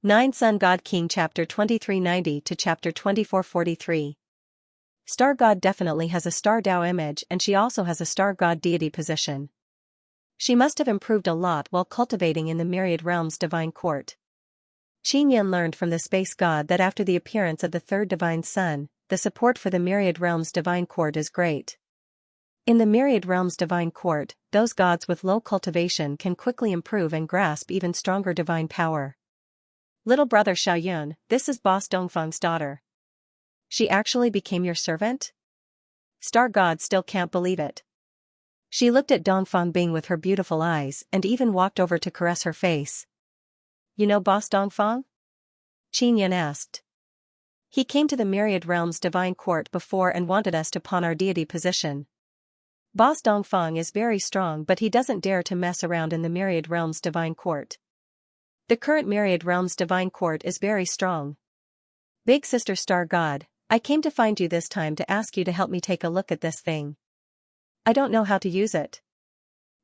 9 Sun God King Chapter 2390 to Chapter 2443. Star God definitely has a star Dao image, and she also has a star God deity position. She must have improved a lot while cultivating in the myriad realms divine court. Xianxia learned from the space god that after the appearance of the third divine sun, the support for the myriad realms divine court is great. In the myriad realms divine court, those gods with low cultivation can quickly improve and grasp even stronger divine power. Little brother Xiaoyun, this is boss Dongfeng's daughter. She actually became your servant? Star God still can't believe it. She looked at Dongfeng Bing with her beautiful eyes and even walked over to caress her face. You know boss Dongfeng? Xianxia asked. He came to the myriad realms divine court before and wanted us to pawn our deity position. Boss Dongfeng is very strong, but he doesn't dare to mess around in the myriad realms divine court. The current myriad realms divine court is very strong. Big sister star god, I came to find you this time to ask you to help me take a look at this thing. I don't know how to use it.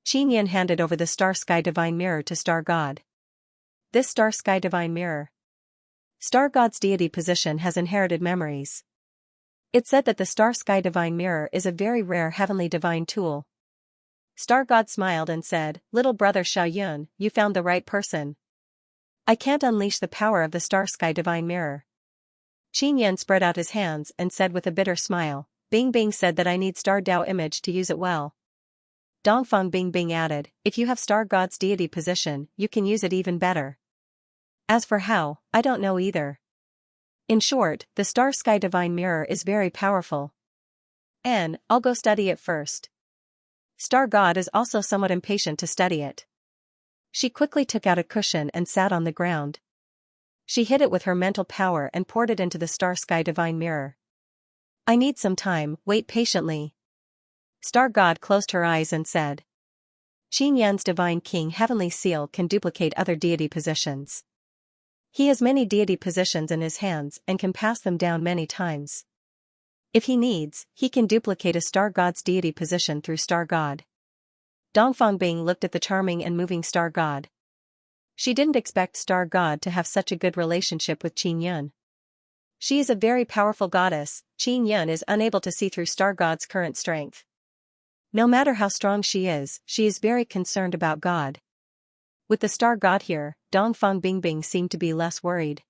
Xianxia handed over the star sky divine mirror to star god. This star sky divine mirror. Star god's deity position has inherited memories. It said that the star sky divine mirror is a very rare heavenly divine tool. Star god smiled and said, Little brother Xiaoyun, you found the right person. I can't unleash the power of the star sky divine mirror. Xianxia spread out his hands and said with a bitter smile, Bing Bing said that I need star Dao image to use it well. Dongfeng Bing Bing added, if you have star god's deity position, you can use it even better. As for how, I don't know either. In short, the star sky divine mirror is very powerful. I'll go study it first. Star god is also somewhat impatient to study it. She quickly took out a cushion and sat on the ground. She hid it with her mental power and poured it into the star sky divine mirror. I need some time, wait patiently. Star God closed her eyes and said. Xianxia's divine king heavenly seal can duplicate other deity positions. He has many deity positions in his hands and can pass them down many times. If he needs, he can duplicate a star god's deity position through star god. Dongfeng Bing looked at the charming and moving star god. She didn't expect star god to have such a good relationship with Xianxia. She is a very powerful goddess. Xianxia is unable to see through star god's current strength. No matter how strong she is very concerned about God. With the star god here, Dongfeng Bing Bing seemed to be less worried.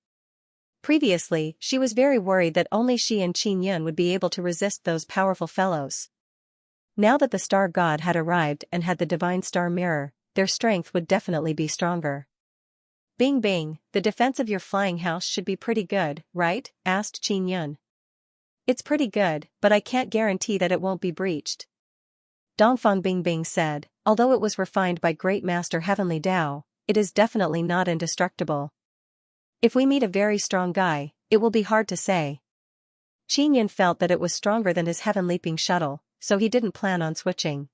Previously, she was very worried that only she and Xianxia would be able to resist those powerful fellows. Now that the star god had arrived and had the divine star mirror, their strength would definitely be stronger. Bing Bing, the defense of your flying house should be pretty good, right? Asked Xianxia. It's pretty good, but I can't guarantee that it won't be breached. Dongfeng Bing Bing said, although it was refined by Great Master Heavenly Dao, it is definitely not indestructible. If we meet a very strong guy, it will be hard to say. Xianxia felt that it was stronger than his heaven-leaping shuttle, so he didn't plan on switching.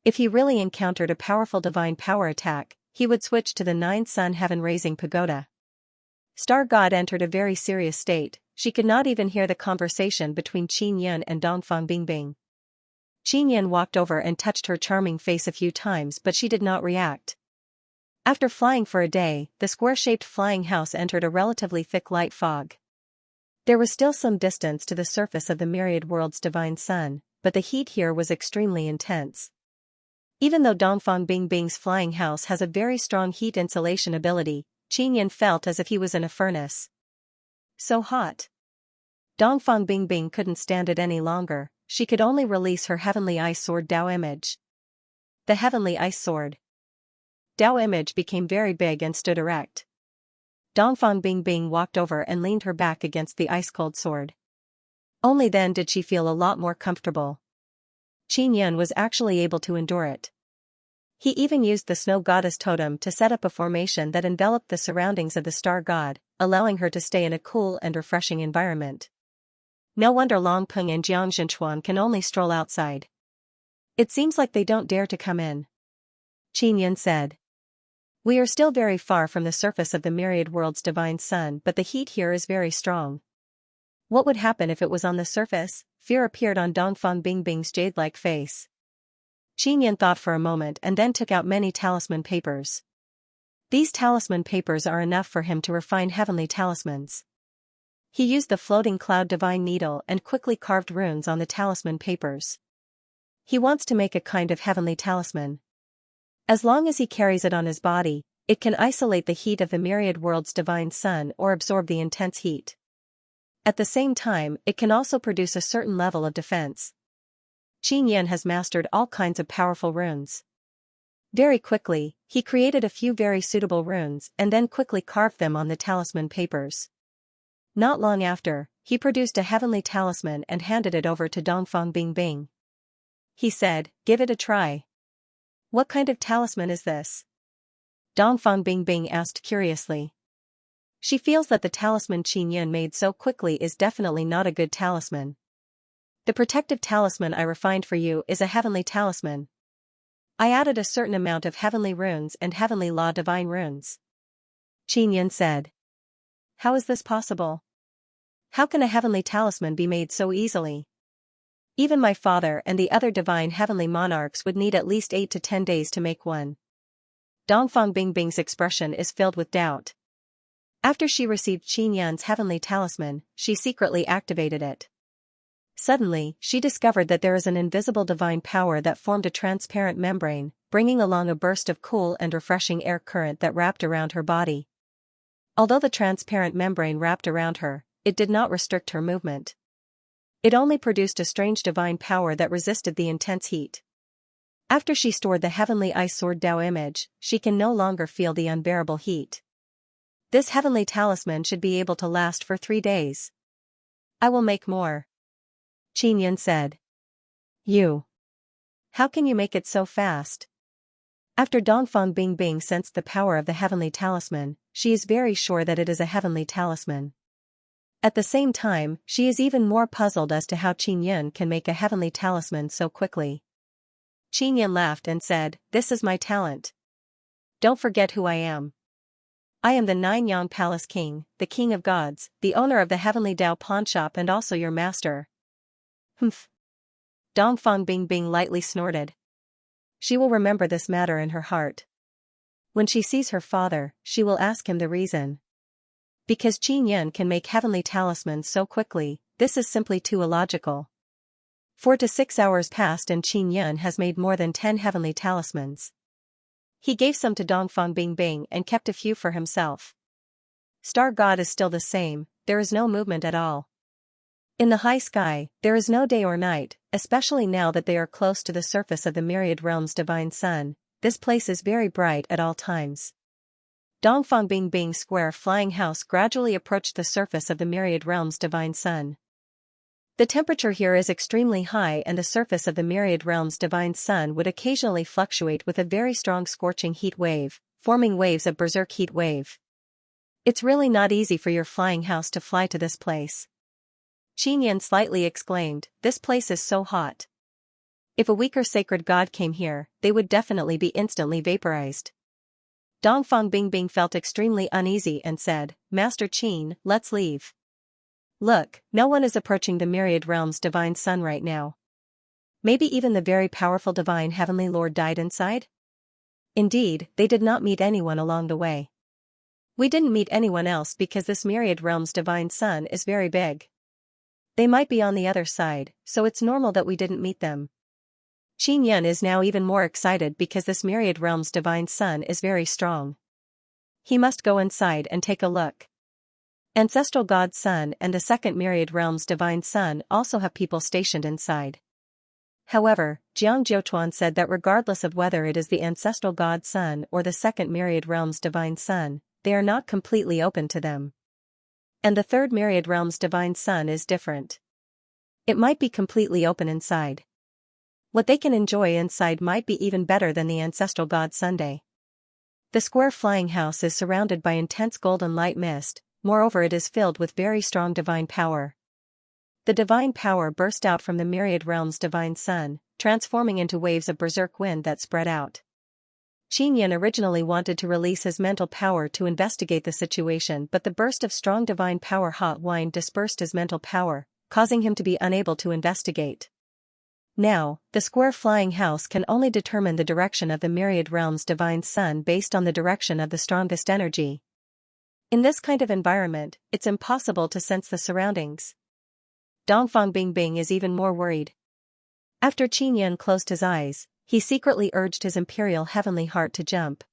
If he really encountered a powerful divine power attack, he would switch to the 9 Sun heaven-raising pagoda. Star God entered a very serious state. She could not even hear the conversation between Xianxia and Dongfeng Bing Bing. Xianxia walked over and touched her charming face a few times, but she did not react. After flying for a day, the square-shaped flying house entered a relatively thick light fog. There was still some distance to the surface of the myriad world's divine sun, but the heat here was extremely intense. Even though Dongfeng Bing Bing's flying house has a very strong heat insulation ability, Xianxia felt as if he was in a furnace. So hot. Dongfeng Bing Bing couldn't stand it any longer. She could only release her heavenly ice sword Dao image. The heavenly ice sword Dao image became very big and stood erect. Dongfeng Bing Bing walked over and leaned her back against the ice-cold sword. Only then did she feel a lot more comfortable. Xianxia was actually able to endure it. He even used the snow goddess totem to set up a formation that enveloped the surroundings of the star god, allowing her to stay in a cool and refreshing environment. No wonder Long Peng and Jiang Zhenchuan can only stroll outside. It seems like they don't dare to come in. Xianxia said. We are still very far from the surface of the myriad world's divine sun, but the heat here is very strong. What would happen if it was on the surface? Fear appeared on Dongfeng Bing Bing's jade-like face. Xianxia thought for a moment and then took out many talisman papers. These talisman papers are enough for him to refine heavenly talismans. He used the floating cloud divine needle and quickly carved runes on the talisman papers. He wants to make a kind of heavenly talisman. As long as he carries it on his body, it can isolate the heat of the myriad world's divine sun or absorb the intense heat. At the same time, it can also produce a certain level of defense. Xianxia has mastered all kinds of powerful runes. Very quickly, he created a few very suitable runes and then quickly carved them on the talisman papers. Not long after, he produced a heavenly talisman and handed it over to Dongfang Bingbing. He said, "Give it a try." "What kind of talisman is this?" Dongfang Bingbing asked curiously. She feels that the talisman Xianxia made so quickly is definitely not a good talisman. "The protective talisman I refined for you is a heavenly talisman. I added a certain amount of heavenly runes and heavenly law divine runes," Xianxia said. "How is this possible? How can a heavenly talisman be made so easily? Even my father and the other divine heavenly monarchs would need at least 8 to 10 days to make one." Dongfang Bingbing's expression is filled with doubt. After she received Xianxia's heavenly talisman, she secretly activated it. Suddenly, she discovered that there is an invisible divine power that formed a transparent membrane, bringing along a burst of cool and refreshing air current that wrapped around her body. Although the transparent membrane wrapped around her, it did not restrict her movement. It only produced a strange divine power that resisted the intense heat. After she stored the heavenly ice sword Dao image, she can no longer feel the unbearable heat. This heavenly talisman should be able to last for 3 days. "I will make more," Xianxia said. "You? How can you make it so fast?" After Dongfang Bingbing sensed the power of the heavenly talisman, she is very sure that it is a heavenly talisman. At the same time, she is even more puzzled as to how Xianxia can make a heavenly talisman so quickly. Xianxia laughed and said, "This is my talent. Don't forget who I am. I am the Nine-Yang Palace King, the King of Gods, the owner of the Heavenly Dao Pawnshop and also your master." "Humph." Dongfang Bingbing lightly snorted. She will remember this matter in her heart. When she sees her father, she will ask him the reason. Because Xianxia can make heavenly talismans so quickly, this is simply too illogical. 4 to 6 hours passed and Xianxia has made more than 10 heavenly talismans. He gave some to Dongfang Bingbing and kept a few for himself. Star God is still the same, there is no movement at all. In the high sky, there is no day or night, especially now that they are close to the surface of the myriad realm's divine sun. This place is very bright at all times. Dongfang Bingbing's square flying house gradually approached the surface of the myriad realm's divine sun. The temperature here is extremely high and the surface of the myriad realm's divine sun would occasionally fluctuate with a very strong scorching heat wave, forming waves of berserk heat wave. "It's really not easy for your flying house to fly to this place," Xianxia slightly exclaimed, "This place is so hot. If a weaker sacred god came here, they would definitely be instantly vaporized." Dongfang Bingbing felt extremely uneasy and said, "Master Qin, let's leave. Look, no one is approaching the myriad realm's divine sun right now. Maybe even the very powerful divine heavenly lord died inside?" Indeed, they did not meet anyone along the way. "We didn't meet anyone else because this myriad realm's divine sun is very big. They might be on the other side, so it's normal that we didn't meet them." Xianxia is now even more excited because this myriad realm's divine sun is very strong. He must go inside and take a look. Ancestral God Sun and the second myriad realm's divine sun also have people stationed inside. However, Jiang Jiuchuan said that regardless of whether it is the ancestral God Sun or the second myriad realm's divine sun, they are not completely open to them. And the third myriad realm's divine sun is different. It might be completely open inside. What they can enjoy inside might be even better than the ancestral God Sunday. The square flying house is surrounded by intense golden light mist. Moreover, it is filled with very strong divine power. The divine power burst out from the myriad realm's divine sun, transforming into waves of berserk wind that spread out. Xianxia originally wanted to release his mental power to investigate the situation, but the burst of strong divine power hot wind dispersed his mental power, causing him to be unable to investigate. Now, the square flying house can only determine the direction of the myriad realms' divine sun based on the direction of the strongest energy. In this kind of environment, it's impossible to sense the surroundings. Dongfang Bingbing is even more worried. After Qin Yan closed his eyes, he secretly urged his imperial heavenly heart to jump.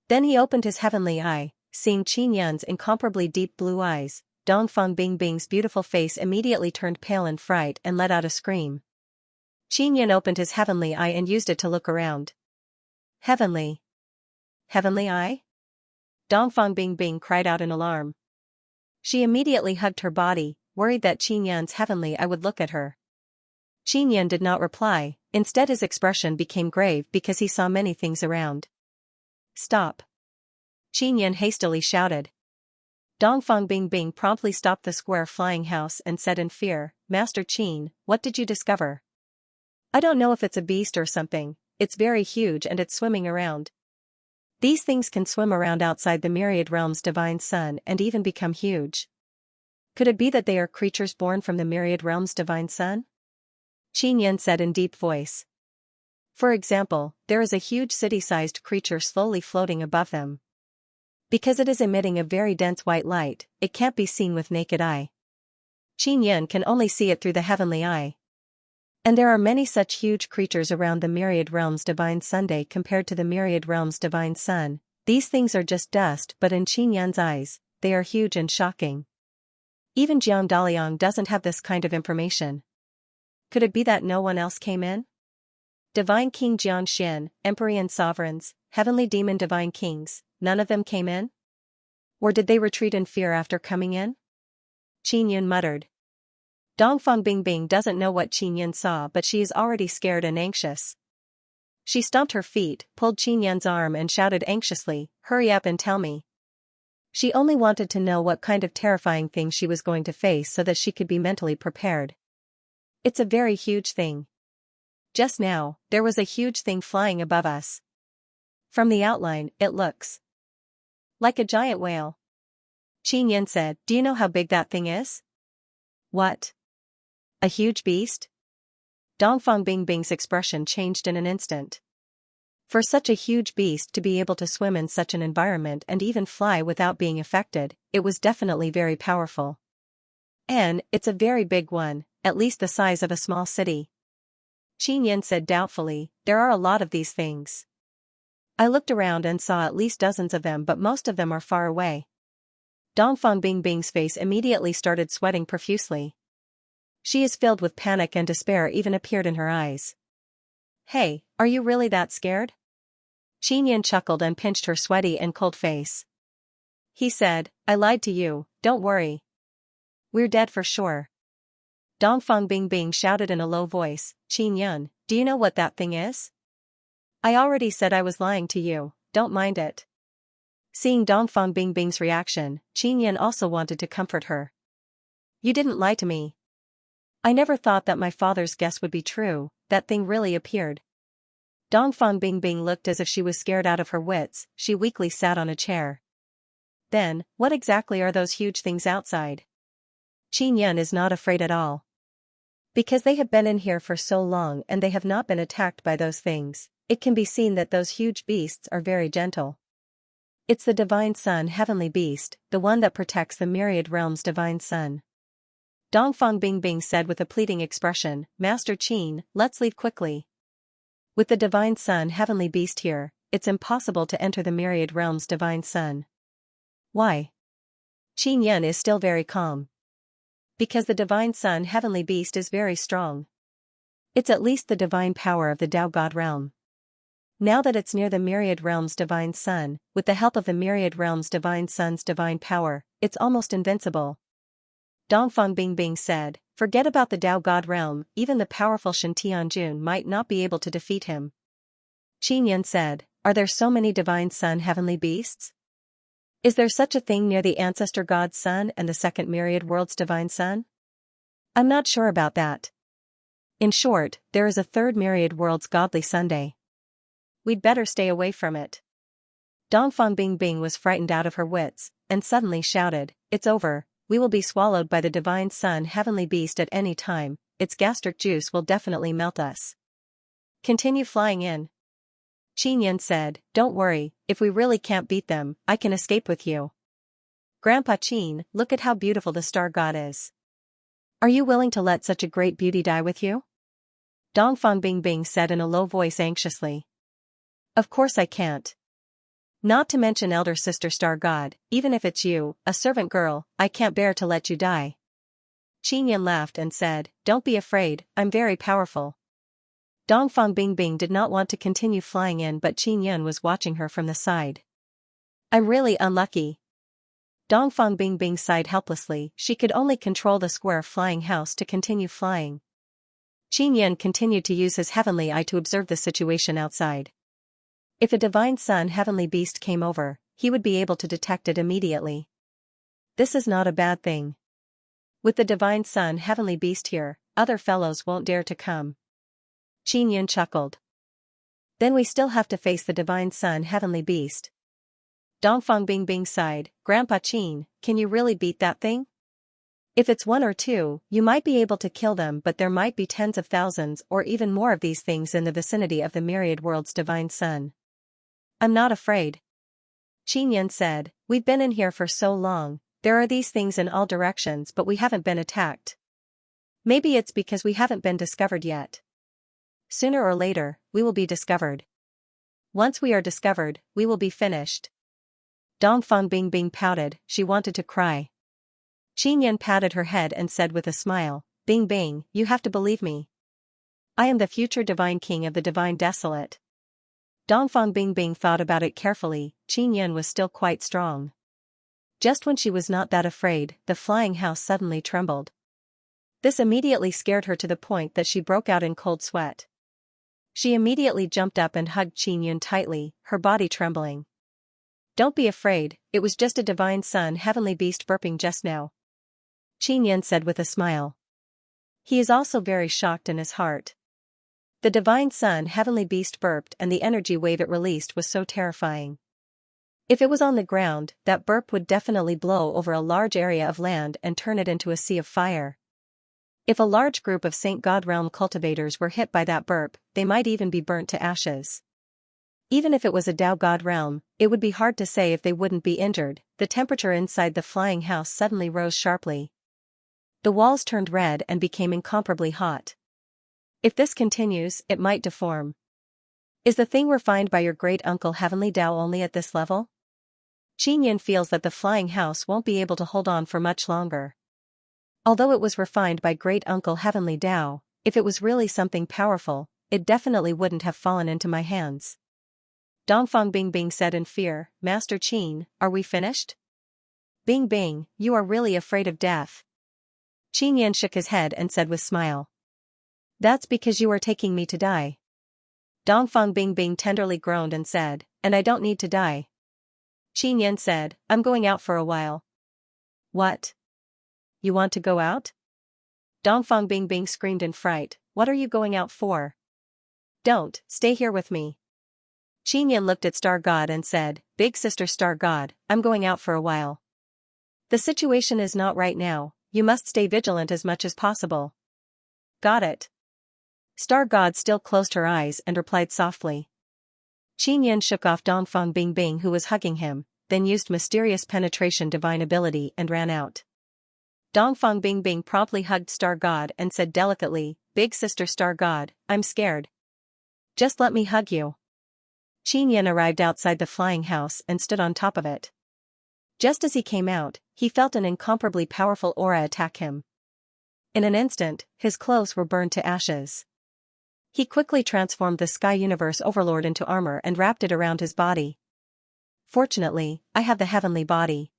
Then he opened his heavenly eye, seeing Qin Yan's incomparably deep blue eyes. Dongfang Bingbing's beautiful face immediately turned pale in fright and let out a scream. Qin Yan opened his heavenly eye and used it to look around. Heavenly eye? Dongfang Bingbing cried out in alarm. She immediately hugged her body, worried that Qin Yan's heavenly eye would look at her. Qin Yan did not reply, instead his expression became grave because he saw many things around. Stop! Qin Yan hastily shouted. Dongfang Bingbing promptly stopped the square flying house and said in fear, Master Qin, what did you discover? I don't know if it's a beast or something, it's very huge and it's swimming around. These things can swim around outside the myriad realm's divine sun and even become huge. Could it be that they are creatures born from the myriad realm's divine sun? Qin Yan said in deep voice. For example, there is a huge city-sized creature slowly floating above them. Because it is emitting a very dense white light, it can't be seen with naked eye. Qin Yan can only see it through the heavenly eye. And there are many such huge creatures around the myriad realm's divine Sunday compared to the myriad realm's divine sun. These things are just dust, but in Qin Yan's eyes, they are huge and shocking. Even Jiang Daliang doesn't have this kind of information. Could it be that no one else came in? Divine King Xianxia, Empyrean sovereigns, heavenly demon divine kings, none of them came in? Or did they retreat in fear after coming in? Qin Yan muttered. Dongfang Bingbing doesn't know what Qin Yan saw, but she is already scared and anxious. She stomped her feet, pulled Qin Yan's arm and shouted anxiously, hurry up and tell me. She only wanted to know what kind of terrifying thing she was going to face so that she could be mentally prepared. It's a very huge thing. Just now, there was a huge thing flying above us. From the outline, it looks like a giant whale. Qin Yan said, do you know how big that thing is? What? A huge beast? Dongfang Bingbing's expression changed in an instant. For such a huge beast to be able to swim in such an environment and even fly without being affected, it was definitely very powerful. And it's a very big one, at least the size of a small city. Qin Yan said doubtfully, there are a lot of these things. I looked around and saw at least dozens of them, but most of them are far away. Dongfang Bingbing's face immediately started sweating profusely. She is filled with panic and despair even appeared in her eyes. Hey, are you really that scared? Qin Yan chuckled and pinched her sweaty and cold face. He said, I lied to you, don't worry. We're dead for sure. Dongfang Bingbing shouted in a low voice, Qin Yan, do you know what that thing is? I already said I was lying to you, don't mind it. Seeing Dongfang Bingbing's reaction, Qin Yan also wanted to comfort her. You didn't lie to me. I never thought that my father's guess would be true, that thing really appeared. Dongfang Bingbing looked as if she was scared out of her wits, she weakly sat on a chair. Then, what exactly are those huge things outside? Qin Yan is not afraid at all. Because they have been in here for so long and they have not been attacked by those things, it can be seen that those huge beasts are very gentle. It's the divine sun heavenly beast, the one that protects the myriad realm's divine sun. Dongfang Bingbing said with a pleading expression, Master Qin, let's leave quickly. With the divine sun heavenly beast here, it's impossible to enter the myriad realm's divine sun. Why? Qin Yan is still very calm. Because the divine sun heavenly beast is very strong. It's at least the divine power of the Tao God realm. Now that it's near the myriad realm's divine sun, with the help of the myriad realm's divine sun's divine power, it's almost invincible. Dongfang Bingbing said, forget about the Tao God realm, even the powerful Shen Tianjun might not be able to defeat him. Qin Yan said, are there so many divine sun heavenly beasts? Is there such a thing near the ancestor God's sun and the second myriad world's divine sun? I'm not sure about that. In short, there is a third myriad world's godly Sunday. We'd better stay away from it. Dongfang Bingbing was frightened out of her wits, and suddenly shouted, it's over, we will be swallowed by the divine sun heavenly beast at any time, its gastric juice will definitely melt us. Continue flying in. Qin said, don't worry, if we really can't beat them, I can escape with you. Grandpa Qin, look at how beautiful the star god is. Are you willing to let such a great beauty die with you? Dongfang Bingbing said in a low voice anxiously. Of course I can't. Not to mention elder sister star god, even if it's you, a servant girl, I can't bear to let you die. Qin laughed and said, don't be afraid, I'm very powerful. Dongfang Bingbing did not want to continue flying in, but Qin was watching her from the side. I'm really unlucky. Dongfang Bingbing sighed helplessly, she could only control the square flying house to continue flying. Qin continued to use his heavenly eye to observe the situation outside. If a divine sun heavenly beast came over, he would be able to detect it immediately. This is not a bad thing. With the divine sun heavenly beast here, other fellows won't dare to come. Qin chuckled. Then we still have to face the divine sun heavenly beast. Dongfang Bingbing sighed, Grandpa Qin, can you really beat that thing? If it's one or two, you might be able to kill them, but there might be tens of thousands or even more of these things in the vicinity of the myriad world's divine sun. I'm not afraid. Qin said, we've been in here for so long, there are these things in all directions but we haven't been attacked. Maybe it's because we haven't been discovered yet. Sooner or later, we will be discovered. Once we are discovered, we will be finished. Dongfang Bingbing pouted, she wanted to cry. Qin patted her head and said with a smile, Bingbing, you have to believe me. I am the future divine king of the divine desolate. Dongfang Bingbing thought about it carefully, Qin was still quite strong. Just when she was not that afraid, the flying house suddenly trembled. This immediately scared her to the point that she broke out in cold sweat. She immediately jumped up and hugged Qin tightly, her body trembling. Don't be afraid, it was just a divine sun heavenly beast burping just now. Qin said with a smile. He is also very shocked in his heart. The divine sun heavenly beast burped and the energy wave it released was so terrifying. If it was on the ground, that burp would definitely blow over a large area of land and turn it into a sea of fire. If a large group of Saint God realm cultivators were hit by that burp, they might even be burnt to ashes. Even if it was a Tao God realm, it would be hard to say if they wouldn't be injured. The temperature inside the flying house suddenly rose sharply. The walls turned red and became incomparably hot. If this continues, it might deform. Is the thing refined by your great-uncle Heavenly Tao only at this level? Qin feels that the flying house won't be able to hold on for much longer. Although it was refined by great-uncle Heavenly Tao, if it was really something powerful, it definitely wouldn't have fallen into my hands. Dongfang Bingbing said in fear, Master Qin, are we finished? Bingbing, you are really afraid of death. Qin shook his head and said with smile. That's because you are taking me to die. Dongfang Bingbing tenderly groaned and said, and I don't need to die. Qin said, I'm going out for a while. What? You want to go out? Dongfang Bingbing screamed in fright, what are you going out for? Don't, stay here with me. Qin looked at Star God and said, Big Sister Star God, I'm going out for a while. The situation is not right now, you must stay vigilant as much as possible. Got it. Star God still closed her eyes and replied softly. Qin shook off Dongfang Bingbing who was hugging him, then used mysterious penetration divine ability and ran out. Dongfang Bingbing promptly hugged Star God and said delicately, Big Sister Star God, I'm scared. Just let me hug you. Qin arrived outside the flying house and stood on top of it. Just as he came out, he felt an incomparably powerful aura attack him. In an instant, his clothes were burned to ashes. He quickly transformed the Sky Universe Overlord into armor and wrapped it around his body. Fortunately, I have the heavenly body.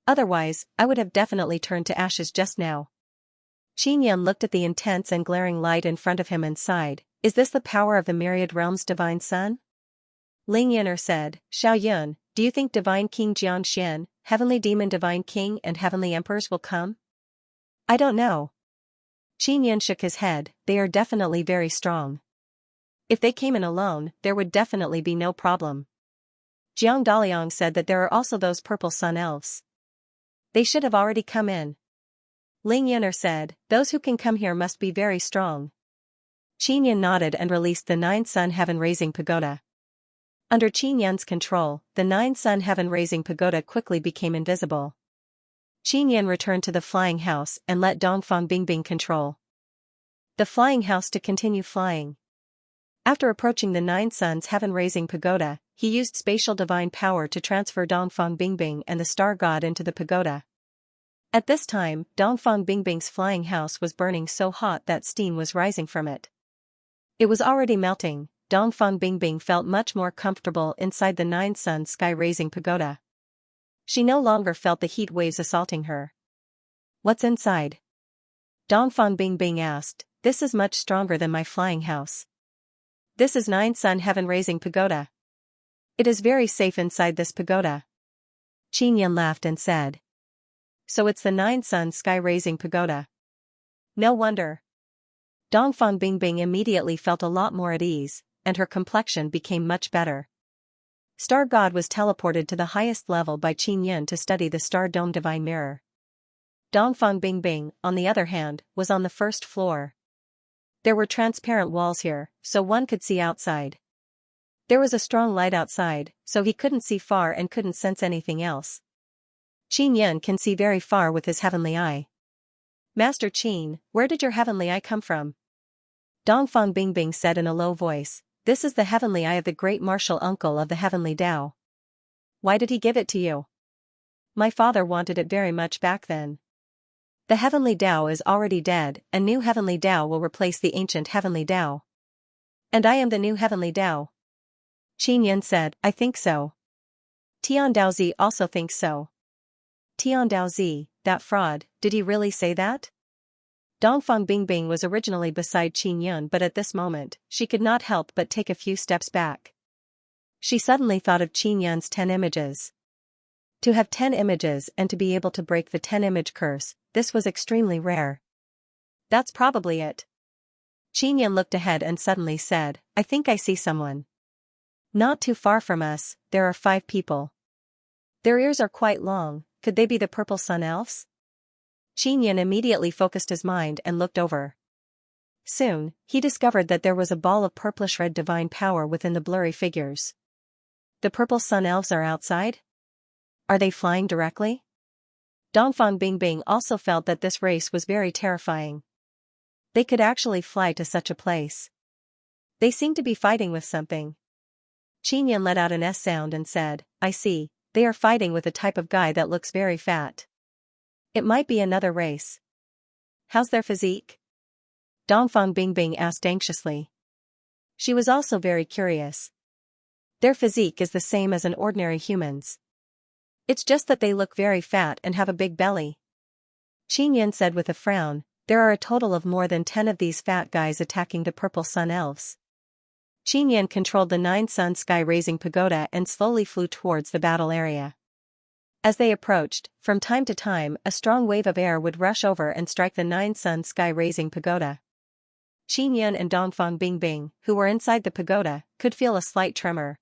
Otherwise, I would have definitely turned to ashes just now. Qin looked at the intense and glaring light in front of him and sighed, is this the power of the myriad realms divine sun? Ling Yin'er said, Xiao Yun, do you think divine king Xianxia, heavenly demon divine king and heavenly emperors will come? I don't know. Qin shook his head, they are definitely very strong. If they came in alone, there would definitely be no problem. Jiang Daliang said that there are also those purple sun elves. They should have already come in. Ling Yun'er said, those who can come here must be very strong. Qin Yun nodded and released the 9-sun heaven-raising pagoda. Under Qin Yun's control, the 9-sun heaven-raising pagoda quickly became invisible. Qin Yun returned to the flying house and let Dongfang Bingbing control the flying house to continue flying. After approaching the 9 suns heaven-raising pagoda, he used spatial divine power to transfer Dongfang Bingbing and the star god into the pagoda. At this time, Dongfang Bingbing's flying house was burning so hot that steam was rising from it. It was already melting. Dongfang Bingbing felt much more comfortable inside the 9-sun sky-raising pagoda. She no longer felt the heat waves assaulting her. What's inside? Dongfang Bingbing asked. This is much stronger than my flying house. This is 9-sun heaven-raising pagoda. It is very safe inside this pagoda. Qin Yun laughed and said. So it's the 9-sun sky-raising pagoda. No wonder. Dongfang Bingbing immediately felt a lot more at ease, and her complexion became much better. Star God was teleported to the highest level by Qin Yun to study the Star Dome Divine Mirror. Dongfang Bingbing, on the other hand, was on the first floor. There were transparent walls here, so one could see outside. There was a strong light outside, so he couldn't see far and couldn't sense anything else. Qin Yun can see very far with his heavenly eye. Master Qin, where did your heavenly eye come from? Dongfang Bingbing said in a low voice. This is the heavenly eye of the great martial uncle of the heavenly Tao. Why did he give it to you? My father wanted it very much back then. The heavenly Tao is already dead, a new heavenly Tao will replace the ancient heavenly Tao. And I am the new heavenly Tao. Qin Yun said, I think so. Tian Daozi also thinks so. Tian Daozi, that fraud, did he really say that? Dongfang Bingbing was originally beside Qin Yun, but at this moment, she could not help but take a few steps back. She suddenly thought of Qin Yun's 10 images. To have 10 images and to be able to break the 10-image curse, this was extremely rare. That's probably it. Qin Yun looked ahead and suddenly said, I think I see someone. Not too far from us, there are 5 people. Their ears are quite long, could they be the purple sun elves? Qin Yun immediately focused his mind and looked over. Soon, he discovered that there was a ball of purplish-red divine power within the blurry figures. The purple sun elves are outside? Are they flying directly? Dongfang Bingbing also felt that this race was very terrifying. They could actually fly to such a place. They seemed to be fighting with something. Qin Yun let out an S sound and said, I see, they are fighting with a type of guy that looks very fat. It might be another race. How's their physique? Dongfang Bingbing asked anxiously. She was also very curious. Their physique is the same as an ordinary human's. It's just that they look very fat and have a big belly. Qin Yun said with a frown, there are a total of more than 10 of these fat guys attacking the purple sun elves. Qin Yun controlled the 9-sun sky-raising pagoda and slowly flew towards the battle area. As they approached, from time to time a strong wave of air would rush over and strike the 9-sun sky-raising pagoda. Qin Yun and Dongfang Bingbing, who were inside the pagoda, could feel a slight tremor.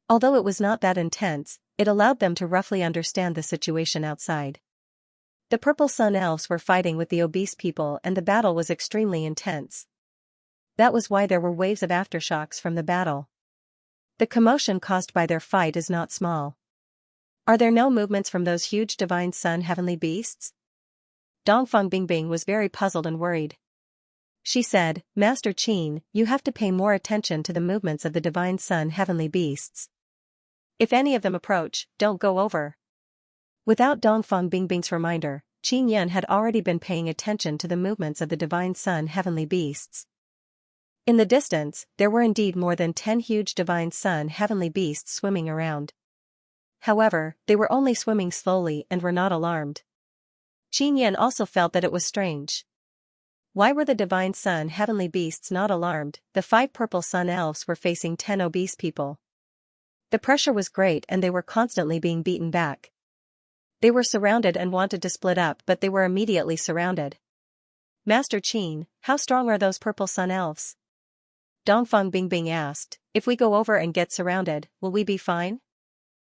Although it was not that intense, it allowed them to roughly understand the situation outside. The purple sun elves were fighting with the obese people and the battle was extremely intense. That was why there were waves of aftershocks from the battle. The commotion caused by their fight is not small. Are there no movements from those huge divine sun heavenly beasts? Dongfang Bingbing was very puzzled and worried. She said, Master Qin, you have to pay more attention to the movements of the divine sun heavenly beasts. If any of them approach, don't go over. Without Dongfang Bingbing's reminder, Qin Yun had already been paying attention to the movements of the divine sun heavenly beasts. In the distance, there were indeed more than 10 huge divine sun heavenly beasts swimming around. However, they were only swimming slowly and were not alarmed. Qin Yun also felt that it was strange. Why were the divine sun heavenly beasts not alarmed? The 5 purple sun elves were facing 10 obese people. The pressure was great and they were constantly being beaten back. They were surrounded and wanted to split up, but they were immediately surrounded. Master Qin, how strong are those purple sun elves? Dongfang Bingbing asked, if we go over and get surrounded, will we be fine?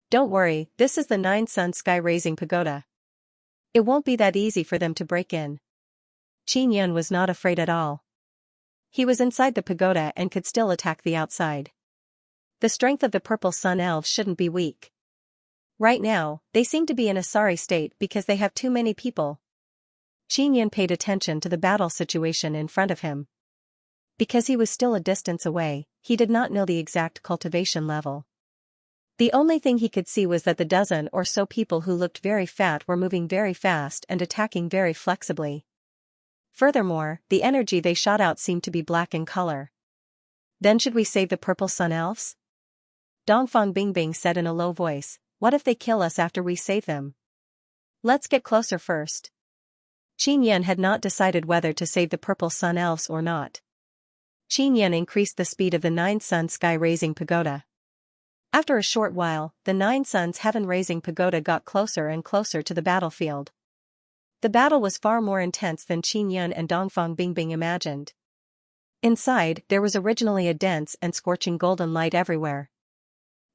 Don't worry, this is the 9-sun sky-raising pagoda. It won't be that easy for them to break in. Qin was not afraid at all. He was inside the pagoda and could still attack the outside. The strength of the purple sun elves shouldn't be weak. Right now, they seem to be in a sorry state because they have too many people. Qin paid attention to the battle situation in front of him. Because he was still a distance away, he did not know the exact cultivation level. The only thing he could see was that the dozen or so people who looked very fat were moving very fast and attacking very flexibly. Furthermore, the energy they shot out seemed to be black in color. Then should we save the purple sun elves? Dongfang Bingbing said in a low voice, what if they kill us after we save them? Let's get closer first. Qin had not decided whether to save the purple sun elves or not. Qin increased the speed of the 9 sun sky-raising pagoda. After a short while, the 9 suns heaven-raising pagoda got closer and closer to the battlefield. The battle was far more intense than Qin and Dongfang Bingbing imagined. Inside, there was originally a dense and scorching golden light everywhere.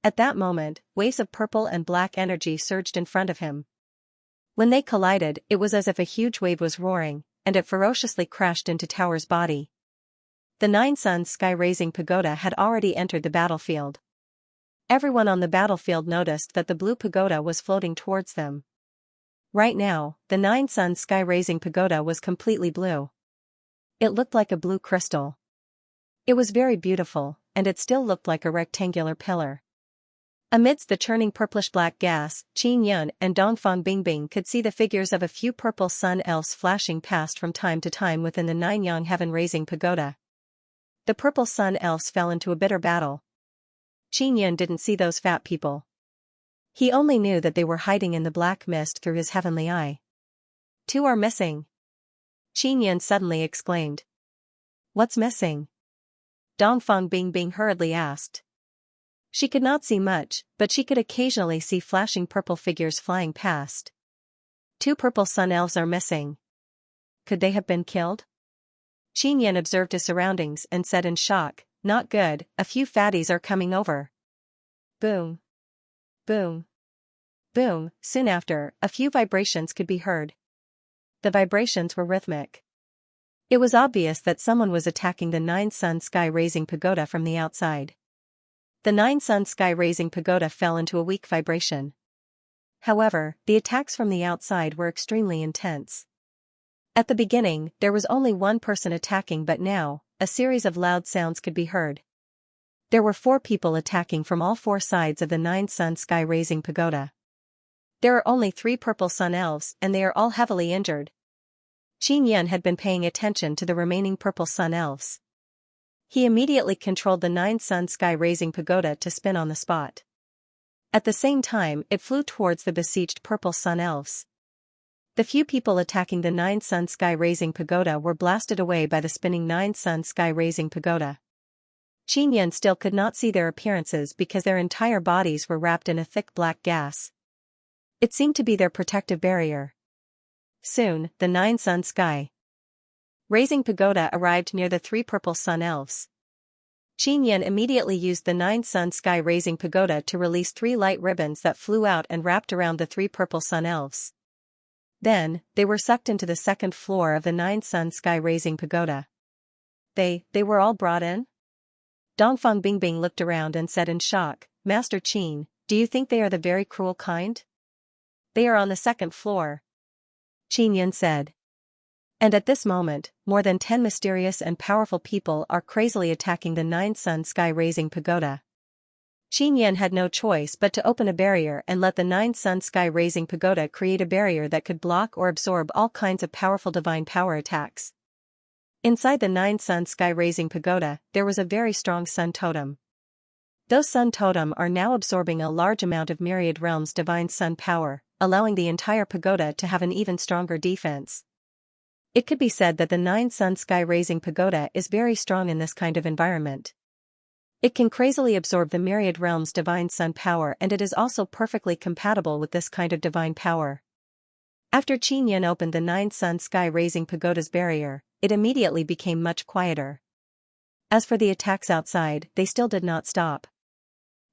At that moment, waves of purple and black energy surged in front of him. When they collided, it was as if a huge wave was roaring, and it ferociously crashed into Tower's body. The 9 suns sky-raising pagoda had already entered the battlefield. Everyone on the battlefield noticed that the blue pagoda was floating towards them. Right now, the 9 suns sky-raising pagoda was completely blue. It looked like a blue crystal. It was very beautiful, and it still looked like a rectangular pillar. Amidst the churning purplish-black gas, Qin and Dongfang Bingbing could see the figures of a few purple sun elves flashing past from time to time within the 9 yang heaven-raising pagoda. The purple sun elves fell into a bitter battle. Qin didn't see those fat people. He only knew that they were hiding in the black mist through his heavenly eye. 2 are missing. Qin suddenly exclaimed. What's missing? Dongfang Bingbing hurriedly asked. She could not see much, but she could occasionally see flashing purple figures flying past. 2 purple sun elves are missing. Could they have been killed? Qin observed his surroundings and said in shock, not good, a few fatties are coming over. Boom. Boom. Boom. Soon after, a few vibrations could be heard. The vibrations were rhythmic. It was obvious that someone was attacking the 9 sun sky-raising pagoda from the outside. The 9 sun sky-raising pagoda fell into a weak vibration. However, the attacks from the outside were extremely intense. At the beginning, there was only one person attacking, but now, a series of loud sounds could be heard. There were 4 people attacking from all 4 sides of the 9 sun sky-raising pagoda. There are only 3 purple sun elves, and they are all heavily injured. Qin had been paying attention to the remaining purple sun elves. He immediately controlled the 9 sun sky-raising pagoda to spin on the spot. At the same time, it flew towards the besieged purple sun elves. The few people attacking the 9 sun sky-raising pagoda were blasted away by the spinning 9 sun sky-raising pagoda. Qin still could not see their appearances because their entire bodies were wrapped in a thick black gas. It seemed to be their protective barrier. Soon, the 9 sun sky-raising pagoda arrived near the 3 purple sun elves. Qin immediately used the 9 sun sky-raising pagoda to release 3 light ribbons that flew out and wrapped around the 3 purple sun elves. Then, they were sucked into the 2nd floor of the 9 sun sky-raising pagoda. They were all brought in? Dongfang Bingbing looked around and said in shock, Master Qin, do you think they are the very cruel kind? They are on the 2nd floor. Qin said. And at this moment, more than 10 mysterious and powerful people are crazily attacking the 9 sun sky-raising pagoda. Qin had no choice but to open a barrier and let the 9 sun sky-raising pagoda create a barrier that could block or absorb all kinds of powerful divine power attacks. Inside the 9 sun sky-raising pagoda, there was a very strong sun totem. Those sun totem are now absorbing a large amount of myriad realms' divine sun power, allowing the entire pagoda to have an even stronger defense. It could be said that the 9 sun sky-raising pagoda is very strong in this kind of environment. It can crazily absorb the myriad realms' divine sun power, and it is also perfectly compatible with this kind of divine power. After Qin opened the 9 sun sky-raising pagoda's barrier, it immediately became much quieter. As for the attacks outside, they still did not stop.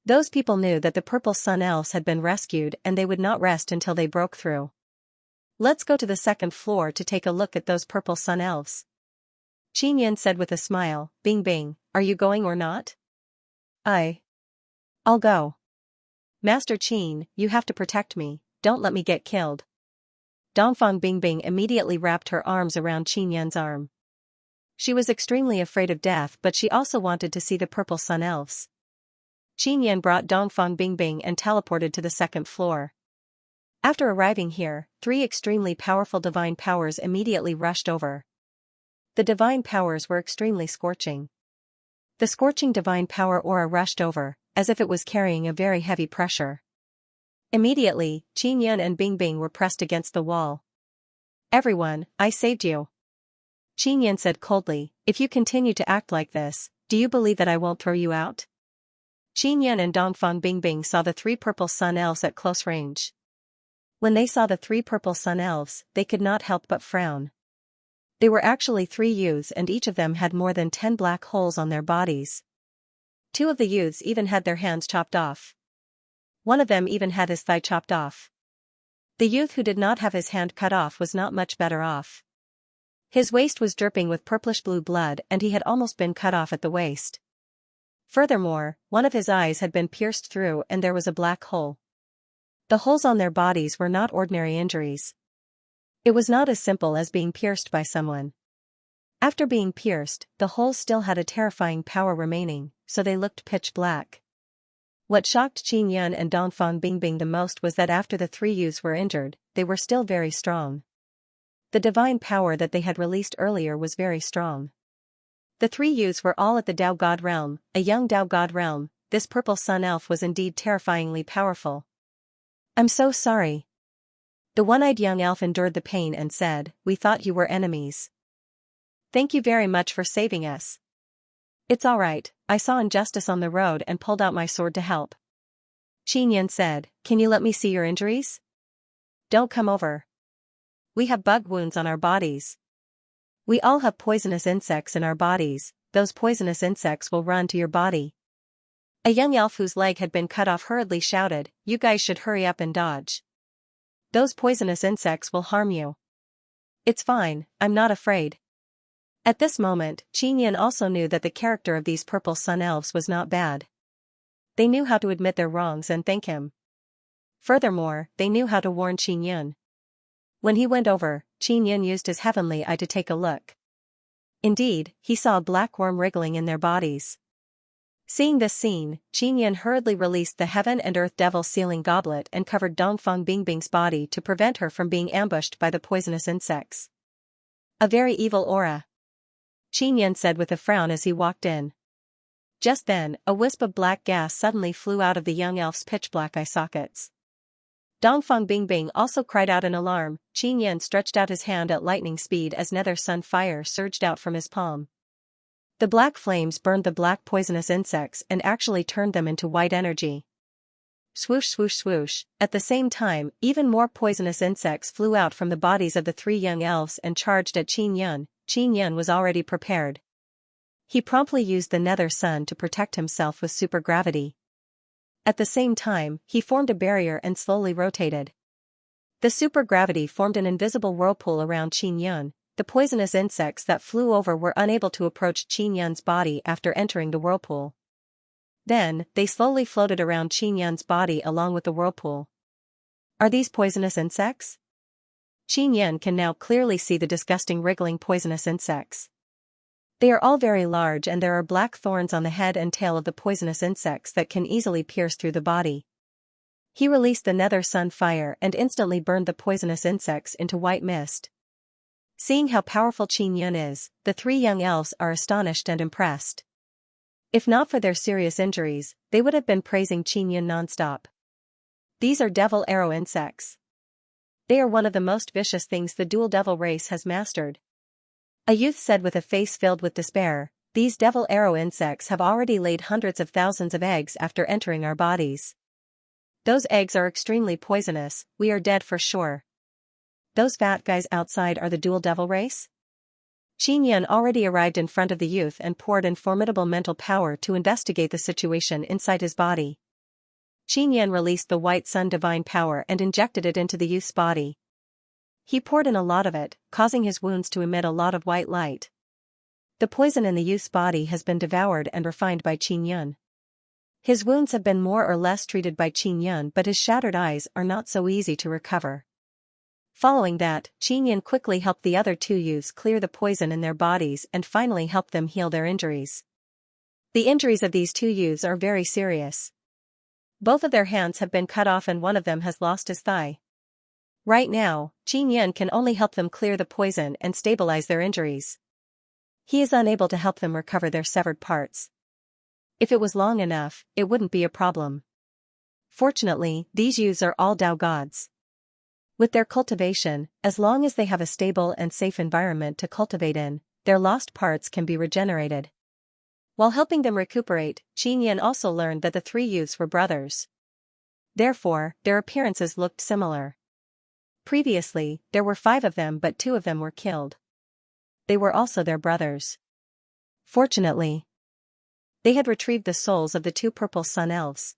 Those people knew that the purple sun elves had been rescued and they would not rest until they broke through. Let's go to the second floor to take a look at those purple sun elves. Xianxia said with a smile, Bing Bing, are you going or not? I'll go. Master Qin, you have to protect me, don't let me get killed. Dongfang Bingbing immediately wrapped her arms around Xianxia's arm. She was extremely afraid of death, but she also wanted to see the purple sun elves. Xianxia brought Dongfang Bingbing and teleported to the second floor. After arriving here, 3 extremely powerful divine powers immediately rushed over. The divine powers were extremely scorching. The scorching divine power aura rushed over, as if it was carrying a very heavy pressure. Immediately, Xianxia and Bingbing were pressed against the wall. Everyone, I saved you. Xianxia said coldly, if you continue to act like this, do you believe that I won't throw you out? Xianxia and Dongfang Bingbing saw the 3 purple sun elves at close range. When they saw the 3 purple sun elves, they could not help but frown. They were actually 3 youths and each of them had more than 10 black holes on their bodies. 2 of the youths even had their hands chopped off. One of them even had his thigh chopped off. The youth who did not have his hand cut off was not much better off. His waist was dripping with purplish-blue blood and he had almost been cut off at the waist. Furthermore, one of his eyes had been pierced through and there was a black hole. The holes on their bodies were not ordinary injuries. It was not as simple as being pierced by someone. After being pierced, the holes still had a terrifying power remaining, so they looked pitch black. What shocked Xianxia and Dongfang Bingbing the most was that after the 3 youths were injured, they were still very strong. The divine power that they had released earlier was very strong. The 3 youths were all at the Dao God realm, a young Dao God realm. This purple sun elf was indeed terrifyingly powerful. I'm so sorry. The one-eyed young elf endured the pain and said, we thought you were enemies. Thank you very much for saving us. It's alright, I saw injustice on the road and pulled out my sword to help. Xianxia said, can you let me see your injuries? Don't come over. We have bug wounds on our bodies. We all have poisonous insects in our bodies, those poisonous insects will run to your body. A young elf whose leg had been cut off hurriedly shouted, you guys should hurry up and dodge. Those poisonous insects will harm you. It's fine, I'm not afraid. At this moment, Xianxia also knew that the character of these purple sun elves was not bad. They knew how to admit their wrongs and thank him. Furthermore, they knew how to warn Xianxia. When he went over, Xianxia used his heavenly eye to take a look. Indeed, he saw a black worm wriggling in their bodies. Seeing this scene, Xianxia hurriedly released the Heaven and Earth Devil Sealing Goblet and covered Dongfang Bingbing's body to prevent her from being ambushed by the poisonous insects. A very evil aura. Xianxia said with a frown as he walked in. Just then, a wisp of black gas suddenly flew out of the young elf's pitch-black eye sockets. Dongfang Bingbing also cried out in alarm. Xianxia stretched out his hand at lightning speed as nether sun fire surged out from his palm. The black flames burned the black poisonous insects and actually turned them into white energy. Swoosh swoosh swoosh, at the same time, even more poisonous insects flew out from the bodies of the 3 young elves and charged at Xianxia. Xianxia was already prepared. He promptly used the nether sun to protect himself with supergravity. At the same time, he formed a barrier and slowly rotated. The supergravity formed an invisible whirlpool around Xianxia. The poisonous insects that flew over were unable to approach Xianxia's body after entering the whirlpool. Then, they slowly floated around Xianxia's body along with the whirlpool. Are these poisonous insects? Xianxia can now clearly see the disgusting wriggling poisonous insects. They are all very large and there are black thorns on the head and tail of the poisonous insects that can easily pierce through the body. He released the nether sun fire and instantly burned the poisonous insects into white mist. Seeing how powerful Xianxia is, the 3 young elves are astonished and impressed. If not for their serious injuries, they would have been praising Xianxia non-stop. These are devil arrow insects. They are one of the most vicious things the dual devil race has mastered. A youth said with a face filled with despair, these devil arrow insects have already laid hundreds of thousands of eggs after entering our bodies. Those eggs are extremely poisonous, we are dead for sure. Those fat guys outside are the dual devil race? Xianxia already arrived in front of the youth and poured in formidable mental power to investigate the situation inside his body. Xianxia released the white sun divine power and injected it into the youth's body. He poured in a lot of it, causing his wounds to emit a lot of white light. The poison in the youth's body has been devoured and refined by Qin Yun. His wounds have been more or less treated by Qin Yun, but his shattered eyes are not so easy to recover. Following that, Qin Yun quickly helped the other two youths clear the poison in their bodies and finally helped them heal their injuries. The injuries of these two youths are very serious. Both of their hands have been cut off and one of them has lost his thigh. Right now, Qin Yun can only help them clear the poison and stabilize their injuries. He is unable to help them recover their severed parts. If it was long enough, it wouldn't be a problem. Fortunately, these youths are all Tao gods. With their cultivation, as long as they have a stable and safe environment to cultivate in, their lost parts can be regenerated. While helping them recuperate, Qin Yun also learned that the three youths were brothers. Therefore, their appearances looked similar. Previously, there were 5 of them, but 2 of them were killed. They were also their brothers. Fortunately, they had retrieved the souls of the 2 purple sun elves.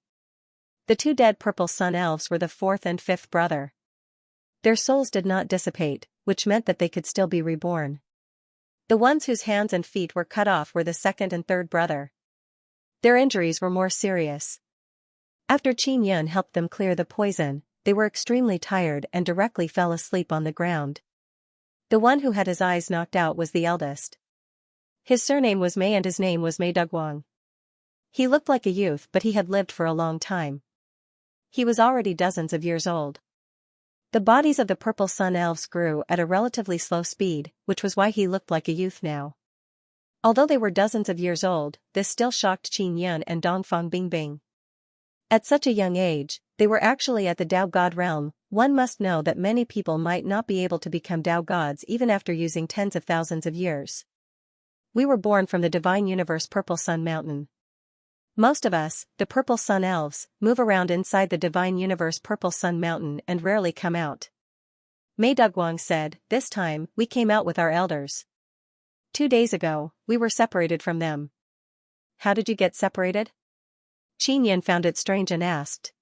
The 2 dead purple sun elves were the 4th and 5th brother. Their souls did not dissipate, which meant that they could still be reborn. The ones whose hands and feet were cut off were the 2nd and 3rd brother. Their injuries were more serious. After Qin Yun helped them clear the poison, they were extremely tired and directly fell asleep on the ground. The one who had his eyes knocked out was the eldest. His surname was Mei and his name was Mei Dugwang. He looked like a youth, but he had lived for a long time. He was already dozens of years old. The bodies of the purple sun elves grew at a relatively slow speed, which was why he looked like a youth now. Although they were dozens of years old, this still shocked Qin Yun and Dongfang Bingbing. At such a young age, they were actually at the Tao God realm. One must know that many people might not be able to become Tao gods even after using tens of thousands of years. We were born from the divine universe Purple Sun Mountain. Most of us, the Purple Sun Elves, move around inside the divine universe Purple Sun Mountain and rarely come out. Mei Dugwang said, "This time, we came out with our elders. 2 days ago, we were separated from them." "How did you get separated?" Qin Yun found it strange and asked.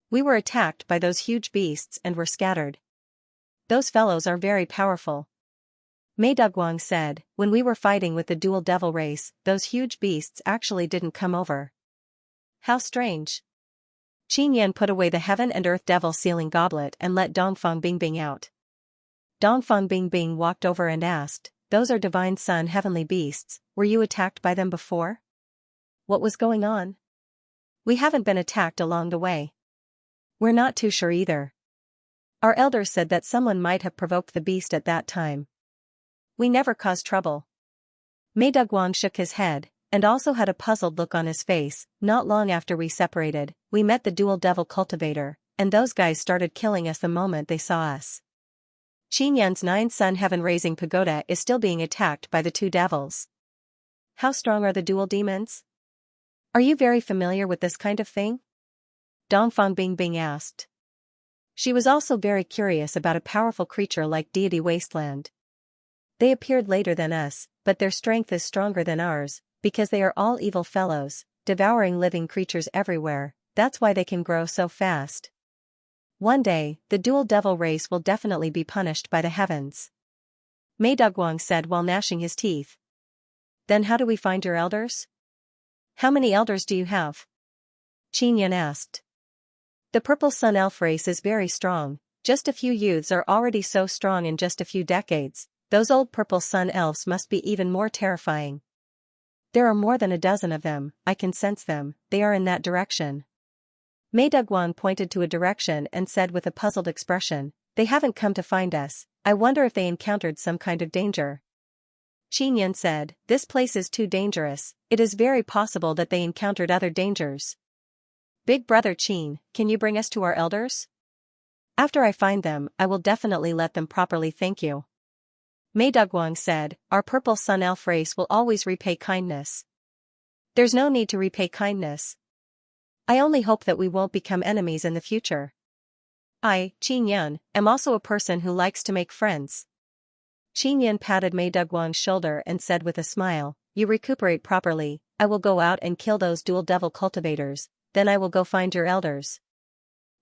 "We were attacked by those huge beasts and were scattered. Those fellows are very powerful." Mei Dugwang said, "When we were fighting with the dual devil race, those huge beasts actually didn't come over." "How strange." Qin Yun put away the heaven and earth devil sealing goblet and let Dongfang Bingbing out. Dongfang Bingbing walked over and asked, "Those are divine sun heavenly beasts, were you attacked by them before? What was going on?" "We haven't been attacked along the way. We're not too sure either. Our elders said that someone might have provoked the beast at that time. We never caused trouble." Mei Dugwang shook his head, and also had a puzzled look on his face. "Not long after we separated, we met the dual devil cultivator, and those guys started killing us the moment they saw us. Qin Yun's 9 sun heaven raising pagoda is still being attacked by the 2 devils." "How strong are the dual demons? Are you very familiar with this kind of thing?" Dongfang Bingbing asked. She was also very curious about a powerful creature like Deity Wasteland. "They appeared later than us, but their strength is stronger than ours, because they are all evil fellows, devouring living creatures everywhere. That's why they can grow so fast. One day, the dual devil race will definitely be punished by the heavens," Mei Dugwang said while gnashing his teeth. "Then how do we find your elders?" "How many elders do you have?" Qin Yun asked. "The purple sun elf race is very strong. Just a few youths are already so strong in just a few decades. Those old purple sun elves must be even more terrifying. There are more than a dozen of them, I can sense them, they are in that direction." Mei Dugwang pointed to a direction and said with a puzzled expression, "They haven't come to find us. I wonder if they encountered some kind of danger." Qin Yun said, "This place is too dangerous. It is very possible that they encountered other dangers. Big brother Qin, can you bring us to our elders? After I find them, I will definitely let them properly thank you." Mei Dugwang said, "Our purple sun elf race will always repay kindness." "There's no need to repay kindness. I only hope that we won't become enemies in the future. I, Qin Yun, am also a person who likes to make friends." Qin Yun patted Mei Dugwang's shoulder and said with a smile, "You recuperate properly, I will go out and kill those dual devil cultivators, then I will go find your elders."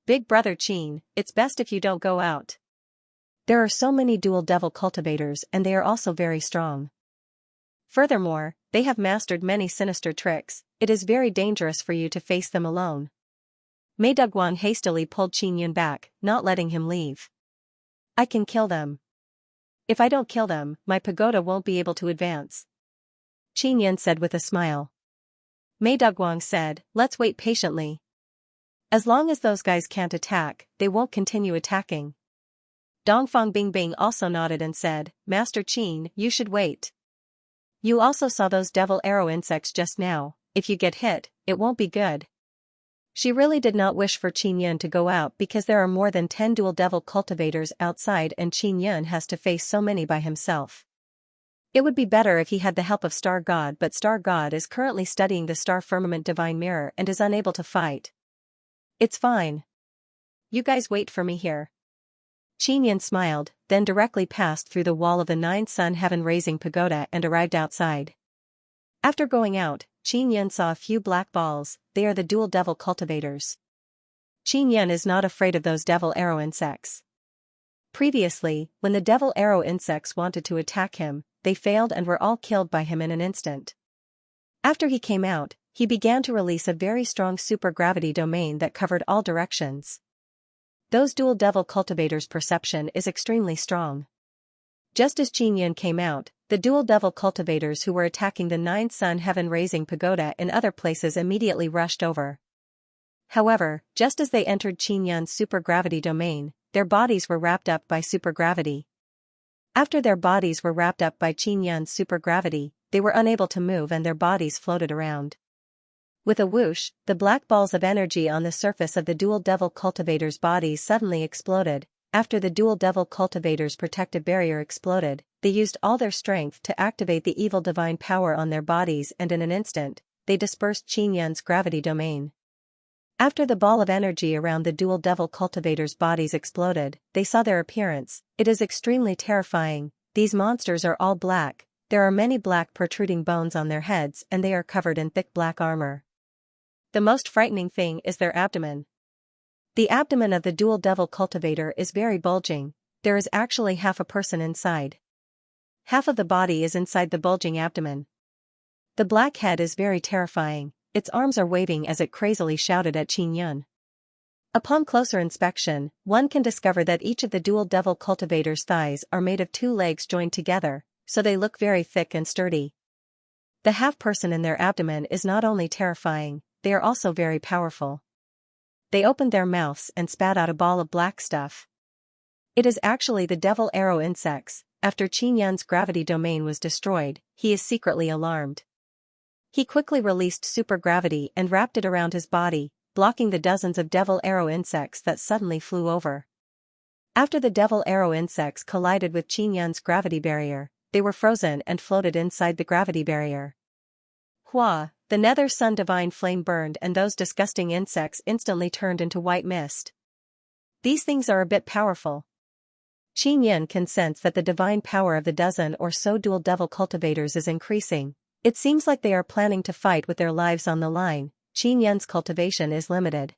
"Big brother Qin, it's best if you don't go out. There are so many dual devil cultivators and they are also very strong. Furthermore, they have mastered many sinister tricks. It is very dangerous for you to face them alone. Mei Deguang hastily pulled Qin Yun back, not letting him leave. I can kill them. If I don't kill them, my pagoda won't be able to advance. Qin Yun said with a smile. Mei Deguang said, let's wait patiently. As long as those guys can't attack, they won't continue attacking. Dongfang Bingbing also nodded and said, Master Qin, you should wait. You also saw those devil arrow insects just now. If you get hit, it won't be good. She really did not wish for Qin Yun to go out because there are more than 10 dual devil cultivators outside and Qin Yun has to face so many by himself. It would be better if he had the help of Star God, but Star God is currently studying the star firmament divine mirror and is unable to fight. It's fine. You guys wait for me here. Qin Yun smiled, then directly passed through the wall of the 9-sun heaven-raising pagoda and arrived outside. After going out, Qin Yun saw a few black balls. They are the dual devil cultivators. Qin Yun is not afraid of those devil arrow insects. Previously, when the devil arrow insects wanted to attack him, they failed and were all killed by him in an instant. After he came out, he began to release a very strong supergravity domain that covered all directions. Those dual devil cultivators' perception is extremely strong. Just as Qin Yun came out, the dual devil cultivators who were attacking the 9-sun heaven-raising pagoda in other places immediately rushed over. However, just as they entered Qin Yun's supergravity domain, their bodies were wrapped up by supergravity. After their bodies were wrapped up by Qin Yun's supergravity, they were unable to move and their bodies floated around. With a whoosh, the black balls of energy on the surface of the dual devil cultivators' bodies suddenly exploded. After the dual devil cultivators' protective barrier exploded, they used all their strength to activate the evil divine power on their bodies and in an instant, they dispersed Qin Yun's gravity domain. After the ball of energy around the dual devil cultivators' bodies exploded, they saw their appearance. It is extremely terrifying. These monsters are all black. There are many black protruding bones on their heads and they are covered in thick black armor. The most frightening thing is their abdomen. The abdomen of the dual devil cultivator is very bulging. There is actually half a person inside. Half of the body is inside the bulging abdomen. The black head is very terrifying. Its arms are waving as it crazily shouted at Qin Yun. Upon closer inspection, one can discover that each of the dual devil cultivator's thighs are made of 2 legs joined together, so they look very thick and sturdy. The half-person in their abdomen is not only terrifying, they are also very powerful. They opened their mouths and spat out a ball of black stuff. It is actually the devil arrow insects. After Qin Yun's gravity domain was destroyed, he is secretly alarmed. He quickly released supergravity and wrapped it around his body, blocking the dozens of devil arrow insects that suddenly flew over. After the devil arrow insects collided with Qin Yun's gravity barrier, they were frozen and floated inside the gravity barrier. Hua, the nether sun divine flame burned and those disgusting insects instantly turned into white mist. These things are a bit powerful. Qin Yun can sense that the divine power of the dozen or so dual devil cultivators is increasing. It seems like they are planning to fight with their lives on the line. Qin Yun's cultivation is limited.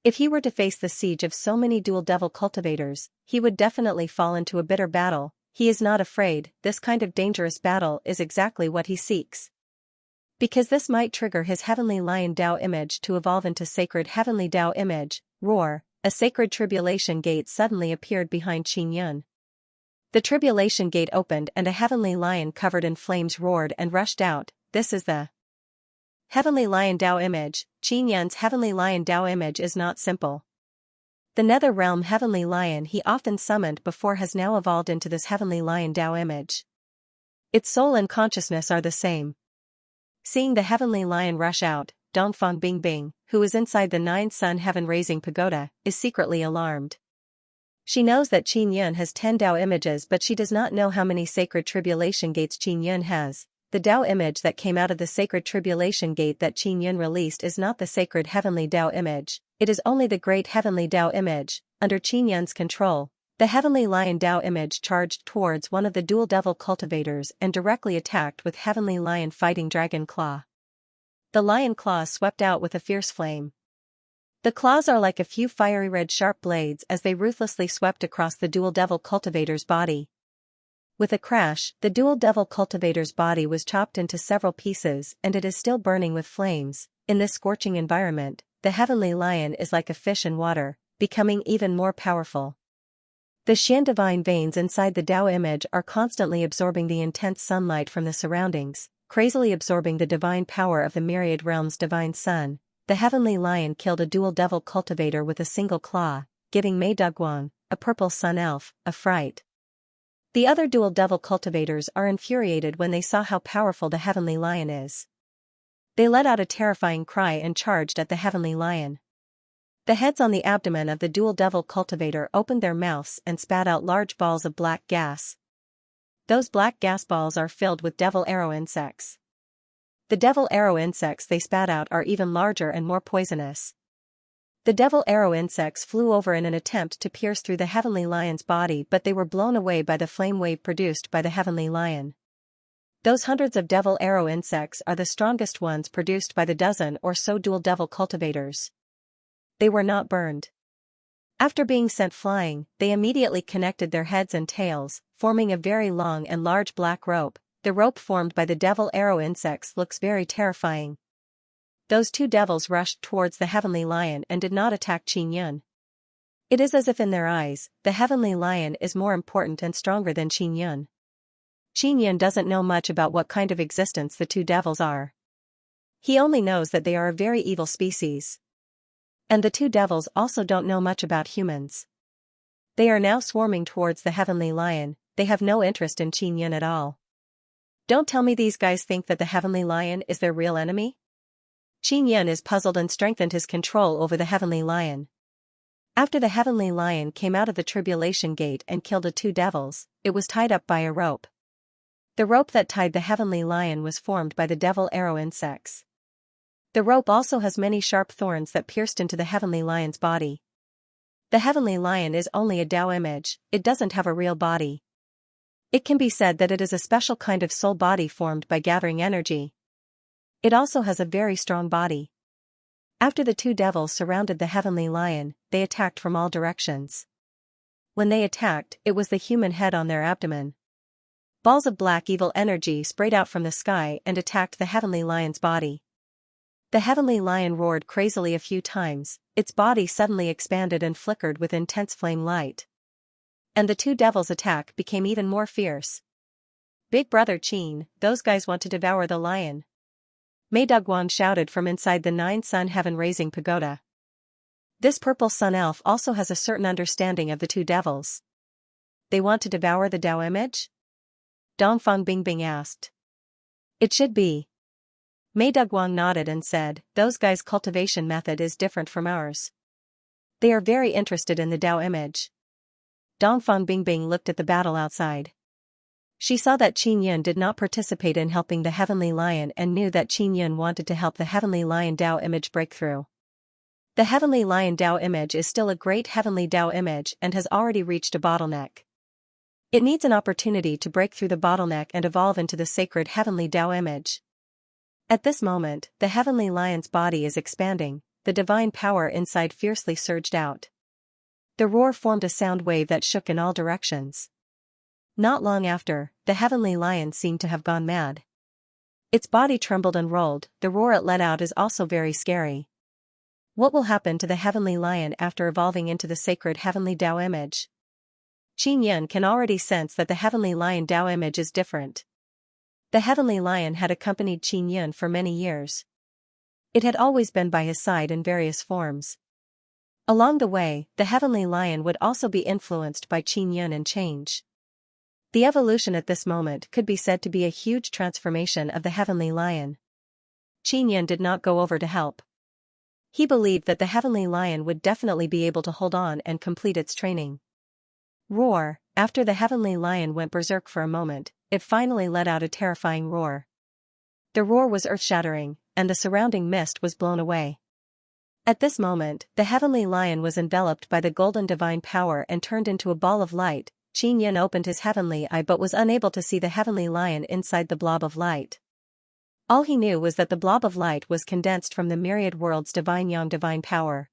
If he were to face the siege of so many dual devil cultivators, he would definitely fall into a bitter battle. He is not afraid. This kind of dangerous battle is exactly what he seeks. Because this might trigger his heavenly lion Tao image to evolve into sacred heavenly Tao image. Roar, a sacred tribulation gate suddenly appeared behind Qin Yun. The tribulation gate opened and a heavenly lion covered in flames roared and rushed out. This is the heavenly lion Tao image. Qin Yun's heavenly lion Tao image is not simple. The nether realm heavenly lion he often summoned before has now evolved into this heavenly lion Tao image. Its soul and consciousness are the same. Seeing the heavenly lion rush out, Dongfang Bingbing, who is inside the 9-sun heaven-raising pagoda, is secretly alarmed. She knows that Qin Yun has 10 Tao images but she does not know how many sacred tribulation gates Qin Yun has. The Tao image that came out of the sacred tribulation gate that Qin Yun released is not the sacred heavenly Tao image, it is only the great heavenly Tao image. Under Qin Yun's control, the heavenly lion Tao image charged towards one of the dual devil cultivators and directly attacked with heavenly lion fighting dragon claw. The lion claws swept out with a fierce flame. The claws are like a few fiery red sharp blades as they ruthlessly swept across the dual devil cultivator's body. With a crash, the dual devil cultivator's body was chopped into several pieces and it is still burning with flames. In this scorching environment, the heavenly lion is like a fish in water, becoming even more powerful. The Xian divine veins inside the Tao image are constantly absorbing the intense sunlight from the surroundings, crazily absorbing the divine power of the myriad realms' divine sun. The heavenly lion killed a dual devil cultivator with a single claw, giving Mei Daguang, a purple sun elf, a fright. The other dual devil cultivators are infuriated when they saw how powerful the heavenly lion is. They let out a terrifying cry and charged at the heavenly lion. The heads on the abdomen of the dual devil cultivator opened their mouths and spat out large balls of black gas. Those black gas balls are filled with devil arrow insects. The devil arrow insects they spat out are even larger and more poisonous. The devil arrow insects flew over in an attempt to pierce through the heavenly lion's body, but they were blown away by the flame wave produced by the heavenly lion. Those hundreds of devil arrow insects are the strongest ones produced by the dozen or so dual devil cultivators. They were not burned. After being sent flying, they immediately connected their heads and tails, forming a very long and large black rope. The rope formed by the devil arrow insects looks very terrifying. Those two devils rushed towards the heavenly lion and did not attack Qin Yun. It is as if in their eyes, the heavenly lion is more important and stronger than Qin Yun. Qin Yun doesn't know much about what kind of existence the two devils are. He only knows that they are a very evil species. And the two devils also don't know much about humans. They are now swarming towards the heavenly lion. They have no interest in Qin Yun at all. Don't tell me these guys think that the heavenly lion is their real enemy? Qin Yun is puzzled and strengthened his control over the heavenly lion. After the heavenly lion came out of the tribulation gate and killed the two devils, it was tied up by a rope. The rope that tied the heavenly lion was formed by the devil arrow insects. The rope also has many sharp thorns that pierced into the heavenly lion's body. The heavenly lion is only a Tao image, it doesn't have a real body. It can be said that it is a special kind of soul body formed by gathering energy. It also has a very strong body. After the two devils surrounded the heavenly lion, they attacked from all directions. When they attacked, it was the human head on their abdomen. Balls of black evil energy sprayed out from the sky and attacked the heavenly lion's body. The heavenly lion roared crazily a few times, its body suddenly expanded and flickered with intense flame light. And the two devils' attack became even more fierce. Big brother Qin, those guys want to devour the lion. Mei Daguan shouted from inside the 9-sun heaven-raising pagoda. This purple sun elf also has a certain understanding of the two devils. They want to devour the Tao image? Dongfang Bingbing asked. It should be. Mei Daguang nodded and said, those guys' cultivation method is different from ours. They are very interested in the Tao image. Dongfang Bingbing looked at the battle outside. She saw that Qin Yun did not participate in helping the heavenly lion and knew that Qin Yun wanted to help the heavenly lion Tao image break through. The heavenly lion Tao image is still a great heavenly Tao image and has already reached a bottleneck. It needs an opportunity to break through the bottleneck and evolve into the sacred heavenly Tao image. At this moment, the heavenly lion's body is expanding, the divine power inside fiercely surged out. The roar formed a sound wave that shook in all directions. Not long after, the heavenly lion seemed to have gone mad. Its body trembled and rolled, the roar it let out is also very scary. What will happen to the heavenly lion after evolving into the sacred heavenly Tao image? Qin Yun can already sense that the heavenly lion Tao image is different. The heavenly lion had accompanied Qin Yun for many years. It had always been by his side in various forms. Along the way, the heavenly lion would also be influenced by Qin Yun and change. The evolution at this moment could be said to be a huge transformation of the heavenly lion. Qin Yun did not go over to help. He believed that the heavenly lion would definitely be able to hold on and complete its training. Roar. After the heavenly lion went berserk for a moment, it finally let out a terrifying roar. The roar was earth-shattering, and the surrounding mist was blown away. At this moment, the heavenly lion was enveloped by the golden divine power and turned into a ball of light. Qin Yun opened his heavenly eye but was unable to see the heavenly lion inside the blob of light. All he knew was that the blob of light was condensed from the myriad world's divine yang divine power.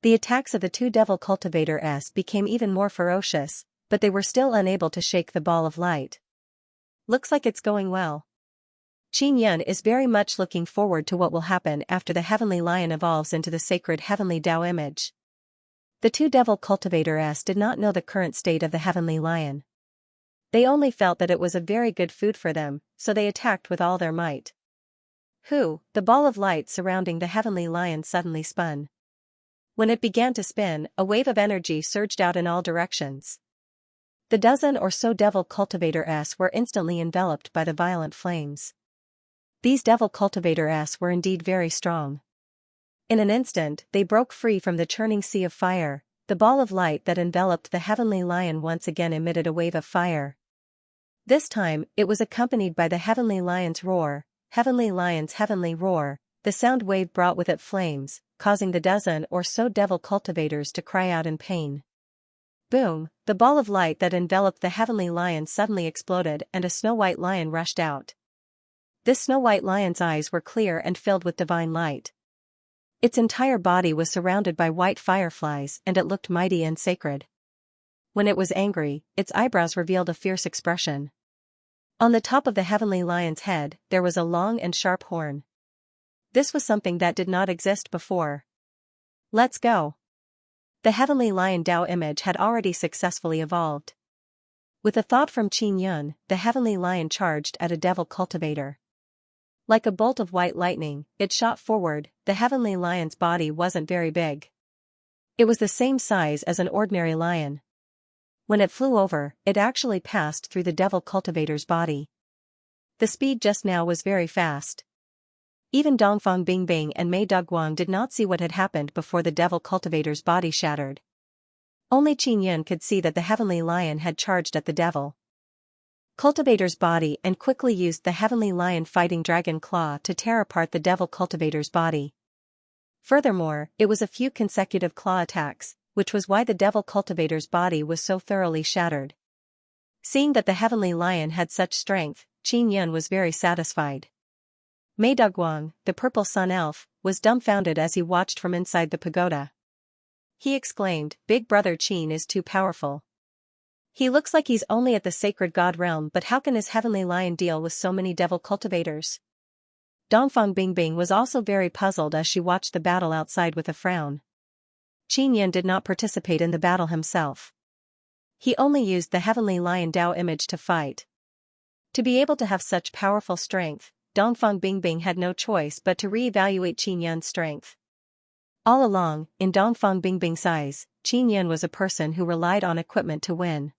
The attacks of the two devil cultivators became even more ferocious, but they were still unable to shake the ball of light. Looks like it's going well. Qin Yun is very much looking forward to what will happen after the heavenly lion evolves into the sacred heavenly Tao image. The two devil cultivators did not know the current state of the heavenly lion. They only felt that it was a very good food for them, so they attacked with all their might. The ball of light surrounding the heavenly lion suddenly spun. When it began to spin, a wave of energy surged out in all directions. The dozen or so devil cultivators were instantly enveloped by the violent flames. These devil cultivators were indeed very strong. In an instant, they broke free from the churning sea of fire. The ball of light that enveloped the heavenly lion once again emitted a wave of fire. This time, it was accompanied by the heavenly lion's roar. Heavenly lion's heavenly roar. The sound wave brought with it flames, causing the dozen or so devil cultivators to cry out in pain. Boom! The ball of light that enveloped the heavenly lion suddenly exploded and a snow-white lion rushed out. This snow-white lion's eyes were clear and filled with divine light. Its entire body was surrounded by white fireflies and it looked mighty and sacred. When it was angry, its eyebrows revealed a fierce expression. On the top of the heavenly lion's head, there was a long and sharp horn. This was something that did not exist before. Let's go! The heavenly lion Tao image had already successfully evolved. With a thought from Qin Yun, the heavenly lion charged at a devil cultivator. Like a bolt of white lightning, it shot forward. The heavenly lion's body wasn't very big. It was the same size as an ordinary lion. When it flew over, it actually passed through the devil cultivator's body. The speed just now was very fast. Even Dongfang Bingbing and Mei Dugguang did not see what had happened before the devil cultivator's body shattered. Only Qin Yun could see that the heavenly lion had charged at the devil cultivator's body and quickly used the heavenly lion fighting dragon claw to tear apart the devil cultivator's body. Furthermore, it was a few consecutive claw attacks, which was why the devil cultivator's body was so thoroughly shattered. Seeing that the heavenly lion had such strength, Qin Yun was very satisfied. Mei Dugguang, the purple sun elf, was dumbfounded as he watched from inside the pagoda. He exclaimed, "Big brother Qin is too powerful. He looks like he's only at the sacred god realm, but how can his heavenly lion deal with so many devil cultivators?" Dongfang Bingbing was also very puzzled as she watched the battle outside with a frown. Qin Yun did not participate in the battle himself. He only used the heavenly lion Tao image to fight. To be able to have such powerful strength, Dongfang Bingbing had no choice but to re-evaluate Qin Yun's strength. All along, in Dongfang Bingbing's eyes, Qin Yun was a person who relied on equipment to win.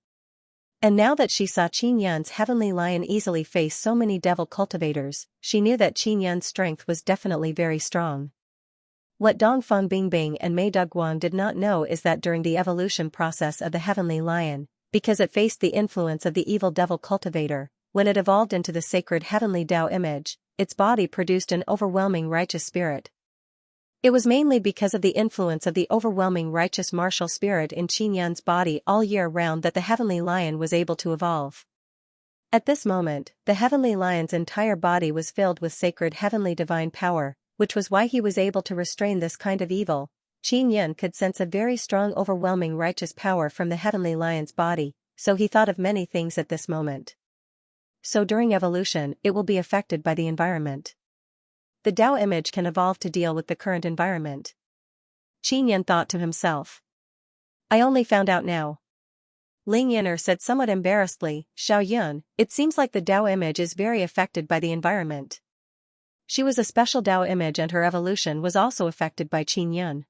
And now that she saw Qin Yun's heavenly lion easily face so many devil cultivators, she knew that Qin Yun's strength was definitely very strong. What Dongfang Bingbing and Mei Dugguang did not know is that during the evolution process of the heavenly lion, because it faced the influence of the evil devil cultivator, when it evolved into the sacred heavenly Tao image, its body produced an overwhelming righteous spirit. It was mainly because of the influence of the overwhelming righteous martial spirit in Qin Yun's body all year round that the heavenly lion was able to evolve. At this moment, the heavenly lion's entire body was filled with sacred heavenly divine power, which was why he was able to restrain this kind of evil. Qin Yun could sense a very strong overwhelming righteous power from the heavenly lion's body, so he thought of many things at this moment. So during evolution, it will be affected by the environment. The Tao image can evolve to deal with the current environment. Qin Yun thought to himself. I only found out now. Ling Yin'er said somewhat embarrassedly, "Xiao Yun, it seems like the Tao image is very affected by the environment." She was a special Tao image and her evolution was also affected by Qin Yun.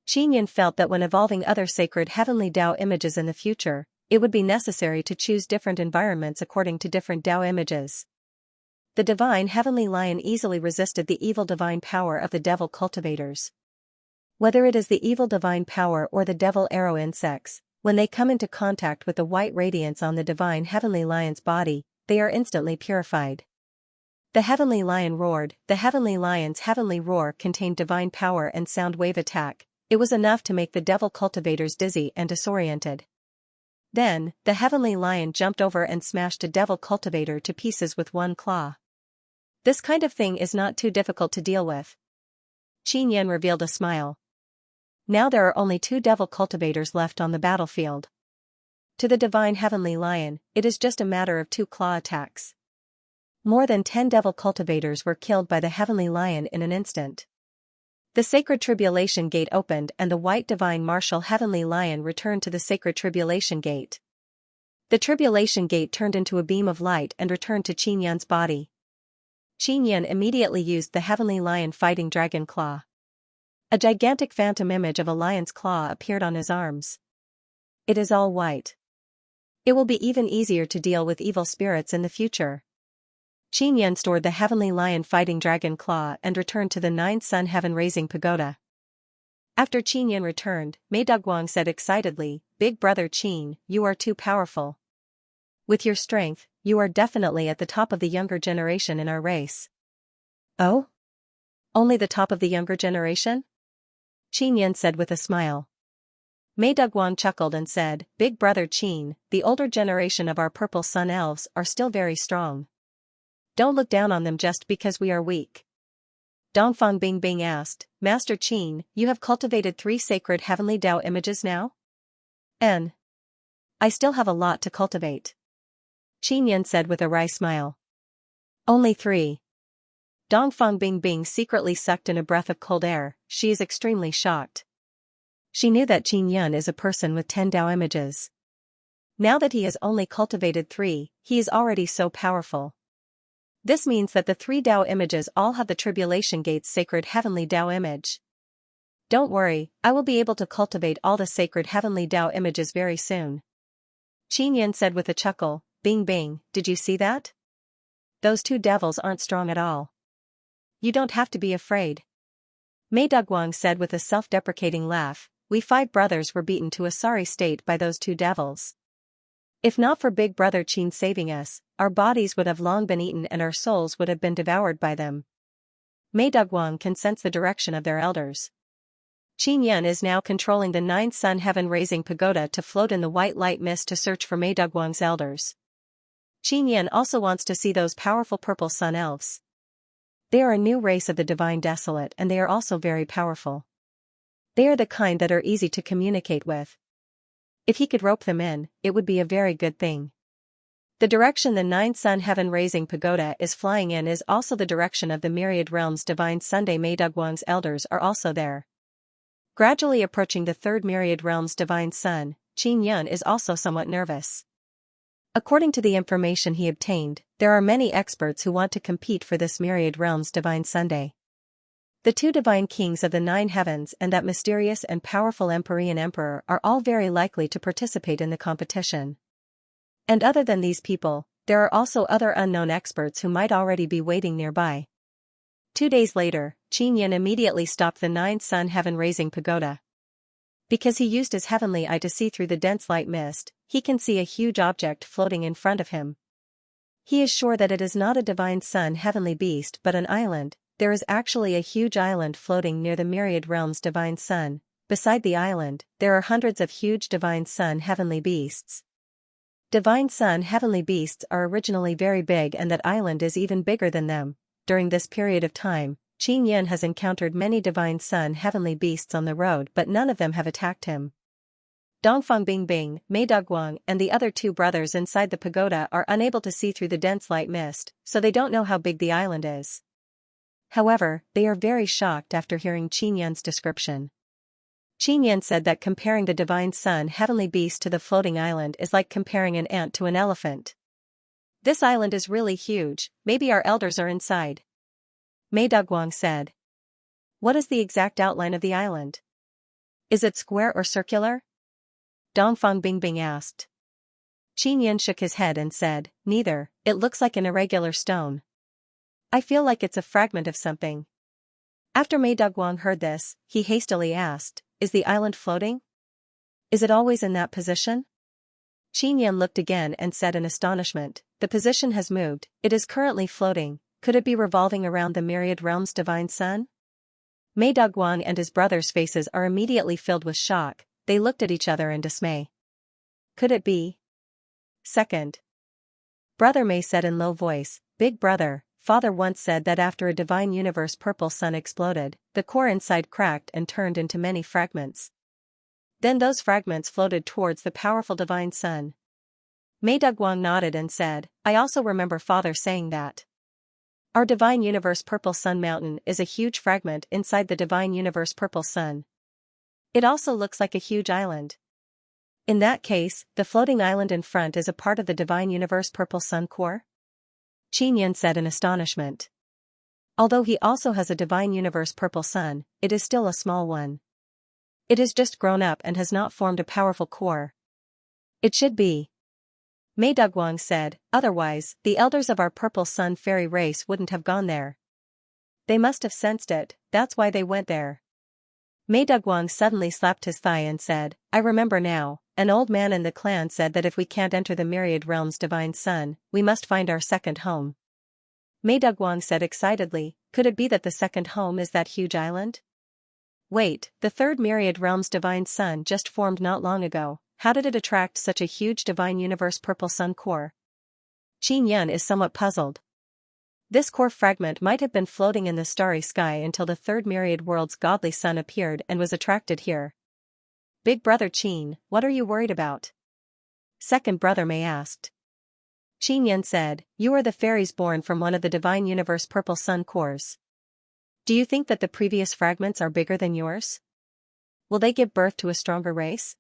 Qin Yun felt that when evolving other sacred heavenly Tao images in the future, it would be necessary to choose different environments according to different Tao images. The divine heavenly lion easily resisted the evil divine power of the devil cultivators. Whether it is the evil divine power or the devil arrow insects, when they come into contact with the white radiance on the divine heavenly lion's body, they are instantly purified. The heavenly lion roared. The heavenly lion's heavenly roar contained divine power and sound wave attack. It was enough to make the devil cultivators dizzy and disoriented. Then, the heavenly lion jumped over and smashed a devil cultivator to pieces with one claw. This kind of thing is not too difficult to deal with. Qin Yun revealed a smile. Now there are only 2 devil cultivators left on the battlefield. To the divine heavenly lion, it is just a matter of 2 claw attacks. More than 10 devil cultivators were killed by the heavenly lion in an instant. The sacred tribulation gate opened and the white divine martial heavenly lion returned to the sacred tribulation gate. The tribulation gate turned into a beam of light and returned to Xianxia's body. Xianxia immediately used the heavenly lion fighting dragon claw. A gigantic phantom image of a lion's claw appeared on his arms. It is all white. It will be even easier to deal with evil spirits in the future. Xianxia stored the heavenly lion fighting dragon claw and returned to the 9 sun heaven raising pagoda. After Xianxia returned, Mei Daguang said excitedly, "Big brother Qin, you are too powerful. With your strength, you are definitely at the top of the younger generation in our race." "Oh? Only the top of the younger generation?" Xianxia said with a smile. Mei Daguang chuckled and said, "Big brother Qin, the older generation of our purple sun elves are still very strong. Don't look down on them just because we are weak." Dongfang Bingbing asked, "Master Qin, you have cultivated 3 sacred heavenly Tao images now?" "And I still have a lot to cultivate," Xianxia said with a wry smile. "Only 3. Dongfang Bingbing secretly sucked in a breath of cold air. She is extremely shocked. She knew that Xianxia is a person with 10 Tao images. Now that he has only cultivated 3, he is already so powerful. This means that the 3 Tao images all have the Tribulation Gate's sacred heavenly Tao image. Don't worry, I will be able to cultivate all the sacred heavenly Tao images very soon." Xianxia said with a chuckle, "Bing Bing, did you see that? Those 2 devils aren't strong at all. You don't have to be afraid." Mei Daguang said with a self-deprecating laugh, "We 5 brothers were beaten to a sorry state by those 2 devils. If not for big brother Qin saving us, our bodies would have long been eaten and our souls would have been devoured by them." Mei Daguang can sense the direction of their elders. Xianxia is now controlling the 9 sun heaven raising pagoda to float in the white light mist to search for Mei Daguang's elders. Xianxia also wants to see those powerful purple sun elves. They are a new race of the divine desolate and they are also very powerful. They are the kind that are easy to communicate with. If he could rope them in, it would be a very good thing. The direction the 9 sun heaven raising pagoda is flying in is also the direction of the myriad realms divine Sunday. Mei Daguang's elders are also there. Gradually approaching the 3rd myriad realms divine sun, Xianxia is also somewhat nervous. According to the information he obtained, there are many experts who want to compete for this myriad realms divine Sunday. The 2 divine kings of the 9 heavens and that mysterious and powerful Empyrean emperor are all very likely to participate in the competition. And other than these people, there are also other unknown experts who might already be waiting nearby. 2 days later, Xianxia immediately stopped the 9 sun heaven raising pagoda. Because he used his heavenly eye to see through the dense light mist, he can see a huge object floating in front of him. He is sure that it is not a divine sun heavenly beast but an island. There is actually a huge island floating near the myriad realms divine sun. Beside the island, there are hundreds of huge divine sun heavenly beasts. Divine sun heavenly beasts are originally very big and that island is even bigger than them. During this period of time, Xianxia has encountered many divine sun heavenly beasts on the road but none of them have attacked him. Dongfang Bingbing, Mei Daguang and the other 2 brothers inside the pagoda are unable to see through the dense light mist, so they don't know how big the island is. However, they are very shocked after hearing Xianxia's description. Xianxia said that comparing the divine sun heavenly beast to the floating island is like comparing an ant to an elephant. This island is really huge, maybe our elders are inside. Mei Daguang said. What is the exact outline of the island? Is it square or circular? Dongfang Bingbing asked. Xianxia shook his head and said, neither, it looks like an irregular stone. I feel like it's a fragment of something. After Mei Daguang heard this, he hastily asked, is the island floating? Is it always in that position? Xianxia looked again and said in astonishment, the position has moved, it is currently floating, could it be revolving around the myriad realms divine sun? Mei Daguang and his brothers' faces are immediately filled with shock, they looked at each other in dismay. Could it be? Second. Brother Mei said in low voice, big brother, father once said that after a divine universe purple sun exploded, the core inside cracked and turned into many fragments. Then those fragments floated towards the powerful divine sun. Meidugwang nodded and said, I also remember father saying that. Our divine universe purple sun mountain is a huge fragment inside the divine universe purple sun. It also looks like a huge island. In that case, the floating island in front is a part of the divine universe purple sun core? Qin said in astonishment. Although he also has a divine universe purple sun, it is still a small one. It has just grown up and has not formed a powerful core. It should be. Meidugwang said, otherwise, the elders of our purple sun fairy race wouldn't have gone there. They must have sensed it, that's why they went there. Meidugwang suddenly slapped his thigh and said, I remember now, an old man in the clan said that if we can't enter the myriad realm's divine sun, we must find our second home. Meidugwang said excitedly, could it be that the second home is that huge island? Wait, the third myriad realm's divine sun just formed not long ago, how did it attract such a huge divine universe purple sun core? Qin is somewhat puzzled. This core fragment might have been floating in the starry sky until the third myriad world's godly sun appeared and was attracted here. Big brother Qin, what are you worried about? Second brother Mei asked. Qin said, you are the fairies born from one of the divine universe purple sun cores. Do you think that the previous fragments are bigger than yours? Will they give birth to a stronger race?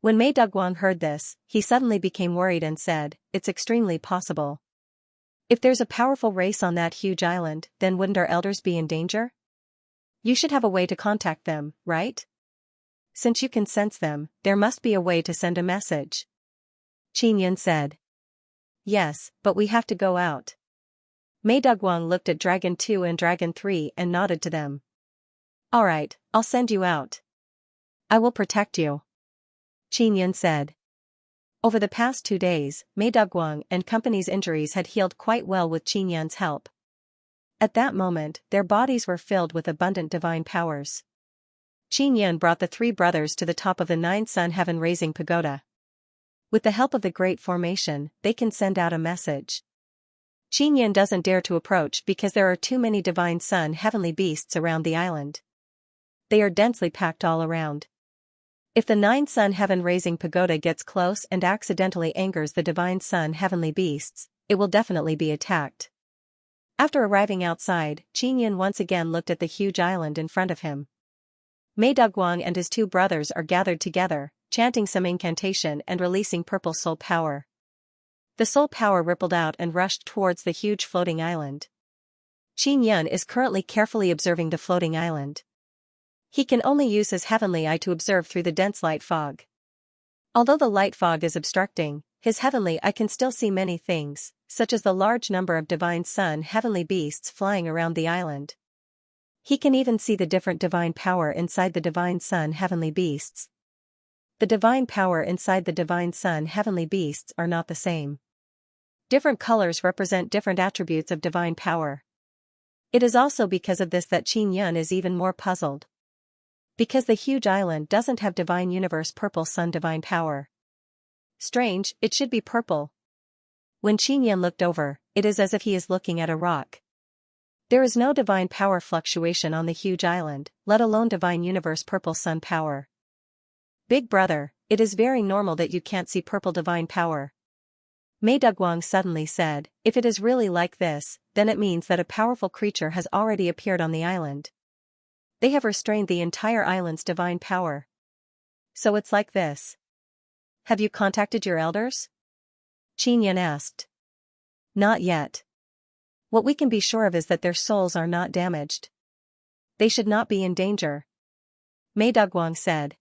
When Meidugwang heard this, he suddenly became worried and said, it's extremely possible. If there's a powerful race on that huge island, then wouldn't our elders be in danger? You should have a way to contact them, right? Since you can sense them, there must be a way to send a message. Qin said. Yes, but we have to go out. Meidugwang looked at Dragon 2 and Dragon 3 and nodded to them. Alright, I'll send you out. I will protect you. Qin said. Over the past 2 days, Meidugwang and company's injuries had healed quite well with Qin's help. At that moment, their bodies were filled with abundant divine powers. Qin brought the 3 brothers to the top of the 9-sun heaven-raising pagoda. With the help of the Great Formation, they can send out a message. Qin doesn't dare to approach because there are too many divine sun heavenly beasts around the island. They are densely packed all around. If the 9-sun heaven-raising pagoda gets close and accidentally angers the divine sun heavenly beasts, it will definitely be attacked. After arriving outside, Qin once again looked at the huge island in front of him. Meidugwang and his 2 brothers are gathered together, chanting some incantation and releasing purple soul power. The soul power rippled out and rushed towards the huge floating island. Qin is currently carefully observing the floating island. He can only use his heavenly eye to observe through the dense light fog. Although the light fog is obstructing, his heavenly eye can still see many things, such as the large number of divine sun heavenly beasts flying around the island. He can even see the different divine power inside the divine sun heavenly beasts. The divine power inside the divine sun heavenly beasts are not the same. Different colors represent different attributes of divine power. It is also because of this that Qin is even more puzzled. Because the huge island doesn't have divine universe purple sun divine power. Strange, it should be purple. When Qin looked over, it is as if he is looking at a rock. There is no divine power fluctuation on the huge island, let alone divine universe purple sun power. Big brother, it is very normal that you can't see purple divine power. Meidugwang suddenly said, if it is really like this, then it means that a powerful creature has already appeared on the island. They have restrained the entire island's divine power. So it's like this. Have you contacted your elders? Qin asked. Not yet. What we can be sure of is that their souls are not damaged. They should not be in danger. Meidugwang said.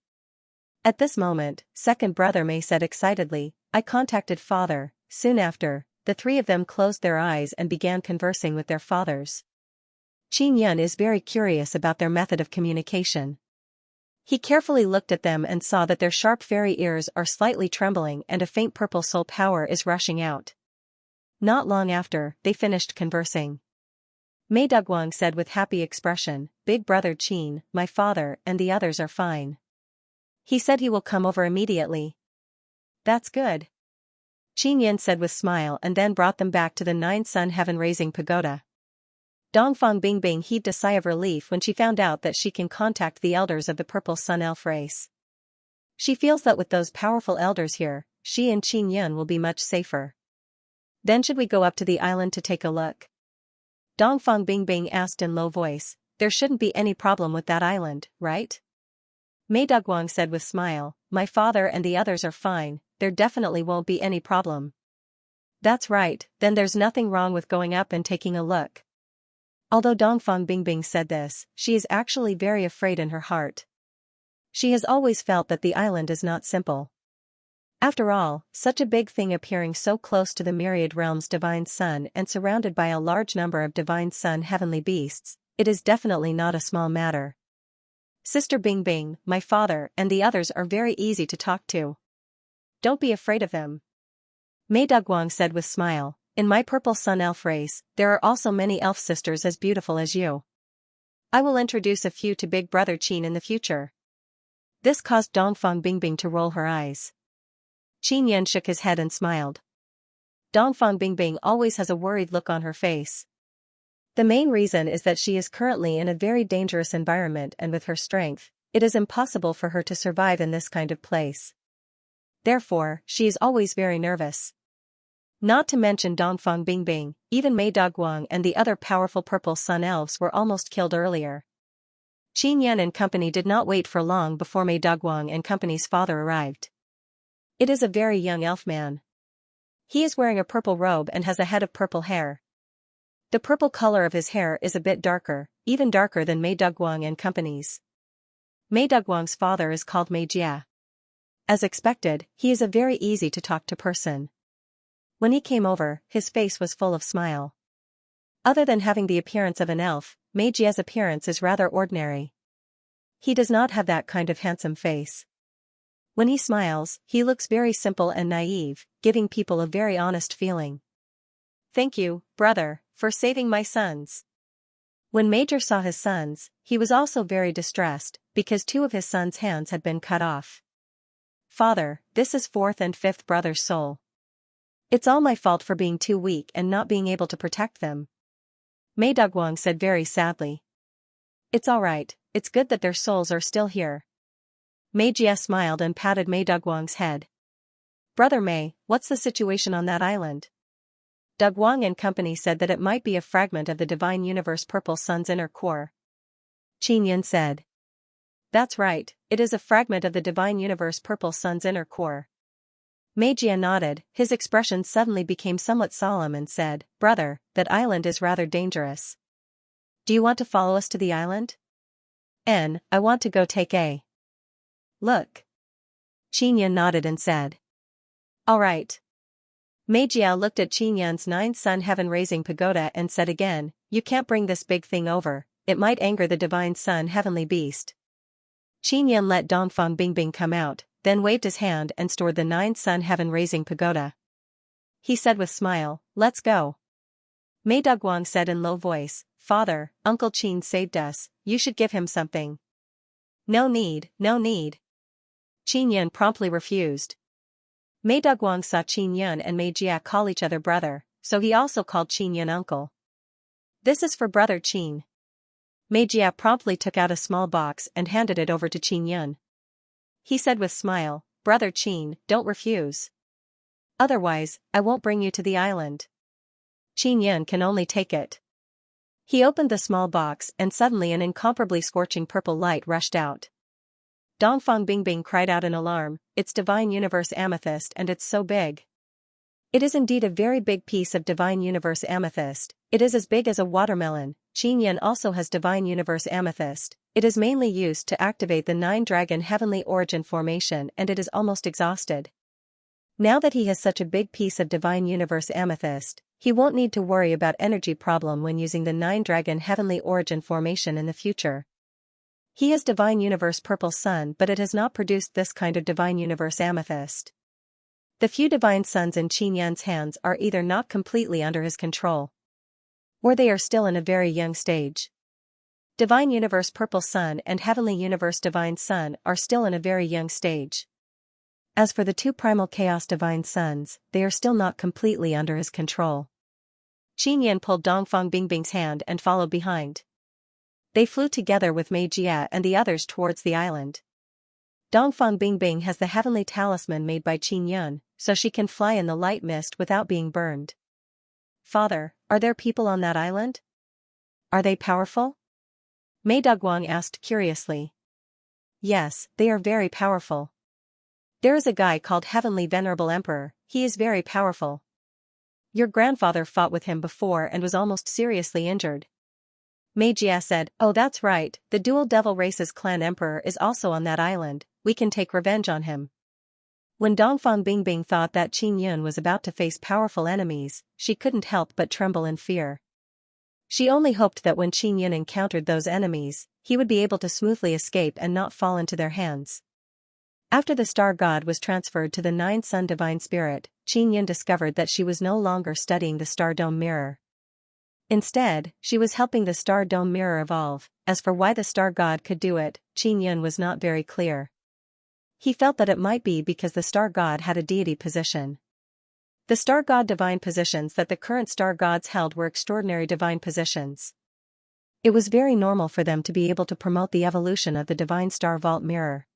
At this moment, second brother Mei said excitedly, I contacted father. Soon after, the 3 of them closed their eyes and began conversing with their fathers. Qin is very curious about their method of communication. He carefully looked at them and saw that their sharp fairy ears are slightly trembling and a faint purple soul power is rushing out. Not long after, they finished conversing. Meidugwang said with happy expression, Big brother Qin, my father and the others are fine. He said he will come over immediately. That's good. Qin Yin said with smile and then brought them back to the 9-sun heaven-raising pagoda. Dongfang Bingbing heaved a sigh of relief when she found out that she can contact the elders of the Purple Sun Elf race. She feels that with those powerful elders here, she and Qin Yin will be much safer. Then should we go up to the island to take a look? Dongfang Bingbing asked in low voice. There shouldn't be any problem with that island, right? Mei Dugguang said with smile, my father and the others are fine, there definitely won't be any problem. That's right, then there's nothing wrong with going up and taking a look. Although Dongfang Bingbing said this, she is actually very afraid in her heart. She has always felt that the island is not simple. After all, such a big thing appearing so close to the myriad realms divine sun and surrounded by a large number of divine sun heavenly beasts, it is definitely not a small matter. Sister Bingbing, my father and the others are very easy to talk to. Don't be afraid of them. Mei Dugguang said with smile, in my Purple Sun Elf race, there are also many elf sisters as beautiful as you. I will introduce a few to Big Brother Qin in the future. This caused Dongfang Bingbing to roll her eyes. Qin Yin shook his head and smiled. Dongfang Bingbing always has a worried look on her face. The main reason is that she is currently in a very dangerous environment and with her strength, it is impossible for her to survive in this kind of place. Therefore, she is always very nervous. Not to mention Dongfang Bingbing, even Mei Dugguang and the other powerful Purple Sun Elves were almost killed earlier. Qin Yin and company did not wait for long before Mei Dugguang and company's father arrived. It is a very young elf man. He is wearing a purple robe and has a head of purple hair. The purple color of his hair is a bit darker, even darker than Mei Dugguang and company's. Mei Dugguang's father is called Mei Jia. As expected, he is a very easy to talk to person. When he came over, his face was full of smile. Other than having the appearance of an elf, Mei Jia's appearance is rather ordinary. He does not have that kind of handsome face. When he smiles, he looks very simple and naive, giving people a very honest feeling. Thank you, brother, for saving my sons. When Major saw his sons, he was also very distressed, because 2 of his sons' hands had been cut off. Father, this is 4th and 5th brother's soul. It's all my fault for being too weak and not being able to protect them. Mei Dugguang said very sadly. It's all right, it's good that their souls are still here. Mei Jia smiled and patted Mei Dugguang's head. Brother Mei, what's the situation on that island? Dugguang and company said that it might be a fragment of the Divine Universe Purple Sun's inner core. Qin Yin said. That's right, it is a fragment of the Divine Universe Purple Sun's inner core. Mei Jia nodded, his expression suddenly became somewhat solemn and said, Brother, that island is rather dangerous. Do you want to follow us to the island? I want to go take a look. Qin Yin nodded and said. All right. Mei Jia looked at Qin Yin's 9-sun heaven-raising pagoda and said again, you can't bring this big thing over, it might anger the divine sun heavenly beast. Qin Yin let Dongfang Bingbing come out, then waved his hand and stored the 9-sun heaven-raising pagoda. He said with smile, let's go. Mei Dugguang said in low voice, Father, Uncle Qin saved us, you should give him something. No need, no need. Qin Yin promptly refused. Mei Dugguang saw Qin Yin and Mei Jia call each other brother, so he also called Qin Yin uncle. This is for brother Qin. Mei Jia promptly took out a small box and handed it over to Qin Yin. He said with smile, Brother Qin, don't refuse. Otherwise, I won't bring you to the island. Qin Yin can only take it. He opened the small box and suddenly an incomparably scorching purple light rushed out. Dongfang Bingbing cried out in alarm, it's Divine Universe Amethyst and it's so big. It is indeed a very big piece of Divine Universe Amethyst, it is as big as a watermelon. Qin Yin also has Divine Universe Amethyst, it is mainly used to activate the 9-dragon heavenly origin formation and it is almost exhausted. Now that he has such a big piece of Divine Universe Amethyst, he won't need to worry about energy problem when using the 9-dragon heavenly origin formation in the future. He has Divine Universe Purple Sun but it has not produced this kind of Divine Universe Amethyst. The few Divine Suns in Qin Yin's hands are either not completely under his control, or they are still in a very young stage. Divine Universe Purple Sun and Heavenly Universe Divine Sun are still in a very young stage. As for the two primal chaos divine sons, they are still not completely under his control. Qin pulled Dongfang Bingbing's hand and followed behind. They flew together with Mei Jia and the others towards the island. Dongfang Bingbing has the heavenly talisman made by Qin Yun, so she can fly in the light mist without being burned. Father, are there people on that island? Are they powerful? Mei Daguang asked curiously. Yes, they are very powerful. There is a guy called Heavenly Venerable Emperor, he is very powerful. Your grandfather fought with him before and was almost seriously injured. Mei Jia said, oh that's right, the dual devil race's clan emperor is also on that island, we can take revenge on him. When Dongfang Bingbing thought that Qin Yun was about to face powerful enemies, she couldn't help but tremble in fear. She only hoped that when Qin Yun encountered those enemies, he would be able to smoothly escape and not fall into their hands. After the star god was transferred to the nine-sun divine spirit, Qin Yun discovered that she was no longer studying the star dome mirror. Instead, she was helping the star dome mirror evolve. As for why the star god could do it, Qin Yun was not very clear. He felt that it might be because the star god had a deity position. The star god divine positions that the current star gods held were extraordinary divine positions. It was very normal for them to be able to promote the evolution of the divine star vault mirror.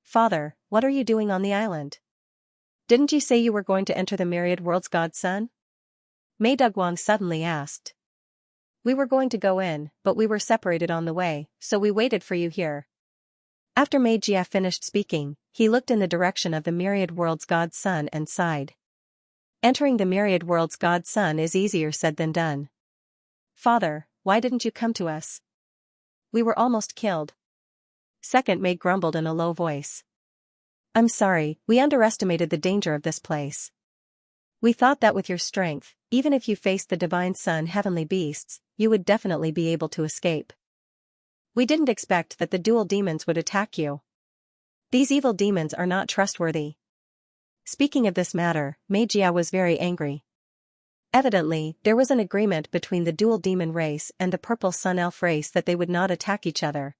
Father, what are you doing on the island? Didn't you say you were going to enter the myriad world's godson? Mei Daguang suddenly asked. We were going to go in, but we were separated on the way, so we waited for you here. After Mei Jia finished speaking, he looked in the direction of the myriad world's godson and sighed. Entering the myriad world's godson is easier said than done. Father, why didn't you come to us? We were almost killed. Second Mei grumbled in a low voice. I'm sorry, we underestimated the danger of this place. We thought that with your strength, even if you faced the divine sun heavenly beasts, you would definitely be able to escape. We didn't expect that the dual demons would attack you. These evil demons are not trustworthy. Speaking of this matter, Mei Jia was very angry. Evidently, there was an agreement between the dual demon race and the purple sun elf race that they would not attack each other.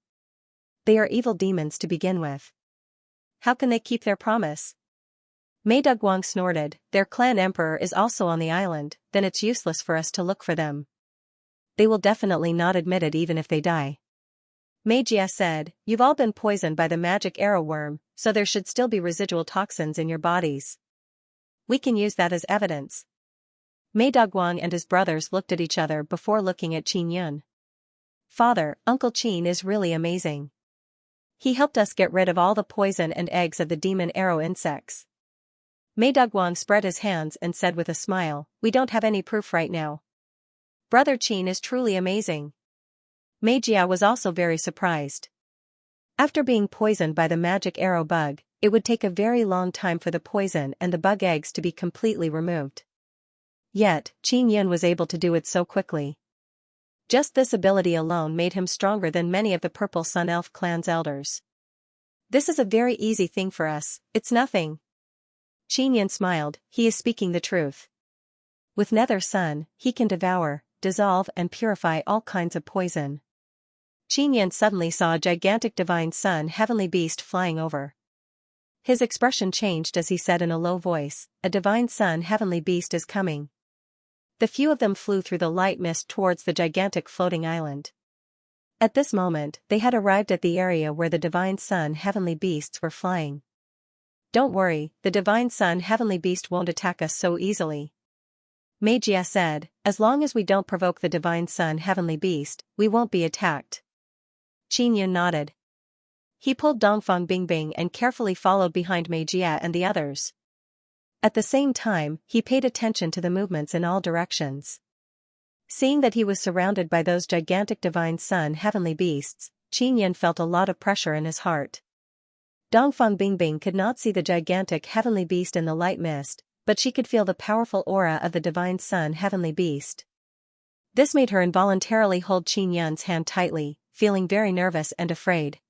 They are evil demons to begin with. How can they keep their promise? Mei Daguang snorted, their clan emperor is also on the island, then it's useless for us to look for them. They will definitely not admit it even if they die. Mei Jia said, you've all been poisoned by the magic arrow worm, so there should still be residual toxins in your bodies. We can use that as evidence. Mei Daguang and his brothers looked at each other before looking at Qin Yun. Father, Uncle Qin is really amazing. He helped us get rid of all the poison and eggs of the demon arrow insects. Mei Daguang spread his hands and said with a smile, we don't have any proof right now. Brother Qin is truly amazing. Mei Jia was also very surprised. After being poisoned by the magic arrow bug, it would take a very long time for the poison and the bug eggs to be completely removed. Yet, Qin Yun was able to do it so quickly. Just this ability alone made him stronger than many of the Purple Sun Elf clan's elders. This is a very easy thing for us, it's nothing. Qin Yun smiled, he is speaking the truth. With Nether Sun, he can devour, dissolve and purify all kinds of poison. Qin Yun suddenly saw a gigantic divine sun heavenly beast flying over. His expression changed as he said in a low voice, a divine sun heavenly beast is coming. The few of them flew through the light mist towards the gigantic floating island. At this moment, they had arrived at the area where the divine sun heavenly beasts were flying. Don't worry, the divine sun heavenly beast won't attack us so easily. Mei Jia said, as long as we don't provoke the divine sun heavenly beast, we won't be attacked. Qin Yun nodded. He pulled Dongfang Bingbing and carefully followed behind Mei Jia and the others. At the same time, he paid attention to the movements in all directions. Seeing that he was surrounded by those gigantic divine sun heavenly beasts, Qin Yun felt a lot of pressure in his heart. Dongfang Bingbing could not see the gigantic heavenly beast in the light mist, but she could feel the powerful aura of the divine sun heavenly beast. This made her involuntarily hold Qin Yun's hand tightly, feeling very nervous and afraid.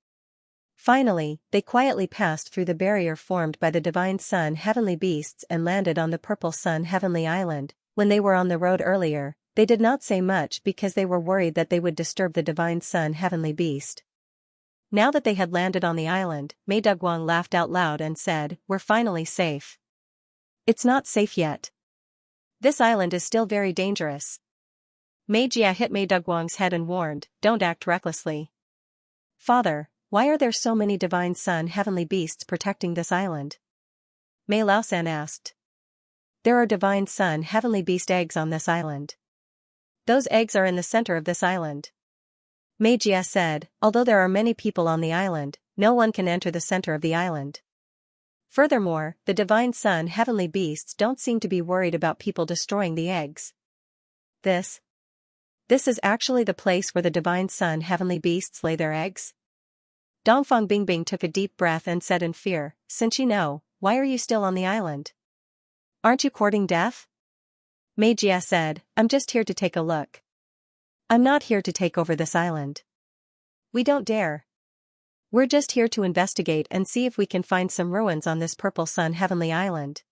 Finally, they quietly passed through the barrier formed by the divine sun heavenly beasts and landed on the purple sun heavenly island. When they were on the road earlier, they did not say much because they were worried that they would disturb the divine sun heavenly beast. Now that they had landed on the island, Mei Dugguang laughed out loud and said, "We're finally safe." "It's not safe yet. This island is still very dangerous." Mei Jia hit Mei Dugguang's head and warned, "Don't act recklessly." "Father, why are there so many divine sun heavenly beasts protecting this island?" Mei Laosan asked. "There are divine sun heavenly beast eggs on this island. Those eggs are in the center of this island." Mei Jia said, "Although there are many people on the island, no one can enter the center of the island. Furthermore, the divine sun heavenly beasts don't seem to be worried about people destroying the eggs. This is actually the place where the divine sun heavenly beasts lay their eggs?" Dongfang Bingbing took a deep breath and said in fear, "Since you know, why are you still on the island? Aren't you courting death?" Mei Jia said, "I'm just here to take a look. I'm not here to take over this island. We don't dare. We're just here to investigate and see if we can find some ruins on this purple sun heavenly island."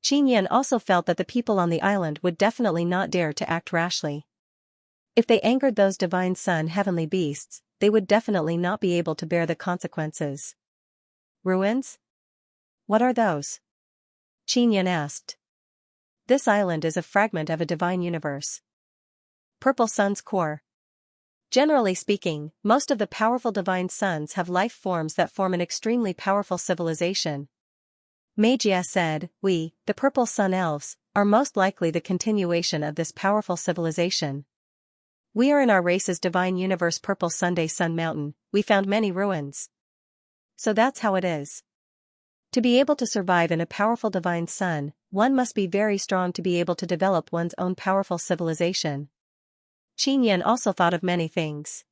Qin Yan also felt that the people on the island would definitely not dare to act rashly. If they angered those divine sun heavenly beasts, they would definitely not be able to bear the consequences. "Ruins? What are those?" Qin Yan asked. "This island is a fragment of a divine universe. Purple Sun's core. Generally speaking, most of the powerful divine suns have life forms that form an extremely powerful civilization." Mei Jia said, "We, the Purple Sun Elves, are most likely the continuation of this powerful civilization. We are in our race's divine universe Purple Sunday Sun Mountain, we found many ruins. So that's how it is. To be able to survive in a powerful divine sun, one must be very strong to be able to develop one's own powerful civilization." Qin Yan also thought of many things.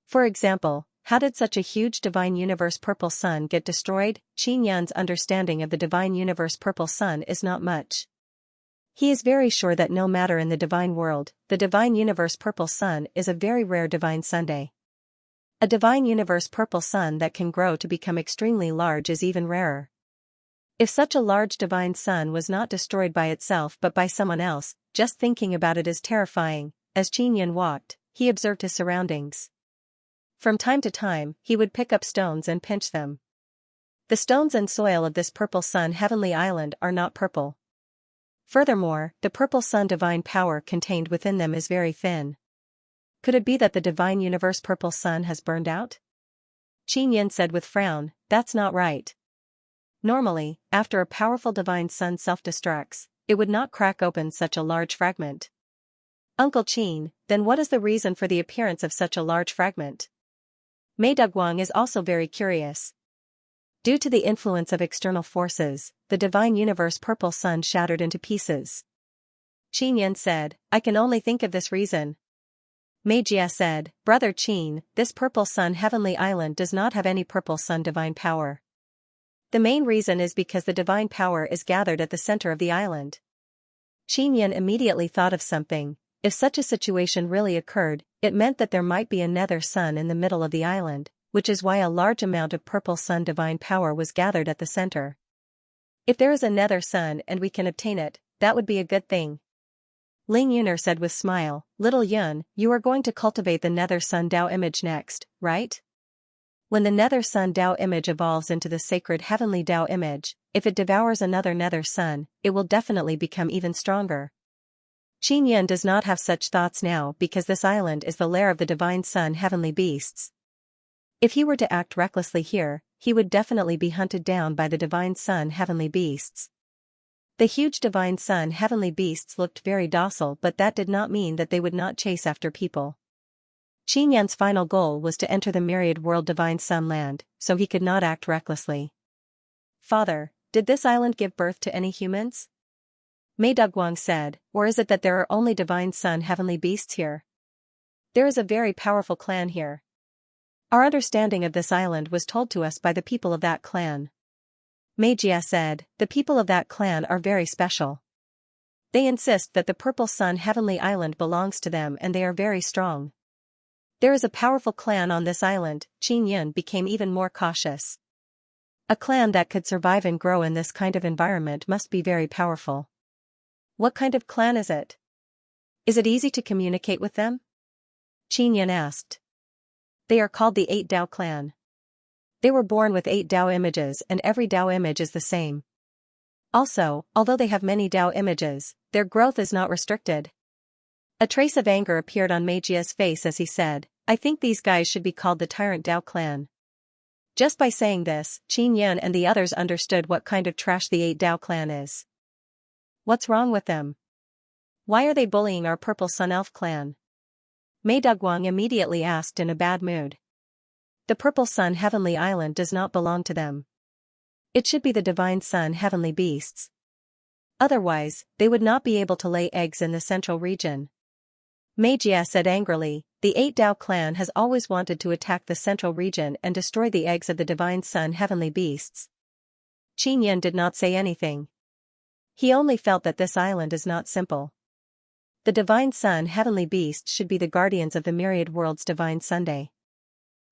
For example, how did such a huge divine universe Purple Sun get destroyed? Qin Yan's understanding of the divine universe Purple Sun is not much. He is very sure that no matter in the divine world, the divine universe Purple Sun is a very rare divine Sunday. A divine universe Purple Sun that can grow to become extremely large is even rarer. If such a large divine sun was not destroyed by itself but by someone else, just thinking about it is terrifying. As Qin Yan walked, he observed his surroundings. From time to time, he would pick up stones and pinch them. The stones and soil of this Purple Sun heavenly island are not purple. Furthermore, the Purple Sun divine power contained within them is very thin. Could it be that the divine universe Purple Sun has burned out? Qin Yan said with frown, "That's not right. Normally, after a powerful divine sun self-destructs, it would not crack open such a large fragment." "Uncle Qin, then what is the reason for the appearance of such a large fragment?" Mei Dugguang is also very curious. Due to the influence of external forces, the divine universe Purple Sun shattered into pieces. Qin Yan said, "I can only think of this reason." Mei Jia said, "Brother Qin, this Purple Sun heavenly island does not have any Purple Sun divine power. The main reason is because the divine power is gathered at the center of the island." Qin Yan immediately thought of something. If such a situation really occurred, it meant that there might be a nether sun in the middle of the island, which is why a large amount of Purple Sun divine power was gathered at the center. If there is a nether sun and we can obtain it, that would be a good thing. Ling Yuner said with smile, "Little Yun, you are going to cultivate the nether sun Dao image next, right? When the nether sun Dao image evolves into the sacred heavenly Dao image, if it devours another nether sun, it will definitely become even stronger." Qin Yan does not have such thoughts now because this island is the lair of the divine sun heavenly beasts. If he were to act recklessly here, he would definitely be hunted down by the divine sun heavenly beasts. The huge divine sun heavenly beasts looked very docile, but that did not mean that they would not chase after people. Qin Yan's final goal was to enter the myriad world divine sun land, so he could not act recklessly. "Father, did this island give birth to any humans?" Mei Dugguang said, "Or is it that there are only divine sun heavenly beasts here? There is a very powerful clan here. Our understanding of this island was told to us by the people of that clan." Mei Jia said, "The people of that clan are very special. They insist that the Purple Sun heavenly island belongs to them and they are very strong. There is a powerful clan on this island." Qin Yan became even more cautious. A clan that could survive and grow in this kind of environment must be very powerful. "What kind of clan is it? Is it easy to communicate with them?" Qin Yan asked. They are called the 8 Dao clan. They were born with 8 Dao images and every Dao image is the same. Also, although they have many Dao images, their growth is not restricted. A trace of anger appeared on Meijia's face as he said, I think these guys should be called the Tyrant Dao clan. Just by saying this, Qin Yun and the others understood what kind of trash the 8 Dao clan is. What's wrong with them? Why are they bullying our Purple Sun Elf clan? Mei Daguang immediately asked in a bad mood. The Purple Sun Heavenly Island does not belong to them. It should be the Divine Sun Heavenly Beasts. Otherwise, they would not be able to lay eggs in the central region. Meijia said angrily, the 8 Dao clan has always wanted to attack the central region and destroy the eggs of the Divine Sun Heavenly Beasts. Qin Yan did not say anything. He only felt that this island is not simple. The Divine Sun Heavenly Beasts should be the guardians of the Myriad Worlds Divine Sunday.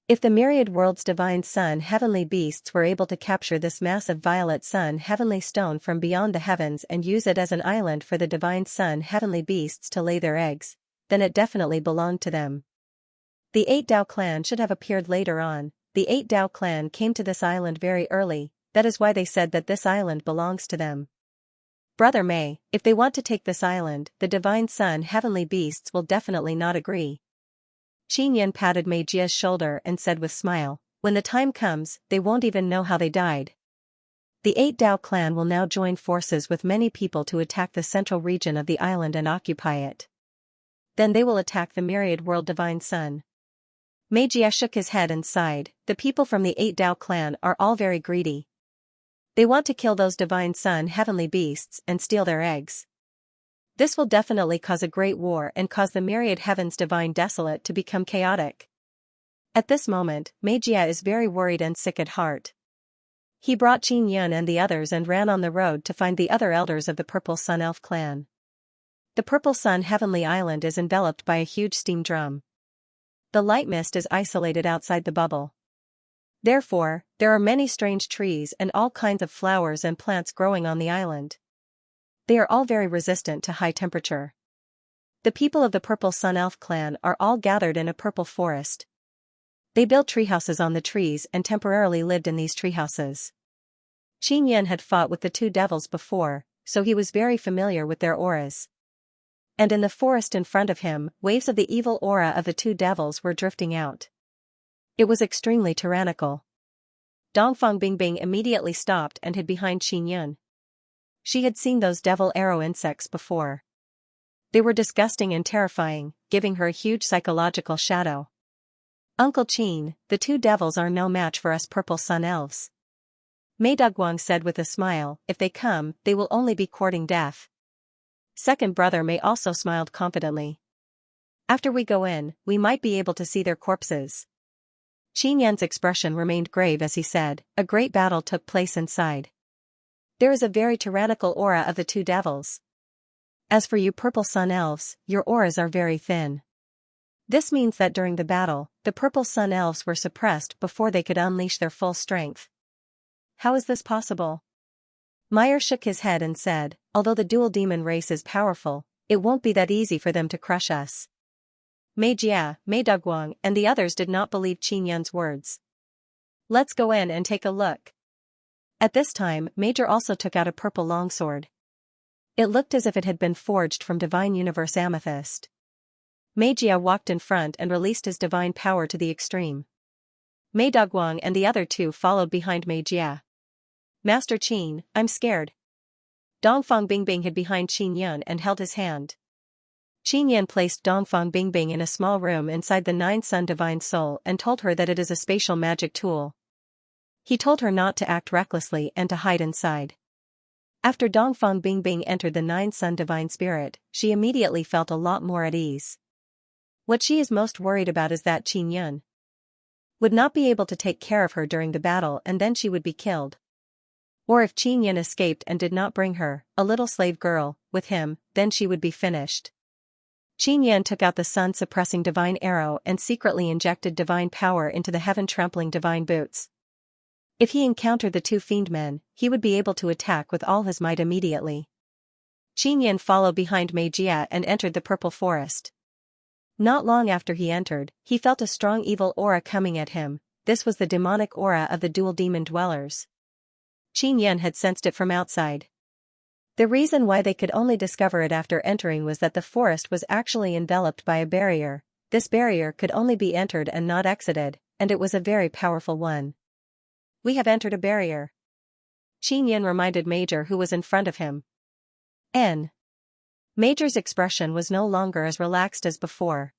If the Myriad Worlds Divine Sun Heavenly Beasts were able to capture this massive Violet Sun Heavenly Stone from beyond the heavens and use it as an island for the Divine Sun Heavenly Beasts to lay their eggs, then it definitely belonged to them. The 8 Dao clan should have appeared later on. The 8 Dao clan came to this island very early, that is why they said that this island belongs to them. Brother Mei, if they want to take this island, the Divine Sun Heavenly Beasts will definitely not agree. Qin Yan patted Meijia's shoulder and said with smile, when the time comes, they won't even know how they died. The 8 Dao clan will now join forces with many people to attack the central region of the island and occupy it. Then they will attack the Myriad World Divine Sun. Meijia shook his head and sighed, the people from the 8 Dao clan are all very greedy. They want to kill those Divine Sun Heavenly Beasts and steal their eggs. This will definitely cause a great war and cause the Myriad Heavens Divine Desolate to become chaotic. At this moment, Meijia is very worried and sick at heart. He brought Qin Yun and the others and ran on the road to find the other elders of the Purple Sun Elf clan. The Purple Sun Heavenly Island is enveloped by a huge steam drum. The light mist is isolated outside the bubble. Therefore, there are many strange trees and all kinds of flowers and plants growing on the island. They are all very resistant to high temperature. The people of the Purple Sun Elf clan are all gathered in a purple forest. They built treehouses on the trees and temporarily lived in these treehouses. Qin Yan had fought with the 2 devils before, so he was very familiar with their auras. And in the forest in front of him, waves of the evil aura of the 2 devils were drifting out. It was extremely tyrannical. Dongfang Bingbing immediately stopped and hid behind Qin Yun. She had seen those devil arrow insects before. They were disgusting and terrifying, giving her a huge psychological shadow. Uncle Qin, the 2 devils are no match for us Purple Sun Elves. Mei Daguang said with a smile, if they come, they will only be courting death. Second brother Mei also smiled confidently. After we go in, we might be able to see their corpses. Qin Yan's expression remained grave as he said, a great battle took place inside. There is a very tyrannical aura of the 2 devils. As for you Purple Sun Elves, your auras are very thin. This means that during the battle, the Purple Sun Elves were suppressed before they could unleash their full strength. How is this possible? Meyer shook his head and said, although the dual demon race is powerful, it won't be that easy for them to crush us. Meijia, Mei Daguang, and the others did not believe Qin Yun's words. Let's go in and take a look. At this time, Major also took out a purple longsword. It looked as if it had been forged from Divine Universe Amethyst. Meijia walked in front and released his divine power to the extreme. Mei Daguang and the other 2 followed behind Meijia. Master Qin, I'm scared. Dongfang Bingbing hid behind Qin Yun and held his hand. Qin Yan placed Dongfang Bingbing in a small room inside the 9 Sun Divine Soul and told her that it is a spatial magic tool. He told her not to act recklessly and to hide inside. After Dongfang Bingbing entered the 9 Sun Divine Spirit, she immediately felt a lot more at ease. What she is most worried about is that Qin Yun would not be able to take care of her during the battle and then she would be killed. Or if Qin Yun escaped and did not bring her, a little slave girl, with him, then she would be finished. Qin Yun took out the sun-suppressing divine arrow and secretly injected divine power into the heaven-trampling divine boots. If he encountered the 2 fiendmen, he would be able to attack with all his might immediately. Qin Yun followed behind Meijia and entered the purple forest. Not long after he entered, he felt a strong evil aura coming at him. This was the demonic aura of the dual demon dwellers. Qin had sensed it from outside. The reason why they could only discover it after entering was that the forest was actually enveloped by a barrier. This barrier could only be entered and not exited, and it was a very powerful one. "We have entered a barrier," Qin reminded Major, who was in front of him. Major's expression was no longer as relaxed as before.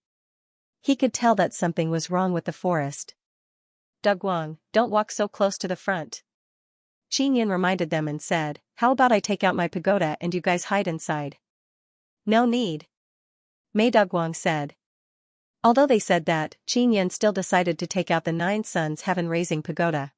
He could tell that something was wrong with the forest. "Dugguang, don't walk so close to the front," Qin reminded them and said, "How about I take out my pagoda and you guys hide inside?" "No need," Mei Dugguang said. Although they said that, Qin still decided to take out the Nine Suns Heaven-Raising Pagoda.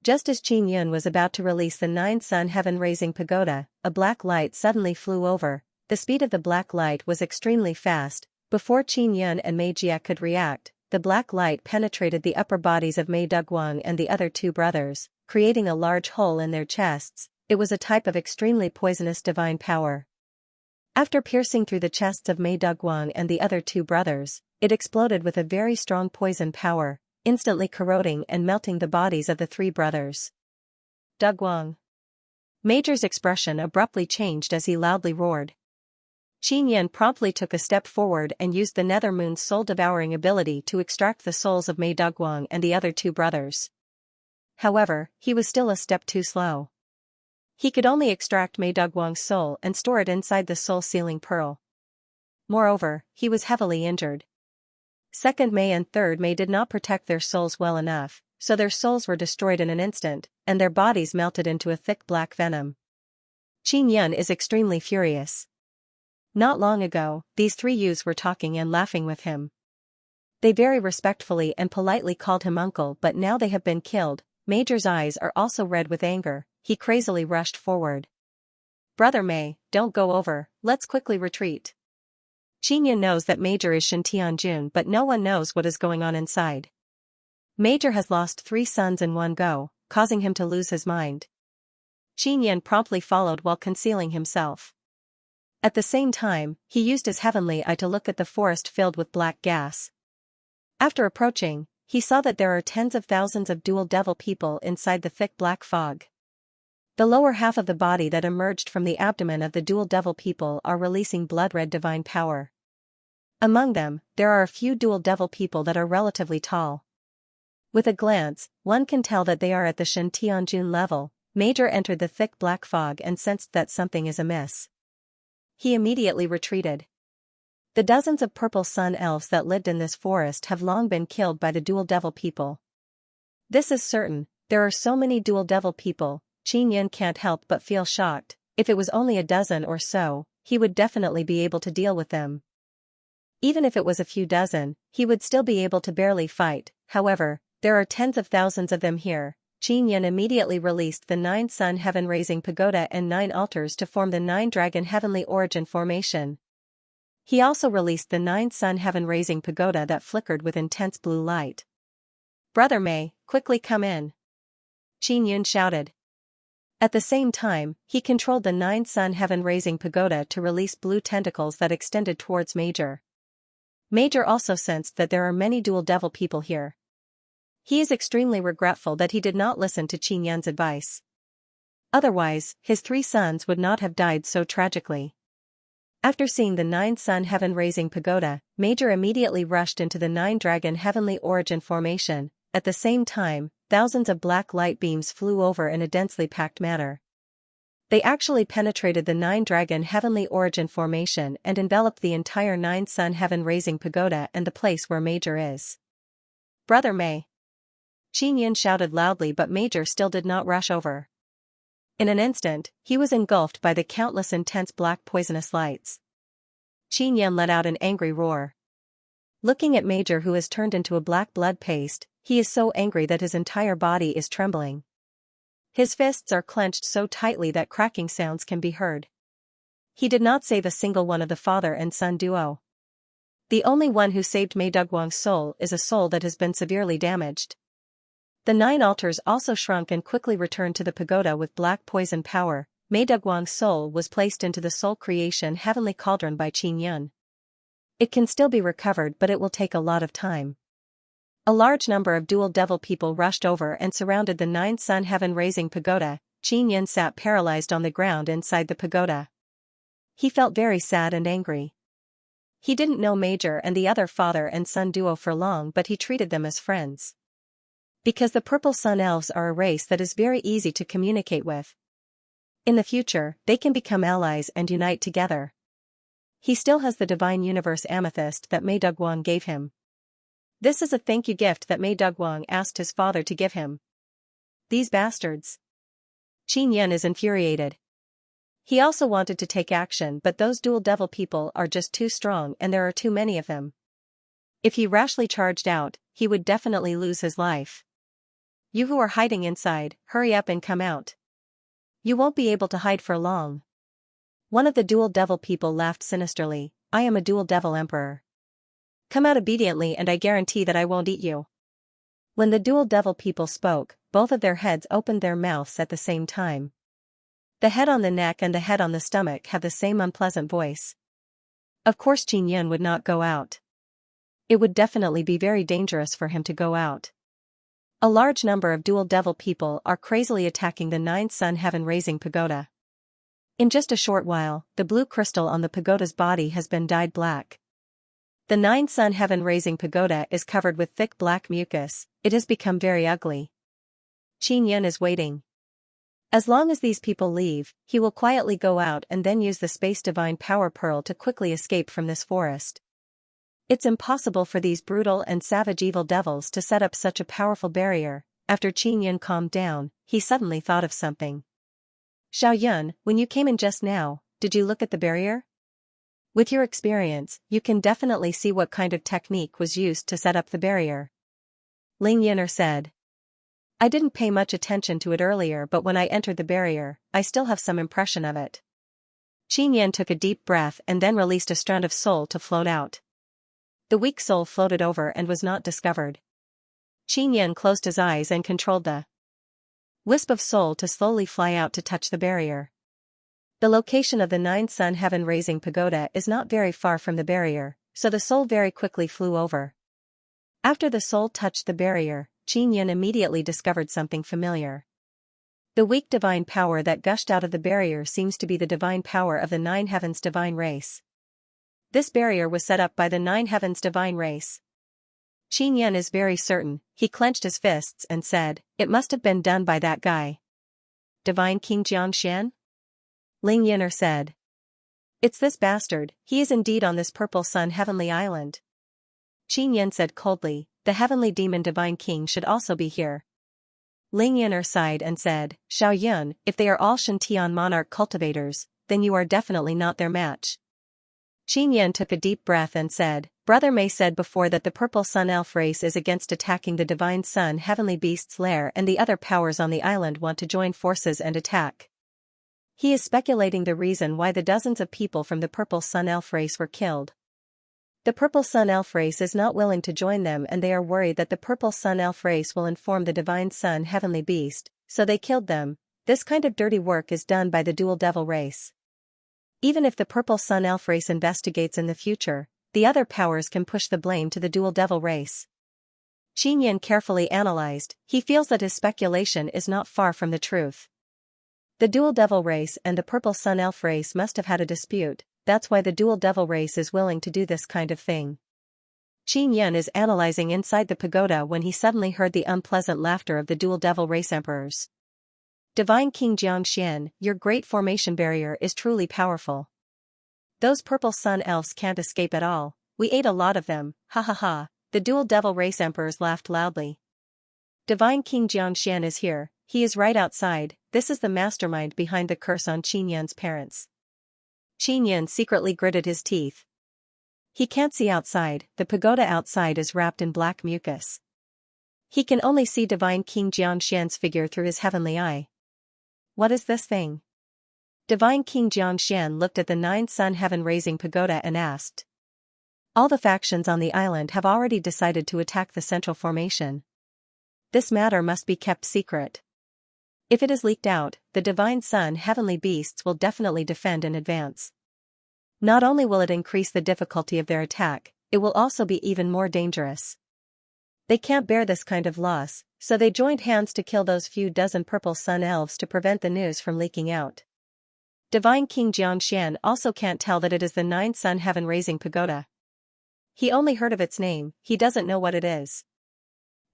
Just as Qin was about to release the Nine Sun Heaven-Raising Pagoda, a black light suddenly flew over. The speed of the black light was extremely fast. Before Qin and Mei Jia could react, the black light penetrated the upper bodies of Mei Dugguang and the other two brothers, creating a large hole in their chests. It was a type of extremely poisonous divine power. After piercing through the chests of Mei Dugguang and the other two brothers, it exploded with a very strong poison power, instantly corroding and melting the bodies of the three brothers. "Dugguang!" Major's expression abruptly changed as he loudly roared. Qin promptly took a step forward and used the Nether Moon's soul-devouring ability to extract the souls of Mei Dugguang and the other two brothers. However, he was still a step too slow. He could only extract Mei Dugguang's soul and store it inside the soul-sealing pearl. Moreover, he was heavily injured. Second Mei and Third Mei did not protect their souls well enough, so their souls were destroyed in an instant, and their bodies melted into a thick black venom. Qin is extremely furious. Not long ago, these three youths were talking and laughing with him. They very respectfully and politely called him uncle, but now they have been killed. Major's eyes are also red with anger. He crazily rushed forward. "Brother Mei, don't go over, let's quickly retreat." Qin knows that Major is Shen Tianjun, but no one knows what is going on inside. Major has lost 3 sons in one go, causing him to lose his mind. Qin promptly followed while concealing himself. At the same time, he used his heavenly eye to look at the forest filled with black gas. After approaching, he saw that there are tens of thousands of dual devil people inside the thick black fog. The lower half of the body that emerged from the abdomen of the dual devil people are releasing blood-red divine power. Among them, there are a few dual devil people that are relatively tall. With a glance, one can tell that they are at the Shen Tianjun level. Major entered the thick black fog and sensed that something is amiss. He immediately retreated. The dozens of purple sun elves that lived in this forest have long been killed by the dual devil people. This is certain. There are so many dual devil people, Qin can't help but feel shocked. If it was only a dozen or so, he would definitely be able to deal with them. Even if it was a few dozen, he would still be able to barely fight. However, there are tens of thousands of them here. Qin immediately released the 9 Sun Heaven-Raising Pagoda and 9 altars to form the 9 Dragon Heavenly Origin formation. He also released the 9 Sun Heaven-Raising Pagoda that flickered with intense blue light. "Brother Mei, quickly come in," Qin shouted. At the same time, he controlled the 9 Sun Heaven-Raising Pagoda to release blue tentacles that extended towards Major. Major also sensed that there are many dual devil people here. He is extremely regretful that he did not listen to Qin's advice. Otherwise, his 3 sons would not have died so tragically. After seeing the 9 Sun Heaven-Raising Pagoda, Major immediately rushed into the 9 Dragon Heavenly Origin formation. At the same time, thousands of black light beams flew over in a densely packed manner. They actually penetrated the 9 Dragon Heavenly Origin formation and enveloped the entire 9 Sun Heaven-Raising Pagoda and the place where Major is. "Brother Mei!" Qin shouted loudly, but Major still did not rush over. In an instant, he was engulfed by the countless intense black poisonous lights. Qin let out an angry roar. Looking at Major, who has turned into a black blood paste, he is so angry that his entire body is trembling. His fists are clenched so tightly that cracking sounds can be heard. He did not save a single one of the father and son duo. The only one who saved Mei Dugguang's soul is a soul that has been severely damaged. The 9 altars also shrunk and quickly returned to the pagoda with black poison power. Mei Dugguang's soul was placed into the soul creation heavenly cauldron by Qin. It can still be recovered, but it will take a lot of time. A large number of dual devil people rushed over and surrounded the 9-sun heaven-raising pagoda. Xianxia sat paralyzed on the ground inside the pagoda. He felt very sad and angry. He didn't know Major and the other father and son duo for long, but he treated them as friends. Because the Purple Sun Elves are a race that is very easy to communicate with. In the future, they can become allies and unite together. He still has the Divine Universe Amethyst that Mei Dugguang gave him. This is a thank you gift that Mei Dugguang asked his father to give him. These bastards. Xianxia is infuriated. He also wanted to take action, but those dual devil people are just too strong and there are too many of them. If he rashly charged out, he would definitely lose his life. You who are hiding inside, hurry up and come out. You won't be able to hide for long. One of the dual devil people laughed sinisterly. I am a dual devil emperor. Come out obediently and I guarantee that I won't eat you. When the dual devil people spoke, both of their heads opened their mouths at the same time. The head on the neck and the head on the stomach have the same unpleasant voice. Of course Xianxia would not go out. It would definitely be very dangerous for him to go out. A large number of dual devil people are crazily attacking the 9-sun heaven-raising pagoda. In just a short while, the blue crystal on the pagoda's body has been dyed black. The 9-sun heaven-raising pagoda is covered with thick black mucus. It has become very ugly. Xianxia is waiting. As long as these people leave, he will quietly go out and then use the Space Divine Power Pearl to quickly escape from this forest. It's impossible for these brutal and savage evil devils to set up such a powerful barrier. After Xianxia calmed down, he suddenly thought of something. Xiaoyun, when you came in just now, did you look at the barrier? With your experience, you can definitely see what kind of technique was used to set up the barrier. Ling Yin'er said. I didn't pay much attention to it earlier, but when I entered the barrier, I still have some impression of it. Xianxia took a deep breath and then released a strand of soul to float out. The weak soul floated over and was not discovered. Xianxia closed his eyes and controlled the wisp of soul to slowly fly out to touch the barrier. The location of the 9-sun heaven-raising pagoda is not very far from the barrier, so the soul very quickly flew over. After the soul touched the barrier, Xianxia immediately discovered something familiar. The weak divine power that gushed out of the barrier seems to be the divine power of the 9 heavens divine race. This barrier was set up by the 9 heavens divine race. Xianxia is very certain. He clenched his fists and said, it must have been done by that guy. Divine King Jiangshan? Ling Yin'er said. It's this bastard, he is indeed on this Purple Sun heavenly island. Xianxia said coldly, the heavenly demon divine king should also be here. Ling Yin'er sighed and said, Xiaoyun, if they are all Shantian monarch cultivators, then you are definitely not their match. Xianxia took a deep breath and said, Brother Mei said before that the Purple Sun Elf race is against attacking the Divine Sun Heavenly Beast's lair and the other powers on the island want to join forces and attack. He is speculating the reason why the dozens of people from the Purple Sun Elf race were killed. The Purple Sun Elf race is not willing to join them and they are worried that the Purple Sun Elf race will inform the Divine Sun Heavenly Beast, so they killed them. This kind of dirty work is done by the Dual Devil race. Even if the Purple Sun Elf race investigates in the future, the other powers can push the blame to the Dual Devil race. Xianxia carefully analyzed, he feels that his speculation is not far from the truth. The Dual Devil race and the Purple Sun Elf race must have had a dispute, that's why the Dual Devil race is willing to do this kind of thing. Xianxia is analyzing inside the pagoda when he suddenly heard the unpleasant laughter of the Dual Devil race emperors. Divine King Jiangshan, your great formation barrier is truly powerful. Those Purple Sun Elves can't escape at all, we ate a lot of them, ha ha ha, the Dual Devil race emperors laughed loudly. Divine King Jiangshan is here, he is right outside, this is the mastermind behind the curse on Xianxia's parents. Xianxia secretly gritted his teeth. He can't see outside, the pagoda outside is wrapped in black mucus. He can only see Divine King Jiangshan's figure through his heavenly eye. What is this thing? Divine King Jiangshan looked at the 9-sun heaven-raising pagoda and asked. All the factions on the island have already decided to attack the central formation. This matter must be kept secret. If it is leaked out, the Divine Sun Heavenly Beasts will definitely defend in advance. Not only will it increase the difficulty of their attack, it will also be even more dangerous. They can't bear this kind of loss, so they joined hands to kill those few dozen purple sun elves to prevent the news from leaking out. Divine King Xianxia also can't tell that it is the 9-sun heaven-raising pagoda. He only heard of its name, he doesn't know what it is.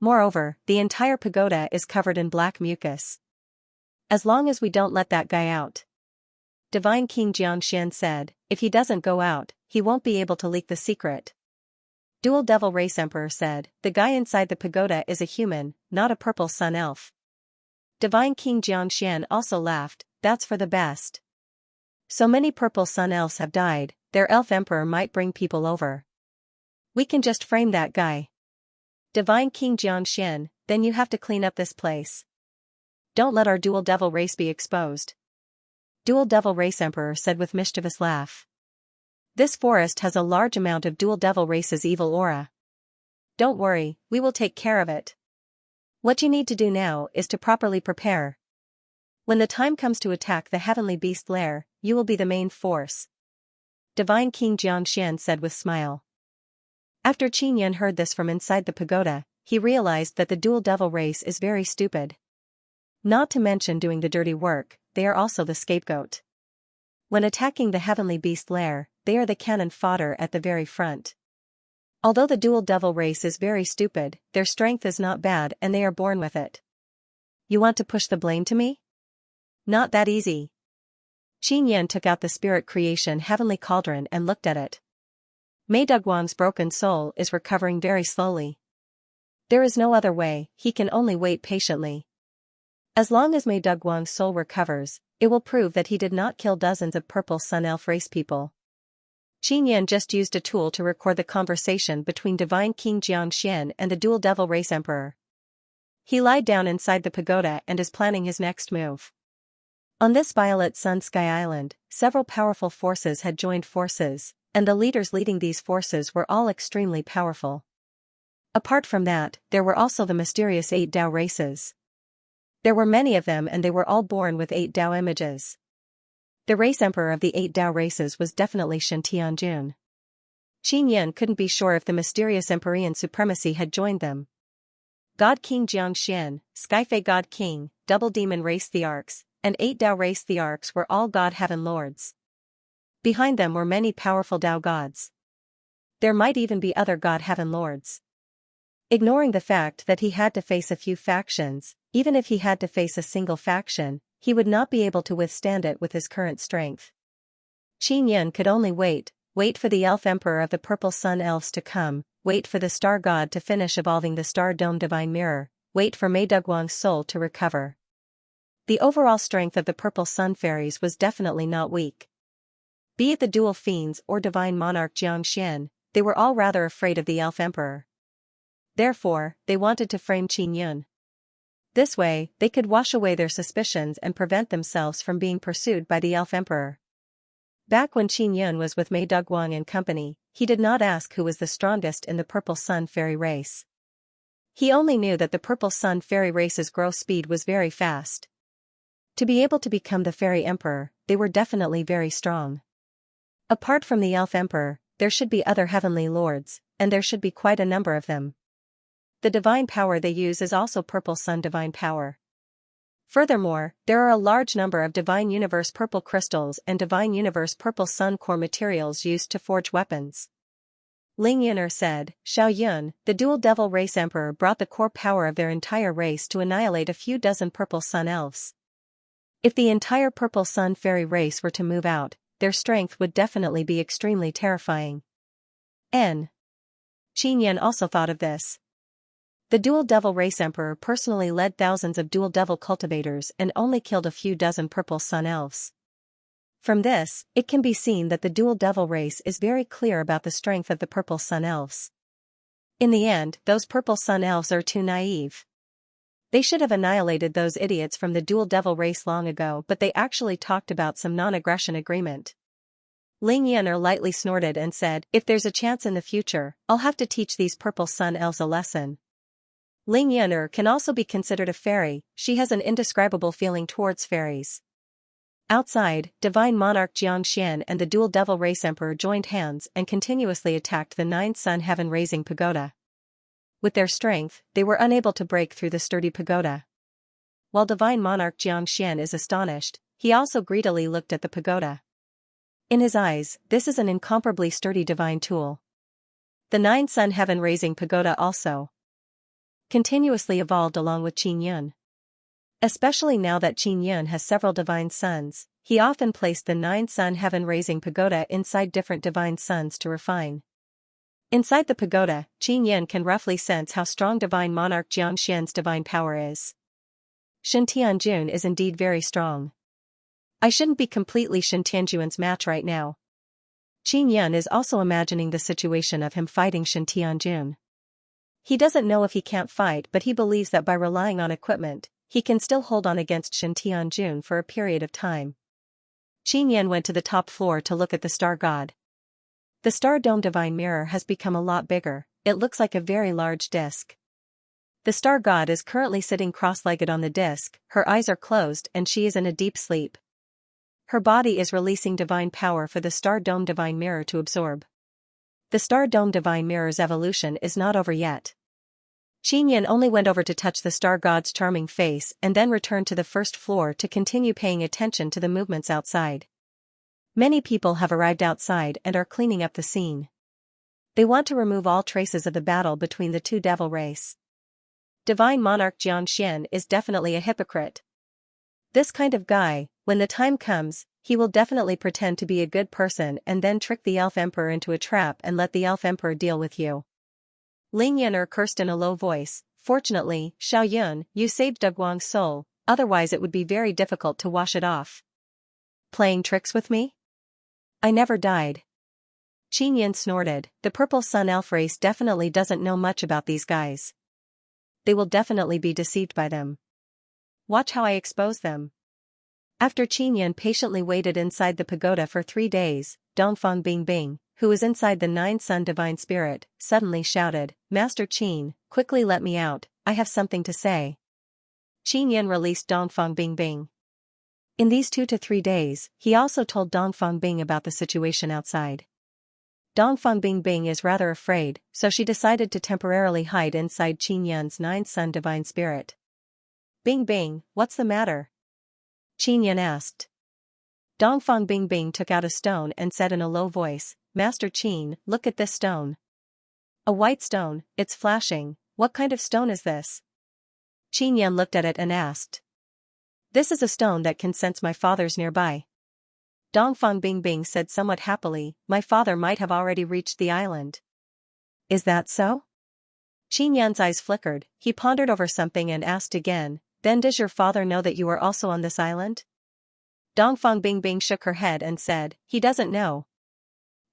Moreover, the entire pagoda is covered in black mucus. As long as we don't let that guy out, Divine King Xianxia said, if he doesn't go out, he won't be able to leak the secret. Dual Devil Race Emperor said, the guy inside the pagoda is a human, not a purple sun elf. Divine King Xianxia also laughed, that's for the best. So many purple sun elves have died, their elf emperor might bring people over. We can just frame that guy. Divine King Xianxia, then you have to clean up this place. Don't let our dual devil race be exposed. Dual Devil Race Emperor said with mischievous laugh. This forest has a large amount of Dual Devil Race's evil aura. Don't worry, we will take care of it. What you need to do now is to properly prepare. When the time comes to attack the heavenly beast lair, you will be the main force. Divine King Xianxia said with smile. After Qin Yan heard this from inside the pagoda, he realized that the Dual Devil Race is very stupid. Not to mention doing the dirty work, they are also the scapegoat. When attacking the heavenly beast lair, they are the cannon fodder at the very front. Although the Dual Devil Race is very stupid, their strength is not bad and they are born with it. You want to push the blame to me? Not that easy. Qin Yan took out the spirit creation heavenly cauldron and looked at it. Mei Dugguang's broken soul is recovering very slowly. There is no other way, he can only wait patiently. As long as Mei Dugguang's soul recovers, it will prove that he did not kill dozens of purple sun elf race people. Qin Yan just used a tool to record the conversation between Divine King Xianxia and the Dual Devil Race Emperor. He lied down inside the pagoda and is planning his next move. On this violet sun sky island, several powerful forces had joined forces, and the leaders leading these forces were all extremely powerful. Apart from that, there were also the mysterious 8 Dao races. There were many of them and they were all born with 8 Dao images. The race emperor of the 8 Dao races was definitely Shen Tianjun. Qin Yan couldn't be sure if the mysterious Empyrean supremacy had joined them. God King Xianxia, Skyfae God King, Double Demon Race Thearchs, and 8 Dao Race Thearchs were all God Heaven Lords. Behind them were many powerful Dao gods. There might even be other God Heaven Lords. Ignoring the fact that he had to face a few factions, even if he had to face a single faction, he would not be able to withstand it with his current strength. Qin Yan could only wait for the elf emperor of the purple sun elves to come, wait for the star god to finish evolving the star dome divine mirror, wait for Mei Dugguang's soul to recover. The overall strength of the purple sun fairies was definitely not weak. Be it the dual fiends or divine monarch Xianxia, they were all rather afraid of the elf emperor. Therefore, they wanted to frame Qin Yan. This way, they could wash away their suspicions and prevent themselves from being pursued by the elf emperor. Back when Qin Yan was with Mei Dugguang and company, he did not ask who was the strongest in the purple sun fairy race. He only knew that the purple sun fairy race's growth speed was very fast. To be able to become the fairy emperor, they were definitely very strong. Apart from the elf emperor, there should be other heavenly lords, and there should be quite a number of them. The divine power they use is also purple sun divine power. Furthermore, there are a large number of divine universe purple crystals and divine universe purple sun core materials used to forge weapons. Ling Yuner said, Xiao Yun, the dual devil race emperor brought the core power of their entire race to annihilate a few dozen purple sun elves. If the entire purple sun fairy race were to move out, their strength would definitely be extremely terrifying. Qin Yan also thought of this. The Dual Devil Race Emperor personally led thousands of Dual Devil cultivators and only killed a few dozen purple sun elves. From this, it can be seen that the Dual Devil race is very clear about the strength of the purple sun elves. In the end, those purple sun elves are too naive. They should have annihilated those idiots from the Dual Devil race long ago, but they actually talked about some non-aggression agreement. Ling Yuner lightly snorted and said, if there's a chance in the future, I'll have to teach these purple sun elves a lesson. Ling Yuner can also be considered a fairy, she has an indescribable feeling towards fairies. Outside, Divine Monarch Xianxia and the Dual Devil Race Emperor joined hands and continuously attacked the 9-sun heaven-raising pagoda. With their strength, they were unable to break through the sturdy pagoda. While Divine Monarch Xianxia is astonished, he also greedily looked at the pagoda. In his eyes, this is an incomparably sturdy divine tool. The 9-sun heaven-raising pagoda also continuously evolved along with Qin Yun. Especially now that Qin Yun has several divine suns, he often placed the 9-sun heaven-raising pagoda inside different divine suns to refine. Inside the pagoda, Qin Yun can roughly sense how strong Divine Monarch Jiangxian's divine power is. Shen Tianjun is indeed very strong. I shouldn't be completely Shen Tianjun's match right now. Qin Yun is also imagining the situation of him fighting Shen Tianjun. He doesn't know if he can't fight, but he believes that by relying on equipment, he can still hold on against Shen Tianjun for a period of time. Qin Yun went to the top floor to look at the star god. The star dome divine mirror has become a lot bigger. It looks like a very large disc. The star god is currently sitting cross-legged on the disc, her eyes are closed and she is in a deep sleep. Her body is releasing divine power for the star dome divine mirror to absorb. The star dome divine mirror's evolution is not over yet. Qin Yun only went over to touch the star god's charming face and then returned to the first floor to continue paying attention to the movements outside. Many people have arrived outside and are cleaning up the scene. They want to remove all traces of the battle between the two devil race. Divine Monarch Jiangxian is definitely a hypocrite. This kind of guy, when the time comes, he will definitely pretend to be a good person and then trick the Elf Emperor into a trap and let the Elf Emperor deal with you. Ling Yun'er cursed in a low voice, "Fortunately, Xiao Yun, you saved Duguang's soul, otherwise it would be very difficult to wash it off." Playing tricks with me? I never died. Qin Yun snorted, the Purple Sun Elf race definitely doesn't know much about these guys. They will definitely be deceived by them. Watch how I expose them. After Qin Yun patiently waited inside the pagoda for 3 days, Dongfang Bingbing, who was inside the 9-sun divine spirit, suddenly shouted, "Master Qin, quickly let me out, I have something to say." Qin Yun released Dongfang Bingbing. In these 2 to 3 days, he also told Dongfang Bing about the situation outside. Dongfang Bingbing is rather afraid, so she decided to temporarily hide inside Qin Yun's 9-sun divine spirit. "Bingbing, what's the matter?" Qin Yun asked. Dongfang Bingbing took out a stone and said in a low voice, "Master Qin, look at this stone." "A white stone, it's flashing, what kind of stone is this?" Qin Yun looked at it and asked. "This is a stone that can sense my father's nearby." Dongfang Bingbing said somewhat happily, "My father might have already reached the island." "Is that so?" Qin Yun's eyes flickered, he pondered over something and asked again, "Then does your father know that you are also on this island?" Dongfang Bingbing shook her head and said, "He doesn't know.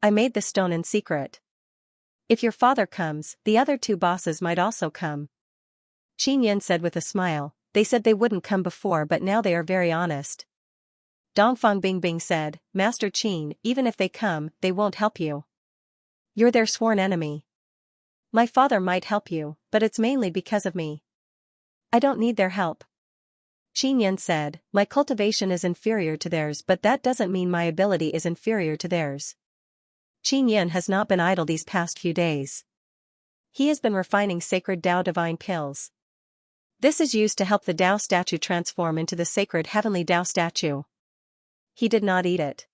I made the stone in secret. If your father comes, the other 2 bosses might also come." Qin Yun said with a smile, "They said they wouldn't come before but now they are very honest." Dongfang Bingbing said, "Master Qin, even if they come, they won't help you. You're their sworn enemy. My father might help you, but it's mainly because of me. I don't need their help." Qin Yun said, "My cultivation is inferior to theirs but that doesn't mean my ability is inferior to theirs." Qin Yun has not been idle these past few days. He has been refining sacred Dao divine pills. This is used to help the Dao statue transform into the sacred heavenly Dao statue. He did not eat it.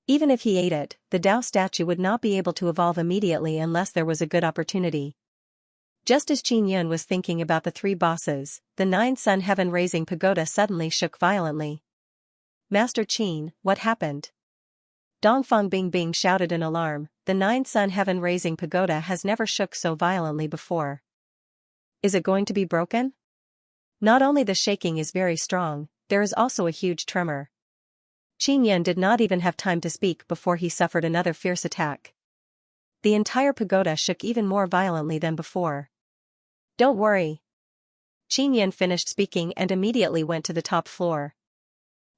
Even if he ate it, the Dao statue would not be able to evolve immediately unless there was a good opportunity. Just as Qin Yun was thinking about the 3 bosses, the 9-sun heaven-raising pagoda suddenly shook violently. "Master Qin, what happened?" Dongfang Bingbing shouted in alarm, "The 9-sun heaven-raising pagoda has never shook so violently before. Is it going to be broken?" Not only the shaking is very strong, there is also a huge tremor. Qin Yun did not even have time to speak before he suffered another fierce attack. The entire pagoda shook even more violently than before. "Don't worry." Qin Yun finished speaking and immediately went to the top floor.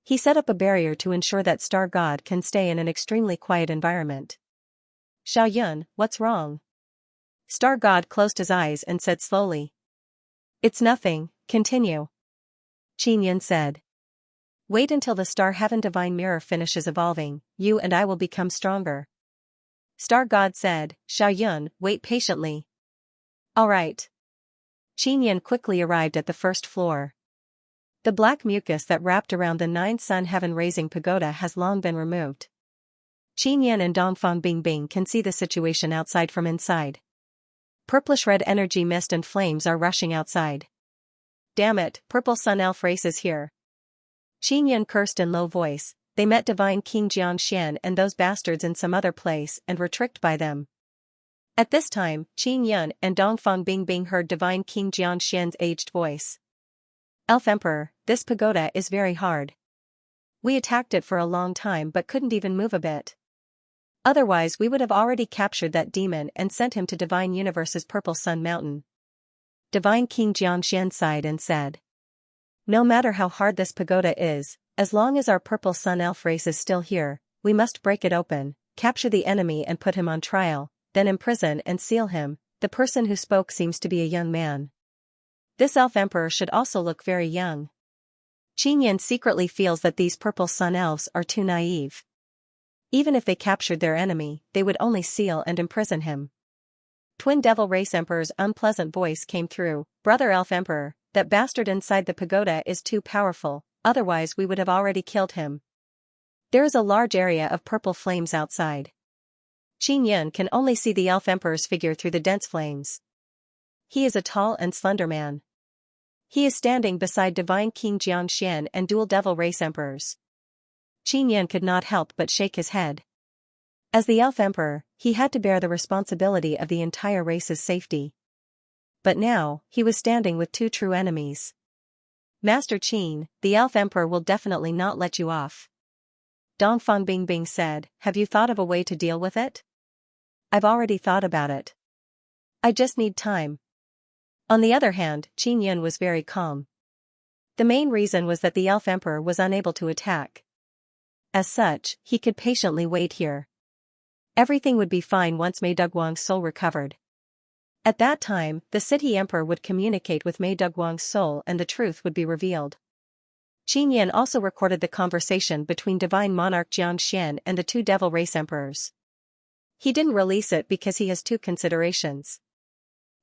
He set up a barrier to ensure that Star God can stay in an extremely quiet environment. "Xiao Yun, what's wrong?" Star God closed his eyes and said slowly. "It's nothing, continue." Qin Yun said. Wait until the Star Heaven Divine Mirror finishes evolving, you and I will become stronger. Star God said. Xiaoyun, wait patiently. Alright. Qinyan quickly arrived at the first floor. The black mucus that wrapped around the 9-sun heaven-raising pagoda has long been removed. Qinyan and Dongfang Bingbing can see the situation outside from inside. Purplish-red energy mist and flames are rushing outside. Damn it, Purple Sun Elf race is here. Qinyan cursed in low voice. They met Divine King Xianxia and those bastards in some other place and were tricked by them. At this time, Qinyan and Dongfang Bingbing heard Divine King Xianxia's aged voice. Elf Emperor, this pagoda is very hard. We attacked it for a long time but couldn't even move a bit. Otherwise we would have already captured that demon and sent him to Divine Universe's Purple Sun Mountain. Divine King Xianxian sighed and said. No matter how hard this pagoda is, as long as our Purple Sun Elf race is still here, we must break it open, capture the enemy and put him on trial, then imprison and seal him. The person who spoke seems to be a young man. This Elf Emperor should also look very young. Qinyan secretly feels that these Purple Sun Elves are too naive. Even if they captured their enemy, they would only seal and imprison him. Twin Devil Race Emperor's unpleasant voice came through. Brother Elf Emperor, that bastard inside the pagoda is too powerful, otherwise we would have already killed him. There is a large area of purple flames outside. Qinyan can only see the Elf Emperor's figure through the dense flames. He is a tall and slender man. He is standing beside Divine King Xianxian and Dual Devil Race Emperors. Qinyan could not help but shake his head. As the Elf Emperor, he had to bear the responsibility of the entire race's safety. But now, he was standing with two true enemies. Master Qin, the Elf Emperor will definitely not let you off. Dongfang Bingbing said, have you thought of a way to deal with it? I've already thought about it. I just need time. On the other hand, Qinyan was very calm. The main reason was that the Elf Emperor was unable to attack. As such, he could patiently wait here. Everything would be fine once Mei Dugwang's soul recovered. At that time, the City Emperor would communicate with Mei Dugwang's soul and the truth would be revealed. Qinyan also recorded the conversation between Divine Monarch Xianxian and the two Devil Race Emperors. He didn't release it because he has two considerations.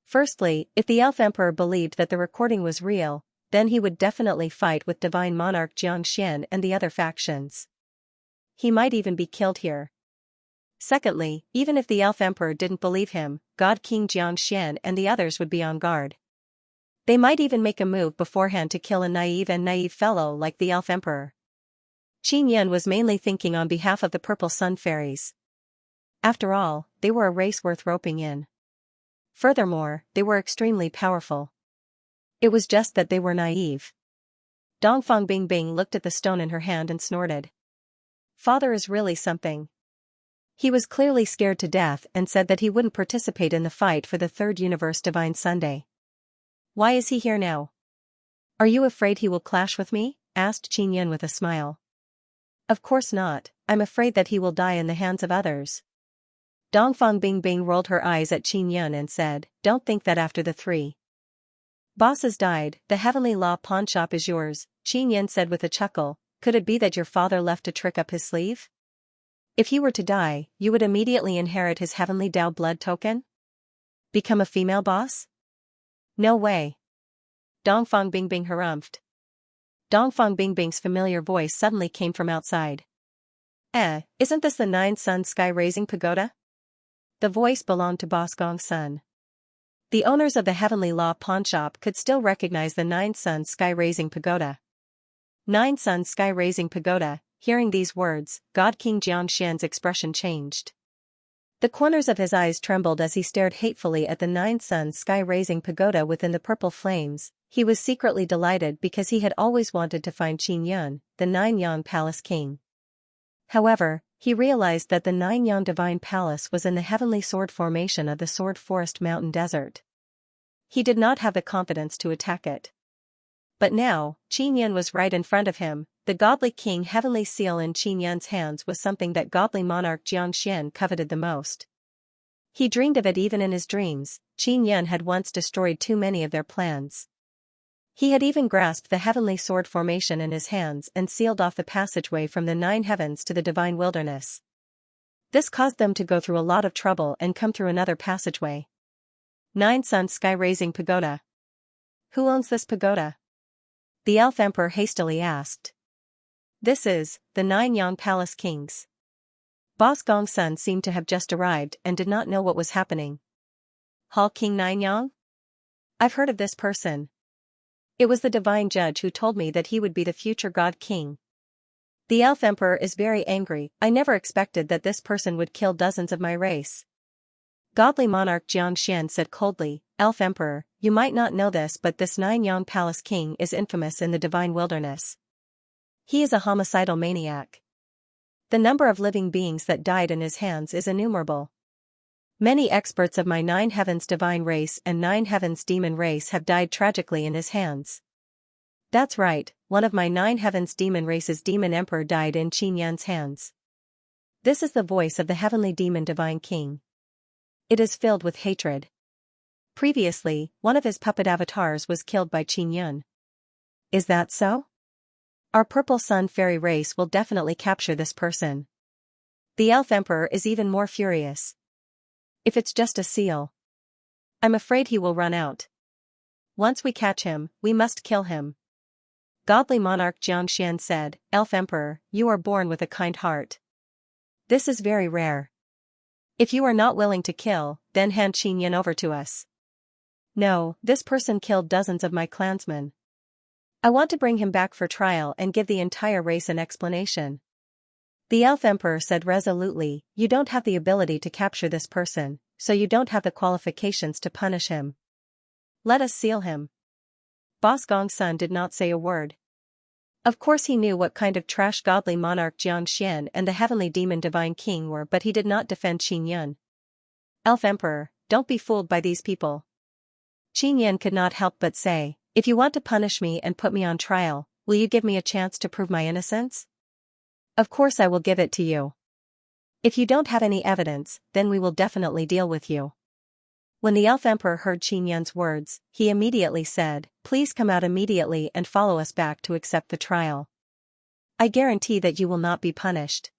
Firstly, if the Elf Emperor believed that the recording was real, then he would definitely fight with Divine Monarch Xianxian and the other factions. He might even be killed here. Secondly, even if the Elf Emperor didn't believe him, God King Xianxian and the others would be on guard. They might even make a move beforehand to kill a naive fellow like the Elf Emperor. Qinyan was mainly thinking on behalf of the Purple Sun Fairies. After all, they were a race worth roping in. Furthermore, they were extremely powerful. It was just that they were naive. Dongfang Bingbing looked at the stone in her hand and snorted. Father is really something. He was clearly scared to death and said that he wouldn't participate in the fight for the Third Universe Divine Sunday. Why is he here now? Are you afraid he will clash with me? Asked Qinyan with a smile. Of course not, I'm afraid that he will die in the hands of others. Dongfang Bingbing rolled her eyes at Qinyan and said, don't think that after the 3 bosses died, the Heavenly Law pawnshop is yours. Qinyan said with a chuckle, could it be that your father left a trick up his sleeve? If he were to die, you would immediately inherit his Heavenly Dao blood token? Become a female boss? No way. Dongfang Bingbing harumphed. Dongfang Bingbing's familiar voice suddenly came from outside. Isn't this the 9-sun sky-raising pagoda? The voice belonged to Boss Gong's son. The owners of the Heavenly Law pawnshop could still recognize the 9-sun sky-raising pagoda. 9-sun sky-raising pagoda. Hearing these words, God King Xianxian's expression changed. The corners of his eyes trembled as he stared hatefully at the 9-sun sky-raising pagoda within the purple flames. He was secretly delighted because he had always wanted to find Qinyan, the 9-yang Palace King. However, he realized that the 9-yang Divine Palace was in the heavenly sword formation of the Sword Forest Mountain Desert. He did not have the confidence to attack it. But now, Qinyan was right in front of him. The godly king heavenly seal in Qinyan's hands was something that godly monarch Xianxian coveted the most. He dreamed of it even in his dreams. Qinyan had once destroyed too many of their plans. He had even grasped the heavenly sword formation in his hands and sealed off the passageway from the 9 heavens to the divine wilderness. This caused them to go through a lot of trouble and come through another passageway. 9 Sun Sky-Raising Pagoda. Who owns this pagoda? The elf emperor hastily asked. This is, the 9 Yang Palace Kings. Boss Gong Sun seemed to have just arrived and did not know what was happening. Hall King 9 Yang? I've heard of this person. It was the divine judge who told me that he would be the future god king. The elf emperor is very angry. I never expected that this person would kill dozens of my race. Godly monarch Xianxia said coldly, Elf emperor, you might not know this, but this 9 Yang Palace king is infamous in the divine wilderness. He is a homicidal maniac. The number of living beings that died in his hands is innumerable. Many experts of my 9 heavens divine race and 9 heavens demon race have died tragically in his hands. That's right, one of my 9 heavens demon race's demon emperor died in Qin Yan's hands. This is the voice of the heavenly demon divine king. It is filled with hatred. Previously, one of his puppet avatars was killed by Qin Yan. Is that so? Our purple sun fairy race will definitely capture this person. The elf emperor is even more furious. If it's just a seal, I'm afraid he will run out. Once we catch him, we must kill him. Godly monarch Xianxia said, Elf emperor, you are born with a kind heart. This is very rare. If you are not willing to kill, then hand Qin Yan over to us. No, this person killed dozens of my clansmen. I want to bring him back for trial and give the entire race an explanation. The elf emperor said resolutely, you don't have the ability to capture this person, so you don't have the qualifications to punish him. Let us seal him. Boss Gong Sun did not say a word. Of course he knew what kind of trash godly monarch Xianxia and the heavenly demon divine king were, but he did not defend Qin Yan. Elf emperor, don't be fooled by these people. Qin Yan could not help but say, if you want to punish me and put me on trial, will you give me a chance to prove my innocence? Of course I will give it to you. If you don't have any evidence, then we will definitely deal with you. When the elf emperor heard Qin Yan's words, he immediately said, please come out immediately and follow us back to accept the trial. I guarantee that you will not be punished.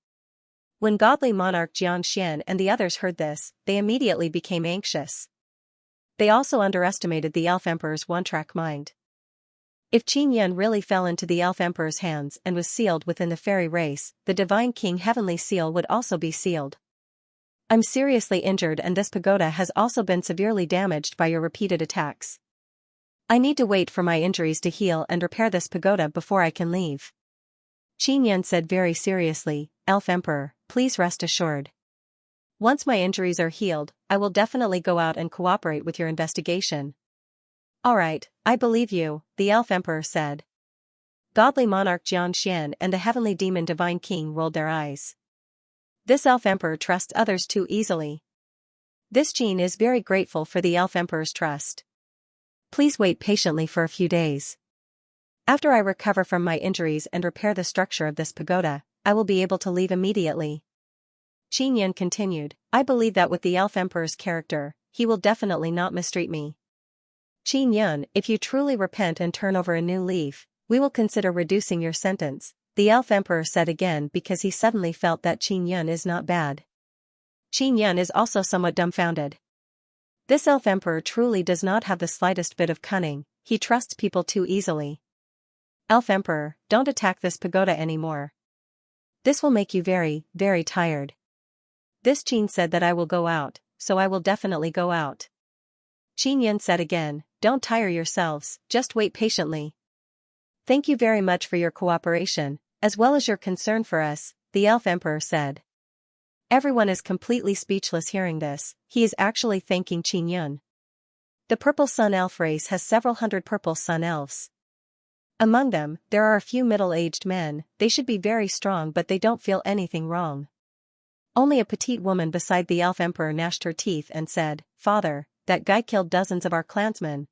When godly monarch Xianxia and the others heard this, they immediately became anxious. They also underestimated the elf emperor's one-track mind. If Qin Yan really fell into the elf emperor's hands and was sealed within the fairy race, the divine king heavenly seal would also be sealed. I'm seriously injured and this pagoda has also been severely damaged by your repeated attacks. I need to wait for my injuries to heal and repair this pagoda before I can leave. Qin Yan said very seriously, Elf emperor, please rest assured. Once my injuries are healed, I will definitely go out and cooperate with your investigation. Alright, I believe you, the elf emperor said. Godly monarch Xianxia and the heavenly demon divine king rolled their eyes. This elf emperor trusts others too easily. This Qin is very grateful for the elf emperor's trust. Please wait patiently for a few days. After I recover from my injuries and repair the structure of this pagoda, I will be able to leave immediately. Qin Yan continued, I believe that with the elf emperor's character, he will definitely not mistreat me. Qin Yan, if you truly repent and turn over a new leaf, we will consider reducing your sentence, the elf emperor said again because he suddenly felt that Qin Yan is not bad. Qin Yan is also somewhat dumbfounded. This elf emperor truly does not have the slightest bit of cunning, he trusts people too easily. Elf emperor, don't attack this pagoda anymore. This will make you very, very tired. This Qin said that I will go out, so I will definitely go out. Qin Yan said again, don't tire yourselves, just wait patiently. Thank you very much for your cooperation, as well as your concern for us, the elf emperor said. Everyone is completely speechless hearing this, he is actually thanking Qin Yan. The purple sun elf race has several hundred purple sun elves. Among them, there are a few middle-aged men, they should be very strong but they don't feel anything wrong. Only a petite woman beside the elf emperor gnashed her teeth and said, Father, that guy killed dozens of our clansmen.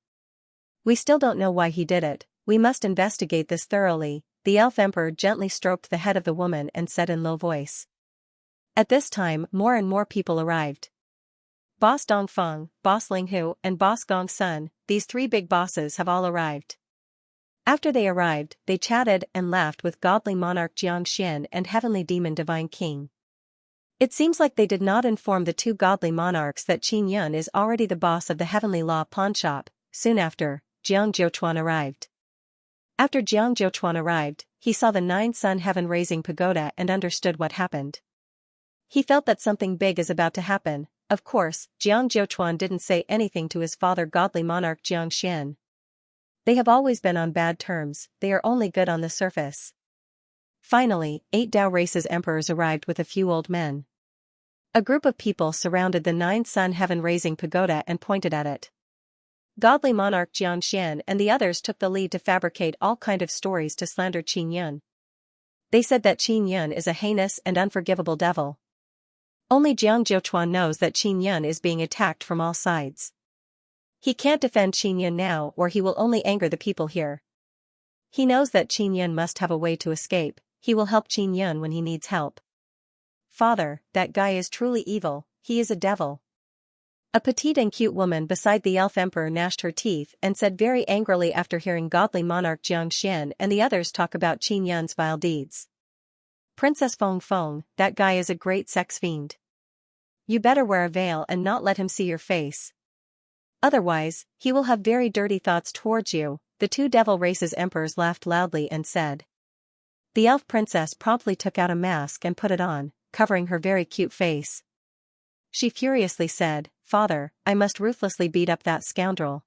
We still don't know why he did it, we must investigate this thoroughly, the elf emperor gently stroked the head of the woman and said in low voice. At this time more and more people arrived. Boss Dongfeng, Boss Linghu and Boss Gong Sun, these 3 big bosses have all arrived. After they arrived, they chatted and laughed with godly monarch Xianxia and heavenly demon divine king. It seems like they did not inform the two godly monarchs that Qin Yun is already the boss of the heavenly law pawnshop. Soon after, Jiang Jiuquan arrived. After Jiang Jiuquan arrived, he saw the 9-sun heaven-raising pagoda and understood what happened. He felt that something big is about to happen. Of course, Jiang Jiuquan didn't say anything to his father godly monarch Xianxia. They have always been on bad terms, they are only good on the surface. Finally, 8 Dao races emperors arrived with a few old men. A group of people surrounded the 9-sun heaven-raising pagoda and pointed at it. Godly monarch Xianxia and the others took the lead to fabricate all kind of stories to slander Qin Yun. They said that Qin Yun is a heinous and unforgivable devil. Only Jiang Jiuquan knows that Qin Yun is being attacked from all sides. He can't defend Qin Yun now or he will only anger the people here. He knows that Qin Yun must have a way to escape. He will help Qin Yun when he needs help. Father, that guy is truly evil, he is a devil. A petite and cute woman beside the elf emperor gnashed her teeth and said very angrily after hearing godly monarch Xianxia and the others talk about Qin Yun's vile deeds. Princess Feng Feng, that guy is a great sex fiend. You better wear a veil and not let him see your face. Otherwise, he will have very dirty thoughts towards you. The 2 devil races emperors laughed loudly and said. The elf princess promptly took out a mask and put it on, covering her very cute face. She furiously said, Father, I must ruthlessly beat up that scoundrel.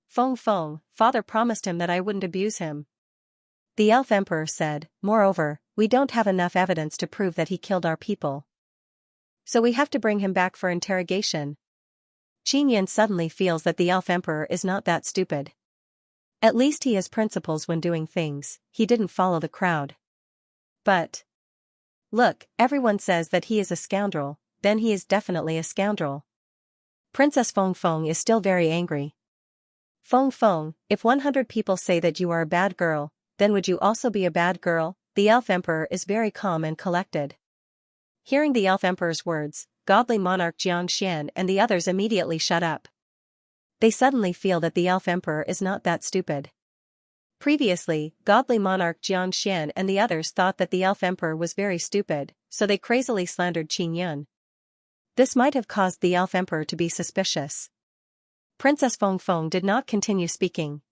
Feng Feng, father promised him that I wouldn't abuse him. The elf emperor said, moreover, we don't have enough evidence to prove that he killed our people. So we have to bring him back for interrogation. Qin Yun suddenly feels that the elf emperor is not that stupid. At least he has principles when doing things, he didn't follow the crowd. But look, everyone says that he is a scoundrel, then he is definitely a scoundrel. Princess Feng Feng is still very angry. Feng Feng, if 100 people say that you are a bad girl, then would you also be a bad girl? The elf emperor is very calm and collected. Hearing the elf emperor's words, godly monarch Xianxia and the others immediately shut up. They suddenly feel that the elf emperor is not that stupid. Previously, godly monarch Xianxia and the others thought that the elf emperor was very stupid, so they crazily slandered Qin Yun. This might have caused the elf emperor to be suspicious. Princess Feng Feng did not continue speaking.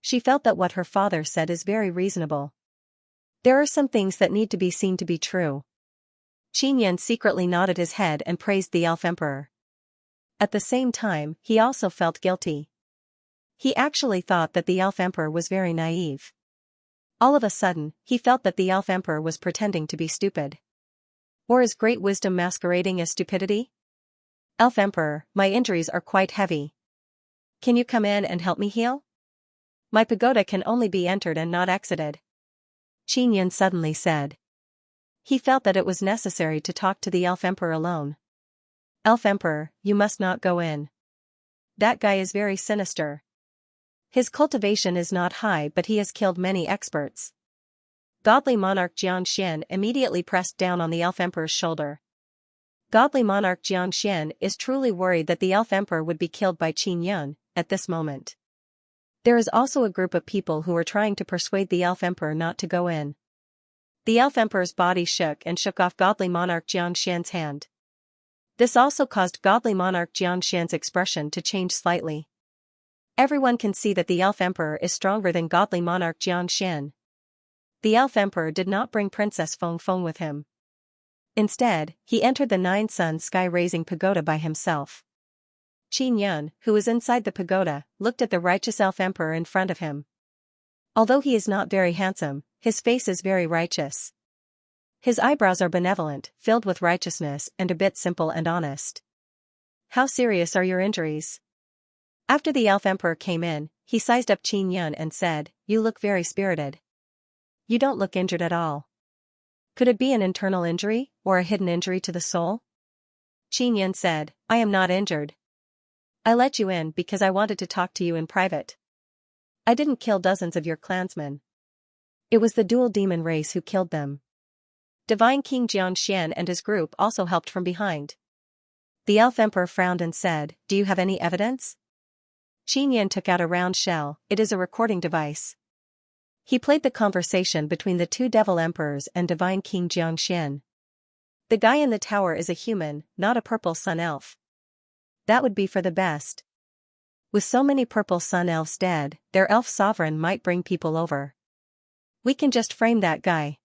She felt that what her father said is very reasonable. There are some things that need to be seen to be true. Qin Yun secretly nodded his head and praised the elf emperor. At the same time, he also felt guilty. He actually thought that the elf emperor was very naive. All of a sudden, he felt that the elf emperor was pretending to be stupid. Or is great wisdom masquerading as stupidity? Elf emperor, my injuries are quite heavy. Can you come in and help me heal? My pagoda can only be entered and not exited. Qin Yun suddenly said. He felt that it was necessary to talk to the elf emperor alone. Elf emperor, you must not go in. That guy is very sinister. His cultivation is not high but he has killed many experts. Godly monarch Xianxia immediately pressed down on the elf emperor's shoulder. Godly monarch Xianxia is truly worried that the elf emperor would be killed by Qin Yun at this moment. There is also a group of people who are trying to persuade the elf emperor not to go in. The elf emperor's body shook and shook off godly monarch Xianxia's hand. This also caused godly monarch Xianxia's expression to change slightly. Everyone can see that the elf emperor is stronger than godly monarch Xianxia. The elf emperor did not bring Princess Feng Feng with him. Instead, he entered the 9-sun sky-raising pagoda by himself. Qin Yun, who was inside the pagoda, looked at the righteous elf emperor in front of him. Although he is not very handsome, his face is very righteous. His eyebrows are benevolent, filled with righteousness and a bit simple and honest. How serious are your injuries? After the elf emperor came in, he sized up Qin Yun and said, you look very spirited. You don't look injured at all. Could it be an internal injury, or a hidden injury to the soul? Qin Yun said, I am not injured. I let you in because I wanted to talk to you in private. I didn't kill dozens of your clansmen. It was the dual demon race who killed them. Divine King Xianxia and his group also helped from behind. The elf emperor frowned and said, do you have any evidence? Qin Yun took out a round shell, it is a recording device. He played the conversation between the two devil emperors and divine King Xianxia. The guy in the tower is a human, not a purple sun elf. That would be for the best. With so many purple sun elves dead, their elf sovereign might bring people over. We can just frame that guy.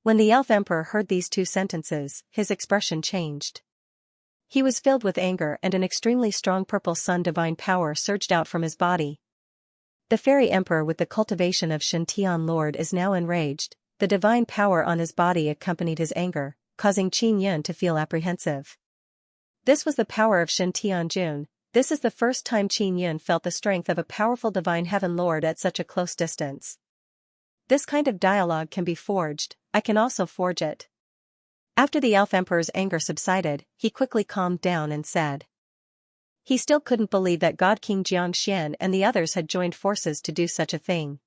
When the elf emperor heard these two sentences, his expression changed. He was filled with anger and an extremely strong purple sun divine power surged out from his body. The fairy emperor with the cultivation of Xianxia Lord is now enraged. The divine power on his body accompanied his anger, causing Qin Yun to feel apprehensive. This was the power of Xianxia Jun. This is the first time Qin Yun felt the strength of a powerful divine heaven lord at such a close distance. This kind of dialogue can be forged, I can also forge it. After the elf emperor's anger subsided, he quickly calmed down and said. He still couldn't believe that God King Xianxia and the others had joined forces to do such a thing.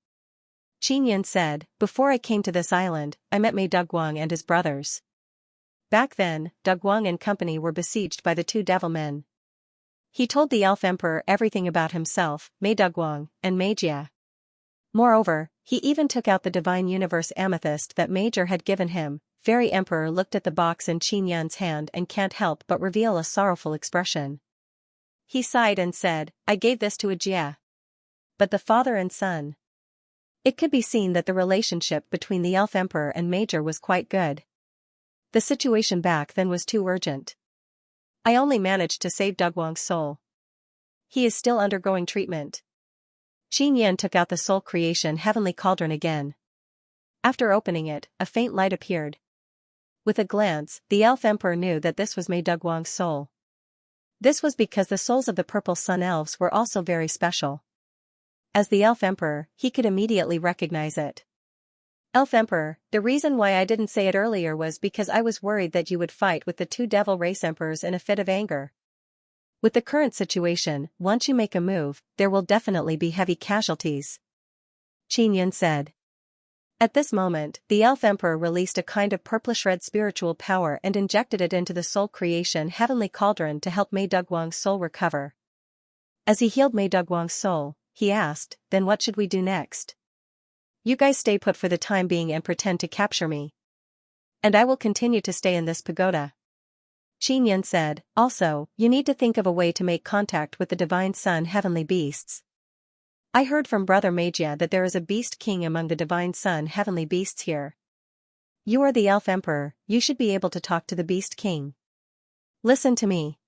Qin Yun said, before I came to this island, I met Mei Dugguang and his brothers. Back then, Dugguang and company were besieged by the two devil men. He told the elf emperor everything about himself, Mei Dugguang, and Mei Jia. Moreover, he even took out the divine universe amethyst that Major had given him. Fairy emperor looked at the box in Qin Yun's hand and can't help but reveal a sorrowful expression. He sighed and said, I gave this to a Jia. But the father and son. It could be seen that the relationship between the elf emperor and Major was quite good. The situation back then was too urgent. I only managed to save Dugguang's soul. He is still undergoing treatment. Qin Yun took out the soul creation heavenly cauldron again. After opening it, a faint light appeared. With a glance, the elf emperor knew that this was Mei Dugguang's soul. This was because the souls of the purple sun elves were also very special. As the elf emperor, he could immediately recognize it. Elf emperor, the reason why I didn't say it earlier was because I was worried that you would fight with the two devil race emperors in a fit of anger. With the current situation, once you make a move, there will definitely be heavy casualties. Qin Yun said. At this moment, the elf emperor released a kind of purplish-red spiritual power and injected it into the soul creation heavenly cauldron to help Mei Dugguang's soul recover. As he healed Mei Dugguang's soul, he asked, then what should we do next? You guys stay put for the time being and pretend to capture me. And I will continue to stay in this pagoda. Qin Yun said, also, you need to think of a way to make contact with the divine sun heavenly beasts. I heard from Brother Magia that there is a beast king among the divine sun heavenly beasts here. You are the elf emperor, you should be able to talk to the beast king. Listen to me.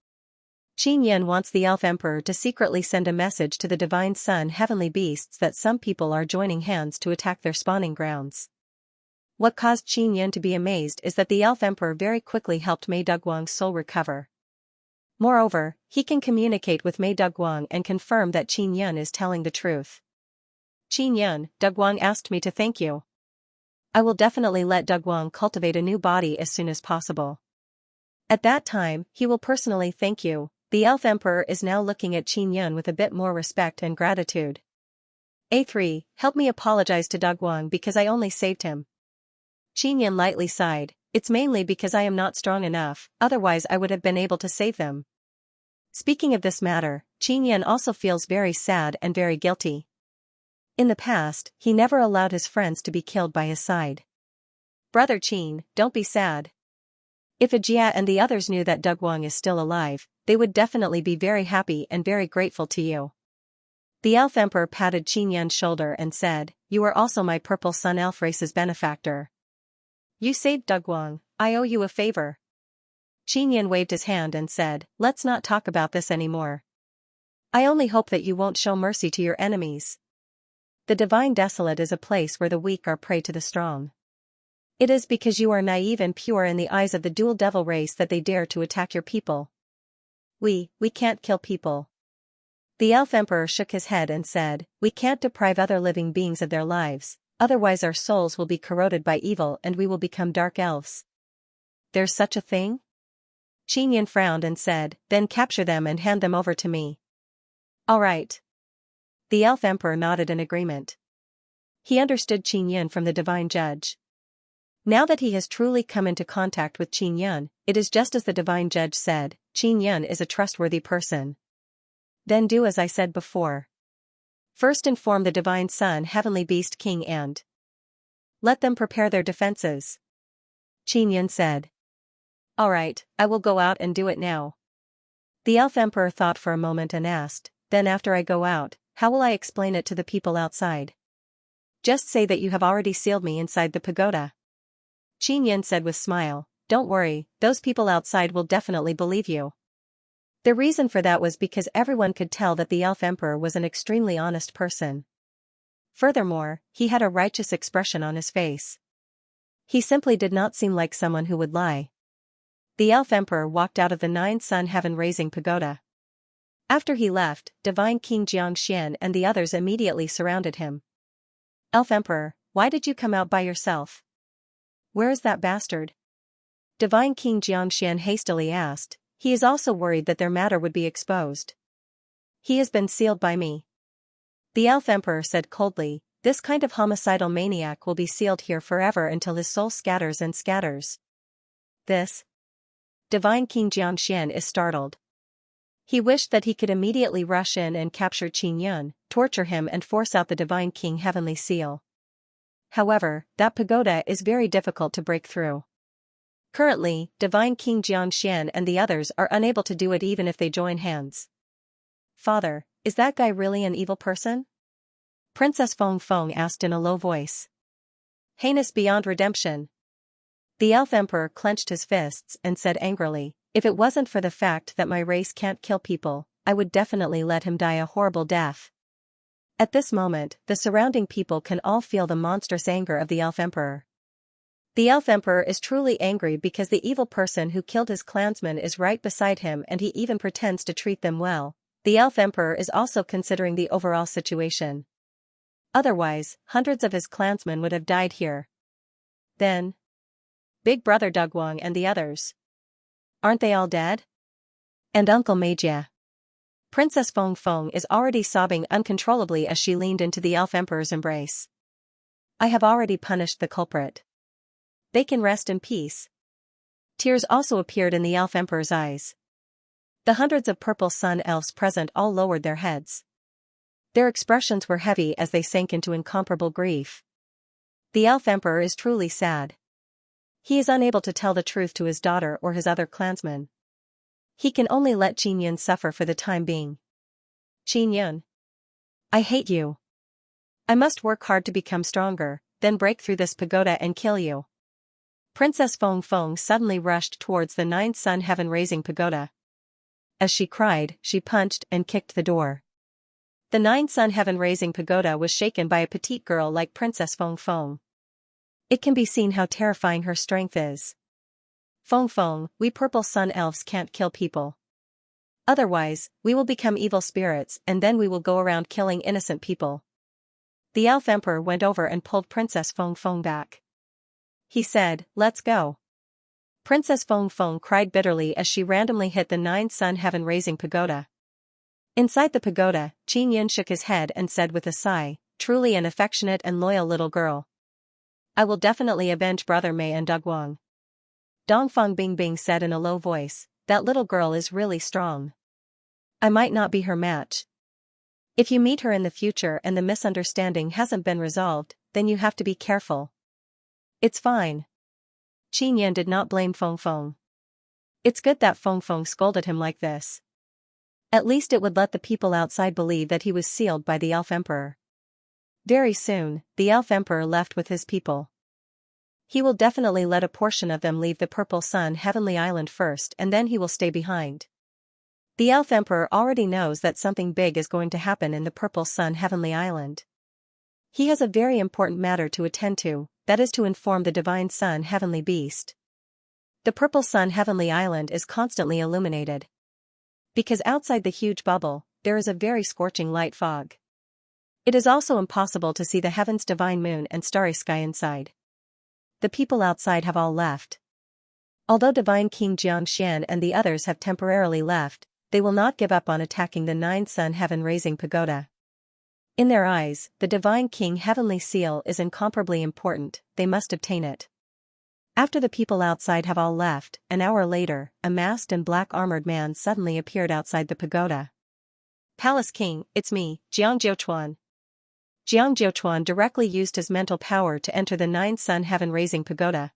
Qin Yun wants the elf emperor to secretly send a message to the divine sun heavenly beasts that some people are joining hands to attack their spawning grounds. What caused Qin Yun to be amazed is that the elf emperor very quickly helped Mei Dugguang's soul recover. Moreover, he can communicate with Mei Dugguang and confirm that Qin Yun is telling the truth. Qin Yun, Dugguang asked me to thank you. I will definitely let Dugguang cultivate a new body as soon as possible. At that time, he will personally thank you. The elf emperor is now looking at Qin Yun with a bit more respect and gratitude. A3, help me apologize to Dugguang because I only saved him. Qin Yun lightly sighed, it's mainly because I am not strong enough, otherwise I would have been able to save them. Speaking of this matter, Qin Yun also feels very sad and very guilty. In the past, he never allowed his friends to be killed by his side. Brother Qin, don't be sad. If Ajia and the others knew that Dugguang is still alive, they would definitely be very happy and very grateful to you. The elf emperor patted Qin Yun's shoulder and said, you are also my purple sun elf race's benefactor. You saved Dugguang, I owe you a favor. Qin Yun waved his hand and said, let's not talk about this anymore. I only hope that you won't show mercy to your enemies. The divine desolate is a place where the weak are prey to the strong. It is because you are naive and pure in the eyes of the dual devil race that they dare to attack your people. We can't kill people. The elf emperor shook his head and said, we can't deprive other living beings of their lives, otherwise our souls will be corroded by evil and we will become dark elves. There's such a thing? Qin Yun frowned and said, then capture them and hand them over to me. All right. The elf emperor nodded in agreement. He understood Qin Yun from the divine judge. Now that he has truly come into contact with Qin Yun, it is just as the divine judge said, Qin Yun is a trustworthy person. Then do as I said before. First inform the Divine Sun Heavenly Beast King and let them prepare their defenses. Xianxia said. Alright, I will go out and do it now. The Elf Emperor thought for a moment and asked, then after I go out, how will I explain it to the people outside? Just say that you have already sealed me inside the pagoda. Xianxia said with smile, don't worry, those people outside will definitely believe you. The reason for that was because everyone could tell that the Elf Emperor was an extremely honest person. Furthermore, he had a righteous expression on his face. He simply did not seem like someone who would lie. The Elf Emperor walked out of the 9-sun heaven-raising pagoda. After he left, Divine King Xianxia and the others immediately surrounded him. Elf Emperor, why did you come out by yourself? Where is that bastard? Divine King Xianxia hastily asked. He is also worried that their matter would be exposed. He has been sealed by me. The Elf Emperor said coldly, this kind of homicidal maniac will be sealed here forever until his soul scatters and scatters. This? Divine King Xianxia is startled. He wished that he could immediately rush in and capture Xianxia, torture him and force out the Divine King Heavenly Seal. However, that pagoda is very difficult to break through. Currently, Divine King Xianxia and the others are unable to do it even if they join hands. Father, is that guy really an evil person? Princess Feng Feng asked in a low voice. Heinous beyond redemption. The Elf Emperor clenched his fists and said angrily, if it wasn't for the fact that my race can't kill people, I would definitely let him die a horrible death. At this moment, the surrounding people can all feel the monstrous anger of the Elf Emperor. The Elf Emperor is truly angry because the evil person who killed his clansmen is right beside him and he even pretends to treat them well. The Elf Emperor is also considering the overall situation. Otherwise, hundreds of his clansmen would have died here. Then, Big Brother Dugwang and the others. Aren't they all dead? And Uncle Maijia. Princess Feng Feng is already sobbing uncontrollably as she leaned into the Elf Emperor's embrace. I have already punished the culprit. They can rest in peace. Tears also appeared in the Elf Emperor's eyes. The hundreds of purple sun elves present all lowered their heads. Their expressions were heavy as they sank into incomparable grief. The Elf Emperor is truly sad. He is unable to tell the truth to his daughter or his other clansmen. He can only let Xianxia suffer for the time being. Xianxia. I hate you. I must work hard to become stronger, then break through this pagoda and kill you. Princess Feng Feng suddenly rushed towards the 9-sun heaven-raising pagoda. As she cried, she punched and kicked the door. The 9-sun heaven-raising pagoda was shaken by a petite girl like Princess Feng Feng. It can be seen how terrifying her strength is. Feng Feng, we purple sun elves can't kill people. Otherwise, we will become evil spirits and then we will go around killing innocent people. The Elf Emperor went over and pulled Princess Feng Feng back. He said, let's go. Princess Feng Feng cried bitterly as she randomly hit the 9-sun heaven-raising pagoda. Inside the pagoda, Xianxia shook his head and said with a sigh, truly an affectionate and loyal little girl. I will definitely avenge Brother Mei and Dugwang. Dongfang Bingbing said in a low voice, that little girl is really strong. I might not be her match. If you meet her in the future and the misunderstanding hasn't been resolved, then you have to be careful. It's fine. Xianxia did not blame Feng Feng. It's good that Feng Feng scolded him like this. At least it would let the people outside believe that he was sealed by the Elf Emperor. Very soon, the Elf Emperor left with his people. He will definitely let a portion of them leave the Purple Sun Heavenly Island first and then he will stay behind. The Elf Emperor already knows that something big is going to happen in the Purple Sun Heavenly Island. He has a very important matter to attend to, that is to inform the Divine Sun Heavenly Beast. The Purple Sun Heavenly Island is constantly illuminated. Because outside the huge bubble, there is a very scorching light fog. It is also impossible to see the heaven's divine moon and starry sky inside. The people outside have all left. Although Divine King Xianxia and the others have temporarily left, they will not give up on attacking the 9-sun heaven-raising pagoda. In their eyes, the Divine King Heavenly Seal is incomparably important, they must obtain it. After the people outside have all left, an hour later, a masked and black-armored man suddenly appeared outside the pagoda. Palace King, it's me, Jiang Jiuchuan. Jiang Jiuchuan directly used his mental power to enter the 9-sun heaven-raising pagoda.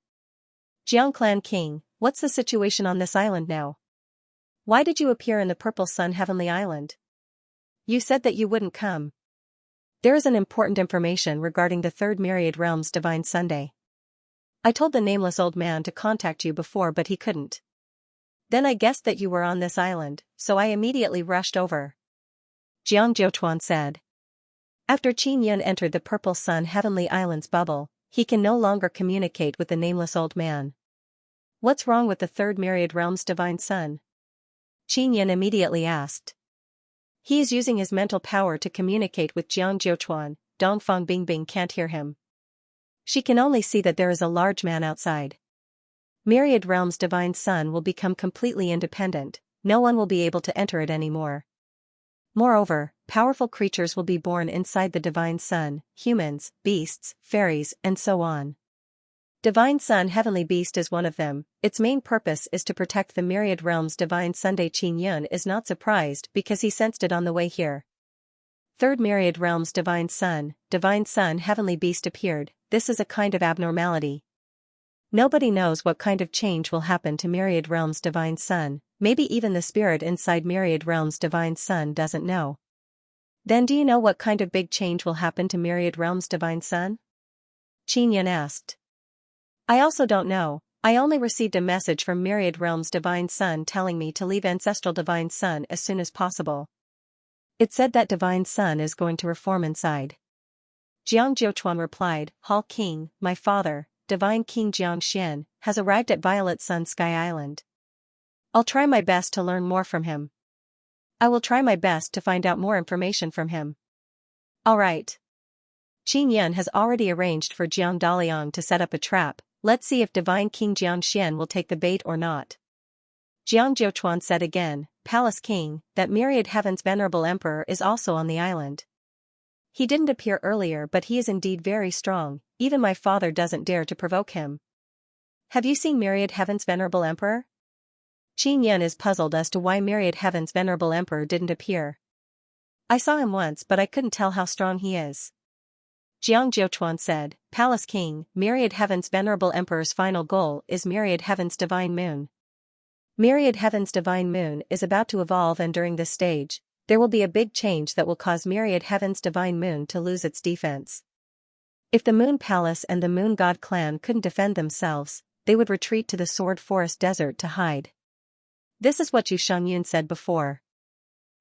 Jiang Clan King, what's the situation on this island now? Why did you appear in the Purple Sun Heavenly Island? You said that you wouldn't come. There is an important information regarding the Third Myriad Realm's Divine Sunday. I told the nameless old man to contact you before but he couldn't. Then I guessed that you were on this island, so I immediately rushed over. Jiang Jiuchuan said. After Qin Yun entered the Purple Sun Heavenly Island's bubble, he can no longer communicate with the nameless old man. What's wrong with the Third Myriad Realm's Divine Sun? Qin Yun immediately asked. He is using his mental power to communicate with Jiang Jiuchuan. Dongfang Bingbing can't hear him. She can only see that there is a large man outside. Myriad Realm's Divine Sun will become completely independent, no one will be able to enter it anymore. Moreover, powerful creatures will be born inside the Divine Sun, humans, beasts, fairies, and so on. Divine Sun Heavenly Beast is one of them. Its main purpose is to protect the Myriad Realm's Divine Sunday. Qin Yun is not surprised because he sensed it on the way here. Third Myriad Realm's Divine Sun Heavenly Beast appeared. This is a kind of abnormality. Nobody knows what kind of change will happen to Myriad Realm's Divine Sun, maybe even the spirit inside Myriad Realm's Divine Sun doesn't know. Then do you know what kind of big change will happen to Myriad Realm's Divine Sun? Qin Yun asked. I also don't know, I only received a message from Myriad Realm's Divine Sun telling me to leave Ancestral Divine Sun as soon as possible. It said that Divine Sun is going to reform inside. Jiang Jiuchuan replied, Hall King, my father, Divine King Xianxia, has arrived at Violet Sun Sky Island. I'll try my best to learn more from him. I will try my best to find out more information from him. Alright. Qin Yun has already arranged for Jiang Daliang to set up a trap. Let's see if Divine King Xianxia will take the bait or not. Jiang Jiuchuan said again, Palace King, that Myriad Heaven's Venerable Emperor is also on the island. He didn't appear earlier but he is indeed very strong, even my father doesn't dare to provoke him. Have you seen Myriad Heaven's Venerable Emperor? Qin Yun is puzzled as to why Myriad Heaven's Venerable Emperor didn't appear. I saw him once but I couldn't tell how strong he is. Jiang Jiuchuan said, Palace King, Myriad Heaven's Venerable Emperor's final goal is Myriad Heaven's Divine Moon. Myriad Heaven's Divine Moon is about to evolve and during this stage, there will be a big change that will cause Myriad Heaven's Divine Moon to lose its defense. If the Moon Palace and the Moon God clan couldn't defend themselves, they would retreat to the Sword Forest Desert to hide. This is what Yu Shangyun said before.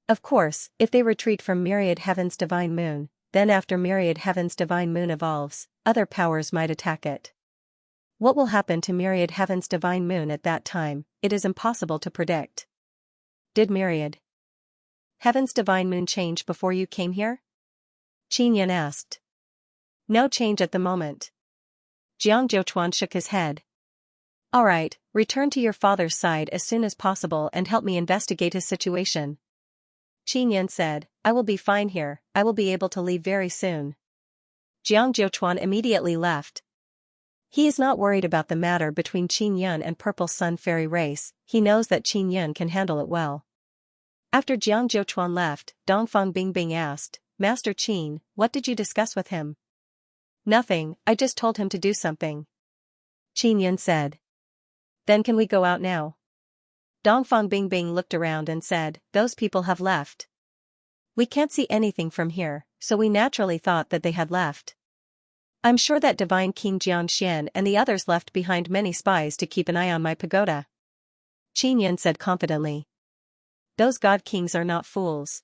Of course, if they retreat from Myriad Heaven's Divine Moon, then after Myriad Heaven's Divine Moon evolves, other powers might attack it. What will happen to Myriad Heaven's Divine Moon at that time, it is impossible to predict. Did Myriad Heaven's Divine Moon change before you came here? Qin Yun asked. No change at the moment. Jiang Jiuchuan shook his head. Alright, return to your father's side as soon as possible and help me investigate his situation. Qin Yun said, I will be fine here, I will be able to leave very soon. Jiang Jiuchuan immediately left. He is not worried about the matter between Qin Yun and Purple Sun Fairy race, he knows that Qin Yun can handle it well. After Jiang Jiuchuan left, Dongfang Bingbing asked, Master Qin, what did you discuss with him? Nothing, I just told him to do something. Qin Yun said. Then can we go out now? Dongfang Bingbing looked around and said, those people have left. We can't see anything from here, so we naturally thought that they had left. I'm sure that Divine King Xianxia and the others left behind many spies to keep an eye on my pagoda. Qin Yun said confidently. Those God Kings are not fools.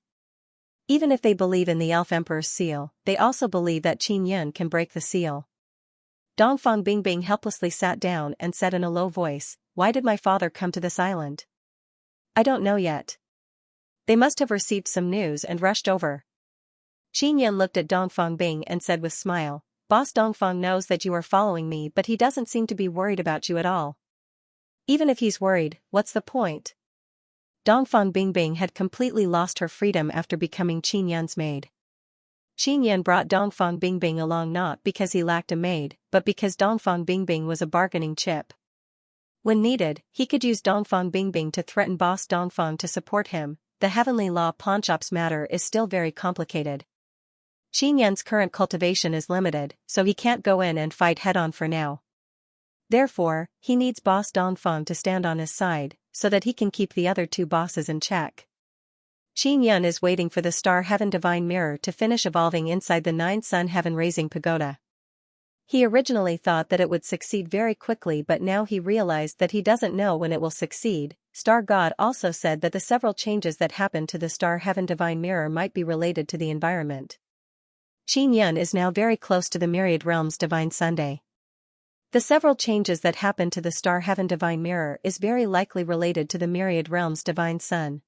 Even if they believe in the Elf Emperor's seal, they also believe that Qin Yun can break the seal. Dongfang Bingbing helplessly sat down and said in a low voice, why did my father come to this island? I don't know yet. They must have received some news and rushed over. Qin Yun looked at Dongfang Bing and said with smile, Boss Dongfang knows that you are following me but he doesn't seem to be worried about you at all. Even if he's worried, what's the point? Dongfang Bingbing had completely lost her freedom after becoming Qin Yun's maid. Qin Yun brought Dongfang Bingbing along not because he lacked a maid, but because Dongfang Bingbing was a bargaining chip. When needed, he could use Dongfang Bingbing to threaten Boss Dongfang to support him. The Heavenly Law Pawnshop's matter is still very complicated. Qin Yan's current cultivation is limited, so he can't go in and fight head-on for now. Therefore, he needs Boss Dongfeng to stand on his side, so that he can keep the other two bosses in check. Qin Yan is waiting for the Star Heaven Divine Mirror to finish evolving inside the 9-Sun Heaven-raising pagoda. He originally thought that it would succeed very quickly, but now he realized that he doesn't know when it will succeed. Star God also said that the several changes that happened to the Star Heaven Divine Mirror might be related to the environment. Qin Yan is now very close to the Myriad Realms Divine Sunday. The several changes that happened to the Star Heaven Divine Mirror is very likely related to the Myriad Realms Divine Sun.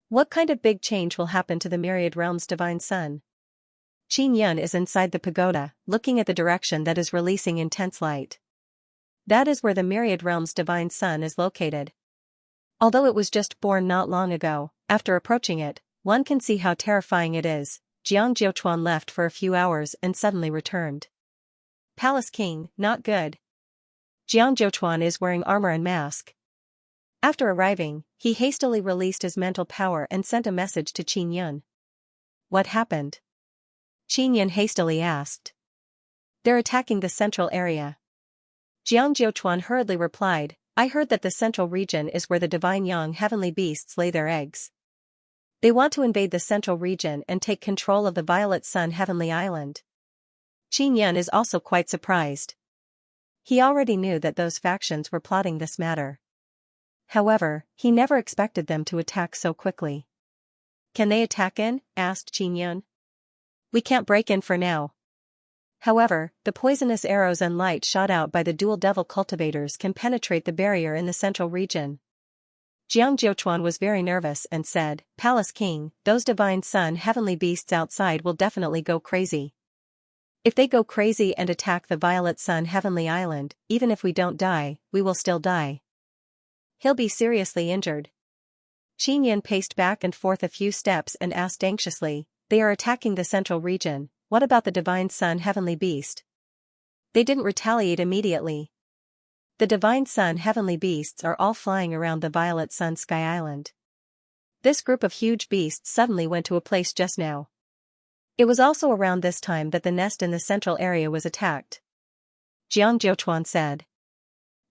What kind of big change will happen to the Myriad Realms Divine Sun? Qin Yan is inside the pagoda, looking at the direction that is releasing intense light. That is where the Myriad Realms Divine Sun is located. Although it was just born not long ago, after approaching it, one can see how terrifying it is. Jiang Jiuquan left for a few hours and suddenly returned. Palace King, not good. Jiang Jiuquan is wearing armor and mask. After arriving, he hastily released his mental power and sent a message to Qin Yan. What happened? Qin Yan hastily asked. They're attacking the central area. Jiang Jiuquan hurriedly replied, I heard that the central region is where the divine young heavenly beasts lay their eggs. They want to invade the central region and take control of the Violet Sun Heavenly Island. Qin Yan is also quite surprised. He already knew that those factions were plotting this matter. However, he never expected them to attack so quickly. Can they attack in? Asked Qin Yan. We can't break in for now. However, the poisonous arrows and light shot out by the dual devil cultivators can penetrate the barrier in the central region. Jiang Jiuquan was very nervous and said, Palace King, those divine sun heavenly beasts outside will definitely go crazy. If they go crazy and attack the Violet Sun Heavenly Island, even if we don't die, we will still die. He'll be seriously injured. Qin Yan paced back and forth a few steps and asked anxiously, they are attacking the central region, what about the divine sun heavenly beast? They didn't retaliate immediately. The divine sun heavenly beasts are all flying around the Violet Sun Sky Island. This group of huge beasts suddenly went to a place just now. It was also around this time that the nest in the central area was attacked. Jiang Jiuquan said.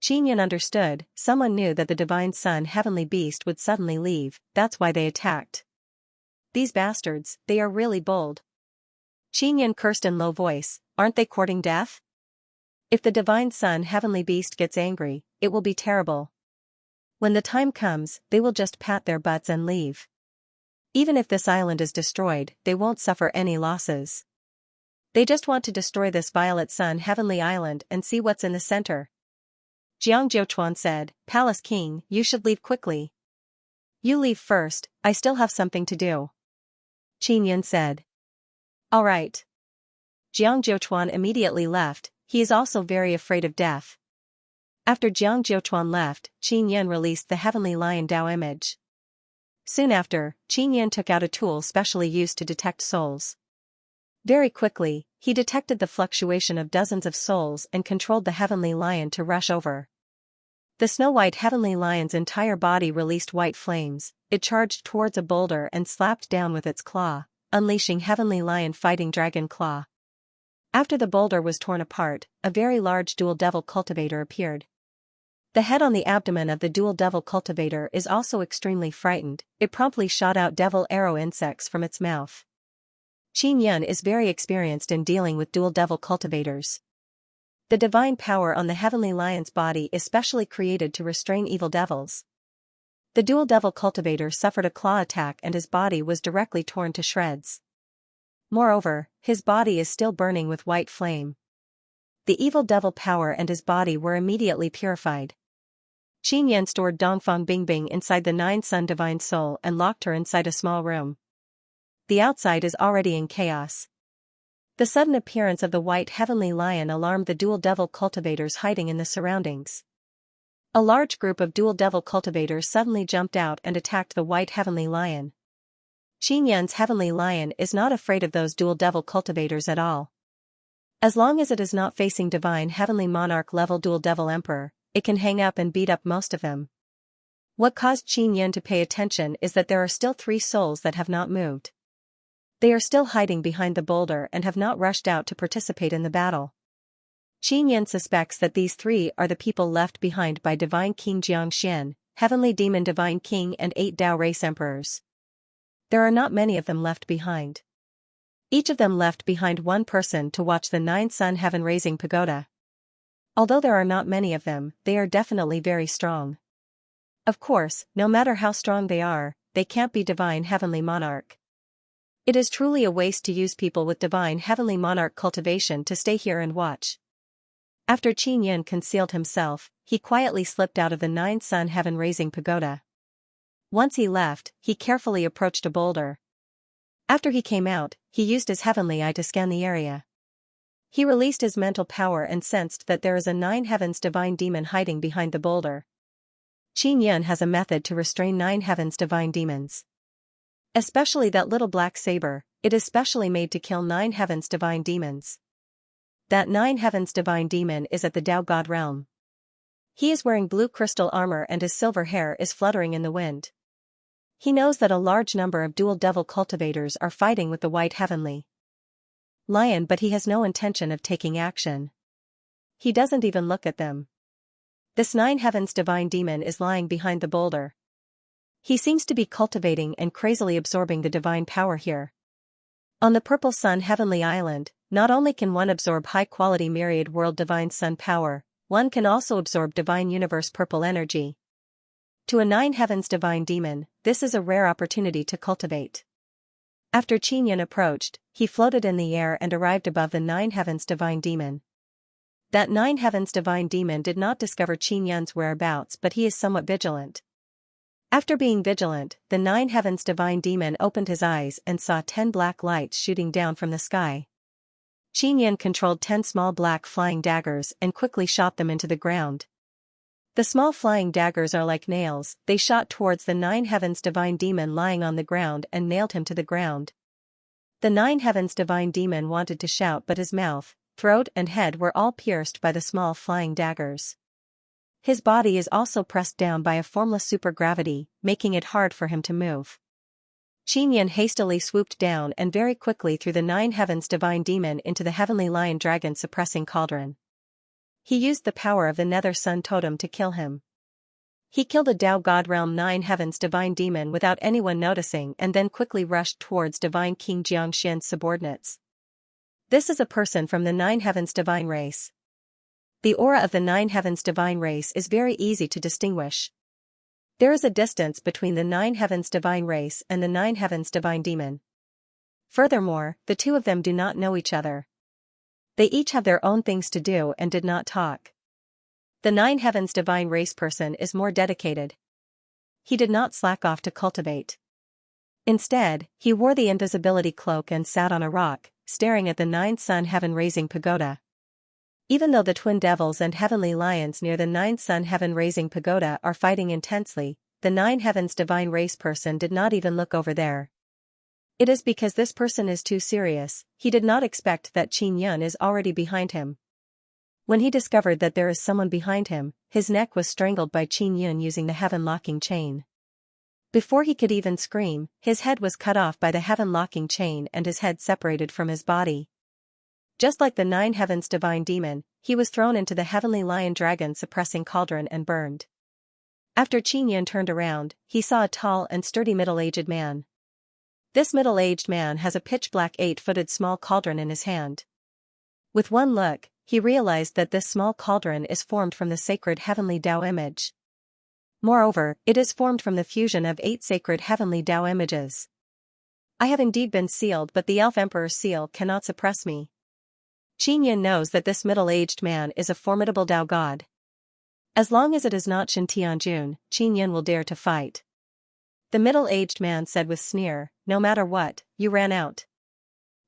Qin Yan understood, someone knew that the divine sun heavenly beast would suddenly leave, that's why they attacked. These bastards, they are really bold. Qin Yan cursed in low voice, aren't they courting death? If the divine sun heavenly beast gets angry, it will be terrible. When the time comes, they will just pat their butts and leave. Even if this island is destroyed, they won't suffer any losses. They just want to destroy this Violet Sun Heavenly Island and see what's in the center. Jiang Jiuquan said, Palace King, you should leave quickly. You leave first, I still have something to do. Qin Yan said. All right. Jiang Jiuquan immediately left, he is also very afraid of death. After Jiang Jiuquan left, Qin Yan released the Heavenly Lion Dao image. Soon after, Qin Yan took out a tool specially used to detect souls. Very quickly, he detected the fluctuation of dozens of souls and controlled the Heavenly Lion to rush over. The snow-white Heavenly Lion's entire body released white flames, it charged towards a boulder and slapped down with its claw, unleashing Heavenly Lion Fighting Dragon Claw. After the boulder was torn apart, a very large dual devil cultivator appeared. The head on the abdomen of the dual devil cultivator is also extremely frightened, it promptly shot out devil arrow insects from its mouth. Qin Yan is very experienced in dealing with dual devil cultivators. The divine power on the Heavenly Lion's body is specially created to restrain evil devils. The dual devil cultivator suffered a claw attack and his body was directly torn to shreds. Moreover, his body is still burning with white flame. The evil devil power and his body were immediately purified. Qin Yan stored Dongfang Bingbing inside the 9-Sun Divine Soul and locked her inside a small room. The outside is already in chaos. The sudden appearance of the white Heavenly Lion alarmed the dual devil cultivators hiding in the surroundings. A large group of dual devil cultivators suddenly jumped out and attacked the white Heavenly Lion. Qin Yan's Heavenly Lion is not afraid of those dual devil cultivators at all. As long as it is not facing divine Heavenly Monarch level dual devil Emperor, it can hang up and beat up most of them. What caused Qin Yan to pay attention is that there are still 3 souls that have not moved. They are still hiding behind the boulder and have not rushed out to participate in the battle. Qin Yan suspects that these three are the people left behind by Divine King Xianxia, Heavenly Demon Divine King and 8 Tao Race Emperors. There are not many of them left behind. Each of them left behind one person to watch the 9 Sun Heaven Raising Pagoda. Although there are not many of them, they are definitely very strong. Of course, no matter how strong they can't be Divine Heavenly Monarch. It is truly a waste to use people with Divine Heavenly Monarch cultivation to stay here and watch. After Qin Yan concealed himself, he quietly slipped out of the 9 Sun Heaven Raising Pagoda. Once he left, he carefully approached a boulder. After he came out, he used his heavenly eye to scan the area. He released his mental power and sensed that there is a 9 Heavens Divine Demon hiding behind the boulder. Qin Yan has a method to restrain 9 Heavens Divine Demons. Especially that little black saber, it is specially made to kill 9 Heavens Divine Demons. That 9 Heavens Divine Demon is at the Tao God realm. He is wearing blue crystal armor and his silver hair is fluttering in the wind. He knows that a large number of dual devil cultivators are fighting with the White Heavenly Lion, but he has no intention of taking action. He doesn't even look at them. This 9 Heavens Divine Demon is lying behind the boulder. He seems to be cultivating and crazily absorbing the divine power here. On the Purple Sun Heavenly Island, not only can one absorb high-quality myriad world divine sun power, one can also absorb divine universe purple energy. To a 9 Heavens Divine Demon, this is a rare opportunity to cultivate. After Qin Yan approached, he floated in the air and arrived above the 9 Heavens Divine Demon. That 9 Heavens Divine Demon did not discover Qin Yan's whereabouts, but he is somewhat vigilant. After being vigilant, the 9 Heavens Divine Demon opened his eyes and saw 10 black lights shooting down from the sky. Qin Yan controlled 10 small black flying daggers and quickly shot them into the ground. The small flying daggers are like nails, they shot towards the 9 Heavens Divine Demon lying on the ground and nailed him to the ground. The 9 Heavens Divine Demon wanted to shout, but his mouth, throat and head were all pierced by the small flying daggers. His body is also pressed down by a formless supergravity, making it hard for him to move. Qin Yan hastily swooped down and very quickly threw the 9 Heavens Divine Demon into the Heavenly Lion Dragon suppressing cauldron. He used the power of the Nether Sun Totem to kill him. He killed a Tao God Realm 9 Heavens Divine Demon without anyone noticing and then quickly rushed towards Divine King Xianxia's subordinates. This is a person from the 9 Heavens Divine Race. The aura of the 9 Heavens Divine Race is very easy to distinguish. There is a distance between the 9 Heavens Divine Race and the 9 Heavens Divine Demon. Furthermore, the two of them do not know each other. They each have their own things to do and did not talk. The 9 Heavens Divine Race person is more dedicated. He did not slack off to cultivate. Instead, he wore the invisibility cloak and sat on a rock, staring at the 9 Sun Heaven Raising Pagoda. Even though the twin devils and heavenly lions near the 9 Sun Heaven Raising Pagoda are fighting intensely, the 9 Heavens Divine Race person did not even look over there. It is because this person is too serious, he did not expect that Qin Yan is already behind him. When he discovered that there is someone behind him, his neck was strangled by Qin Yan using the heaven-locking chain. Before he could even scream, his head was cut off by the heaven-locking chain and his head separated from his body. Just like the 9 Heavens Divine Demon, he was thrown into the Heavenly Lion Dragon suppressing cauldron and burned. After Qin Yan turned around, he saw a tall and sturdy middle-aged man. This middle-aged man has a pitch-black 8-footed small cauldron in his hand. With one look, he realized that this small cauldron is formed from the sacred heavenly Tao image. Moreover, it is formed from the fusion of 8 sacred heavenly Tao images. I have indeed been sealed, but the Elf Emperor's seal cannot suppress me. Qin Yan knows that this middle-aged man is a formidable Tao god. As long as it is not Shen Tianjun, Qin Yan will dare to fight. The middle-aged man said with sneer, "No matter what, you ran out.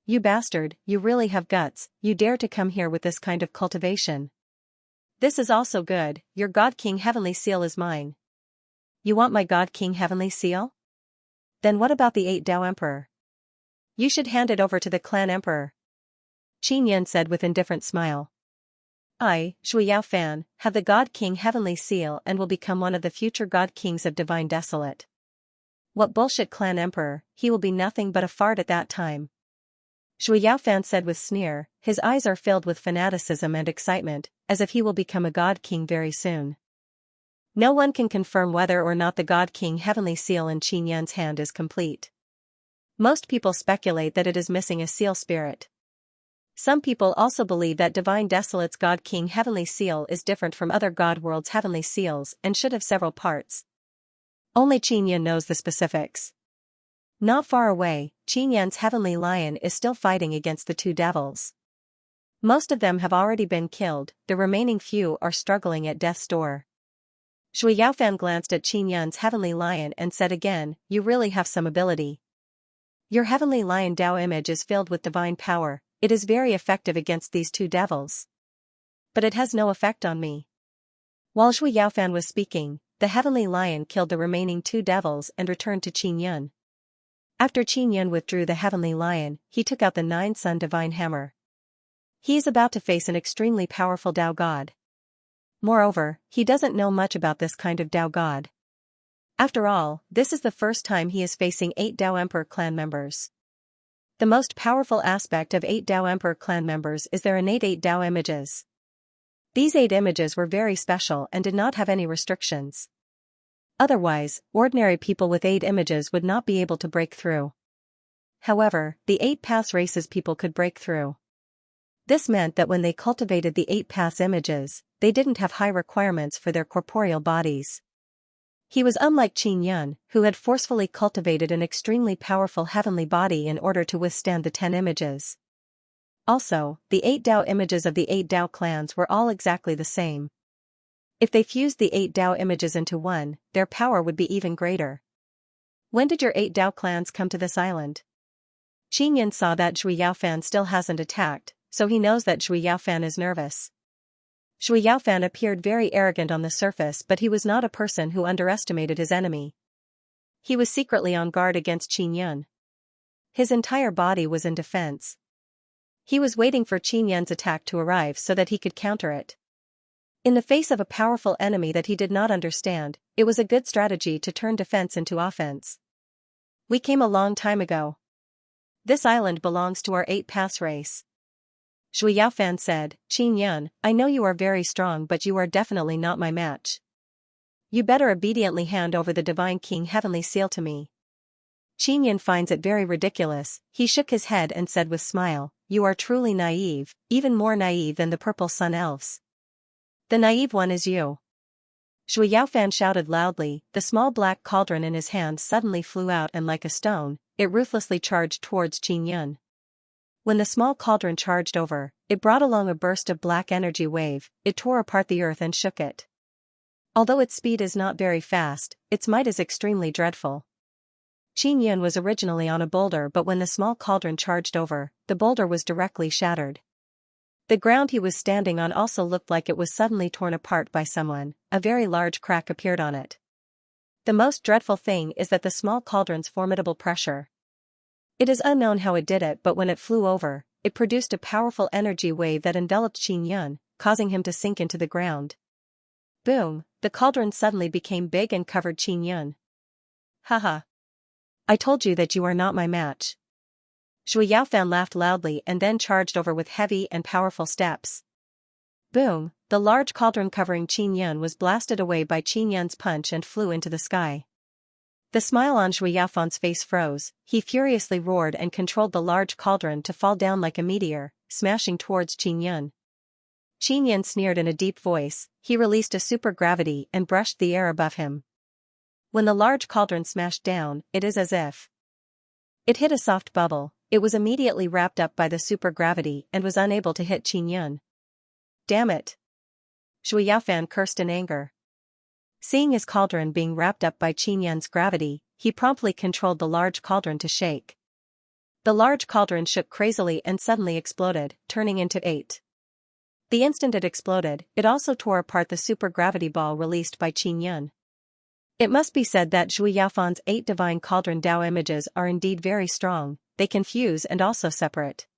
You bastard, you really have guts, you dare to come here with this kind of cultivation. This is also good, your God King Heavenly Seal is mine." You want my God King Heavenly Seal? Then what about the 8 Tao Emperor? You should hand it over to the Clan Emperor. Qin Yan said with indifferent smile. I, Shui Yao Fan, have the God King Heavenly Seal and will become one of the future God Kings of Divine Desolate. What bullshit clan emperor, he will be nothing but a fart at that time. Shui Yaofan said with sneer, his eyes are filled with fanaticism and excitement, as if he will become a god king very soon. No one can confirm whether or not the god king heavenly seal in Qin Yan's hand is complete. Most people speculate that it is missing a seal spirit. Some people also believe that Divine Desolate's God King heavenly seal is different from other god worlds' heavenly seals and should have several parts. Only Qin Yan knows the specifics. Not far away, Qin Yan's heavenly lion is still fighting against the two devils. Most of them have already been killed, the remaining few are struggling at death's door. Shui Yaofan glanced at Qin Yan's heavenly lion and said again, "You really have some ability. Your heavenly lion Dao image is filled with divine power, it is very effective against these two devils. But it has no effect on me." While Shui Yaofan was speaking, the heavenly lion killed the remaining two devils and returned to Qin Yan. After Qin Yan withdrew the heavenly lion, he took out the nine-sun divine hammer. He is about to face an extremely powerful Dao god. Moreover, he doesn't know much about this kind of Dao god. After all, this is the first time he is facing 8 Dao Emperor clan members. The most powerful aspect of 8 Dao Emperor clan members is their innate 8 Dao images. These 8 images were very special and did not have any restrictions. Otherwise, ordinary people with 8 images would not be able to break through. However, the 8 paths races people could break through. This meant that when they cultivated the 8 paths images, they didn't have high requirements for their corporeal bodies. He was unlike Qin Yan, who had forcefully cultivated an extremely powerful heavenly body in order to withstand the 10 images. Also, the 8 Dao images of the 8 Dao clans were all exactly the same. If they fused the 8 Dao images into one, their power would be even greater. When did your 8 Dao clans come to this island? Qin Yan saw that Shui Yaofan still hasn't attacked, so he knows that Shui Yaofan is nervous. Shui Yaofan appeared very arrogant on the surface, but he was not a person who underestimated his enemy. He was secretly on guard against Qin Yan. His entire body was in defense. He was waiting for Qin Yan's attack to arrive so that he could counter it. In the face of a powerful enemy that he did not understand, it was a good strategy to turn defense into offense. We came a long time ago. This island belongs to our 8 paths race. Shui Yaofan said, "Qin Yan, I know you are very strong, but you are definitely not my match. You better obediently hand over the Divine King Heavenly Seal to me." Qin Yan finds it very ridiculous. He shook his head and said with smile, "You are truly naive, even more naive than the Purple Sun Elves. The naive one is you." Shui Yaofan shouted loudly, the small black cauldron in his hand suddenly flew out and like a stone, it ruthlessly charged towards Qin Yan. When the small cauldron charged over, it brought along a burst of black energy wave, it tore apart the earth and shook it. Although its speed is not very fast, its might is extremely dreadful. Qin Yan was originally on a boulder, but when the small cauldron charged over, the boulder was directly shattered. The ground he was standing on also looked like it was suddenly torn apart by someone, a very large crack appeared on it. The most dreadful thing is that the small cauldron's formidable pressure. It is unknown how it did it, but when it flew over, it produced a powerful energy wave that enveloped Qin Yan, causing him to sink into the ground. Boom, the cauldron suddenly became big and covered Qin Yan. "Haha. I told you that you are not my match." Shui Yaofan laughed loudly and then charged over with heavy and powerful steps. Boom, the large cauldron covering Qin Yan was blasted away by Qin Yan's punch and flew into the sky. The smile on Shui Yaofan's face froze, he furiously roared and controlled the large cauldron to fall down like a meteor, smashing towards Qin Yan. Qin Yan sneered in a deep voice, he released a supergravity and brushed the air above him. When the large cauldron smashed down, it is as if it hit a soft bubble, it was immediately wrapped up by the supergravity and was unable to hit Qin Yan. "Damn it!" Shui Yaofan cursed in anger. Seeing his cauldron being wrapped up by Qin Yan's gravity, he promptly controlled the large cauldron to shake. The large cauldron shook crazily and suddenly exploded, turning into 8. The instant it exploded, it also tore apart the supergravity ball released by Qin Yan. It must be said that Shui Yaofan's 8 divine cauldron Dao images are indeed very strong, they can fuse and also separate.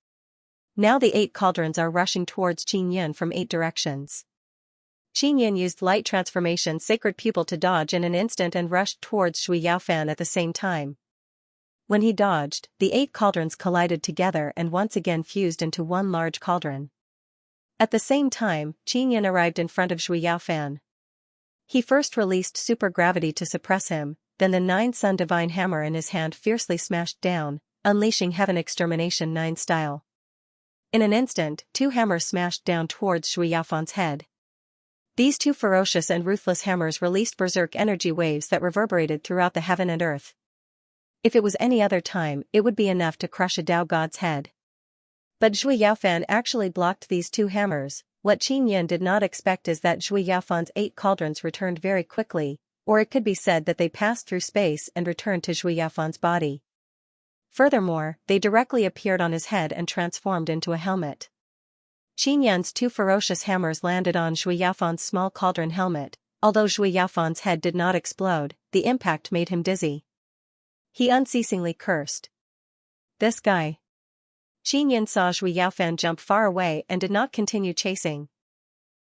Now the 8 cauldrons are rushing towards Qin Yan from 8 directions. Qin Yin used light transformation's sacred pupil to dodge in an instant and rushed towards Shui Yaofan at the same time. When he dodged, the 8 cauldrons collided together and once again fused into one large cauldron. At the same time, Qin Yin arrived in front of Shui Yaofan. He first released supergravity to suppress him, then the 9-sun divine hammer in his hand fiercely smashed down, unleashing heaven extermination 9 style. In an instant, 2 hammers smashed down towards Shui Yaofan's head. These 2 ferocious and ruthless hammers released berserk energy waves that reverberated throughout the heaven and earth. If it was any other time, it would be enough to crush a Dao god's head. But Shui Yaofan actually blocked these 2 hammers. What Qin Yin did not expect is that Shui Yaofan's 8 cauldrons returned very quickly, or it could be said that they passed through space and returned to Shui Yaofan's body. Furthermore, they directly appeared on his head and transformed into a helmet. Qin Yin's 2 ferocious hammers landed on Shui Yaofan's small cauldron helmet. Although Shui Yaofan's head did not explode, the impact made him dizzy. He unceasingly cursed. This guy. Qin Yin saw Shui Yaofan jump far away and did not continue chasing.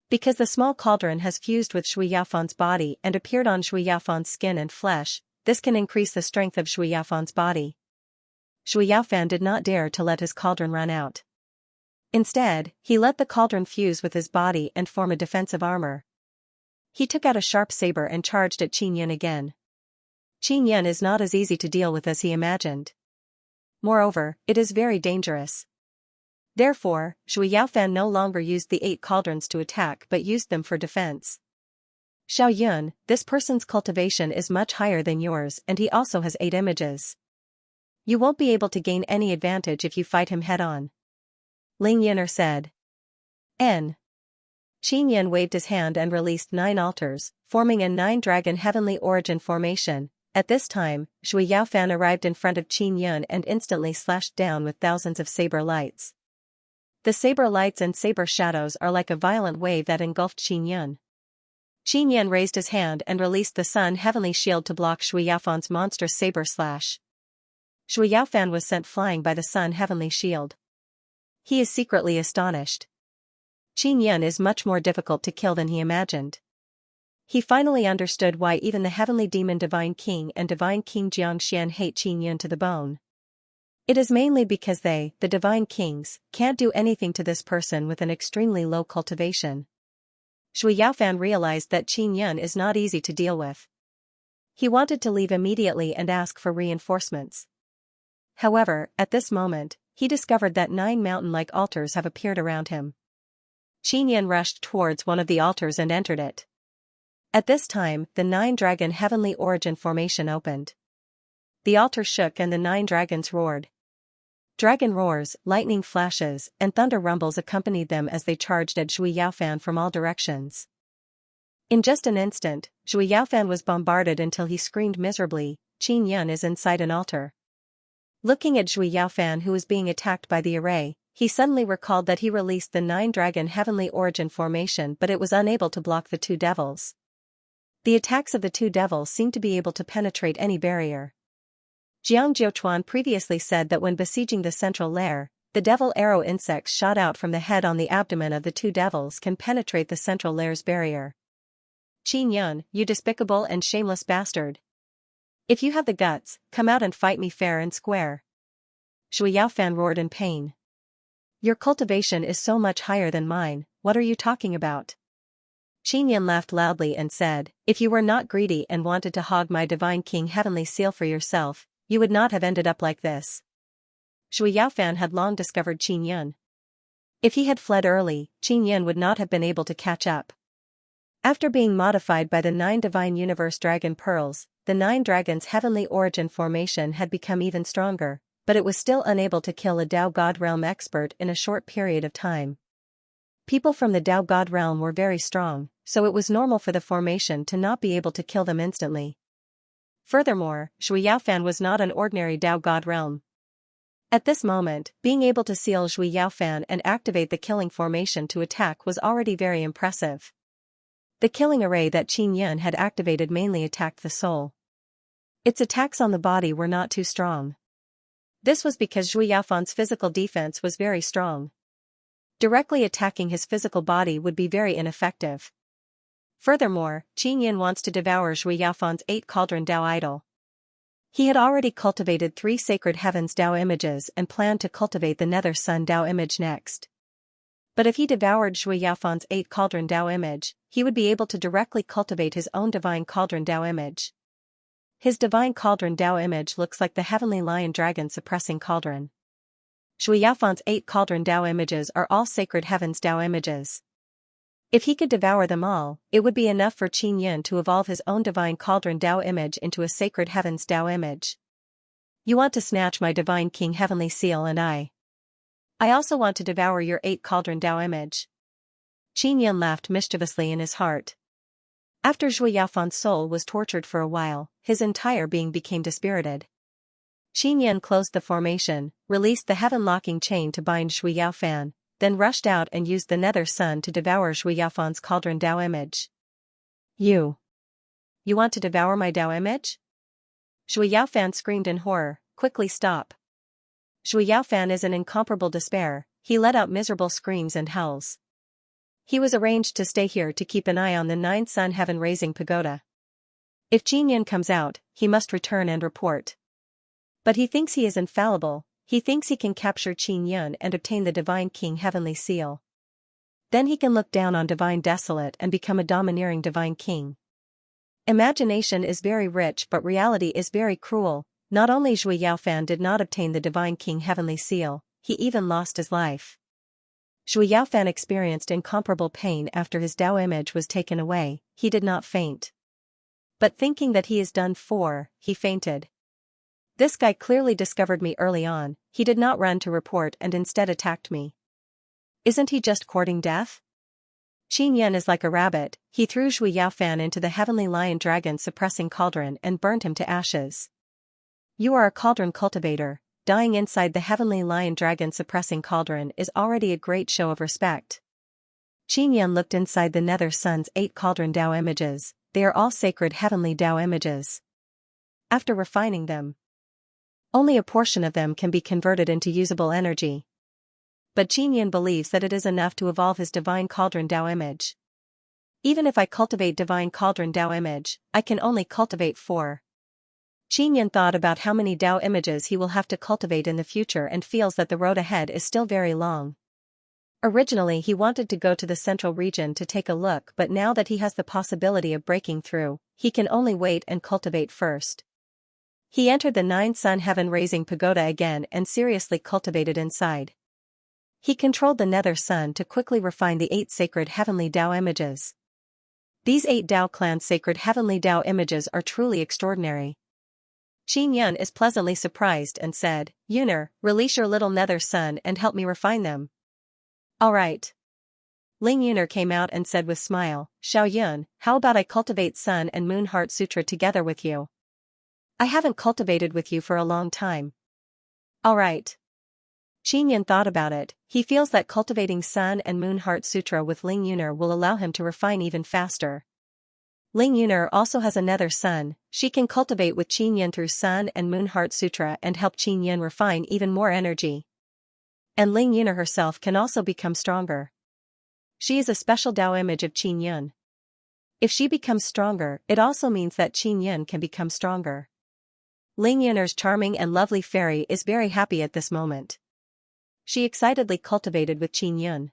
Because the small cauldron has fused with Shui Yaofan's body and appeared on Shui Yaofan's skin and flesh, this can increase the strength of Shui Yaofan's body. Shui Yaofan did not dare to let his cauldron run out. Instead, he let the cauldron fuse with his body and form a defensive armor. He took out a sharp saber and charged at Qin Yin again. Qin Yin is not as easy to deal with as he imagined. Moreover, it is very dangerous. Therefore, Shui Yaofan no longer used the 8 cauldrons to attack but used them for defense. Xiao Yun, this person's cultivation is much higher than yours and he also has 8 images. You won't be able to gain any advantage if you fight him head-on. Ling Yin'er said. N. Qin Yin waved his hand and released 9 altars, forming a 9-dragon heavenly origin formation. At this time, Shui Yaofan arrived in front of Qin Yin and instantly slashed down with thousands of saber lights. The saber lights and saber shadows are like a violent wave that engulfed Qin Yin. Qin Yin raised his hand and released the sun heavenly shield to block Shui Yaofan's monstrous saber slash. Shui Yaofan was sent flying by the sun heavenly shield. He is secretly astonished. Qin Yin is much more difficult to kill than he imagined. He finally understood why even the heavenly demon Divine King and Divine King Xianxia hate Qin Yin to the bone. It is mainly because they, the Divine Kings, can't do anything to this person with an extremely low cultivation. Shui Yaofan realized that Qin Yin is not easy to deal with. He wanted to leave immediately and ask for reinforcements. However, at this moment, he discovered that 9 mountain-like altars have appeared around him. Qin Yin rushed towards one of the altars and entered it. At this time, the 9-dragon heavenly origin formation opened. The altar shook and the 9 dragons roared. Dragon roars, lightning flashes, and thunder rumbles accompanied them as they charged at Shui Yaofan from all directions. In just an instant, Shui Yaofan was bombarded until he screamed miserably. Qin Yin is inside an altar. Looking at Shui Yaofan who was being attacked by the array, he suddenly recalled that he released the 9-dragon heavenly origin formation but it was unable to block the 2 devils. The attacks of the 2 devils seemed to be able to penetrate any barrier. Jiang Jiuchuan previously said that when besieging the central lair, the devil arrow insects shot out from the head on the abdomen of the 2 devils can penetrate the central lair's barrier. Qin Yin, you despicable and shameless bastard. If you have the guts, come out and fight me fair and square. Shui Yaofan roared in pain. Your cultivation is so much higher than mine, what are you talking about? Qin Yin laughed loudly and said, if you were not greedy and wanted to hog my Divine King heavenly seal for yourself, you would not have ended up like this. Shui Yaofan had long discovered Qin Yin. If he had fled early, Qin Yin would not have been able to catch up. After being modified by the 9 divine universe dragon pearls, the 9 dragons heavenly origin formation had become even stronger, but it was still unable to kill a Dao God realm expert in a short period of time. People from the Dao God realm were very strong, so it was normal for the formation to not be able to kill them instantly. Furthermore, Shui Yaofan was not an ordinary Dao God realm. At this moment, being able to seal Shui Yaofan and activate the killing formation to attack was already very impressive. The killing array that Qin Yin had activated mainly attacked the soul. Its attacks on the body were not too strong. This was because Shui Yaofan's physical defense was very strong. Directly attacking his physical body would be very ineffective. Furthermore, Qin Yin wants to devour Zhui Yaofan's 8 cauldron Dao idol. He had already cultivated 3 sacred heavens Dao images and planned to cultivate the nether sun Dao image next. But if he devoured Zhui Yaofan's 8 cauldron Dao image, he would be able to directly cultivate his own divine cauldron Dao image. His divine cauldron Dao image looks like the heavenly lion dragon suppressing cauldron. Zhui Yaofan's 8 cauldron Dao images are all sacred heavens Dao images. If he could devour them all, it would be enough for Qin Yin to evolve his own divine cauldron Dao image into a sacred heavens Dao image. You want to snatch my divine king heavenly seal and I also want to devour your 8 cauldron Dao image. Qin Yin laughed mischievously in his heart. After Zhui Yaofan's soul was tortured for a while, his entire being became dispirited. Qin Yin closed the formation, released the heaven-locking chain to bind Zhui Yaofan, then rushed out and used the nether sun to devour Zhui Yaofan's cauldron Dao image. You want to devour my Dao image? Zhui Yaofan screamed in horror. Quickly stop. Zhui Yaofan is in incomparable despair, he let out miserable screams and howls. He was arranged to stay here to keep an eye on the 9 sun heaven-raising pagoda. If Qin Yin comes out, he must return and report. But he thinks he is infallible, he thinks he can capture Qin Yin and obtain the divine king heavenly seal. Then he can look down on divine desolate and become a domineering divine king. Imagination is very rich but reality is very cruel. Not only Zhui Yaofan did not obtain the divine king heavenly seal, he even lost his life. Zhui Yaofan experienced incomparable pain after his Dao image was taken away, he did not faint. But thinking that he is done for, he fainted. This guy clearly discovered me early on, he did not run to report and instead attacked me. Isn't he just courting death? Qin Yin is like a rabbit, he threw Zhui Yaofan into the heavenly lion dragon suppressing cauldron and burned him to ashes. You are a cauldron cultivator, dying inside the heavenly lion dragon suppressing cauldron is already a great show of respect. Qin Yin looked inside the nether sun's 8 cauldron Dao images, they are all sacred heavenly Dao images. After refining them, only a portion of them can be converted into usable energy. But Qin Yin believes that it is enough to evolve his divine cauldron Dao image. Even if I cultivate divine cauldron Dao image, I can only cultivate 4. Qin Yin thought about how many Dao images he will have to cultivate in the future and feels that the road ahead is still very long. Originally he wanted to go to the central region to take a look, but now that he has the possibility of breaking through, he can only wait and cultivate first. He entered the 9 sun heaven-raising pagoda again and seriously cultivated inside. He controlled the nether sun to quickly refine the 8 sacred heavenly Dao images. These 8 Dao clan's sacred heavenly Dao images are truly extraordinary. Qin Yin is pleasantly surprised and said, Yuner, release your little nether sun and help me refine them. All right. Ling Yuner came out and said with smile, Xiao Yun, how about I cultivate Sun and Moon Heart Sutra together with you? I haven't cultivated with you for a long time. All right. Qin Yin thought about it, he feels that cultivating Sun and Moon Heart Sutra with Ling Yuner will allow him to refine even faster. Ling Yuner also has another son, she can cultivate with Qin Yin through Sun and Moon Heart Sutra and help Qin Yin refine even more energy. And Ling Yuner herself can also become stronger. She is a special Dao image of Qin Yin. If she becomes stronger, it also means that Qin Yin can become stronger. Ling Yuner's charming and lovely fairy is very happy at this moment. She excitedly cultivated with Qin Yin.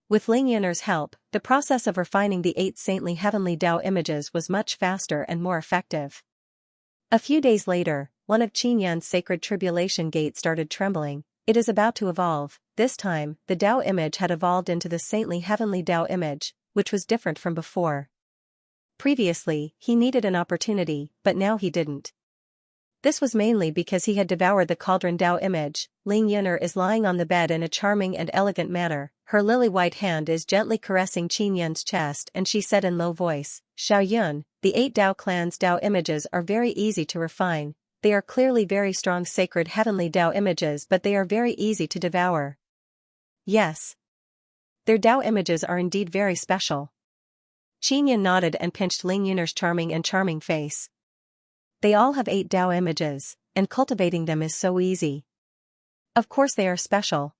With Ling Yuner's help, the process of refining the 8 saintly heavenly Dao images was much faster and more effective. A few days later, one of Qin Yin's sacred tribulation gates started trembling. It is about to evolve. This time, the Dao image had evolved into the saintly heavenly Dao image, which was different from before. Previously, he needed an opportunity, but now he didn't. This was mainly because he had devoured the cauldron Dao image. Ling Yuner is lying on the bed in a charming and elegant manner, her lily-white hand is gently caressing Qin Yin's chest and she said in low voice, Xiao Yun, the 8 Dao clan's Dao images are very easy to refine, they are clearly very strong sacred heavenly Dao images but they are very easy to devour. Yes. Their Dao images are indeed very special. Qin Yin nodded and pinched Ling Yuner's charming face. They all have 8 Dao images, and cultivating them is so easy. Of course they are special.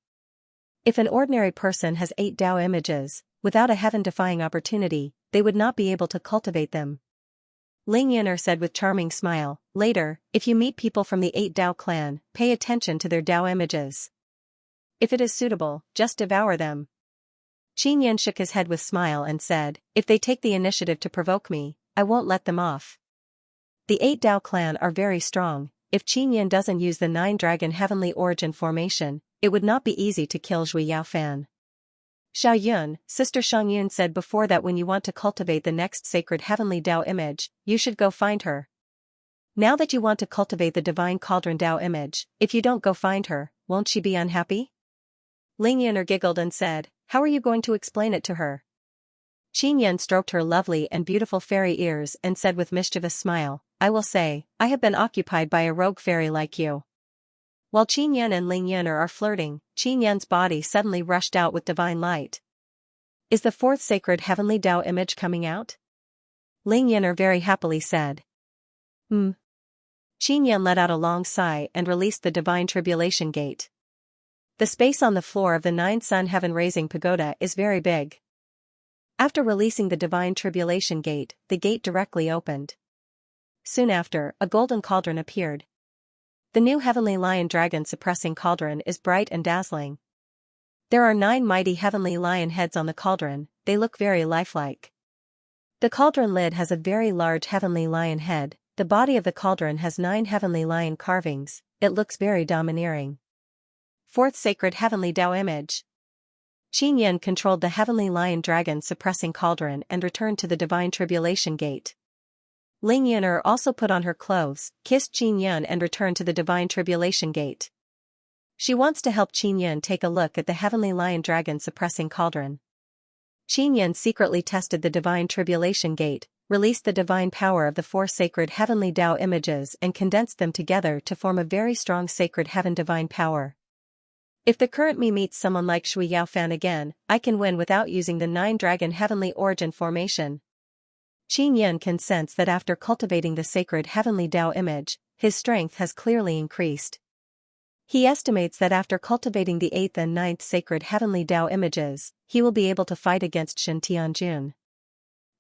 If an ordinary person has 8 Dao images, without a heaven-defying opportunity, they would not be able to cultivate them. Ling Yin'er said with charming smile, later, if you meet people from the 8 Dao clan, pay attention to their Dao images. If it is suitable, just devour them. Qin Yan shook his head with smile and said, if they take the initiative to provoke me, I won't let them off. The 8 Dao clan are very strong. If Qin Yan doesn't use the 9-dragon heavenly origin formation, it would not be easy to kill Zhui Yaofan. Xiao Yun, Sister Xiangyun said before that when you want to cultivate the next sacred heavenly Dao image, you should go find her. Now that you want to cultivate the divine cauldron Dao image, if you don't go find her, won't she be unhappy? Ling Yin'er giggled and said, how are you going to explain it to her? Qin Yan stroked her lovely and beautiful fairy ears and said with mischievous smile, I will say, I have been occupied by a rogue fairy like you. While Qin Yan and Ling Yin'er are flirting, Qin Yan's body suddenly rushed out with divine light. Is the 4th sacred heavenly Dao image coming out? Ling Yin'er very happily said. Qin Yan let out a long sigh and released the divine tribulation gate. The space on the floor of the 9-sun heaven-raising pagoda is very big. After releasing the divine tribulation gate, the gate directly opened. Soon after, a golden cauldron appeared. The new heavenly lion dragon suppressing cauldron is bright and dazzling. There are 9 mighty heavenly lion heads on the cauldron, they look very lifelike. The cauldron lid has a very large heavenly lion head, the body of the cauldron has 9 heavenly lion carvings, it looks very domineering. 4th sacred heavenly Dao image. Qin Yan controlled the heavenly lion dragon suppressing cauldron and returned to the divine tribulation gate. Ling Yin'er also put on her clothes, kissed Qin Yan and returned to the divine tribulation gate. She wants to help Qin Yan take a look at the heavenly lion dragon suppressing cauldron. Qin Yan secretly tested the divine tribulation gate, released the divine power of the 4 sacred heavenly Dao images and condensed them together to form a very strong sacred heaven divine power. If the current me meets someone like Zhui Yaofan again, I can win without using the 9-dragon heavenly origin formation. Qin Yan can sense that after cultivating the sacred heavenly Dao image, his strength has clearly increased. He estimates that after cultivating the 8th and 9th sacred heavenly Dao images, he will be able to fight against Shen Tianjun.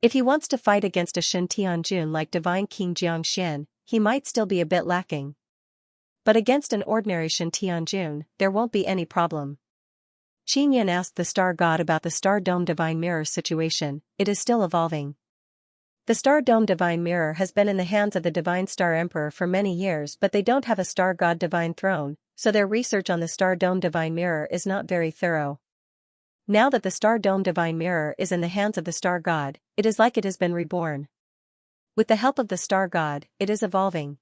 If he wants to fight against a Shen Tianjun like Divine King Xianxia, he might still be a bit lacking. But against an ordinary Shen Tianjun, there won't be any problem. Qin Yan asked the Star God about the Star Dome Divine Mirror situation, it is still evolving. The Star Dome Divine Mirror has been in the hands of the Divine Star Emperor for many years but they don't have a Star God Divine Throne, so their research on the Star Dome Divine Mirror is not very thorough. Now that the Star Dome Divine Mirror is in the hands of the Star God, it is like it has been reborn. With the help of the Star God, it is evolving.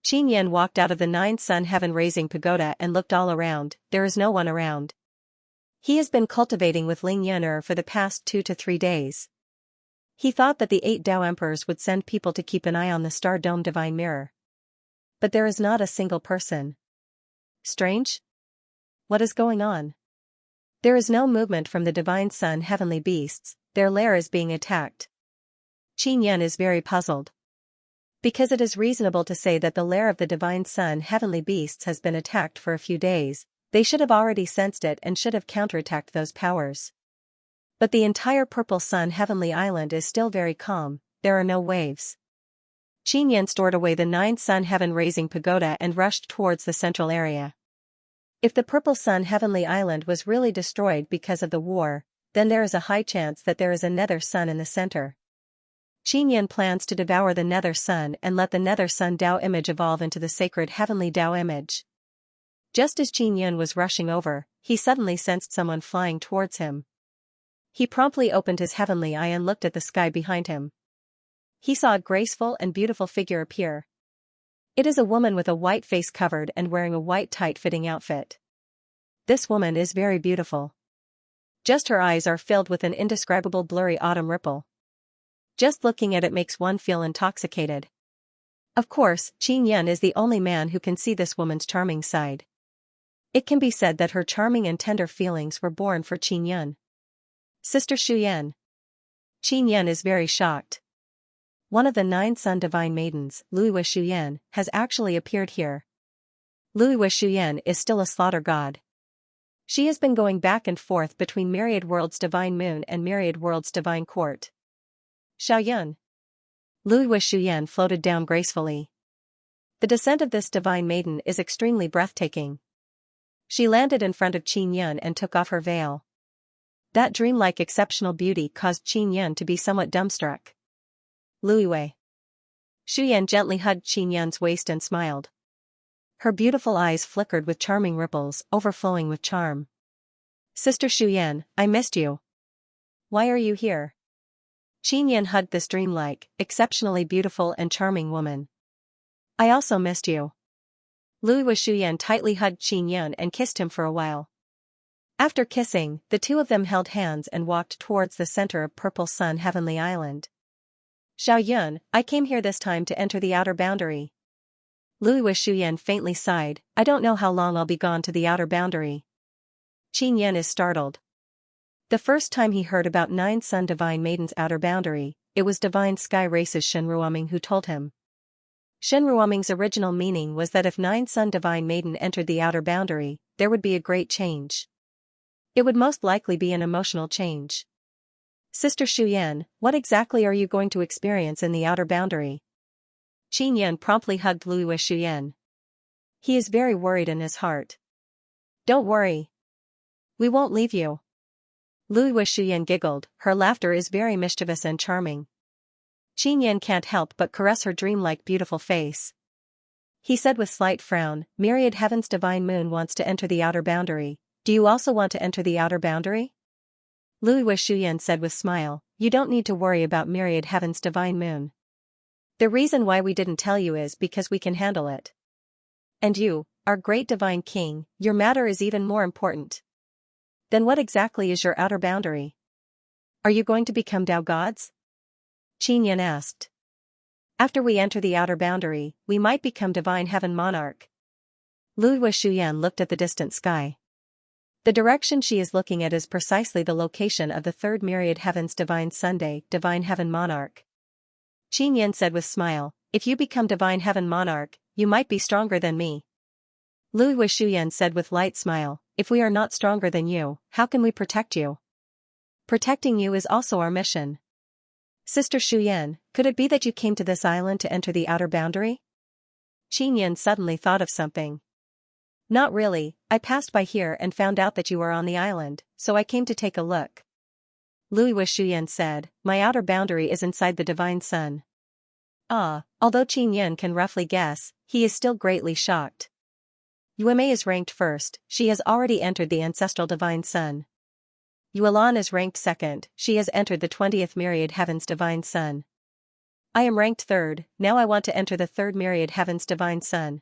Qin Yan walked out of the 9-sun heaven-raising pagoda and looked all around, there is no one around. He has been cultivating with Ling Yin'er for the past 2 to 3 days. He thought that the 8 Dao Emperors would send people to keep an eye on the Star Dome Divine Mirror. But there is not a single person. Strange? What is going on? There is no movement from the Divine Sun heavenly beasts, their lair is being attacked. Qin Yan is very puzzled. Because it is reasonable to say that the lair of the Divine Sun heavenly beasts has been attacked for a few days, they should have already sensed it and should have counterattacked those powers. But the entire Purple Sun heavenly island is still very calm, there are no waves. Qin Yan stored away the 9-sun heaven-raising pagoda and rushed towards the central area. If the Purple Sun heavenly island was really destroyed because of the war, then there is a high chance that there is a nether sun in the center. Qin Yan plans to devour the nether sun and let the nether sun Dao image evolve into the sacred heavenly Dao image. Just as Qin Yan was rushing over, he suddenly sensed someone flying towards him. He promptly opened his heavenly eye and looked at the sky behind him. He saw a graceful and beautiful figure appear. It is a woman with a white face covered and wearing a white tight-fitting outfit. This woman is very beautiful. Just her eyes are filled with an indescribable blurry autumn ripple. Just looking at it makes one feel intoxicated. Of course, Qin Yan is the only man who can see this woman's charming side. It can be said that her charming and tender feelings were born for Qin Yan. Sister Shuyan. Qin Yan is very shocked. One of the 9-sun divine maidens, Luiwa Shuyan, has actually appeared here. Luiwa Shuyan is still a slaughter god. She has been going back and forth between Myriad World's divine moon and Myriad World's divine court. Xiaoyun. Lui Shuyan floated down gracefully. The descent of this divine maiden is extremely breathtaking. She landed in front of Qin Yun and took off her veil. That dreamlike exceptional beauty caused Qin Yun to be somewhat dumbstruck. Lui Shuyan gently hugged Qin Yun's waist and smiled. Her beautiful eyes flickered with charming ripples, overflowing with charm. Sister Shuyan, I missed you. Why are you here? Qin Yun hugged this dreamlike, exceptionally beautiful and charming woman. I also missed you. Lui Shuyan tightly hugged Qin Yun and kissed him for a while. After kissing, the two of them held hands and walked towards the center of Purple Sun Heavenly Island. Xiaoyun, I came here this time to enter the outer boundary. Lui Shuyan faintly sighed, I don't know how long I'll be gone to the outer boundary. Qin Yun is startled. The first time he heard about 9 Sun Divine Maiden's outer boundary, it was Divine Sky Race's Shenruoming who told him. Shenruoming's original meaning was that if 9 Sun Divine Maiden entered the outer boundary, there would be a great change. It would most likely be an emotional change. Sister Shuyan, what exactly are you going to experience in the outer boundary? Qin Yun promptly hugged Lui Shuyan. He is very worried in his heart. Don't worry. We won't leave you. Lui Shuyan giggled, her laughter is very mischievous and charming. Qin Yun can't help but caress her dreamlike beautiful face. He said with slight frown, Myriad Heaven's Divine Moon wants to enter the outer boundary. Do you also want to enter the outer boundary? Lui Shuyan said with smile, you don't need to worry about Myriad Heaven's Divine Moon. The reason why we didn't tell you is because we can handle it. And you, our great Divine King, your matter is even more important. Then what exactly is your outer boundary? Are you going to become Tao gods? Qin Yun asked. After we enter the outer boundary, we might become Divine Heaven Monarch. Lui Shuyan looked at the distant sky. The direction she is looking at is precisely the location of the 3rd Myriad Heaven's Divine Sunday, Divine Heaven Monarch. Qin Yun said with smile, if you become Divine Heaven Monarch, you might be stronger than me. Lui Shuyan said with light smile, if we are not stronger than you, how can we protect you? Protecting you is also our mission. Sister Shuyan, could it be that you came to this island to enter the outer boundary? Qin Yun suddenly thought of something. Not really, I passed by here and found out that you were on the island, so I came to take a look. Lui Shuyan said, my outer boundary is inside the Divine Sun. Although Qin Yun can roughly guess, he is still greatly shocked. Yueme is ranked first, she has already entered the ancestral Divine Sun. Yuelan is ranked second, she has entered the 20th Myriad Heaven's Divine Sun. I am ranked third, now I want to enter the 3rd Myriad Heaven's Divine Sun.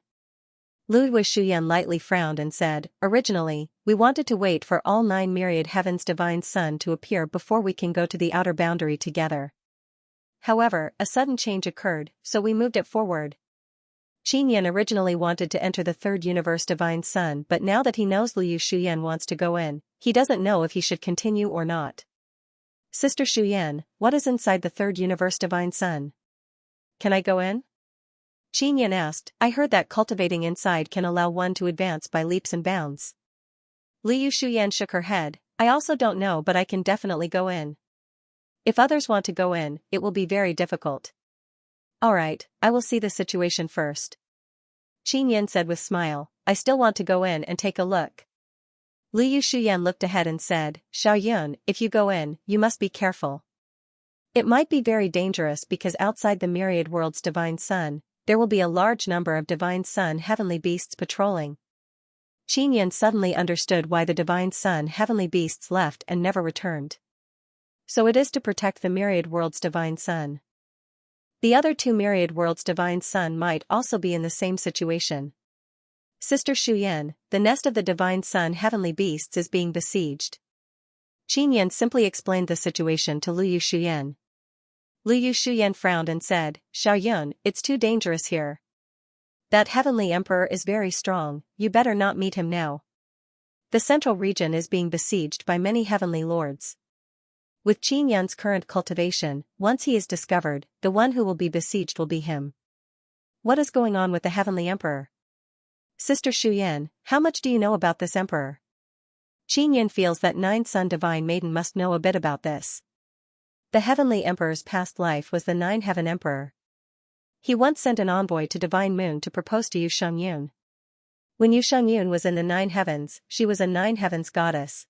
Lui Shuyan lightly frowned and said, originally, we wanted to wait for all 9 Myriad Heaven's Divine Sun to appear before we can go to the outer boundary together. However, a sudden change occurred, so we moved it forward. Qin Yun originally wanted to enter the 3rd Universe Divine Sun, but now that he knows Lui Shuyan wants to go in, he doesn't know if he should continue or not. Sister Shuyan, what is inside the 3rd Universe Divine Sun? Can I go in? Qin Yun asked, I heard that cultivating inside can allow one to advance by leaps and bounds. Lui Shuyan shook her head, I also don't know but I can definitely go in. If others want to go in, it will be very difficult. Alright, I will see the situation first. Qin Yun said with smile, I still want to go in and take a look. Lui Shuyan looked ahead and said, Xiaoyun, if you go in, you must be careful. It might be very dangerous because outside the Myriad World's Divine Sun, there will be a large number of Divine Sun heavenly beasts patrolling. Qin Yun suddenly understood why the Divine Sun heavenly beasts left and never returned. So it is to protect the Myriad World's Divine Sun. The other 2 Myriad World's Divine Sun might also be in the same situation. Sister Shuyan, the nest of the Divine Sun heavenly beasts is being besieged. Qin Yun simply explained the situation to Lui Shuyan. Lui Shuyan frowned and said, Xiaoyun, it's too dangerous here. That heavenly emperor is very strong, you better not meet him now. The central region is being besieged by many heavenly lords. With Qin Yun's current cultivation, once he is discovered, the one who will be besieged will be him. What is going on with the heavenly emperor? Sister Shuyan, how much do you know about this emperor? Qin Yun feels that 9 Sun Divine Maiden must know a bit about this. The Heavenly Emperor's past life was the Nine Heaven Emperor. He once sent an envoy to Divine Moon to propose to Yu Xiangyun. When Yu Xiangyun was in the Nine Heavens, she was a Nine Heavens goddess.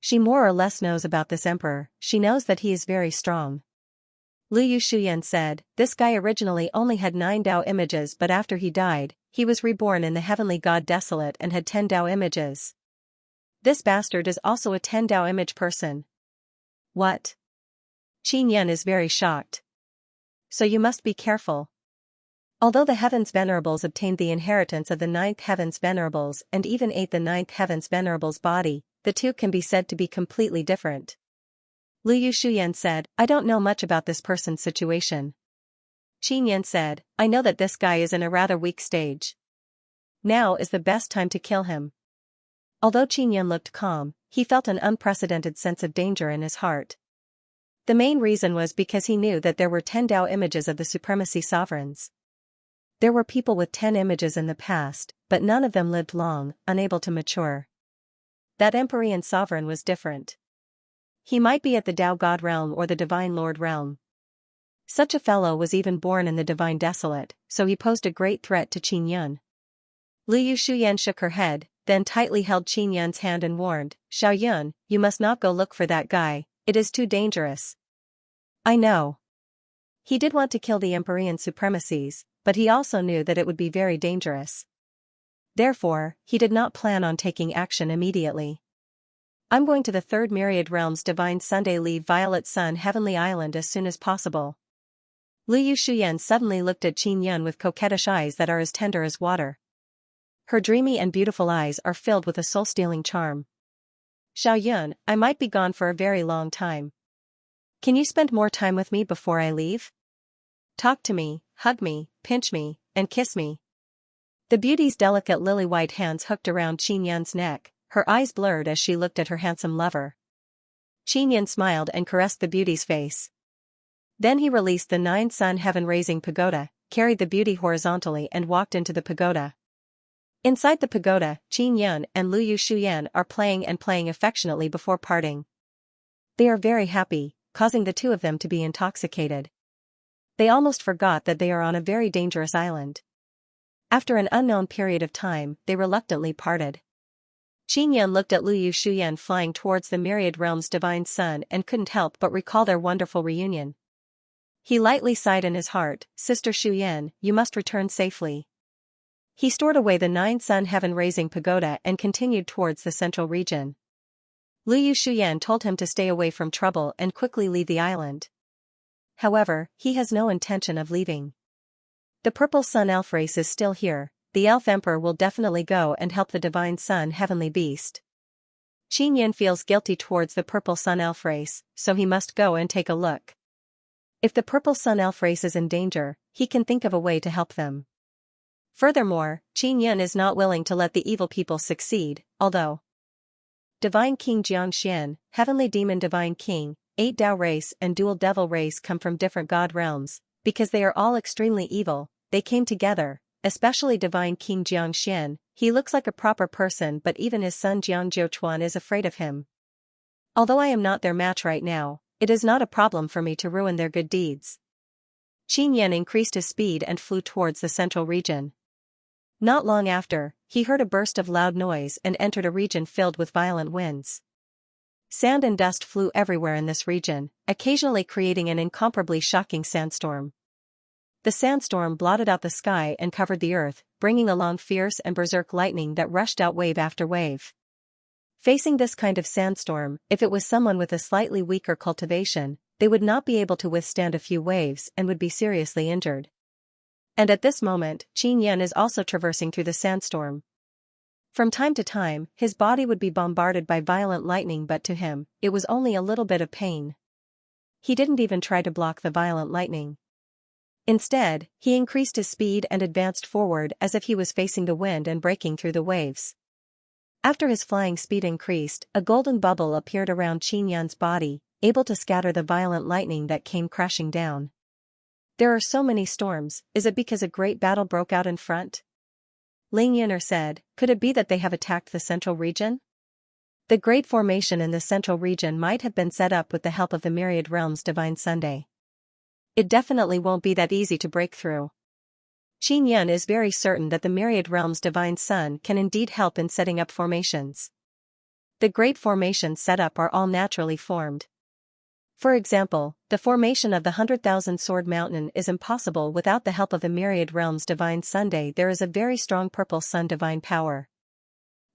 She more or less knows about this emperor. She knows that he is very strong. Lu Yushuyan said, this guy originally only had 9 Tao images, but after he died, he was reborn in the heavenly god Desolate and had 10 Tao images. This bastard is also a 10 Tao image person. What? Qin Yan is very shocked. So you must be careful. Although the Heavens Venerables obtained the inheritance of the 9th Heavens Venerables and even ate the 9th Heavens Venerables body, the two can be said to be completely different. Lu Yushuyan said, I don't know much about this person's situation. Qin Yan said, I know that this guy is in a rather weak stage. Now is the best time to kill him. Although Qin Yan looked calm, he felt an unprecedented sense of danger in his heart. The main reason was because he knew that there were 10 Tao images of the supremacy sovereigns. There were people with 10 images in the past, but none of them lived long, unable to mature. That Empyrean sovereign was different. He might be at the Tao God realm or the Divine Lord realm. Such a fellow was even born in the Divine Desolate, so he posed a great threat to Qin Yan. Lu Yushuyan shook her head, then tightly held Qin Yan's hand and warned, Xiao Yun, you must not go look for that guy, it is too dangerous. I know. He did want to kill the Empyrean supremacies, but he also knew that it would be very dangerous. Therefore, he did not plan on taking action immediately. I'm going to the Third Myriad Realm's Divine Sunday leave Violet Sun Heavenly Island as soon as possible. Lu Yushuyan suddenly looked at Qin Yan with coquettish eyes that are as tender as water. Her dreamy and beautiful eyes are filled with a soul-stealing charm. Xiao Yun, I might be gone for a very long time. Can you spend more time with me before I leave? Talk to me, hug me, pinch me, and kiss me. The beauty's delicate lily-white hands hooked around Qin Yan's neck, her eyes blurred as she looked at her handsome lover. Qin Yan smiled and caressed the beauty's face. Then he released the 9-sun heaven-raising pagoda, carried the beauty horizontally and walked into the pagoda. Inside the pagoda, Qin Yan and Lu Yushuyan are playing affectionately before parting. They are very happy, causing the two of them to be intoxicated. They almost forgot that they are on a very dangerous island. After an unknown period of time, they reluctantly parted. Qin Yan looked at Lu Yushuyan flying towards the Myriad Realm's divine sun and couldn't help but recall their wonderful reunion. He lightly sighed in his heart, Sister Shuyan, you must return safely. He stored away the 9-sun heaven-raising pagoda and continued towards the central region. Lu Yushuyan told him to stay away from trouble and quickly leave the island. However, he has no intention of leaving. The Purple Sun Elf race is still here, the Elf Emperor will definitely go and help the Divine Sun Heavenly Beast. Qin Yan feels guilty towards the Purple Sun Elf race, so he must go and take a look. If the Purple Sun Elf race is in danger, he can think of a way to help them. Furthermore, Qin Yan is not willing to let the evil people succeed, although Divine King Xianxia, Heavenly Demon Divine King, 8 Tao race and Dual Devil race come from different god realms, because they are all extremely evil, they came together, especially Divine King Xianxia, he looks like a proper person but even his son Jiang Jiuchuan is afraid of him. Although I am not their match right now, it is not a problem for me to ruin their good deeds. Qin Yan increased his speed and flew towards the central region. Not long after, he heard a burst of loud noise and entered a region filled with violent winds. Sand and dust flew everywhere in this region, occasionally creating an incomparably shocking sandstorm. The sandstorm blotted out the sky and covered the earth, bringing along fierce and berserk lightning that rushed out wave after wave. Facing this kind of sandstorm, if it was someone with a slightly weaker cultivation, they would not be able to withstand a few waves and would be seriously injured. And at this moment, Qin Yan is also traversing through the sandstorm. From time to time, his body would be bombarded by violent lightning, but to him, it was only a little bit of pain. He didn't even try to block the violent lightning. Instead, he increased his speed and advanced forward as if he was facing the wind and breaking through the waves. After his flying speed increased, a golden bubble appeared around Qin Yan's body, able to scatter the violent lightning that came crashing down. There are so many storms, is it because a great battle broke out in front? Ling Yun'er said, could it be that they have attacked the central region? The great formation in the central region might have been set up with the help of the myriad realms divine Sunday. It definitely won't be that easy to break through. Qin Yun is very certain that the myriad realms divine sun can indeed help in setting up formations. The great formations set up are all naturally formed. For example, the formation of the 100,000 Sword Mountain is impossible without the help of the myriad realms divine Sunday. There is a very strong purple sun divine power.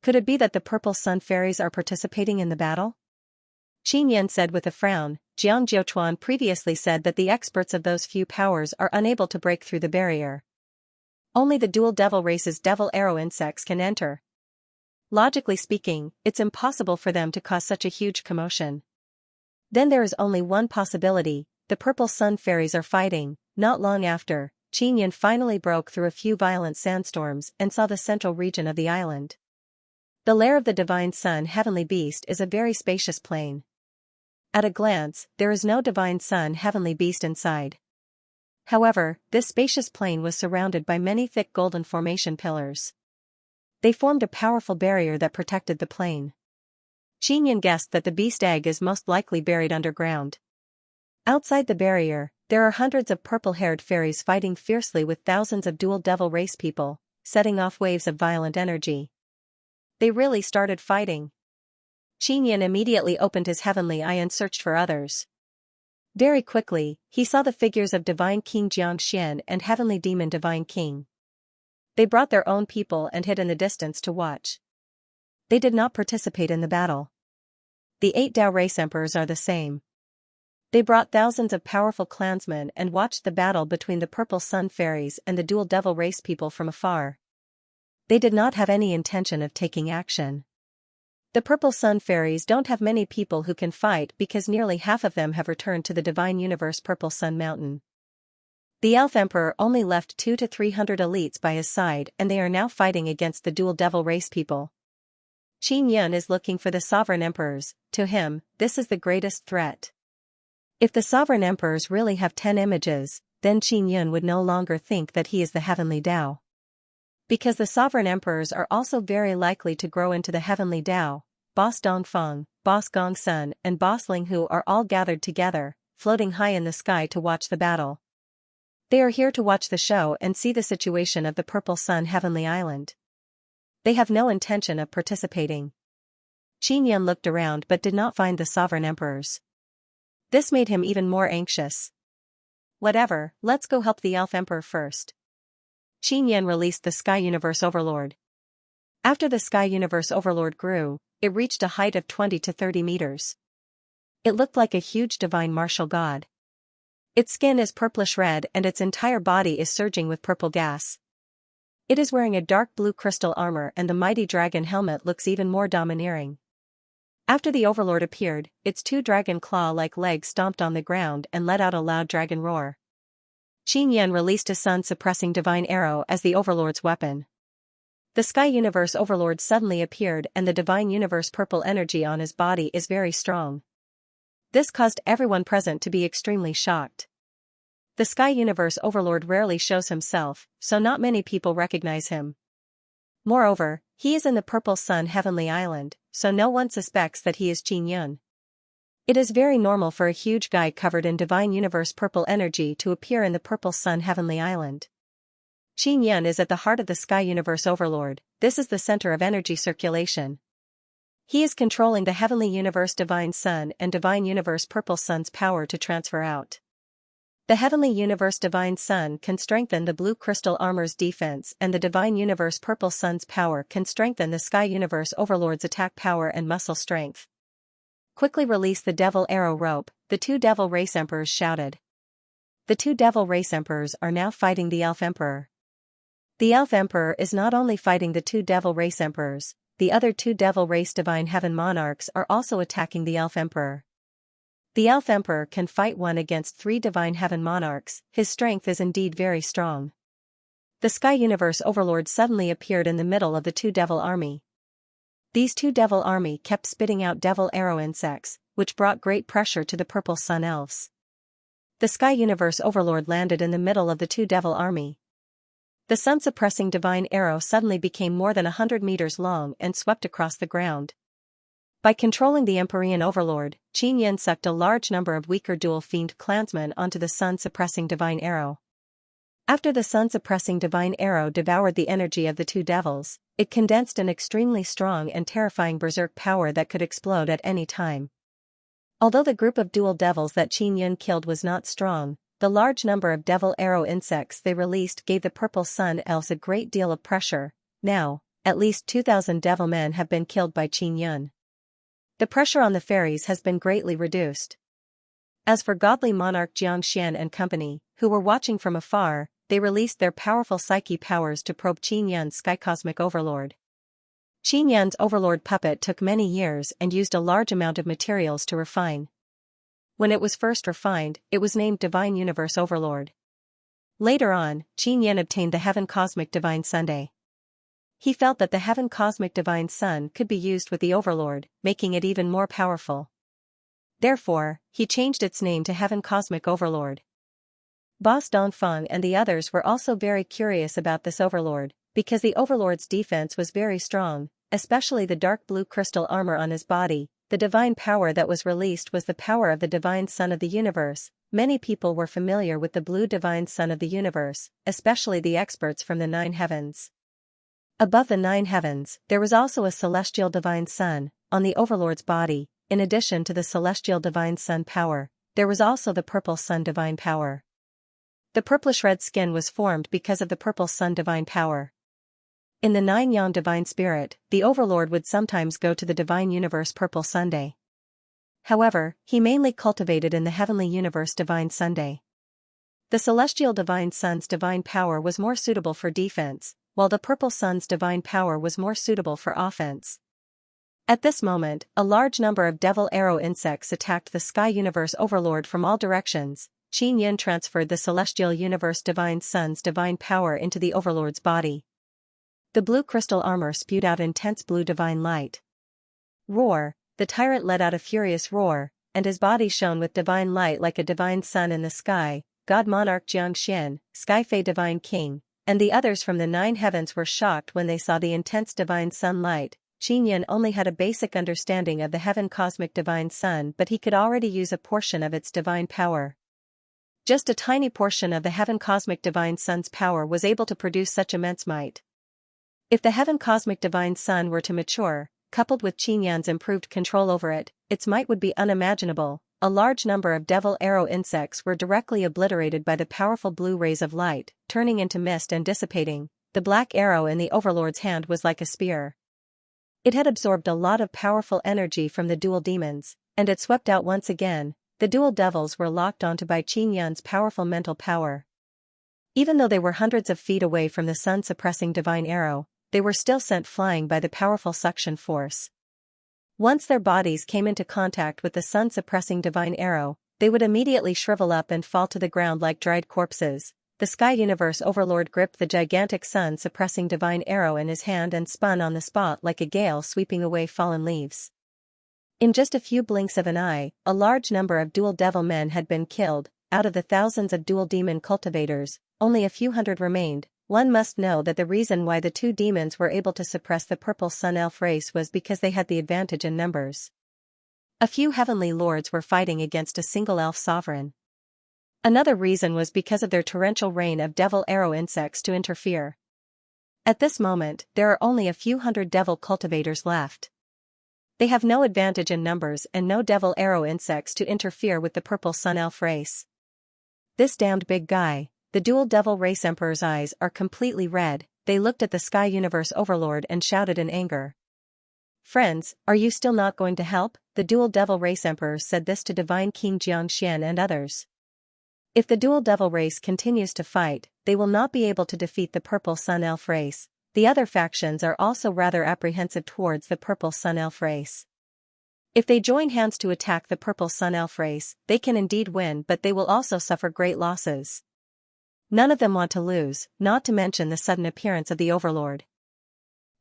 Could it be that the purple sun fairies are participating in the battle? Qin Yun said with a frown. Jiang Jiuchuan previously said that the experts of those few powers are unable to break through the barrier. Only the dual devil race's devil arrow insects can enter. Logically speaking, it's impossible for them to cause such a huge commotion. Then there is only one possibility: the purple sun fairies are fighting. Not long after, Qin Yun finally broke through a few violent sandstorms and saw the central region of the island. The lair of the divine sun heavenly beast is a very spacious plain. At a glance, there is no divine sun heavenly beast inside. However, this spacious plain was surrounded by many thick golden formation pillars. They formed a powerful barrier that protected the plain. Qin Yun guessed that the beast egg is most likely buried underground. Outside the barrier, there are hundreds of purple-haired fairies fighting fiercely with thousands of dual devil race people, setting off waves of violent energy. They really started fighting. Qin Yun immediately opened his heavenly eye and searched for others. Very quickly, he saw the figures of Divine King Xianxia and Heavenly Demon Divine King. They brought their own people and hid in the distance to watch. They did not participate in the battle. The 8 Dao race emperors are the same. They brought thousands of powerful clansmen and watched the battle between the purple sun fairies and the dual devil race people from afar. They did not have any intention of taking action. The purple sun fairies don't have many people who can fight because nearly half of them have returned to the divine universe Purple Sun Mountain. The elf emperor only left 200 to 300 elites by his side, and they are now fighting against the dual devil race people. Qin Yun is looking for the sovereign emperors. To him, this is the greatest threat. If the sovereign emperors really have 10 images, then Qin Yun would no longer think that he is the heavenly Tao. Because the sovereign emperors are also very likely to grow into the heavenly Tao. Boss Dongfeng, Boss Gong Sun, and Boss Linghu are all gathered together, floating high in the sky to watch the battle. They are here to watch the show and see the situation of the Purple Sun Heavenly Island. They have no intention of participating. Qin Yun looked around but did not find the sovereign emperors. This made him even more anxious. Whatever, let's go help the elf emperor first. Qin Yun released the Sky Universe Overlord. After the Sky Universe Overlord grew, it reached a height of 20 to 30 meters. It looked like a huge divine martial god. Its skin is purplish red and its entire body is surging with purple gas. It is wearing a dark blue crystal armor and the mighty dragon helmet looks even more domineering. After the Overlord appeared, its 2 dragon claw-like legs stomped on the ground and let out a loud dragon roar. Qin Yun released a sun-suppressing divine arrow as the Overlord's weapon. The Sky Universe Overlord suddenly appeared and the divine universe purple energy on his body is very strong. This caused everyone present to be extremely shocked. The Sky Universe Overlord rarely shows himself, so not many people recognize him. Moreover, he is in the Purple Sun Heavenly Island, so no one suspects that he is Qin Yun. It is very normal for a huge guy covered in divine universe purple energy to appear in the Purple Sun Heavenly Island. Qin Yun is at the heart of the Sky Universe Overlord. This is the center of energy circulation. He is controlling the Heavenly Universe Divine Sun and Divine Universe Purple Sun's power to transfer out. The Heavenly Universe Divine Sun can strengthen the Blue Crystal Armor's defense and the Divine Universe Purple Sun's power can strengthen the Sky Universe Overlord's attack power and muscle strength. Quickly release the Devil Arrow Rope, the 2 Devil Race Emperors shouted. The 2 Devil Race Emperors are now fighting the Elf Emperor. The Elf Emperor is not only fighting the 2 Devil Race Emperors, the other 2 Devil Race Divine Heaven Monarchs are also attacking the Elf Emperor. The Elf Emperor can fight 1 against 3 Divine Heaven Monarchs, his strength is indeed very strong. The Sky Universe Overlord suddenly appeared in the middle of the 2 Devil Army. These 2 Devil Army kept spitting out Devil Arrow insects, which brought great pressure to the Purple Sun Elves. The Sky Universe Overlord landed in the middle of the 2 Devil Army. The sun-suppressing divine arrow suddenly became more than 100 meters long and swept across the ground. By controlling the Empyrean overlord, Qin Yin sucked a large number of weaker dual fiend clansmen onto the sun-suppressing divine arrow. After the sun-suppressing divine arrow devoured the energy of the two devils, it condensed an extremely strong and terrifying berserk power that could explode at any time. Although the group of dual devils that Qin Yin killed was not strong, the large number of devil arrow insects they released gave the purple sun elves a great deal of pressure. Now, at least 2,000 devil men have been killed by Qin Yin. The pressure on the fairies has been greatly reduced. As for godly monarch Xianxia and company, who were watching from afar, they released their powerful psyche powers to probe Qin Yin's sky cosmic overlord. Qin Yin's overlord puppet took many years and used a large amount of materials to refine. When it was first refined, it was named Divine Universe Overlord. Later on, Qin Yin obtained the Heaven Cosmic Divine Sunday. He felt that the Heaven Cosmic Divine Sun could be used with the Overlord, making it even more powerful. Therefore, he changed its name to Heaven Cosmic Overlord. Boss Dongfeng and the others were also very curious about this Overlord, because the Overlord's defense was very strong, especially the dark blue crystal armor on his body. The divine power that was released was the power of the Divine Sun of the Universe. Many people were familiar with the blue Divine Sun of the Universe, especially the experts from the 9 heavens. Above the 9 heavens, there was also a celestial Divine Sun, on the Overlord's body. In addition to the celestial Divine Sun power, there was also the purple Sun Divine power. The purplish-red skin was formed because of the purple Sun Divine power. In the 9 Yang Divine Spirit, the Overlord would sometimes go to the Divine Universe Purple Sunday. However, he mainly cultivated in the Heavenly Universe Divine Sunday. The Celestial Divine Sun's divine power was more suitable for defense, while the Purple Sun's divine power was more suitable for offense. At this moment, a large number of devil arrow insects attacked the Sky Universe Overlord from all directions. Qin Yin transferred the Celestial Universe Divine Sun's divine power into the Overlord's body. The blue crystal armor spewed out intense blue divine light. Roar! The tyrant let out a furious roar, and his body shone with divine light like a divine sun in the sky. God Monarch Xianxia, Sky Fae Divine King, and the others from the 9 heavens were shocked when they saw the intense divine sunlight. Qin Yin only had a basic understanding of the Heaven Cosmic Divine Sun, but he could already use a portion of its divine power. Just a tiny portion of the Heaven Cosmic Divine Sun's power was able to produce such immense might. If the Heaven Cosmic Divine Sun were to mature, coupled with Qin Yin's improved control over it, its might would be unimaginable. A large number of devil arrow insects were directly obliterated by the powerful blue rays of light, turning into mist and dissipating. The black arrow in the Overlord's hand was like a spear. It had absorbed a lot of powerful energy from the dual demons, and it swept out once again. The dual devils were locked onto by Qin Yin's powerful mental power. Even though they were hundreds of feet away from the sun-suppressing divine arrow, they were still sent flying by the powerful suction force. Once their bodies came into contact with the sun-suppressing divine arrow, they would immediately shrivel up and fall to the ground like dried corpses. The Sky Universe Overlord gripped the gigantic sun-suppressing divine arrow in his hand and spun on the spot like a gale sweeping away fallen leaves. In just a few blinks of an eye, a large number of dual devil men had been killed. Out of the thousands of dual demon cultivators, only a few hundred remained. One must know that the reason why the 2 demons were able to suppress the purple sun elf race was because they had the advantage in numbers. A few heavenly lords were fighting against a single elf sovereign. Another reason was because of their torrential rain of devil arrow insects to interfere. At this moment, there are only a few hundred devil cultivators left. They have no advantage in numbers and no devil arrow insects to interfere with the purple sun elf race. This damned big guy. The dual devil race emperor's eyes are completely red. They looked at the Sky Universe Overlord and shouted in anger. Friends, are you still not going to help? The dual devil race emperor said this to Divine King Xianxia and others. If the dual devil race continues to fight, they will not be able to defeat the purple sun elf race. The other factions are also rather apprehensive towards the purple sun elf race. If they join hands to attack the purple sun elf race, they can indeed win, but they will also suffer great losses. None of them want to lose, not to mention the sudden appearance of the Overlord.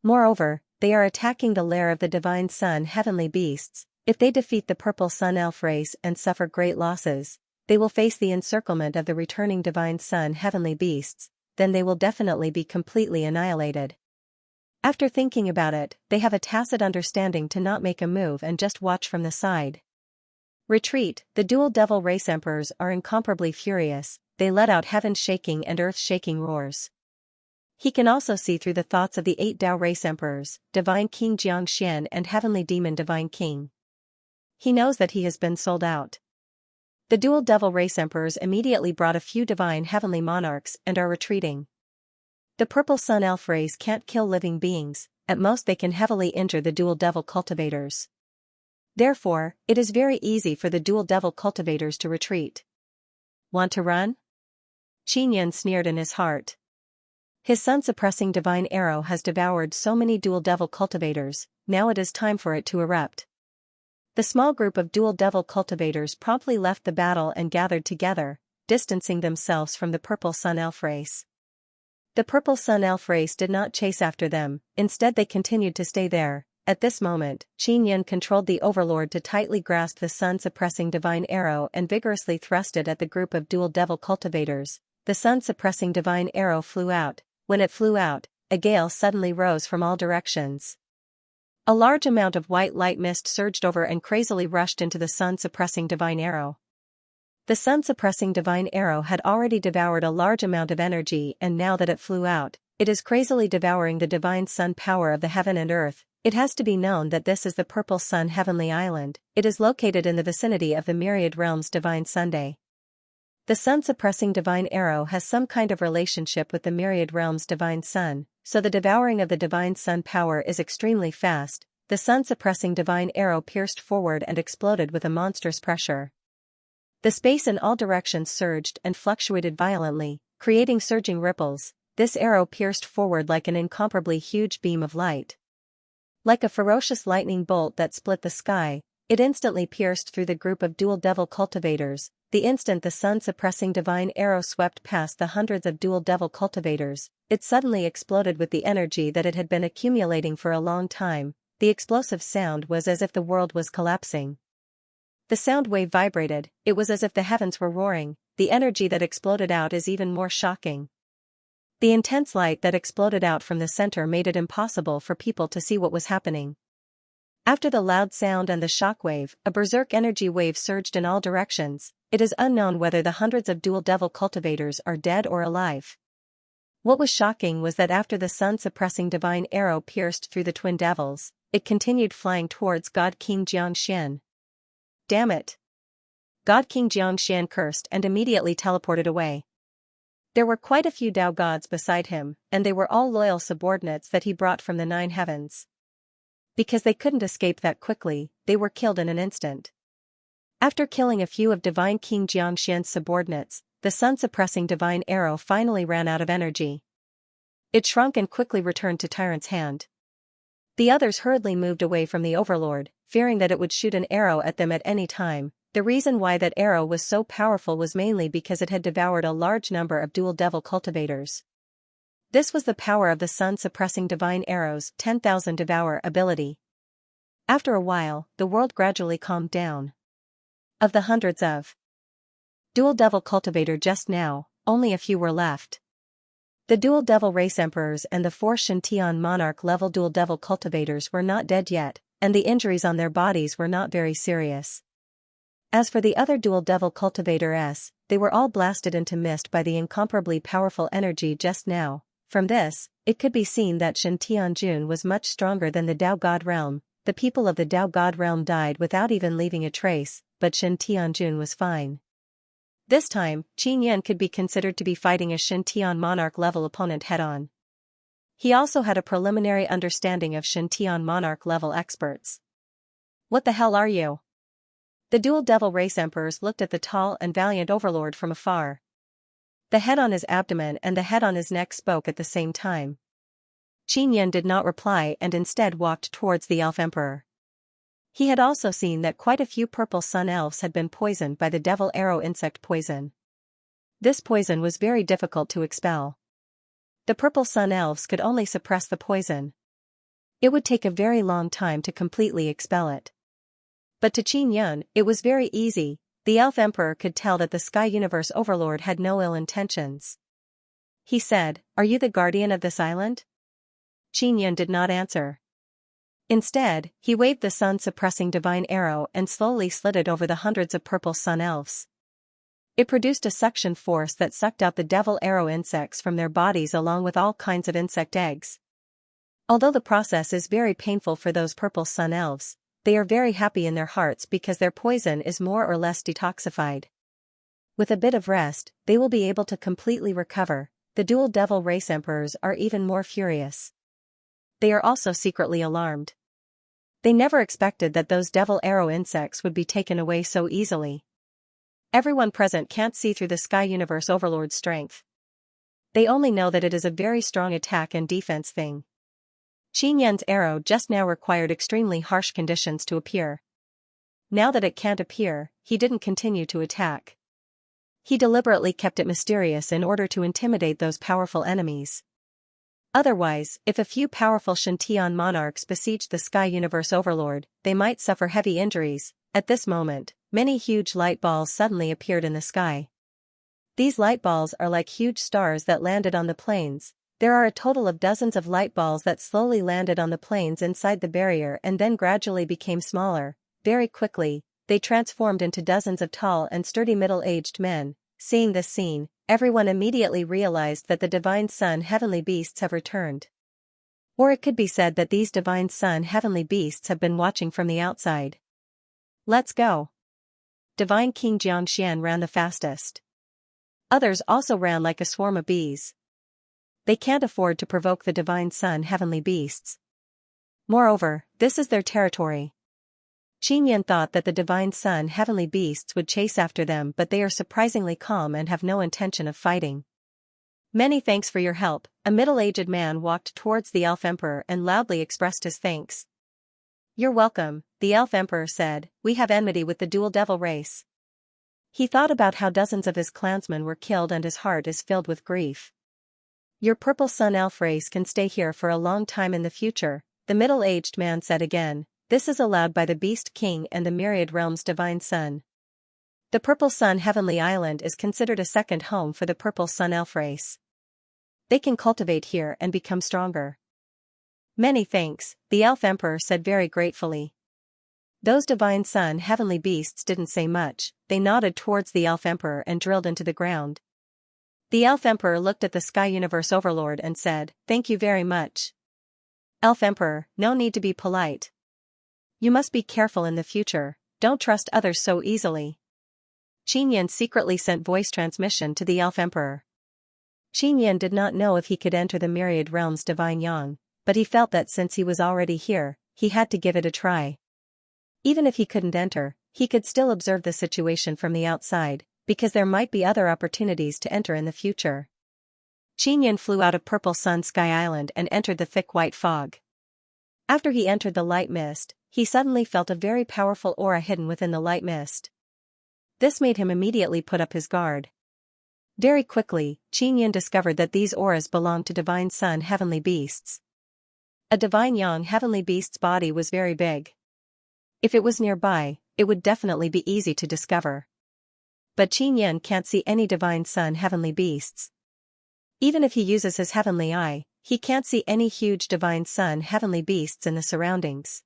Moreover, they are attacking the lair of the Divine Sun heavenly beasts. If they defeat the purple sun elf race and suffer great losses, they will face the encirclement of the returning Divine Sun heavenly beasts, then they will definitely be completely annihilated. After thinking about it, they have a tacit understanding to not make a move and just watch from the side. Retreat. The dual devil race emperors are incomparably furious, they let out heaven-shaking and earth-shaking roars. He can also see through the thoughts of the 8 Tao race emperors, Divine King Xianxia and Heavenly Demon Divine King. He knows that he has been sold out. The dual devil race emperors immediately brought a few divine heavenly monarchs and are retreating. The purple sun elf race can't kill living beings, at most they can heavily injure the dual devil cultivators. Therefore, it is very easy for the dual devil cultivators to retreat. Want to run? Qin sneered in his heart. His sun-suppressing divine arrow has devoured so many dual devil cultivators, now it is time for it to erupt. The small group of dual devil cultivators promptly left the battle and gathered together, distancing themselves from the purple sun elf race. The purple sun elf race did not chase after them, instead they continued to stay there. At this moment, Qin controlled the overlord to tightly grasp the sun-suppressing divine arrow and vigorously thrust it at the group of dual devil cultivators. The sun-suppressing divine arrow flew out. When it flew out, a gale suddenly rose from all directions. A large amount of white light mist surged over and crazily rushed into the sun-suppressing divine arrow. The sun-suppressing divine arrow had already devoured a large amount of energy, and now that it flew out, it is crazily devouring the divine sun power of the heaven and earth. It has to be known that this is the Purple Sun Heavenly Island. It is located in the vicinity of the Myriad Realms Divine Sunday. The sun-suppressing divine arrow has some kind of relationship with the Myriad Realms Divine Sun, so the devouring of the divine sun power is extremely fast. The sun-suppressing divine arrow pierced forward and exploded with a monstrous pressure. The space in all directions surged and fluctuated violently, creating surging ripples. This arrow pierced forward like an incomparably huge beam of light. Like a ferocious lightning bolt that split the sky, it instantly pierced through the group of dual devil cultivators. The instant the sun-suppressing divine arrow swept past the hundreds of dual devil cultivators, it suddenly exploded with the energy that it had been accumulating for a long time. The explosive sound was as if the world was collapsing. The sound wave vibrated, it was as if the heavens were roaring. The energy that exploded out is even more shocking. The intense light that exploded out from the center made it impossible for people to see what was happening. After the loud sound and the shockwave, a berserk energy wave surged in all directions. It is unknown whether the hundreds of dual devil cultivators are dead or alive. What was shocking was that after the sun-suppressing divine arrow pierced through the twin devils, it continued flying towards God King Xianxia. Damn it! God King Xianxia cursed and immediately teleported away. There were quite a few Tao gods beside him, and they were all loyal subordinates that he brought from the 9 heavens. Because they couldn't escape that quickly, they were killed in an instant. After killing a few of Divine King Xianxian's subordinates, the sun-suppressing divine arrow finally ran out of energy. It shrunk and quickly returned to Tyrant's hand. The others hurriedly moved away from the overlord, fearing that it would shoot an arrow at them at any time. The reason why that arrow was so powerful was mainly because it had devoured a large number of dual devil cultivators. This was the power of the sun-suppressing divine arrow's 10,000 devour ability. After a while, the world gradually calmed down. Of the hundreds of dual devil cultivator just now, only a few were left. The dual devil race emperors and the 4 Xiantian monarch level dual devil cultivators were not dead yet, and the injuries on their bodies were not very serious. As for the other dual devil cultivators, they were all blasted into mist by the incomparably powerful energy just now. From this, it could be seen that Xiantianjun was much stronger than the Tao God realm. The people of the Tao God realm died without even leaving a trace, but Xiantianjun was fine. This time, Qin could be considered to be fighting a Xiantian monarch level opponent head-on. He also had a preliminary understanding of Xiantian monarch level experts. What the hell are you? The dual devil race emperors looked at the tall and valiant overlord from afar. The head on his abdomen and the head on his neck spoke at the same time. Qin did not reply and instead walked towards the elf emperor. He had also seen that quite a few purple sun elves had been poisoned by the devil arrow insect poison. This poison was very difficult to expel. The purple sun elves could only suppress the poison. It would take a very long time to completely expel it. But to Qin, it was very easy. The elf emperor could tell that the sky universe overlord had no ill intentions. He said, "Are you the guardian of this island?" Qin did not answer. Instead, he waved the sun-suppressing divine arrow and slowly slid it over the hundreds of purple sun elves. It produced a suction force that sucked out the devil arrow insects from their bodies along with all kinds of insect eggs. Although the process is very painful for those purple sun elves, they are very happy in their hearts because their poison is more or less detoxified. With a bit of rest, they will be able to completely recover. The dual devil race emperors are even more furious. They are also secretly alarmed. They never expected that those devil arrow insects would be taken away so easily. Everyone present can't see through the Sky Universe Overlord's strength. They only know that it is a very strong attack and defense thing. Qin arrow just now required extremely harsh conditions to appear. Now that it can't appear, he didn't continue to attack. He deliberately kept it mysterious in order to intimidate those powerful enemies. Otherwise, if a few powerful Xianxia monarchs besieged the Sky Universe Overlord, they might suffer heavy injuries. At this moment, many huge light balls suddenly appeared in the sky. These light balls are like huge stars that landed on the plains. There are a total of dozens of light balls that slowly landed on the plains inside the barrier and then gradually became smaller. Very quickly, they transformed into dozens of tall and sturdy middle-aged men. Seeing this scene, everyone immediately realized that the divine sun heavenly beasts have returned. Or it could be said that these divine sun heavenly beasts have been watching from the outside. Let's go. Divine King Xianxia ran the fastest. Others also ran like a swarm of bees. They can't afford to provoke the divine sun heavenly beasts. Moreover, this is their territory. Qin thought that the divine sun heavenly beasts would chase after them, but they are surprisingly calm and have no intention of fighting. Many thanks for your help. A middle-aged man walked towards the elf emperor and loudly expressed his thanks. You're welcome, the elf emperor said. We have enmity with the dual devil race. He thought about how dozens of his clansmen were killed and his heart is filled with grief. Your purple sun elf race can stay here for a long time in the future, the middle-aged man said again. This is allowed by the Beast King and the Myriad Realms Divine Sun. The Purple Sun Heavenly Island is considered a second home for the Purple Sun Elf race. They can cultivate here and become stronger. Many thanks, the Elf Emperor said very gratefully. Those Divine Sun Heavenly Beasts didn't say much, they nodded towards the Elf Emperor and drilled into the ground. The Elf Emperor looked at the Sky Universe Overlord and said, Thank you very much. Elf Emperor, no need to be polite. You must be careful in the future, don't trust others so easily. Qin secretly sent voice transmission to the Elf Emperor. Qin did not know if he could enter the Myriad Realms Divine Yang, but he felt that since he was already here, he had to give it a try. Even if he couldn't enter, he could still observe the situation from the outside, because there might be other opportunities to enter in the future. Qin flew out of Purple Sun Sky Island and entered the thick white fog. After he entered the light mist, he suddenly felt a very powerful aura hidden within the light mist. This made him immediately put up his guard. Very quickly, Qin discovered that these auras belonged to Divine Sun Heavenly Beasts. A Divine Yang Heavenly Beast's body was very big. If it was nearby, it would definitely be easy to discover. But Qin can't see any Divine Sun Heavenly Beasts. Even if he uses his heavenly eye, he can't see any huge Divine Sun Heavenly Beasts in the surroundings.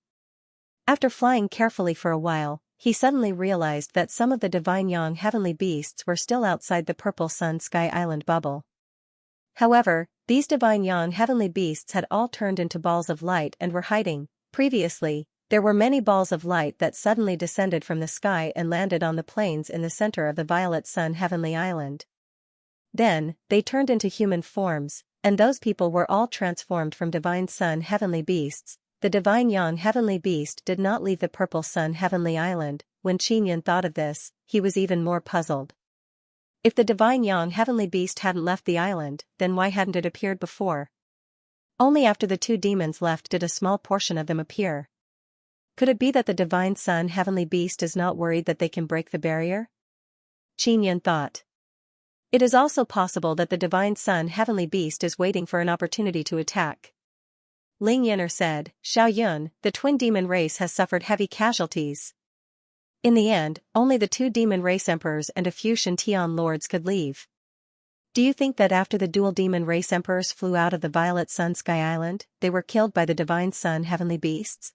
After flying carefully for a while, he suddenly realized that some of the Divine Yang Heavenly Beasts were still outside the Purple Sun Sky Island bubble. However, these Divine Yang Heavenly Beasts had all turned into balls of light and were hiding. Previously, there were many balls of light that suddenly descended from the sky and landed on the plains in the center of the Violet Sun Heavenly Island. Then, they turned into human forms, and those people were all transformed from Divine Sun Heavenly Beasts. The Divine Yang Heavenly Beast did not leave the Purple Sun Heavenly Island. When Qin thought of this, he was even more puzzled. If the Divine Yang Heavenly Beast hadn't left the island, then why hadn't it appeared before? Only after the two demons left did a small portion of them appear. Could it be that the Divine Sun Heavenly Beast is not worried that they can break the barrier? Qin thought. It is also possible that the Divine Sun Heavenly Beast is waiting for an opportunity to attack. Ling Yin'er said, Xiao Yun, the twin demon race has suffered heavy casualties. In the end, only the two demon race emperors and a few Xiantian lords could leave. Do you think that after the dual demon race emperors flew out of the Violet Sun Sky Island, they were killed by the Divine Sun heavenly beasts?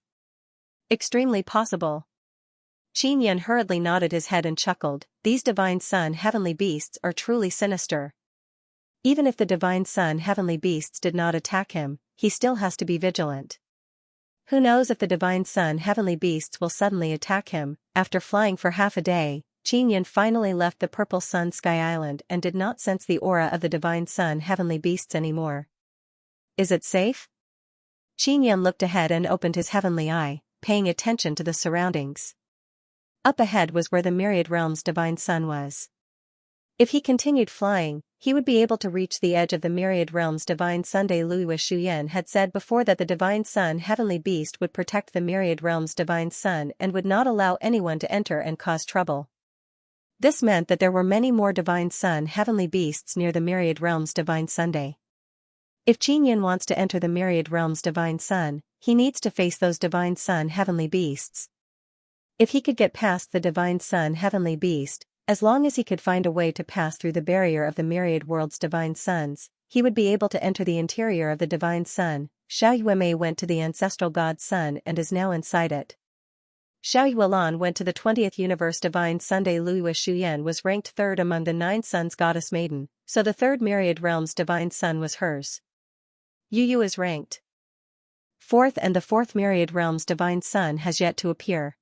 Extremely possible. Xianxia hurriedly nodded his head and chuckled. These Divine Sun heavenly beasts are truly sinister. Even if the Divine Sun heavenly beasts did not attack him, he still has to be vigilant. Who knows if the Divine Sun heavenly beasts will suddenly attack him. After flying for half a day, Xianxia finally left the Purple Sun Sky Island and did not sense the aura of the Divine Sun heavenly beasts anymore. Is it safe? Xianxia looked ahead and opened his heavenly eye, paying attention to the surroundings. Up ahead was where the Myriad Realms Divine Sun was. If he continued flying, he would be able to reach the edge of the Myriad Realms Divine Sunday. Louis Shuyan had said before that the Divine Sun heavenly beast would protect the Myriad Realms Divine Sun and would not allow anyone to enter and cause trouble. This meant that there were many more Divine Sun heavenly beasts near the Myriad Realms Divine Sunday. If Xianxia wants to enter the Myriad Realms Divine Sun, he needs to face those Divine Sun heavenly beasts. If he could get past the Divine Sun heavenly beast, as long as he could find a way to pass through the barrier of the Myriad Worlds Divine Suns, he would be able to enter the interior of the Divine Sun. Xiao Yuemei went to the ancestral God Sun and is now inside it. Xiao Yuelan went to the 20th Universe Divine Sunday. Louis Shuyan was ranked 3rd among the 9 Suns Goddess Maiden, so the 3rd Myriad Realms Divine Sun was hers. Yu Yu is ranked 4th and the 4th Myriad Realms Divine Sun has yet to appear.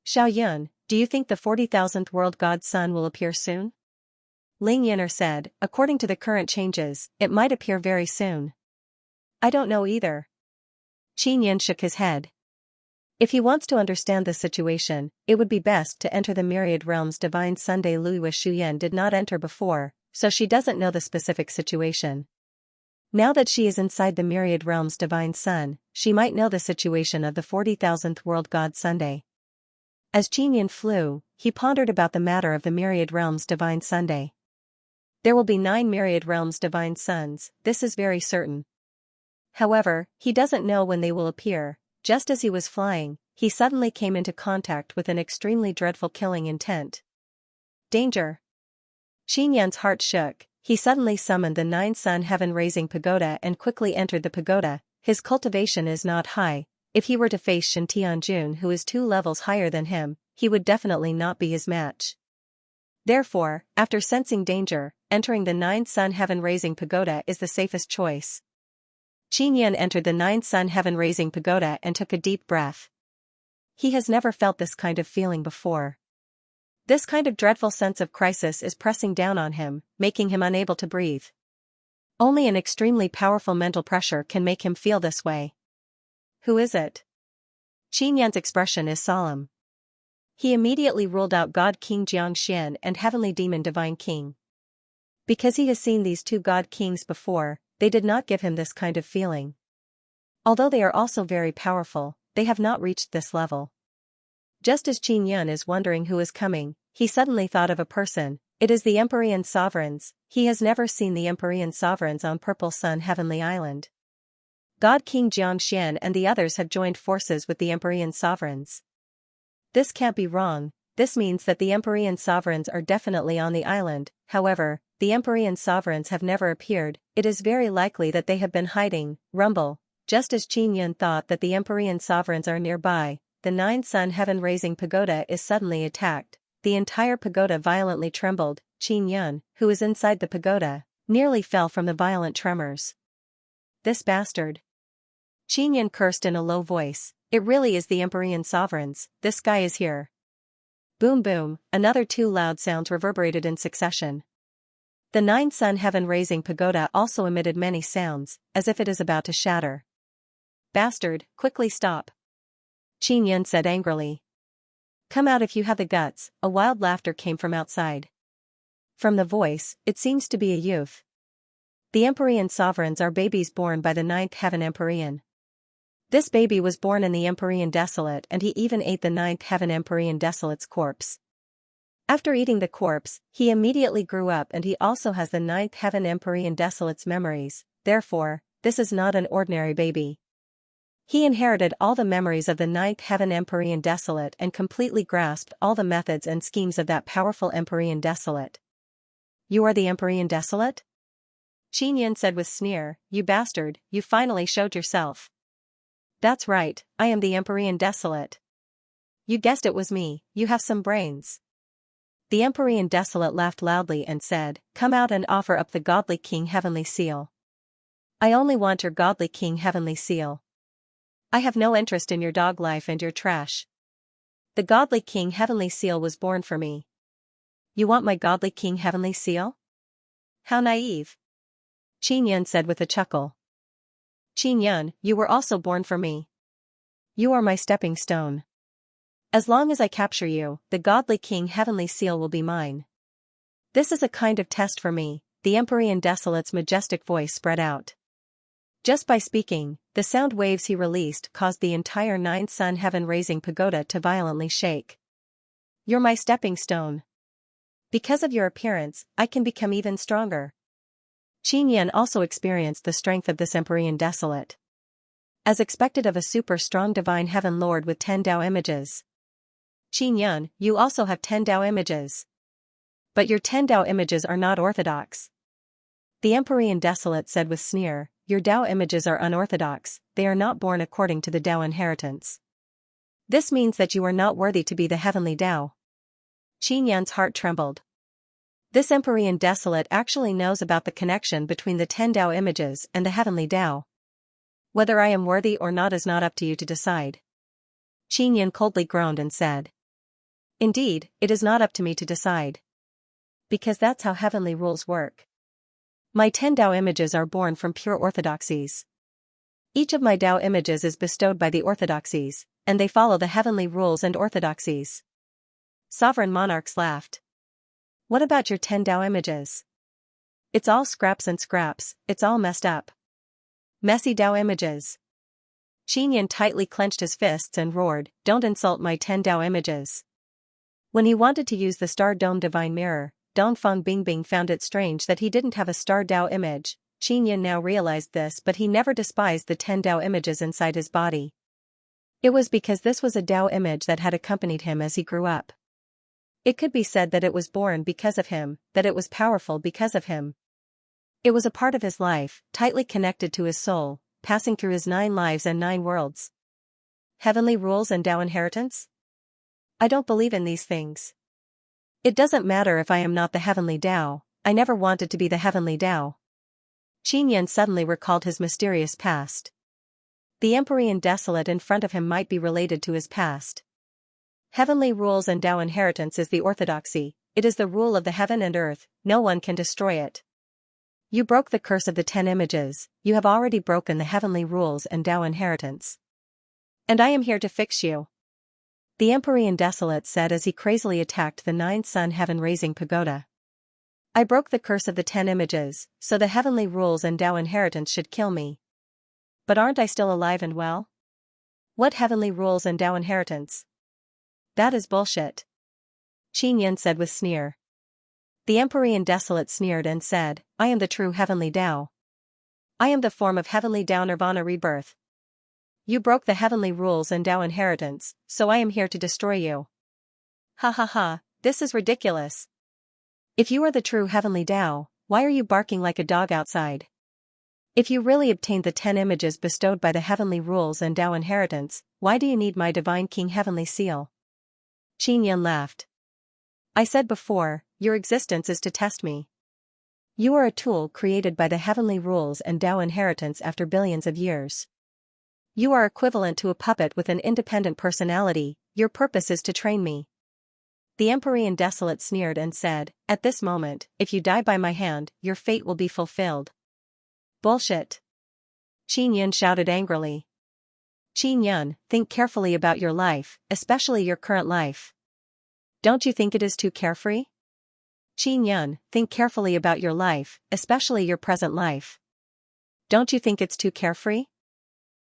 Xiao Yun, do you think the 40,000th World God Sun will appear soon? Ling Yin'er said, according to the current changes, it might appear very soon. I don't know either. Xianxia shook his head. If he wants to understand the situation, it would be best to enter the Myriad Realms Divine Sunday. Louis Shuyan did not enter before, so she doesn't know the specific situation. Now that she is inside the Myriad Realms Divine Sun, she might know the situation of the 40,000th World God Sunday. As Xianxia flew, he pondered about the matter of the Myriad Realms Divine Sunday. There will be 9 Myriad Realms Divine Suns, this is very certain. However, he doesn't know when they will appear. Just as he was flying, he suddenly came into contact with an extremely dreadful killing intent. Danger! Xianxia's heart shook. He suddenly summoned the 9 Sun Heaven-Raising Pagoda and quickly entered the pagoda. His cultivation is not high. If he were to face Shen Tianjun, who is 2 levels higher than him, he would definitely not be his match. Therefore, after sensing danger, entering the 9 Sun Heaven-Raising Pagoda is the safest choice. Xianxia entered the 9 Sun Heaven-Raising Pagoda and took a deep breath. He has never felt this kind of feeling before. This kind of dreadful sense of crisis is pressing down on him, making him unable to breathe. Only an extremely powerful mental pressure can make him feel this way. Who is it? Xianxia's expression is solemn. He immediately ruled out God King Xianxian and Heavenly Demon Divine King. Because he has seen these 2 God Kings before, they did not give him this kind of feeling. Although they are also very powerful, they have not reached this level. Just as Xianxia is wondering who is coming, he suddenly thought of a person. It is the Empyrean Sovereigns. He has never seen the Empyrean Sovereigns on Purple Sun Heavenly Island. God King Xianxian and the others had joined forces with the Empyrean Sovereigns. This can't be wrong. This means that the Empyrean Sovereigns are definitely on the island. However, the Empyrean Sovereigns have never appeared. It is very likely that they have been hiding. Rumble. Just as Xianxia thought that the Empyrean Sovereigns are nearby, the 9 Sun Heaven-Raising Pagoda is suddenly attacked. The entire pagoda violently trembled. Xianxia, who is inside the pagoda, nearly fell from the violent tremors. This bastard! Xianxia cursed in a low voice. It really is the Empyrean Sovereigns. This guy is here. Boom boom, another 2 loud sounds reverberated in succession. The 9 Sun Heaven-Raising Pagoda also emitted many sounds, as if it is about to shatter. Bastard, quickly stop! Xianxia said angrily. Come out if you have the guts. A wild laughter came from outside. From the voice, it seems to be a youth. The Empyrean Sovereigns are babies born by the 9th Heaven Empyrean. This baby was born in the Empyrean Desolate and he even ate the 9th Heaven Empyrean Desolate's corpse. After eating the corpse, he immediately grew up and he also has the 9th Heaven Empyrean Desolate's memories. Therefore, this is not an ordinary baby. He inherited all the memories of the 9th Heaven Empyrean Desolate and completely grasped all the methods and schemes of that powerful Empyrean Desolate. You are the Empyrean Desolate? Xianxia said with sneer, you bastard, you finally showed yourself. That's right, I am the Empyrean Desolate. You guessed it was me, you have some brains. The Empyrean Desolate laughed loudly and said, come out and offer up the godly king heavenly seal. I only want your godly king heavenly seal. I have no interest in your dog life and your trash. The godly king heavenly seal was born for me. You want my godly king heavenly seal? How naive. Xianxia said with a chuckle. Xianxia, you were also born for me. You are my stepping stone. As long as I capture you, the godly king heavenly seal will be mine. This is a kind of test for me, the Empyrean Desolate's majestic voice spread out. Just by speaking, the sound waves he released caused the entire nine-sun heaven-raising pagoda to violently shake. You're my stepping stone. Because of your appearance, I can become even stronger. Xianxia also experienced the strength of this Empyrean Desolate. As expected of a super-strong divine heaven lord with 10 Tao images. Xianxia, you also have 10 Tao images. But your 10 Tao images are not orthodox. The Empyrean Desolate said with sneer, your Tao images are unorthodox, they are not born according to the Tao inheritance. This means that you are not worthy to be the heavenly Tao. Xianxia's heart trembled. This Empyrean Desolate actually knows about the connection between the 10 Tao images and the heavenly Tao. Whether I am worthy or not is not up to you to decide. Xianxia coldly groaned and said. Indeed, it is not up to me to decide. Because that's how heavenly rules work. My 10 Tao images are born from pure orthodoxies. Each of my Tao images is bestowed by the orthodoxies, and they follow the heavenly rules and orthodoxies. Sovereign monarchs laughed. What about your 10 Tao images? It's all scraps and scraps, it's all messed up. Messy Tao images. Xianxia tightly clenched his fists and roared, don't insult my 10 Tao images. When he wanted to use the Star Dome Divine Mirror, Dongfang Bingbing found it strange that he didn't have a Star Tao image. Xianxia now realized this, but he never despised the 10 Tao images inside his body. It was because this was a Tao image that had accompanied him as he grew up. It could be said that it was born because of him, that it was powerful because of him. It was a part of his life, tightly connected to his soul, passing through his 9 lives and 9 worlds. Heavenly rules and Tao inheritance? I don't believe in these things. It doesn't matter if I am not the heavenly Tao, I never wanted to be the heavenly Tao. Xianxia suddenly recalled his mysterious past. The Empyrean Desolate in front of him might be related to his past. Heavenly rules and Tao inheritance is the orthodoxy, it is the rule of the heaven and earth, no one can destroy it. You broke the curse of the 10 images, you have already broken the heavenly rules and Tao inheritance. And I am here to fix you. The Empyrean Desolate said as he crazily attacked the 9-sun heaven-raising pagoda. I broke the curse of the 10 images, so the heavenly rules and Tao inheritance should kill me. But aren't I still alive and well? What heavenly rules and Tao inheritance? That is bullshit. Xianxia said with sneer. The Empyrean Desolate sneered and said, I am the true heavenly Tao. I am the form of heavenly Tao Nirvana rebirth. You broke the heavenly rules and Tao inheritance, so I am here to destroy you. Ha ha ha, this is ridiculous. If you are the true heavenly Tao, why are you barking like a dog outside? If you really obtained the 10 images bestowed by the heavenly rules and Tao inheritance, why do you need my divine king heavenly seal? Xianxia laughed. I said before, your existence is to test me. You are a tool created by the heavenly rules and Tao inheritance after billions of years. You are equivalent to a puppet with an independent personality, your purpose is to train me. The Empyrean Desolate sneered and said, at this moment, if you die by my hand, your fate will be fulfilled. Bullshit. Xianxia shouted angrily. Xianxia, think carefully about your life, especially your current life. Don't you think it is too carefree? Xianxia, think carefully about your life, especially your present life. Don't you think it's too carefree?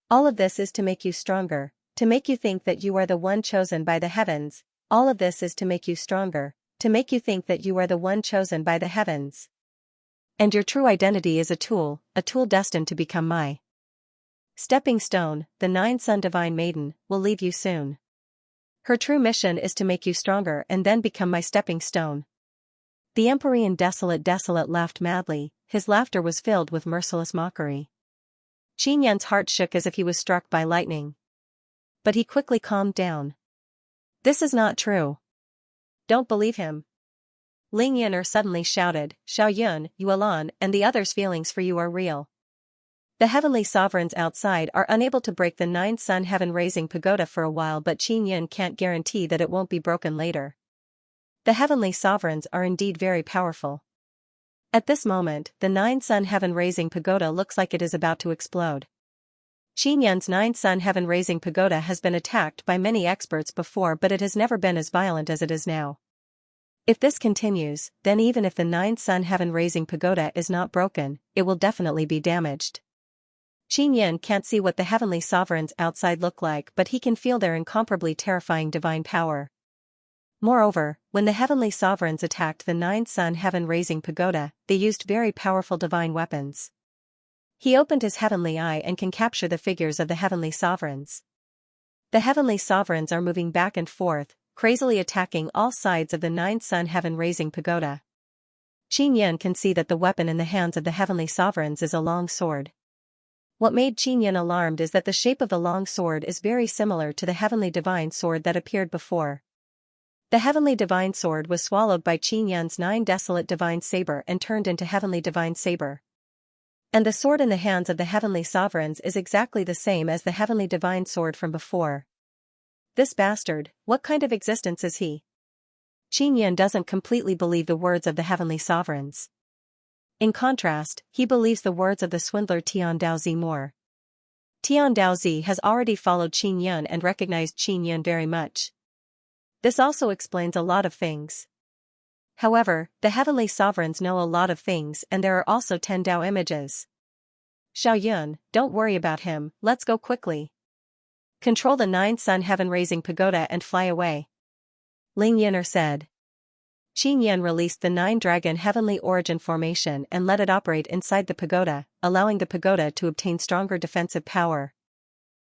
All of this is to make you stronger, to make you think that you are the one chosen by the heavens. All of this is to make you stronger, to make you think that you are the one chosen by the heavens. And your true identity is a tool destined to become my stepping stone. The 9-sun divine maiden will leave you soon. Her true mission is to make you stronger and then become my stepping stone. The Empyrean desolate laughed madly, his laughter was filled with merciless mockery. Xianxia's heart shook as if he was struck by lightning. But he quickly calmed down. This is not true. Don't believe him. Ling Yun'er suddenly shouted, Xiaoyun, Yuelan, and the others' feelings for you are real. The heavenly sovereigns outside are unable to break the 9-sun heaven-raising pagoda for a while, but Qin Yun can't guarantee that it won't be broken later. The heavenly sovereigns are indeed very powerful. At this moment, the 9-sun heaven-raising pagoda looks like it is about to explode. Qin Yun's 9-sun heaven-raising pagoda has been attacked by many experts before, but it has never been as violent as it is now. If this continues, then even if the 9-sun heaven-raising pagoda is not broken, it will definitely be damaged. Qin Yun can't see what the heavenly sovereigns outside look like, but he can feel their incomparably terrifying divine power. Moreover, when the heavenly sovereigns attacked the 9-sun heaven-raising pagoda, they used very powerful divine weapons. He opened his heavenly eye and can capture the figures of the heavenly sovereigns. The heavenly sovereigns are moving back and forth, crazily attacking all sides of the 9-sun heaven-raising pagoda. Qin Yun can see that the weapon in the hands of the heavenly sovereigns is a long sword. What made Qin Yun alarmed is that the shape of the long sword is very similar to the heavenly divine sword that appeared before. The heavenly divine sword was swallowed by Qin Yun's 9 desolate divine saber and turned into heavenly divine saber. And the sword in the hands of the heavenly sovereigns is exactly the same as the heavenly divine sword from before. This bastard, what kind of existence is he? Qin Yun doesn't completely believe the words of the heavenly sovereigns. In contrast, he believes the words of the swindler Tian Daozi more. Tian Daozi has already followed Qin Yun and recognized Qin Yun very much. This also explains a lot of things. However, the heavenly sovereigns know a lot of things, and there are also 10 Dao images. Xiaoyun, don't worry about him, let's go quickly. Control the 9-sun heaven-raising pagoda and fly away. Ling Yun'er said. Qin Yun released the 9-dragon heavenly origin formation and let it operate inside the pagoda, allowing the pagoda to obtain stronger defensive power.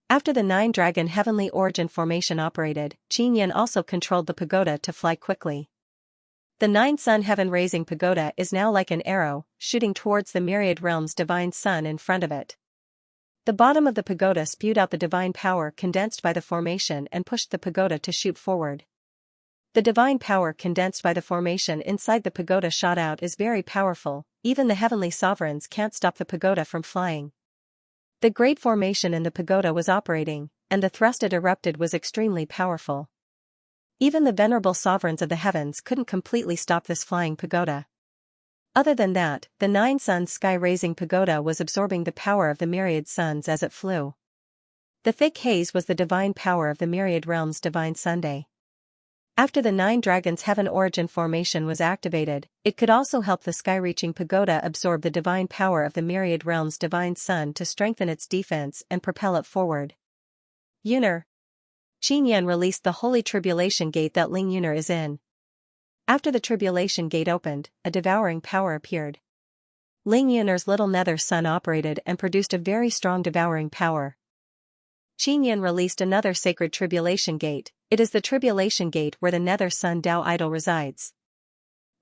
After the 9-dragon heavenly origin formation operated, Qin Yun also controlled the pagoda to fly quickly. The 9-sun heaven-raising pagoda is now like an arrow, shooting towards the myriad realms' divine sun in front of it. The bottom of the pagoda spewed out the divine power condensed by the formation and pushed the pagoda to shoot forward. The divine power condensed by the formation inside the pagoda shot out is very powerful, even the heavenly sovereigns can't stop the pagoda from flying. The great formation in the pagoda was operating, and the thrust it erupted was extremely powerful. Even the venerable sovereigns of the heavens couldn't completely stop this flying pagoda. Other than that, the 9-sun sky-raising pagoda was absorbing the power of the myriad suns as it flew. The thick haze was the divine power of the myriad realms' divine Sunday. After the 9 dragons heaven origin formation was activated, it could also help the sky-reaching pagoda absorb the divine power of the myriad realms' divine sun to strengthen its defense and propel it forward. Yun'er. Qin Yun released the holy tribulation gate that Ling Yun'er is in. After the tribulation gate opened, a devouring power appeared. Ling Yun'er's little nether sun operated and produced a very strong devouring power. Qin Yun released another sacred tribulation gate. It is the tribulation gate where the nether sun Dao idol resides.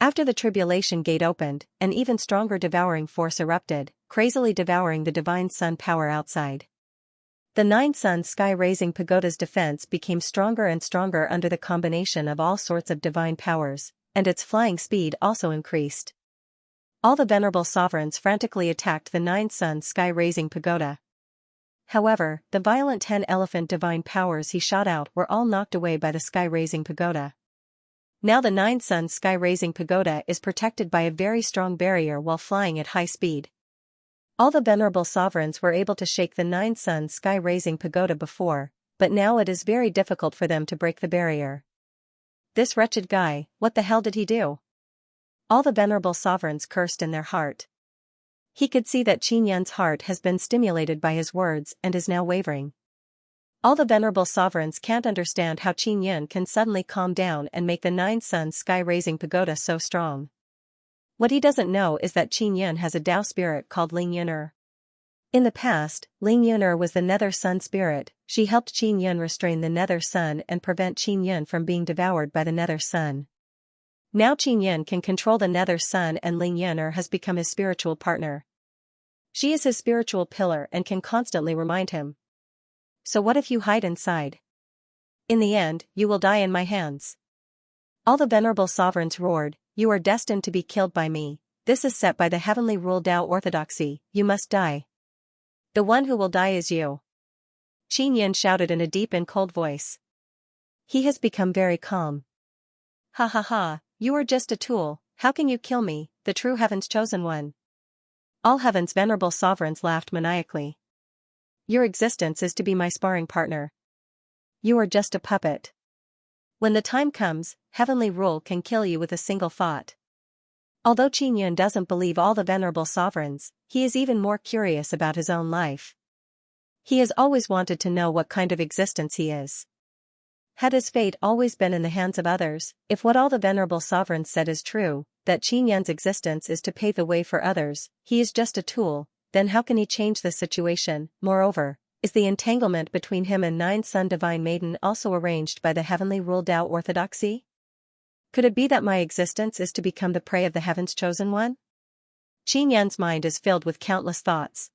After the tribulation gate opened, an even stronger devouring force erupted, crazily devouring the divine sun power outside. The 9-sun sky-raising pagoda's defense became stronger and stronger under the combination of all sorts of divine powers, and its flying speed also increased. All the venerable sovereigns frantically attacked the 9-sun sky-raising pagoda. However, the violent 10-elephant divine powers he shot out were all knocked away by the sky-raising pagoda. Now the 9-sun sky-raising pagoda is protected by a very strong barrier while flying at high speed. All the venerable sovereigns were able to shake the 9-sun sky-raising pagoda before, but now it is very difficult for them to break the barrier. This wretched guy, what the hell did he do? All the venerable sovereigns cursed in their heart. He could see that Qin Yun's heart has been stimulated by his words and is now wavering. All the venerable sovereigns can't understand how Qin Yun can suddenly calm down and make the 9-sun sky-raising pagoda so strong. What he doesn't know is that Qin Yun has a Dao spirit called Ling Yun'er. In the past, Ling Yun'er was the nether sun spirit. She helped Qin Yun restrain the nether sun and prevent Qin Yun from being devoured by the nether sun. Now Qin Yin can control the Nether Sun and Ling Yin'er has become his spiritual partner. She is his spiritual pillar and can constantly remind him. So what if you hide inside? In the end, you will die in my hands. All the venerable sovereigns roared, you are destined to be killed by me. This is set by the heavenly rule Tao orthodoxy, you must die. The one who will die is you. Qin Yin shouted in a deep and cold voice. He has become very calm. Ha ha ha, you are just a tool, how can you kill me, the true heaven's chosen one? All heaven's venerable sovereigns laughed maniacally. Your existence is to be my sparring partner. You are just a puppet. When the time comes, heavenly rule can kill you with a single thought. Although Qin Yin doesn't believe all the venerable sovereigns, he is even more curious about his own life. He has always wanted to know what kind of existence he is. Had his fate always been in the hands of others, if what all the venerable sovereigns said is true, that Qin Yin's existence is to pave the way for others, he is just a tool, then how can he change the situation? Moreover, is the entanglement between him and Nine-Sun Divine Maiden also arranged by the heavenly rule Tao orthodoxy? Could it be that my existence is to become the prey of the heaven's chosen one? Qin Yin's mind is filled with countless thoughts.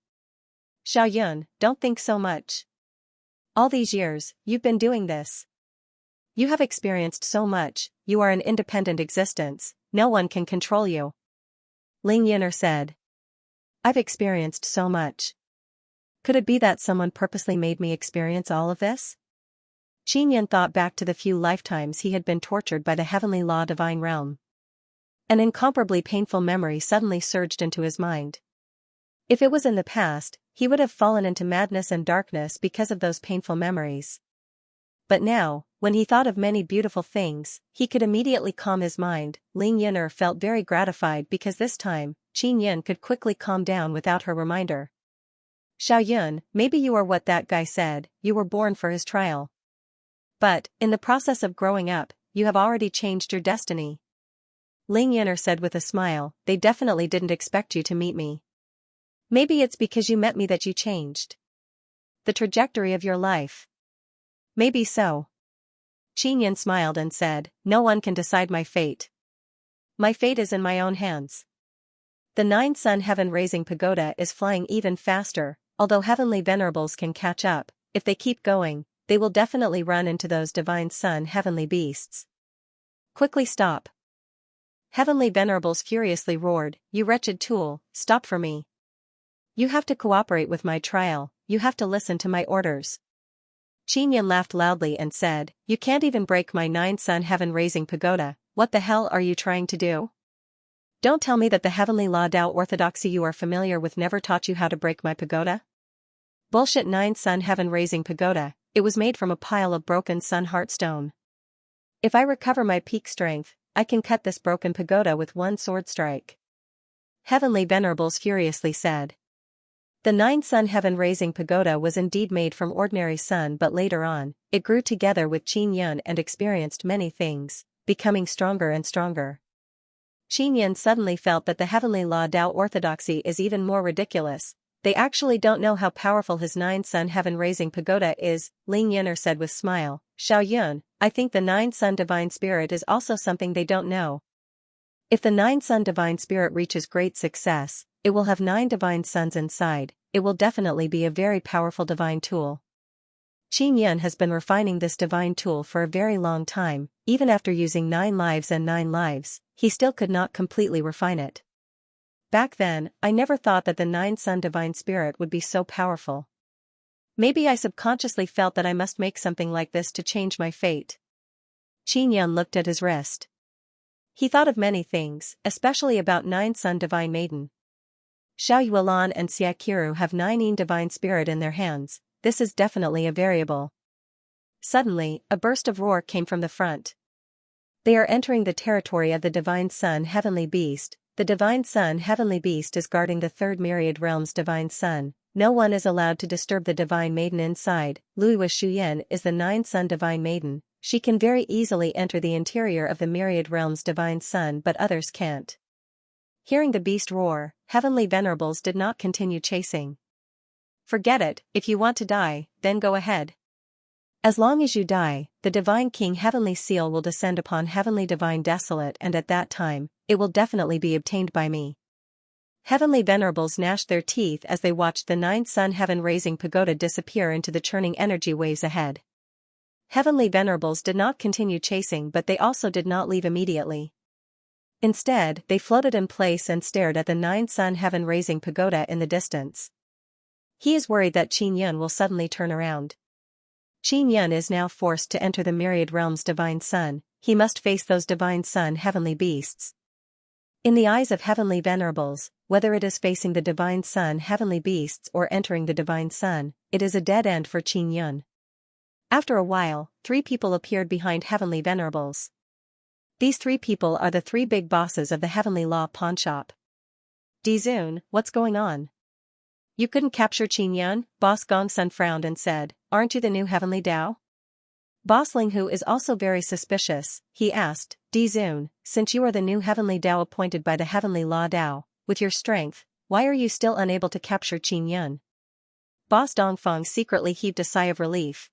Xiao Yun, don't think so much. All these years, you've been doing this. You have experienced so much, you are an independent existence, no one can control you. Ling Yin'er said. I've experienced so much. Could it be that someone purposely made me experience all of this? Qin Yin thought back to the few lifetimes he had been tortured by the heavenly law divine realm. An incomparably painful memory suddenly surged into his mind. If it was in the past, he would have fallen into madness and darkness because of those painful memories. But now, when he thought of many beautiful things, he could immediately calm his mind. Ling Yin'er felt very gratified because this time, Qin Yin could quickly calm down without her reminder. Xiao Yun, maybe you are what that guy said, you were born for his trial. But, in the process of growing up, you have already changed your destiny. Ling Yin'er said with a smile, they definitely didn't expect you to meet me. Maybe it's because you met me that you changed the trajectory of your life. Maybe so. Qin Yin smiled and said, no one can decide my fate. My fate is in my own hands. The Nine-Sun Heaven-Raising Pagoda is flying even faster, although heavenly venerables can catch up. If they keep going, they will definitely run into those divine sun heavenly beasts. Quickly stop. Heavenly venerables furiously roared, you wretched tool, stop for me. You have to cooperate with my trial, you have to listen to my orders. Qin Yin laughed loudly and said, you can't even break my Nine-Sun Heaven-Raising Pagoda, what the hell are you trying to do? Don't tell me that the heavenly law Tao orthodoxy you are familiar with never taught you how to break my pagoda? Bullshit. Nine-Sun Heaven-Raising Pagoda, it was made from a pile of broken sun heart stone. If I recover my peak strength, I can cut this broken pagoda with one sword strike. Heavenly venerables furiously said. The Nine-Sun Heaven-Raising Pagoda was indeed made from ordinary sun, but later on, it grew together with Qin Yin and experienced many things, becoming stronger and stronger. Qin Yin suddenly felt that the heavenly law Tao orthodoxy is even more ridiculous. They actually don't know how powerful his Nine-Sun Heaven-Raising Pagoda is, Ling Yin'er said with smile. Xiao Yun, I think the Nine-Sun Divine Spirit is also something they don't know. If the Nine-Sun Divine Spirit reaches great success, it will have 9 divine suns inside, it will definitely be a very powerful divine tool. Qin Yin has been refining this divine tool for a very long time, even after using 9 lives and 9 lives, he still could not completely refine it. Back then, I never thought that the Nine-Sun Divine Spirit would be so powerful. Maybe I subconsciously felt that I must make something like this to change my fate. Qin Yin looked at his wrist. He thought of many things, especially about Nine-Sun Divine Maiden. Xiao Yuelan and Xia Qiru have 9 Divine Spirit in their hands, this is definitely a variable. Suddenly, a burst of roar came from the front. They are entering the territory of the Divine Sun Heavenly Beast. The Divine Sun Heavenly Beast is guarding the third myriad realm's Divine Sun. No one is allowed to disturb the Divine Maiden inside. Luiwa Shuyan is the Nine-Sun Divine Maiden. She can very easily enter the interior of the myriad realm's Divine Sun, but others can't. Hearing the beast roar, heavenly venerables did not continue chasing. Forget it, if you want to die, then go ahead. As long as you die, the divine king heavenly seal will descend upon heavenly divine desolate, and at that time, it will definitely be obtained by me. Heavenly venerables gnashed their teeth as they watched the 9-sun heaven-raising pagoda disappear into the churning energy waves ahead. Heavenly venerables did not continue chasing, but they also did not leave immediately. Instead, they floated in place and stared at the 9-sun heaven-raising pagoda in the distance. He is worried that Qin Yun will suddenly turn around. Qin Yun is now forced to enter the myriad realms divine sun. He must face those divine sun heavenly beasts. In the eyes of heavenly venerables, whether it is facing the divine sun heavenly beasts or entering the divine sun, it is a dead end for Qin Yun. After a while, 3 people appeared behind heavenly venerables. These 3 people are the 3 big bosses of the heavenly law pawnshop. Dizun, what's going on? You couldn't capture Qin Yun? Boss Gongsun frowned and said, aren't you the new heavenly Dao? Boss Ling, who is also very suspicious, he asked, Dizun, since you are the new heavenly Dao appointed by the heavenly law Dao, with your strength, why are you still unable to capture Qin Yun? Boss Dongfeng secretly heaved a sigh of relief.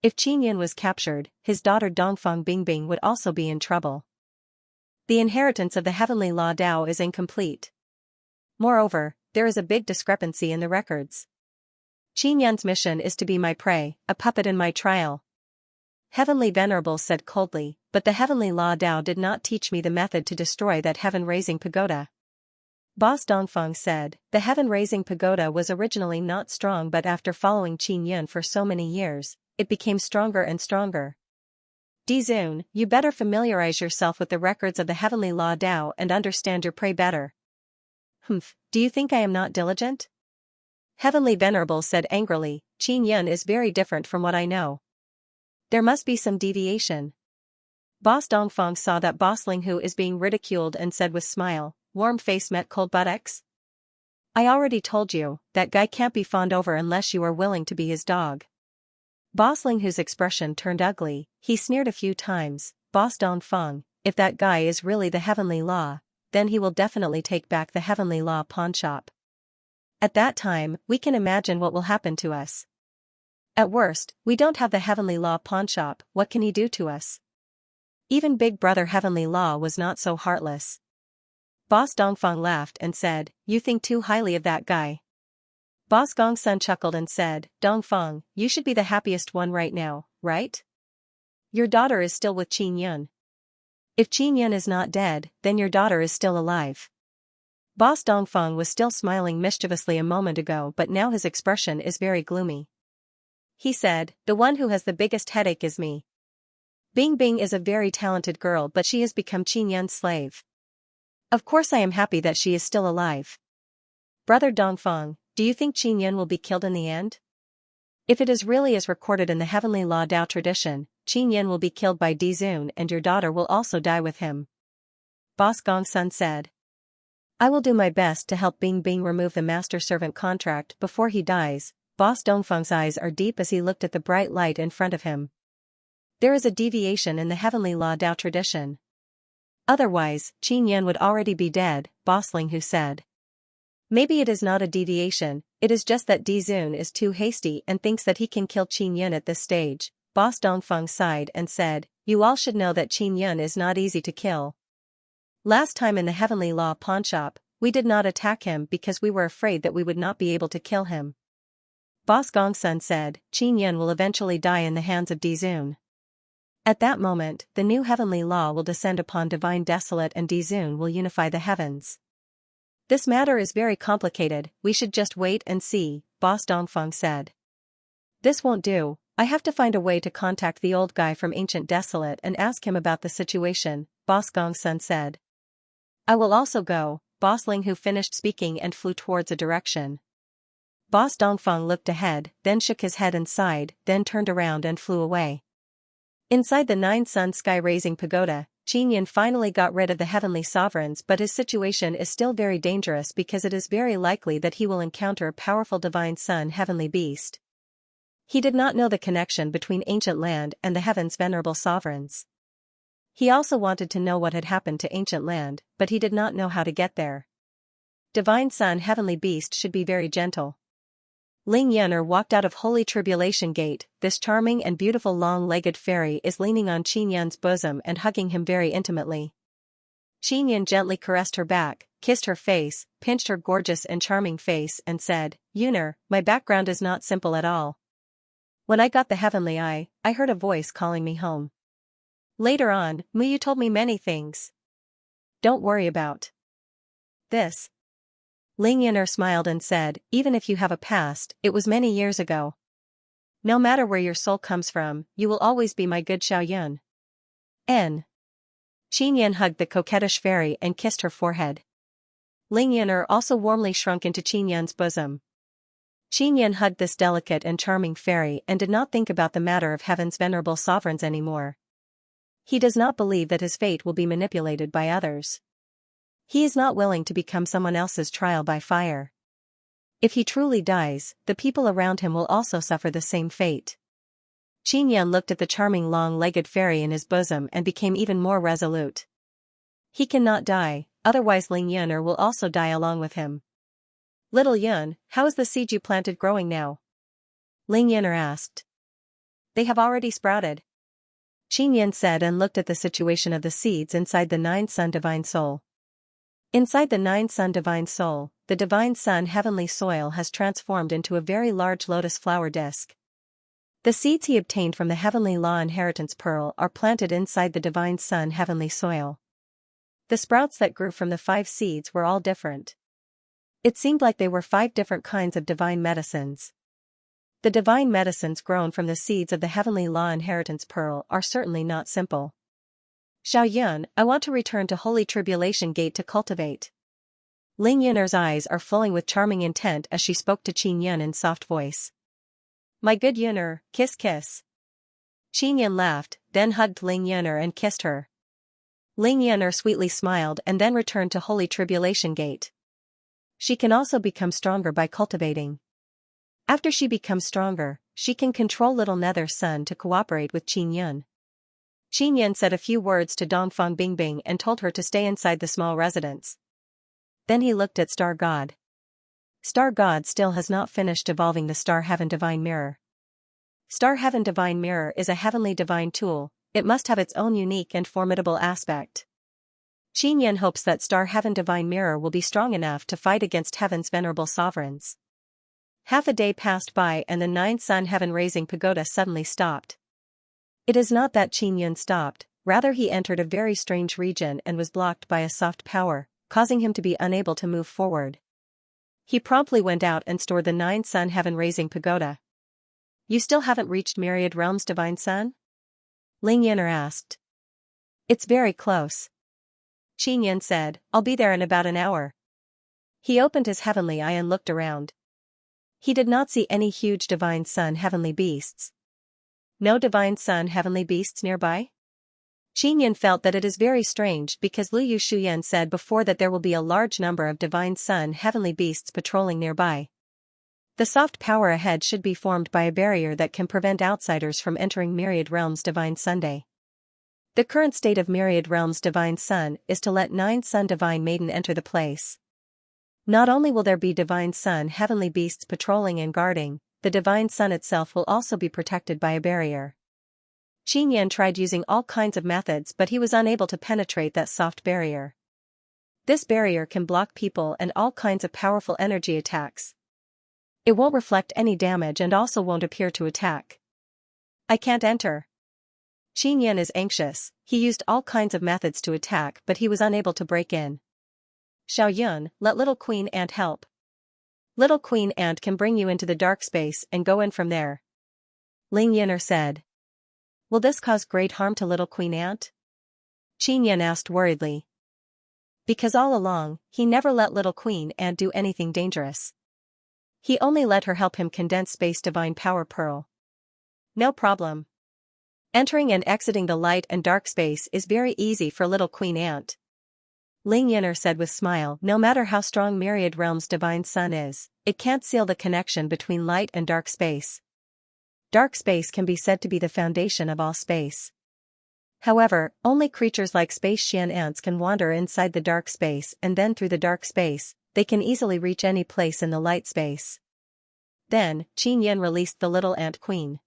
If Qin Yun was captured, his daughter Dongfeng Bingbing would also be in trouble. The inheritance of the heavenly law Dao is incomplete. Moreover, there is a big discrepancy in the records. Qin Yun's mission is to be my prey, a puppet in my trial. Heavenly Venerable said coldly, but the heavenly law Dao did not teach me the method to destroy that heaven-raising pagoda. Boss Dongfeng said, the heaven-raising pagoda was originally not strong, but after following Qin Yun for so many years, it became stronger and stronger. Dizun, you better familiarize yourself with the records of the heavenly law Dao and understand your prey better. Humph, do you think I am not diligent? Heavenly Venerable said angrily, Qin Yun is very different from what I know. There must be some deviation. Boss Dongfeng saw that Boss Ling Hu is being ridiculed and said with smile, warm face met cold buttocks. I already told you, that guy can't be fawned over unless you are willing to be his dog. Boss Ling Hu's expression turned ugly, he sneered a few times, Boss Dongfeng, if that guy is really the heavenly law, then he will definitely take back the heavenly law pawnshop. At that time, we can imagine what will happen to us. At worst, we don't have the heavenly law pawnshop, what can he do to us? Even Big Brother Heavenly Law was not so heartless. Boss Dongfeng laughed and said, you think too highly of that guy. Boss Gongsun chuckled and said, Dongfeng, you should be the happiest one right now, right? Your daughter is still with Qin Yun. If Qin Yun is not dead, then your daughter is still alive. Boss Dongfeng was still smiling mischievously a moment ago, but now his expression is very gloomy. He said, the one who has the biggest headache is me. Bingbing is a very talented girl, but she has become Qin Yun's slave. Of course I am happy that she is still alive. Brother Dongfeng, do you think Qin Yun will be killed in the end? If it is really as recorded in the heavenly law Dao tradition, Qin Yun will be killed by Dizun and your daughter will also die with him. Boss Gongsun said. I will do my best to help Bingbing remove the master-servant contract before he dies. Boss Dongfeng's eyes are deep as he looked at the bright light in front of him. There is a deviation in the heavenly law Dao tradition. Otherwise, Qin Yun would already be dead, Boss Ling Hu said. Maybe it is not a deviation, it is just that Dizun is too hasty and thinks that he can kill Qin Yun at this stage. Boss Dongfeng sighed and said, you all should know that Qin Yun is not easy to kill. Last time in the heavenly law pawnshop, we did not attack him because we were afraid that we would not be able to kill him. Boss Gongsun said, Qin Yun will eventually die in the hands of Dizun. At that moment, the new heavenly law will descend upon divine desolate and Dizun will unify the heavens. This matter is very complicated, we should just wait and see, Boss Dongfeng said. This won't do, I have to find a way to contact the old guy from Ancient Desolate and ask him about the situation, Boss Gongsun said. I will also go, Boss Ling Hu finished speaking and flew towards a direction. Boss Dongfeng looked ahead, then shook his head and sighed, then turned around and flew away. Inside the 9-sun sky-raising pagoda, Qin Yun finally got rid of the heavenly sovereigns, but his situation is still very dangerous because it is very likely that he will encounter a powerful divine sun heavenly beast. He did not know the connection between ancient land and the heavens' venerable sovereigns. He also wanted to know what had happened to ancient land, but he did not know how to get there. Divine sun heavenly beast should be very gentle. Ling Yun'er walked out of Holy Tribulation Gate. This charming and beautiful long-legged fairy is leaning on Qin Yan's bosom and hugging him very intimately. Qin Yan gently caressed her back, kissed her face, pinched her gorgeous and charming face and said, Yun'er, my background is not simple at all. When I got the heavenly eye, I heard a voice calling me home. Later on, Muyu told me many things. Don't worry about this. Ling Yun'er smiled and said, even if you have a past, it was many years ago. No matter where your soul comes from, you will always be my good Xiaoyun. N. Qin Yan hugged the coquettish fairy and kissed her forehead. Ling Yun'er also warmly shrunk into Qin Yan's bosom. Qin Yan hugged this delicate and charming fairy and did not think about the matter of heaven's venerable sovereigns anymore. He does not believe that his fate will be manipulated by others. He is not willing to become someone else's trial by fire. If he truly dies, the people around him will also suffer the same fate. Qin Yan looked at the charming long-legged fairy in his bosom and became even more resolute. He cannot die, otherwise Ling Yun'er will also die along with him. Little Yun, how is the seed you planted growing now? Ling Yun'er asked. They have already sprouted. Qin Yan said and looked at the situation of the seeds inside the Nine Sun Divine Soul. Inside the Nine Sun Divine Soul, the Divine Sun Heavenly Soil has transformed into a very large lotus flower disc. The seeds he obtained from the Heavenly Law Inheritance Pearl are planted inside the Divine Sun Heavenly Soil. The sprouts that grew from the 5 seeds were all different. It seemed like they were 5 different kinds of divine medicines. The divine medicines grown from the seeds of the Heavenly Law Inheritance Pearl are certainly not simple. Xiaoyun, I want to return to Holy Tribulation Gate to cultivate. Ling Yun'er's eyes are flowing with charming intent as she spoke to Qin Yan in soft voice. My good Yun'er, kiss kiss. Qin Yan laughed, then hugged Ling Yun'er and kissed her. Ling Yun'er sweetly smiled and then returned to Holy Tribulation Gate. She can also become stronger by cultivating. After she becomes stronger, she can control little Nether Sun to cooperate with Qin Yan. Qin Yan said a few words to Dongfang Bingbing and told her to stay inside the small residence. Then he looked at Star God. Star God still has not finished evolving the Star Heaven Divine Mirror. Star Heaven Divine Mirror is a heavenly divine tool, it must have its own unique and formidable aspect. Qin Yan hopes that Star Heaven Divine Mirror will be strong enough to fight against Heaven's venerable sovereigns. Half a day passed by and the 9 Sun Heaven Raising Pagoda suddenly stopped. It is not that Qin Yan stopped, rather he entered a very strange region and was blocked by a soft power, causing him to be unable to move forward. He promptly went out and stored the 9 Sun Heaven Raising Pagoda. You still haven't reached Myriad Realms Divine Sun? Ling Yun'er asked. It's very close. Qin Yan said, I'll be there in about an hour. He opened his heavenly eye and looked around. He did not see any huge Divine Sun Heavenly Beasts. No Divine Sun Heavenly Beasts nearby? Qin Yan felt that it is very strange because Liu Shuyan said before that there will be a large number of Divine Sun Heavenly Beasts patrolling nearby. The soft power ahead should be formed by a barrier that can prevent outsiders from entering Myriad Realms Divine Sunday. The current state of Myriad Realms Divine Sun is to let 9 Sun Divine Maiden enter the place. Not only will there be Divine Sun Heavenly Beasts patrolling and guarding, the Divine Sun itself will also be protected by a barrier. Qin Yan tried using all kinds of methods but he was unable to penetrate that soft barrier. This barrier can block people and all kinds of powerful energy attacks. It won't reflect any damage and also won't appear to attack. I can't enter. Qin Yan is anxious, he used all kinds of methods to attack but he was unable to break in. Xiaoyun, let Little Queen Ant help. Little Queen Ant can bring you into the dark space and go in from there. Ling Yun'er said. Will this cause great harm to Little Queen Ant? Qin Yan asked worriedly. Because all along, he never let Little Queen Ant do anything dangerous. He only let her help him condense Space Divine Power Pearl. No problem. Entering and exiting the light and dark space is very easy for Little Queen Ant. Ling Yun'er said with smile, no matter how strong Myriad Realms Divine Sun is, it can't seal the connection between light and dark space. Dark space can be said to be the foundation of all space. However, only creatures like Space Xian ants can wander inside the dark space and then through the dark space, they can easily reach any place in the light space. Then, Qin Yin released the little ant queen.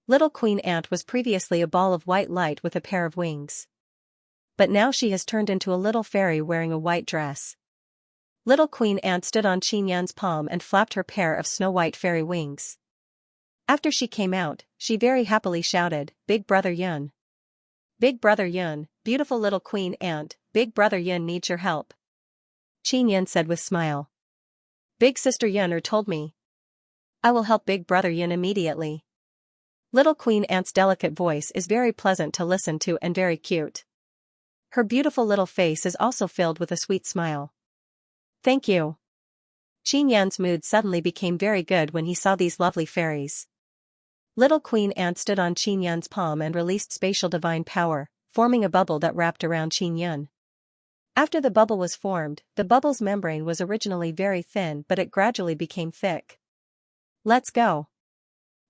Little queen ant was previously a ball of white light with a pair of wings. But now she has turned into a little fairy wearing a white dress. Little queen ant stood on Qin Yin's palm and flapped her pair of snow-white fairy wings. After she came out, she very happily shouted, "Big brother Yun. Big brother Yun, beautiful little queen ant, Big brother Yun needs your help." Qin Yin said with smile. "Big sister Yun told me. I will help big brother Yun immediately." Little queen ant's delicate voice is very pleasant to listen to and very cute. Her beautiful little face is also filled with a sweet smile. "Thank you." Qin Yan's mood suddenly became very good when he saw these lovely fairies. Little queen ant stood on Qin Yan's palm and released spatial divine power, forming a bubble that wrapped around Qin Yan. After the bubble was formed, the bubble's membrane was originally very thin but it gradually became thick. "Let's go."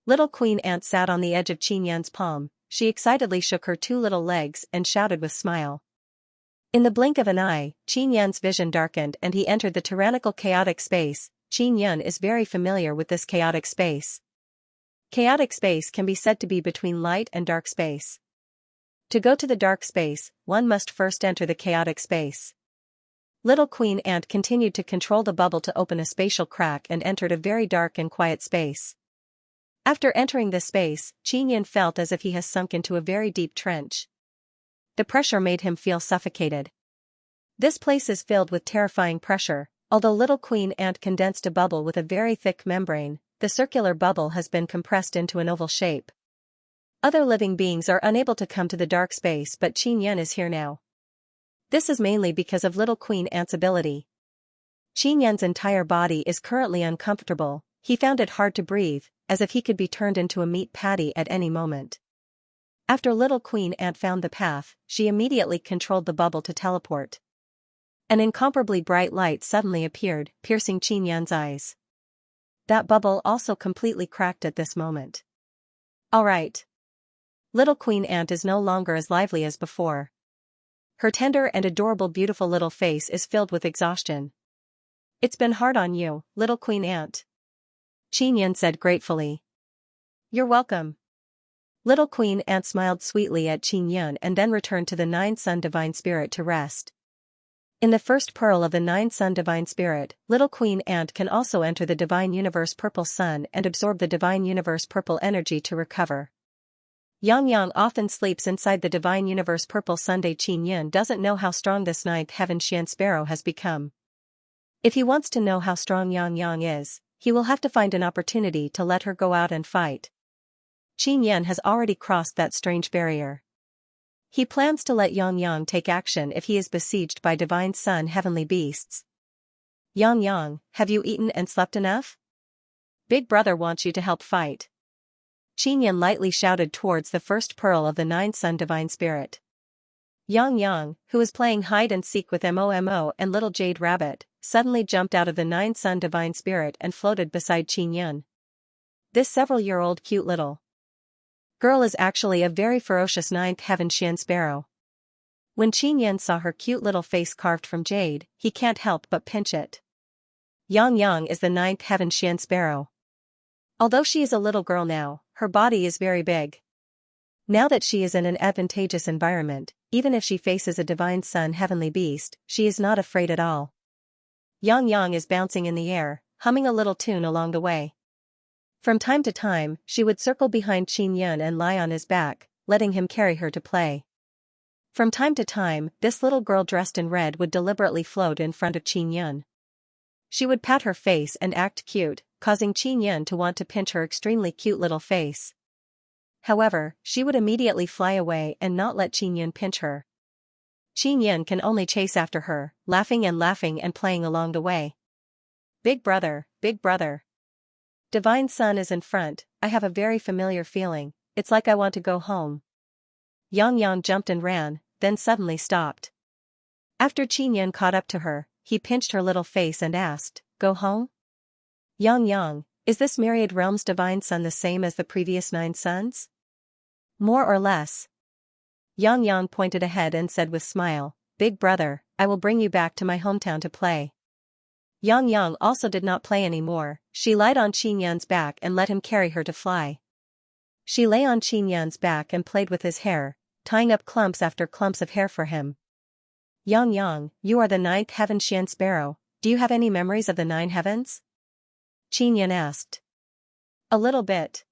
Little queen ant sat on the edge of Qin Yan's palm, she excitedly shook her two little legs and shouted with smile. In the blink of an eye, Qin Yan's vision darkened and he entered the tyrannical chaotic space. Qin Yan is very familiar with this chaotic space. Chaotic space can be said to be between light and dark space. To go to the dark space, one must first enter the chaotic space. Little queen ant continued to control the bubble to open a spatial crack and entered a very dark and quiet space. After entering this space, Qin Yan felt as if he has sunk into a very deep trench. The pressure made him feel suffocated. This place is filled with terrifying pressure. Although little queen ant condensed a bubble with a very thick membrane, the circular bubble has been compressed into an oval shape. Other living beings are unable to come to the dark space but Qin Yan is here now. This is mainly because of little queen ant's ability. Qin Yan's entire body is currently uncomfortable, he found it hard to breathe, as if he could be turned into a meat patty at any moment. After little queen ant found the path, she immediately controlled the bubble to teleport. An incomparably bright light suddenly appeared, piercing Qin Yan's eyes. That bubble also completely cracked at this moment. Alright. Little queen ant is no longer as lively as before. Her tender and adorable beautiful little face is filled with exhaustion. "It's been hard on you, little queen ant." Qin Yan said gratefully. "You're welcome." Little queen ant smiled sweetly at Qin Yan and then returned to the Nine Sun Divine Spirit to rest. In the first pearl of the Nine Sun Divine Spirit, little queen ant can also enter the Divine Universe Purple Sun and absorb the Divine Universe Purple energy to recover. Yang often sleeps inside the Divine Universe Purple Sunday. Qin Yan doesn't know how strong this ninth heaven Xian Sparrow has become. If he wants to know how strong Yang is, he will have to find an opportunity to let her go out and fight. Qin Yan has already crossed that strange barrier. He plans to let Yang take action if he is besieged by Divine Sun heavenly beasts. Yang, have you eaten and slept enough? Big brother wants you to help fight. Qin Yan lightly shouted towards the first pearl of the Nine Sun Divine Spirit. Yang, who was playing hide and seek with Momo and little Jade Rabbit, suddenly jumped out of the Nine Sun Divine Spirit and floated beside Qin Yan. This several-year-old cute little girl is actually a very ferocious ninth heaven Xian Sparrow. When Qin Yan saw her cute little face carved from jade, he can't help but pinch it. Yang is the ninth heaven Xian Sparrow. Although she is a little girl now, her body is very big. Now that she is in an advantageous environment, even if she faces a Divine Sun heavenly beast, she is not afraid at all. Yang is bouncing in the air, humming a little tune along the way. From time to time, she would circle behind Qin Yan and lie on his back, letting him carry her to play. From time to time, this little girl dressed in red would deliberately float in front of Qin Yan. She would pat her face and act cute, causing Qin Yan to want to pinch her extremely cute little face. However, she would immediately fly away and not let Qin Yan pinch her. Qin Yan can only chase after her, laughing and playing along the way. Big brother, big brother. Divine Sun is in front, I have a very familiar feeling, it's like I want to go home. Yang jumped and ran, then suddenly stopped. After Qin Yan caught up to her, he pinched her little face and asked, "Go home?" Yang, is this Myriad Realm's Divine Sun the same as the previous 9 suns? More or less. Yang pointed ahead and said with smile, "Big brother, I will bring you back to my hometown to play." Yang also did not play anymore. She lied on Xianxia's back and let him carry her to fly. She lay on Xianxia's back and played with his hair, tying up clumps after clumps of hair for him. Yang, you are the ninth heaven Xian sparrow. Do you have any memories of the 9 heavens? Xianxia asked. A little bit.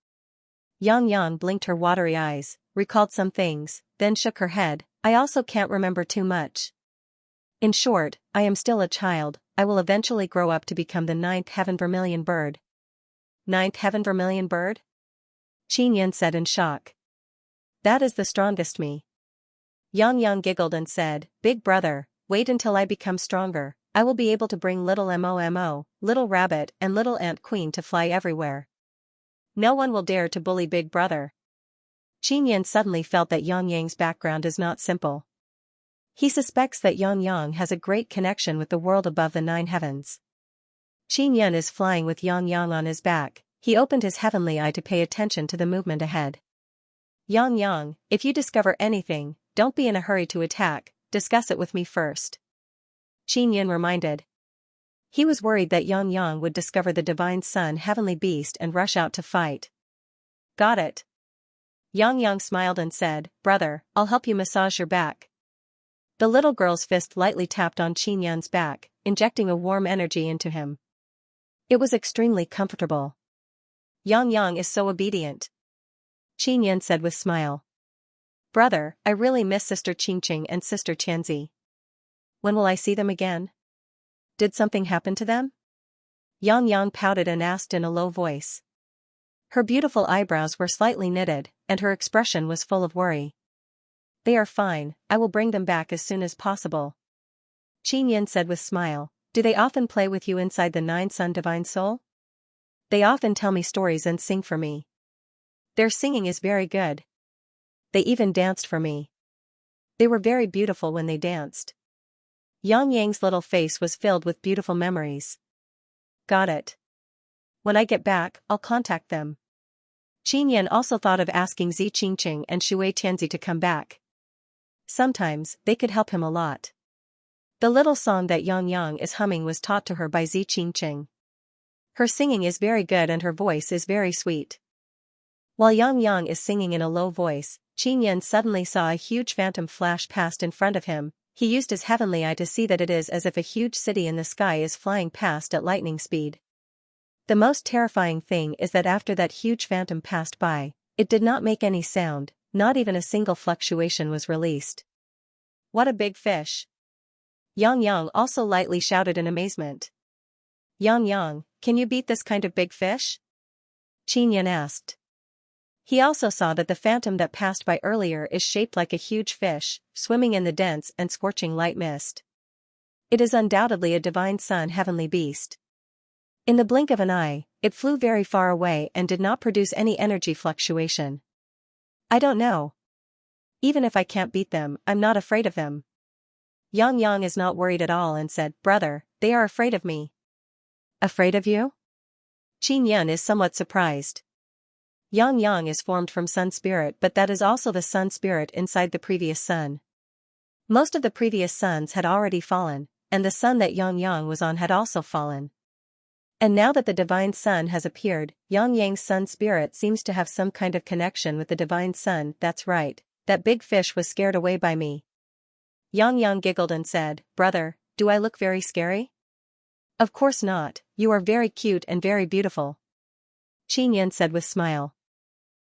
Yang blinked her watery eyes, recalled some things, then shook her head. I also can't remember too much. In short, I am still a child. I will eventually grow up to become the 9th heaven vermilion bird. 9th heaven vermilion bird? Xianxia said in shock. That is the strongest me. Yang giggled and said, Big brother, wait until I become stronger. I will be able to bring little Momo, little rabbit and little ant queen to fly everywhere. No one will dare to bully big brother. Xianxia suddenly felt that Yang's background is not simple. He suspects that Yang has a great connection with the world above the 9 heavens. Xianxia is flying with Yang on his back. He opened his heavenly eye to pay attention to the movement ahead. Yang, if you discover anything, don't be in a hurry to attack, discuss it with me first. Xianxia reminded. He was worried that Yang would discover the divine sun heavenly beast and rush out to fight. Got it. Yang smiled and said, Brother, I'll help you massage your back. The little girl's fist lightly tapped on Xianxia's back, injecting a warm energy into him. It was extremely comfortable. Yang is so obedient. Xianxia said with smile. Brother, I really miss Sister Qingqing and Sister Qianzi. When will I see them again? Did something happen to them? Yang pouted and asked in a low voice. Her beautiful eyebrows were slightly knitted, and her expression was full of worry. They are fine, I will bring them back as soon as possible. Xianxia said with smile, Do they often play with you inside the 9 Sun Divine Soul? They often tell me stories and sing for me. Their singing is very good. They even danced for me. They were very beautiful when they danced. Yang's little face was filled with beautiful memories. Got it. When I get back, I'll contact them. Xianxia also thought of asking Zi Qingqing and Shui Tianzi to come back. Sometimes, they could help him a lot. The little song that Yang is humming was taught to her by Zi Qingqing. Her singing is very good and her voice is very sweet. While Yang is singing in a low voice, Xianxia suddenly saw a huge phantom flash past in front of him. He used his heavenly eye to see that it is as if a huge city in the sky is flying past at lightning speed. The most terrifying thing is that after that huge phantom passed by, it did not make any sound, not even a single fluctuation was released. What a big fish! Yang also lightly shouted in amazement. Yang, can you beat this kind of big fish? Xianxia asked. He also saw that the phantom that passed by earlier is shaped like a huge fish, swimming in the dense and scorching light mist. It is undoubtedly a divine sun heavenly beast. In the blink of an eye, it flew very far away and did not produce any energy fluctuation. I don't know. Even if I can't beat them, I'm not afraid of them. Yang is not worried at all and said, Brother, they are afraid of me. Afraid of you? Xianxia is somewhat surprised. Yang is formed from sun spirit, but that is also the sun spirit inside the previous sun. Most of the previous suns had already fallen, and the sun that Yang was on had also fallen. And now that the divine sun has appeared, Yang's sun spirit seems to have some kind of connection with the divine sun. That's right, that big fish was scared away by me. Yang giggled and said, Brother, do I look very scary? Of course not, you are very cute and very beautiful. Xianxia said with smile.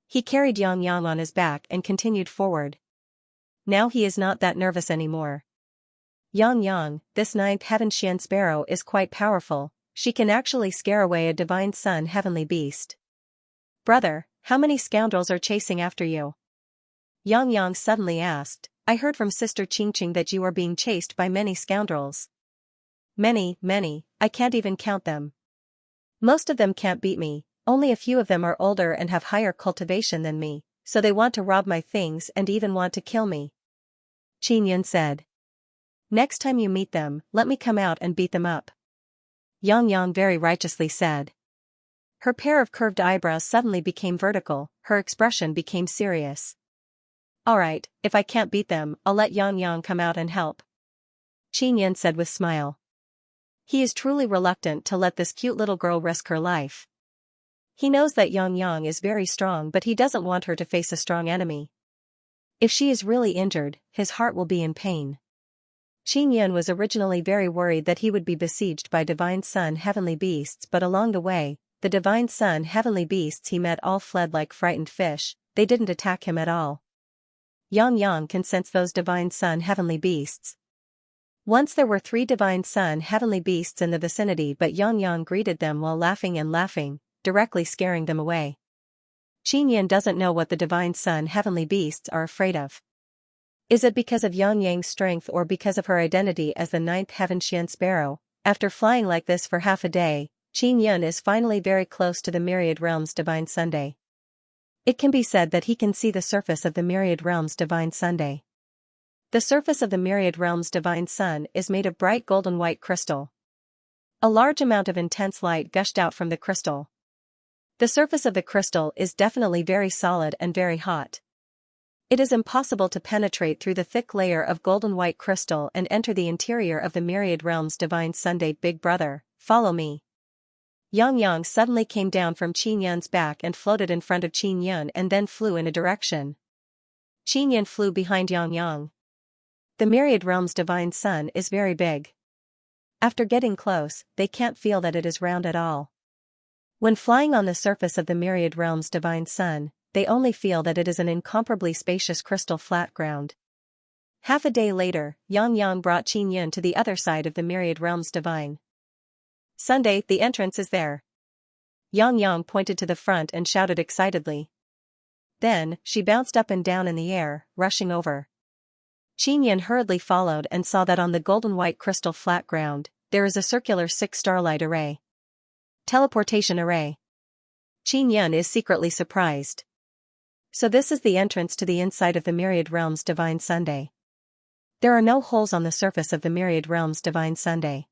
He carried Yang on his back and continued forward. Now he is not that nervous anymore. Yang, this 9th heaven Xian sparrow is quite powerful. She can actually scare away a divine sun heavenly beast. Brother, how many scoundrels are chasing after you? Yang suddenly asked. I heard from Sister Qingqing that you are being chased by many scoundrels. Many, I can't even count them. Most of them can't beat me, only a few of them are older and have higher cultivation than me, so they want to rob my things and even want to kill me. Xianxia said. Next time you meet them, let me come out and beat them up. Yang very righteously said. Her pair of curved eyebrows suddenly became vertical, her expression became serious. Alright, if I can't beat them, I'll let Yang come out and help. Xianxia said with smile. He is truly reluctant to let this cute little girl risk her life. He knows that Xianxia is very strong, but he doesn't want her to face a strong enemy. If she is really injured, his heart will be in pain. Xianxia was originally very worried that he would be besieged by Divine Sun heavenly beasts, but along the way, the Divine Sun heavenly beasts he met all fled like frightened fish. They didn't attack him at all. Xianxia can sense those Divine Sun heavenly beasts. Once there were 3 Divine Sun heavenly beasts in the vicinity, but Xianxia greeted them while laughing, directly scaring them away. Xianxia doesn't know what the Divine Sun heavenly beasts are afraid of. Is it because of Xianxia's strength or because of her identity as the 9th heaven Xian Sparrow? After flying like this for half a day, Xianxia is finally very close to the Myriad Realms Divine Sunday. It can be said that he can see the surface of the Myriad Realms Divine Sunday. The surface of the Myriad Realms Divine Sun is made of bright golden white crystal. A large amount of intense light gushed out from the crystal. The surface of the crystal is definitely very solid and very hot. It is impossible to penetrate through the thick layer of golden white crystal and enter the interior of the Myriad Realms Divine Sunday. Big brother, follow me. Xianxia suddenly came down from Qianyan's back and floated in front of Qianyan and then flew in a direction. Qianyan flew behind Xianxia. The Myriad Realms Divine Sun is very big. After getting close, they can't feel that it is round at all. When flying on the surface of the Myriad Realms Divine Sun, they only feel that it is an incomparably spacious crystal flat ground. Half a day later, Xianxia brought Qianyan to the other side of the Myriad Realms Divine Sunday. The entrance is there. Xianxia pointed to the front and shouted excitedly. Then, she bounced up and down in the air, rushing over. Qianyan hurriedly followed and saw that on the golden white crystal flat ground, there is a circular 6 starlight array. Teleportation array. Qianyan is secretly surprised. So this is the entrance to the inside of the Myriad Realms Divine Sunday. There are no holes on the surface of the Myriad Realms Divine Sunday.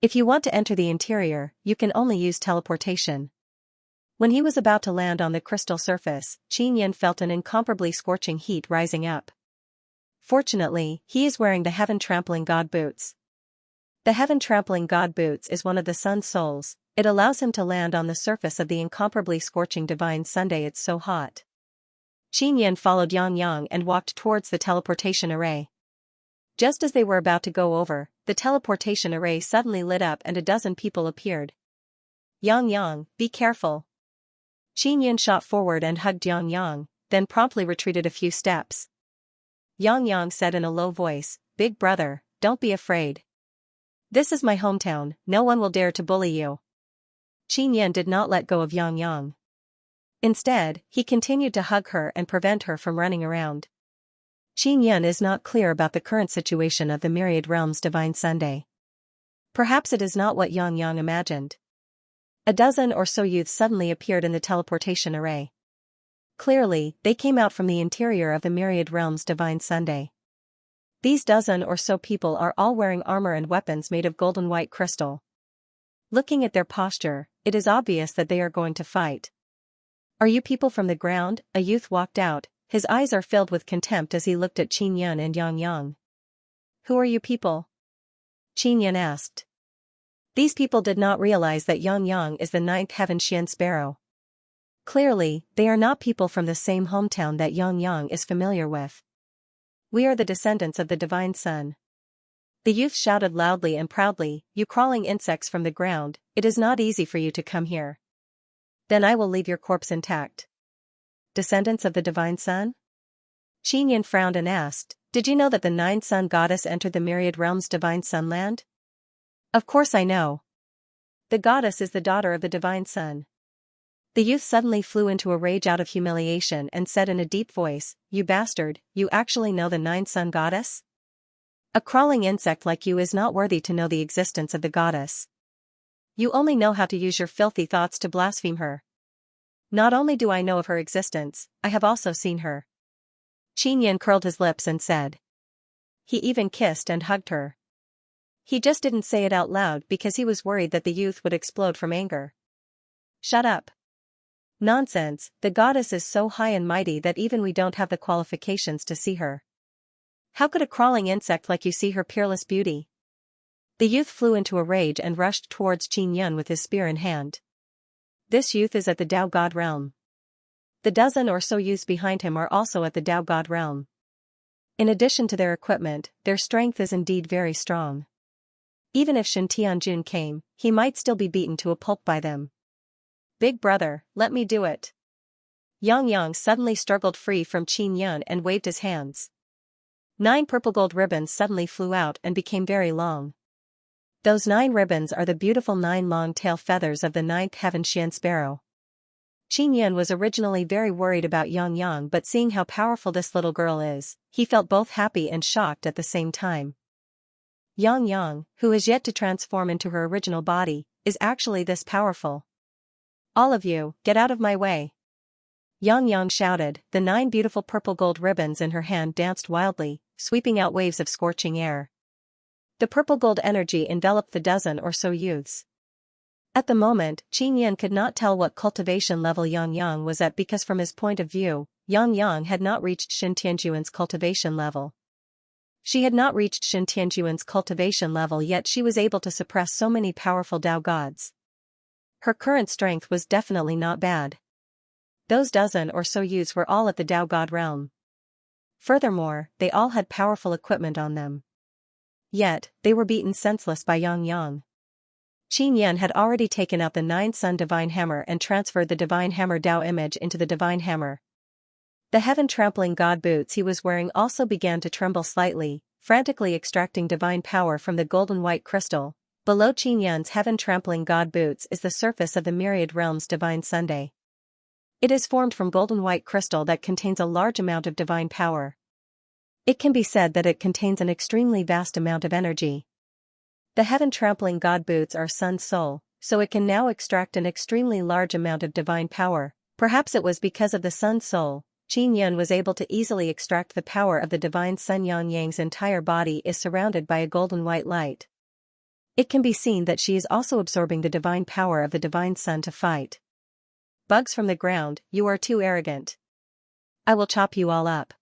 If you want to enter the interior, you can only use teleportation. When he was about to land on the crystal surface, Qianyan felt an incomparably scorching heat rising up. Fortunately, he is wearing the Heaven Trampling God Boots. The Heaven Trampling God Boots is one of the Sun's souls. It allows him to land on the surface of the incomparably scorching Divine Sunday. It's so hot. Qianyan followed Xianxia and walked towards the teleportation array. Just as they were about to go over, the teleportation array suddenly lit up and a dozen people appeared. Xianxia, be careful. Qianyan shot forward and hugged Xianxia, then promptly retreated a few steps. Xianxia said in a low voice, "Big brother, don't be afraid. This is my hometown, no one will dare to bully you." Qianyan did not let go of Xianxia. Instead, he continued to hug her and prevent her from running around. Qianyan is not clear about the current situation of the Myriad Realms Divine Sunday. Perhaps it is not what Xianxia imagined. A dozen or so youths suddenly appeared in the teleportation array. Clearly, they came out from the interior of the Myriad Realms Divine Sunday. These dozen or so people are all wearing armor and weapons made of golden white crystal. Looking at their posture, it is obvious that they are going to fight. "Are you people from the ground?" A youth walked out, his eyes are filled with contempt as he looked at Qianyan and Xianxia. "Who are you people?" Qianyan asked. These people did not realize that Xianxia is the 9th heaven Xian Sparrow. Clearly, they are not people from the same hometown that Xianxia is familiar with. "We are the descendants of the Divine Sun." The youth shouted loudly and proudly, "You crawling insects from the ground, it is not easy for you to come here. Then I will leave your corpse intact." Descendants of the Divine Sun? Qianyan frowned and asked, "Did you know that the 9 Sun goddess entered the Myriad Realms Divine Sunland?" "Of course I know. The goddess is the daughter of the Divine Sun." The youth suddenly flew into a rage out of humiliation and said in a deep voice, "You bastard, you actually know the 9 Sun goddess? A crawling insect like you is not worthy to know the existence of the goddess. You only know how to use your filthy thoughts to blaspheme her. Not only do I know of her existence, I have also seen her." Qianyan curled his lips and said. He even kissed and hugged her. He just didn't say it out loud because he was worried that the youth would explode from anger. "Shut up. Nonsense, the goddess is so high and mighty that even we don't have the qualifications to see her. How could a crawling insect like you see her peerless beauty?" The youth flew into a rage and rushed towards Qin Yun with his spear in hand. This youth is at the Tao God realm. The dozen or so youths behind him are also at the Tao God realm. In addition to their equipment, their strength is indeed very strong. Even if Shen Tianjun came, he might still be beaten to a pulp by them. Big brother, let me do it. Yang suddenly struggled free from Qin Yun and waved his hands. 9 purple gold ribbons suddenly flew out and became very long. Those 9 ribbons are the beautiful 9 long tail feathers of the 9th heaven Xian sparrow. Qin Yun was originally very worried about Yang, but seeing how powerful this little girl is, he felt both happy and shocked at the same time. Yang, who is yet to transform into her original body, is actually this powerful. All of you, get out of my way. Yang shouted. The 9 beautiful purple gold ribbons in her hand danced wildly, sweeping out waves of scorching air. The purple gold energy enveloped the dozen or so youths. At the moment, Qin Yun could not tell what cultivation level Yang was at because from his point of view, Yang had not reached Shen Tianjuan's cultivation level. She had not reached Shen Tianjuan's cultivation level yet she was able to suppress so many powerful Tao gods. Her current strength was definitely not bad. Those dozen or so youths were all at the Tao God realm. Furthermore, they all had powerful equipment on them. Yet, they were beaten senseless by Yang. Qin Yun had already taken out the 9 Sun Divine Hammer and transferred the Divine Hammer Tao image into the Divine Hammer. The heaven-trampling god boots he was wearing also began to tremble slightly, frantically extracting divine power from the golden white crystal. Below Qin Yun's heaven-trampling god boots is the surface of the myriad realms divine Sunday. It is formed from golden white crystal that contains a large amount of divine power. It can be said that it contains an extremely vast amount of energy. The heaven-trampling god boots are Sun's soul, so it can now extract an extremely large amount of divine power. Perhaps it was because of the Sun's soul, Qin Yun was able to easily extract the power of the divine Sun. Yang's entire body is surrounded by a golden white light. It can be seen that she is also absorbing the divine power of the divine Sun to fight. Bugs from the ground, you are too arrogant. I will chop you all up.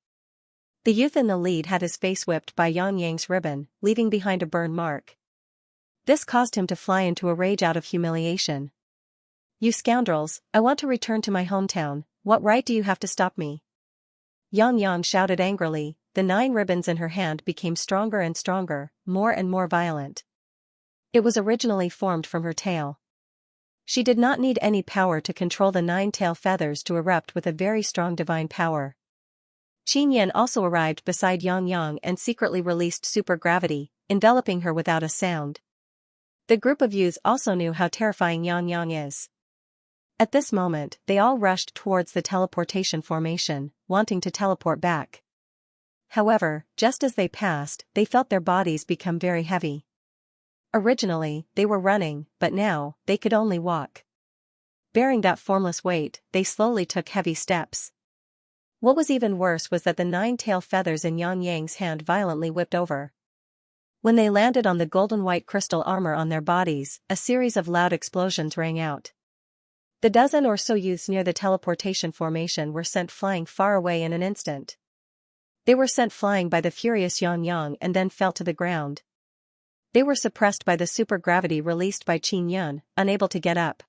The youth in the lead had his face whipped by Yang's ribbon, leaving behind a burn mark. This caused him to fly into a rage out of humiliation. You scoundrels, I want to return to my hometown, what right do you have to stop me? Yang shouted angrily. The 9 ribbons in her hand became stronger and stronger, more and more violent. It was originally formed from her tail. She did not need any power to control the 9 tail feathers to erupt with a very strong divine power. Qin Yun also arrived beside Yang and secretly released super gravity, enveloping her without a sound. The group of youths also knew how terrifying Yang is. At this moment, they all rushed towards the teleportation formation, wanting to teleport back. However, just as they passed, they felt their bodies become very heavy. Originally, they were running, but now, they could only walk. Bearing that formless weight, they slowly took heavy steps. What was even worse was that the 9 tail feathers in Yang's hand violently whipped over. When they landed on the golden white crystal armor on their bodies, a series of loud explosions rang out. The dozen or so youths near the teleportation formation were sent flying far away in an instant. They were sent flying by the furious Yang and then fell to the ground. They were suppressed by the super gravity released by Qin Yun, unable to get up.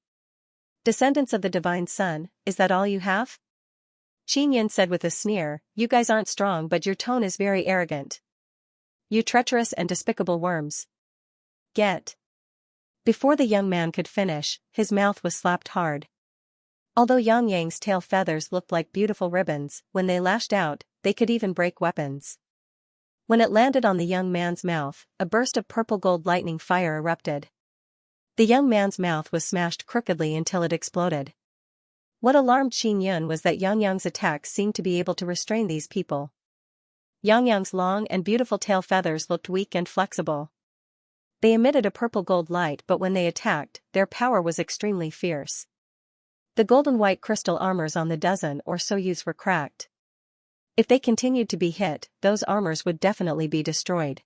Descendants of the Divine Sun, is that all you have? Qin Yun said with a sneer, you guys aren't strong but your tone is very arrogant. You treacherous and despicable worms. Get. Before the young man could finish, his mouth was slapped hard. Although Yang's tail feathers looked like beautiful ribbons, when they lashed out, they could even break weapons. When it landed on the young man's mouth, a burst of purple gold lightning fire erupted. The young man's mouth was smashed crookedly until it exploded. What alarmed Qin Yun was that Yang's attacks seemed to be able to restrain these people. Yang's long and beautiful tail feathers looked weak and flexible. They emitted a purple gold light but when they attacked, their power was extremely fierce. The golden white crystal armors on the dozen or so youths were cracked. If they continued to be hit, those armors would definitely be destroyed.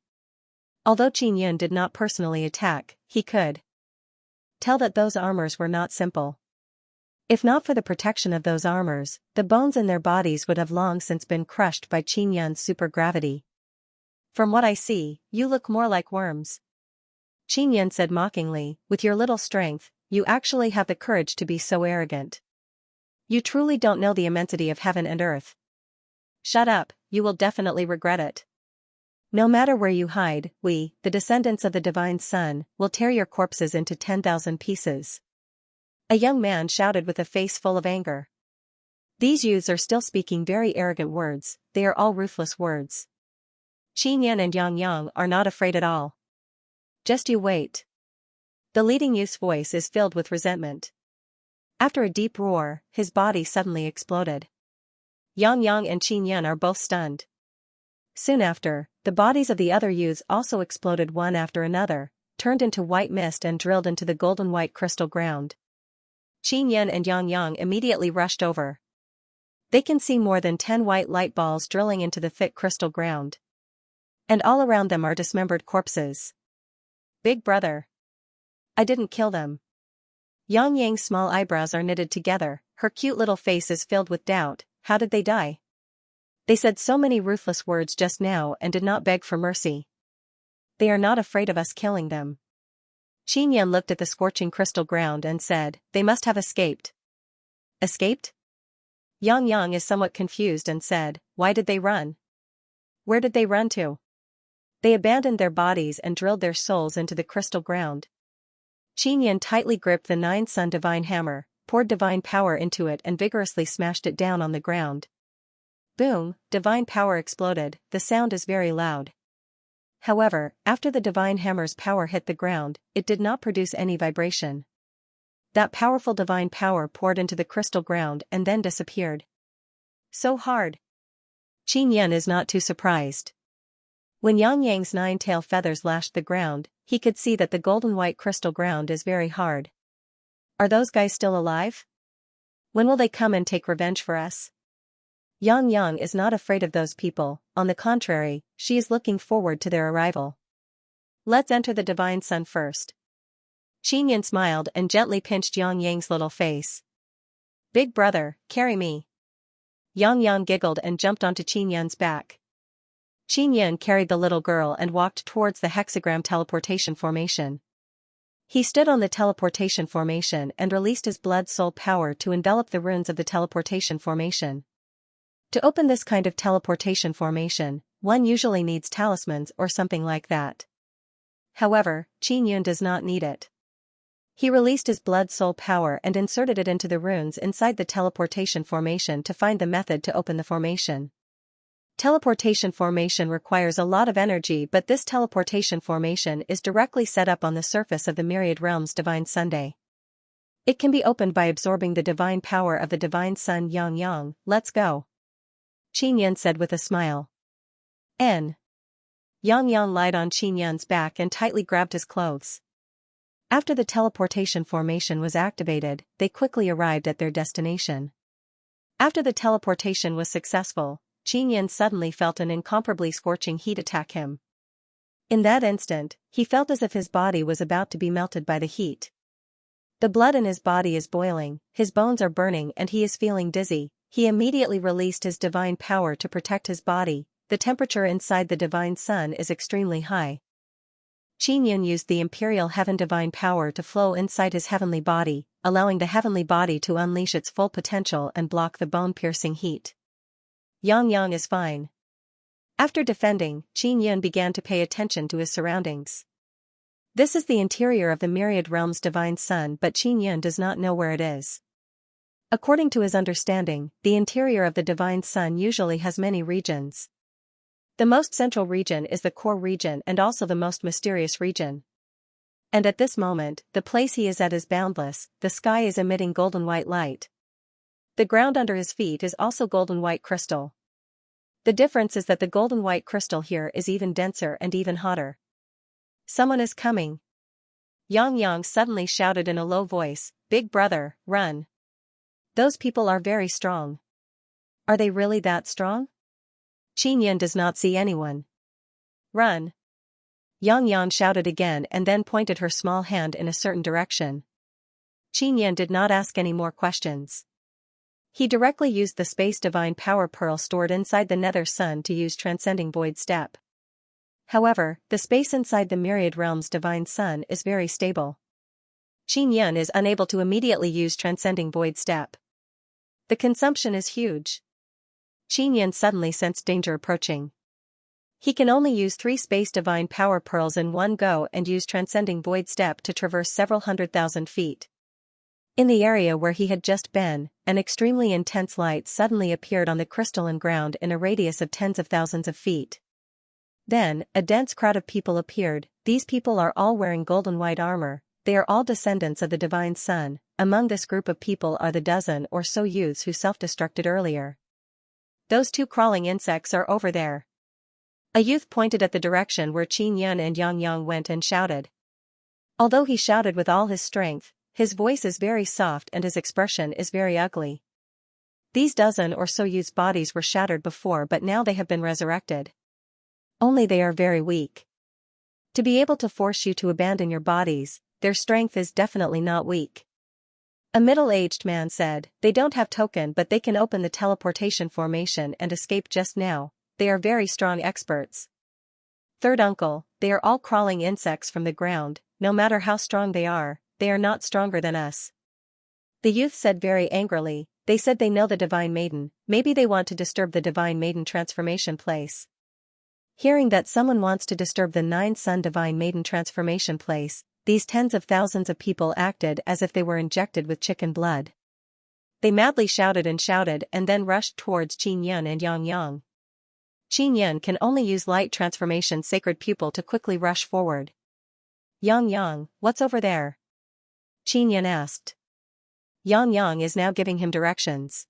Although Qin Yun did not personally attack, he could tell that those armors were not simple. If not for the protection of those armors, the bones in their bodies would have long since been crushed by Qin Yun's super gravity. From what I see, you look more like worms. Qin Yan said mockingly, with your little strength, you actually have the courage to be so arrogant. You truly don't know the immensity of heaven and earth. Shut up, you will definitely regret it. No matter where you hide, we, the descendants of the divine sun, will tear your corpses into 10,000 pieces. A young man shouted with a face full of anger. These youths are still speaking very arrogant words, they are all ruthless words. Qin Yan and Yang Yang are not afraid at all. Just you wait. The leading youth's voice is filled with resentment. After a deep roar, his body suddenly exploded. Yang Yang and Qin Yan are both stunned. Soon after, the bodies of the other youths also exploded one after another, turned into white mist and drilled into the golden white crystal ground. Qin Yan and Yang Yang immediately rushed over. They can see more than 10 white light balls drilling into the thick crystal ground. And all around them are dismembered corpses. Big brother. I didn't kill them. Yang Yang's small eyebrows are knitted together, her cute little face is filled with doubt. How did they die? They said so many ruthless words just now and did not beg for mercy. They are not afraid of us killing them. Qin Yan looked at the scorching crystal ground and said, they must have escaped. Escaped? Yang Yang is somewhat confused and said, why did they run? Where did they run to? They abandoned their bodies and drilled their souls into the crystal ground. Qin Yan tightly gripped the 9-sun divine hammer, poured divine power into it and vigorously smashed it down on the ground. Boom, divine power exploded, the sound is very loud. However, after the divine hammer's power hit the ground, it did not produce any vibration. That powerful divine power poured into the crystal ground and then disappeared. So hard. Qin Yan is not too surprised. When Yang Yang's 9 tail feathers lashed the ground, he could see that the golden white crystal ground is very hard. Are those guys still alive? When will they come and take revenge for us? Yang Yang is not afraid of those people, on the contrary, she is looking forward to their arrival. Let's enter the divine sun first. Qin Yan smiled and gently pinched Yang Yang's little face. Big brother, carry me. Yang Yang giggled and jumped onto Qin Yan's back. Qin Yan carried the little girl and walked towards the hexagram teleportation formation. He stood on the teleportation formation and released his blood soul power to envelop the runes of the teleportation formation. To open this kind of teleportation formation, one usually needs talismans or something like that. However, Qin Yan does not need it. He released his blood soul power and inserted it into the runes inside the teleportation formation to find the method to open the formation. Teleportation formation requires a lot of energy, but this teleportation formation is directly set up on the surface of the Myriad Realms Divine Sunday. It can be opened by absorbing the divine power of the divine sun Yang Yang. Let's go. Qin Yan said with a smile. N. Yang Yang lied on Qin Yan's back and tightly grabbed his clothes. After the teleportation formation was activated, they quickly arrived at their destination. After the teleportation was successful, Qin Yan suddenly felt an incomparably scorching heat attack him. In that instant, he felt as if his body was about to be melted by the heat. The blood in his body is boiling, his bones are burning and he is feeling dizzy. He immediately released his divine power to protect his body. The temperature inside the divine sun is extremely high. Qin Yan used the imperial heaven divine power to flow inside his heavenly body, allowing the heavenly body to unleash its full potential and block the bone-piercing heat. Yang Yang is fine. After defending, Qin Yan began to pay attention to his surroundings. This is the interior of the Myriad Realms Divine Sun, but Qin Yan does not know where it is. According to his understanding, the interior of the Divine Sun usually has many regions. The most central region is the core region and also the most mysterious region. And at this moment, the place he is at is boundless, the sky is emitting golden white light. The ground under his feet is also golden white crystal. The difference is that the golden white crystal here is even denser and even hotter. Someone is coming. Yang Yang suddenly shouted in a low voice, "Big brother, run. Those people are very strong." Are they really that strong? Qin Yan does not see anyone. Run. Yang Yang shouted again and then pointed her small hand in a certain direction. Qin Yan did not ask any more questions. He directly used the space divine power pearl stored inside the nether sun to use transcending void step. However, the space inside the myriad realms divine sun is very stable. Xianxia is unable to immediately use transcending void step. The consumption is huge. Xianxia suddenly sensed danger approaching. He can only use 3 space divine power pearls in one go and use transcending void step to traverse several 100,000 feet. In the area where he had just been, an extremely intense light suddenly appeared on the crystalline ground in a radius of tens of thousands of feet. Then, a dense crowd of people appeared. These people are all wearing golden white armor. They are all descendants of the divine sun. Among this group of people are the dozen or so youths who self-destructed earlier. Those 2 crawling insects are over there. A youth pointed at the direction where Xianxia and Xianxia went and shouted. Although he shouted with all his strength, his voice is very soft and his expression is very ugly. These dozen or so youths' bodies were shattered before, but now they have been resurrected. Only they are very weak. To be able to force you to abandon your bodies, their strength is definitely not weak. A middle-aged man said, they don't have token but they can open the teleportation formation and escape just now. They are very strong experts. Third uncle, they are all crawling insects from the ground. No matter how strong they are not stronger than us. The youth said very angrily, they said they know the Divine Maiden, maybe they want to disturb the Divine Maiden transformation place. Hearing that someone wants to disturb the 9-sun Divine Maiden transformation place, these tens of thousands of people acted as if they were injected with chicken blood. They madly shouted and then rushed towards Xianxia and Xianxia. Xianxia can only use light transformation sacred pupil to quickly rush forward. Xianxia, what's over there? Xianxia asked. Xianxia is now giving him directions.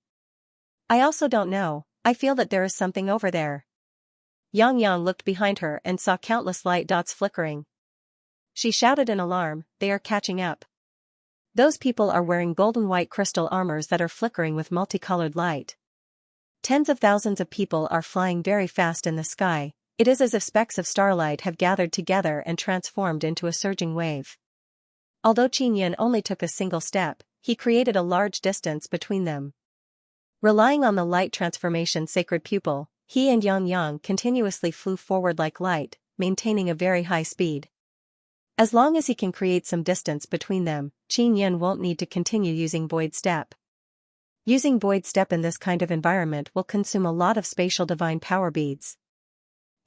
I also don't know, I feel that there is something over there. Xianxia looked behind her and saw countless light dots flickering. She shouted in alarm, they are catching up. Those people are wearing golden white crystal armors that are flickering with multicolored light. Tens of thousands of people are flying very fast in the sky. It is as if specks of starlight have gathered together and transformed into a surging wave. Although Xianxia only took a single step, he created a large distance between them. Relying on the light transformation sacred pupil, he and Xianxia continuously flew forward like light, maintaining a very high speed. As long as he can create some distance between them, Xianxia won't need to continue using void step. Using void step in this kind of environment will consume a lot of spatial divine power beads.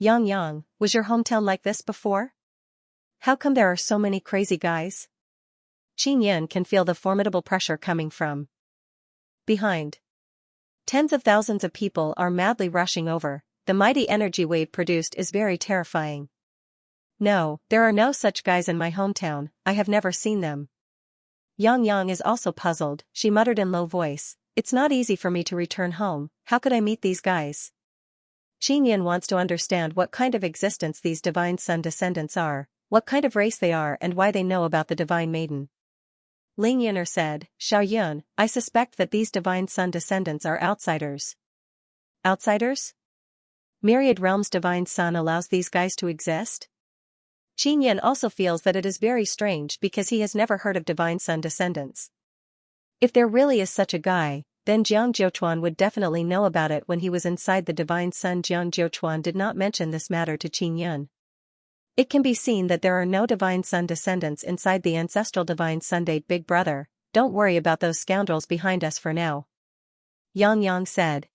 Xianxia, was your hometown like this before? How come there are so many crazy guys? Xianxia can feel the formidable pressure coming from behind. Tens of thousands of people are madly rushing over. The mighty energy wave produced is very terrifying. No, there are no such guys in my hometown, I have never seen them. Xianxia is also puzzled. She muttered in low voice, it's not easy for me to return home, how could I meet these guys? Xianxia wants to understand what kind of existence these divine sun descendants are, what kind of race they are and why they know about the divine maiden. Ling Yin'er said, Xiaoyun, I suspect that these divine sun descendants are outsiders. Outsiders? Myriad Realms divine sun allows these guys to exist? Xianxia also feels that it is very strange because he has never heard of divine sun descendants. If there really is such a guy, then Jiang Jiuchuan would definitely know about it when he was inside the divine sun. Jiang Jiuchuan did not mention this matter to Xianxia. It can be seen that there are no divine sun descendants inside the ancestral divine Sunday. Big brother, don't worry about those scoundrels behind us for now. Xianxia said.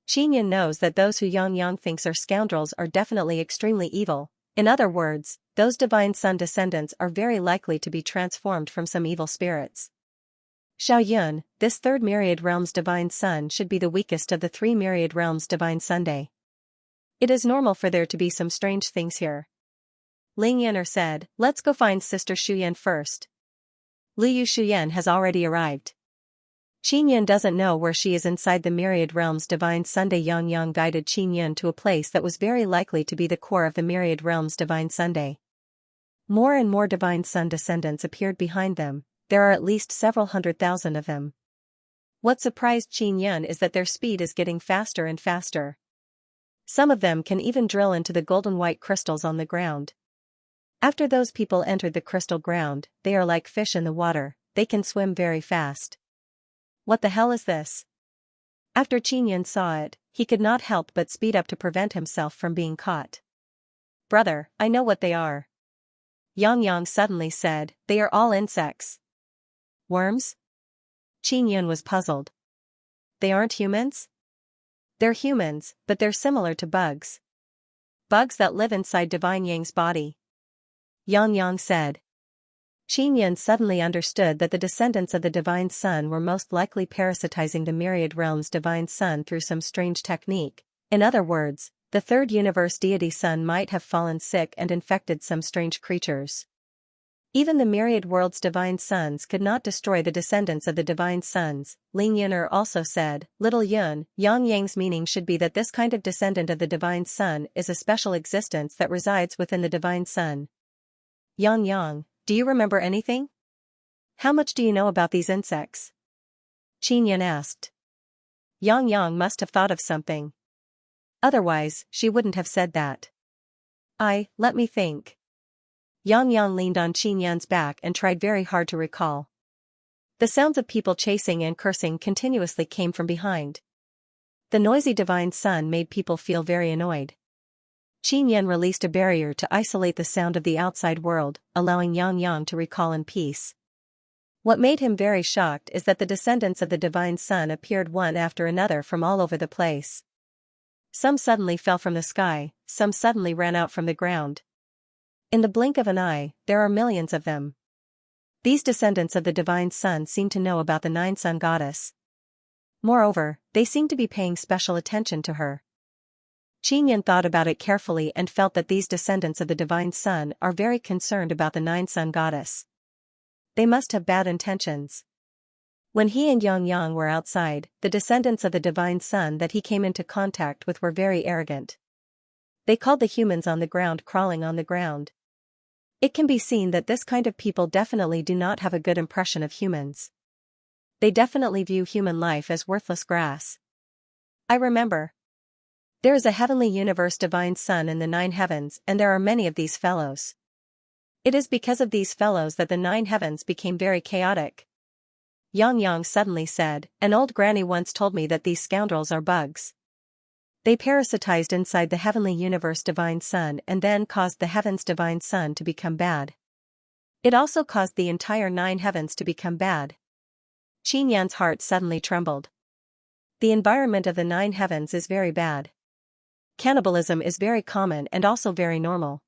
Xianxia knows that those who Xianxia thinks are scoundrels are definitely extremely evil. In other words, those divine sun descendants are very likely to be transformed from some evil spirits. Xiaoyun, this 3rd myriad realms divine sun should be the weakest of the 3 myriad realms divine Sunday. It is normal for there to be some strange things here. Ling Yin'er said, let's go find Sister Shuyan first. Liu Shuyan has already arrived. Xianxia doesn't know where she is inside the myriad realms divine Sunday. Xianxia guided Xianxia to a place that was very likely to be the core of the myriad realms divine Sunday. More and more divine sun descendants appeared behind them. There are at least several 100,000 of them. What surprised Xianxia is that their speed is getting faster and faster. Some of them can even drill into the golden white crystals on the ground. After those people entered the crystal ground, they are like fish in the water, they can swim very fast. What the hell is this? After Xianxia saw it, he could not help but speed up to prevent himself from being caught. Brother, I know what they are. Xianxia suddenly said, they are all insects. Worms? Qin Yun was puzzled. They aren't humans? They're humans, but they're similar to bugs. Bugs that live inside Divine Yang's body. Xianxia said. Qin Yun suddenly understood that the descendants of the Divine Sun were most likely parasitizing the myriad realms' Divine Sun through some strange technique. In other words, the third universe deity Sun might have fallen sick and infected some strange creatures. Even the myriad worlds' divine suns could not destroy the descendants of the divine suns, Ling Yuner also said. Little Yun, Xianxia's meaning should be that this kind of descendant of the divine sun is a special existence that resides within the divine sun. Xianxia, do you remember anything? How much do you know about these insects? Qin Yun asked. Xianxia must have thought of something. Otherwise, she wouldn't have said that. Let me think. Xianxia leaned on Qin Yun's back and tried very hard to recall. The sounds of people chasing and cursing continuously came from behind. The noisy divine sun made people feel very annoyed. Qin Yun released a barrier to isolate the sound of the outside world, allowing Xianxia to recall in peace. What made him very shocked is that the descendants of the divine sun appeared one after another from all over the place. Some suddenly fell from the sky, some suddenly ran out from the ground. In the blink of an eye, there are millions of them. These descendants of the divine sun seem to know about the nine sun goddess. Moreover, they seem to be paying special attention to her. Qin Yun thought about it carefully and felt that these descendants of the divine sun are very concerned about the nine sun goddess. They must have bad intentions. When he and Xianxia were outside, the descendants of the divine sun that he came into contact with were very arrogant. They called the humans on the ground crawling on the ground. It can be seen that this kind of people definitely do not have a good impression of humans. They definitely view human life as worthless grass. I remember. There is a heavenly universe divine sun in the nine heavens and there are many of these fellows. It is because of these fellows that the nine heavens became very chaotic. Xianxia suddenly said, an old granny once told me that these scoundrels are bugs. They parasitized inside the heavenly universe divine sun and then caused the heavens divine sun to become bad. It also caused the entire nine heavens to become bad. Qin Yun's heart suddenly trembled. The environment of the nine heavens is very bad. Cannibalism is very common and also very normal.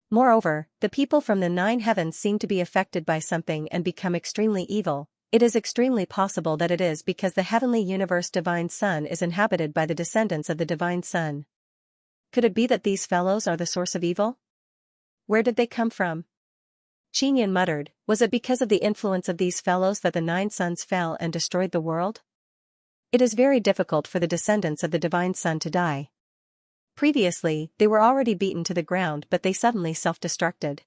Moreover, the people from the nine heavens seem to be affected by something and become extremely evil. It is extremely possible that it is because the heavenly universe divine sun is inhabited by the descendants of the divine sun. Could it be that these fellows are the source of evil? Where did they come from? Qin Yun muttered, was it because of the influence of these fellows that the nine suns fell and destroyed the world? It is very difficult for the descendants of the divine sun to die. Previously, they were already beaten to the ground but they suddenly self-destructed.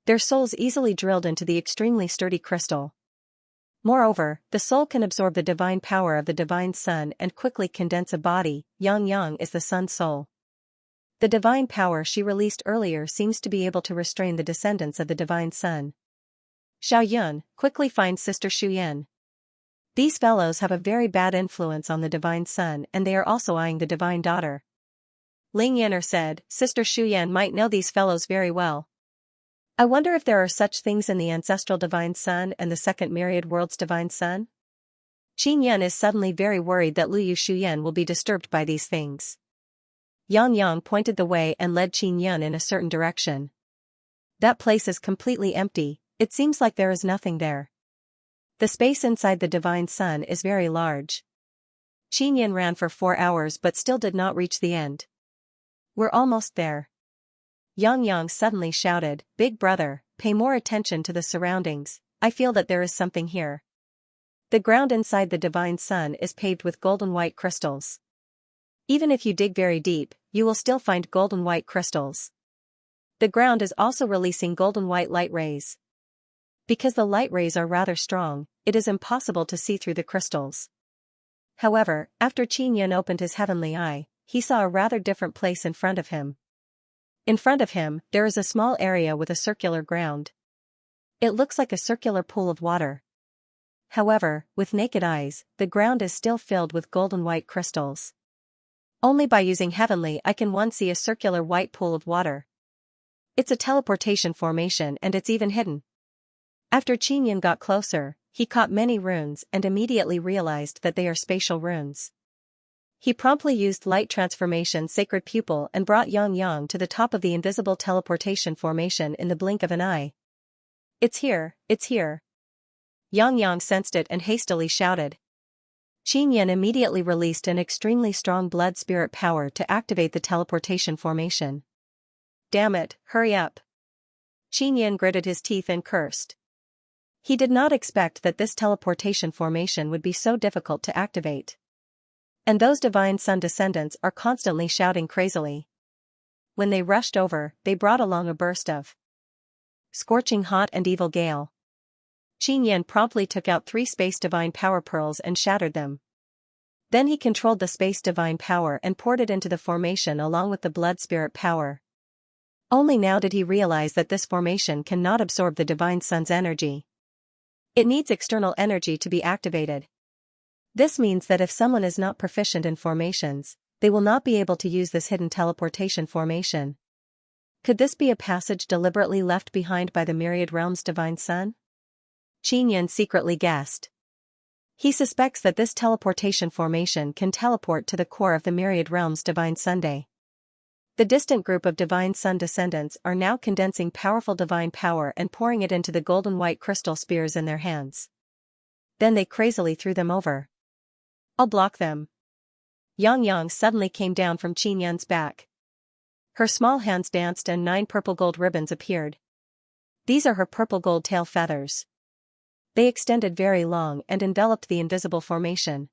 Their souls easily drilled into the extremely sturdy crystal. Moreover, the soul can absorb the divine power of the divine sun and quickly condense a body. Xianxia is the sun's soul. The divine power she released earlier seems to be able to restrain the descendants of the divine sun. Xiao Yun, quickly find Sister Shu Yan. These fellows have a very bad influence on the divine sun and they are also eyeing the divine daughter. Ling Yuner said, Sister Shu Yan might know these fellows very well. I wonder if there are such things in the ancestral divine sun and the second myriad world's divine sun? Qin Yun is suddenly very worried that Luyu Shuyan will be disturbed by these things. Xianxia pointed the way and led Qin Yun in a certain direction. That place is completely empty, it seems like there is nothing there. The space inside the divine sun is very large. Qin Yun ran for 4 hours but still did not reach the end. We're almost there. Xianxia suddenly shouted, Big brother, pay more attention to the surroundings, I feel that there is something here. The ground inside the divine sun is paved with golden white crystals. Even if you dig very deep, you will still find golden white crystals. The ground is also releasing golden white light rays. Because the light rays are rather strong, it is impossible to see through the crystals. However, after Qin Yun opened his heavenly eye, he saw a rather different place in front of him. In front of him, there is a small area with a circular ground. It looks like a circular pool of water. However, with naked eyes, the ground is still filled with golden white crystals. Only by using heavenly I can one see a circular white pool of water. It's a teleportation formation and it's even hidden. After Xianxia got closer, he caught many runes and immediately realized that they are spatial runes. He promptly used Light Transformation Sacred Pupil and brought Xianxia to the top of the invisible teleportation formation in the blink of an eye. It's here, it's here. Xianxia sensed it and hastily shouted. Xianxia immediately released an extremely strong blood spirit power to activate the teleportation formation. Damn it, hurry up. Xianxia gritted his teeth and cursed. He did not expect that this teleportation formation would be so difficult to activate. And those divine sun descendants are constantly shouting crazily. When they rushed over, they brought along a burst of scorching hot and evil gale. Xianxia promptly took out 3 space divine power pearls and shattered them. Then he controlled the space divine power and poured it into the formation along with the blood spirit power. Only now did he realize that this formation cannot absorb the divine sun's energy. It needs external energy to be activated. This means that if someone is not proficient in formations, they will not be able to use this hidden teleportation formation. Could this be a passage deliberately left behind by the myriad realms' divine sun? Xianxia secretly guessed. He suspects that this teleportation formation can teleport to the core of the myriad realms' divine Sunday. The distant group of divine sun descendants are now condensing powerful divine power and pouring it into the golden white crystal spears in their hands. Then they crazily threw them over. I'll block them. Xianxia suddenly came down from Xianxia's back. Her small hands danced and 9 purple gold ribbons appeared. These are her purple gold tail feathers. They extended very long and enveloped the invisible formation.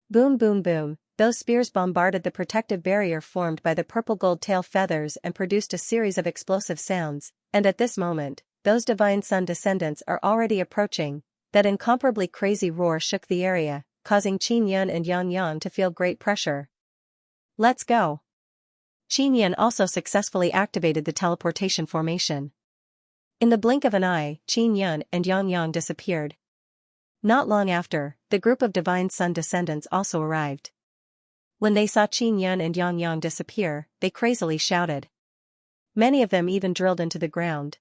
Boom boom boom, those spears bombarded the protective barrier formed by the purple gold tail feathers and produced a series of explosive sounds, and at this moment, those divine sun descendants are already approaching. That incomparably crazy roar shook the area, causing Xianxia and Xianxia to feel great pressure. Let's go. Xianxia also successfully activated the teleportation formation. In the blink of an eye, Xianxia and Xianxia disappeared. Not long after, the group of divine sun descendants also arrived. When they saw Xianxia and Xianxia disappear, they crazily shouted. Many of them even drilled into the ground.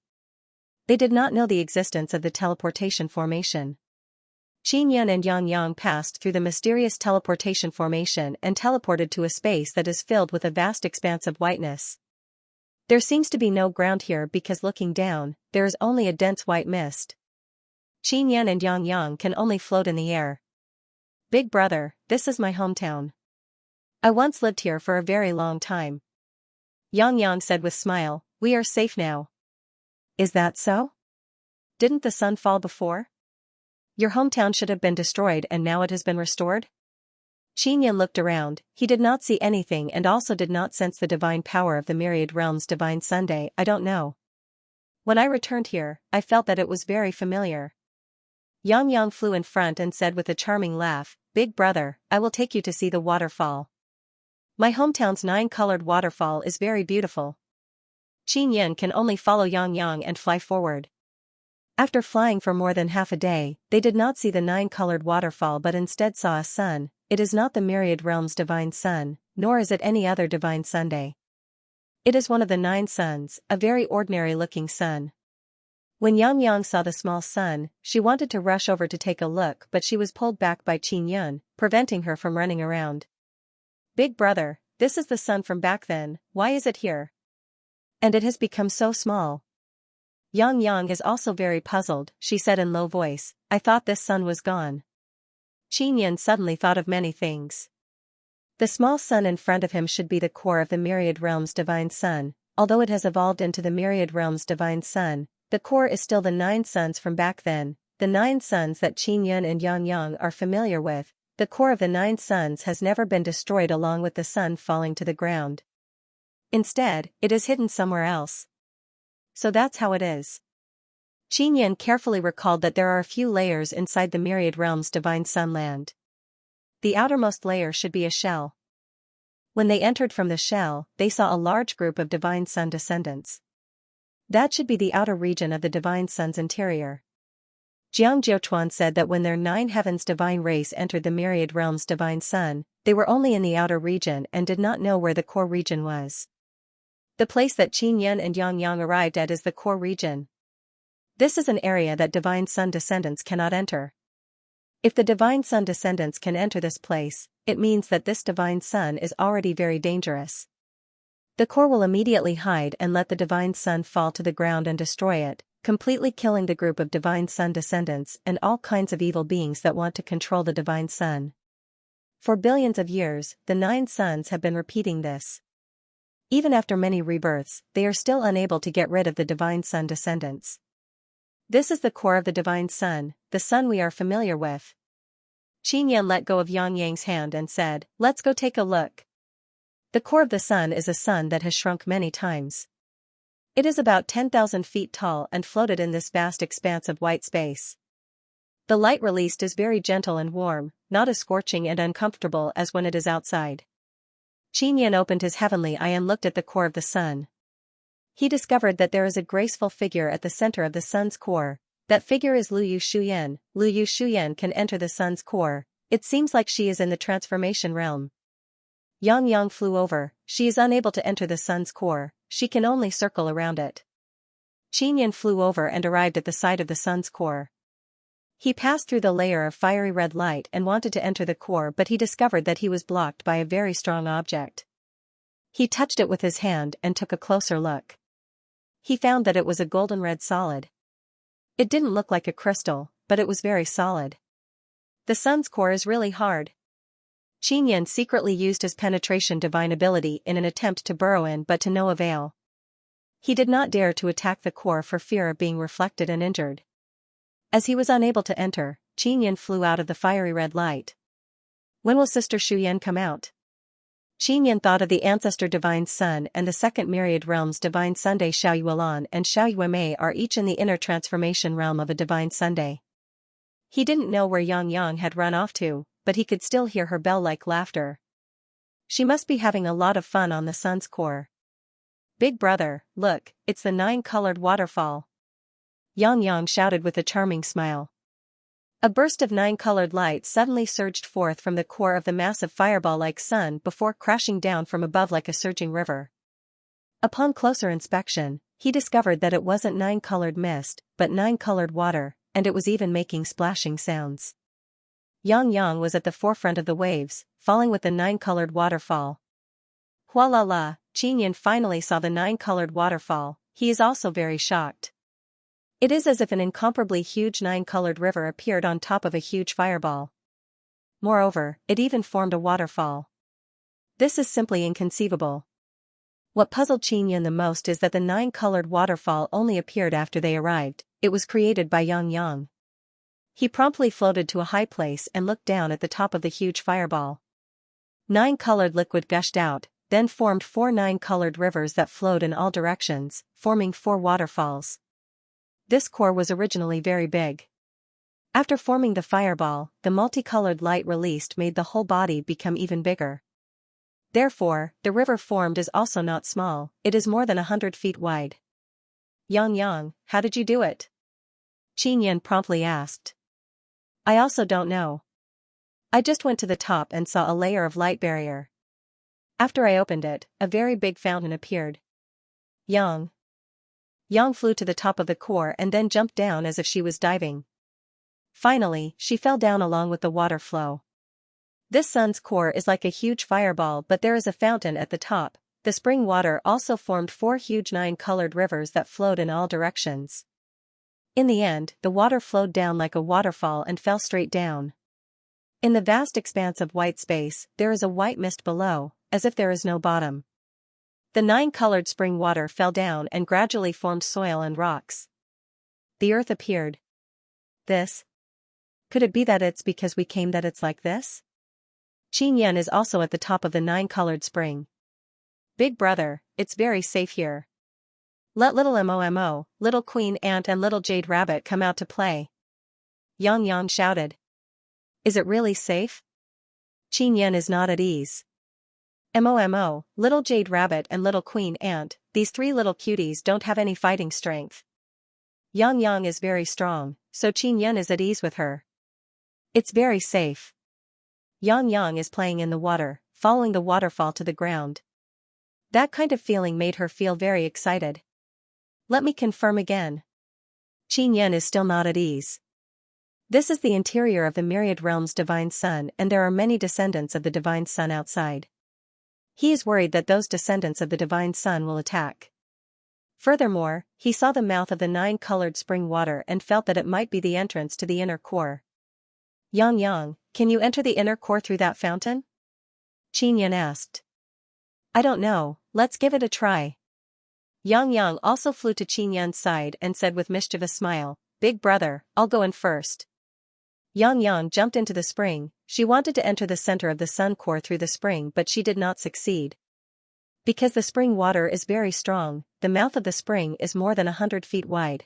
They did not know the existence of the teleportation formation. Xianxia and Xianxia passed through the mysterious teleportation formation and teleported to a space that is filled with a vast expanse of whiteness. There seems to be no ground here because looking down, there is only a dense white mist. Xianxia and Xianxia can only float in the air. Big brother, this is my hometown. I once lived here for a very long time. Xianxia said with smile, we are safe now. Is that so? Didn't the sun fall before? Your hometown should have been destroyed and now it has been restored? Xianxia looked around, he did not see anything and also did not sense the divine power of the myriad realms' divine Sunday. I don't know. When I returned here, I felt that it was very familiar. Xianxia flew in front and said with a charming laugh, Big brother, I will take you to see the waterfall. My hometown's 9-colored waterfall is very beautiful. Xianxia can only follow Xianxia and fly forward. After flying for more than half a day, they did not see the 9-colored waterfall but instead saw a sun. It is not the myriad realms' divine sun, nor is it any other divine Sunday. It is one of the 9 suns, a very ordinary-looking sun. When Xianxia saw the small sun, she wanted to rush over to take a look but she was pulled back by Xianxia, preventing her from running around. Big brother, this is the sun from back then, why is it here? And it has become so small. Xianxia is also very puzzled, she said in low voice, I thought this sun was gone. Xianxia suddenly thought of many things. The small sun in front of him should be the core of the myriad realms' divine sun, although it has evolved into the myriad realms' divine sun, the core is still the 9 suns from back then, the 9 suns that Xianxia and Xianxia are familiar with. The core of the 9 suns has never been destroyed along with the sun falling to the ground. Instead, it is hidden somewhere else. So that's how it is. Xianxia carefully recalled that there are a few layers inside the myriad realms' divine sunland. The outermost layer should be a shell. When they entered from the shell, they saw a large group of divine sun descendants. That should be the outer region of the divine sun's interior. Jiang Jiuchuan said that when their 9 heavens divine race entered the myriad realms divine sun, they were only in the outer region and did not know where the core region was. The place that Qin Yan and Yang Yang arrived at is the core region. This is an area that divine sun descendants cannot enter. If the divine sun descendants can enter this place, it means that this divine sun is already very dangerous. The core will immediately hide and let the divine sun fall to the ground and destroy it, completely killing the group of divine sun descendants and all kinds of evil beings that want to control the divine sun. For billions of years, the 9 suns have been repeating this. Even after many rebirths, they are still unable to get rid of the divine sun descendants. This is the core of the divine sun, the sun we are familiar with. Qin Yan let go of Yang Yang's hand and said, "Let's go take a look." The core of the sun is a sun that has shrunk many times. It is about 10,000 feet tall and floated in this vast expanse of white space. The light released is very gentle and warm, not as scorching and uncomfortable as when it is outside. Qin Yan opened his heavenly eye and looked at the core of the sun. He discovered that there is a graceful figure at the center of the sun's core. That figure is Luyu Shuyan. Luyu Shuyan can enter the sun's core. It seems like she is in the transformation realm. Yang Yang flew over. She is unable to enter the sun's core, she can only circle around it. Qin Yan flew over and arrived at the side of the sun's core. He passed through the layer of fiery red light and wanted to enter the core, but he discovered that he was blocked by a very strong object. He touched it with his hand and took a closer look. He found that it was a golden red solid. It didn't look like a crystal, but it was very solid. The sun's core is really hard. Qin Yan secretly used his penetration divine ability in an attempt to burrow in, but to no avail. He did not dare to attack the core for fear of being reflected and injured. As he was unable to enter, Qin Yan flew out of the fiery red light. When will Sister Shuyan come out? Qin Yan thought of the ancestor divine sun and the second myriad realms divine Sunday. Xiao Yuelan and Xiao Yuemei are each in the inner transformation realm of a divine Sunday. He didn't know where Yang Yang had run off to, but he could still hear her bell-like laughter. She must be having a lot of fun on the sun's core. "Big brother, look, it's the 9-colored waterfall." Yang Yang shouted with a charming smile. A burst of 9-colored light suddenly surged forth from the core of the massive fireball-like sun before crashing down from above like a surging river. Upon closer inspection, he discovered that it wasn't 9-colored mist, but 9-colored water, and it was even making splashing sounds. Yang Yang was at the forefront of the waves, falling with the 9-colored waterfall. Hua la la, Qin Yan finally saw the 9-colored waterfall. He is also very shocked. It is as if an incomparably huge 9-colored river appeared on top of a huge fireball. Moreover, it even formed a waterfall. This is simply inconceivable. What puzzled Qin Yan the most is that the 9-colored waterfall only appeared after they arrived. It was created by Yang Yang. He promptly floated to a high place and looked down at the top of the huge fireball. 9-colored liquid gushed out, then formed 4 9-colored rivers that flowed in all directions, forming 4 waterfalls. This core was originally very big. After forming the fireball, the multicolored light released made the whole body become even bigger. Therefore, the river formed is also not small, it is more than 100 feet wide. "Yang Yang, how did you do it?" Qin Yan promptly asked. "I also don't know. I just went to the top and saw a layer of light barrier. After I opened it, a very big fountain appeared." Yang flew to the top of the core and then jumped down as if she was diving. Finally, she fell down along with the water flow. This sun's core is like a huge fireball, but there is a fountain at the top. The spring water also formed 4 huge 9-colored rivers that flowed in all directions. In the end, the water flowed down like a waterfall and fell straight down. In the vast expanse of white space, there is a white mist below, as if there is no bottom. The 9-colored spring water fell down and gradually formed soil and rocks. The earth appeared. Could it be that it's because we came that it's like this? Qin Yan is also at the top of the 9-colored spring. "Big brother, it's very safe here. Let little Momo, little queen ant and little jade rabbit come out to play." Yang Yang shouted. "Is it really safe?" Qin Yan is not at ease. Momo, little jade rabbit and little queen ant, these 3 little cuties don't have any fighting strength. Yang is very strong, so Qin Yun is at ease with her. It's very safe. Yang is playing in the water, following the waterfall to the ground. That kind of feeling made her feel very excited. Let me confirm again. Qin Yun is still not at ease. This is the interior of the myriad realm's divine sun, and there are many descendants of the divine sun outside. He is worried that those descendants of the divine sun will attack. Furthermore, he saw the mouth of the 9-colored spring water and felt that it might be the entrance to the inner core. Yang, can you enter the inner core through that fountain? Qin Yun asked. I don't know, let's give it a try. Yang also flew to Qin Yun's side and said with mischievous smile, Big brother, I'll go in first. Yang jumped into the spring. She wanted to enter the center of the sun core through the spring, but she did not succeed. Because the spring water is very strong, the mouth of the spring is more than 100 feet wide.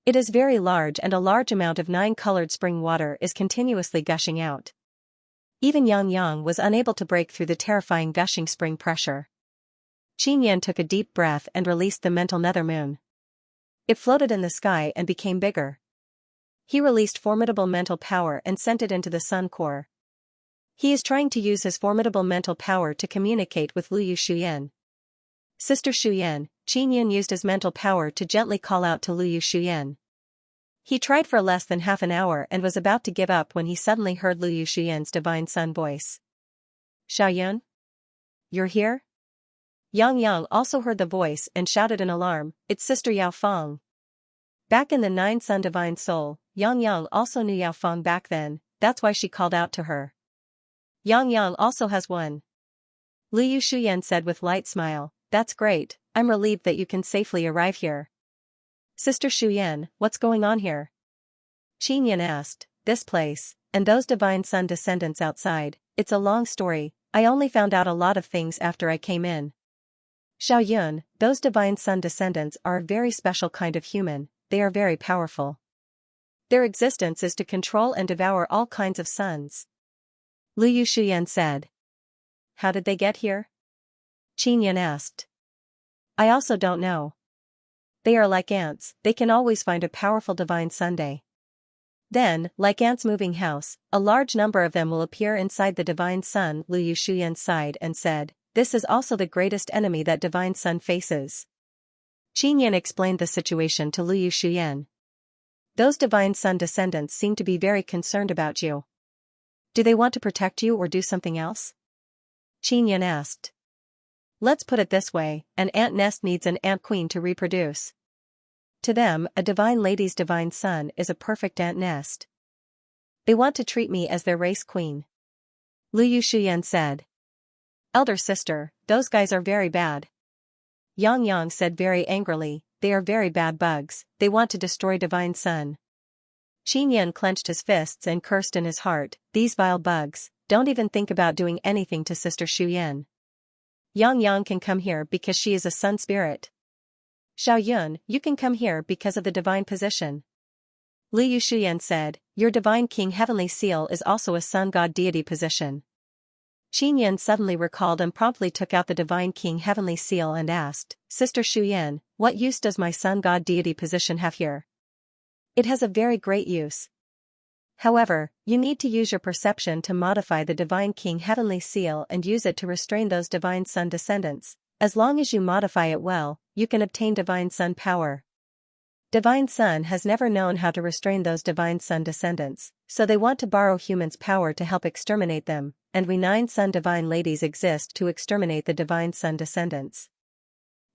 It is very large, and a large amount of 9-colored spring water is continuously gushing out. Even Yang was unable to break through the terrifying gushing spring pressure. Qin Yun took a deep breath and released the mental nether moon. It floated in the sky and became bigger. He released formidable mental power and sent it into the sun core. He is trying to use his formidable mental power to communicate with Liu Shuyan. Sister Shuyan, Qin Yun used his mental power to gently call out to Liu Shuyan. He tried for less than half an hour and was about to give up when he suddenly heard Liu Shuyan's divine sun voice. Xiaoyun? You're here? Yang also heard the voice and shouted in alarm, It's Sister Yao Fang. Back in the 9 Sun Divine Soul, Yang also knew Yao Fang back then, that's why she called out to her. Yang also has one. Liu Shuyan said with light smile, That's great, I'm relieved that you can safely arrive here. Sister Shuyan, what's going on here? Qin Yun asked, This place, and those divine sun descendants outside, it's a long story, I only found out a lot of things after I came in. Xiaoyun, those divine sun descendants are a very special kind of human, they are very powerful. Their existence is to control and devour all kinds of suns. Liu Shuyan said. How did they get here? Qin Yun asked. I also don't know. They are like ants, they can always find a powerful divine Sunday. Then, like ants moving house, a large number of them will appear inside the divine sun. Liu Shuyan sighed and said, This is also the greatest enemy that divine sun faces. Qin Yun explained the situation to Liu Shuyan. Those divine sun descendants seem to be very concerned about you. Do they want to protect you or do something else? Qin Yun asked. Let's put it this way, an ant nest needs an ant queen to reproduce. To them, a divine lady's divine sun is a perfect ant nest. They want to treat me as their race queen. Liu Shuyan said. Elder sister, those guys are very bad. Yang said very angrily, They are very bad bugs, they want to destroy divine sun. Qin Yun clenched his fists and cursed in his heart, These vile bugs, don't even think about doing anything to Sister Shuyan. Yang can come here because she is a sun spirit. Xiaoyun, you can come here because of the divine position. Liu Shuyan said, Your divine king heavenly seal is also a sun god deity position. Qin Yun suddenly recalled and promptly took out the divine king heavenly seal and asked, Sister Shuyan, what use does my sun god deity position have here? It has a very great use. However, you need to use your perception to modify the divine king heavenly seal and use it to restrain those divine sun descendants. As long as you modify it well, you can obtain divine sun power. Divine sun has never known how to restrain those divine sun descendants, so they want to borrow humans' power to help exterminate them, and we 9 sun divine ladies exist to exterminate the divine sun descendants.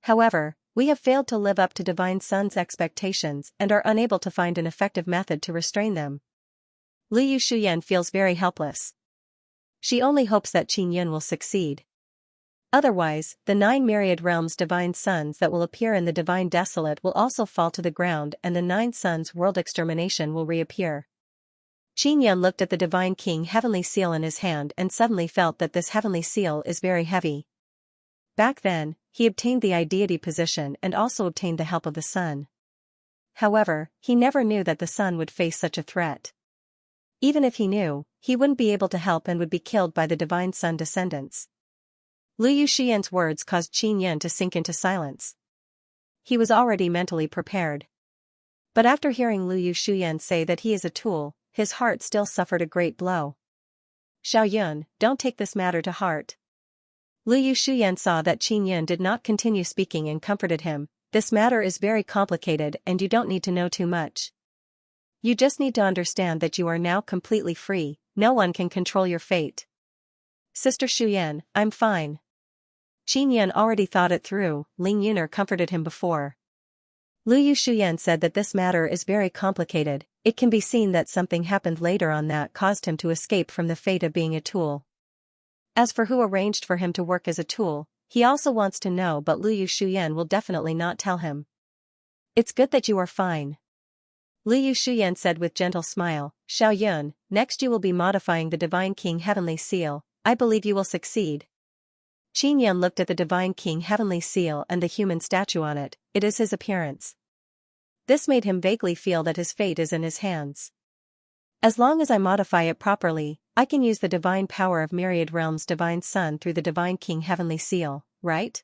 However, we have failed to live up to divine sun's expectations and are unable to find an effective method to restrain them. Liu Shuyan feels very helpless. She only hopes that Qin Yun will succeed. Otherwise, the 9 myriad realms divine suns that will appear in the divine desolate will also fall to the ground and the 9 suns world extermination will reappear. Qin Yun looked at the divine king heavenly seal in his hand and suddenly felt that this heavenly seal is very heavy. Back then, he obtained the deity position and also obtained the help of the sun. However, he never knew that the sun would face such a threat. Even if he knew, he wouldn't be able to help and would be killed by the divine sun descendants. Liu Shuyan's words caused Qin Yun to sink into silence. He was already mentally prepared. But after hearing Liu Shuyan say that he is a tool, his heart still suffered a great blow. Xiaoyun, don't take this matter to heart. Liu Shuyan saw that Qin Yun did not continue speaking and comforted him. This matter is very complicated and you don't need to know too much. You just need to understand that you are now completely free, no one can control your fate. Sister Shuyan, I'm fine. Qin Yun already thought it through, Ling Yuner comforted him before. Liu Shuyan said that this matter is very complicated, it can be seen that something happened later on that caused him to escape from the fate of being a tool. As for who arranged for him to work as a tool, he also wants to know, but Liu Shuyan will definitely not tell him. It's good that you are fine. Liu Shuyan said with gentle smile, Xiaoyun, next you will be modifying the Divine King Heavenly Seal, I believe you will succeed. Qin Yun looked at the Divine King Heavenly Seal and the human statue on it, it is his appearance. This made him vaguely feel that his fate is in his hands. As long as I modify it properly, I can use the divine power of Myriad Realms' Divine Sun through the Divine King Heavenly Seal, right?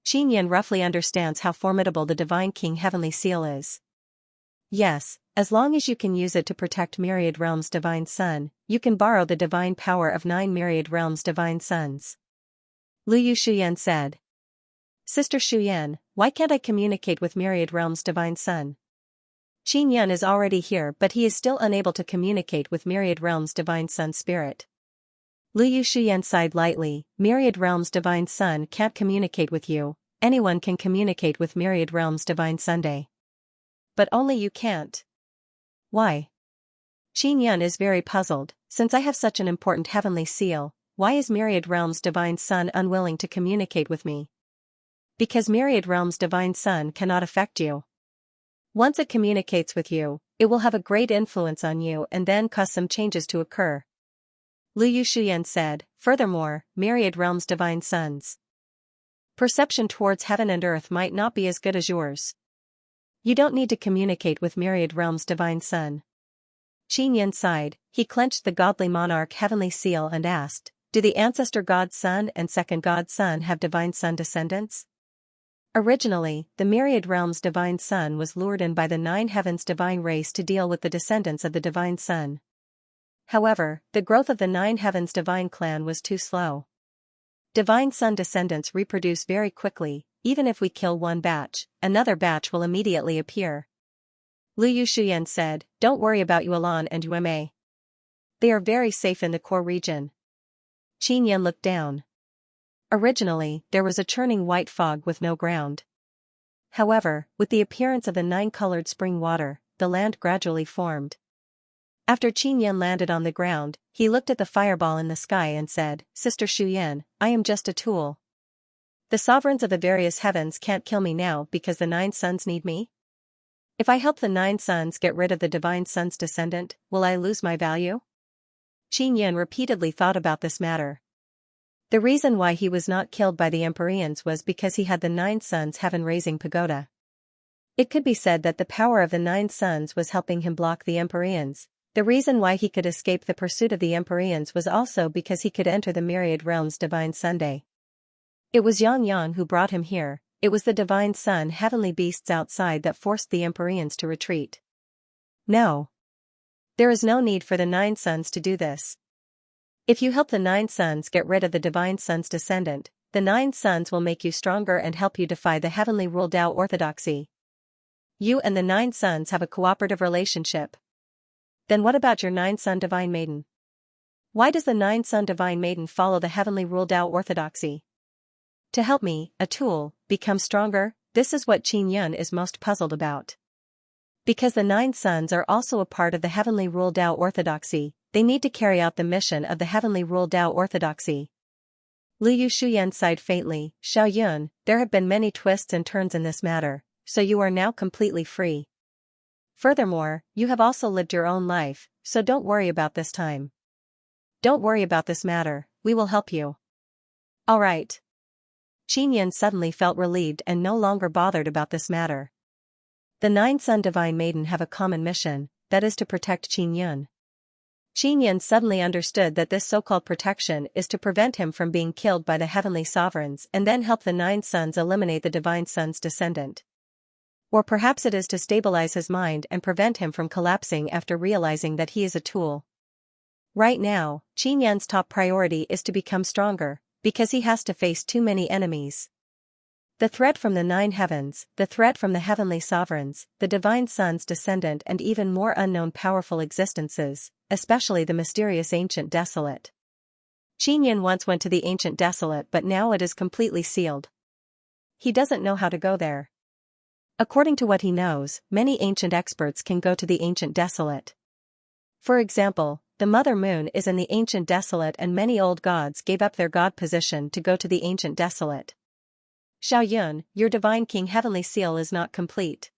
Qin Yun roughly understands how formidable the Divine King Heavenly Seal is. Yes, as long as you can use it to protect Myriad Realms' Divine Sun, you can borrow the divine power of 9 Myriad Realms' Divine Suns. Liu Shuyan said. Sister Shuyan, why can't I communicate with Myriad Realms' Divine Sun? Qin Yun is already here but he is still unable to communicate with Myriad Realms' Divine Sun Spirit. Liu Shuyan sighed lightly, Myriad Realms' Divine Sun can't communicate with you, anyone can communicate with Myriad Realms' Divine Sunday. But only you can't. Why? Qin Yun is very puzzled, since I have such an important heavenly seal, why is Myriad Realms' Divine Sun unwilling to communicate with me? Because Myriad Realms' Divine Sun cannot affect you. Once it communicates with you, it will have a great influence on you and then cause some changes to occur. Liu Shuyan said, furthermore, Myriad Realms' Divine Suns' perception towards heaven and earth might not be as good as yours. You don't need to communicate with Myriad Realms' Divine Sun. Qin Yun sighed, he clenched the godly monarch heavenly seal and asked, do the ancestor god Sun and second god Sun have Divine Sun descendants? Originally, the Myriad Realms' Divine Sun was lured in by the 9 heavens' divine race to deal with the descendants of the Divine Sun. However, the growth of the 9 heavens' divine clan was too slow. Divine Sun descendants reproduce very quickly, even if we kill one batch, another batch will immediately appear. Liu Shuyan said, don't worry about Yuelan and Yueme. They are very safe in the core region. Qin Yun looked down. Originally, there was a churning white fog with no ground. However, with the appearance of the 9-colored spring water, the land gradually formed. After Qin Yun landed on the ground, he looked at the fireball in the sky and said, Sister Shuyan, I am just a tool. The sovereigns of the various heavens can't kill me now because the 9 suns need me? If I help the 9 suns get rid of the Divine Sun's descendant, will I lose my value? Qin Yun repeatedly thought about this matter. The reason why he was not killed by the Empyreans was because he had the 9 suns heaven-raising pagoda. It could be said that the power of the 9 suns was helping him block the Empyreans. The reason why he could escape the pursuit of the Empyreans was also because he could enter the Myriad Realms' Divine Sunday. It was Yang who brought him here, it was the Divine Sun heavenly beasts outside that forced the Empyreans to retreat. No. There is no need for the 9 suns to do this. If you help the 9 suns get rid of the Divine Sun's descendant, the 9 suns will make you stronger and help you defy the heavenly rule Tao orthodoxy. You and the 9 suns have a cooperative relationship. Then what about your 9 sun Divine Maiden? Why does the 9 sun Divine Maiden follow the heavenly rule Tao orthodoxy? To help me, a tool, become stronger, this is what Qin Yun is most puzzled about. Because the 9 suns are also a part of the heavenly rule Tao orthodoxy, they need to carry out the mission of the heavenly rule Tao orthodoxy. Liu Shuyan sighed faintly, Xiaoyun, there have been many twists and turns in this matter, so you are now completely free. Furthermore, you have also lived your own life, so don't worry about this time. Don't worry about this matter, we will help you. Alright. Qin Yun suddenly felt relieved and no longer bothered about this matter. The 9 Sun Divine Maiden have a common mission, that is to protect Qin Yun. Qin Yun suddenly understood that this so-called protection is to prevent him from being killed by the heavenly sovereigns and then help the 9 suns eliminate the Divine Sun's descendant. Or perhaps it is to stabilize his mind and prevent him from collapsing after realizing that he is a tool. Right now, Qin Yan's top priority is to become stronger, because he has to face too many enemies. The threat from the nine heavens, the threat from the heavenly sovereigns, the divine sun's descendant and even more unknown powerful existences, especially the mysterious ancient desolate. Qin Yan once went to the ancient desolate but now it is completely sealed. He doesn't know how to go there. According to what he knows, many ancient experts can go to the ancient desolate. For example, the Mother Moon is in the ancient desolate and many old gods gave up their god position to go to the ancient desolate. Xiaoyun, your divine king heavenly seal is not complete.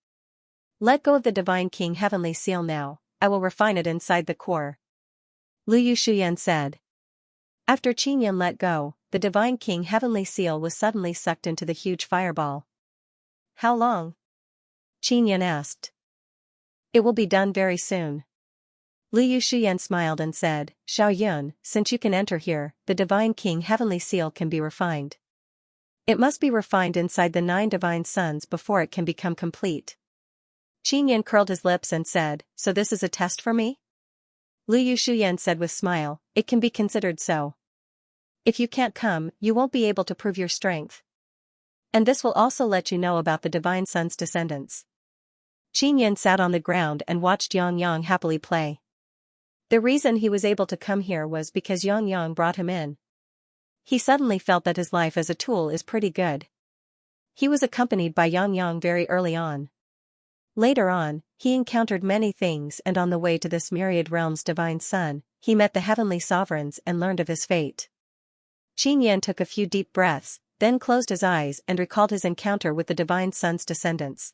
Let go of the divine king heavenly seal now, I will refine it inside the core. Lu Yushuyan said. After Qin Yan let go, the divine king heavenly seal was suddenly sucked into the huge fireball. How long? Qin Yan asked. It will be done very soon. Lu Yushuyan smiled and said, Xiaoyun, since you can enter here, the divine king heavenly seal can be refined. It must be refined inside the 9 divine suns before it can become complete. Qin Yan curled his lips and said, so this is a test for me? Lu Yushuyan said with smile, it can be considered so. If you can't come, you won't be able to prove your strength. And this will also let you know about the divine sun's descendants. Qin Yan sat on the ground and watched Yang Yang happily play. The reason he was able to come here was because Yang Yang brought him in. He suddenly felt that his life as a tool is pretty good. He was accompanied by Yang Yang very early on. Later on, he encountered many things and on the way to this myriad realm's divine sun, he met the heavenly sovereigns and learned of his fate. Qin Yan took a few deep breaths, then closed his eyes and recalled his encounter with the divine sun's descendants.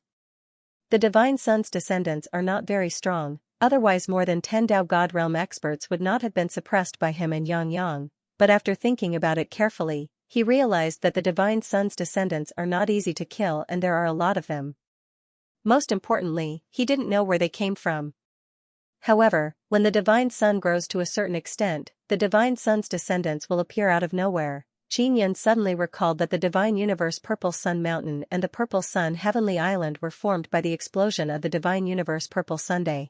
The divine sun's descendants are not very strong, otherwise more than 10 Dao God realm experts would not have been suppressed by him and Yang Yang, but after thinking about it carefully, he realized that the divine sun's descendants are not easy to kill and there are a lot of them. Most importantly, he didn't know where they came from. However, when the divine sun grows to a certain extent, the divine sun's descendants will appear out of nowhere. Qin Yan suddenly recalled that the divine universe Purple Sun Mountain and the Purple Sun Heavenly Island were formed by the explosion of the divine universe Purple Sunday.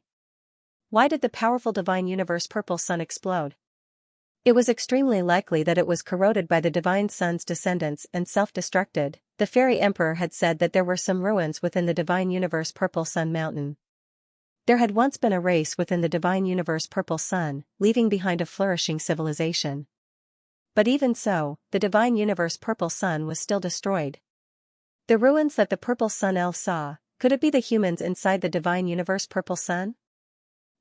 Why did the powerful divine universe Purple Sun explode? It was extremely likely that it was corroded by the divine sun's descendants and self-destructed. The fairy emperor had said that there were some ruins within the divine universe Purple Sun Mountain. There had once been a race within the divine universe Purple Sun, leaving behind a flourishing civilization. But even so, the divine universe Purple Sun was still destroyed. The ruins that the Purple Sun elves saw, could it be the humans inside the divine universe Purple Sun?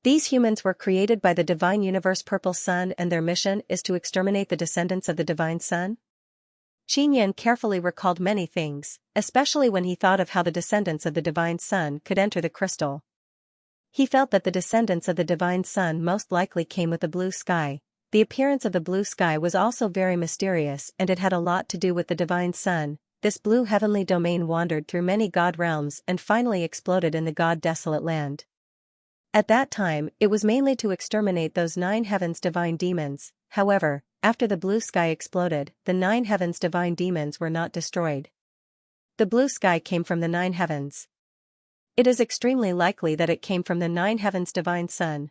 These humans were created by the divine universe Purple Sun and their mission is to exterminate the descendants of the divine sun? Qin Yan carefully recalled many things, especially when he thought of how the descendants of the divine sun could enter the crystal. He felt that the descendants of the divine sun most likely came with the blue sky. The appearance of the blue sky was also very mysterious and it had a lot to do with the divine sun. This blue heavenly domain wandered through many god realms and finally exploded in the god desolate land. At that time, it was mainly to exterminate those 9 heavens divine demons. However, after the blue sky exploded, the 9 heavens divine demons were not destroyed. The blue sky came from the 9 heavens. It is extremely likely that it came from the 9 heavens divine sun.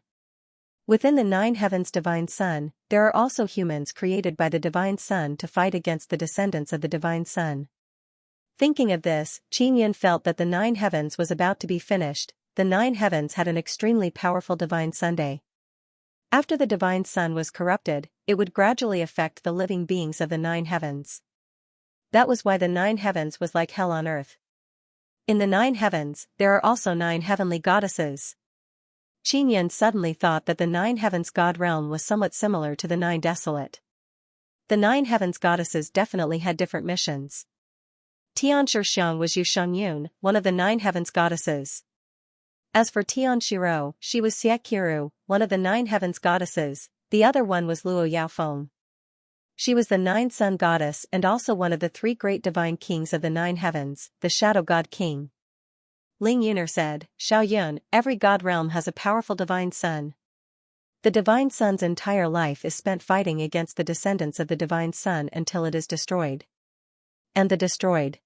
Within the 9 heavens divine sun, there are also humans created by the divine sun to fight against the descendants of the divine sun. Thinking of this, Qin Yan felt that the 9 heavens was about to be finished. The 9 heavens had an extremely powerful divine Sunday. After the divine sun was corrupted, it would gradually affect the living beings of the 9 heavens. That was why the 9 heavens was like hell on earth. In the 9 heavens, there are also 9 heavenly goddesses. Qin Yan suddenly thought that the 9 heavens god realm was somewhat similar to the 9 desolate. The 9 heavens goddesses definitely had different missions. Tian Shixiang was Yu Shengyun, one of the 9 heavens goddesses. As for Tian Shiro, she was Xie Qiru, one of the 9 heavens goddesses, the other one was Luo Yaofeng. She was the 9 sun goddess and also one of the 3 great divine kings of the 9 heavens, the shadow god king. Ling Yuner said, Xiaoyun, every god realm has a powerful divine sun. The divine sun's entire life is spent fighting against the descendants of the divine sun until it is destroyed. And the destroyed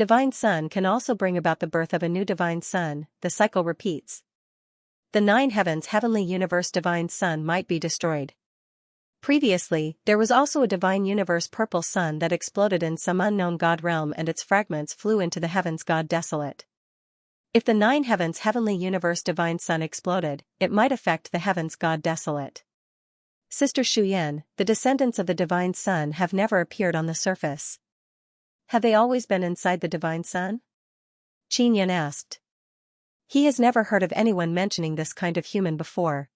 Divine Sun can also bring about the birth of a new Divine Sun. The cycle repeats. The 9 heavens heavenly universe Divine Sun might be destroyed. Previously, there was also a Divine Universe Purple Sun that exploded in some unknown God realm and its fragments flew into the heavens God desolate. If the 9 heavens heavenly universe Divine Sun exploded, it might affect the heavens God desolate. Sister Shuyan, the descendants of the Divine Sun have never appeared on the surface. Have they always been inside the Divine Sun? Qinyan asked. He has never heard of anyone mentioning this kind of human before.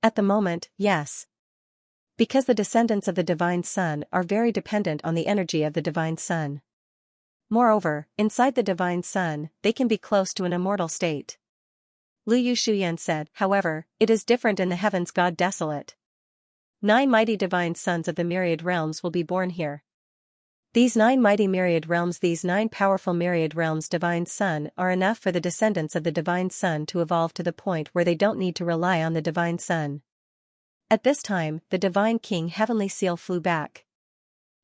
At the moment, yes. Because the descendants of the Divine Sun are very dependent on the energy of the Divine Sun. Moreover, inside the Divine Sun, they can be close to an immortal state. Liu Shuyan said, however, it is different in the heavens God desolate. 9 mighty Divine Sons of the myriad realms will be born here. These 9 mighty myriad realms, these 9 powerful myriad realms Divine Sun are enough for the descendants of the Divine Sun to evolve to the point where they don't need to rely on the Divine Sun. At this time, the Divine King Heavenly Seal flew back.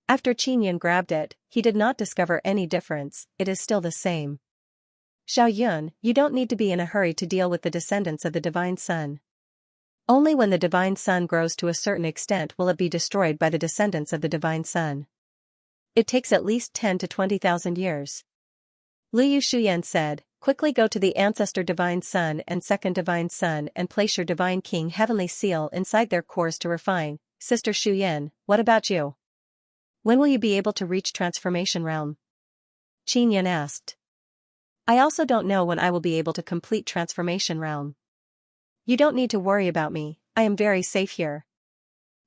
After Qinyan grabbed it, he did not discover any difference, it is still the same. Xiao Yun, you don't need to be in a hurry to deal with the descendants of the Divine Sun. Only when the Divine Sun grows to a certain extent will it be destroyed by the descendants of the Divine Sun. It takes at least 10 to 20,000 years. Liu Shuyan said, quickly go to the Ancestor Divine Sun and Second Divine Sun and place your Divine King Heavenly Seal inside their cores to refine. Sister Shuyan, what about you? When will you be able to reach Transformation Realm? Qinyan asked. I also don't know when I will be able to complete Transformation Realm. You don't need to worry about me, I am very safe here.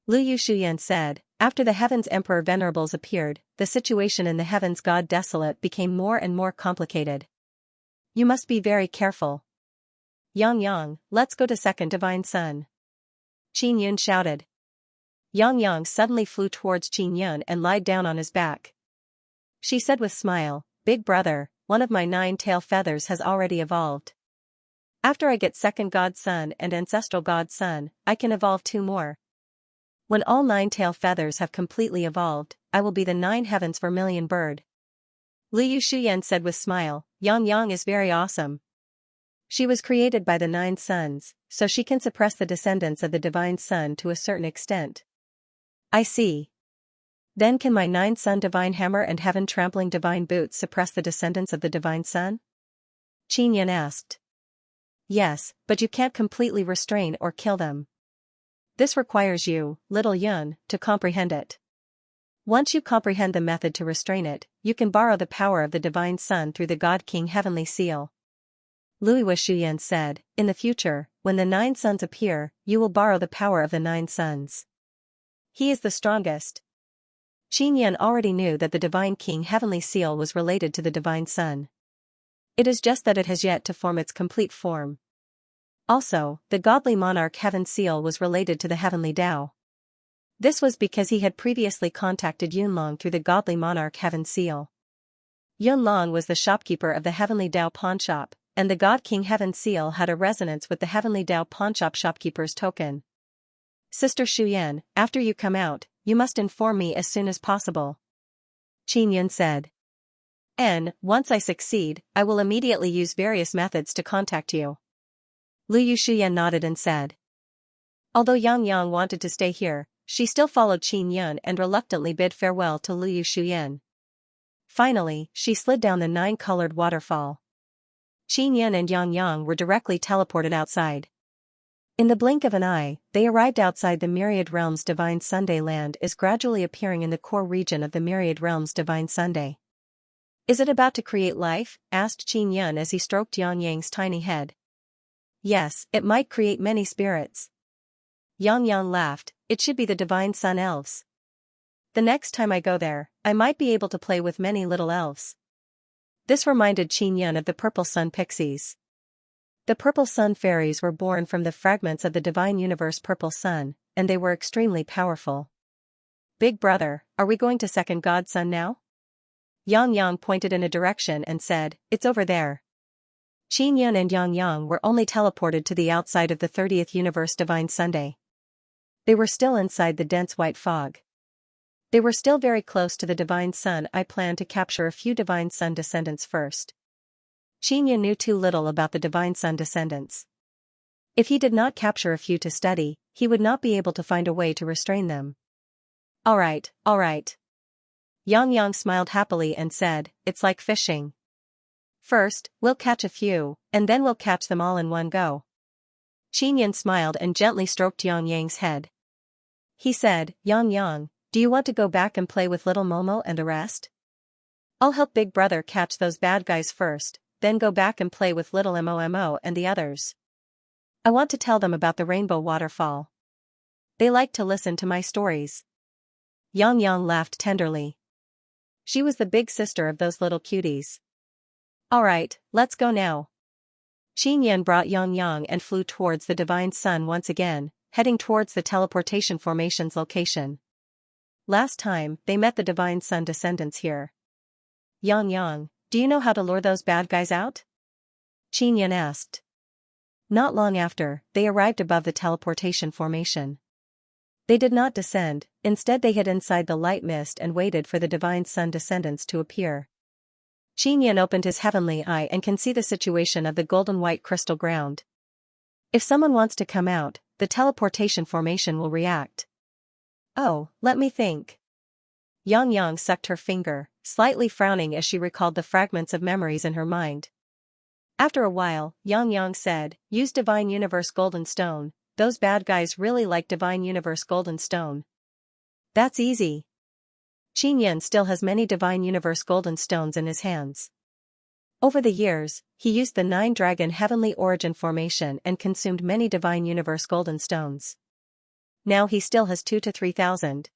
Liu Shuyan said, after the Heavens Emperor Venerables appeared, the situation in the Heavens God Desolate became more and more complicated. You must be very careful. Yang, let's go to Second Divine Sun. Qinyan shouted. Yang suddenly flew towards Qinyan and lied down on his back. She said with smile, Big brother, one of my 9 tail feathers has already evolved. After I get Second God Sun and Ancestral God Sun, I can evolve 2 more. When all 9 tail feathers have completely evolved, I will be the 9 heavens vermilion bird. Liu Shuyan said with smile, Yang is very awesome. She was created by the 9 suns, so she can suppress the descendants of the Divine Sun to a certain extent. I see. Then can my 9 sun Divine Hammer and Heaven Trampling Divine Boots suppress the descendants of the Divine Sun? Qinyan asked. Yes, but you can't completely restrain or kill them. This requires you, little Yun, to comprehend it. Once you comprehend the method to restrain it, you can borrow the power of the Divine Sun through the God King Heavenly Seal. Liu Shuyan said, in the future, when the 9 suns appear, you will borrow the power of the 9 suns. He is the strongest. Qinyan already knew that the Divine King Heavenly Seal was related to the Divine Sun. It is just that it has yet to form its complete form. Also, the Godly Monarch Heaven Seal was related to the Heavenly Tao. This was because he had previously contacted Yunlong through the Godly Monarch Heaven Seal. Yunlong was the shopkeeper of the Heavenly Tao pawn shop, and the God King Heaven Seal had a resonance with the Heavenly Tao pawn shop shopkeeper's token. Sister Shuyan, after you come out, you must inform me as soon as possible. Qinyan said. Once I succeed, I will immediately use various methods to contact you. Liu Shuyan nodded and said. Although Yang wanted to stay here, she still followed Qinyan and reluctantly bid farewell to Liu Shuyan. Finally, she slid down the 9-colored waterfall. Qinyan and Yang were directly teleported outside. In the blink of an eye, they arrived outside the Myriad Realms. Divine Sunday land is gradually appearing in the core region of the Myriad Realms. Divine Sunday. Is it about to create life? Asked Qinyan as he stroked Yang's tiny head. Yes, it might create many spirits. Yang laughed, it should be the Divine Sun Elves. The next time I go there, I might be able to play with many little elves. This reminded Qinyan of the Purple Sun Pixies. The Purple Sun Fairies were born from the fragments of the Divine Universe Purple Sun, and they were extremely powerful. Big brother, are we going to Second God Sun now? Yang pointed in a direction and said, it's over there. Qinyan and Yang were only teleported to the outside of the 30th Universe Divine Sunday. They were still inside the dense white fog. They were still very close to the Divine Sun. I planned to capture a few Divine Sun descendants first. Xianxia knew too little about the Divine Sun descendants. If he did not capture a few to study, he would not be able to find a way to restrain them. All right. Xianxia smiled happily and said, it's like fishing. First, we'll catch a few, and then we'll catch them all in one go. Xianxia smiled and gently stroked Xianxia's head. He said, Xianxia, do you want to go back and play with little Momo and the rest? I'll help Big Brother catch those bad guys first, then go back and play with little Momo and the others. I want to tell them about the rainbow waterfall. They like to listen to my stories. Xianxia laughed tenderly. She was the big sister of those little cuties. All right, let's go now. Xianxia brought Xianxia and flew towards the Divine Sun once again, heading towards the teleportation formation's location. Last time, they met the Divine Sun descendants here. Xianxia, do you know how to lure those bad guys out? Xianxia asked. Not long after, they arrived above the teleportation formation. They did not descend, instead they hid inside the light mist and waited for the Divine Sun descendants to appear. Xianxia opened his heavenly eye and can see the situation of the golden white crystal ground. If someone wants to come out, the teleportation formation will react. Oh, let me think. Xianxia sucked her finger, slightly frowning as she recalled the fragments of memories in her mind. After a while, Xianxia said, use Divine Universe Golden Stone, those bad guys really like Divine Universe Golden Stone. That's easy. Xianxia still has many Divine Universe Golden Stones in his hands. Over the years, he used the 9-dragon Heavenly Origin formation and consumed many Divine Universe Golden Stones. Now he still has 2,000 to 3,000.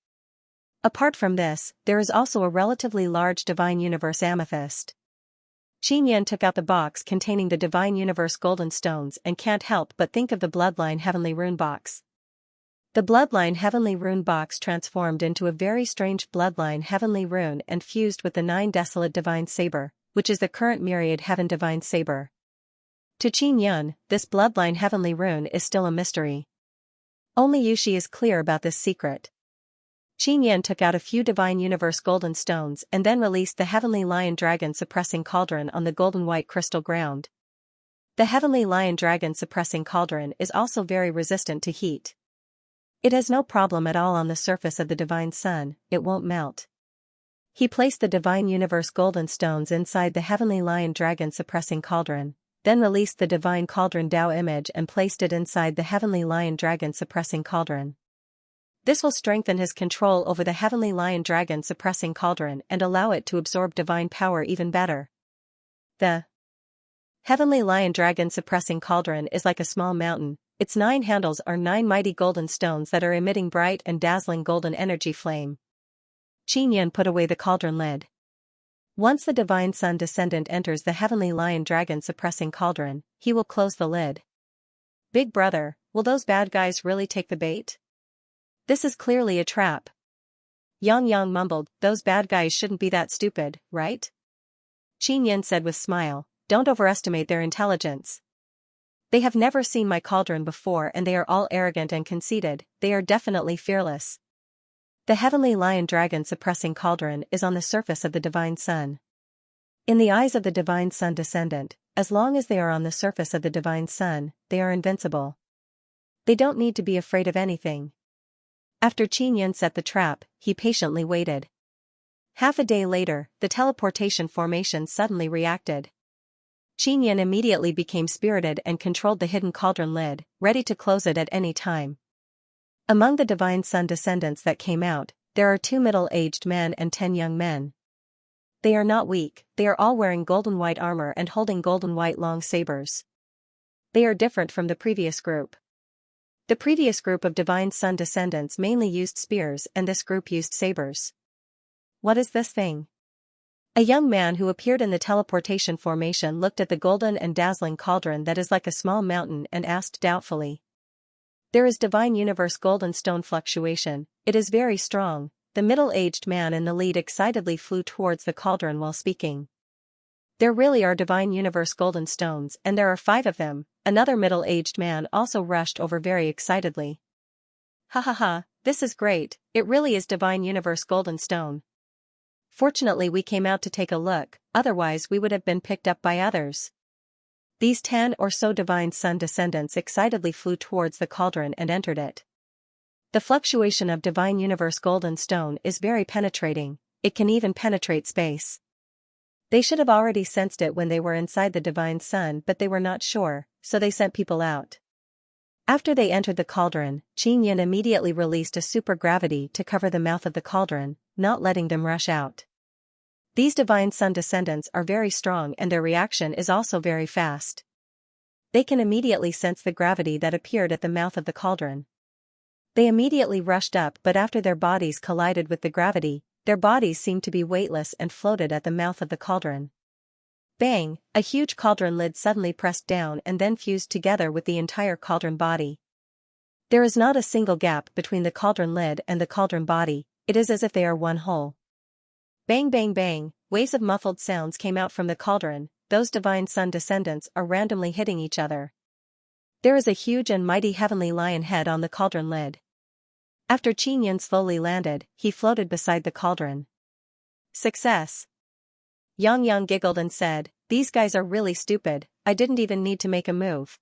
Apart from this, there is also a relatively large Divine Universe Amethyst. Xianxia took out the box containing the Divine Universe Golden Stones and can't help but think of the Bloodline Heavenly Rune Box. The Bloodline Heavenly Rune Box transformed into a very strange Bloodline Heavenly Rune and fused with the 9 Desolate Divine Saber, which is the current Myriad Heaven Divine Saber. To Xianxia, this Bloodline Heavenly Rune is still a mystery. Only Yushi is clear about this secret. Xianxia took out a few Divine Universe Golden Stones and then released the Heavenly Lion Dragon Suppressing Cauldron on the golden white crystal ground. The Heavenly Lion Dragon Suppressing Cauldron is also very resistant to heat. It has no problem at all on the surface of the Divine Sun, it won't melt. He placed the Divine Universe Golden Stones inside the Heavenly Lion Dragon Suppressing Cauldron, then released the Divine Cauldron Tao image and placed it inside the Heavenly Lion Dragon Suppressing Cauldron. This will strengthen his control over the Heavenly Lion Dragon Suppressing Cauldron and allow it to absorb divine power even better. The Heavenly Lion Dragon Suppressing Cauldron is like a small mountain. Its 9 handles are 9 mighty golden stones that are emitting bright and dazzling golden energy flame. Xianxia put away the cauldron lid. Once the Divine Sun descendant enters the Heavenly Lion Dragon Suppressing Cauldron, he will close the lid. Big Brother, will those bad guys really take the bait? This is clearly a trap. Xianxia mumbled, those bad guys shouldn't be that stupid, right? Xianxia said with smile, don't overestimate their intelligence. They have never seen my cauldron before and they are all arrogant and conceited, they are definitely fearless. The Heavenly Lion Dragon Suppressing Cauldron is on the surface of the Divine Sun. In the eyes of the Divine Sun descendant, as long as they are on the surface of the Divine Sun, they are invincible. They don't need to be afraid of anything. After Xianxia set the trap, he patiently waited. Half a day later, the teleportation formation suddenly reacted. Xianxia immediately became spirited and controlled the hidden cauldron lid, ready to close it at any time. Among the Divine Sun descendants that came out, there are 2 middle-aged men and 10 young men. They are not weak, they are all wearing golden white armor and holding golden white long sabers. They are different from the previous group. The previous group of Divine Sun descendants mainly used spears and this group used sabers. What is this thing? A young man who appeared in the teleportation formation looked at the golden and dazzling cauldron that is like a small mountain and asked doubtfully. There is Divine Universe Golden Stone fluctuation, it is very strong. The middle-aged man in the lead excitedly flew towards the cauldron while speaking. There really are Divine Universe Golden Stones and there are 5 of them. Another middle-aged man also rushed over very excitedly. Ha ha ha, this is great, it really is divine universe golden stone. Fortunately we came out to take a look, otherwise we would have been picked up by others. These 10 or so divine sun descendants excitedly flew towards the cauldron and entered it. The fluctuation of divine universe golden stone is very penetrating, it can even penetrate space. They should have already sensed it when they were inside the divine sun, but they were not sure, so they sent people out. After they entered the cauldron, Xianxia immediately released a supergravity to cover the mouth of the cauldron, not letting them rush out. These divine sun descendants are very strong and their reaction is also very fast. They can immediately sense the gravity that appeared at the mouth of the cauldron. They immediately rushed up, but after their bodies collided with the gravity, their bodies seemed to be weightless and floated at the mouth of the cauldron. Bang! A huge cauldron lid suddenly pressed down and then fused together with the entire cauldron body. There is not a single gap between the cauldron lid and the cauldron body, it is as if they are one whole. Bang bang bang, waves of muffled sounds came out from the cauldron, those divine sun descendants are randomly hitting each other. There is a huge and mighty heavenly lion head on the cauldron lid. After Xianxia slowly landed, he floated beside the cauldron. Success! Xianxia giggled and said, "These guys are really stupid, I didn't even need to make a move."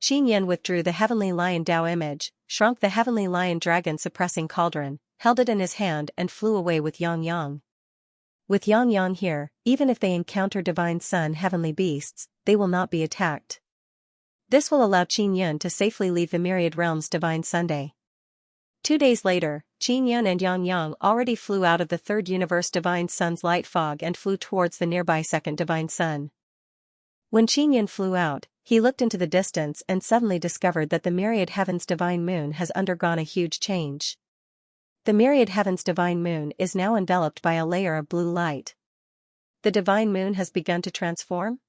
Xianxia withdrew the heavenly lion Dao image, shrunk the heavenly lion dragon suppressing cauldron, held it in his hand and flew away with Xianxia. With Xianxia here, even if they encounter divine sun heavenly beasts, they will not be attacked. This will allow Xianxia to safely leave the myriad realms divine Sunday. 2 days later, Xianxia and Xianxia already flew out of the third universe divine sun's light fog and flew towards the nearby second divine sun. When Xianxia flew out, he looked into the distance and suddenly discovered that the myriad heavens divine moon has undergone a huge change. The myriad heavens divine moon is now enveloped by a layer of blue light. The divine moon has begun to transform?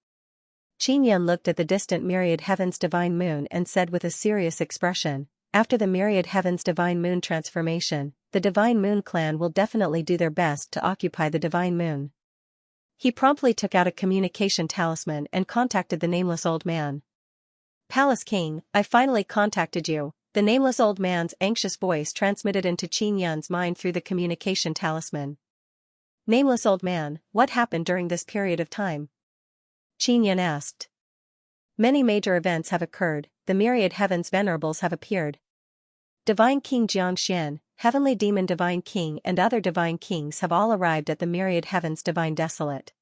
Xianxia looked at the distant myriad heavens divine moon and said with a serious expression, "After the myriad heavens divine moon transformation, the divine moon clan will definitely do their best to occupy the divine moon." He promptly took out a communication talisman and contacted the nameless old man. "Palace King, I finally contacted you," the nameless old man's anxious voice transmitted into Xianxia's mind through the communication talisman. "Nameless old man, what happened during this period of time?" Xianxia asked. "Many major events have occurred, the myriad heavens venerables have appeared. Divine King Xianxia, Heavenly Demon Divine King and other divine kings have all arrived at the myriad heavens divine desolate.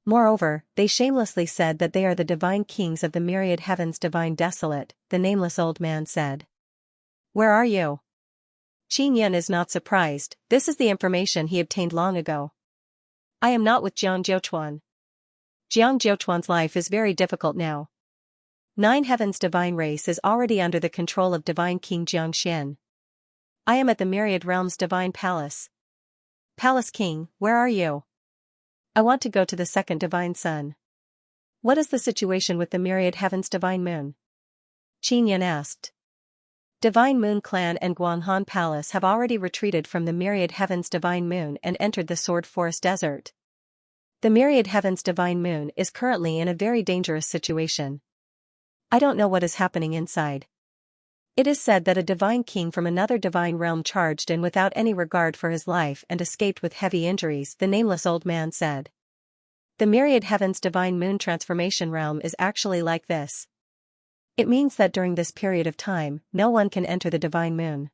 Moreover, they shamelessly said that they are the divine kings of the myriad heavens divine desolate," the nameless old man said. "Where are you?" Xianxia is not surprised, this is the information he obtained long ago. "I am not with Jiang Jiuchuan. Jiang Jiuchuan's life is very difficult now. 9 heavens divine race is already under the control of divine King Xianxia. I am at the myriad realms divine palace." "Palace King, where are you?" "I want to go to the second divine sun." "What is the situation with the myriad heavens divine moon?" Xianxia asked. "Divine Moon Clan and Guanghan Palace have already retreated from the myriad heavens divine moon and entered the Sword Forest Desert. The myriad heavens divine moon is currently in a very dangerous situation. I don't know what is happening inside. It is said that a divine king from another divine realm charged in without any regard for his life and escaped with heavy injuries," the nameless old man said. "The myriad heavens divine moon transformation realm is actually like this. It means that during this period of time, no one can enter the divine moon.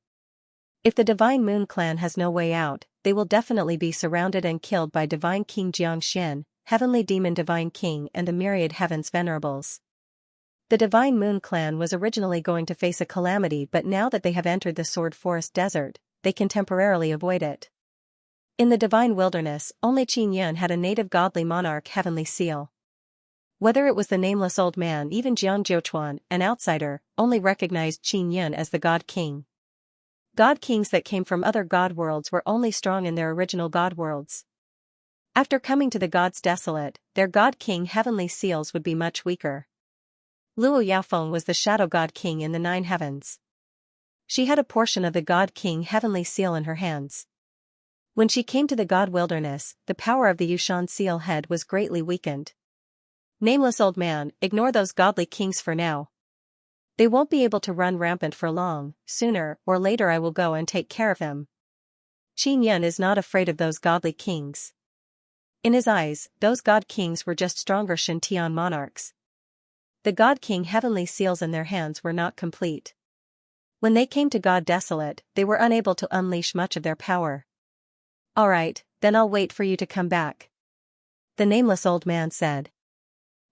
If the divine moon clan has no way out, they will definitely be surrounded and killed by divine King Xianxia, Heavenly Demon Divine King and the myriad heavens venerables. The Divine Moon Clan was originally going to face a calamity, but now that they have entered the Sword Forest Desert, they can temporarily avoid it. In the Divine Wilderness, only Xianxia had a native godly monarch heavenly seal. Whether it was the nameless old man, even Jiang Jiuchuan, an outsider, only recognized Xianxia as the God King. God Kings that came from other God worlds were only strong in their original God worlds. After coming to the Gods Desolate, their God King heavenly seals would be much weaker. Luo Yaofeng was the Shadow God King in the 9 heavens. She had a portion of the God King heavenly seal in her hands. When she came to the God Wilderness, the power of the Yushan seal head was greatly weakened. "Nameless old man, ignore those godly kings for now. They won't be able to run rampant for long. Sooner or later I will go and take care of him. Qin Yan is not afraid of those godly kings. In his eyes, those god kings were just stronger Shintian monarchs. The god king heavenly seals in their hands were not complete. When they came to God Desolate, they were unable to unleash much of their power. Alright, then I'll wait for you to come back, the nameless old man said.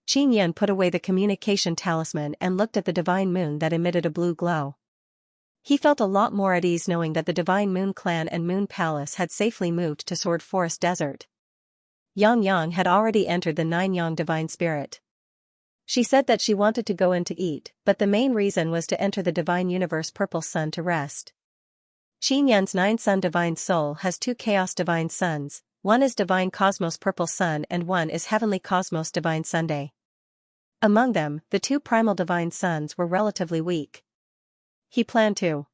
Qin Yan put away the communication talisman and looked at the divine moon that emitted a blue glow. He felt a lot more at ease knowing that the Divine Moon Clan and Moon Palace had safely moved to Sword Forest Desert. Yang Yang had already entered the Nine Yang Divine Spirit. She said that she wanted to go in to eat, but the main reason was to enter the Divine Universe Purple Sun to rest. Qin Yan's Nine Sun Divine Soul has two Chaos Divine Suns, one is Divine Cosmos Purple Sun and one is Heavenly Cosmos Divine Sunday. Among them, the two Primal Divine Suns were relatively weak. He planned to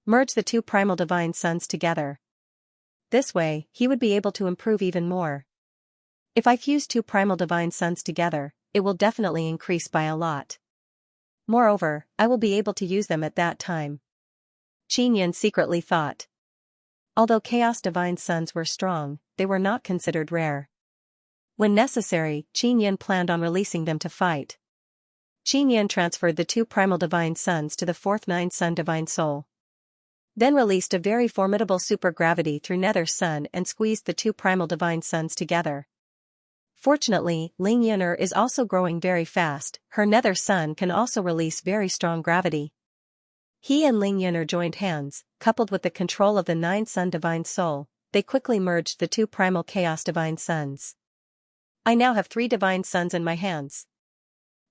merge the two Primal Divine Suns together. This way, he would be able to improve even more. If I fuse two Primal Divine Suns together, it will definitely increase by a lot. Moreover, I will be able to use them at that time. Qin Yan secretly thought. Although Chaos Divine Suns were strong, they were not considered rare. When necessary, Qin Yan planned on releasing them to fight. Qin Yan transferred the two Primal Divine Suns to the fourth Nine Sun Divine Soul. Then released a very formidable supergravity through Nether Sun and squeezed the two Primal Divine Suns together. Fortunately, Ling Yun'er is also growing very fast, her Nether Sun can also release very strong gravity. He and Ling Yun'er joined hands, coupled with the control of the Nine Sun Divine Soul, they quickly merged the two Primal Chaos Divine Suns. I now have 3 Divine Suns in my hands.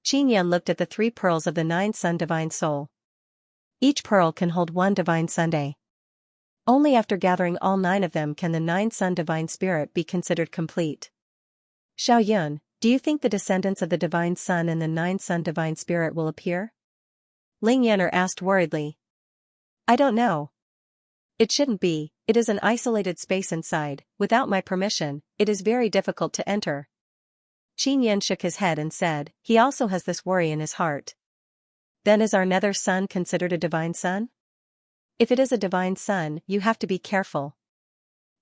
Qin Yan looked at the 3 pearls of the Nine Sun Divine Soul. Each pearl can hold 1 Divine Sunday. Only after gathering all 9 of them can the Nine Sun Divine Spirit be considered complete. Xiao Yun, do you think the descendants of the Divine Sun and the Nine Sun Divine Spirit will appear? Ling Yan'er asked worriedly. I don't know. It shouldn't be, it is an isolated space inside, without my permission, it is very difficult to enter. Qin Yan shook his head and said, he also has this worry in his heart. Then is our Nether Sun considered a Divine Sun? If it is a Divine Sun, you have to be careful.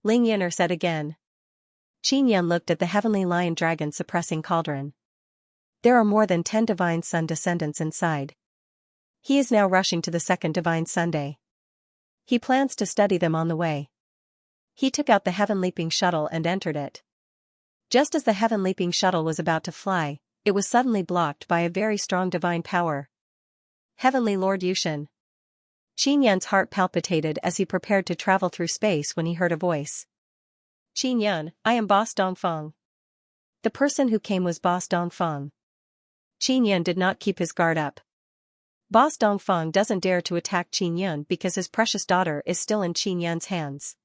Ling Yan'er said again. Qin Yan looked at the Heavenly Lion Dragon suppressing cauldron. There are more than 10 Divine Sun descendants inside. He is now rushing to the second Divine Sunday. He plans to study them on the way. He took out the Heaven Leaping Shuttle and entered it. Just as the Heaven Leaping Shuttle was about to fly, it was suddenly blocked by a very strong divine power. Heavenly Lord Yushin. Qin Yan's heart palpitated as he prepared to travel through space when he heard a voice. Qin Yan, I am Boss Dongfeng. The person who came was Boss Dongfeng. Qin Yan did not keep his guard up. Boss Dongfeng doesn't dare to attack Qin Yan because his precious daughter is still in Qin Yan's hands.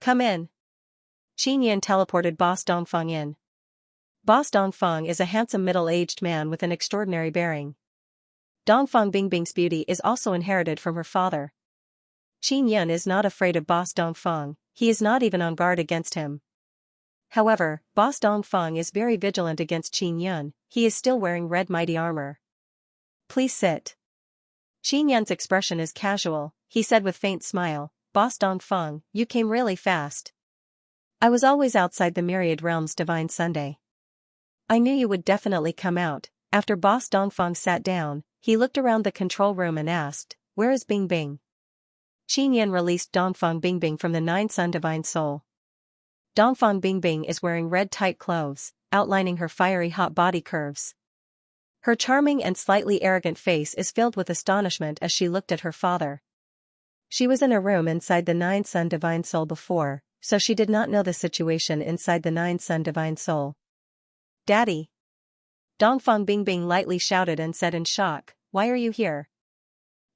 Come in. Qin Yan teleported Boss Dongfeng in. Boss Dongfeng is a handsome middle-aged man with an extraordinary bearing. Dongfeng Bingbing's beauty is also inherited from her father. Qin Yan is not afraid of Boss Dongfeng, he is not even on guard against him. However, Boss Dongfeng is very vigilant against Qin Yan, he is still wearing red mighty armor. Please sit. Qin Yan's expression is casual, he said with faint smile, Boss Dongfeng, you came really fast. I was always outside the Myriad Realms Divine Sunday. I knew you would definitely come out. After Boss Dongfeng sat down, he looked around the control room and asked, where is Bingbing? Qin Yan released Dongfeng Bingbing from the Nine Sun Divine Soul. Dongfeng Bingbing is wearing red tight clothes, outlining her fiery hot body curves. Her charming and slightly arrogant face is filled with astonishment as she looked at her father. She was in a room inside the Nine Sun Divine Soul before, so she did not know the situation inside the Nine Sun Divine Soul. Daddy! Dongfeng Bingbing lightly shouted and said in shock, why are you here?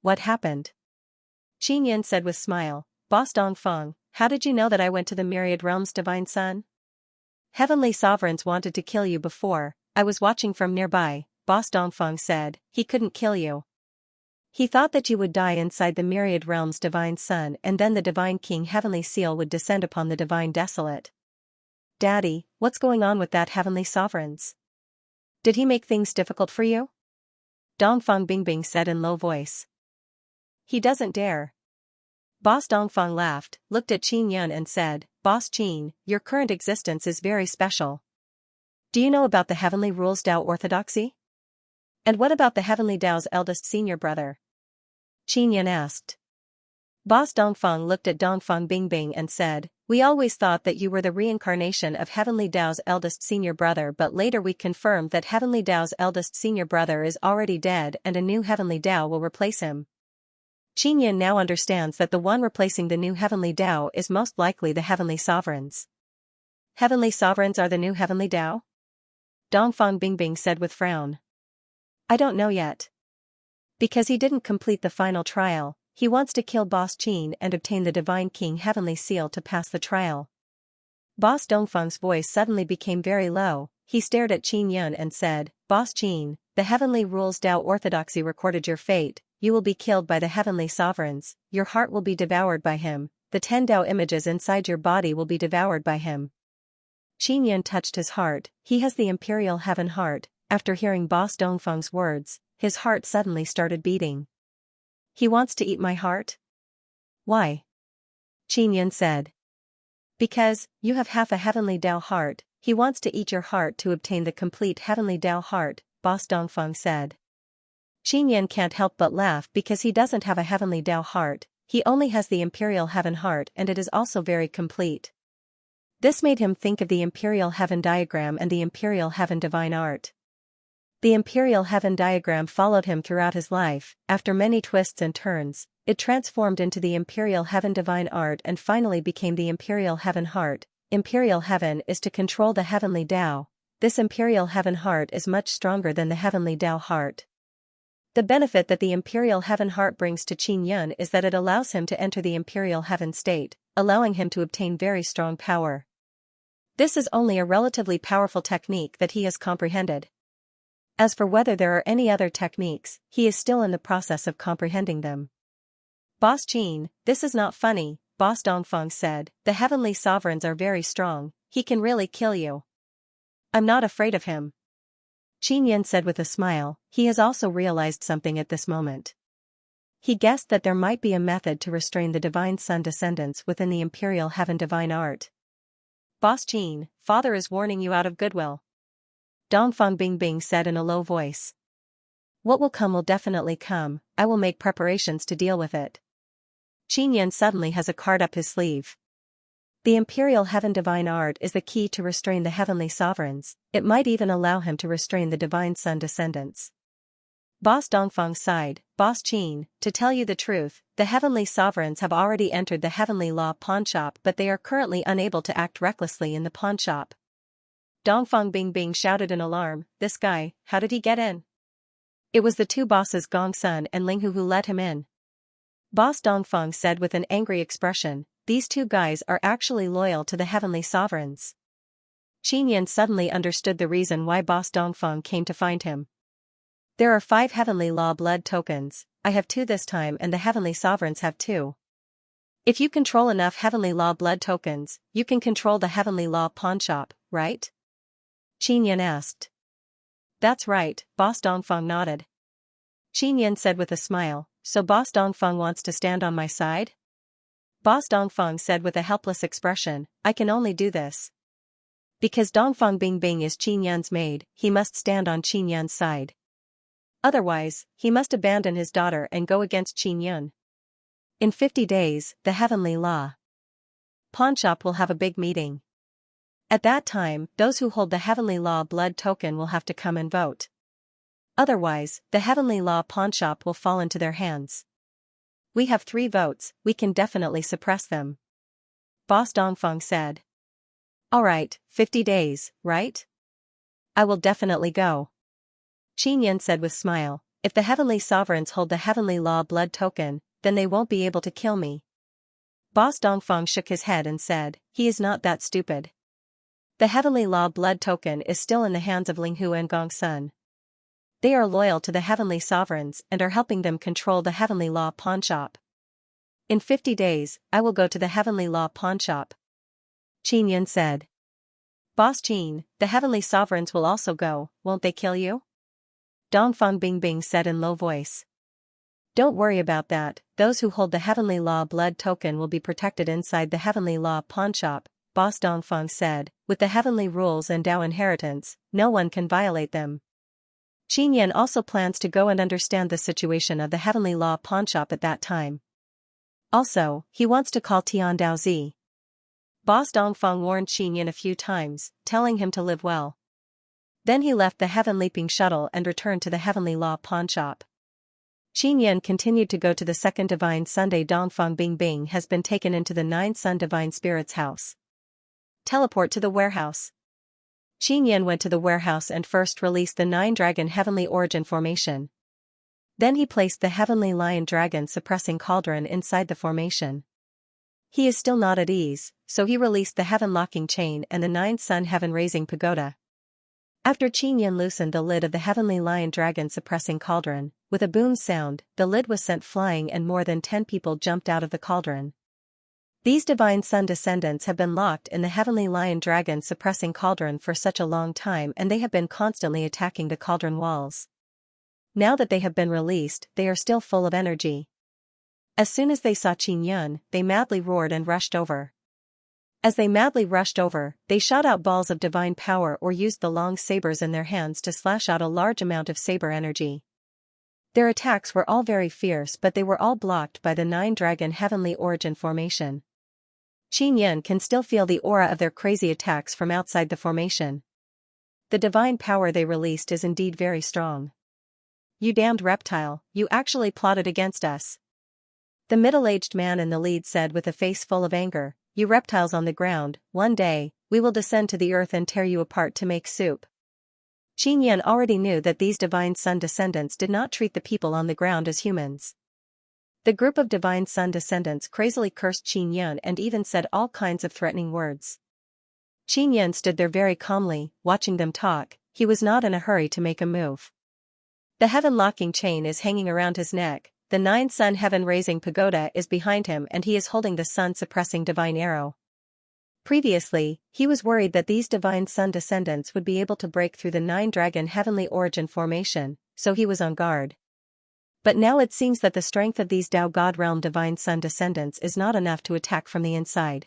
What happened? Qin Yan said with smile, Boss Dongfeng, how did you know that I went to the Myriad Realms Divine Sun? Heavenly Sovereigns wanted to kill you before, I was watching from nearby, Boss Dongfeng said, he couldn't kill you. He thought that you would die inside the Myriad Realms Divine Sun and then the Divine King Heavenly Seal would descend upon the Divine Desolate. Daddy, what's going on with that Heavenly Sovereigns? Did he make things difficult for you? Dongfang Bingbing said in low voice. He doesn't dare. Boss Dongfang laughed, looked at Qin Yun and said, Boss Qin, your current existence is very special. Do you know about the Heavenly Rules Tao orthodoxy? And what about the Heavenly Tao's eldest senior brother? Qin Yun asked. Boss Dongfang looked at Dongfang Bingbing and said, we always thought that you were the reincarnation of Heavenly Tao's eldest senior brother, but later we confirmed that Heavenly Tao's eldest senior brother is already dead and a new Heavenly Tao will replace him. Qin Yun now understands that the one replacing the new Heavenly Tao is most likely the Heavenly Sovereigns. Heavenly Sovereigns are the new Heavenly Tao? Dongfang Bingbing said with frown. I don't know yet. Because he didn't complete the final trial, he wants to kill Boss Qin and obtain the Divine King Heavenly Seal to pass the trial. Boss Dongfang's voice suddenly became very low. He stared at Qin Yun and said, Boss Qin, the Heavenly Rules Tao Orthodoxy recorded your fate. You will be killed by the Heavenly Sovereigns, your heart will be devoured by him, the 10 Tao images inside your body will be devoured by him. Qin Yun touched his heart. He has the Imperial Heaven heart. After hearing Boss Dongfang's words, his heart suddenly started beating. He wants to eat my heart? Why? Qin Yun said. Because, you have half a Heavenly Tao heart, he wants to eat your heart to obtain the complete Heavenly Tao heart, Boss Dongfang said. Qin Yun can't help but laugh because he doesn't have a Heavenly Tao heart, he only has the Imperial Heaven heart and it is also very complete. This made him think of the Imperial Heaven diagram and the Imperial Heaven divine art. The Imperial Heaven diagram followed him throughout his life. After many twists and turns, it transformed into the Imperial Heaven divine art and finally became the Imperial Heaven heart. Imperial Heaven is to control the Heavenly Tao. This Imperial Heaven heart is much stronger than the Heavenly Tao heart. The benefit that the Imperial Heaven heart brings to Qin Yun is that it allows him to enter the Imperial Heaven state, allowing him to obtain very strong power. This is only a relatively powerful technique that he has comprehended. As for whether there are any other techniques, he is still in the process of comprehending them. Boss Qin, this is not funny, Boss Dongfang said, the Heavenly Sovereigns are very strong, he can really kill you. I'm not afraid of him. Qin Yun said with a smile. He has also realized something at this moment. He guessed that there might be a method to restrain the Divine Sun descendants within the Imperial Heaven divine art. Boss Qin, father is warning you out of goodwill. Dongfang Bingbing said in a low voice. What will come will definitely come, I will make preparations to deal with it. Qin Yun suddenly has a card up his sleeve. The Imperial Heaven divine art is the key to restrain the Heavenly Sovereigns, it might even allow him to restrain the Divine Sun descendants. Boss Dongfang sighed, Boss Qin, to tell you the truth, the Heavenly Sovereigns have already entered the Heavenly Law pawnshop but they are currently unable to act recklessly in the pawnshop. Dongfang Bingbing shouted in alarm, this guy, how did he get in? It was the two bosses Gong Sun and Ling Hu who let him in. Boss Dongfang said with an angry expression, these two guys are actually loyal to the Heavenly Sovereigns. Qin Yun suddenly understood the reason why Boss Dongfang came to find him. There are 5 Heavenly Law blood tokens, I have 2 this time and the Heavenly Sovereigns have 2. If you control enough Heavenly Law blood tokens, you can control the Heavenly Law pawnshop, right? Qin Yun asked. That's right, Boss Dongfang nodded. Qin Yun said with a smile, so Boss Dongfang wants to stand on my side? Boss Dongfang said with a helpless expression, I can only do this. Because Dongfang Bingbing is Qin Yun's maid, he must stand on Qin Yun's side. Otherwise, he must abandon his daughter and go against Qin Yun. In 50 days, the Heavenly Law pawnshop will have a big meeting. At that time, those who hold the Heavenly Law blood token will have to come and vote. Otherwise, the Heavenly Law pawnshop will fall into their hands. We have 3 votes, we can definitely suppress them. Boss Dongfang said. Alright, 50 days, right? I will definitely go. Qin Yun said with smile, if the Heavenly Sovereigns hold the Heavenly Law blood token, then they won't be able to kill me. Boss Dongfang shook his head and said, he is not that stupid. The Heavenly Law blood token is still in the hands of Ling Hu and Gong Sun. They are loyal to the Heavenly Sovereigns and are helping them control the Heavenly Law pawnshop. In 50 days, I will go to the Heavenly Law pawnshop. Qin Yun said. Boss Qin, the Heavenly Sovereigns will also go, won't they kill you? Dongfang Bingbing said in low voice. Don't worry about that, those who hold the Heavenly Law blood token will be protected inside the Heavenly Law pawnshop, Boss Dongfang said, with the heavenly rules and Dao inheritance, no one can violate them. Qinyan also plans to go and understand the situation of the Heavenly Law pawnshop at that time. Also, he wants to call Tian Daozi. Boss Dongfang warned Qinyan a few times, telling him to live well. Then he left the Heaven Leaping Shuttle and returned to the Heavenly Law pawnshop. Qinyan continued to go to the second Divine Sunday. Dongfang Bingbing has been taken into the 9 Sun Divine Spirits house. Teleport to the warehouse. Qinyan went to the warehouse and first released the 9 Dragon Heavenly Origin formation. Then he placed the Heavenly Lion Dragon Suppressing Cauldron inside the formation. He is still not at ease, so he released the Heaven Locking Chain and the 9 Sun Heaven Raising Pagoda. After Qinyan loosened the lid of the Heavenly Lion Dragon Suppressing Cauldron, with a boom sound, the lid was sent flying and more than 10 people jumped out of the cauldron. These Divine Sun descendants have been locked in the Heavenly Lion Dragon Suppressing Cauldron for such a long time and they have been constantly attacking the cauldron walls. Now that they have been released, they are still full of energy. As soon as they saw Qinyan, they madly roared and rushed over. As they madly rushed over, they shot out balls of divine power or used the long sabers in their hands to slash out a large amount of saber energy. Their attacks were all very fierce, but they were all blocked by the 9 Dragon Heavenly Origin formation. Qinyan can still feel the aura of their crazy attacks from outside the formation. The divine power they released is indeed very strong. You damned reptile, you actually plotted against us. The middle-aged man in the lead said with a face full of anger, you reptiles on the ground, one day, we will descend to the earth and tear you apart to make soup. Qinyan already knew that these Divine Sun descendants did not treat the people on the ground as humans. The group of Divine Sun descendants crazily cursed Qinyan and even said all kinds of threatening words. Qinyan stood there very calmly, watching them talk. He was not in a hurry to make a move. The Heaven Locking Chain is hanging around his neck, the 9 Sun Heaven Raising Pagoda is behind him and he is holding the Sun Suppressing Divine Arrow. Previously, he was worried that these Divine Sun descendants would be able to break through the 9 Dragon Heavenly Origin formation, so he was on guard. But now it seems that the strength of these Dao God Realm Divine Sun descendants is not enough to attack from the inside.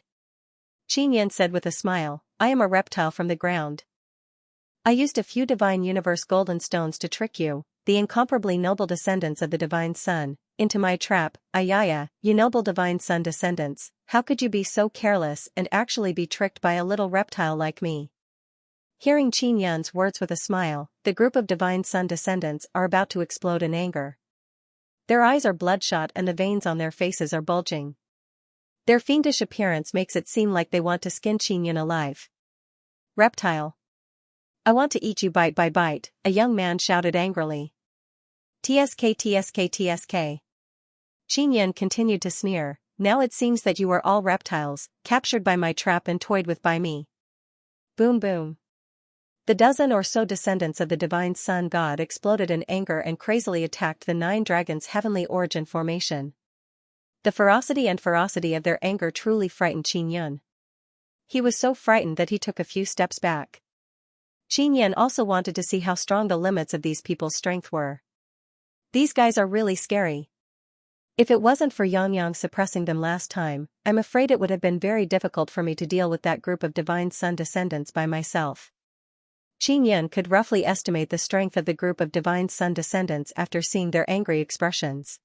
Qinyan said with a smile, I am a reptile from the ground. I used a few Divine Universe Golden Stones to trick you, the incomparably noble descendants of the Divine Sun, into my trap. Ayaya, you noble Divine Sun descendants, how could you be so careless and actually be tricked by a little reptile like me? Hearing Qinyan's words with a smile, the group of Divine Sun descendants are about to explode in anger. Their eyes are bloodshot and the veins on their faces are bulging. Their fiendish appearance makes it seem like they want to skin Qinyan alive. Reptile. I want to eat you bite by bite, a young man shouted angrily. TSK TSK TSK. Qinyan continued to sneer, now it seems that you are all reptiles, captured by my trap and toyed with by me. Boom boom. The dozen or so descendants of the Divine Sun God exploded in anger and crazily attacked the 9 Dragons Heavenly Origin formation. The ferocity of their anger truly frightened Qinyan. He was so frightened that he took a few steps back. Qinyan also wanted to see how strong the limits of these people's strength were. These guys are really scary. If it wasn't for Yang suppressing them last time, I'm afraid it would have been very difficult for me to deal with that group of Divine Sun descendants by myself. Qinyan could roughly estimate the strength of the group of Divine Sun descendants after seeing their angry expressions.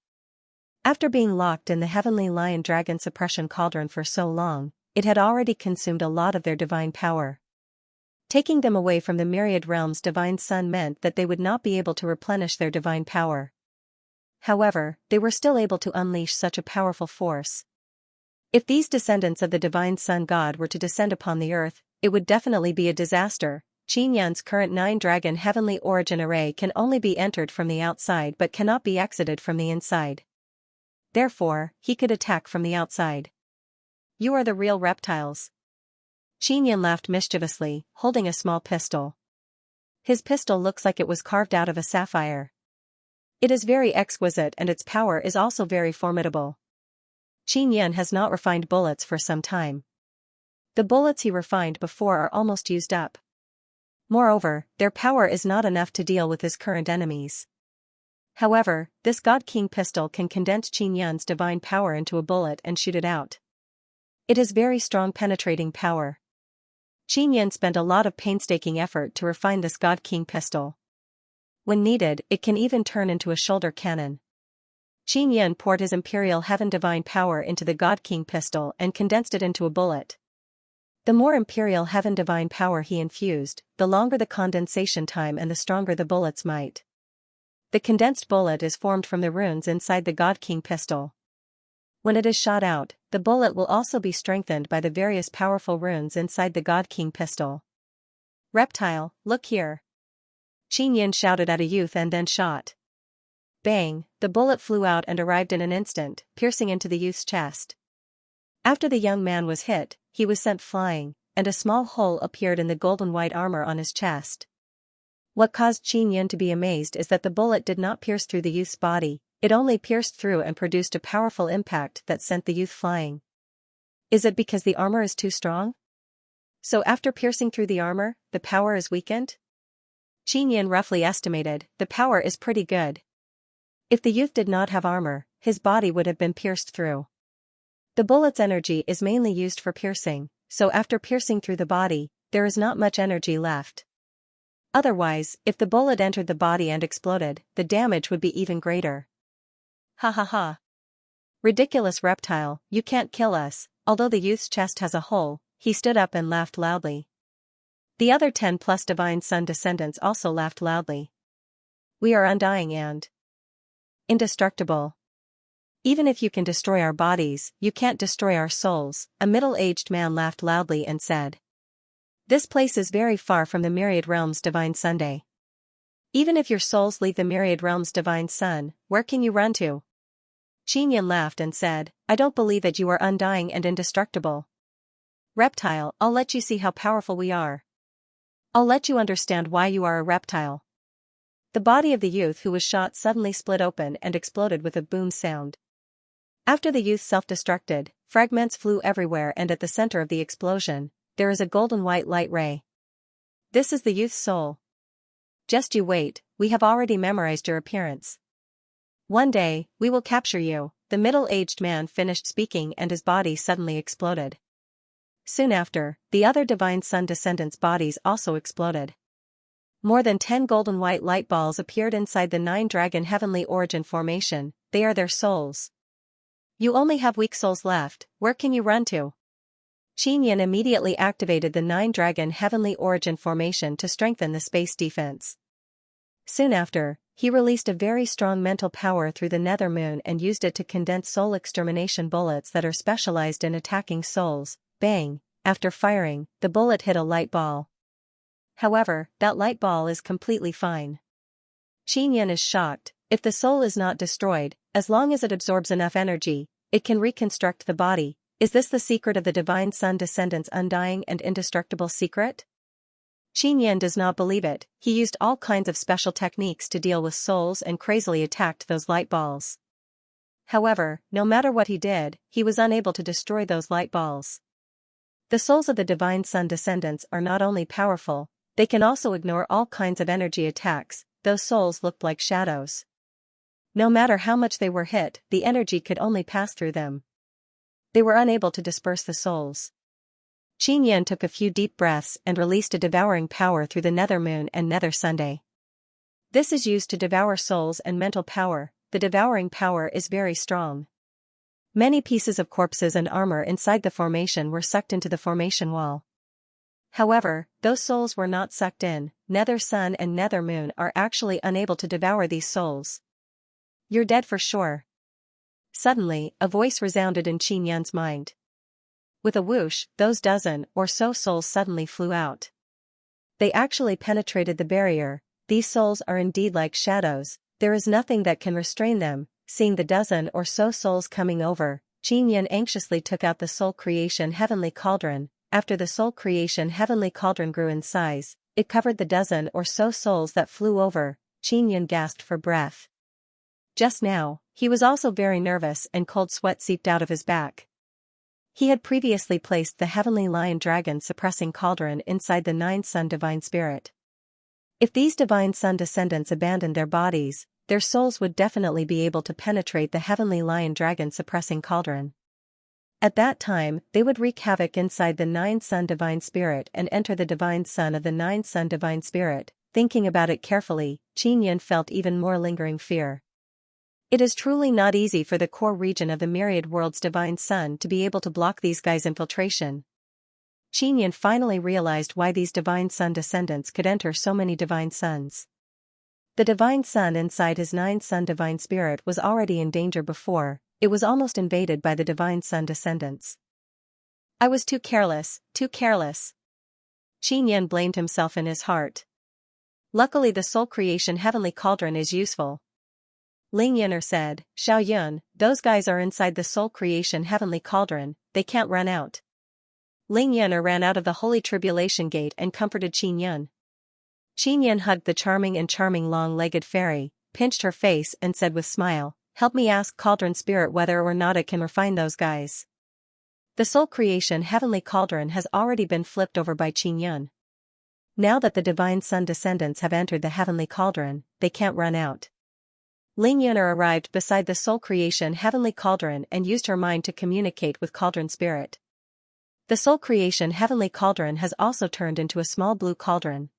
After being locked in the Heavenly Lion Dragon Suppression Cauldron for so long, it had already consumed a lot of their divine power. Taking them away from the myriad realms Divine Sun meant that they would not be able to replenish their divine power. However, they were still able to unleash such a powerful force. If these descendants of the Divine Sun God were to descend upon the earth, it would definitely be a disaster. Qinyan's current 9 Dragon Heavenly Origin array can only be entered from the outside but cannot be exited from the inside. Therefore, he could attack from the outside. You are the real reptiles. Qinyan laughed mischievously, holding a small pistol. His pistol looks like it was carved out of a sapphire. It is very exquisite and its power is also very formidable. Qinyan has not refined bullets for some time. The bullets he refined before are almost used up. Moreover, their power is not enough to deal with his current enemies. However, this God King pistol can condense Qin Yan's divine power into a bullet and shoot it out. It has very strong penetrating power. Qin Yan spent a lot of painstaking effort to refine this God King pistol. When needed, it can even turn into a shoulder cannon. Qin Yan poured his Imperial Heaven divine power into the God King pistol and condensed it into a bullet. The more Imperial Heaven divine power he infused, the longer the condensation time and the stronger the bullet's might. The condensed bullet is formed from the runes inside the God King pistol. When it is shot out, the bullet will also be strengthened by the various powerful runes inside the God King pistol. "Reptile, look here!" Qin Yan shouted at a youth and then shot. Bang, the bullet flew out and arrived in an instant, piercing into the youth's chest. After the young man was hit, he was sent flying, and a small hole appeared in the golden white armor on his chest. What caused Qin Yan to be amazed is that the bullet did not pierce through the youth's body, it only pierced through and produced a powerful impact that sent the youth flying. Is it because the armor is too strong? So after piercing through the armor, the power is weakened? Qin Yan roughly estimated, the power is pretty good. If the youth did not have armor, his body would have been pierced through. The bullet's energy is mainly used for piercing, so after piercing through the body, there is not much energy left. Otherwise, if the bullet entered the body and exploded, the damage would be even greater. Ha ha ha. Ridiculous reptile, you can't kill us. Although the youth's chest has a hole, he stood up and laughed loudly. The other 10+ Divine Sun descendants also laughed loudly. We are undying and indestructible. Even if you can destroy our bodies, you can't destroy our souls, a middle-aged man laughed loudly and said. This place is very far from the Myriad Realms Divine Sunday. Even if your souls leave the Myriad Realms Divine Sun, where can you run to? Qin Yan laughed and said, I don't believe it, you are undying and indestructible. Reptile, I'll let you see how powerful we are. I'll let you understand why you are a reptile. The body of the youth who was shot suddenly split open and exploded with a boom sound. After the youth self-destructed, fragments flew everywhere and at the center of the explosion, there is a golden white light ray. This is the youth's soul. Just you wait, we have already memorized your appearance. One day, we will capture you, the middle-aged man finished speaking and his body suddenly exploded. Soon after, the other Divine Sun descendants' bodies also exploded. More than 10 golden white light balls appeared inside the 9-dragon heavenly origin formation, they are their souls. You only have weak souls left, where can you run to? Qin Yan immediately activated the 9-dragon heavenly origin formation to strengthen the space defense. Soon after, he released a very strong mental power through the nether moon and used it to condense soul extermination bullets that are specialized in attacking souls. Bang, after firing, the bullet hit a light ball. However, that light ball is completely fine. Qin Yan is shocked, if the soul is not destroyed, as long as it absorbs enough energy, it can reconstruct the body. Is this the secret of the Divine Sun descendants' undying and indestructible secret? Qin Yan does not believe it, he used all kinds of special techniques to deal with souls and crazily attacked those light balls. However, no matter what he did, he was unable to destroy those light balls. The souls of the Divine Sun descendants are not only powerful, they can also ignore all kinds of energy attacks. Those souls looked like shadows. No matter how much they were hit, the energy could only pass through them. They were unable to disperse the souls. Qin Yan took a few deep breaths and released a devouring power through the nether moon and nether Sunday. This is used to devour souls and mental power. The devouring power is very strong. Many pieces of corpses and armor inside the formation were sucked into the formation wall. However, those souls were not sucked in. Nether Sun and Nether Moon are actually unable to devour these souls. You're dead for sure. Suddenly, a voice resounded in Qin Yan's mind. With a whoosh, those dozen or so souls suddenly flew out. They actually penetrated the barrier. These souls are indeed like shadows, there is nothing that can restrain them. Seeing the dozen or so souls coming over, Qin Yan anxiously took out the Soul Creation Heavenly Cauldron. After the Soul Creation Heavenly Cauldron grew in size, it covered the dozen or so souls that flew over. Qin Yan gasped for breath. Just now, he was also very nervous and cold sweat seeped out of his back. He had previously placed the Heavenly Lion Dragon Suppressing Cauldron inside the 9 Sun Divine Spirit. If these divine sun descendants abandoned their bodies, their souls would definitely be able to penetrate the heavenly lion-dragon suppressing cauldron. At that time, they would wreak havoc inside the nine-sun divine spirit and enter the divine sun of the nine-sun divine spirit. Thinking about it carefully, Xianxia felt even more lingering fear. It is truly not easy for the core region of the myriad world's divine sun to be able to block these guys' infiltration. Xianxia finally realized why these divine sun descendants could enter so many divine suns. The divine sun inside his nine-sun divine spirit was already in danger before. It was almost invaded by the divine sun descendants. I was too careless, too careless. Xianxia blamed himself in his heart. Luckily the soul creation heavenly cauldron is useful. Xianxia said, Xiaoyun, those guys are inside the soul creation heavenly cauldron, they can't run out. Xianxia ran out of the holy tribulation gate and comforted Xianxia. Xianxia hugged the charming long-legged fairy, pinched her face and said with smile, help me ask cauldron spirit whether or not it can refine those guys. The soul creation heavenly cauldron has already been flipped over by Xianxia. Now that the divine sun descendants have entered the heavenly cauldron, they can't run out. Xianxia arrived beside the soul creation heavenly cauldron and used her mind to communicate with cauldron spirit. The soul creation heavenly cauldron has also turned into a small blue cauldron.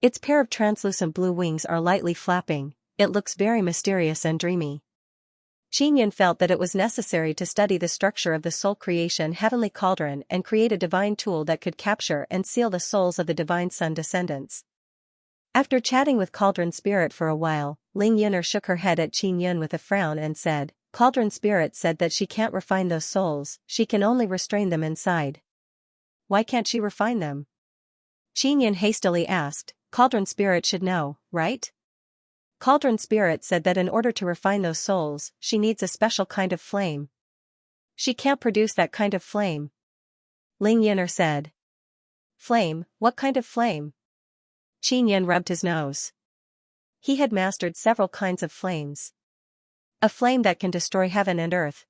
Its pair of translucent blue wings are lightly flapping. It looks very mysterious and dreamy. Xianxia felt that it was necessary to study the structure of the soul creation heavenly cauldron and create a divine tool that could capture and seal the souls of the divine sun descendants. After chatting with cauldron spirit for a while, Xianxia shook her head at Xianxia with a frown and said, cauldron spirit said that she can't refine those souls, she can only restrain them inside. Why can't she refine them? Xianxia hastily asked, cauldron spirit should know, right? Cauldron spirit said that in order to refine those souls, she needs a special kind of flame. She can't produce that kind of flame. Xianxia said. Flame, what kind of flame? Xianxia rubbed his nose. He had mastered several kinds of flames. A flame that can destroy heaven and earth.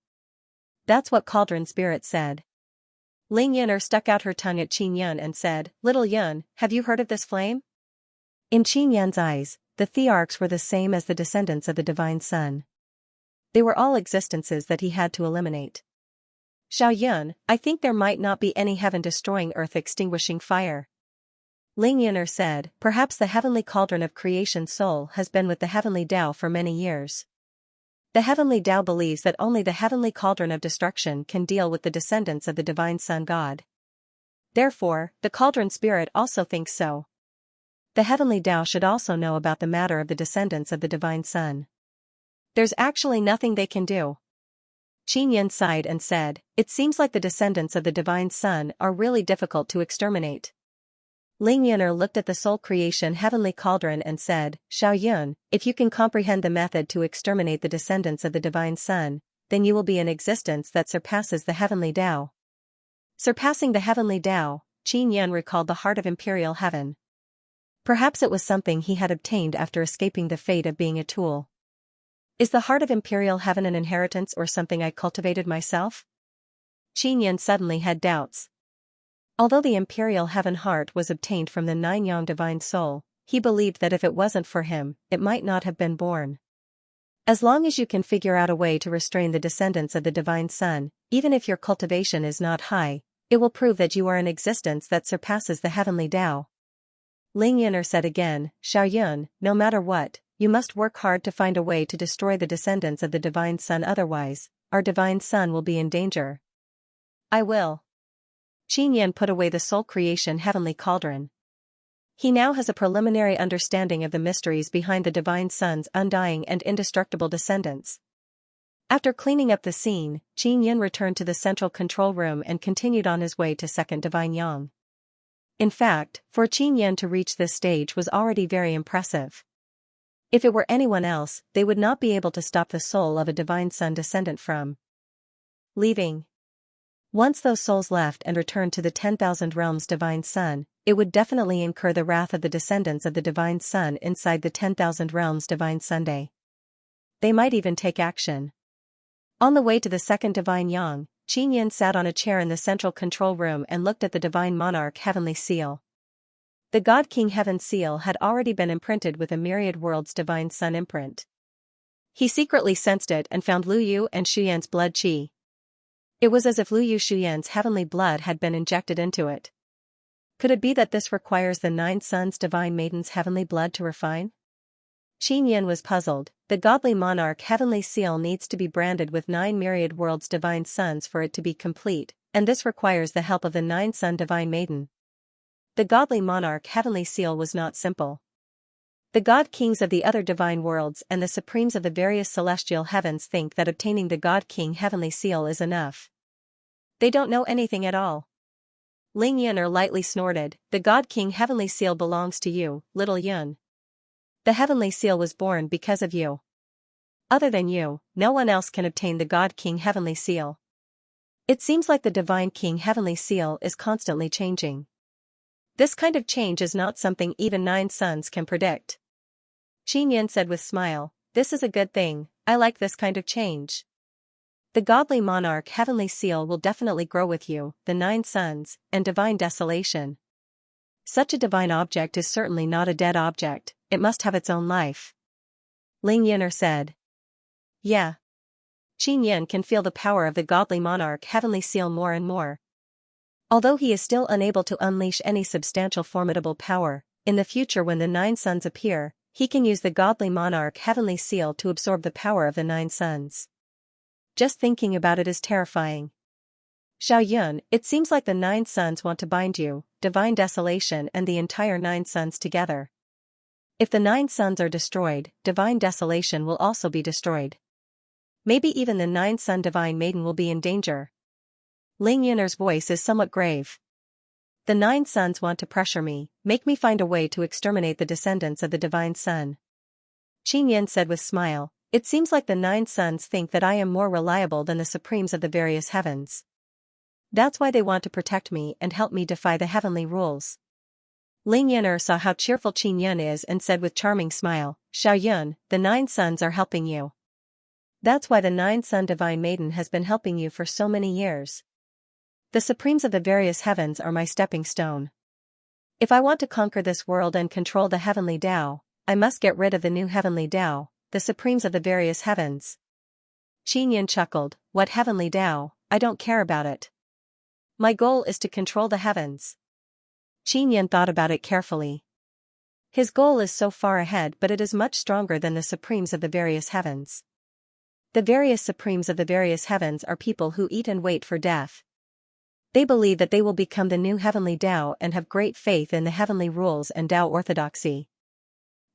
That's what cauldron spirit said. Xianxia stuck out her tongue at Xianxia and said, Little Yun, have you heard of this flame? In Xianxia's eyes, the thearchs were the same as the descendants of the divine sun. They were all existences that he had to eliminate. Xiaoyun, I think there might not be any heaven-destroying earth-extinguishing fire. Xianxia said, perhaps the heavenly cauldron of creation soul has been with the heavenly Tao for many years. The heavenly Tao believes that only the heavenly cauldron of destruction can deal with the descendants of the divine sun god. Therefore, the cauldron spirit also thinks so. The heavenly Tao should also know about the matter of the descendants of the divine sun. There's actually nothing they can do. Xianxia sighed and said, it seems like the descendants of the divine sun are really difficult to exterminate. Xianxia looked at the soul creation heavenly cauldron and said, Xiaoyun, if you can comprehend the method to exterminate the descendants of the divine sun, then you will be an existence that surpasses the heavenly Tao. Surpassing the heavenly Tao, Xianxia recalled the heart of imperial heaven. Perhaps it was something he had obtained after escaping the fate of being a tool. Is the heart of imperial heaven an inheritance or something I cultivated myself? Xianxia suddenly had doubts. Although the imperial heaven heart was obtained from the nine-yang divine soul, he believed that if it wasn't for him, it might not have been born. As long as you can figure out a way to restrain the descendants of the divine sun, even if your cultivation is not high, it will prove that you are an existence that surpasses the heavenly Tao. Xianxia said again, Xiaoyun, no matter what, you must work hard to find a way to destroy the descendants of the divine sun, otherwise, our divine sun will be in danger. I will. Xianxia put away the soul creation heavenly cauldron. He now has a preliminary understanding of the mysteries behind the divine sun's undying and indestructible descendants. After cleaning up the scene, Xianxia returned to the central control room and continued on his way to second divine yang. In fact, for Xianxia to reach this stage was already very impressive. If it were anyone else, they would not be able to stop the soul of a divine sun descendant from leaving. Once those souls left and returned to the 10,000 realms divine sun, it would definitely incur the wrath of the descendants of the divine sun inside the 10,000 realms divine Sunday. They might even take action. On the way to the second divine yang, Xianxia sat on a chair in the central control room and looked at the divine monarch heavenly seal. The God King Heaven's seal had already been imprinted with a myriad worlds divine sun imprint. He secretly sensed it and found Lu Yu and Shuyan's blood qi. It was as if Lu Yu Shuyan's heavenly blood had been injected into it. Could it be that this requires the 9 suns divine maiden's heavenly blood to refine? Qin Yin was puzzled. The godly monarch heavenly seal needs to be branded with 9 myriad worlds divine suns for it to be complete, and this requires the help of the 9 sun divine maiden. The godly monarch heavenly seal was not simple. The god kings of the other divine worlds and the supremes of the various celestial heavens think that obtaining the god king heavenly seal is enough. They don't know anything at all. Ling Yun'er lightly snorted. The god king heavenly seal belongs to you, little Yun. The heavenly seal was born because of you. Other than you, no one else can obtain the god king heavenly seal. It seems like the divine king heavenly seal is constantly changing. This kind of change is not something even 9 suns can predict. Qin Yin said with smile, this is a good thing, I like this kind of change. The godly monarch heavenly seal will definitely grow with you, the 9 suns, and divine desolation. Such a divine object is certainly not a dead object, it must have its own life. Ling Yun'er said. Yeah. Qin Yin can feel the power of the godly monarch heavenly seal more and more. Although he is still unable to unleash any substantial formidable power, in the future when the 9 suns appear, he can use the godly monarch heavenly seal to absorb the power of the 9 suns. Just thinking about it is terrifying. Xiao Yun, it seems like the 9 suns want to bind you, divine desolation and the entire 9 suns together. If the 9 suns are destroyed, divine desolation will also be destroyed. Maybe even the 9 sun divine maiden will be in danger. Ling Yun'er's voice is somewhat grave. The 9 suns want to pressure me, make me find a way to exterminate the descendants of the divine sun. Qin Yin said with smile, it seems like the 9 suns think that I am more reliable than the supremes of the various heavens. That's why they want to protect me and help me defy the heavenly rules. Ling Yun'er saw how cheerful Qin Yin is and said with charming smile, Xiao Yun, the 9 suns are helping you. That's why the 9 sun divine maiden has been helping you for so many years. The supremes of the various heavens are my stepping stone. If I want to conquer this world and control the heavenly Tao, I must get rid of the new heavenly Tao, the supremes of the various heavens. Qin Yin chuckled, what heavenly Tao, I don't care about it. My goal is to control the heavens. Qin Yin thought about it carefully. His goal is so far ahead, but it is much stronger than the supremes of the various heavens. The various supremes of the various heavens are people who eat and wait for death. They believe that they will become the new heavenly Tao and have great faith in the heavenly rules and Tao orthodoxy.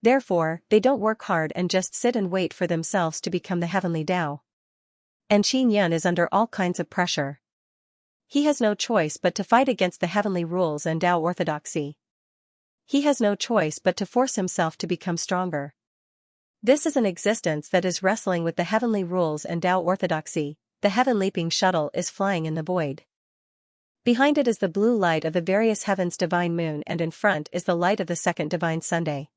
Therefore, they don't work hard and just sit and wait for themselves to become the heavenly Tao. And Qin Yin is under all kinds of pressure. He has no choice but to fight against the heavenly rules and Tao orthodoxy. He has no choice but to force himself to become stronger. This is an existence that is wrestling with the heavenly rules and Tao orthodoxy. The heaven-leaping shuttle is flying in the void. Behind it is the blue light of the various heavens' divine moon, and in front is the light of the second divine Sunday.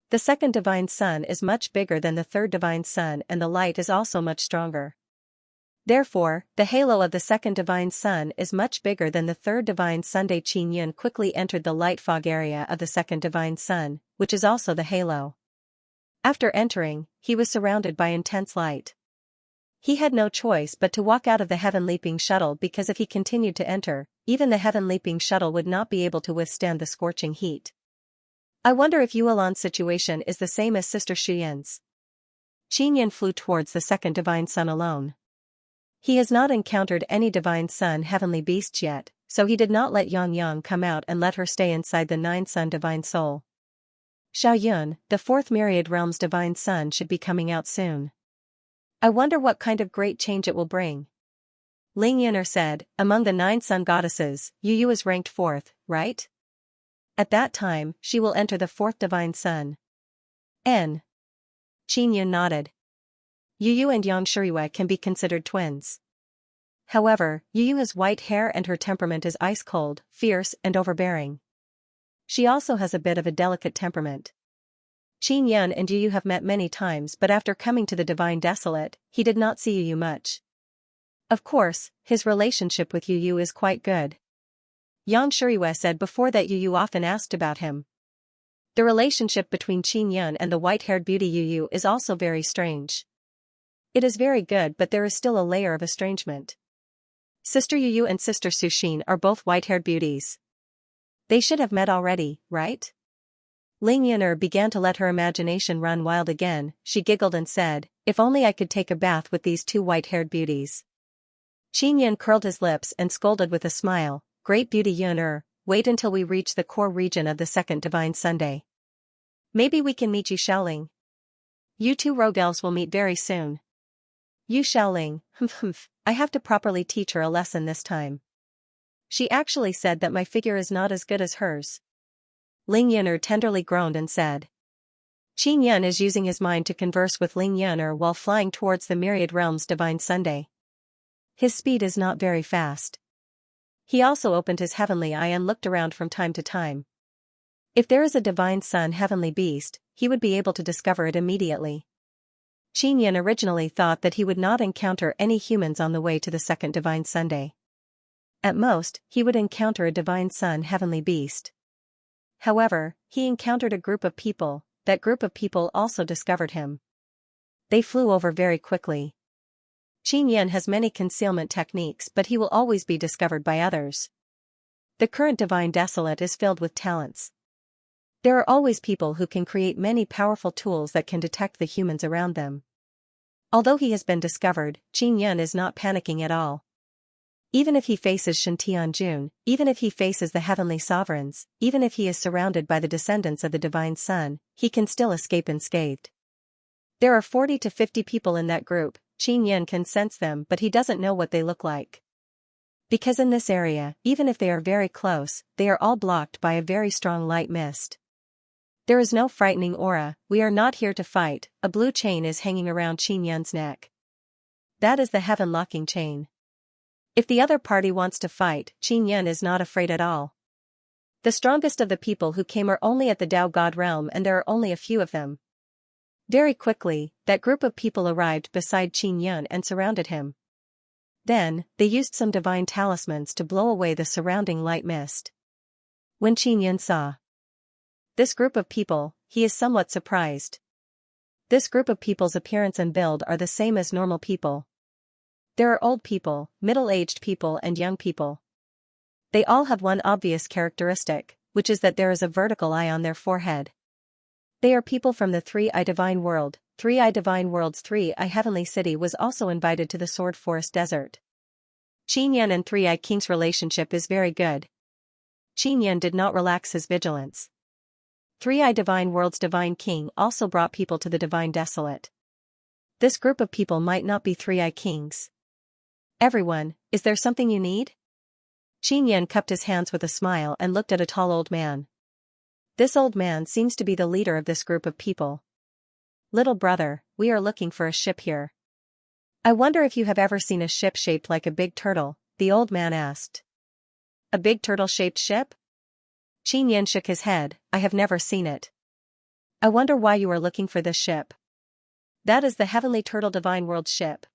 The second divine sun is much bigger than the third divine sun, and the light is also much stronger. Therefore, the halo of the second divine sun is much bigger than the third divine Sunday. Qin Yin quickly entered the light fog area of the second divine sun, which is also the halo. After entering, he was surrounded by intense light. He had no choice but to walk out of the heaven-leaping shuttle, because if he continued to enter, even the heaven-leaping shuttle would not be able to withstand the scorching heat. I wonder if Yuelan's situation is the same as Sister Xuyan's. Qin Yin flew towards the second divine sun alone. He has not encountered any divine sun heavenly beasts yet, so he did not let Yang come out and let her stay inside the 9 sun divine soul. Xiao Yun, the 4th myriad realm's divine sun, should be coming out soon. I wonder what kind of great change it will bring. Ling Yun'er said, among the 9 sun goddesses, Yu is ranked 4th, right? At that time, she will enter the 4th divine sun. N. Qin Yun nodded. Yu and Xianxia can be considered twins. However, Yu has white hair and her temperament is ice-cold, fierce and overbearing. She also has a bit of a delicate temperament. Qin Yun and Yu have met many times, but after coming to the Divine Desolate, he did not see Yu much. Of course, his relationship with Yu is quite good. Xianxia said before that Yu often asked about him. The relationship between Qin Yun and the white-haired beauty Yu is also very strange. It is very good, but there is still a layer of estrangement. Sister Yu and Sister Suxin are both white-haired beauties. They should have met already, right? Ling Yun'er began to let her imagination run wild again. She giggled and said, if only I could take a bath with these two white-haired beauties. Qin Yun curled his lips and scolded with a smile, great beauty Yun'er, wait until we reach the core region of the second divine Sunday. Maybe we can meet Yu Xiaoling. You two rogue elves will meet very soon. Yu Xiaoling, I have to properly teach her a lesson this time. She actually said that my figure is not as good as hers. Ling Yun'er tenderly groaned and said. Qin Yun is using his mind to converse with Ling Yun'er while flying towards the myriad realms divine Sunday. His speed is not very fast. He also opened his heavenly eye and looked around from time to time. If there is a divine sun heavenly beast, he would be able to discover it immediately. Qin Yun originally thought that he would not encounter any humans on the way to the second divine Sunday. At most, he would encounter a divine sun heavenly beast. However, he encountered a group of people. That group of people also discovered him. They flew over very quickly. Qin Yun has many concealment techniques, but he will always be discovered by others. The current divine desolate is filled with talents. There are always people who can create many powerful tools that can detect the humans around them. Although he has been discovered, Qin Yun is not panicking at all. Even if he faces Shen Tianjun, even if he faces the heavenly sovereigns, even if he is surrounded by the descendants of the divine sun, he can still escape unscathed. There are 40 to 50 people in that group. Qin Yun can sense them, but he doesn't know what they look like. Because in this area, even if they are very close, they are all blocked by a very strong light mist. There is no frightening aura. We are not here to fight. A blue chain is hanging around Qin Yun's neck. That is the heaven locking chain. If the other party wants to fight, Qin Yun is not afraid at all. The strongest of the people who came are only at the Dao God realm, and there are only a few of them. Very quickly, that group of people arrived beside Qin Yun and surrounded him. Then, they used some divine talismans to blow away the surrounding light mist. When Qin Yun saw this group of people, he is somewhat surprised. This group of people's appearance and build are the same as normal people. There are old people, middle-aged people and young people. They all have one obvious characteristic, which is that there is a vertical eye on their forehead. They are people from the 3i Divine World. 3i Divine World's 3i Heavenly City was also invited to the Sword Forest Desert. Qin Yun and 3i King's relationship is very good. Qin Yun did not relax his vigilance. 3i Divine World's Divine King also brought people to the Divine Desolate. This group of people might not be 3i Kings. Everyone, is there something you need? Qin Yun cupped his hands with a smile and looked at a tall old man. This old man seems to be the leader of this group of people. Little brother, we are looking for a ship here. I wonder if you have ever seen a ship shaped like a big turtle, the old man asked. A big turtle-shaped ship? Qin Yun shook his head, I have never seen it. I wonder why you are looking for this ship. That is the Heavenly Turtle Divine World ship.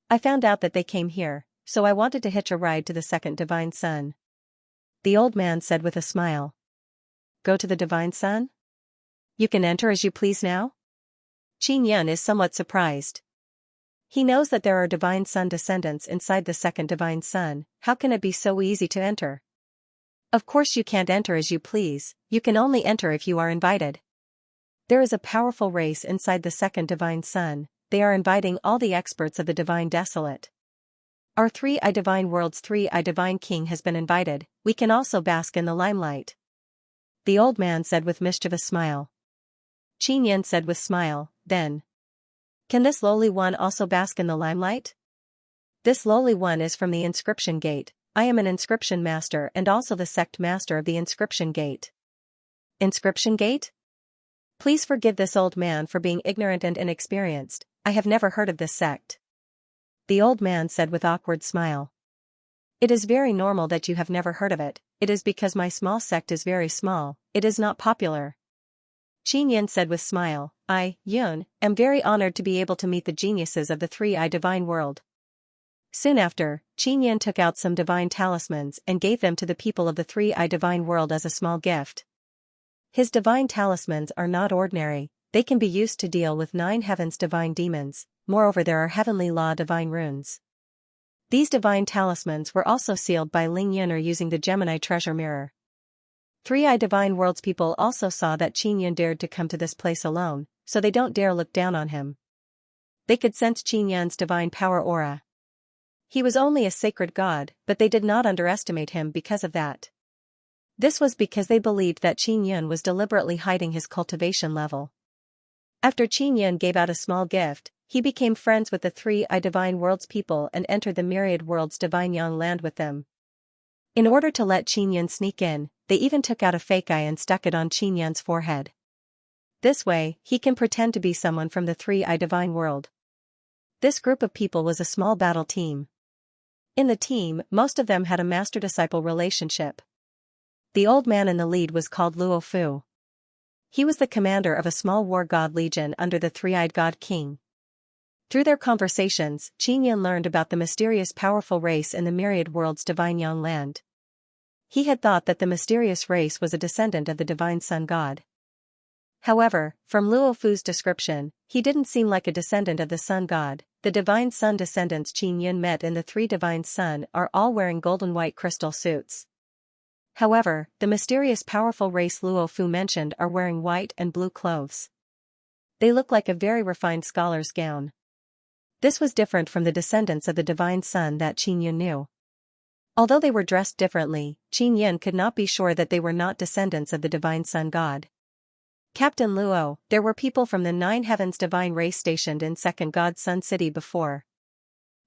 I found out that they came here, so I wanted to hitch a ride to the second Divine Sun. The old man said with a smile. Go to the Divine Sun? You can enter as you please now? Qin Yun is somewhat surprised. He knows that there are Divine Sun descendants inside the second Divine Sun. How can it be so easy to enter? Of course you can't enter as you please, you can only enter if you are invited. There is a powerful race inside the second Divine Sun. They are inviting all the experts of the Divine Desolate. Our 3i Divine World's 3i Divine King has been invited, we can also bask in the limelight. The old man said with mischievous smile. Qin Yun said with smile, then. Can this lowly one also bask in the limelight? This lowly one is from the Inscription Gate. I am an Inscription Master and also the Sect Master of the Inscription Gate. Inscription Gate? Please forgive this old man for being ignorant and inexperienced. I have never heard of this sect. The old man said with awkward smile. It is very normal that you have never heard of it. It is because my small sect is very small, it is not popular. Qin Yun said with smile, I, Yun, am very honored to be able to meet the geniuses of the 3i Divine World. Soon after, Qin Yan took out some divine talismans and gave them to the people of the three-eyed divine world as a small gift. His divine talismans are not ordinary, they can be used to deal with 9 heavens divine demons, moreover there are heavenly law divine runes. These divine talismans were also sealed by Ling Yun'er using the Gemini treasure mirror. Three-eyed divine worlds people also saw that Qin Yan dared to come to this place alone, so they don't dare look down on him. They could sense Qin Yan's divine power aura. He was only a sacred god, but they did not underestimate him because of that. This was because they believed that Qin Yan was deliberately hiding his cultivation level. After Qin Yan gave out a small gift, he became friends with the three-eyed divine worlds people and entered the myriad worlds divine Yang land with them. In order to let Qin Yan sneak in, they even took out a fake eye and stuck it on Qin Yan's forehead. This way, he can pretend to be someone from the three-eyed divine world. This group of people was a small battle team. In the team, most of them had a master-disciple relationship. The old man in the lead was called Luo Fu. He was the commander of a small war god legion under the three-eyed god king. Through their conversations, Qin Yan learned about the mysterious powerful race in the myriad world's divine Yang land. He had thought that the mysterious race was a descendant of the divine sun god. However, from Luo Fu's description, he didn't seem like a descendant of the sun god. The divine sun descendants Qin Yan met in the three divine sun are all wearing golden white crystal suits. However, the mysterious powerful race Luo Fu mentioned are wearing white and blue clothes. They look like a very refined scholar's gown. This was different from the descendants of the divine sun that Qin Yan knew. Although they were dressed differently, Qin Yan could not be sure that they were not descendants of the divine sun god. Captain Luo, there were people from the 9 heavens divine race stationed in second god Sun City before.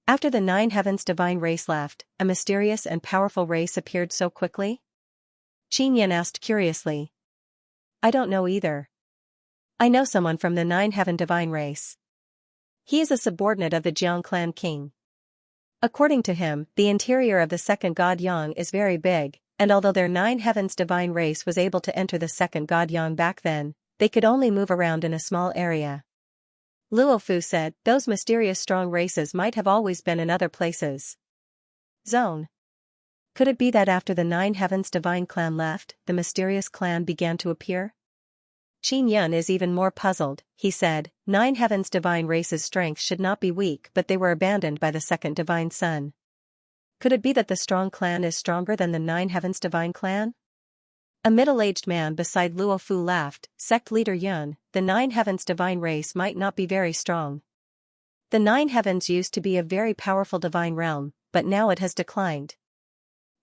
After the 9 heavens divine race left, a mysterious and powerful race appeared so quickly? Qin Yan asked curiously. I don't know either. I know someone from the 9 heaven divine race. He is a subordinate of the Jiang clan king. According to him, the interior of the second god Yang is very big, and although their 9 heavens divine race was able to enter the second god Yang back then, they could only move around in a small area. Luo Fu said, those mysterious strong races might have always been in other places. Zone. Could it be that after the 9 heavens divine clan left, the mysterious clan began to appear? Qin Yan is even more puzzled, he said, 9 heavens divine race's strength should not be weak but they were abandoned by the second divine sun. Could it be that the strong clan is stronger than the 9 heavens divine clan? A middle-aged man beside Luo Fu laughed, sect leader Yun, the 9 heavens divine race might not be very strong. The 9 heavens used to be a very powerful divine realm, but now it has declined.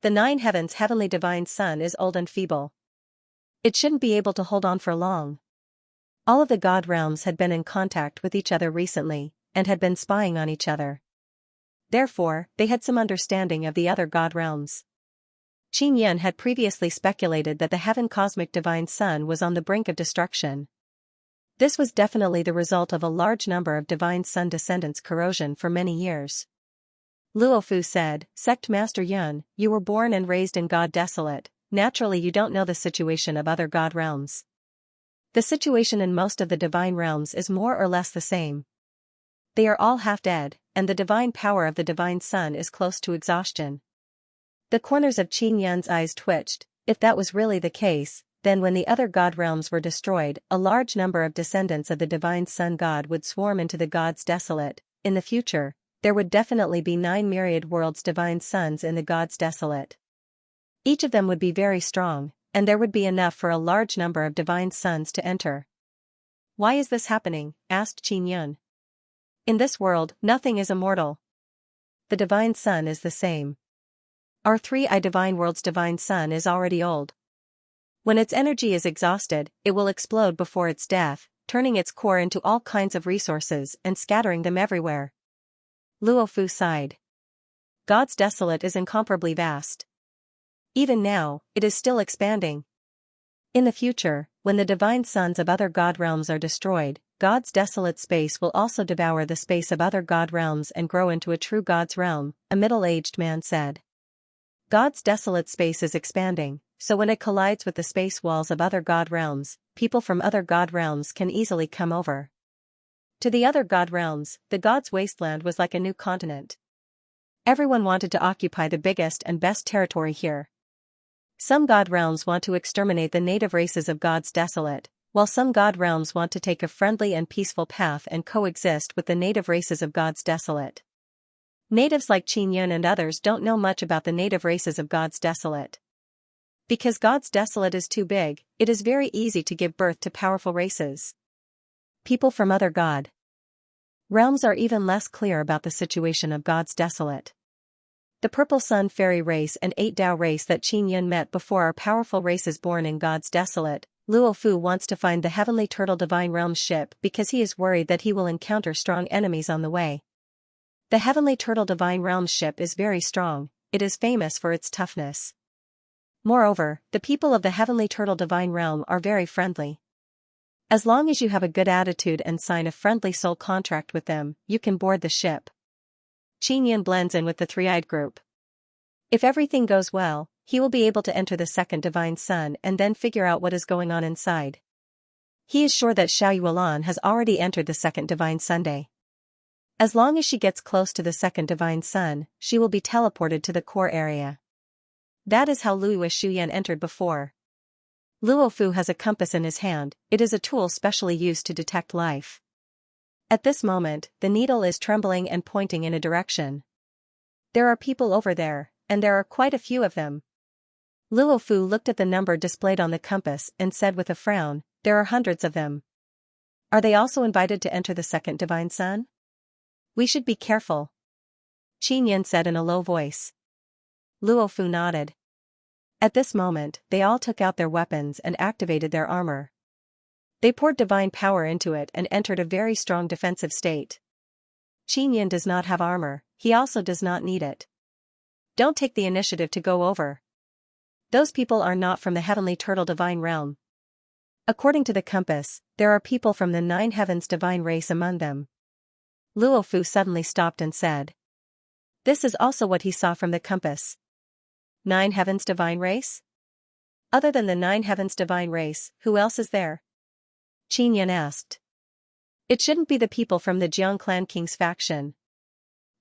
The 9 heavens heavenly divine sun is old and feeble. It shouldn't be able to hold on for long. All of the god realms had been in contact with each other recently, and had been spying on each other. Therefore, they had some understanding of the other god realms. Qin Yan had previously speculated that the heaven cosmic divine sun was on the brink of destruction. This was definitely the result of a large number of divine sun descendants' corrosion for many years. Luo Fu said, Sect Master Yun, you were born and raised in God Desolate, naturally you don't know the situation of other god realms. The situation in most of the divine realms is more or less the same. They are all half dead, and the divine power of the divine sun is close to exhaustion. The corners of Qin Yan's eyes twitched. If that was really the case, then when the other god realms were destroyed, a large number of descendants of the divine sun god would swarm into the gods desolate. In the future, there would definitely be 9 myriad worlds divine suns in the gods desolate. Each of them would be very strong, and there would be enough for a large number of divine suns to enter. Why is this happening? Asked Qin Yan. In this world, nothing is immortal. The divine sun is the same. Our 3-eyed divine world's divine sun is already old. When its energy is exhausted, it will explode before its death, turning its core into all kinds of resources and scattering them everywhere. Luo Fu sighed. God's desolate is incomparably vast. Even now, it is still expanding. In the future, when the divine suns of other god realms are destroyed, God's desolate space will also devour the space of other god realms and grow into a true God's realm, a middle-aged man said. God's desolate space is expanding, so when it collides with the space walls of other god realms, people from other god realms can easily come over. To the other god realms, the god's wasteland was like a new continent. Everyone wanted to occupy the biggest and best territory here. Some god realms want to exterminate the native races of gods desolate, while some god realms want to take a friendly and peaceful path and coexist with the native races of gods desolate. Natives like Xianxia and others don't know much about the native races of gods desolate. Because gods desolate is too big, it is very easy to give birth to powerful races. People from other god realms are even less clear about the situation of gods desolate. The Purple Sun Fairy race and 8 Dao race that Xianxia met before are powerful races born in gods desolate. Luo Fu wants to find the Heavenly Turtle Divine Realms ship because he is worried that he will encounter strong enemies on the way. The Heavenly Turtle Divine Realms ship is very strong, it is famous for its toughness. Moreover, the people of the Heavenly Turtle Divine Realm are very friendly. As long as you have a good attitude and sign a friendly soul contract with them, you can board the ship. Xianxia blends in with the three-eyed group. If everything goes well, he will be able to enter the second Divine Sun and then figure out what is going on inside. He is sure that Xiao Yuan has already entered the second Divine Sunday. As long as she gets close to the second Divine Sun, she will be teleported to the core area. That is how Luo Shuyan entered before. Luo Fu has a compass in his hand, it is a tool specially used to detect life. At this moment, the needle is trembling and pointing in a direction. There are people over there, and there are quite a few of them. Luo Fu looked at the number displayed on the compass and said with a frown, there are hundreds of them. Are they also invited to enter the second Divine Sun? We should be careful. Xianxia said in a low voice. Luo Fu nodded. At this moment, they all took out their weapons and activated their armor. They poured divine power into it and entered a very strong defensive state. Xianxia does not have armor, he also does not need it. Don't take the initiative to go over. Those people are not from the Heavenly Turtle Divine Realm. According to the compass, there are people from the 9 Heavens Divine race among them. Luo Fu suddenly stopped and said. This is also what he saw from the compass. 9 Heavens Divine race? Other than the 9 Heavens Divine race, who else is there? Xianxia asked. It shouldn't be the people from the Jiang Clan King's faction.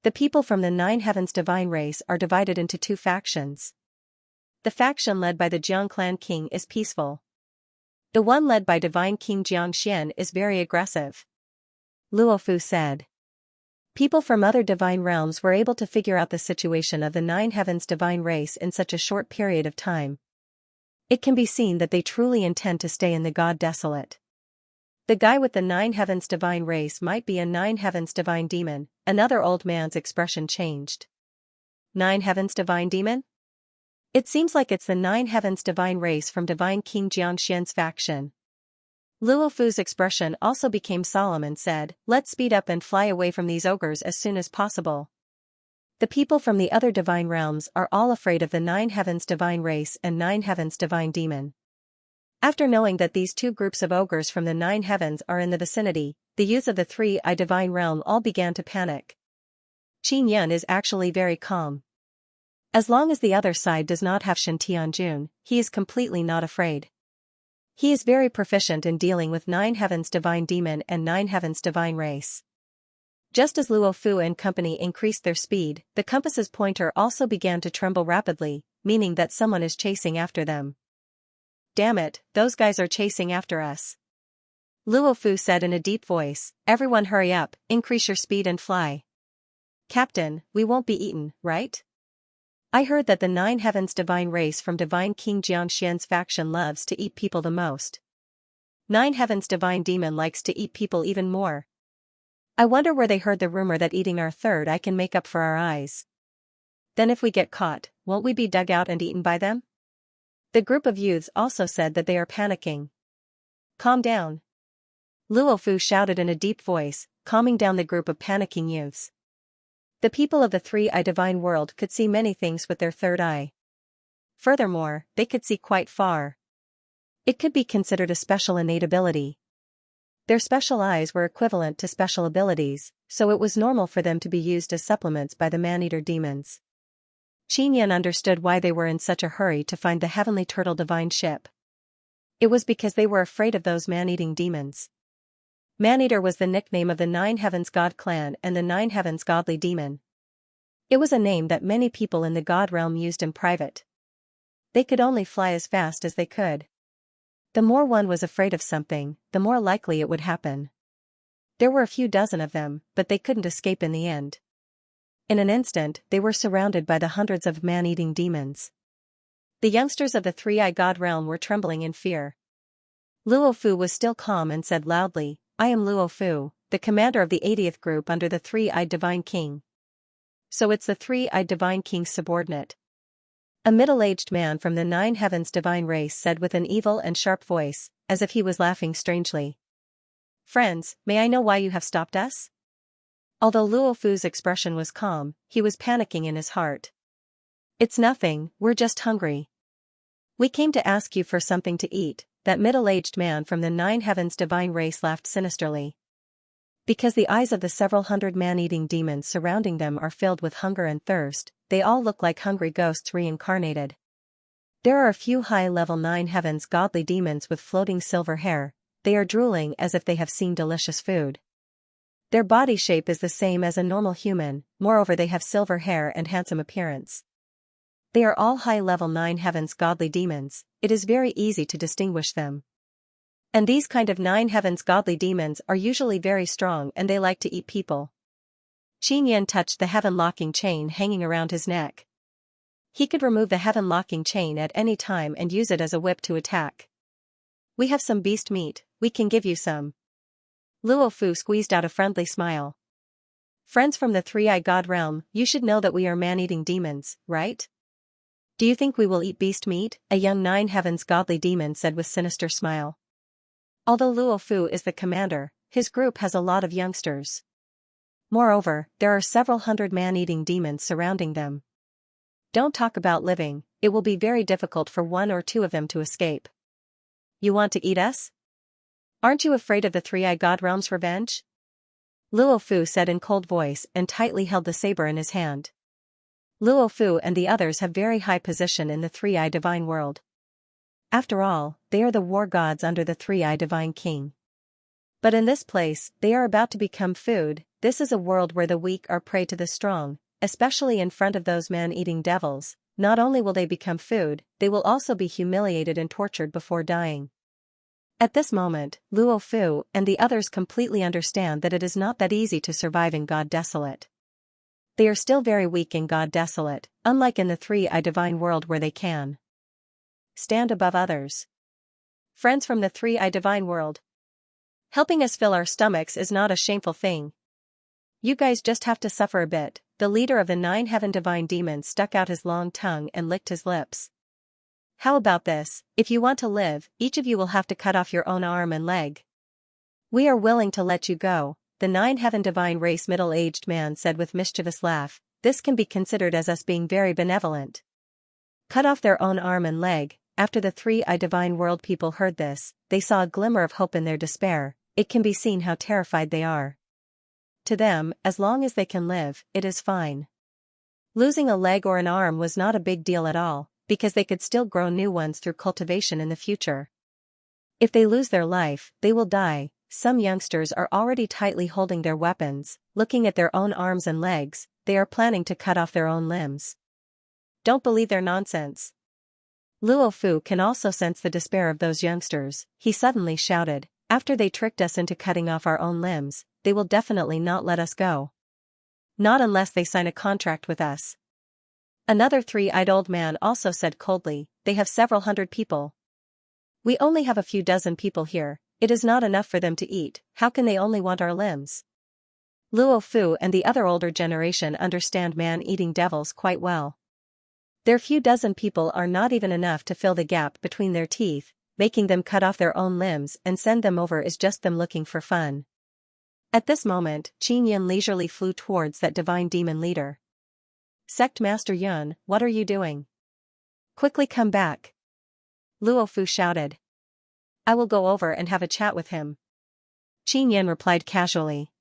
The people from the 9 Heavens Divine race are divided into 2 factions. The faction led by the Jiang Clan King is peaceful. The one led by Divine King Xianxia is very aggressive. Luo Fu said. People from other divine realms were able to figure out the situation of the 9 Heavens Divine race in such a short period of time. It can be seen that they truly intend to stay in the God Desolate. The guy with the 9 Heavens Divine race might be a 9 Heavens Divine demon. Another old man's expression changed. 9 Heavens Divine demon? It seems like it's the 9 Heavens Divine race from Divine King Jiangxian's faction. Luo Fu's expression also became solemn and said, let's speed up and fly away from these ogres as soon as possible. The people from the other divine realms are all afraid of the 9 Heavens Divine race and 9 Heavens Divine demon. After knowing that these 2 groups of ogres from the 9 heavens are in the vicinity, the youths of the 3-eye divine realm all began to panic. Xianxia is actually very calm. As long as the other side does not have Shen Tianjun, he is completely not afraid. He is very proficient in dealing with 9 Heavens Divine Demon and 9 Heavens Divine Race. Just as Luo Fu and company increased their speed, the compass's pointer also began to tremble rapidly, meaning that someone is chasing after them. Damn it, those guys are chasing after us. Luo Fu said in a deep voice, everyone hurry up, increase your speed and fly. Captain, we won't be eaten, right? I heard that the 9 Heavens Divine race from Divine King Jiangxian's faction loves to eat people the most. 9 Heavens Divine Demon likes to eat people even more. I wonder where they heard the rumor that eating our third eye can make up for our eyes. Then if we get caught, won't we be dug out and eaten by them? The group of youths also said that they are panicking. Calm down. Luo Fu shouted in a deep voice, calming down the group of panicking youths. The people of the 3-eye divine world could see many things with their third eye. Furthermore, they could see quite far. It could be considered a special innate ability. Their special eyes were equivalent to special abilities, so it was normal for them to be used as supplements by the man-eater demons. Xianxia understood why they were in such a hurry to find the Heavenly Turtle Divine ship. It was because they were afraid of those man-eating demons. Man-eater was the nickname of the 9 Heavens God clan and the 9 Heavens Godly demon. It was a name that many people in the god realm used in private. They could only fly as fast as they could. The more one was afraid of something, the more likely it would happen. There were a few dozen of them, but they couldn't escape in the end. In an instant, they were surrounded by the hundreds of man-eating demons. The youngsters of the three-eyed god realm were trembling in fear. Luo Fu was still calm and said loudly, "I am Luo Fu, the commander of the 80th group under the three-eyed divine king." "So it's the three-eyed divine king's subordinate?" A middle-aged man from the nine heavens divine race said with an evil and sharp voice, as if he was laughing strangely. "Friends, may I know why you have stopped us?" Although Luo Fu's expression was calm, he was panicking in his heart. "It's nothing, we're just hungry. We came to ask you for something to eat." That middle-aged man from the nine heavens divine race laughed sinisterly. Because the eyes of the several hundred man-eating demons surrounding them are filled with hunger and thirst, they all look like hungry ghosts reincarnated. There are a few high-level nine heavens godly demons with floating silver hair. They are drooling as if they have seen delicious food. Their body shape is the same as a normal human, moreover they have silver hair and handsome appearance. They are all high-level nine heavens godly demons. It is very easy to distinguish them. And these kind of nine heavens godly demons are usually very strong and they like to eat people. Xianxia touched the heaven-locking chain hanging around his neck. He could remove the heaven-locking chain at any time and use it as a whip to attack. "We have some beast meat, we can give you some." Luo Fu squeezed out a friendly smile. "Friends from the three-eyed god realm, you should know that we are man-eating demons, right? Do you think we will eat beast meat?" a young nine heavens godly demon said with sinister smile. Although Luo Fu is the commander, his group has a lot of youngsters. Moreover, there are several hundred man-eating demons surrounding them. Don't talk about living, it will be very difficult for one or two of them to escape. "You want to eat us? Aren't you afraid of the three-eyed god realm's revenge?" Luo Fu said in cold voice and tightly held the saber in his hand. Luo Fu and the others have very high position in the three-eyed divine world. After all, they are the war gods under the three-eyed divine king. But in this place, they are about to become food. This is a world where the weak are prey to the strong, especially in front of those man-eating devils. Not only will they become food, they will also be humiliated and tortured before dying. At this moment, Luo Fu and the others completely understand that it is not that easy to survive in God Desolate. They are still very weak in God Desolate, unlike in the three-eyed divine world where they can stand above others. Friends from the three-eyed divine world, helping us fill our stomachs is not a shameful thing. You guys just have to suffer a bit. The leader of the nine heaven divine demons stuck out his long tongue and licked his lips. "How about this? If you want to live, each of you will have to cut off your own arm and leg. We are willing to let you go," the nine heaven divine race middle-aged man said with mischievous laugh. "This can be considered as us being very benevolent." Cut off their own arm and leg. After the three-eyed divine world people heard this, they saw a glimmer of hope in their despair. It can be seen how terrified they are. To them, as long as they can live, it is fine. Losing a leg or an arm was not a big deal at all, because they could still grow new ones through cultivation in the future. If they lose their life, they will die. Some youngsters are already tightly holding their weapons, looking at their own arms and legs. They are planning to cut off their own limbs. Don't believe their nonsense. Luo Fu can also sense the despair of those youngsters. He suddenly shouted, "After they tricked us into cutting off our own limbs, they will definitely not let us go. Not unless they sign a contract with us." Another three-eyed old man also said coldly, "They have several hundred people. We only have a few dozen people here. It is not enough for them to eat. How can they only want our limbs?" Luo Fu and the other older generation understand man-eating devils quite well. Their few dozen people are not even enough to fill the gap between their teeth. Making them cut off their own limbs and send them over is just them looking for fun. At this moment, Qin Yin leisurely flew towards that divine demon leader. "Sect Master Yun, what are you doing? Quickly come back!" Luo Fu shouted. "I will go over and have a chat with him." Qin Yin replied casually.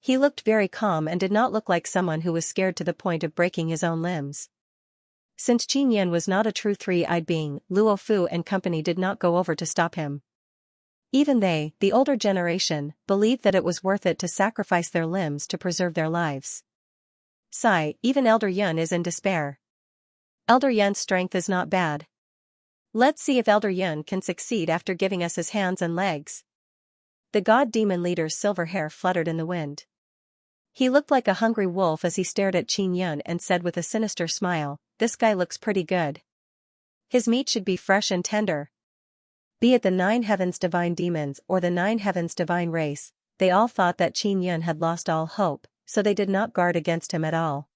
He looked very calm and did not look like someone who was scared to the point of breaking his own limbs. Since Qin Yin was not a true three-eyed being, Luo Fu and company did not go over to stop him. Even they, the older generation, believed that it was worth it to sacrifice their limbs to preserve their lives. Sigh, even Elder Yun is in despair. Elder Yun's strength is not bad. Let's see if Elder Yun can succeed after giving us his hands and legs. The god demon leader's silver hair fluttered in the wind. He looked like a hungry wolf as he stared at Qin Yun and said with a sinister smile, "This guy looks pretty good. His meat should be fresh and tender." Be it the 9 heavens divine demons or the 9 heavens divine race, they all thought that Qin Yun had lost all hope, so they did not guard against him at all.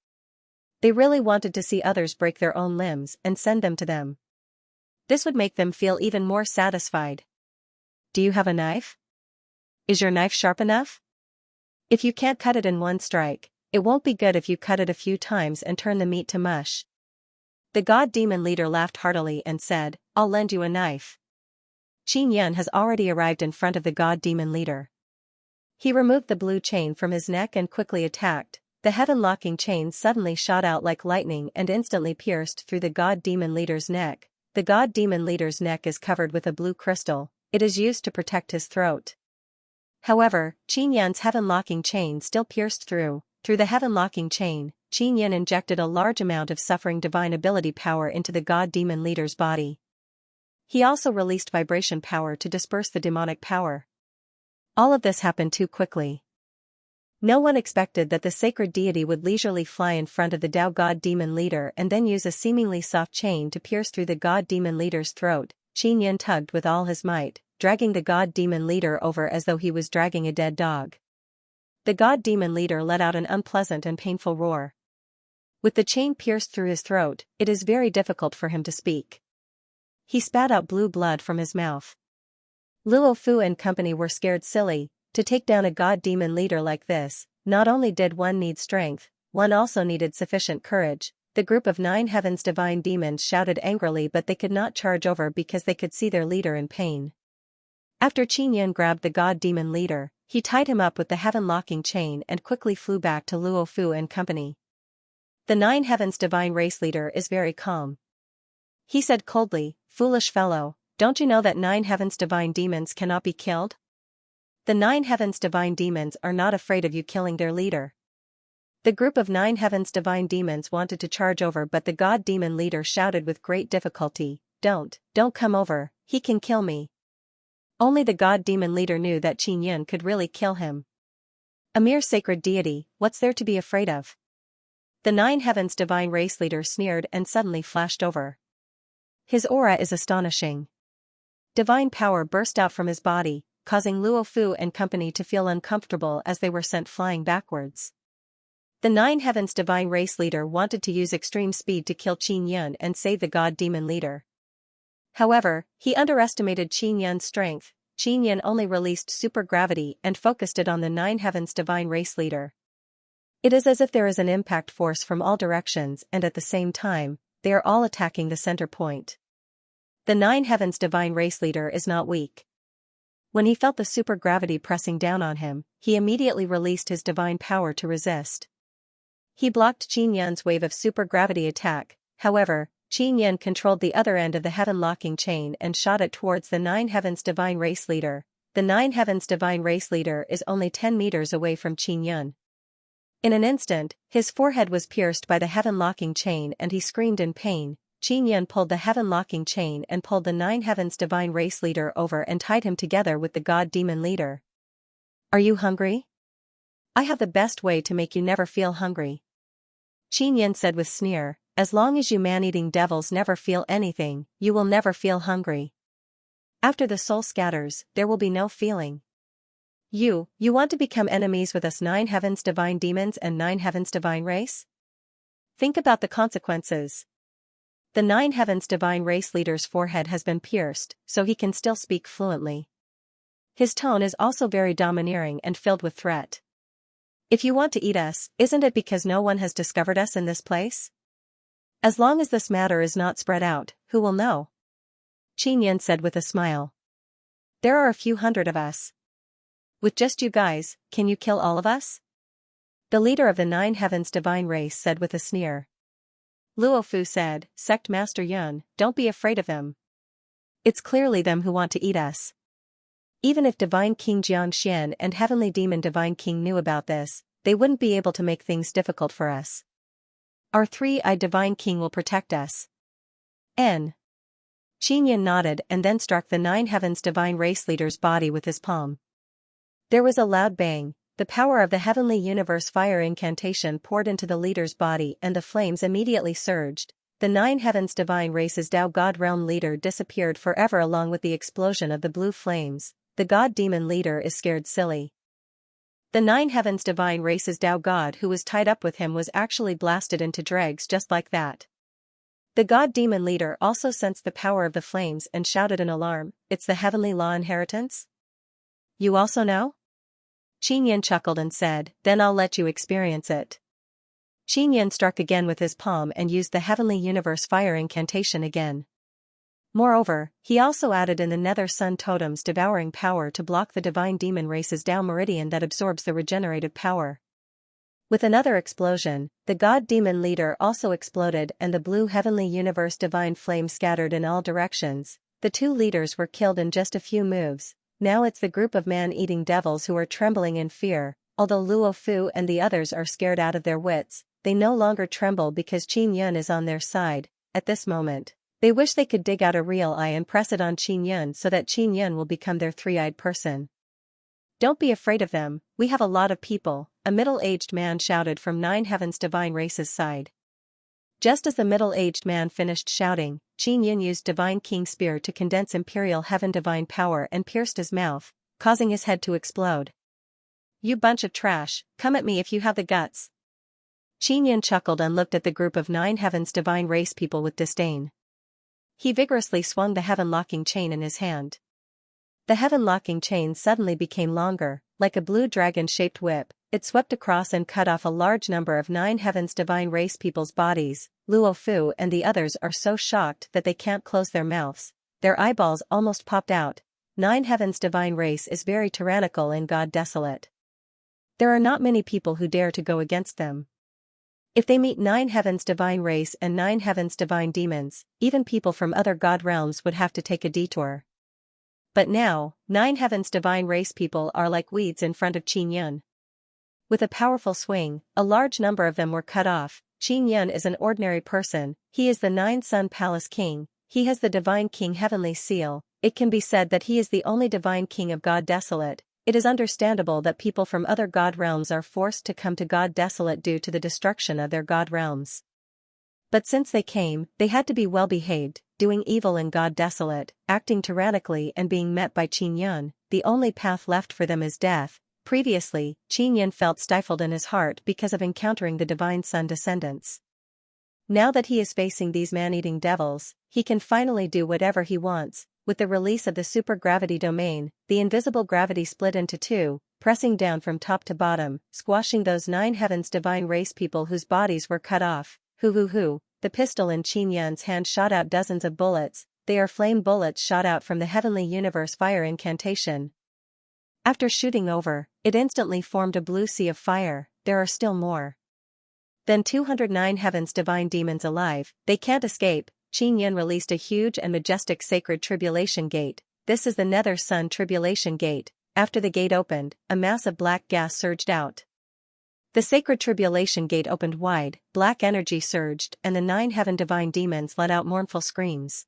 They really wanted to see others break their own limbs and send them to them. This would make them feel even more satisfied. Do you have a knife? Is your knife sharp enough? If you can't cut it in one strike, it won't be good if you cut it a few times and turn the meat to mush. The god demon leader laughed heartily and said, "I'll lend you a knife." Qin Yun has already arrived in front of the god demon leader. He removed the blue chain from his neck and quickly attacked. The heaven-locking chain suddenly shot out like lightning and instantly pierced through the god demon leader's neck. The god demon leader's neck is covered with a blue crystal. It is used to protect his throat. However, Qin Yun's heaven-locking chain still pierced through. Through the heaven-locking chain, Qin Yun injected a large amount of suffering divine ability power into the god demon leader's body. He also released vibration power to disperse the demonic power. All of this happened too quickly. No one expected that the sacred deity would leisurely fly in front of the Tao god demon leader and then use a seemingly soft chain to pierce through the god demon leader's throat. Qin Yun tugged with all his might, dragging the god demon leader over as though he was dragging a dead dog. The god demon leader let out an unpleasant and painful roar. With the chain pierced through his throat, it is very difficult for him to speak. He spat out blue blood from his mouth. Luo Fu and company were scared silly. To take down a god demon leader like this, not only did one need strength, one also needed sufficient courage. The group of 9 heavens divine demons shouted angrily, but they could not charge over because they could see their leader in pain. After Qin Yun grabbed the god demon leader, he tied him up with the heaven-locking chain and quickly flew back to Luo Fu and company. The 9 heavens divine race leader is very calm. He said coldly, "Foolish fellow, don't you know that 9 heavens divine demons cannot be killed? The 9 heavens divine demons are not afraid of you killing their leader." The group of 9 heavens divine demons wanted to charge over, but the god demon leader shouted with great difficulty, Don't come over, he can kill me." Only the god demon leader knew that Qin Yun could really kill him. A mere sacred deity, what's there to be afraid of? The 9 heavens divine race leader sneered and suddenly flashed over. His aura is astonishing. Divine power burst out from his body, causing Luo Fu and company to feel uncomfortable as they were sent flying backwards. The 9 heavens divine race leader wanted to use extreme speed to kill Qin Yun and save the god demon leader. However, he underestimated Qin Yun's strength. Qin Yun only released supergravity and focused it on the 9 heavens divine race leader. It is as if there is an impact force from all directions, and at the same time, they are all attacking the center point. The 9 heavens divine race leader is not weak. When he felt the supergravity pressing down on him, he immediately released his divine power to resist. He blocked Qin Yun's wave of supergravity attack. However, Qin Yun controlled the other end of the heaven-locking chain and shot it towards the 9 heavens divine race leader. The 9 heavens divine race leader is only 10 meters away from Qin Yun. In an instant, his forehead was pierced by the heaven-locking chain and he screamed in pain. Qin Yun pulled the heaven-locking chain and pulled the 9 heavens divine race leader over and tied him together with the god demon leader. "Are you hungry? I have the best way to make you never feel hungry," Qin Yun said with sneer. "As long as you man-eating devils never feel anything, you will never feel hungry. After the soul scatters, there will be no feeling. You want to become enemies with us 9 heavens divine demons and 9 heavens divine race? Think about the consequences." The 9 heavens divine race leader's forehead has been pierced, so he can still speak fluently. His tone is also very domineering and filled with threat. "If you want to eat us, isn't it because no one has discovered us in this place? As long as this matter is not spread out, who will know?" Qin Yun said with a smile. "There are a few hundred of us. With just you guys, can you kill all of us?" The leader of the 9 heavens divine race said with a sneer. Luo Fu said, "Sect Master Yun, don't be afraid of them. It's clearly them who want to eat us. Even if Divine King Xianxia and Heavenly Demon Divine King knew about this, they wouldn't be able to make things difficult for us. Our three-eyed divine king will protect us. N. Xianxia nodded and then struck the nine heavens divine race leader's body with his palm. There was a loud bang. The power of the heavenly universe fire incantation poured into the leader's body and the flames immediately surged. The nine heavens divine race's Tao God realm leader disappeared forever along with the explosion of the blue flames. The god demon leader is scared silly. The nine heavens divine race's Tao God who was tied up with him was actually blasted into dregs just like that. The god demon leader also sensed the power of the flames and shouted in alarm, "It's the heavenly law inheritance? You also know?" Xianxia chuckled and said, "Then I'll let you experience it." Xianxia struck again with his palm and used the heavenly universe fire incantation again. Moreover, he also added in the nether sun totem's devouring power to block the divine demon race's Tao meridian that absorbs the regenerative power. With another explosion, the god demon leader also exploded and the blue heavenly universe divine flame scattered in all directions. The two leaders were killed in just a few moves. Now it's the group of man-eating devils who are trembling in fear. Although Luo Fu and the others are scared out of their wits, they no longer tremble because Qin Yun is on their side. At this moment, they wish they could dig out a real eye and press it on Qin Yun so that Qin Yun will become their three-eyed person. "Don't be afraid of them, we have a lot of people," a middle-aged man shouted from Nine Heavens Divine Race's side. Just as the middle-aged man finished shouting, Qin Yun used Divine King Spear to condense Imperial Heaven Divine Power and pierced his mouth, causing his head to explode. "You bunch of trash, come at me if you have the guts." Qin Yun chuckled and looked at the group of Nine Heavens Divine Race people with disdain. He vigorously swung the heaven-locking chain in his hand. The heaven-locking chain suddenly became longer, like a blue dragon-shaped whip. It swept across and cut off a large number of Nine Heavens Divine Race people's bodies. Luo Fu and the others are so shocked that they can't close their mouths. Their eyeballs almost popped out. Nine Heavens Divine Race is very tyrannical and God desolate. There are not many people who dare to go against them. If they meet Nine Heavens Divine Race and Nine Heavens Divine Demons, even people from other god realms would have to take a detour. But now, Nine Heavens Divine Race people are like weeds in front of Qin Yun. With a powerful swing, a large number of them were cut off. Qin Yun is an ordinary person, he is the Nine Sun Palace King, he has the Divine King Heavenly Seal. It can be said that he is the only Divine King of God Desolate. It is understandable that people from other god realms are forced to come to God Desolate due to the destruction of their god realms. But since they came, they had to be well-behaved, doing evil in God Desolate, acting tyrannically and being met by Qin Yun. The only path left for them is death. Previously, Qin Yun felt stifled in his heart because of encountering the Divine Sun descendants. Now that he is facing these man-eating devils, he can finally do whatever he wants. With the release of the supergravity domain, the invisible gravity split into two, pressing down from top to bottom, squashing those Nine Heavens Divine Race people whose bodies were cut off. Hoo. The pistol in Qin Yun's hand shot out dozens of bullets. They are flame bullets shot out from the Heavenly Universe fire incantation. After shooting over, it instantly formed a blue sea of fire. There are still more than 209 Heavens Divine Demons alive. They can't escape. Qin Yun released a huge and majestic sacred tribulation gate. This is the Nether Sun Tribulation Gate. After the gate opened, a mass of black gas surged out. The sacred tribulation gate opened wide, black energy surged, and the 9 Heaven Divine Demons let out mournful screams.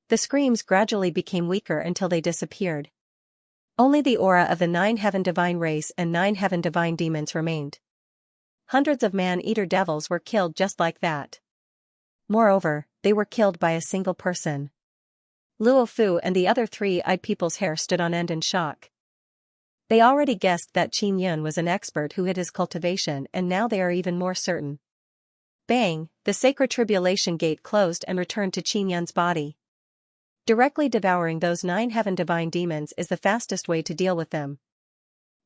The screams gradually became weaker until they disappeared. Only the aura of the 9 Heaven Divine Race and 9 Heaven Divine Demons remained. Hundreds of man-eater devils were killed just like that. Moreover, they were killed by a single person. Luo Fu and the other three-eyed people's hair stood on end in shock. They already guessed that Qin Yun was an expert who hid his cultivation, and now they are even more certain. Bang! The sacred tribulation gate closed and returned to Qin Yun's body. Directly devouring those 9 Heaven Divine Demons is the fastest way to deal with them.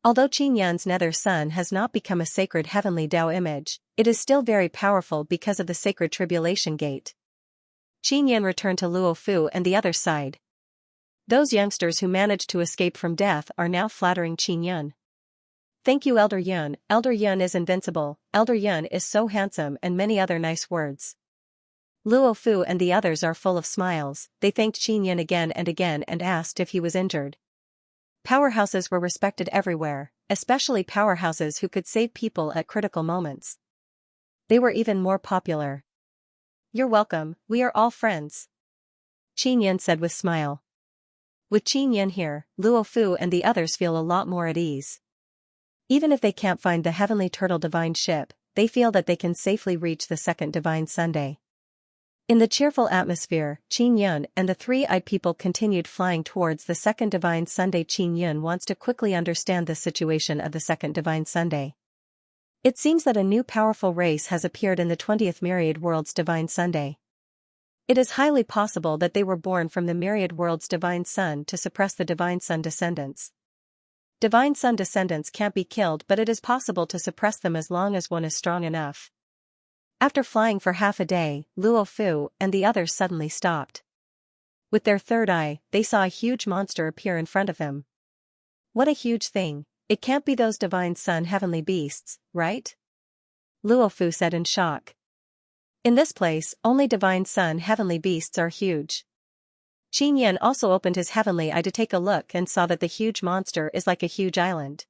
Although Qin Yun's nether sun has not become a sacred heavenly Tao image, it is still very powerful because of the sacred tribulation gate. Qin Yun returned to Luo Fu and the other side. Those youngsters who managed to escape from death are now flattering Qin Yun. "Thank you, Elder Yun. Elder Yun is invincible. Elder Yun is so handsome," and many other nice words. Luo Fu and the others are full of smiles. They thanked Qin Yun again and asked if he was injured. Powerhouses were respected everywhere, especially powerhouses who could save people at critical moments. They were even more popular. "You're welcome, we are all friends," Qin Yan said with smile. With Qin Yan here, Luo Fu and the others feel a lot more at ease. Even if they can't find the Heavenly Turtle Divine Ship, they feel that they can safely reach the second Divine Sunday. In the cheerful atmosphere, Qin Yun and the three-eyed people continued flying towards the second Divine Sunday. Qin Yun wants to quickly understand the situation of the second Divine Sunday. It seems that a new powerful race has appeared in the 20th Myriad World's Divine Sunday. It is highly possible that they were born from the Myriad World's Divine Sun to suppress the Divine Sun descendants. Divine Sun descendants can't be killed, but it is possible to suppress them as long as one is strong enough. After flying for half a day, Luo Fu and the others suddenly stopped. With their third eye, they saw a huge monster appear in front of them. What a huge thing! It can't be those Divine Sun heavenly beasts, right? Luo Fu said in shock. In this place, only Divine Sun heavenly beasts are huge. Qin Yan also opened his heavenly eye to take a look and saw that the huge monster is like a huge island.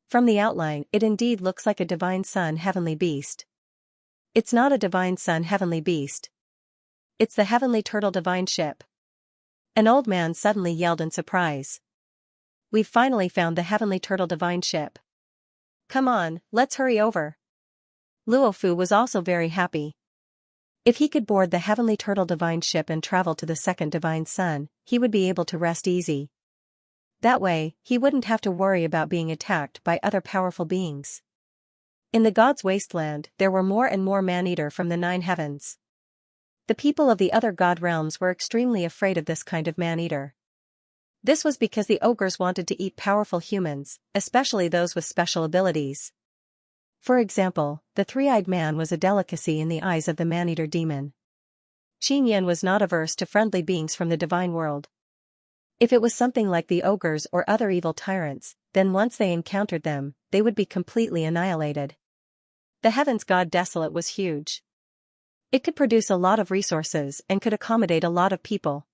From the outline, it indeed looks like a Divine Sun heavenly beast. It's not a Divine Sun heavenly beast. It's the Heavenly Turtle Divine Ship. An old man suddenly yelled in surprise. "We've finally found the Heavenly Turtle Divine Ship. Come on, let's hurry over." Luo Fu was also very happy. If he could board the Heavenly Turtle Divine Ship and travel to the second Divine Sun, he would be able to rest easy. That way, he wouldn't have to worry about being attacked by other powerful beings. In the God's Wasteland, there were more and more man-eater from the 9 heavens. The people of the other god realms were extremely afraid of this kind of man-eater. This was because the ogres wanted to eat powerful humans, especially those with special abilities. For example, the three-eyed man was a delicacy in the eyes of the man-eater demon. Qin Yan was not averse to friendly beings from the divine world. If it was something like the ogres or other evil tyrants, then once they encountered them, they would be completely annihilated. The heavens god Desolate was huge. It could produce a lot of resources and could accommodate a lot of people.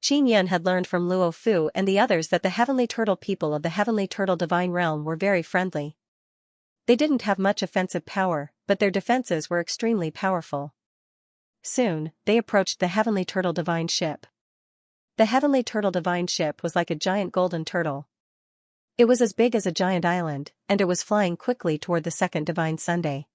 Qin Yan had learned from Luo Fu and the others that the Heavenly Turtle people of the Heavenly Turtle Divine Realm were very friendly. They didn't have much offensive power, but their defenses were extremely powerful. Soon, they approached the Heavenly Turtle Divine Ship. The Heavenly Turtle Divine Ship was like a giant golden turtle. It was as big as a giant island, and it was flying quickly toward the second Divine Sunday.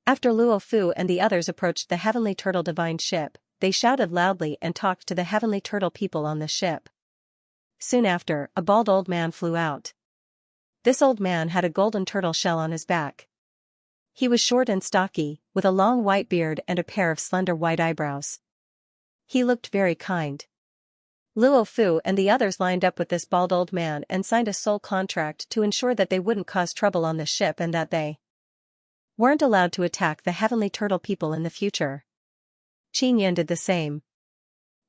After Luo Fu and the others approached the Heavenly Turtle Divine Ship, they shouted loudly and talked to the Heavenly Turtle people on the ship. Soon after, a bald old man flew out. This old man had a golden turtle shell on his back. He was short and stocky, with a long white beard and a pair of slender white eyebrows. He looked very kind. Luo Fu and the others lined up with this bald old man and signed a soul contract to ensure that they wouldn't cause trouble on the ship and that they weren't allowed to attack the Heavenly Turtle people in the future. Qin Yan did the same.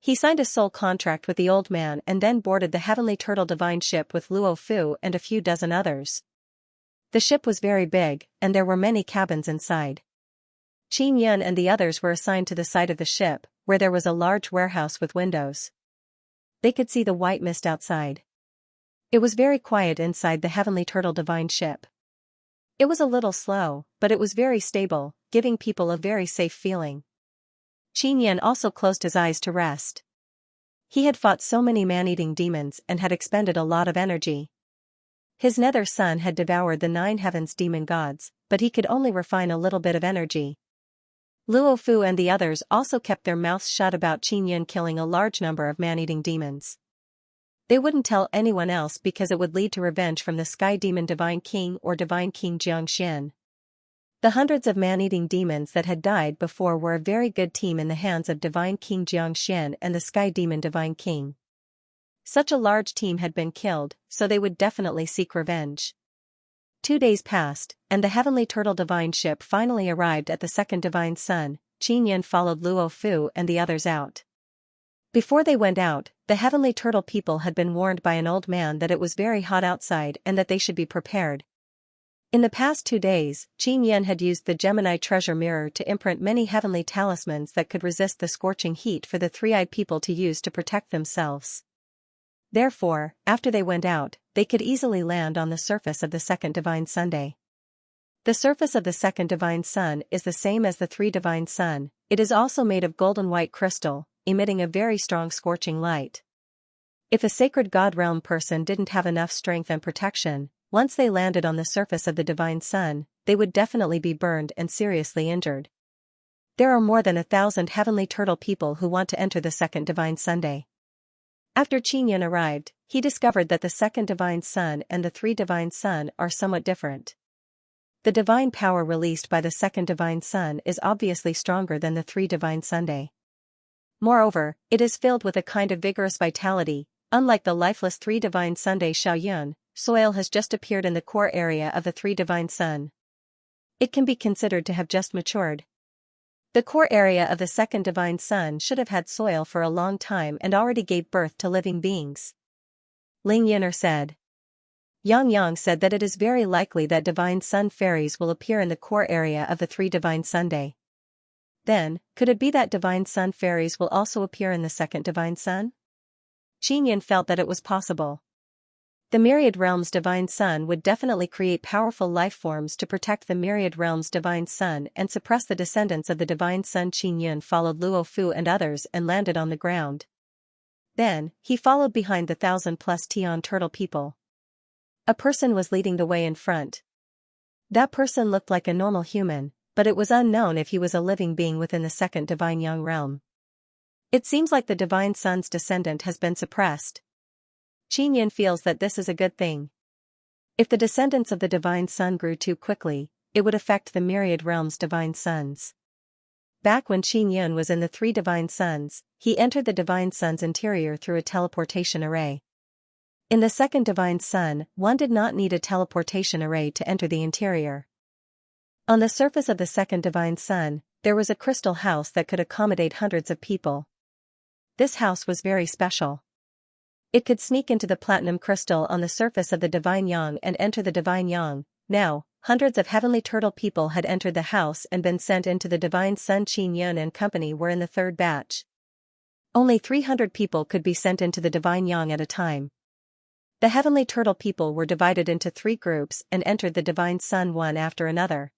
He signed a soul contract with the old man and then boarded the Heavenly Turtle Divine Ship with Luo Fu and a few dozen others. The ship was very big, and there were many cabins inside. Qin Yan and the others were assigned to the side of the ship, where there was a large warehouse with windows. They could see the white mist outside. It was very quiet inside the Heavenly Turtle Divine Ship. It was a little slow, but it was very stable, giving people a very safe feeling. Qin Yan also closed his eyes to rest. He had fought so many man-eating demons and had expended a lot of energy. His nether sun had devoured the 9 heavens demon gods, but he could only refine a little bit of energy. Luo Fu and the others also kept their mouths shut about Qin Yan killing a large number of man-eating demons. They wouldn't tell anyone else because it would lead to revenge from the Sky Demon Divine King or Divine King Xianxia. The hundreds of man-eating demons that had died before were a very good team in the hands of Divine King Xianxia and the Sky Demon Divine King. Such a large team had been killed, so they would definitely seek revenge. 2 days passed, and the Heavenly Turtle Divine Ship finally arrived at the second Divine Sun. Qin Yan followed Luo Fu and the others out. Before they went out, the Heavenly Turtle people had been warned by an old man that it was very hot outside and that they should be prepared. In the past 2 days, Qin Yan had used the Gemini treasure mirror to imprint many heavenly talismans that could resist the scorching heat for the three-eyed people to use to protect themselves. Therefore, after they went out, they could easily land on the surface of the second Divine Sunday. The surface of the second divine sun is the same as the three divine sun. It is also made of golden white crystal, emitting a very strong scorching light. If a sacred god realm person didn't have enough strength and protection, once they landed on the surface of the divine sun, they would definitely be burned and seriously injured. There are more than 1,000 heavenly turtle people who want to enter the second divine Sunday. After Xianxia arrived, he discovered that the second divine sun and the three divine sun are somewhat different. The divine power released by the second divine sun is obviously stronger than the three divine Sunday. Moreover, it is filled with a kind of vigorous vitality. Unlike the lifeless three divine Sunday Xiaoyun, soil has just appeared in the core area of the three divine sun. It can be considered to have just matured. The core area of the second divine sun should have had soil for a long time and already gave birth to living beings. Ling Yin'er said. Yang Yang said that it is very likely that divine sun fairies will appear in the core area of the three divine Sunday. Then, could it be that divine sun fairies will also appear in the second divine sun? Xianxia felt that it was possible. The myriad realms divine sun would definitely create powerful life forms to protect the myriad realms divine sun and suppress the descendants of the divine sun. Xianxia followed Luo Fu and others and landed on the ground. Then, he followed behind the 1,000+ Tian turtle people. A person was leading the way in front. That person looked like a normal human, but it was unknown if he was a living being within the second divine yang realm. It seems like the divine sun's descendant has been suppressed. Xianxia feels that this is a good thing. If the descendants of the divine sun grew too quickly, it would affect the myriad realms divine suns. Back when Xianxia was in the three divine suns, he entered the divine sun's interior through a teleportation array. In the second divine sun, one did not need a teleportation array to enter the interior. On the surface of the second divine sun, there was a crystal house that could accommodate hundreds of people. This house was very special. It could sneak into the platinum crystal on the surface of the divine yang and enter the divine yang. Now, hundreds of heavenly turtle people had entered the house and been sent into the divine sun. Xianxia and company were in the third batch. Only 300 people could be sent into the divine yang at a time. The heavenly turtle people were divided into 3 groups and entered the divine sun one after another.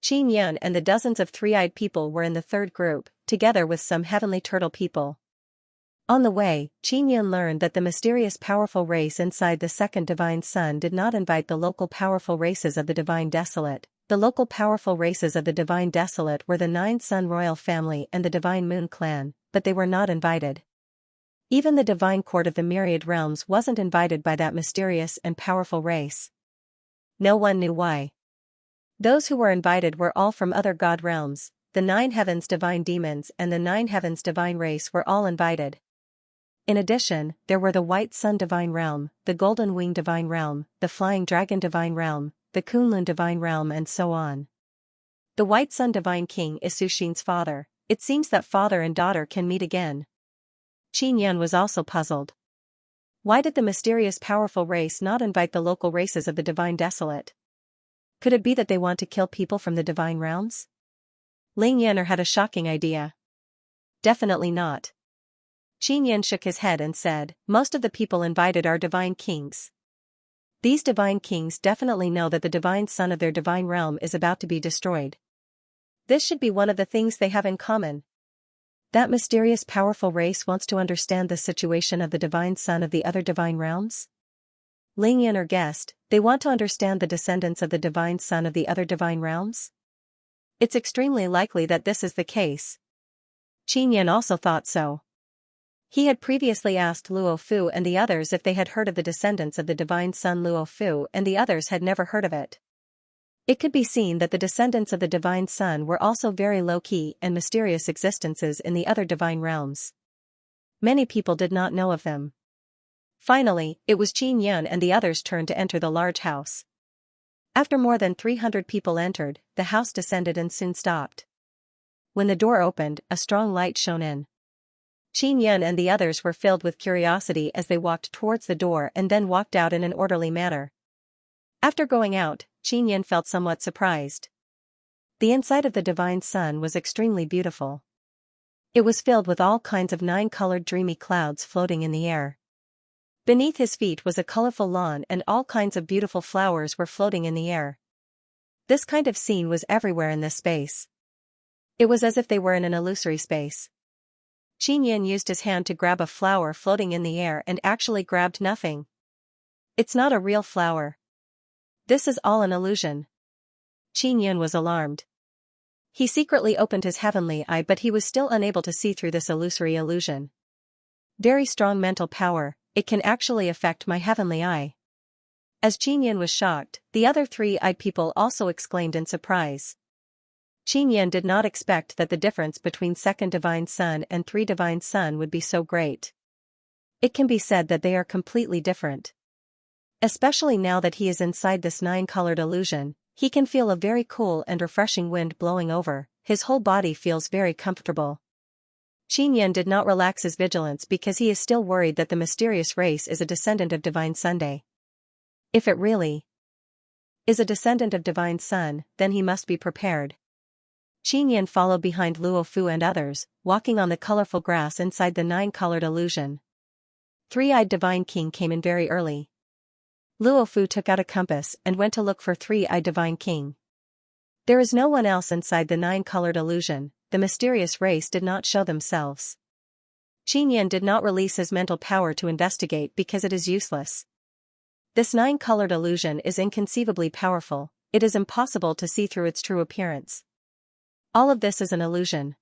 Xianxia and the dozens of three-eyed people were in the third group, together with some heavenly turtle people. On the way, Xianxia learned that the mysterious powerful race inside the second divine sun did not invite the local powerful races of the divine desolate. The local powerful races of the divine desolate were the 9 Sun royal family and the divine moon clan, but they were not invited. Even the divine court of the myriad realms wasn't invited by that mysterious and powerful race. No one knew why. Those who were invited were all from other god realms. The 9 heavens divine demons and the 9 heavens divine race were all invited. In addition, there were the white sun divine realm, the golden wing divine realm, the flying dragon divine realm, the Kunlun divine realm, and so on. The white sun divine king is Su Xin's father. It seems that father and daughter can meet again. Xianxia was also puzzled. Why did the mysterious powerful race not invite the local races of the divine desolate? Could it be that they want to kill people from the divine realms? Ling Yin'er had a shocking idea. Definitely not. Xianxia shook his head and said, most of the people invited are divine kings. These divine kings definitely know that the divine sun of their divine realm is about to be destroyed. This should be one of the things they have in common. That mysterious powerful race wants to understand the situation of the divine sun of the other divine realms? Ling Yin'er guessed, they want to understand the descendants of the divine sun of the other divine realms? It's extremely likely that this is the case. Xianxia also thought so. He had previously asked Luo Fu and the others if they had heard of the descendants of the divine sun. Luo Fu and the others had never heard of it. It could be seen that the descendants of the divine sun were also very low-key and mysterious existences in the other divine realms. Many people did not know of them. Finally, it was Xianxia and the others' turn to enter the large house. After more than 300 people entered, the house descended and soon stopped. When the door opened, a strong light shone in. Xianxia and the others were filled with curiosity as they walked towards the door and then walked out in an orderly manner. After going out, Xianxia felt somewhat surprised. The inside of the divine sun was extremely beautiful. It was filled with all kinds of 9-colored dreamy clouds floating in the air. Beneath his feet was a colorful lawn and all kinds of beautiful flowers were floating in the air. This kind of scene was everywhere in this space. It was as if they were in an illusory space. Xianxia used his hand to grab a flower floating in the air and actually grabbed nothing. It's not a real flower. This is all an illusion. Xianxia was alarmed. He secretly opened his heavenly eye, but he was still unable to see through this illusory illusion. Very strong mental power, it can actually affect my heavenly eye. As Xianxia was shocked, the other three-eyed people also exclaimed in surprise. Xianxia did not expect that the difference between second divine sun and three divine sun would be so great. It can be said that they are completely different. Especially now that he is inside this nine-colored illusion, he can feel a very cool and refreshing wind blowing over, his whole body feels very comfortable. Xianxia did not relax his vigilance because he is still worried that the mysterious race is a descendant of Divine Sunday. If it really is a descendant of Divine Sun, then he must be prepared. Xianxia followed behind Luo Fu and others, walking on the colorful grass inside the nine-colored illusion. Three-eyed Divine King came in very early. Luo Fu took out a compass and went to look for Three-eyed Divine King. There is no one else inside the nine-colored illusion, the mysterious race did not show themselves. Xianxia did not release his mental power to investigate because it is useless. This nine-colored illusion is inconceivably powerful, it is impossible to see through its true appearance. All of this is an illusion.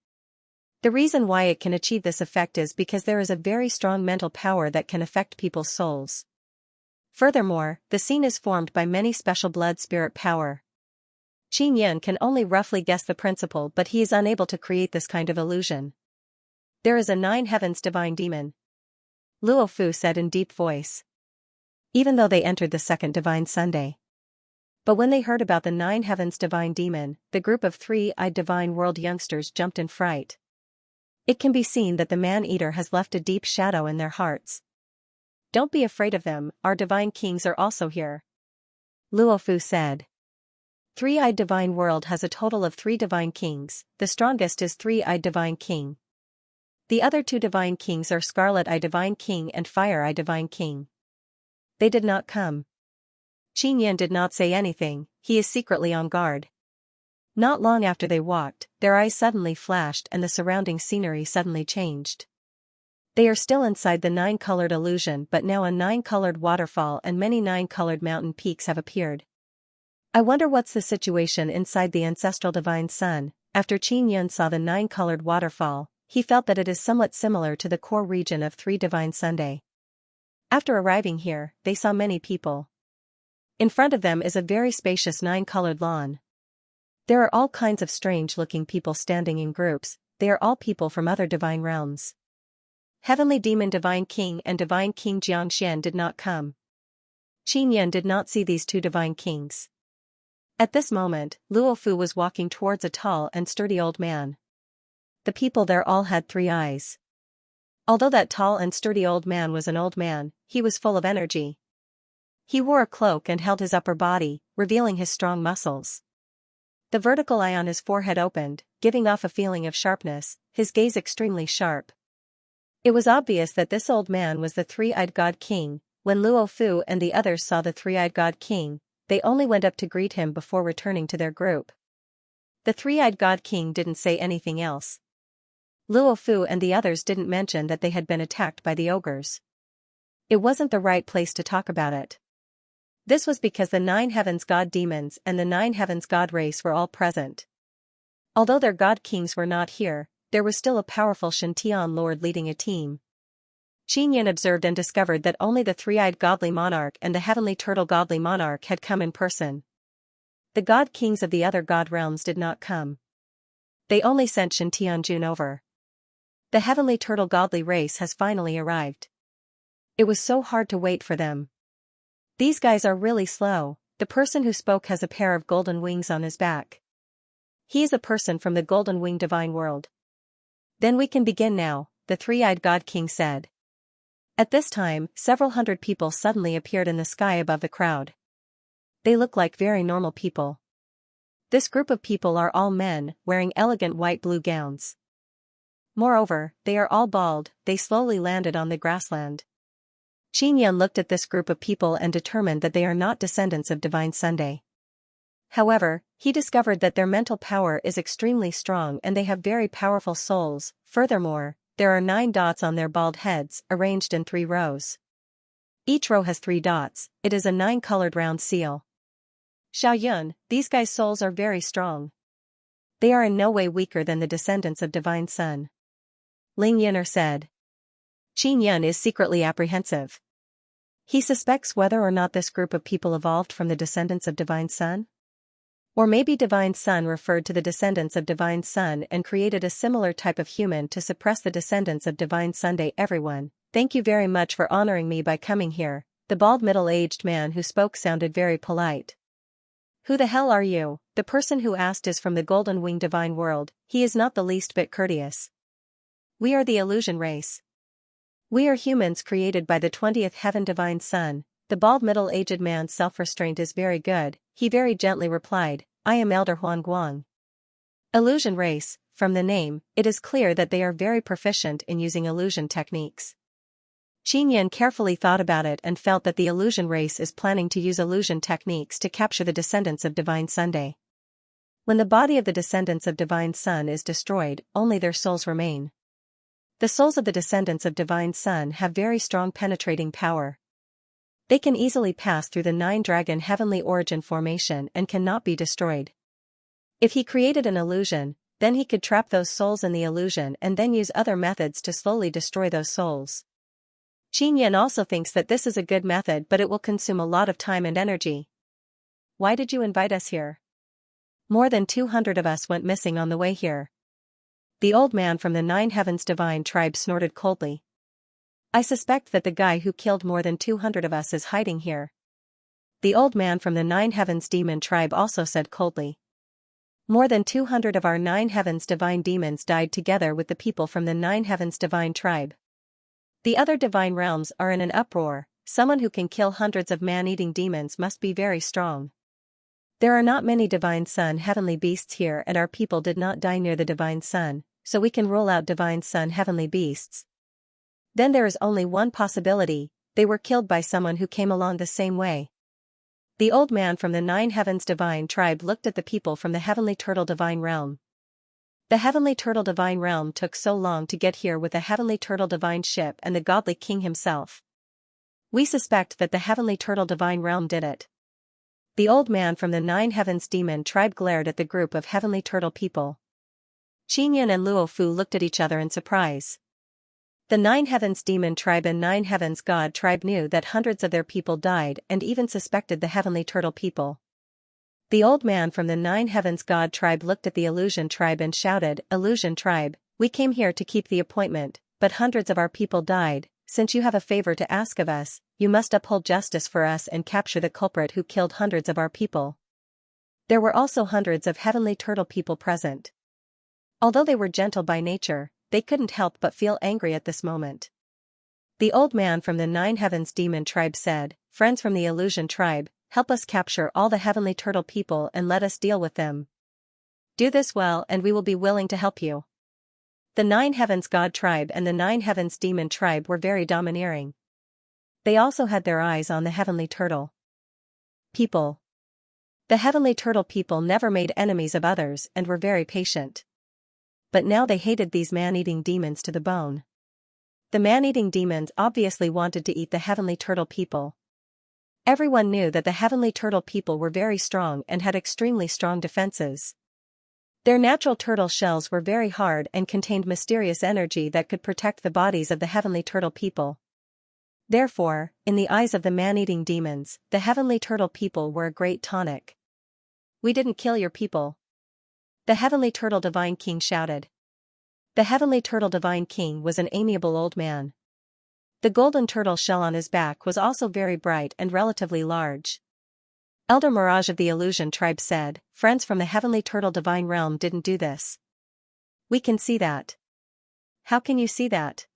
The reason why it can achieve this effect is because there is a very strong mental power that can affect people's souls. Furthermore, the scene is formed by many special blood spirit power. Xianxia can only roughly guess the principle, but he is unable to create this kind of illusion. There is a nine heavens divine demon, Luo Fu said in deep voice. Even though they entered the second divine Sunday. But when they heard about the nine heavens divine demon, the group of three-eyed divine world youngsters jumped in fright. It can be seen that the man-eater has left a deep shadow in their hearts. Don't be afraid of them, our divine kings are also here, Luo Fu said. Three-eyed divine world has a total of 3 divine kings, the strongest is Three-eyed divine king. The other 2 divine kings are Scarlet-eyed divine king and Fire-eyed divine king. They did not come. Xianxia did not say anything, he is secretly on guard. Not long after they walked, their eyes suddenly flashed and the surrounding scenery suddenly changed. They are still inside the nine-colored illusion, but now a nine-colored waterfall and many nine-colored mountain peaks have appeared. I wonder what's the situation inside the ancestral divine sun. After Xianxia saw the nine-colored waterfall, he felt that it is somewhat similar to the core region of 3 divine Sunday. After arriving here, they saw many people. In front of them is a very spacious nine-colored lawn. There are all kinds of strange-looking people standing in groups, they are all people from other divine realms. Heavenly Demon Divine King and Divine King Xianxia did not come. Xianxia did not see these 2 divine kings. At this moment, Luo Fu was walking towards a tall and sturdy old man. The people there all had 3 eyes. Although that tall and sturdy old man was an old man, he was full of energy. He wore a cloak and held his upper body, revealing his strong muscles. The vertical eye on his forehead opened, giving off a feeling of sharpness, his gaze extremely sharp. It was obvious that this old man was the Three-eyed God King. When Luo Fu and the others saw the Three-eyed God King, they only went up to greet him before returning to their group. The Three-eyed God King didn't say anything else. Luo Fu and the others didn't mention that they had been attacked by the ogres. It wasn't the right place to talk about it. This was because the 9 heavens god demons and the 9 heavens god race were all present. Although their god kings were not here, there was still a powerful Xiantian lord leading a team. Xianxia observed and discovered that only the Three-eyed godly monarch and the heavenly turtle godly monarch had come in person. The god kings of the other god realms did not come. They only sent Xiantianjun over. The heavenly turtle godly race has finally arrived. It was so hard to wait for them. These guys are really slow. The person who spoke has a pair of golden wings on his back. He is a person from the golden wing divine world. Then we can begin now, the Three-eyed God King said. At this time, several hundred people suddenly appeared in the sky above the crowd. They look like very normal people. This group of people are all men, wearing elegant white blue gowns. Moreover, they are all bald. They slowly landed on the grassland. Xianxia looked at this group of people and determined that they are not descendants of Divine Sunday. However, he discovered that their mental power is extremely strong and they have very powerful souls. Furthermore, there are 9 dots on their bald heads, arranged in 3 rows. Each row has 3 dots, it is a 9-colored round seal. Xiaoyun, these guys' souls are very strong. They are in no way weaker than the descendants of Divine Sun. Ling Yin'er said. Qin Yun is secretly apprehensive. He suspects whether or not this group of people evolved from the descendants of Divine Sun? Or maybe Divine Sun referred to the descendants of Divine Sun and created a similar type of human to suppress the descendants of Divine Sunday. Everyone, thank you very much for honoring me by coming here. The bald middle-aged man who spoke sounded very polite. Who the hell are you? The person who asked is from the Golden Wing Divine World. He is not the least bit courteous. We are the illusion race. We are humans created by the 20th heaven Divine Sun. The bald middle-aged man's self-restraint is very good. He very gently replied, I am Elder Huan Guang. Illusion race, from the name, it is clear that they are very proficient in using illusion techniques. Qin Yan carefully thought about it and felt that the illusion race is planning to use illusion techniques to capture the descendants of Divine Sunday. When the body of the descendants of Divine Sun is destroyed, only their souls remain. The souls of the descendants of Divine Sun have very strong penetrating power. They can easily pass through the 9-dragon heavenly origin formation and cannot be destroyed. If he created an illusion, then he could trap those souls in the illusion and then use other methods to slowly destroy those souls. Qin Yan also thinks that this is a good method, but it will consume a lot of time and energy. Why did you invite us here? More than 200 of us went missing on the way here. The old man from the 9 heavens divine tribe snorted coldly. I suspect that the guy who killed more than 200 of us is hiding here. The old man from the 9 heavens demon tribe also said coldly. More than 200 of our 9 heavens divine demons died together with the people from the 9 heavens divine tribe. The other divine realms are in an uproar. Someone who can kill hundreds of man-eating demons must be very strong. There are not many Divine Sun heavenly beasts here and our people did not die near the Divine Sun, so we can rule out Divine Sun heavenly beasts. Then there is only one possibility, they were killed by someone who came along the same way. The old man from the 9 heavens divine tribe looked at the people from the heavenly turtle divine realm. The heavenly turtle divine realm took so long to get here with the heavenly turtle divine ship and the godly king himself. We suspect that the heavenly turtle divine realm did it. The old man from the 9 heavens demon tribe glared at the group of heavenly turtle people. Qin Yan and Luo Fu looked at each other in surprise. The 9 heavens demon tribe and 9 heavens god tribe knew that hundreds of their people died and even suspected the heavenly turtle people. The old man from the 9 heavens god tribe looked at the illusion tribe and shouted, Illusion tribe, we came here to keep the appointment, but hundreds of our people died. Since you have a favor to ask of us, you must uphold justice for us and capture the culprit who killed hundreds of our people. There were also hundreds of heavenly turtle people present. Although they were gentle by nature, they couldn't help but feel angry at this moment. The old man from the 9 heavens demon tribe said, Friends from the illusion tribe, help us capture all the heavenly turtle people and let us deal with them. Do this well and we will be willing to help you. The 9 heavens god tribe and the 9 heavens demon tribe were very domineering. They also had their eyes on the heavenly turtle people. The heavenly turtle people never made enemies of others and were very patient. But now they hated these man-eating demons to the bone. The man-eating demons obviously wanted to eat the heavenly turtle people. Everyone knew that the heavenly turtle people were very strong and had extremely strong defenses. Their natural turtle shells were very hard and contained mysterious energy that could protect the bodies of the heavenly turtle people. Therefore, in the eyes of the man-eating demons, the heavenly turtle people were a great tonic. We didn't kill your people. The heavenly turtle divine king shouted. The heavenly turtle divine king was an amiable old man. The golden turtle shell on his back was also very bright and relatively large. Elder Mirage of the illusion tribe said, Friends from the heavenly turtle divine realm didn't do this. We can see that. How can you see that?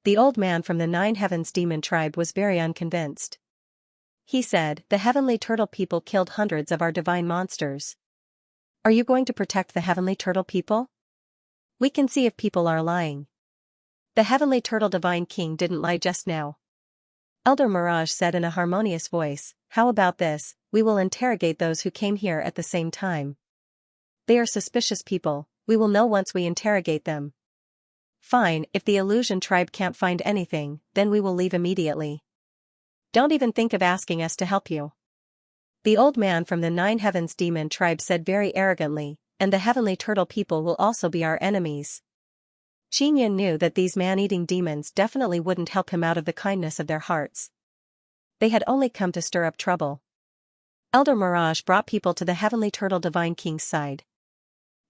The old man from the 9 heavens demon tribe was very unconvinced. He said, The heavenly turtle people killed hundreds of our divine monsters. Are you going to protect the heavenly turtle people? We can see if people are lying. The heavenly turtle divine king didn't lie just now. Elder Mirage said in a harmonious voice, "How about this, we will interrogate those who came here at the same time. They are suspicious people, we will know once we interrogate them." "Fine, if the illusion tribe can't find anything, then we will leave immediately. Don't even think of asking us to help you," the old man from the Nine Heavens demon tribe said very arrogantly, "and the heavenly turtle people will also be our enemies." Xianxia knew that these man-eating demons definitely wouldn't help him out of the kindness of their hearts. They had only come to stir up trouble. Elder Mirage brought people to the heavenly turtle divine king's side.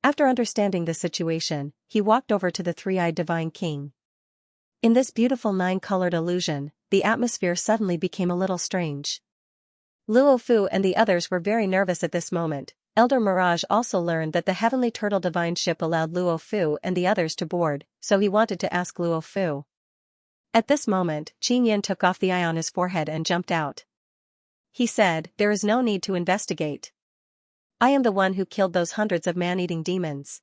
After understanding the situation, he walked over to the three-eyed divine king. In this beautiful nine-colored illusion, the atmosphere suddenly became a little strange. Luo Fu and the others were very nervous at this moment. Elder Mirage also learned that the heavenly turtle divine ship allowed Luo Fu and the others to board, so he wanted to ask Luo Fu. At this moment, Xianxia took off the eye on his forehead and jumped out. He said, "There is no need to investigate. I am the one who killed those hundreds of man-eating demons."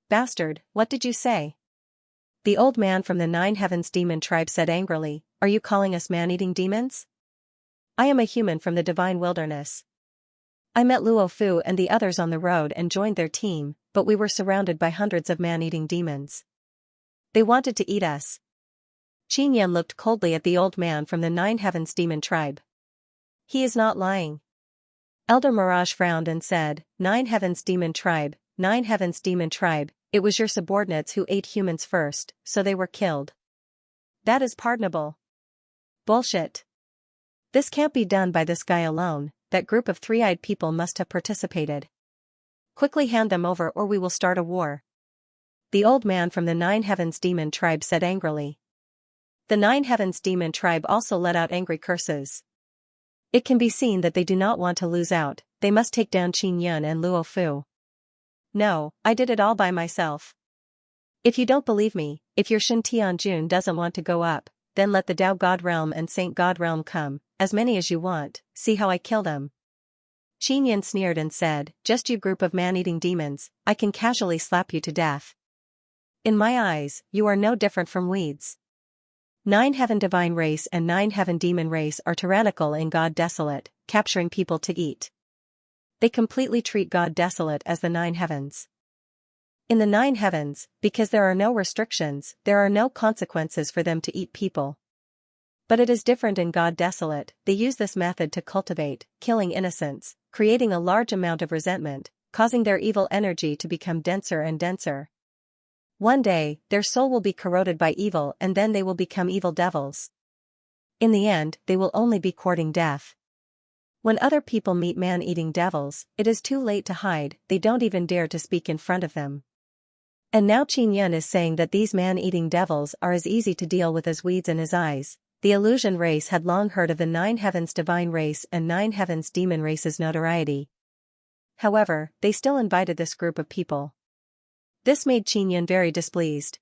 "Bastard, what did you say?" the old man from the Nine Heavens demon tribe said angrily, "Are you calling us man-eating demons? I am a human from the divine wilderness. I met Luo Fu and the others on the road and joined their team, but we were surrounded by hundreds of man-eating demons. They wanted to eat us." Xianxia looked coldly at the old man from the Nine Heavens demon tribe. "He is not lying." Elder Mirage frowned and said, Nine Heavens demon tribe, it was your subordinates who ate humans first, so they were killed. That is pardonable." "Bullshit. This can't be done by this guy alone, that group of three-eyed people must have participated. Quickly hand them over or we will start a war," the old man from the Nine Heavens demon tribe said angrily. The Nine Heavens demon tribe also let out angry curses. It can be seen that they do not want to lose out, they must take down Xianxia and Luo Fu. "No, I did it all by myself. If you don't believe me, if your Shin Tianjun doesn't want to go up, then let the Tao God Realm and Saint God Realm come, as many as you want, see how I kill them." Xianxia sneered and said, "Just you group of man-eating demons, I can casually slap you to death. In my eyes, you are no different from weeds. Nine Heaven divine race and Nine Heaven demon race are tyrannical in God Desolate, capturing people to eat. They completely treat God Desolate as the Nine Heavens. In the Nine Heavens, because there are no restrictions, there are no consequences for them to eat people. But it is different in God Desolate, they use this method to cultivate, killing innocents, creating a large amount of resentment, causing their evil energy to become denser and denser. One day, their soul will be corroded by evil and then they will become evil devils. In the end, they will only be courting death. When other people meet man-eating devils, it is too late to hide, they don't even dare to speak in front of them. And now Xianxia is saying that these man-eating devils are as easy to deal with as weeds in his eyes. The illusion race had long heard of the Nine Heavens divine race and Nine Heavens demon race's notoriety. However, they still invited this group of people. This made Xianxia very displeased.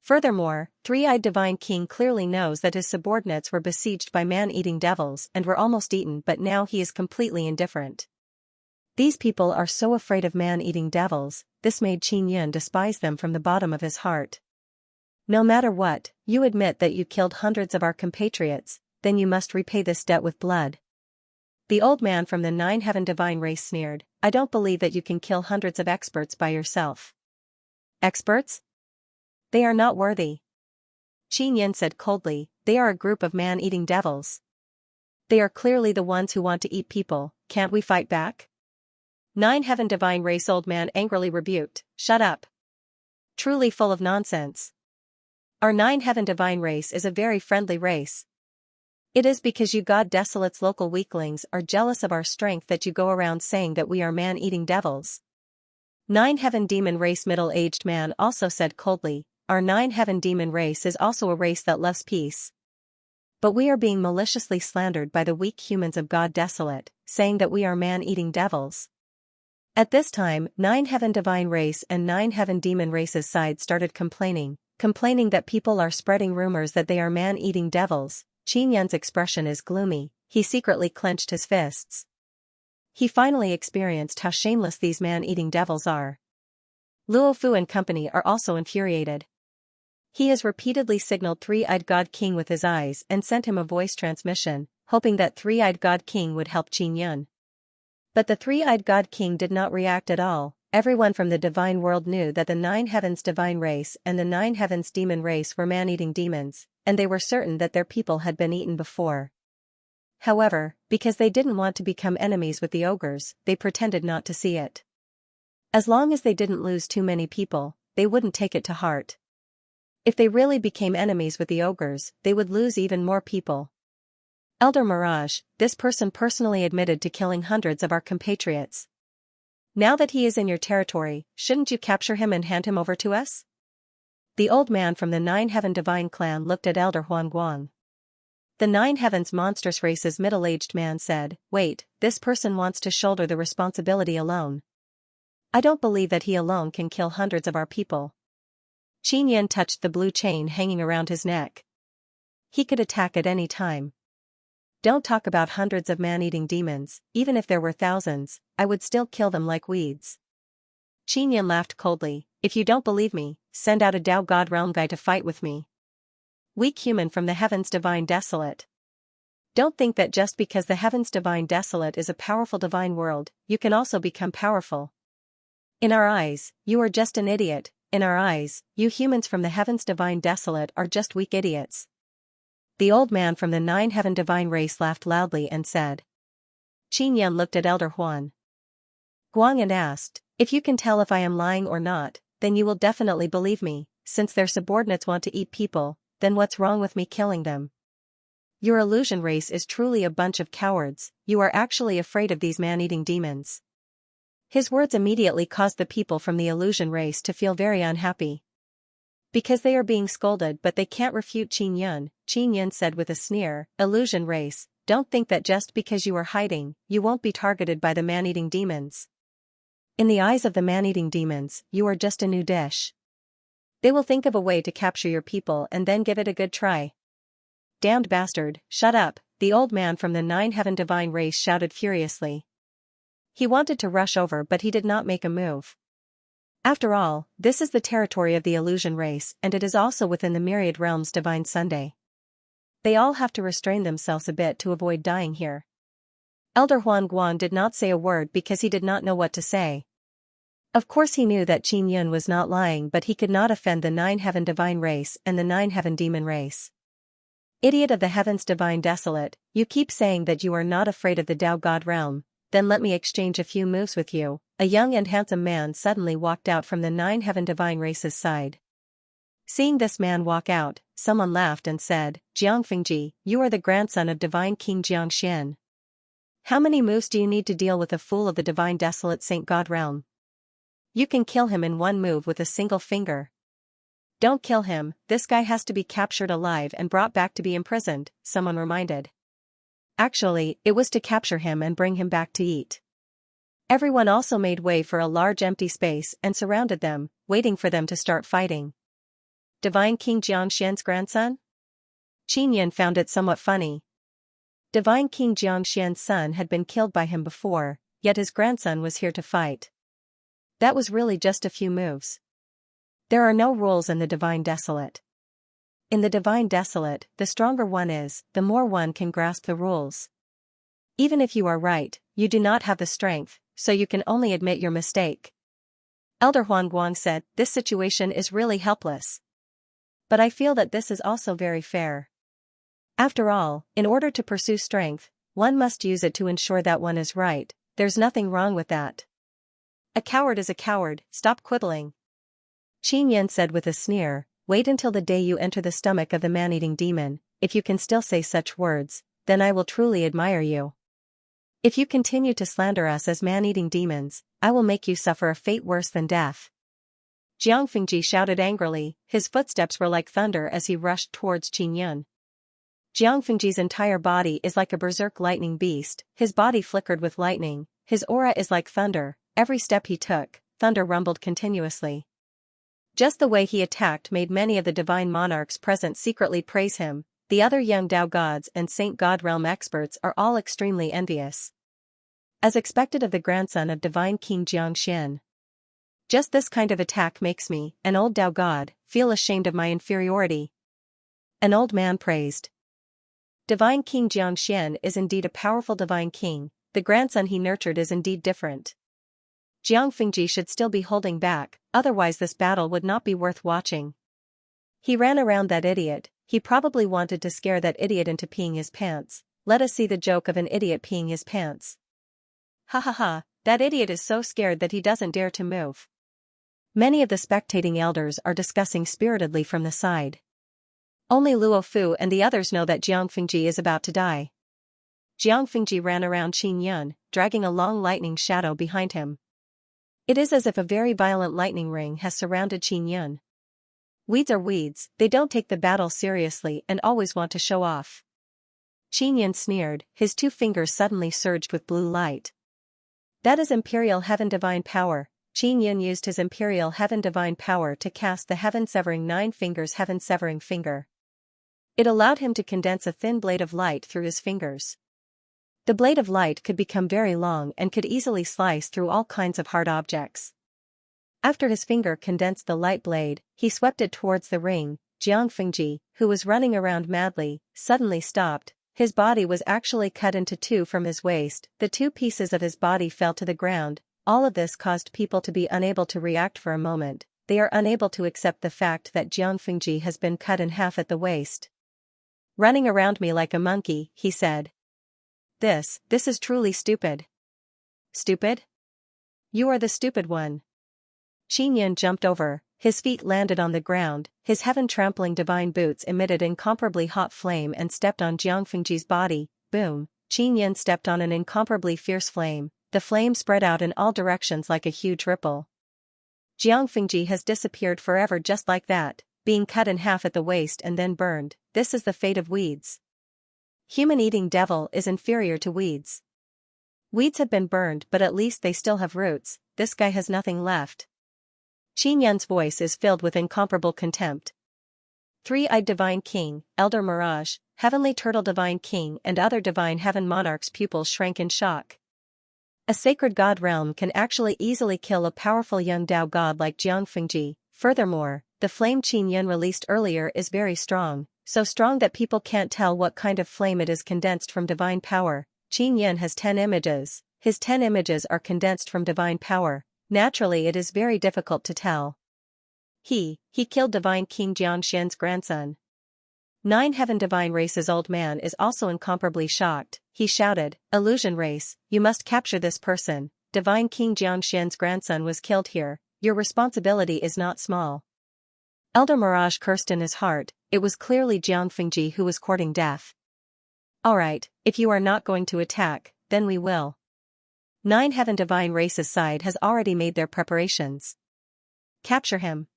Furthermore, Three-Eyed Divine King clearly knows that his subordinates were besieged by man-eating devils and were almost eaten, but now he is completely indifferent. These people are so afraid of man-eating devils, this made Xianxia despise them from the bottom of his heart. "No matter what, you admit that you killed hundreds of our compatriots, then you must repay this debt with blood." The old man from the Nine Heaven divine race sneered, "I don't believe that you can kill hundreds of experts by yourself." "Experts? They are not worthy." Xianxia said coldly, "They are a group of man-eating devils. They are clearly the ones who want to eat people, can't we fight back?" Nine Heaven divine race old man angrily rebuked, "Shut up. Truly full of nonsense. Our Nine Heaven divine race is a very friendly race. It is because you God Desolate's local weaklings are jealous of our strength that you go around saying that we are man-eating devils." Nine Heaven demon race middle-aged man also said coldly, "Our Nine Heaven demon race is also a race that loves peace. But we are being maliciously slandered by the weak humans of God Desolate, saying that we are man-eating devils." At this time, Nine Heaven divine race and Nine Heaven demon race's side started complaining that people are spreading rumors that they are man-eating devils. Xianxia's expression is gloomy, he secretly clenched his fists. He finally experienced how shameless these man-eating devils are. Luo Fu and company are also infuriated. He has repeatedly signaled Three-Eyed God King with his eyes and sent him a voice transmission, hoping that Three-Eyed God King would help Qin Yun. But the Three-Eyed God King did not react at all. Everyone from the divine world knew that the Nine Heavens divine race and the Nine Heavens demon race were man-eating demons, and they were certain that their people had been eaten before. However, because they didn't want to become enemies with the ogres, they pretended not to see it. As long as they didn't lose too many people, they wouldn't take it to heart. If they really became enemies with the ogres, they would lose even more people. Elder Mirage, this person personally admitted to killing hundreds of our compatriots. Now that he is in your territory, shouldn't you capture him and hand him over to us? The old man from the Nine Heaven Divine clan looked at Elder Huangguang. The Nine Heavens monstrous race's middle-aged man said, "Wait, this person wants to shoulder the responsibility alone. I don't believe that he alone can kill hundreds of our people." Qin Yun touched the blue chain hanging around his neck. He could attack at any time. Don't talk about hundreds of man-eating demons, even if there were thousands, I would still kill them like weeds. Qin Yun laughed coldly, "If you don't believe me, send out a Dao God Realm guy to fight with me. Weak human from the Heavens Divine Desolate. Don't think that just because the Heavens Divine Desolate is a powerful divine world, you can also become powerful. In our eyes, you are just an idiot. In our eyes, you humans from the Heavens Divine Desolate are just weak idiots." The old man from the Nine Heaven Divine race laughed loudly and said. Qin Yun looked at Elder Guang and asked, "If you can tell if I am lying or not, then you will definitely believe me. Since their subordinates want to eat people, then what's wrong with me killing them? Your illusion race is truly a bunch of cowards, you are actually afraid of these man-eating demons." His words immediately caused the people from the illusion race to feel very unhappy. Because they are being scolded but they can't refute Qin Yun said with a sneer, "Illusion race, don't think that just because you are hiding, you won't be targeted by the man-eating demons. In the eyes of the man-eating demons, you are just a new dish. They will think of a way to capture your people and then give it a good try." "Damned bastard, shut up," the old man from the Nine Heaven Divine race shouted furiously. He wanted to rush over but he did not make a move. After all, this is the territory of the illusion race and it is also within the Myriad Realms Divine Sunday. They all have to restrain themselves a bit to avoid dying here. Elder Huangguang did not say a word because he did not know what to say. Of course he knew that Qin Yun was not lying but he could not offend the Nine Heaven Divine race and the Nine Heaven Demon race. "Idiot of the Heavens Divine Desolate, you keep saying that you are not afraid of the Dao God Realm, then let me exchange a few moves with you." A young and handsome man suddenly walked out from the Nine Heaven Divine race's side. Seeing this man walk out, someone laughed and said, "Jiangfengji, you are the grandson of Divine King Xianxia. How many moves do you need to deal with a fool of the Divine Desolate Saint God Realm? You can kill him in one move with a single finger." "Don't kill him, this guy has to be captured alive and brought back to be imprisoned," someone reminded. Actually, it was to capture him and bring him back to eat. Everyone also made way for a large empty space and surrounded them, waiting for them to start fighting. Divine King Jiangxian's grandson? Qin Yun found it somewhat funny. Divine King Jiangxian's son had been killed by him before, yet his grandson was here to fight. That was really just a few moves. There are no rules in the Divine Desolate. In the Divine Desolate, the stronger one is, the more one can grasp the rules. Even if you are right, you do not have the strength, so you can only admit your mistake. Elder Huangguang said, "This situation is really helpless. But I feel that this is also very fair. After all, in order to pursue strength, one must use it to ensure that one is right, there's nothing wrong with that. A coward is a coward, stop quibbling." Qin Yun said with a sneer, "Wait until the day you enter the stomach of the man-eating demon, if you can still say such words, then I will truly admire you. If you continue to slander us as man-eating demons, I will make you suffer a fate worse than death." Jiang Fengji shouted angrily, his footsteps were like thunder as he rushed towards Qin Yun. Jiang Fengji's entire body is like a berserk lightning beast, his body flickered with lightning, his aura is like thunder, every step he took, thunder rumbled continuously. Just the way he attacked made many of the divine monarchs present secretly praise him. The other young Dao gods and Saint God Realm experts are all extremely envious. As expected of the grandson of Divine King Jiangxian. Just this kind of attack makes me, an old Tao god, feel ashamed of my inferiority. An old man praised. Divine King Xianxia is indeed a powerful divine king, the grandson he nurtured is indeed different. Jiang Fengji should still be holding back, otherwise this battle would not be worth watching. He ran around that idiot, he probably wanted to scare that idiot into peeing his pants. Let us see the joke of an idiot peeing his pants. Ha ha ha, that idiot is so scared that he doesn't dare to move. Many of the spectating elders are discussing spiritedly from the side. Only Luo Fu and the others know that Jiang Fengji is about to die. Jiang Fengji ran around Qin Yun, dragging a long lightning shadow behind him. It is as if a very violent lightning ring has surrounded Qin Yun. Weeds are weeds, they don't take the battle seriously and always want to show off. Qin Yun sneered, his 2 fingers suddenly surged with blue light. That is Imperial Heaven Divine Power. Qin Yun used his Imperial Heaven Divine Power to cast the Heaven-Severing 9 Fingers Heaven-Severing Finger. It allowed him to condense a thin blade of light through his fingers. The blade of light could become very long and could easily slice through all kinds of hard objects. After his finger condensed the light blade, he swept it towards the ring. Jiang Fengji, who was running around madly, suddenly stopped. His body was actually cut into 2 from his waist, the 2 pieces of his body fell to the ground. All of this caused people to be unable to react for a moment, they are unable to accept the fact that Jiang Fengji has been cut in half at the waist. Running around me like a monkey, he said. This is truly stupid. Stupid? You are the stupid one. Qin Yun jumped over, his feet landed on the ground, his heaven-trampling divine boots emitted incomparably hot flame and stepped on Jiang Fengji's body. Boom, Qin Yun stepped on an incomparably fierce flame, the flame spread out in all directions like a huge ripple. Jiang Fengji has disappeared forever just like that, being cut in half at the waist and then burned. This is the fate of weeds. Human-eating devil is inferior to weeds. Weeds have been burned but at least they still have roots, this guy has nothing left. Qin Yun's voice is filled with incomparable contempt. 3-eyed Divine King, Elder Mirage, Heavenly Turtle Divine King and other Divine Heaven Monarchs' pupils shrank in shock. A sacred god realm can actually easily kill a powerful young Tao god like Jiang Fengji. Furthermore, the flame Qin Yun released earlier is very strong, so strong that people can't tell what kind of flame it is condensed from divine power. Qin Yun has 10 images, his 10 images are condensed from divine power, naturally it is very difficult to tell. He killed Divine King Jiangxian's grandson. 9 Heaven Divine Race's old man is also incomparably shocked, he shouted, Illusion Race, you must capture this person, Divine King Jiangxian's grandson was killed here, your responsibility is not small. Elder Mirage cursed in his heart, it was clearly Jiang Fengji who was courting death. Alright, if you are not going to attack, then we will. 9 Heaven Divine Race's side has already made their preparations. Capture him.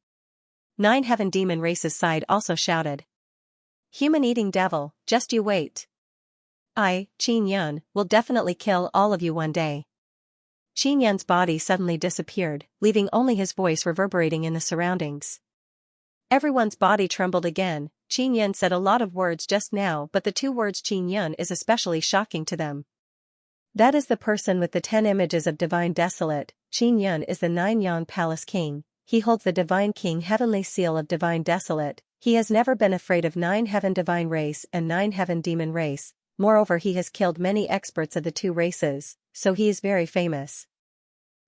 9 Heaven Demon Race's side also shouted. Human-eating devil, just you wait. I, Qin Yun, will definitely kill all of you one day. Qin Yun's body suddenly disappeared, leaving only his voice reverberating in the surroundings. Everyone's body trembled again. Qin Yun said a lot of words just now but the 2 words Qin Yun is especially shocking to them. That is the person with the 10 images of Divine Desolate. Qin Yun is the 9 Yang Palace King, he holds the Divine King Heavenly Seal of Divine Desolate, he has never been afraid of 9 Heaven Divine Race and 9 Heaven Demon Race, moreover he has killed many experts of the 2 races, so he is very famous.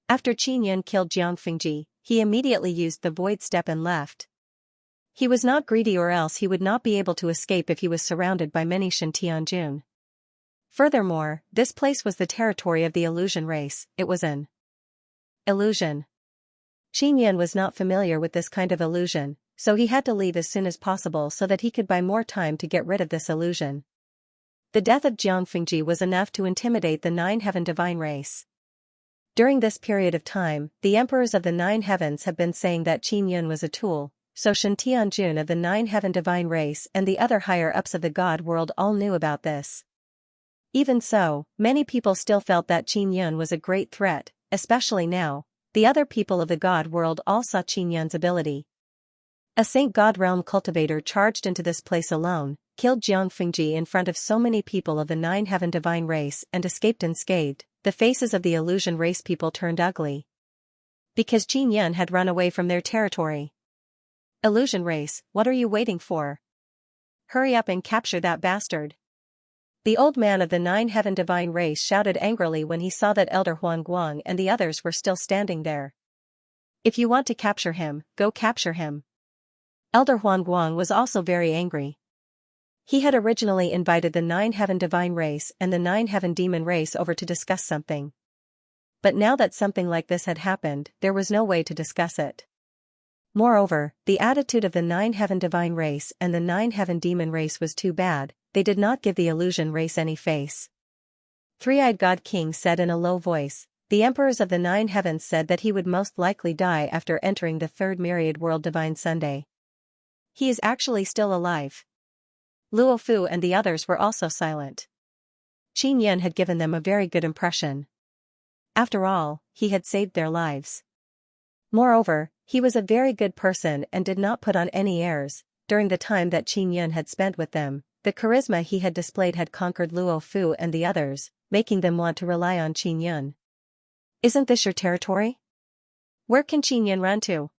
After Qin Yun killed Jiang Fengji, he immediately used the Void Step and left. He was not greedy or else he would not be able to escape if he was surrounded by many Shen Tianjun. Furthermore, this place was the territory of the illusion race, it was an illusion. Qin Yun was not familiar with this kind of illusion, so he had to leave as soon as possible so that he could buy more time to get rid of this illusion. The death of Jiang Fengji was enough to intimidate the 9 Heaven Divine Race. During this period of time, the emperors of the 9 heavens have been saying that Qin Yun was a tool, so Shen Tianjun of the 9 Heaven Divine Race and the other higher-ups of the God world all knew about this. Even so, many people still felt that Qin Yun was a great threat, especially now. The other people of the God world all saw Qin Yun's ability. A Saint God Realm cultivator charged into this place alone, killed Jiang Fengji in front of so many people of the 9 Heaven Divine Race and escaped unscathed. The faces of the illusion race people turned ugly. Because Qin Yan had run away from their territory. Illusion race, what are you waiting for? Hurry up and capture that bastard. The old man of the nine-heaven divine race shouted angrily when he saw that Elder Huang Guang and the others were still standing there. If you want to capture him, go capture him. Elder Huang Guang was also very angry. He had originally invited the nine-heaven divine race and the nine-heaven demon race over to discuss something. But now that something like this had happened, there was no way to discuss it. Moreover, the attitude of the nine-heaven divine race and the nine-heaven demon race was too bad. They did not give the illusion race any face. Three-eyed God King said in a low voice, the emperors of the nine heavens said that he would most likely die after entering the third myriad world divine Sunday. He is actually still alive. Luo Fu and the others were also silent. Qin Yan had given them a very good impression. After all, he had saved their lives. Moreover, he was a very good person and did not put on any airs. During the time that Qin Yan had spent with them, the charisma he had displayed had conquered Luo Fu and the others, making them want to rely on Qin Yan. Isn't this your territory? Where can Qin Yan run to?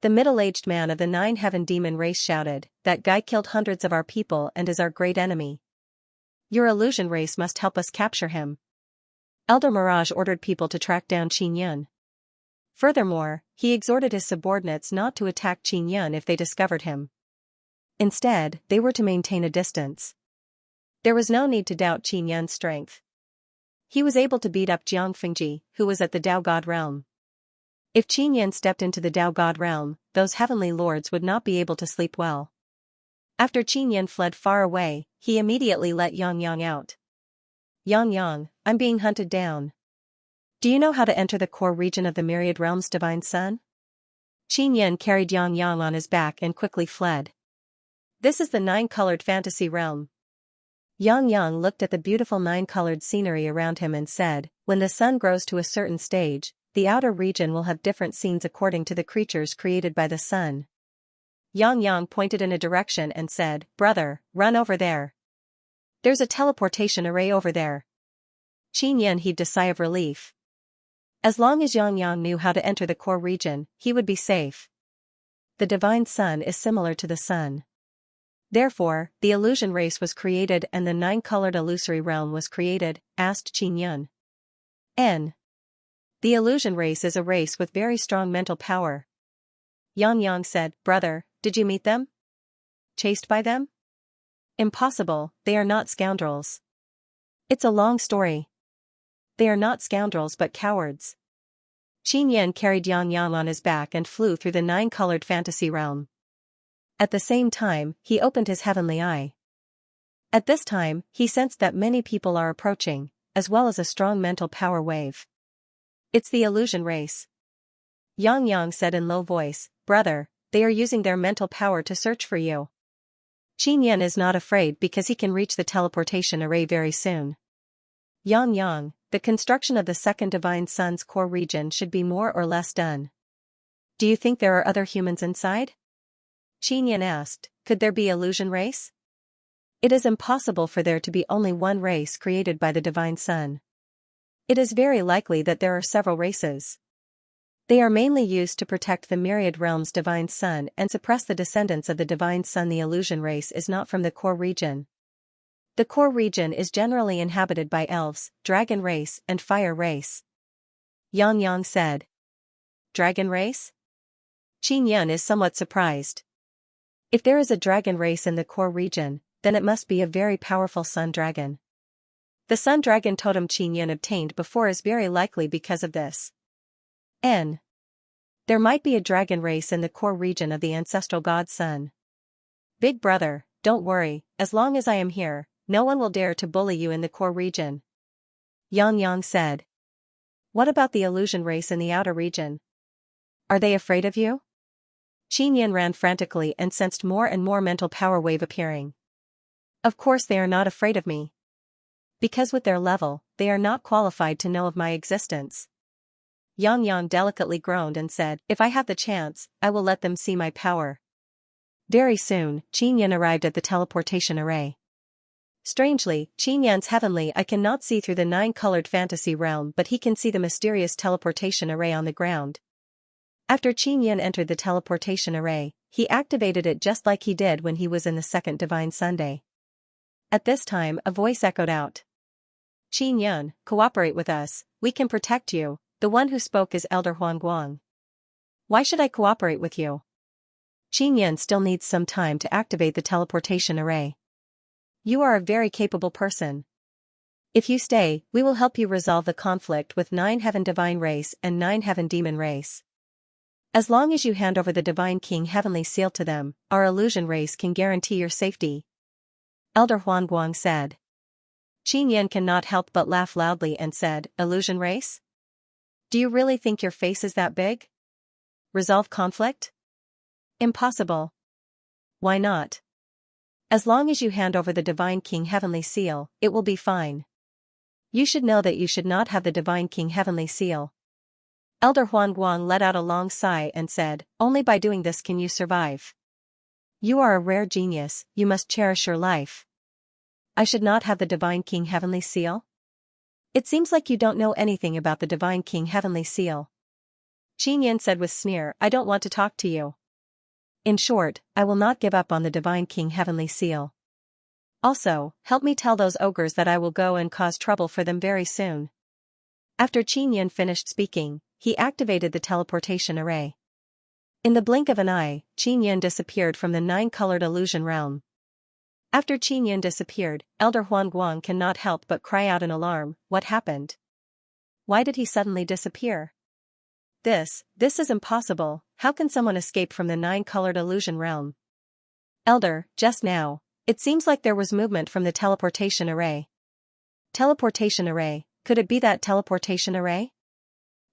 The middle-aged man of the nine-heaven demon race shouted, that guy killed hundreds of our people and is our great enemy. Your illusion race must help us capture him. Elder Mirage ordered people to track down Qin Yan. Furthermore, he exhorted his subordinates not to attack Qin Yan if they discovered him. Instead, they were to maintain a distance. There was no need to doubt Qin Yan's strength. He was able to beat up Jiang Fengji, who was at the Tao God realm. If Qin Yan stepped into the Tao God realm, those heavenly lords would not be able to sleep well. After Qin Yan fled far away, he immediately let Yang Yang out. Yang, I'm being hunted down. Do you know how to enter the core region of the myriad realms, divine son? Qin Yan carried Yang on his back and quickly fled. This is the nine-colored fantasy realm. Yang looked at the beautiful nine-colored scenery around him and said, when the sun grows to a certain stage, the outer region will have different scenes according to the creatures created by the sun. Yang pointed in a direction and said, brother, run over there. There's a teleportation array over there. Qin Yan heaved a sigh of relief. As long as Yang knew how to enter the core region, he would be safe. The divine sun is similar to the sun. Therefore, the illusion race was created and the nine-colored illusory realm was created, asked Qin Yan. The illusion race is a race with very strong mental power. Yang said, brother, did you meet them? Chased by them? Impossible, they are not scoundrels. It's a long story. They are not scoundrels but cowards. Qin Yan carried Yang on his back and flew through the nine-colored fantasy realm. At the same time, he opened his heavenly eye. At this time, he sensed that many people are approaching, as well as a strong mental power wave. It's the illusion race. Yang said in low voice, brother, they are using their mental power to search for you. Qin Yan is not afraid because he can reach the teleportation array very soon. Yang, the construction of the second divine sun's core region should be more or less done. Do you think there are other humans inside? Qin Yan asked, could there be illusion race? It is impossible for there to be only one race created by the divine sun. It is very likely that there are several races. They are mainly used to protect the myriad realm's divine sun and suppress the descendants of the divine sun. The illusion race is not from the core region. The core region is generally inhabited by elves, dragon race and fire race. Yang said. Dragon race? Qin Yan is somewhat surprised. If there is a dragon race in the core region, then it must be a very powerful sun dragon. The sun dragon totem Qin Yan obtained before is very likely because of this. There might be a dragon race in the core region of the ancestral god sun. Big brother, don't worry, as long as I am here, no one will dare to bully you in the core region. Yang said. What about the illusion race in the outer region? Are they afraid of you? Qin Yan ran frantically and sensed more and more mental power wave appearing. Of course they are not afraid of me. Because with their level, they are not qualified to know of my existence. Yang delicately groaned and said, if I have the chance, I will let them see my power. Very soon, Qin Yan arrived at the teleportation array. Strangely, Qin Yan's heavenly eye cannot see through the nine-colored fantasy realm, but he can see the mysterious teleportation array on the ground. After Qin Yin entered the teleportation array, he activated it just like he did when he was in the second Divine Sunday. At this time, a voice echoed out. Qin Yin, cooperate with us, we can protect you. The one who spoke is Elder Huangguang. Why should I cooperate with you? Qin Yin still needs some time to activate the teleportation array. You are a very capable person. If you stay, we will help you resolve the conflict with 9 Heaven Divine Race and 9 Heaven Demon Race. As long as you hand over the Divine King Heavenly Seal to them, our illusion race can guarantee your safety. Elder Huangguang said. Qin Yin cannot help but laugh loudly and said, Illusion race? Do you really think your face is that big? Resolve conflict? Impossible. Why not? As long as you hand over the Divine King Heavenly Seal, it will be fine. You should know that you should not have the Divine King Heavenly Seal. Elder Huangguang let out a long sigh and said, only by doing this can you survive. You are a rare genius, you must cherish your life. I should not have the Divine King Heavenly Seal? It seems like you don't know anything about the Divine King Heavenly Seal. Qin Yin said with sneer, I don't want to talk to you. In short, I will not give up on the Divine King Heavenly Seal. Also, help me tell those ogres that I will go and cause trouble for them very soon. After Qin Yin finished speaking, he activated the teleportation array. In the blink of an eye, Qin Yin disappeared from the 9-colored illusion realm. After Qin Yin disappeared, Elder Huangguang cannot help but cry out in alarm, what happened? Why did he suddenly disappear? This is impossible, how can someone escape from the 9-colored illusion realm? Elder, just now, it seems like there was movement from the teleportation array. Teleportation array, could it be that teleportation array?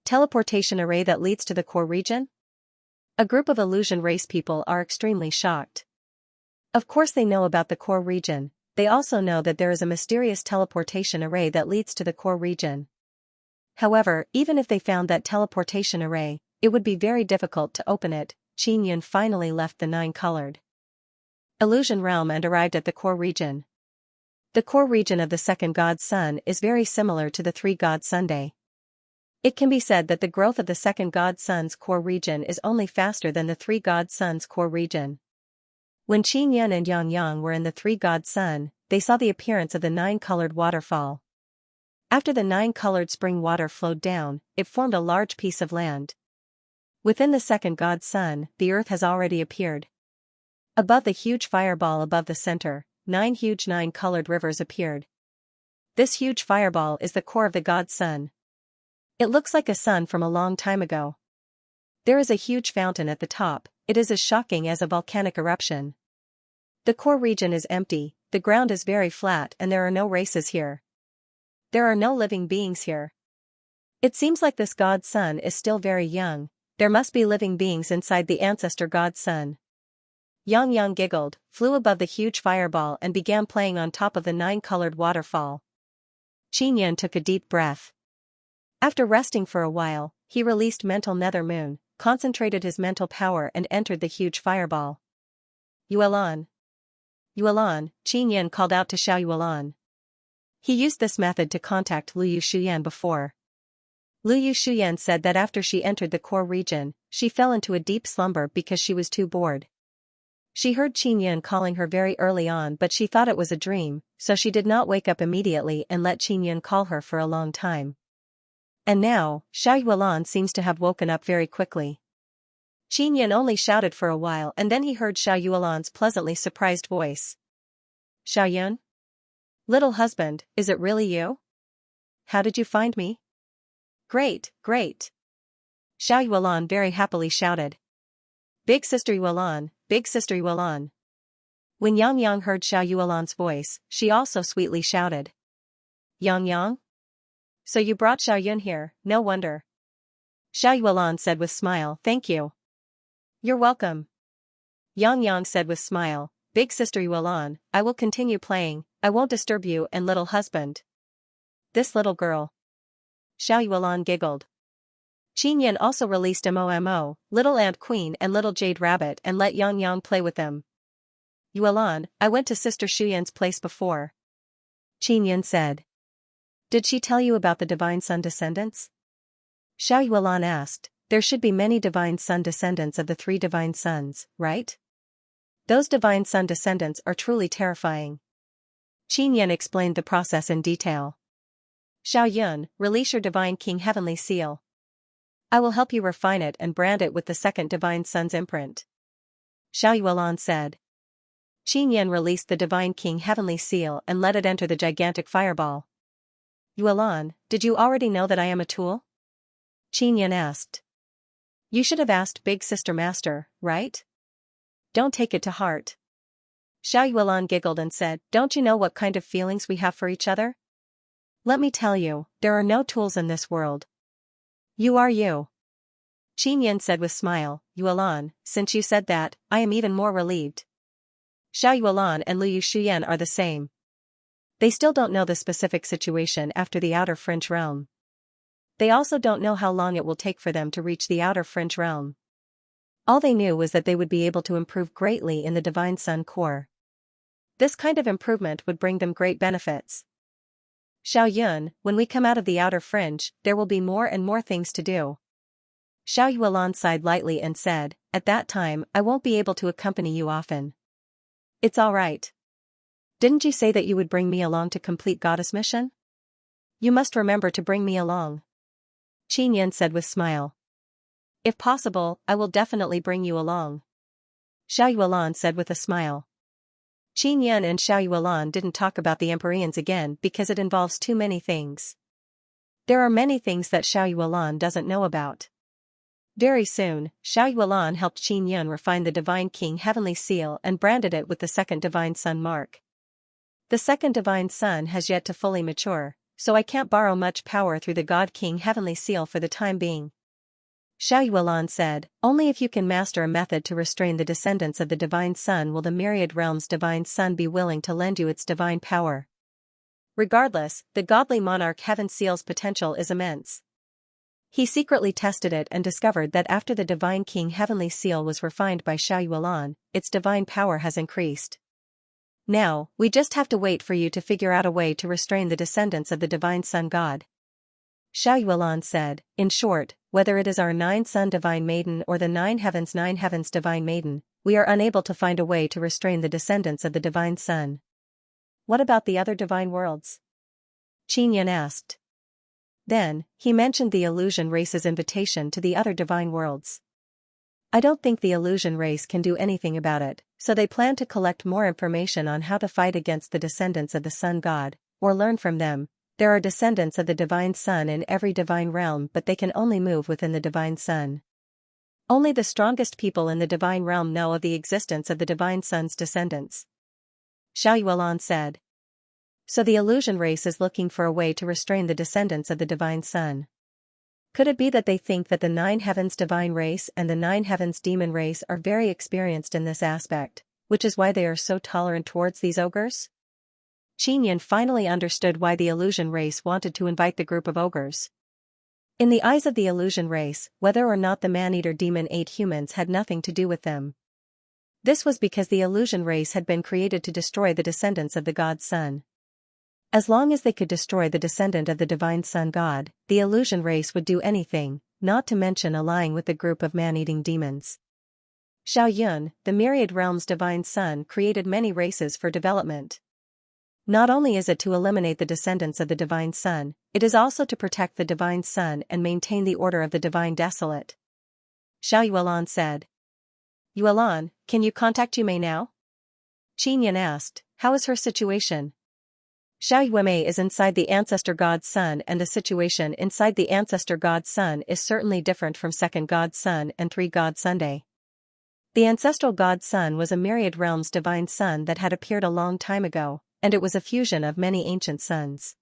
Teleportation array that leads to the core region? A group of illusion race people are extremely shocked. Of course they know about the core region, they also know that there is a mysterious teleportation array that leads to the core region. However, even if they found that teleportation array, it would be very difficult to open it. Qin Yin finally left the 9-colored illusion realm and arrived at the core region. The core region of the second god sun is very similar to the 3 god Sunday. It can be said that the growth of the second god sun's core region is only faster than the 3 god sun's core region. When Qin Yin and Yang Yang were in the 3 god sun, they saw the appearance of the 9-colored waterfall. After the 9-colored spring water flowed down, it formed a large piece of land. Within the second god sun, the earth has already appeared. Above the huge fireball above the center, 9 huge 9-colored rivers appeared. This huge fireball is the core of the god sun. It looks like a sun from a long time ago. There is a huge fountain at the top, it is as shocking as a volcanic eruption. The core region is empty, the ground is very flat and there are no races here. There are no living beings here. It seems like this god sun is still very young, there must be living beings inside the ancestor god sun. Yang Yang giggled, flew above the huge fireball and began playing on top of the 9-colored waterfall. Qin Yin took a deep breath. After resting for a while, he released mental nether moon, concentrated his mental power and entered the huge fireball. Yuelan. Yuelan, Qin Yin called out to Xiao Yuelan. He used this method to contact Liu Shuyan before. Liu Shuyan said that after she entered the core region, she fell into a deep slumber because she was too bored. She heard Qin Yin calling her very early on but she thought it was a dream, so she did not wake up immediately and let Qin Yin call her for a long time. And now, Xiao Yuelan seems to have woken up very quickly. Qin Yin only shouted for a while and then he heard Xiao Yuelan's pleasantly surprised voice. Xiao Yun? Little husband, is it really you? How did you find me? Great, great. Xiao Yuelan very happily shouted. Big sister Yuelan, big sister Yuelan. When Yang Yang heard Xiao Yuelan's voice, she also sweetly shouted. Yang Yang? So you brought Xiao Yun here, no wonder. Xiao Yuelan said with smile, thank you. You're welcome. Yang Yang said with smile, big sister Yuelan, I will continue playing, I won't disturb you and little husband. This little girl. Xiao Yuelan giggled. Qin Yin also released Momo, Little Ant Queen and Little Jade Rabbit and let Yang Yang play with them. Yuelan, I went to Sister Shuyan's place before. Qin Yin said. Did she tell you about the Divine Sun descendants? Xiao Yuelan asked. there should be many divine sun descendants of the three divine sons, right? Those divine sun descendants are truly terrifying. Qin Yan explained the process in detail. Xiao Yun, release your divine king heavenly seal. I will help you refine it and brand it with the second divine sun's imprint. Xiao Yuelan said. Qin Yan released the divine king heavenly seal and let it enter the gigantic fireball. Yuelan, did you already know that I am a tool? Qin Yan asked. You should have asked Big Sister Master, right? Don't take it to heart. Xiao Yuelan giggled and said, don't you know what kind of feelings we have for each other? Let me tell you, there are no tools in this world. You are you. Qin Yan said with smile, Yuelan, since you said that, I am even more relieved. Xiao Yuelan and Liu Shuyan are the same. They still don't know the specific situation after the outer fringe realm. They also don't know how long it will take for them to reach the outer fringe realm. All they knew was that they would be able to improve greatly in the Divine Sun core. This kind of improvement would bring them great benefits. Xiao Yun, when we come out of the outer fringe, there will be more and more things to do. Xiao Yuelan sighed lightly and said, at that time, I won't be able to accompany you often. It's all right. Didn't you say that you would bring me along to complete goddess mission? You must remember to bring me along. Qin Yan said with smile. If possible, I will definitely bring you along. Xiao Yuelan said with a smile. Qin Yan and Xiao Yuelan didn't talk about the Empyreans again because it involves too many things. There are many things that Xiao Yuelan doesn't know about. Very soon, Xiao Yuelan helped Qin Yan refine the Divine King Heavenly Seal and branded it with the second Divine Sun mark. The second Divine Sun has yet to fully mature, so I can't borrow much power through the God King Heavenly Seal for the time being. Xiao Yuelan said, only if you can master a method to restrain the descendants of the Divine Sun will the myriad realms' Divine Sun be willing to lend you its divine power. Regardless, the godly monarch Heaven Seal's potential is immense. He secretly tested it and discovered that after the Divine King Heavenly Seal was refined by Xiao Yuelan, its divine power has increased. Now, we just have to wait for you to figure out a way to restrain the descendants of the Divine Sun God. Xiao Yuelan said, in short, whether it is our 9-Sun Divine Maiden or the 9 Heavens Divine Maiden, we are unable to find a way to restrain the descendants of the Divine Sun. What about the other divine worlds? Qin Yan asked. Then, he mentioned the illusion race's invitation to the other divine worlds. I don't think the illusion race can do anything about it, so they plan to collect more information on how to fight against the descendants of the Sun God, or learn from them. There are descendants of the Divine Sun in every divine realm, but they can only move within the Divine Sun. Only the strongest people in the divine realm know of the existence of the Divine Sun's descendants. Xiao Yuelan said. So the illusion race is looking for a way to restrain the descendants of the Divine Sun. Could it be that they think that the 9 Heavens Divine race and the 9 Heavens Demon race are very experienced in this aspect, which is why they are so tolerant towards these ogres? Qin Yan finally understood why the illusion race wanted to invite the group of ogres. In the eyes of the illusion race, whether or not the man-eater demon ate humans had nothing to do with them. This was because the illusion race had been created to destroy the descendants of the God Sun. As long as they could destroy the descendant of the Divine Sun God, the illusion race would do anything, not to mention allying with the group of man-eating demons. Xiao Yun, the myriad realms Divine Sun, created many races for development. Not only is it to eliminate the descendants of the Divine Sun, it is also to protect the Divine Sun and maintain the order of the Divine Desolate. Xiao Yuelan said. Yuelan, can you contact Yume now? Qin Yan asked, how is her situation? Xiao Yume is inside the Ancestor God Sun, and the situation inside the Ancestor God Sun is certainly different from Second God Sun and 3 God Sunday. The Ancestral God Sun was a myriad realms Divine Sun that had appeared a long time ago, and it was a fusion of many ancient suns.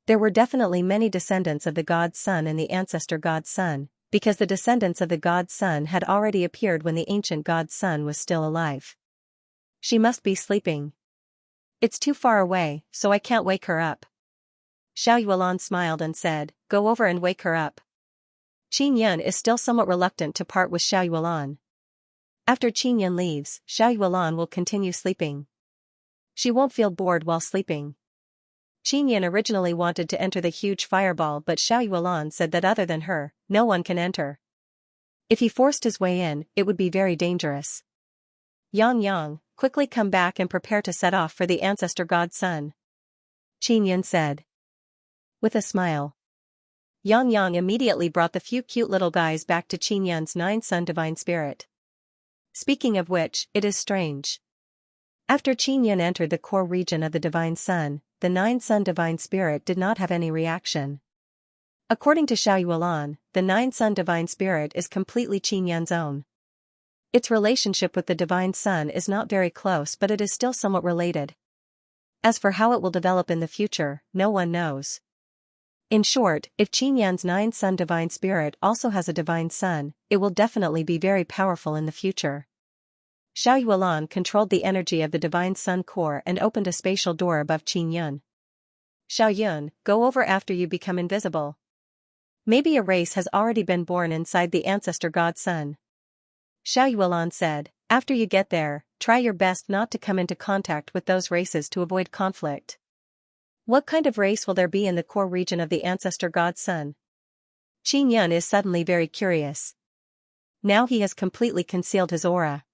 There were definitely many descendants of the God Sun in the Ancestor God Sun, because the descendants of the God Sun had already appeared when the ancient God Sun was still alive. She must be sleeping. It's too far away, so I can't wake her up. Xiao Yuelan smiled and said, go over and wake her up. Qin Yan is still somewhat reluctant to part with Xiao Yuelan. After Qin Yan leaves, Xiao Yuelan will continue sleeping. She won't feel bored while sleeping. Qin Yan originally wanted to enter the huge fireball, but Xiao Yuelan said that other than her, no one can enter. If he forced his way in, it would be very dangerous. Yang, quickly come back and prepare to set off for the ancestor god's son, Qin Yun said. With a smile. Yang immediately brought the few cute little guys back to Qin Yun's 9-son divine spirit. Speaking of which, it is strange. After Qin Yun entered the core region of the divine sun, the 9-son divine spirit did not have any reaction. According to Xiaoyuan, the 9-son divine spirit is completely Qin Yun's own. Its relationship with the divine sun is not very close, but it is still somewhat related. As for how it will develop in the future, no one knows. In short, if Qin Yun's 9-son divine spirit also has a divine sun, it will definitely be very powerful in the future. Xiaoyuan controlled the energy of the divine sun core and opened a spatial door above Qin Yun. Xiaoyun, go over after you become invisible. Maybe a race has already been born inside the ancestor god's sun. Xiaoyuan said, after you get there, try your best not to come into contact with those races to avoid conflict. What kind of race will there be in the core region of the ancestor god's sun? Qin Yun is suddenly very curious. Now he has completely concealed his aura.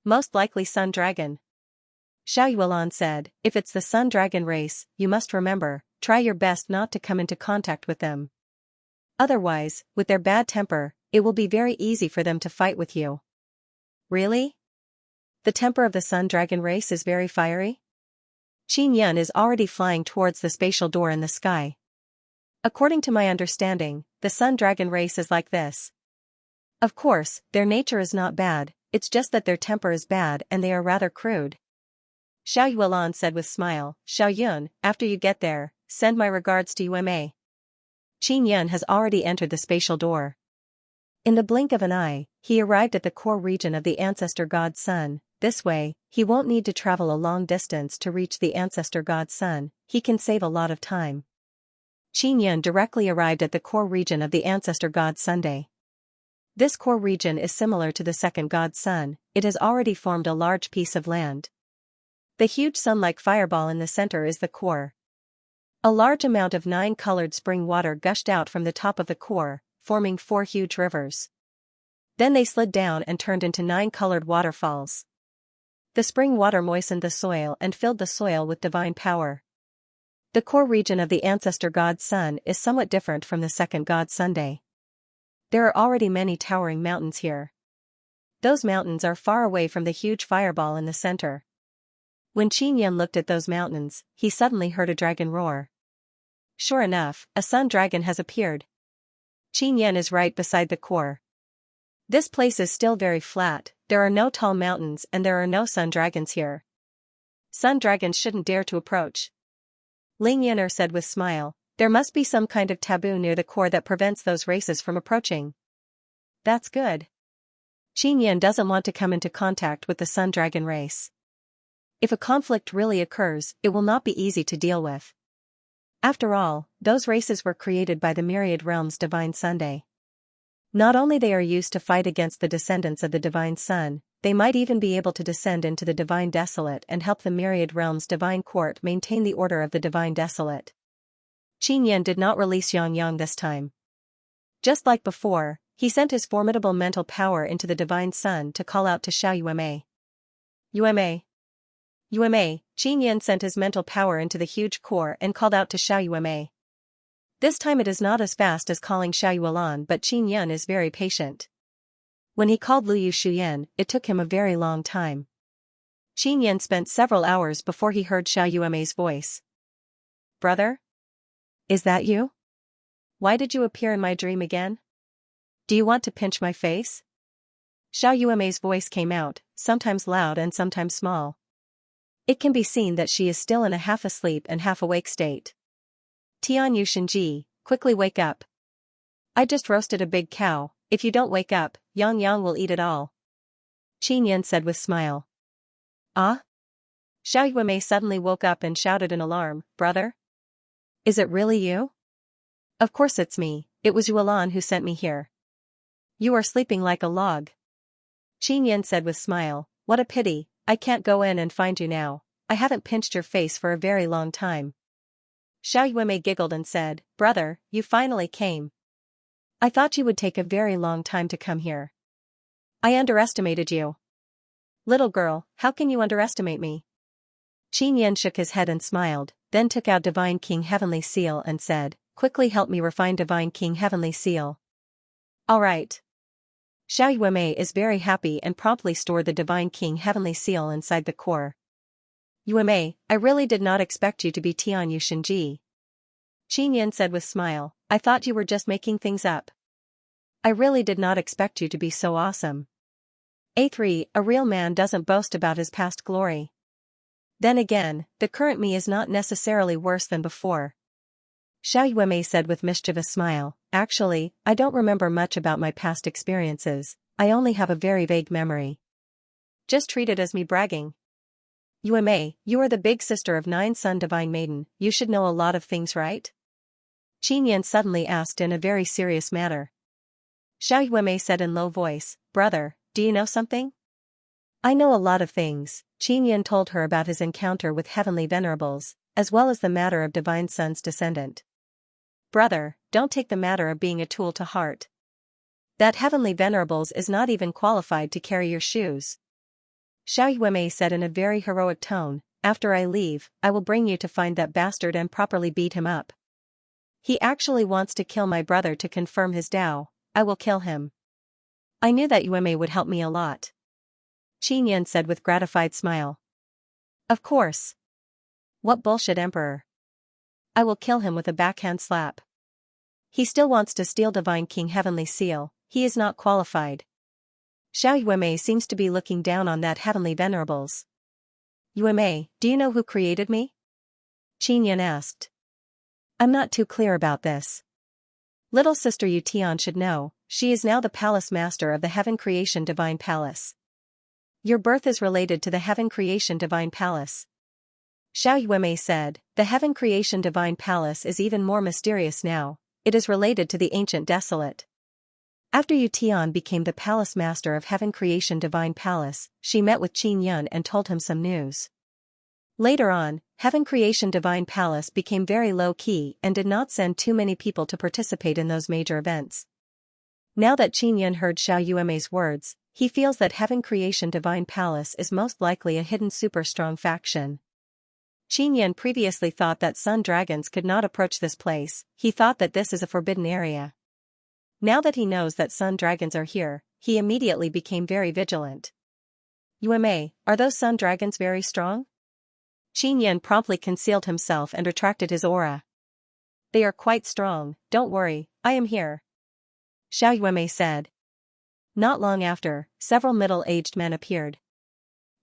Most likely sun dragon. Xiaoyuan said, if it's the sun dragon race, you must remember, try your best not to come into contact with them. Otherwise, with their bad temper, it will be very easy for them to fight with you. Really? The temper of the sun dragon race is very fiery? Qin Yun is already flying towards the spatial door in the sky. According to my understanding, the sun dragon race is like this. Of course, their nature is not bad, it's just that their temper is bad and they are rather crude. Xiaoyuan said with smile, Xiaoyun, after you get there, send my regards to Uma. Qin Yun has already entered the spatial door. In the blink of an eye, he arrived at the core region of the ancestor god's sun. This way, he won't need to travel a long distance to reach the ancestor god's sun, he can save a lot of time. Qin Yun directly arrived at the core region of the ancestor god's Sunday. This core region is similar to the second god's sun, it has already formed a large piece of land. The huge sun-like fireball in the center is the core. A large amount of 9-colored spring water gushed out from the top of the core, forming 4 huge rivers. Then they slid down and turned into 9-colored waterfalls. The spring water moistened the soil and filled the soil with divine power. The core region of the ancestor god's sun is somewhat different from the second god's Sunday. There are already many towering mountains here. Those mountains are far away from the huge fireball in the center. When Qin Yun looked at those mountains, he suddenly heard a dragon roar. Sure enough, a sun dragon has appeared. Qin Yun is right beside the core. This place is still very flat, there are no tall mountains and there are no sun dragons here. Sun dragons shouldn't dare to approach. Ling Yun'er said with smile, there must be some kind of taboo near the core that prevents those races from approaching. That's good. Qin Yun doesn't want to come into contact with the sun dragon race. If a conflict really occurs, it will not be easy to deal with. After all, those races were created by the myriad realms divine Sunday. Not only they are used to fight against the descendants of the divine sun, they might even be able to descend into the divine desolate and help the myriad realms divine court maintain the order of the divine desolate. Qin Yun did not release Yang this time. Just like before, he sent his formidable mental power into the divine sun to call out to Xiao Uma. Uma, Qin Yun sent his mental power into the huge core and called out to Xiao Uma. This time it is not as fast as calling Xiaoyuan, but Qin Yun is very patient. When he called Liu Shuyan, it took him a very long time. Qin Yun spent several hours before he heard Xiao Uma's voice. Brother? Is that you? Why did you appear in my dream again? Do you want to pinch my face? Xiao Uma's voice came out, sometimes loud and sometimes small. It can be seen that she is still in a half-asleep and half-awake state. Tian Yu Shenji, quickly wake up. I just roasted a big cow, if you don't wake up, Yang will eat it all. Qin Yun said with smile. Ah? Xiao Yume suddenly woke up and shouted in alarm, brother? Is it really you? Of course it's me, it was Yuelan who sent me here. You are sleeping like a log. Qin Yun said with smile, what a pity, I can't go in and find you now, I haven't pinched your face for a very long time. Xiao Yume giggled and said, brother, you finally came. I thought you would take a very long time to come here. I underestimated you. Little girl, how can you underestimate me? Xianxia shook his head and smiled, then took out Divine King Heavenly Seal and said, quickly help me refine Divine King Heavenly Seal. All right. Xiao Yuemei is very happy and promptly stored the Divine King Heavenly Seal inside the core. Yuemei, I really did not expect you to be Tianyu Shenji. Xianxia said with smile, I thought you were just making things up. I really did not expect you to be so awesome. A3, a real man doesn't boast about his past glory. Then again, the current me is not necessarily worse than before. Xiao Yuemei said with mischievous smile, actually, I don't remember much about my past experiences, I only have a very vague memory. Just treat it as me bragging. Yuemei, you are the big sister of 9-son Divine Maiden, you should know a lot of things, right? Xianxia suddenly asked in a very serious manner. Xiao Yuemei said in low voice, brother, do you know something? I know a lot of things. Xianxia told her about his encounter with heavenly venerables, as well as the matter of Divine Son's descendant. Brother, don't take the matter of being a tool to heart. That heavenly venerables is not even qualified to carry your shoes. Xiao Yuemei said in a very heroic tone, after I leave, I will bring you to find that bastard and properly beat him up. He actually wants to kill my brother to confirm his Tao, I will kill him. I knew that Yuemei would help me a lot. Xianxia said with gratified smile. Of course. What bullshit emperor. I will kill him with a backhand slap. He still wants to steal Divine King Heavenly Seal, he is not qualified. Xiao Yuemei seems to be looking down on that heavenly venerables. Yuemei, do you know who created me? Xianxia asked. I'm not too clear about this. Little sister Yu Tian should know, she is now the palace master of the Heaven Creation Divine Palace. Your birth is related to the Heaven Creation Divine Palace. Xiao Yuemei said, the Heaven Creation Divine Palace is even more mysterious now, it is related to the Ancient Desolate. After Yu Tian became the palace master of Heaven Creation Divine Palace, she met with Xianxia and told him some news. Later on, Heaven Creation Divine Palace became very low-key and did not send too many people to participate in those major events. Now that Xianxia heard Xiao Yuemei's words, he feels that Heaven Creation Divine Palace is most likely a hidden super-strong faction. Xianxia previously thought that sun dragons could not approach this place, he thought that this is a forbidden area. Now that he knows that sun dragons are here, he immediately became very vigilant. Yuemei, are those sun dragons very strong? Xianxia promptly concealed himself and retracted his aura. They are quite strong, don't worry, I am here. Xiao Yuemei said. Not long after, several middle-aged men appeared.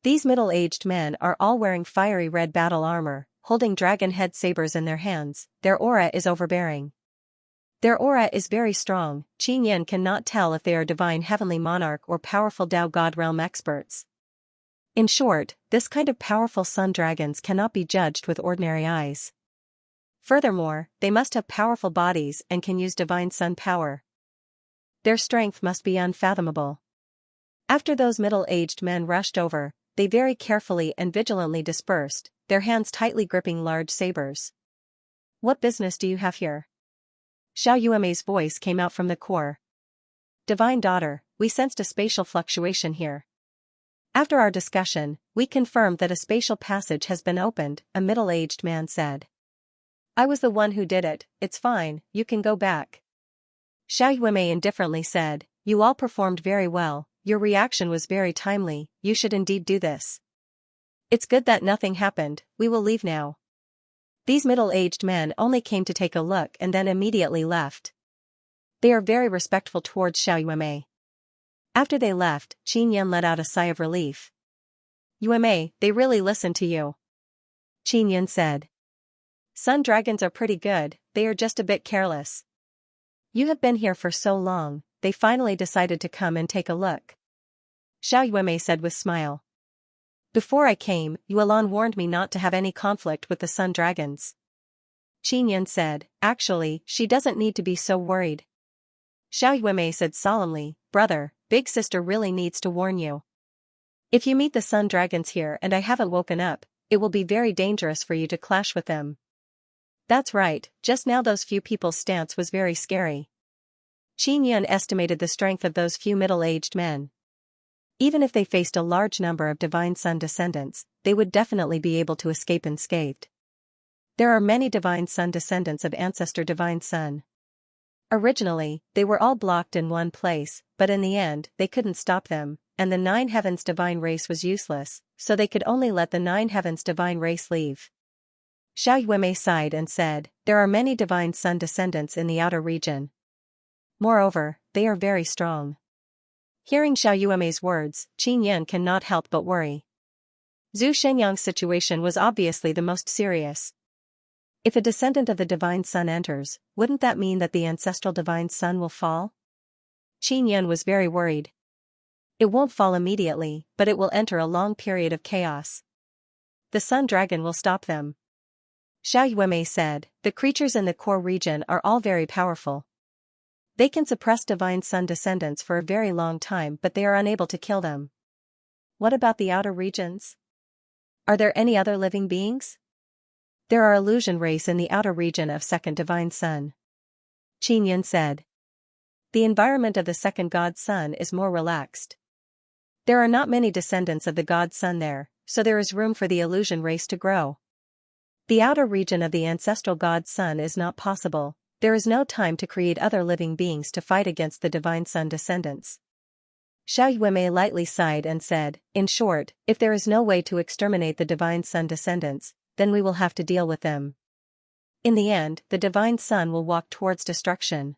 These middle-aged men are all wearing fiery red battle armor, holding dragon head sabers in their hands, their aura is overbearing. Their aura is very strong, Xianxia cannot tell if they are divine heavenly monarch or powerful Tao God realm experts. In short, this kind of powerful sun dragons cannot be judged with ordinary eyes. Furthermore, they must have powerful bodies and can use divine sun power. Their strength must be unfathomable. After those middle-aged men rushed over, they very carefully and vigilantly dispersed, their hands tightly gripping large sabers. What business do you have here? Xiao Yuemei's voice came out from the core. Divine daughter, we sensed a spatial fluctuation here. After our discussion, we confirmed that a spatial passage has been opened, a middle-aged man said. I was the one who did it, it's fine, you can go back. Xiao Yuemei indifferently said, you all performed very well, your reaction was very timely, you should indeed do this. It's good that nothing happened, we will leave now. These middle-aged men only came to take a look and then immediately left. They are very respectful towards Xiao Yuemei. After they left, Xianxia let out a sigh of relief. Yuemei, they really listened to you. Xianxia said. Sun dragons are pretty good, they are just a bit careless. You have been here for so long, they finally decided to come and take a look. Xiao Yuemei said with smile. Before I came, Yuelan warned me not to have any conflict with the sun dragons. Xianxia said, actually, she doesn't need to be so worried. Xiao Yuemei said solemnly, brother, big sister really needs to warn you. If you meet the sun dragons here and I haven't woken up, it will be very dangerous for you to clash with them. That's right, just now those few people's stance was very scary. Qin Yun estimated the strength of those few middle-aged men. Even if they faced a large number of Divine Sun descendants, they would definitely be able to escape unscathed. There are many Divine Sun descendants of ancestor Divine Sun. Originally, they were all blocked in one place, but in the end, they couldn't stop them, and the Nine Heavens divine race was useless, so they could only let the Nine Heavens divine race leave. Xiao Yuemei sighed and said, "There are many Divine Sun descendants in the outer region. Moreover, they are very strong." Hearing Xiao Yuemei's words, Qin Yun cannot help but worry. Zhu Shenyang's situation was obviously the most serious. If a descendant of the Divine Sun enters, wouldn't that mean that the ancestral Divine Sun will fall? Qin Yun was very worried. It won't fall immediately, but it will enter a long period of chaos. The Sun Dragon will stop them. Xiao Yuemei said, "The creatures in the core region are all very powerful. They can suppress Divine Sun descendants for a very long time, but they are unable to kill them. What about the outer regions? Are there any other living beings?" "There are illusion race in the outer region of second Divine Sun," Qin Yun said. "The environment of the second God Sun is more relaxed. There are not many descendants of the God Sun there, so there is room for the illusion race to grow. The outer region of the ancestral God Sun is not possible. There is no time to create other living beings to fight against the Divine Sun descendants." Xiao Yuemei lightly sighed and said, "In short, if there is no way to exterminate the Divine Sun descendants, then we will have to deal with them. In the end, the Divine Sun will walk towards destruction."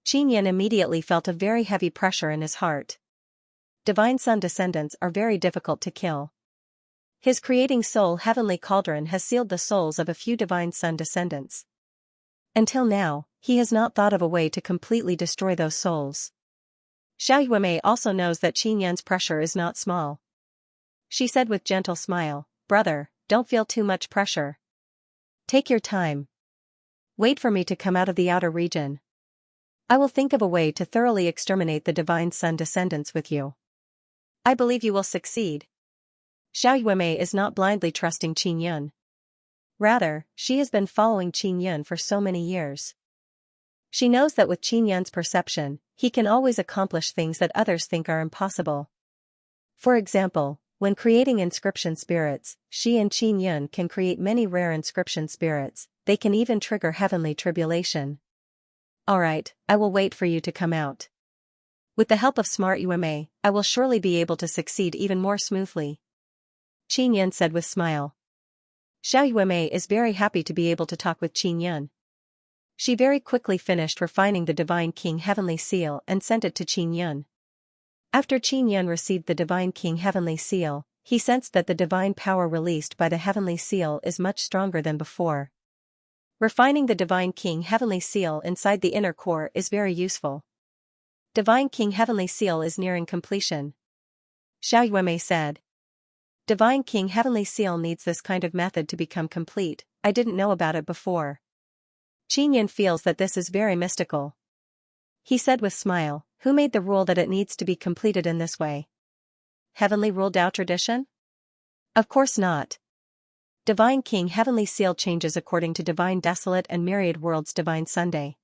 Qin Yun immediately felt a very heavy pressure in his heart. Divine Sun descendants are very difficult to kill. His creating soul heavenly cauldron has sealed the souls of a few Divine Sun descendants. Until now, he has not thought of a way to completely destroy those souls. Xiao Yuemei also knows that Qin Yun's pressure is not small. She said with gentle smile, "Brother, don't feel too much pressure. Take your time. Wait for me to come out of the outer region. I will think of a way to thoroughly exterminate the Divine Sun descendants with you. I believe you will succeed." Xiao Yuemei is not blindly trusting Qin Yun. Rather, she has been following Qin Yun for so many years. She knows that with Qin Yun's perception, he can always accomplish things that others think are impossible. For example, when creating inscription spirits, she and Qin Yun can create many rare inscription spirits. They can even trigger heavenly tribulation. "Alright, I will wait for you to come out. With the help of smart Yuemei, I will surely be able to succeed even more smoothly," Qin Yun said with smile. Xiao Yuemei is very happy to be able to talk with Qin Yun. She very quickly finished refining the Divine King Heavenly Seal and sent it to Qin Yun. After Qin Yun received the Divine King Heavenly Seal, he sensed that the divine power released by the Heavenly Seal is much stronger than before. Refining the Divine King Heavenly Seal inside the inner core is very useful. Divine King Heavenly Seal is nearing completion, Xiao Yuemei said. Divine King Heavenly Seal needs this kind of method to become complete. I didn't know about it before. Qin Yun feels that this is very mystical. He said with smile, "Who made the rule that it needs to be completed in this way? Heavenly Rule Dao tradition? Of course not. Divine King Heavenly Seal changes according to Divine Desolate and Myriad Worlds Divine Sunday.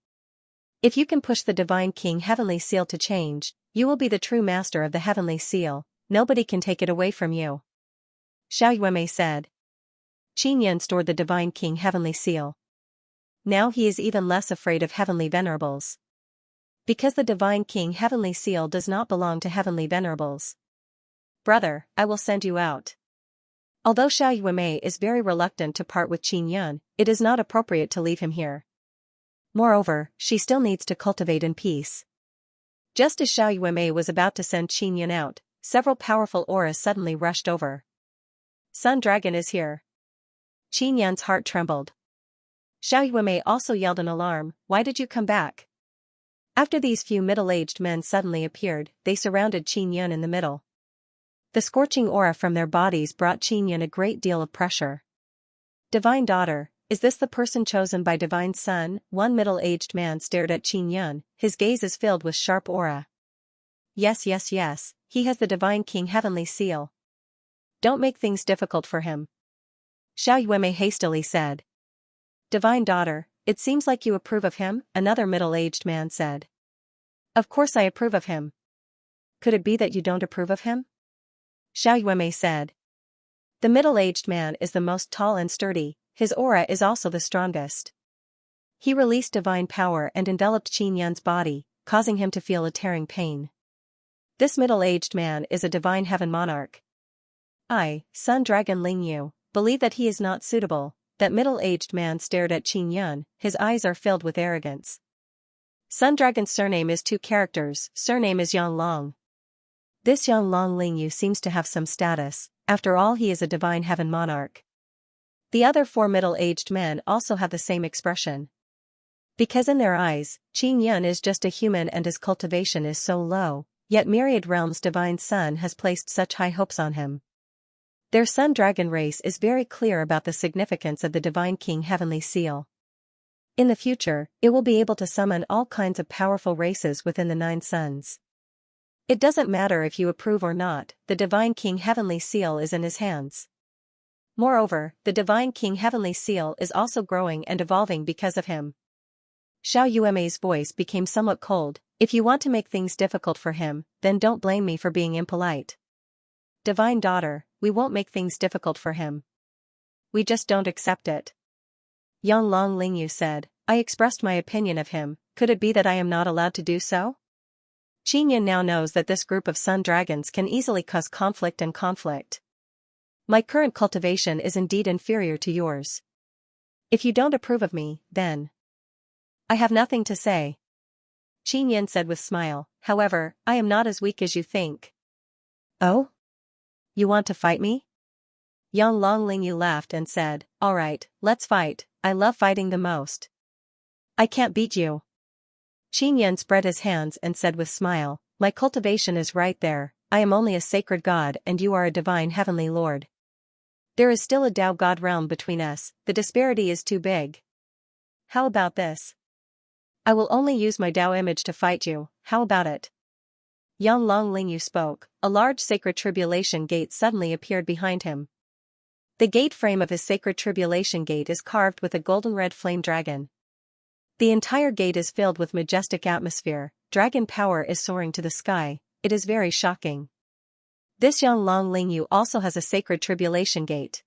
If you can push the Divine King Heavenly Seal to change, you will be the true master of the Heavenly Seal. Nobody can take it away from you," Xiao Yuemei said. Qin Yun stored the Divine King Heavenly Seal. Now he is even less afraid of Heavenly Venerables. Because the Divine King Heavenly Seal does not belong to Heavenly Venerables. "Brother, I will send you out." Although Xiao Yuemei is very reluctant to part with Qin Yun, it is not appropriate to leave him here. Moreover, she still needs to cultivate in peace. Just as Xiao Yuemei was about to send Qin Yun out, several powerful auras suddenly rushed over. "Sun Dragon is here." Qin Yun's heart trembled. Xiao Yuemei also yelled in alarm, "Why did you come back?" After these few middle-aged men suddenly appeared, they surrounded Qin Yun in the middle. The scorching aura from their bodies brought Qin Yun a great deal of pressure. "Divine Daughter, is this the person chosen by Divine Sun?" One middle-aged man stared at Qin Yun, his gaze is filled with sharp aura. Yes, he has the Divine King Heavenly Seal. Don't make things difficult for him," Xiao Yuemei hastily said. "Divine Daughter, it seems like you approve of him," another middle-aged man said. Of course I approve of him. Could it be that you don't approve of him? Xiaoyuemei said. The middle-aged man is the most tall and sturdy, his aura is also the strongest. He released divine power and enveloped Qin Yun's body, causing him to feel a tearing pain. This middle-aged man is a divine heaven monarch. I, Sun Dragon Ling Yu, believe that he is not suitable. That middle-aged man stared at Qin Yun, his eyes are filled with arrogance. Sun Dragon's surname is 2 characters, surname is Yanglong. This Yanglong Ling Yu seems to have some status, after all he is a divine heaven monarch. The other 4 middle-aged men also have the same expression. Because in their eyes, Qin Yun is just a human and his cultivation is so low, yet Myriad Realms' divine sun has placed such high hopes on him. Their Sun Dragon race is very clear about the significance of the Divine King Heavenly Seal. In the future, it will be able to summon all kinds of powerful races within the 9 suns. It doesn't matter if you approve or not, the Divine King Heavenly Seal is in his hands. Moreover, the Divine King Heavenly Seal is also growing and evolving because of him. Xiaoyuemei's voice became somewhat cold. If you want to make things difficult for him, then don't blame me for being impolite. Divine daughter, we won't make things difficult for him. We just don't accept it. Yanglong Lingyu said, I expressed my opinion of him, could it be that I am not allowed to do so? Qin Yun now knows that this group of sun dragons can easily cause conflict and conflict. My current cultivation is indeed inferior to yours. If you don't approve of me, then I have nothing to say. Qin Yun said with smile, however, I am not as weak as you think. Oh? You want to fight me? Yanglong Lingyu laughed and said, alright, let's fight, I love fighting the most. I can't beat you. Qin Yun spread his hands and said with smile, my cultivation is right there, I am only a sacred god and you are a divine heavenly lord. There is still a Tao god realm between us, the disparity is too big. How about this? I will only use my Tao image to fight you, how about it? Yanglong Lingyu spoke, a large sacred tribulation gate suddenly appeared behind him. The gate frame of his sacred tribulation gate is carved with a golden red flame dragon. The entire gate is filled with majestic atmosphere, dragon power is soaring to the sky, it is very shocking. This Yanglong Lingyu also has a sacred tribulation gate.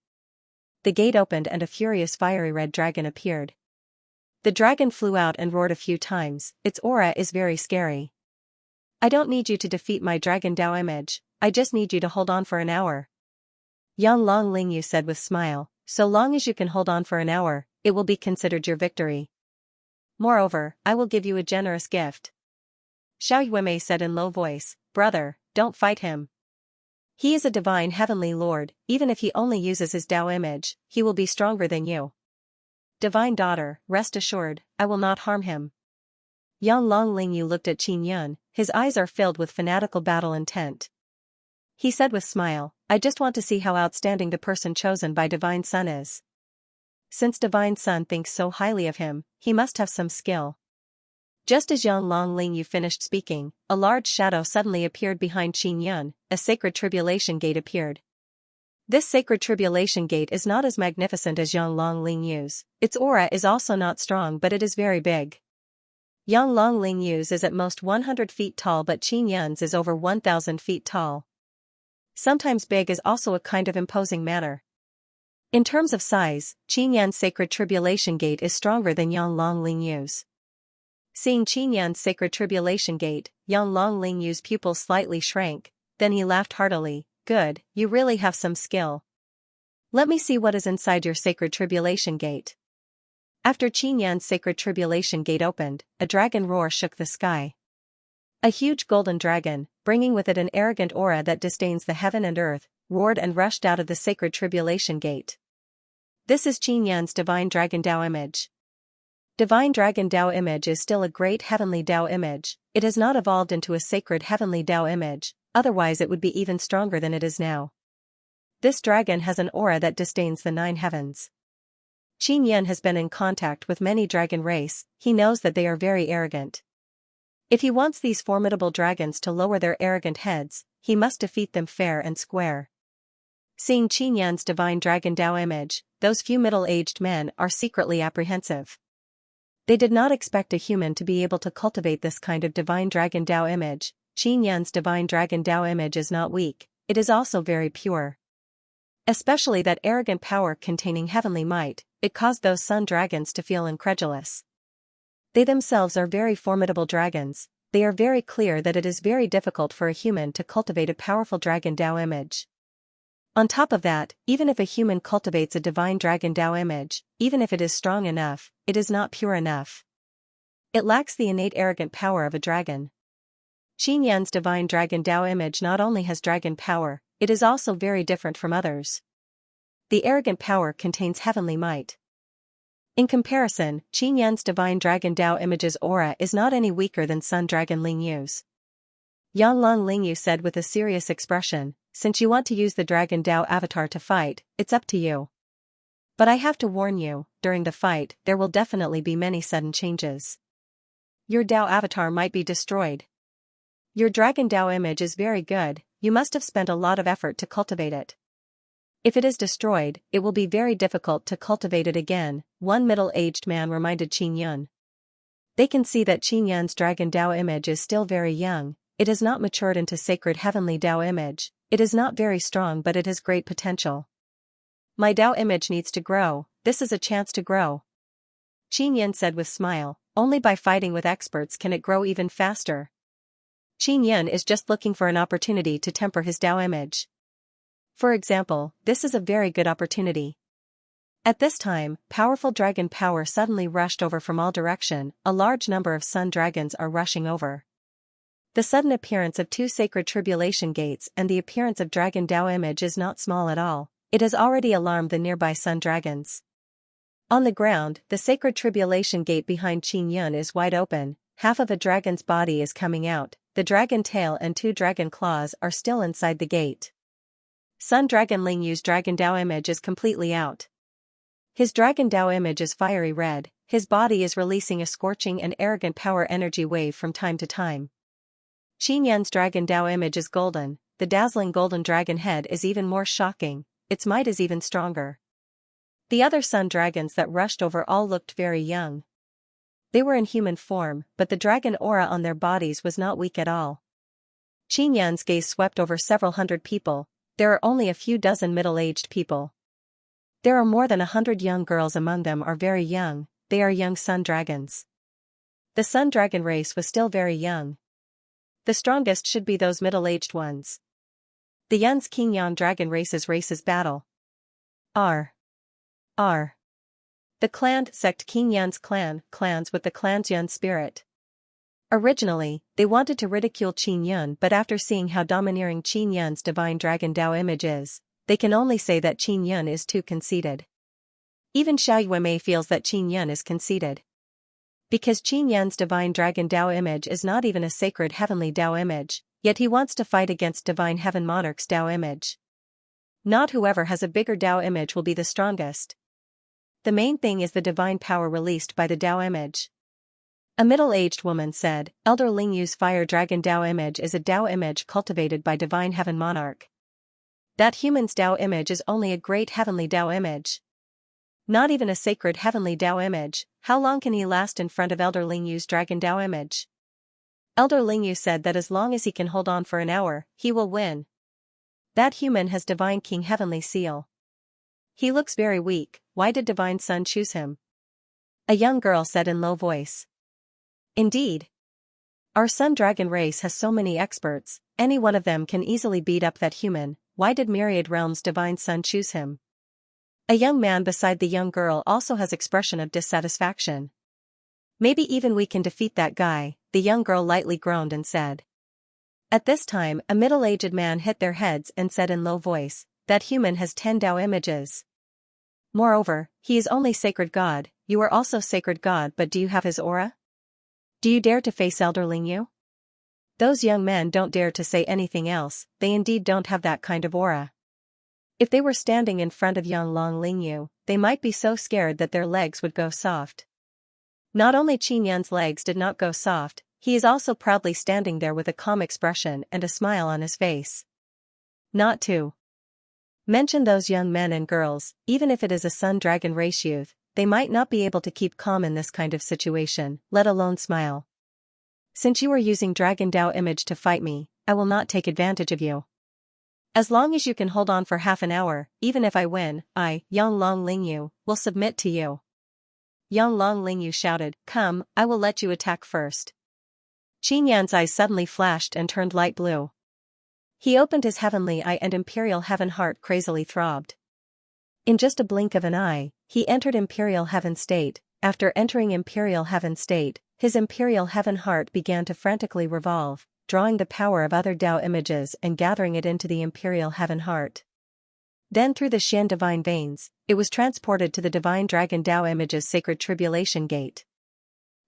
The gate opened and a furious fiery red dragon appeared. The dragon flew out and roared a few times, its aura is very scary. I don't need you to defeat my dragon Tao image, I just need you to hold on for an hour. Yanglong Lingyu said with smile, so long as you can hold on for an hour, it will be considered your victory. Moreover, I will give you a generous gift. Xiaoyuemei said in low voice, brother, don't fight him. He is a divine heavenly lord, even if he only uses his Tao image, he will be stronger than you. Divine daughter, rest assured, I will not harm him. Yanglong Lingyu looked at Qin Yun, his eyes are filled with fanatical battle intent. He said with smile, I just want to see how outstanding the person chosen by Divine Sun is. Since Divine Sun thinks so highly of him, he must have some skill. Just as Yanglong Lingyu finished speaking, a large shadow suddenly appeared behind Qin Yun, a sacred tribulation gate appeared. This sacred tribulation gate is not as magnificent as Yanglong Lingyu's, its aura is also not strong but it is very big. Yanglong Lingyu's is at most 100 feet tall but Qin Yun's is over 1,000 feet tall. Sometimes big is also a kind of imposing manner. In terms of size, Qin Yun's sacred tribulation gate is stronger than Yanglong Lingyu's. Seeing Qin Yun's sacred tribulation gate, Yanglong Lingyu's pupils slightly shrank, then he laughed heartily, good, you really have some skill. Let me see what is inside your sacred tribulation gate. After Qin Yun's sacred tribulation gate opened, a dragon roar shook the sky. A huge golden dragon, bringing with it an arrogant aura that disdains the heaven and earth, roared and rushed out of the sacred tribulation gate. This is Qin Yun's divine dragon Tao image. Divine dragon Tao image is still a great heavenly Tao image, it has not evolved into a sacred heavenly Tao image, otherwise it would be even stronger than it is now. This dragon has an aura that disdains the 9 heavens. Qin Yun has been in contact with many dragon race, he knows that they are very arrogant. If he wants these formidable dragons to lower their arrogant heads, he must defeat them fair and square. Seeing Qin Yun's divine dragon Tao image, those few middle-aged men are secretly apprehensive. They did not expect a human to be able to cultivate this kind of divine dragon Tao image. Qin Yan's divine dragon Tao image is not weak, it is also very pure. Especially that arrogant power containing heavenly might, it caused those sun dragons to feel incredulous. They themselves are very formidable dragons, they are very clear that it is very difficult for a human to cultivate a powerful dragon Tao image. On top of that, even if a human cultivates a divine dragon Tao image, even if it is strong enough, it is not pure enough. It lacks the innate arrogant power of a dragon. Qin Yan's divine dragon Tao image not only has dragon power, it is also very different from others. The arrogant power contains heavenly might. In comparison, Qin Yan's divine dragon Tao image's aura is not any weaker than Sun Dragon Lingyu's. Yanglong Lingyu said with a serious expression, "Since you want to use the dragon Tao avatar to fight, it's up to you. But I have to warn you, during the fight, there will definitely be many sudden changes. Your Tao avatar might be destroyed. Your dragon Tao image is very good, you must have spent a lot of effort to cultivate it. If it is destroyed, it will be very difficult to cultivate it again," one middle-aged man reminded Qin Yun. They can see that Qin Yan's dragon Tao image is still very young, it has not matured into sacred heavenly Tao image, it is not very strong but it has great potential. My Tao image needs to grow, this is a chance to grow. Qin Yun said with smile, only by fighting with experts can it grow even faster. Qin Yun is just looking for an opportunity to temper his Tao image. For example, this is a very good opportunity. At this time, powerful dragon power suddenly rushed over from all direction, a large number of sun dragons are rushing over. The sudden appearance of two sacred tribulation gates and the appearance of dragon Tao image is not small at all, it has already alarmed the nearby sun dragons. On the ground, the sacred tribulation gate behind Qin Yun is wide open, half of a dragon's body is coming out, the dragon tail and two dragon claws are still inside the gate. Sun Dragon Lingyu's dragon Tao image is completely out. His dragon Tao image is fiery red, his body is releasing a scorching and arrogant power energy wave from time to time. Qin Yan's dragon Tao image is golden, the dazzling golden dragon head is even more shocking, its might is even stronger. The other sun dragons that rushed over all looked very young. They were in human form, but the dragon aura on their bodies was not weak at all. Qin Yan's gaze swept over several hundred people. There are only a few dozen middle-aged people. There are more than 100 young girls among them are very young, they are young sun dragons. The sun dragon race was still very young. The strongest should be those middle-aged ones. The Yun's King Yan dragon races battle. R. The clan sect King Yan's clans with the clan's Yun spirit. Originally, they wanted to ridicule Qin Yun, but after seeing how domineering Qin Yun's divine dragon Tao image is, they can only say that Qin Yun is too conceited. Even Xiao Yuemei feels that Qin Yun is conceited. Because Qin Yun's divine dragon Tao image is not even a sacred heavenly Tao image, yet he wants to fight against divine heaven monarch's Tao image. Not whoever has a bigger Tao image will be the strongest. The main thing is the divine power released by the Tao image. A middle-aged woman said, Elder Lingyu's fire dragon Tao image is a Tao image cultivated by divine heaven monarch. That human's Tao image is only a great heavenly Tao image. Not even a sacred heavenly Tao image, how long can he last in front of Elder Lingyu's dragon Tao image? Elder Lingyu said that as long as he can hold on for an hour, he will win. That human has divine king heavenly seal. He looks very weak, why did divine sun choose him? A young girl said in low voice. Indeed. Our sun dragon race has so many experts, any one of them can easily beat up that human, why did Myriad Realms' divine sun choose him? A young man beside the young girl also has expression of dissatisfaction. Maybe even we can defeat that guy, the young girl lightly groaned and said. At this time a middle-aged man hit their heads and said in low voice, that human has 10 Tao images. Moreover, he is only sacred god, you are also sacred god, but do you have his aura? Do you dare to face Elder Lingyu? Those young men don't dare to say anything else, they indeed don't have that kind of aura. If they were standing in front of Yanglong Lingyu, they might be so scared that their legs would go soft. Not only Qin Yun's legs did not go soft, he is also proudly standing there with a calm expression and a smile on his face. Not to mention those young men and girls, even if it is a sun dragon race youth, they might not be able to keep calm in this kind of situation, let alone smile. Since you are using Dragon Dao image to fight me, I will not take advantage of you. As long as you can hold on for half an hour, even if I win, I, Yang Long Lingyu, will submit to you. Yang Long Lingyu shouted, come, I will let you attack first. Qin Yan's eyes suddenly flashed and turned light blue. He opened his heavenly eye and Imperial Heaven heart crazily throbbed. In just a blink of an eye, he entered Imperial Heaven state. After entering Imperial Heaven state, his Imperial Heaven heart began to frantically revolve, drawing the power of other Dao images and gathering it into the Imperial Heaven heart. Then through the Xian divine veins, it was transported to the Divine Dragon Dao image's sacred tribulation gate.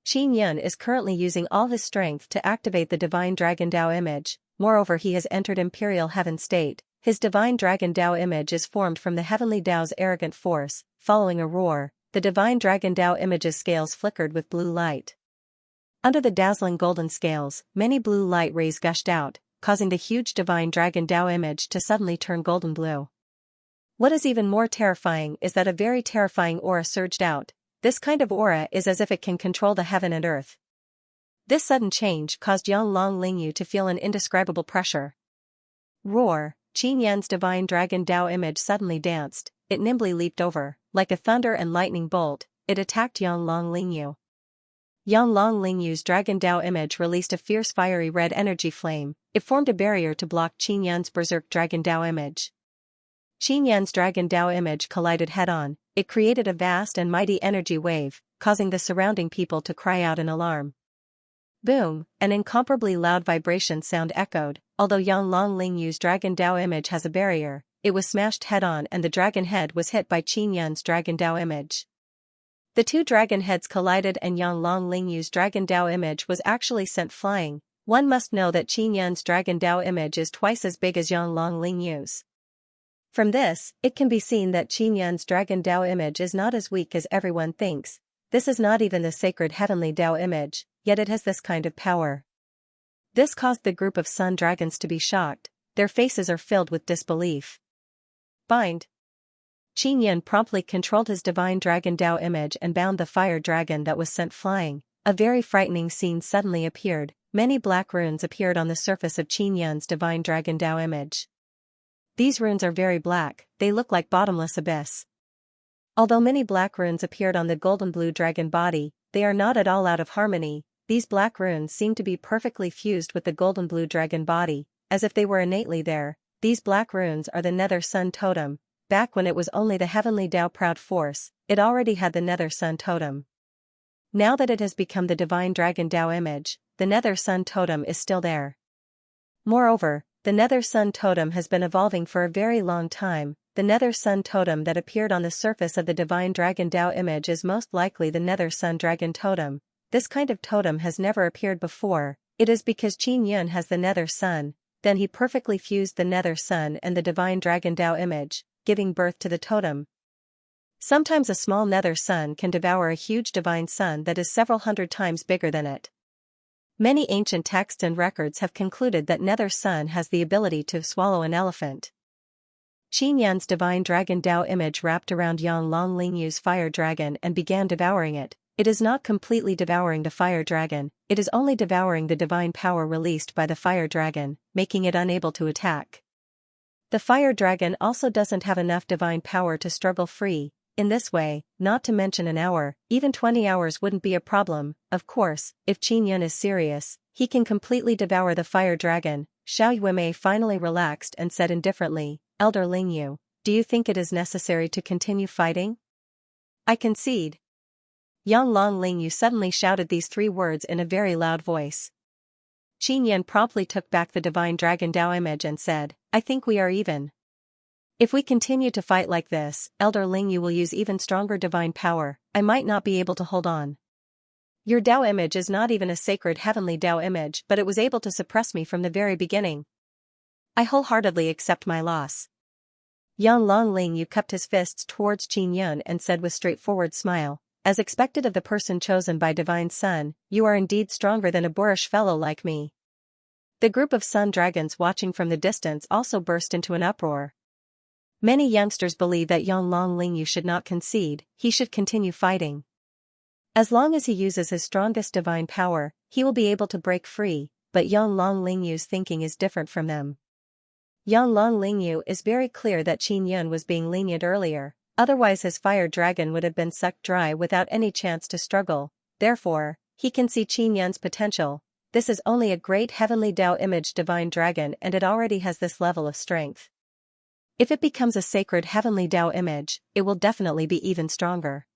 Qin Yun is currently using all his strength to activate the Divine Dragon Dao image, moreover he has entered Imperial Heaven state. His Divine Dragon Dao image is formed from the Heavenly Dao's arrogant force. Following a roar, the Divine Dragon Dao image's scales flickered with blue light. Under the dazzling golden scales, many blue light rays gushed out, causing the huge Divine Dragon Dao image to suddenly turn golden blue. What is even more terrifying is that a very terrifying aura surged out. This kind of aura is as if it can control the heaven and earth. This sudden change caused Yang Long Lingyu to feel an indescribable pressure. Roar! Qin Yan's Divine Dragon Dao image suddenly danced. It nimbly leaped over, like a thunder and lightning bolt. It attacked Yang Long Lingyu. Yang Long Lingyu's Dragon Dao image released a fierce fiery red energy flame. It formed a barrier to block Qin Yan's Berserk Dragon Dao image. Qin Yan's Dragon Dao image collided head-on. It created a vast and mighty energy wave, causing the surrounding people to cry out in alarm. Boom! An incomparably loud vibration sound echoed. Although Yang Long Lingyu's Dragon Dao image has a barrier, it was smashed head-on and the dragon head was hit by Qin Yan's Dragon Dao image. The two dragon heads collided and Yang Long Lingyu's Dragon Dao image was actually sent flying. One must know that Qin Yan's Dragon Dao image is twice as big as Yang Long Lingyu's. From this, it can be seen that Qin Yan's Dragon Dao image is not as weak as everyone thinks. This is not even the sacred heavenly Dao image, yet it has this kind of power. This caused the group of sun dragons to be shocked. Their faces are filled with disbelief. Bind! Qin Yan promptly controlled his Divine Dragon Dao image and bound the fire dragon that was sent flying. A very frightening scene suddenly appeared. Many black runes appeared on the surface of Qin Yan's Divine Dragon Dao image. These runes are very black, they look like bottomless abyss. Although many black runes appeared on the golden blue dragon body, they are not at all out of harmony. These black runes seem to be perfectly fused with the golden blue dragon body, as if they were innately there. These black runes are the Nether Sun Totem. Back when it was only the Heavenly Dao Proud Force, it already had the Nether Sun Totem. Now that it has become the Divine Dragon Dao image, the Nether Sun Totem is still there. Moreover, the Nether Sun Totem has been evolving for a very long time. The Nether Sun Totem that appeared on the surface of the Divine Dragon Dao image is most likely the Nether Sun Dragon Totem. This kind of totem has never appeared before. It is because Qin Yun has the Nether Sun, then he perfectly fused the Nether Sun and the Divine Dragon Dao image, giving birth to the totem. Sometimes a small Nether Sun can devour a huge Divine Sun that is several hundred times bigger than it. Many ancient texts and records have concluded that Nether Sun has the ability to swallow an elephant. Qin Yan's Divine Dragon Dao image wrapped around Yang Long Lingyu's fire dragon and began devouring it. It is not completely devouring the fire dragon, it is only devouring the divine power released by the fire dragon, making it unable to attack. The fire dragon also doesn't have enough divine power to struggle free. In this way, not to mention an hour, even 20 hours wouldn't be a problem. Of course, if Qin Yun is serious, he can completely devour the fire dragon. Xiao Yuemei finally relaxed and said indifferently, Elder Lingyu, do you think it is necessary to continue fighting? I concede. Yang Long Lingyu suddenly shouted these three words in a very loud voice. Qin Yun promptly took back the Divine Dragon Dao image and said, I think we are even. If we continue to fight like this, Elder Lingyu will use even stronger divine power. I might not be able to hold on. Your Dao image is not even a sacred heavenly Dao image, but it was able to suppress me from the very beginning. I wholeheartedly accept my loss. Yang Long Lingyu cupped his fists towards Qin Yun and said with straightforward smile, as expected of the person chosen by Divine Sun, you are indeed stronger than a boorish fellow like me. The group of sun dragons watching from the distance also burst into an uproar. Many youngsters believe that Yang Lingyu should not concede, he should continue fighting. As long as he uses his strongest divine power, he will be able to break free, but Yang Lingyu's thinking is different from them. Yang Lingyu is very clear that Qin Yun was being lenient earlier, otherwise his fire dragon would have been sucked dry without any chance to struggle, therefore, he can see Qin Yun's potential. This is only a great heavenly Tao image divine dragon and it already has this level of strength. If it becomes a sacred heavenly Tao image, it will definitely be even stronger.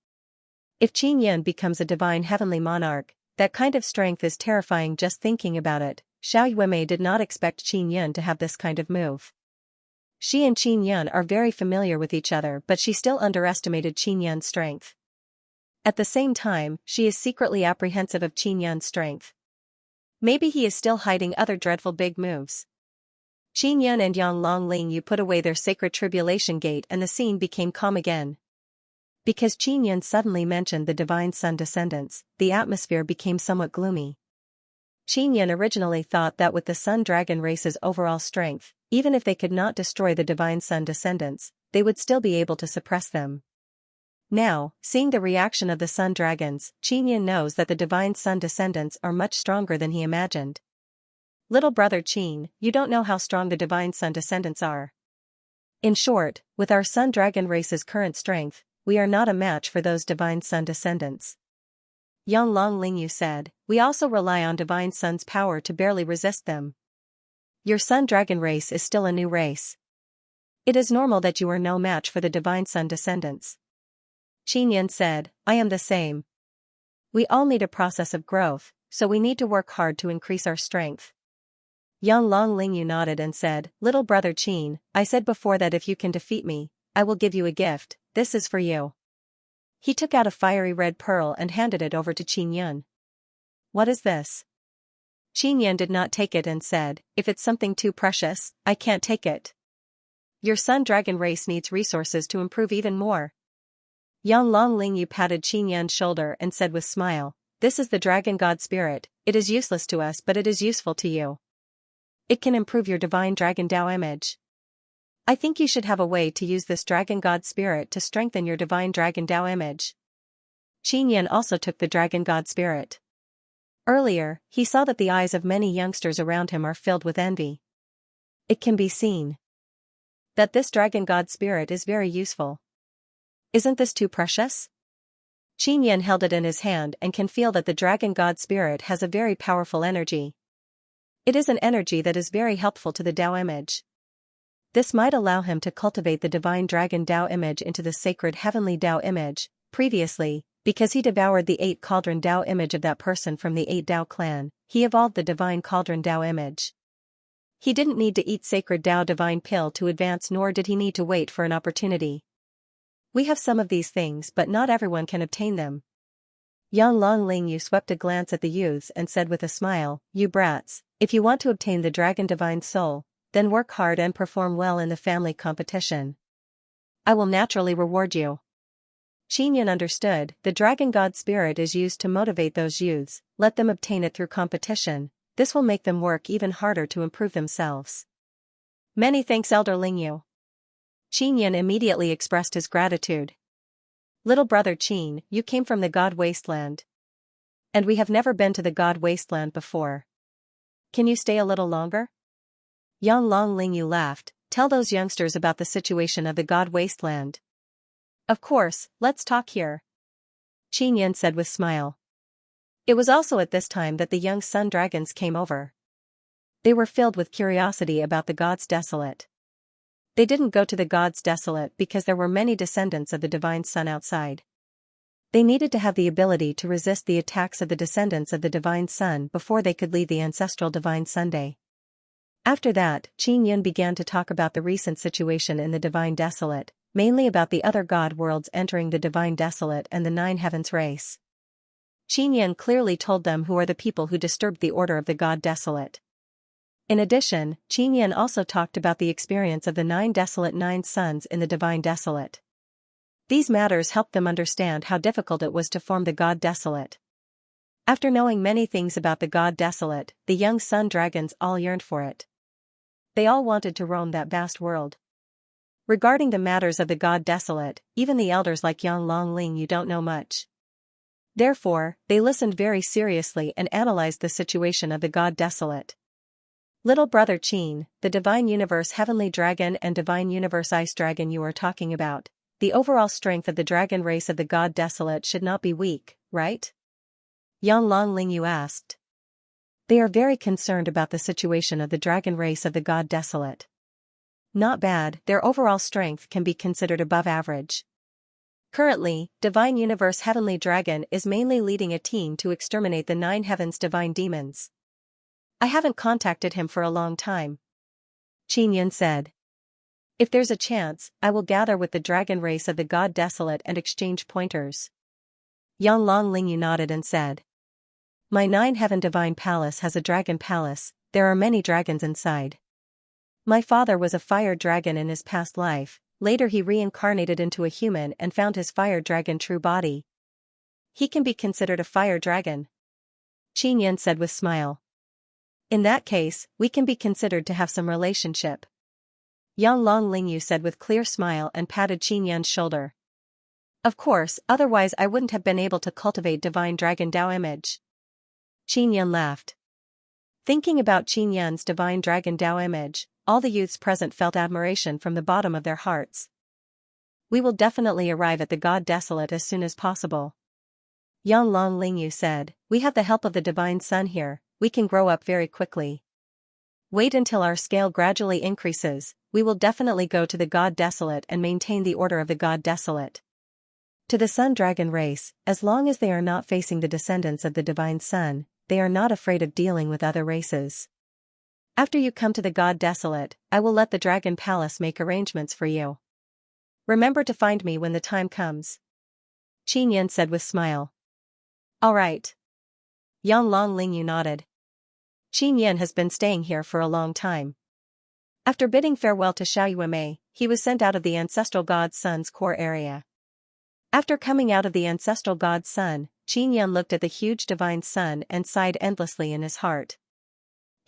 If Qin Yun becomes a divine heavenly monarch, that kind of strength is terrifying just thinking about it. Xiao Yuemei did not expect Qin Yun to have this kind of move. She and Qin Yun are very familiar with each other but she still underestimated Qin Yun's strength. At the same time, she is secretly apprehensive of Qin Yun's strength. Maybe he is still hiding other dreadful big moves. Qin Yun and Yang Lingyu put away their sacred tribulation gate and the scene became calm again. Because Qin Yun suddenly mentioned the divine sun descendants, the atmosphere became somewhat gloomy. Qin Yun originally thought that with the sun dragon race's overall strength, even if they could not destroy the divine sun descendants, they would still be able to suppress them. Now, seeing the reaction of the sun dragons, Qin Yun knows that the divine sun descendants are much stronger than he imagined. Little brother Qin, you don't know how strong the divine sun descendants are. In short, with our sun dragon race's current strength, we are not a match for those divine sun descendants. Yang Lingyu said, we also rely on divine sun's power to barely resist them. Your sun dragon race is still a new race. It is normal that you are no match for the divine sun descendants. Qin Yun said, I am the same. We all need a process of growth, so we need to work hard to increase our strength. Yang Lingyu nodded and said, little brother Qin, I said before that if you can defeat me, I will give you a gift, this is for you. He took out a fiery red pearl and handed it over to Qin Yun. What is this? Qin Yun did not take it and said, if it's something too precious, I can't take it. Your sun dragon race needs resources to improve even more. Yang Lingyu patted Qin Yun's shoulder and said with smile, this is the dragon god spirit, it is useless to us but it is useful to you. It can improve your divine dragon Tao image. I think you should have a way to use this dragon god spirit to strengthen your divine dragon Tao image. Qin Yun also took the dragon god spirit. Earlier, he saw that the eyes of many youngsters around him are filled with envy. It can be seen that this dragon god spirit is very useful. Isn't this too precious? Qin Yun held it in his hand and can feel that the dragon god spirit has a very powerful energy. It is an energy that is very helpful to the Tao image. This might allow him to cultivate the divine dragon Tao image into the sacred heavenly Tao image. Previously, because he devoured the 8 cauldron Tao image of that person from the 8 Tao clan, he evolved the divine cauldron Tao image. He didn't need to eat sacred Tao divine pill to advance nor did he need to wait for an opportunity. We have some of these things but not everyone can obtain them. Yang Lingyu swept a glance at the youths and said with a smile, you brats, if you want to obtain the dragon divine soul, then work hard and perform well in the family competition. I will naturally reward you. Qin Yun understood, the dragon god spirit is used to motivate those youths, let them obtain it through competition, this will make them work even harder to improve themselves. Many thanks Elder Lingyu. Qin Yun immediately expressed his gratitude. Little brother Qin, you came from the God Wasteland. And we have never been to the God Wasteland before. Can you stay a little longer? Yang Lingyu laughed, tell those youngsters about the situation of the God Wasteland. Of course, let's talk here. Qin Yun said with smile. It was also at this time that the young sun dragons came over. They were filled with curiosity about the gods desolate. They didn't go to the gods desolate because there were many descendants of the divine sun outside. They needed to have the ability to resist the attacks of the descendants of the divine sun before they could leave the ancestral divine Sunday. After that, Qin Yun began to talk about the recent situation in the divine desolate, mainly about the other god worlds entering the divine desolate and the 9 heavens race. Qin Yun clearly told them who are the people who disturbed the order of the god desolate. In addition, Qin Yun also talked about the experience of the 9 desolate 9 suns in the divine desolate. These matters helped them understand how difficult it was to form the god desolate. After knowing many things about the god desolate, the young sun dragons all yearned for it. They all wanted to roam that vast world. Regarding the matters of the god desolate, even the elders like Yang Longling you don't know much. Therefore, they listened very seriously and analyzed the situation of the god desolate. Little brother Qin, the divine universe heavenly dragon and divine universe ice dragon you are talking about, the overall strength of the dragon race of the god desolate should not be weak, right? Yang Longling you asked. They are very concerned about the situation of the dragon race of the god desolate. Not bad, their overall strength can be considered above average. Currently, Divine Universe Heavenly Dragon is mainly leading a team to exterminate the 9 heavens divine demons. I haven't contacted him for a long time. Qin Yin said. If there's a chance, I will gather with the dragon race of the god desolate and exchange pointers. Yang Longling nodded and said. My 9 heaven divine palace has a dragon palace, there are many dragons inside. My father was a fire dragon in his past life, later he reincarnated into a human and found his fire dragon true body. He can be considered a fire dragon. Qin Yin said with smile. In that case, we can be considered to have some relationship. Yang Longling said with clear smile and patted Qin Yin's shoulder. Of course, otherwise I wouldn't have been able to cultivate divine dragon Tao image. Qin Yin laughed. Thinking about Qin Yin's divine dragon Tao image, all the youths present felt admiration from the bottom of their hearts. We will definitely arrive at the god desolate as soon as possible. Yang Longling said, we have the help of the divine sun here, we can grow up very quickly. Wait until our scale gradually increases, we will definitely go to the god desolate and maintain the order of the god desolate. To the sun dragon race, as long as they are not facing the descendants of the divine sun, they are not afraid of dealing with other races. After you come to the god desolate, I will let the dragon palace make arrangements for you. Remember to find me when the time comes. Qin Yin said with smile. All right. Yang Longling nodded. Qin Yin has been staying here for a long time. After bidding farewell to Xiaoyuemei, he was sent out of the ancestral god sun's core area. After coming out of the ancestral god sun, Qin Yin looked at the huge divine sun and sighed endlessly in his heart.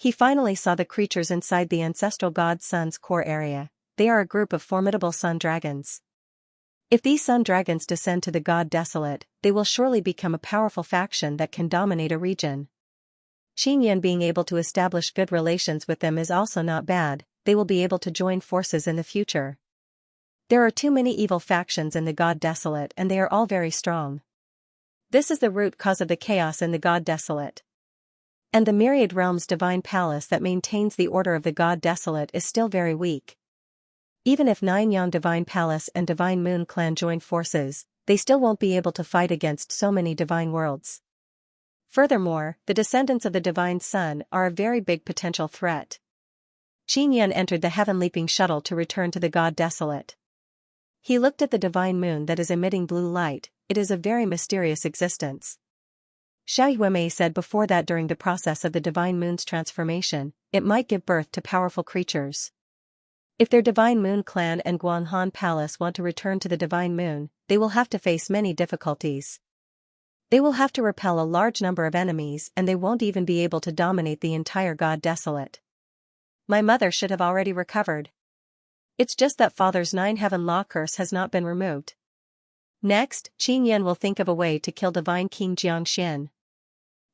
He finally saw the creatures inside the ancestral god sun's core area. They are a group of formidable sun dragons. If these sun dragons descend to the god desolate, they will surely become a powerful faction that can dominate a region. Qin Yin being able to establish good relations with them is also not bad, they will be able to join forces in the future. There are too many evil factions in the god desolate and they are all very strong. This is the root cause of the chaos in the god desolate. And the myriad realms divine palace that maintains the order of the god desolate is still very weak. Even if 9 Yang divine palace and divine moon clan join forces, they still won't be able to fight against so many divine worlds. Furthermore, the descendants of the divine sun are a very big potential threat. Qin Yin entered the heaven-leaping shuttle to return to the god desolate. He looked at the divine moon that is emitting blue light, it is a very mysterious existence. Xiaoyuemei said before that during the process of the divine moon's transformation, it might give birth to powerful creatures. If their divine moon clan and Guanghan palace want to return to the divine moon, they will have to face many difficulties. They will have to repel a large number of enemies and they won't even be able to dominate the entire god desolate. My mother should have already recovered. It's just that father's 9 heaven law curse has not been removed. Next, Qin Yin will think of a way to kill divine King Xianxia.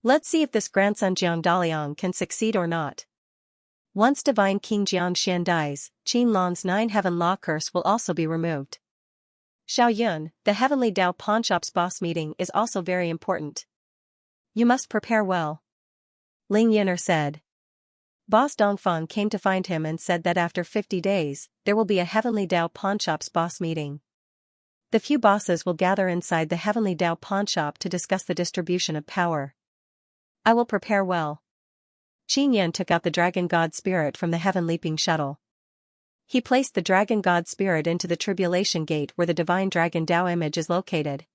Let's see if this grandson Jiang Daliang can succeed or not. Once divine King Xianxia dies, Qin Long's 9 heaven law curse will also be removed. Xiaoyun, the heavenly Dao pawnshop's boss meeting is also very important. You must prepare well. Ling Yin'er said. Boss Dongfeng came to find him and said that after 50 days, there will be a heavenly Dao pawnshop's boss meeting. The few bosses will gather inside the heavenly Dao pawnshop to discuss the distribution of power. I will prepare well. Qin Yin took out the dragon god spirit from the heaven-leaping shuttle. He placed the dragon god spirit into the tribulation gate where the divine dragon Dao image is located.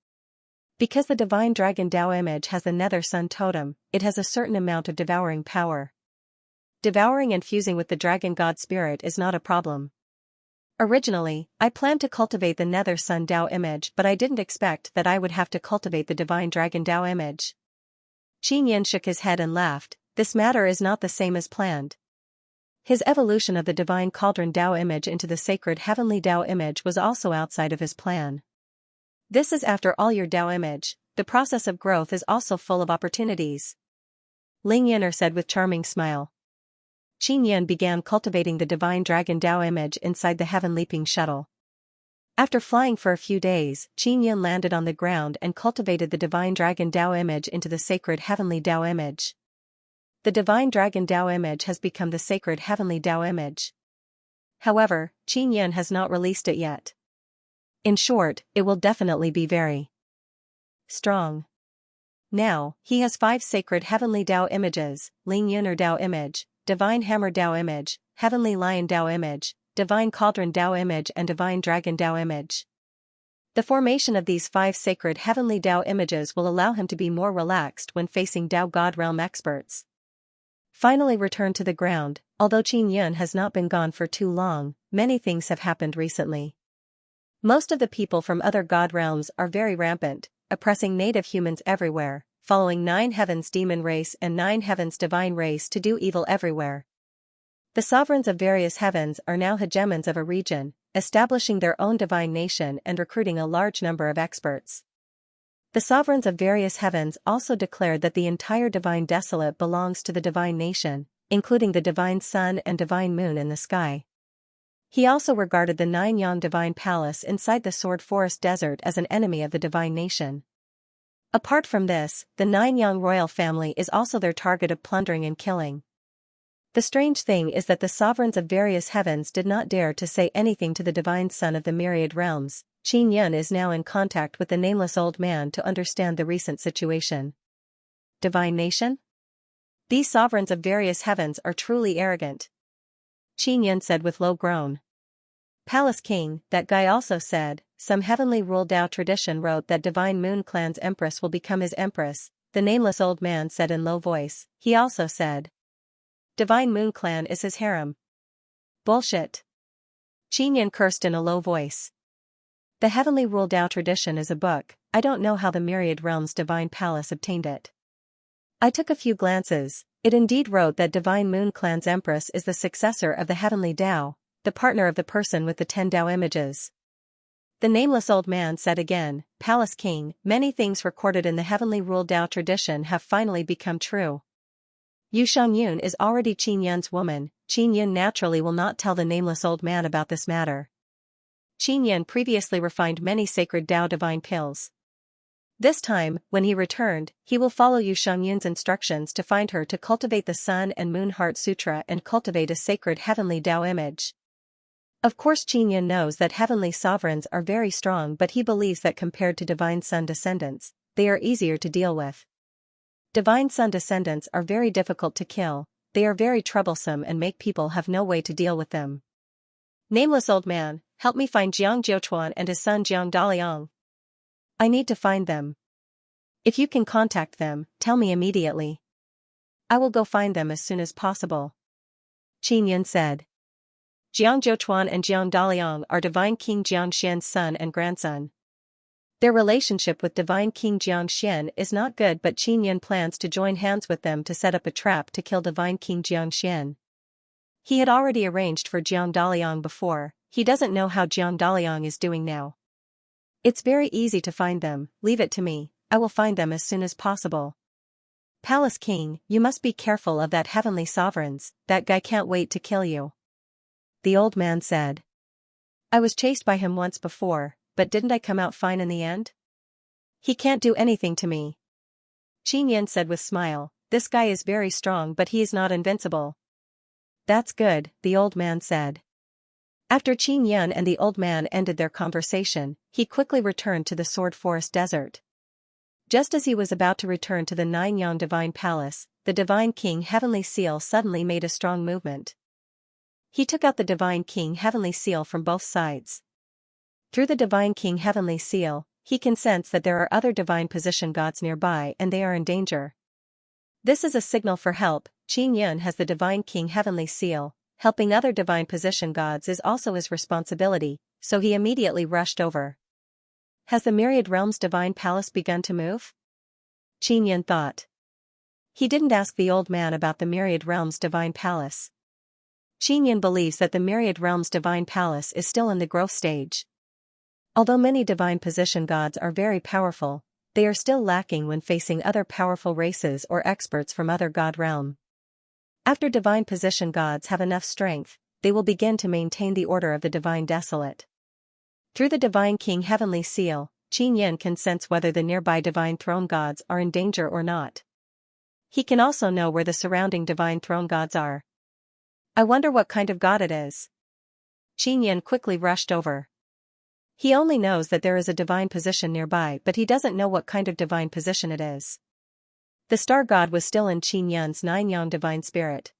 Because the divine dragon Dao image has the nether sun totem, it has a certain amount of devouring power. Devouring and fusing with the dragon god spirit is not a problem. Originally, I planned to cultivate the nether sun Dao image but I didn't expect that I would have to cultivate the divine dragon Dao image. Qin Yin shook his head and laughed, this matter is not the same as planned. His evolution of the divine cauldron Tao image into the sacred heavenly Tao image was also outside of his plan. This is after all your Tao image, the process of growth is also full of opportunities. Ling Yin'er said with charming smile. Qin Yin began cultivating the divine dragon Tao image inside the heaven leaping shuttle. After flying for a few days, Qin Yin landed on the ground and cultivated the divine dragon Tao image into the sacred heavenly Tao image. The divine dragon Tao image has become the sacred heavenly Tao image. However, Qin Yin has not released it yet. In short, it will definitely be very strong. Now, he has 5 sacred heavenly Tao images: Ling Yun'er Tao image, divine hammer Tao image, heavenly lion Tao image, divine cauldron Tao image and divine dragon Tao image. The formation of these 5 sacred heavenly Tao images will allow him to be more relaxed when facing Tao God realm experts. Finally returned to the ground, although Qin Yin has not been gone for too long, many things have happened recently. Most of the people from other god realms are very rampant, oppressing native humans everywhere, following 9 heavens demon race and 9 heavens divine race to do evil everywhere. The sovereigns of various heavens are now hegemons of a region, establishing their own divine nation and recruiting a large number of experts. The sovereigns of various heavens also declared that the entire divine desolate belongs to the divine nation, including the divine sun and divine moon in the sky. He also regarded the 9 Yang divine palace inside the Sword Forest Desert as an enemy of the divine nation. Apart from this, the 9 Yang royal family is also their target of plundering and killing. The strange thing is that the sovereigns of various heavens did not dare to say anything to the divine son of the myriad realms. Qin Yin is now in contact with the nameless old man to understand the recent situation. Divine nation? These sovereigns of various heavens are truly arrogant. Qin Yin said with low groan. Palace King, that guy also said, some heavenly rule Tao tradition wrote that Divine Moon Clan's empress will become his empress, the nameless old man said in low voice. He also said, Divine Moon Clan is his harem. Bullshit. Qin Yin cursed in a low voice. The heavenly rule Tao tradition is a book, I don't know how the myriad realms divine palace obtained it. I took a few glances. It indeed wrote that Divine Moon Clan's empress is the successor of the heavenly Tao, the partner of the person with the 10 Tao images. The nameless old man said again, Palace King, many things recorded in the heavenly rule Tao tradition have finally become true. Yu Shangyun is already Qin Yin's woman. Qin Yin naturally will not tell the nameless old man about this matter. Qin Yin previously refined many sacred Tao divine pills. This time, when he returned, he will follow Yu Shangyun's instructions to find her to cultivate the Sun and Moon Heart Sutra and cultivate a sacred heavenly Tao image. Of course Qin Yin knows that heavenly sovereigns are very strong, but he believes that compared to divine sun descendants, they are easier to deal with. Divine sun descendants are very difficult to kill, they are very troublesome and make people have no way to deal with them. Nameless old man, help me find Jiang Jiuchuan and his son Jiang Daliang. I need to find them. If you can contact them, tell me immediately. I will go find them as soon as possible. Qin Yin said. Jiang Jiuchuan and Jiang Daliang are Divine King Xianxia's son and grandson. Their relationship with Divine King Xianxia is not good, but Qin Yin plans to join hands with them to set up a trap to kill Divine King Xianxia. He had already arranged for Jiang Daliang before, he doesn't know how Jiang Daliang is doing now. It's very easy to find them, leave it to me, I will find them as soon as possible. Palace King, you must be careful of that heavenly sovereigns, that guy can't wait to kill you. The old man said. I was chased by him once before, but didn't I come out fine in the end? He can't do anything to me. Qin Yin said with smile, this guy is very strong but he is not invincible. That's good, the old man said. After Qin Yin and the old man ended their conversation, he quickly returned to the Sword Forest Desert. Just as he was about to return to the 9 Yang Divine Palace, the Divine King Heavenly Seal suddenly made a strong movement. He took out the Divine King Heavenly Seal from both sides. Through the Divine King Heavenly Seal, he can sense that there are other divine position gods nearby and they are in danger. This is a signal for help. Qin Yin has the Divine King Heavenly Seal. Helping other divine position gods is also his responsibility, so he immediately rushed over. Has the myriad realms divine palace begun to move? Qin Yin thought. He didn't ask the old man about the myriad realms divine palace. Xianxia believes that the myriad realms divine palace is still in the growth stage. Although many divine position gods are very powerful, they are still lacking when facing other powerful races or experts from other god realm. After divine position gods have enough strength, they will begin to maintain the order of the divine desolate. Through the divine king heavenly seal, Xianxia can sense whether the nearby divine throne gods are in danger or not. He can also know where the surrounding divine throne gods are. I wonder what kind of god it is. Xianxia quickly rushed over. He only knows that there is a divine position nearby, but he doesn't know what kind of divine position it is. The star god was still in Xianxia's 9-yang divine spirit.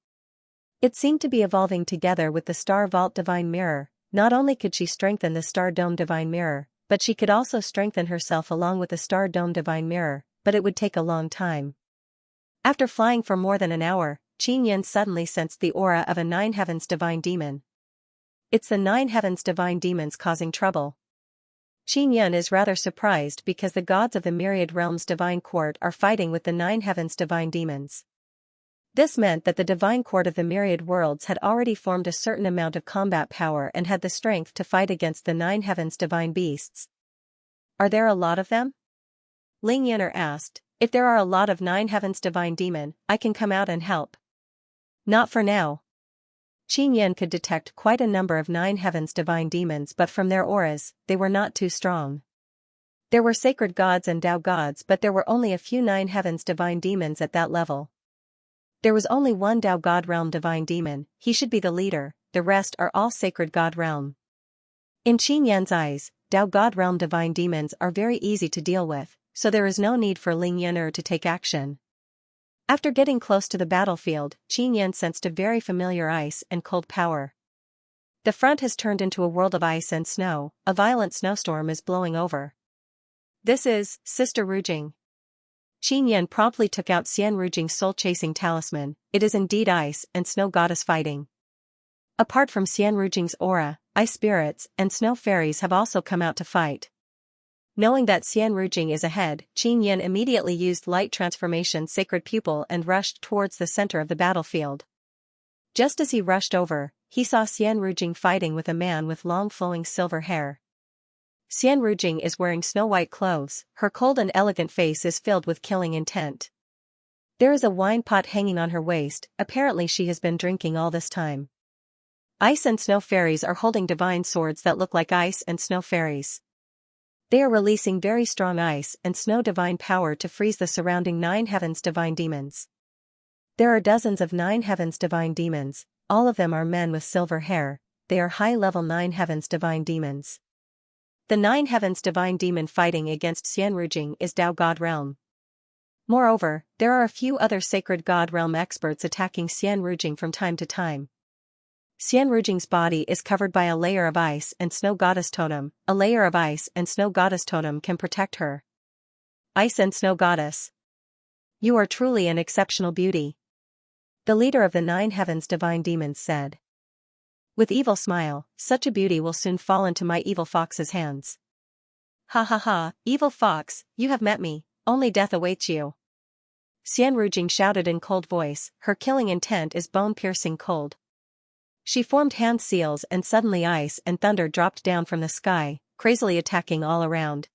It seemed to be evolving together with the star vault divine mirror. Not only could she strengthen the star dome divine mirror, but she could also strengthen herself along with the star dome divine mirror, but it would take a long time. After flying for more than an hour, Xianxia suddenly sensed the aura of a 9 heavens divine demon. It's the 9 heavens divine demons causing trouble. Xianxia is rather surprised because the gods of the myriad realms divine court are fighting with the 9 heavens divine demons. This meant that the divine court of the myriad worlds had already formed a certain amount of combat power and had the strength to fight against the 9 heavens divine beasts. Are there a lot of them? Ling Yin'er asked. If there are a lot of 9 heavens divine demon, I can come out and help. Not for now. Xianxia could detect quite a number of 9 heavens divine demons, but from their auras, they were not too strong. There were sacred gods and Tao gods, but there were only a few 9 heavens divine demons at that level. There was only one Tao God realm divine demon, he should be the leader, the rest are all sacred god realm. In Xianxia's eyes, Tao God realm divine demons are very easy to deal with, so there is no need for Ling Yin'er to take action. After getting close to the battlefield, Xianxia sensed a very familiar ice and cold power. The front has turned into a world of ice and snow, a violent snowstorm is blowing over. This is Sister Rujing. Xianxia promptly took out Xian Rujing's soul-chasing talisman. It is indeed ice and snow goddess fighting. Apart from Xian Rujing's aura, ice spirits and snow fairies have also come out to fight. Knowing that Xian Rujing is ahead, Xianxia immediately used light transformation sacred pupil and rushed towards the center of the battlefield. Just as he rushed over, he saw Xian Rujing fighting with a man with long flowing silver hair. Xian Rujing is wearing snow-white clothes, her cold and elegant face is filled with killing intent. There is a wine pot hanging on her waist, apparently she has been drinking all this time. Ice and snow fairies are holding divine swords that look like ice and snow fairies. They are releasing very strong ice and snow divine power to freeze the surrounding 9 heavens divine demons. There are dozens of 9 heavens divine demons, all of them are men with silver hair, they are high-level 9 heavens divine demons. The 9 heavens divine demon fighting against Xian Rujing is Tao God realm. Moreover, there are a few other sacred god realm experts attacking Xian Rujing from time to time. Xian Rujing's body is covered by a layer of ice and snow goddess totem. A layer of ice and snow goddess totem can protect her. Ice and snow goddess. You are truly an exceptional beauty. The leader of the 9 heavens divine demons said. With evil smile, such a beauty will soon fall into my evil fox's hands. Ha ha ha, evil fox, you have met me, only death awaits you. Xian Rujing shouted in cold voice, her killing intent is bone-piercing cold. She formed hand seals and suddenly ice and thunder dropped down from the sky, crazily attacking all around.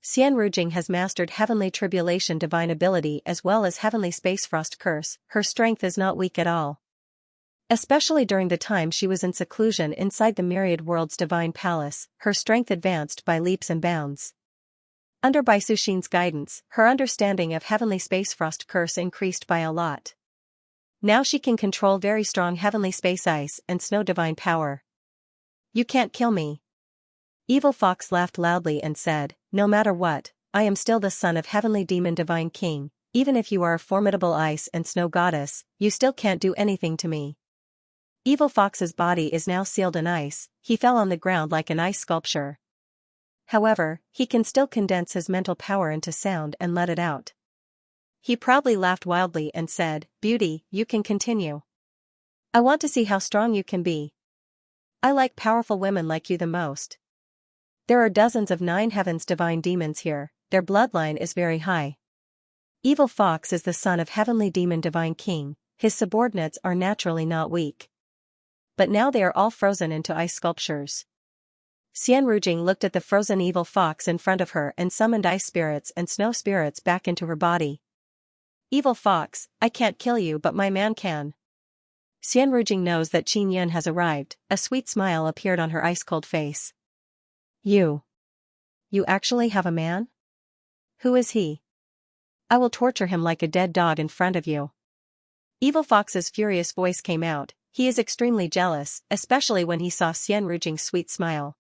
Xian Rujing has mastered heavenly tribulation divine ability as well as heavenly space frost curse, her strength is not weak at all. Especially during the time she was in seclusion inside the myriad world's divine palace, her strength advanced by leaps and bounds. Under Bai Suxin's guidance, her understanding of heavenly space frost curse increased by a lot. Now she can control very strong heavenly space ice and snow divine power. You can't kill me. Evil Fox laughed loudly and said, no matter what, I am still the son of heavenly demon divine king, even if you are a formidable ice and snow goddess, you still can't do anything to me. Evil Fox's body is now sealed in ice, he fell on the ground like an ice sculpture. However, he can still condense his mental power into sound and let it out. He proudly laughed wildly and said, Beauty, you can continue. I want to see how strong you can be. I like powerful women like you the most. There are dozens of 9 heavens divine demons here, their bloodline is very high. Evil Fox is the son of heavenly demon divine king, his subordinates are naturally not weak. but now they are all frozen into ice sculptures. Xianrujing looked at the frozen evil fox in front of her and summoned ice spirits and snow spirits back into her body. Evil fox, I can't kill you but my man can. Xianrujing knows that Qin Yun has arrived, a sweet smile appeared on her ice-cold face. You actually have a man? Who is he? I will torture him like a dead dog in front of you. Evil Fox's furious voice came out. He is extremely jealous, especially when he saw Xianrujing's sweet smile.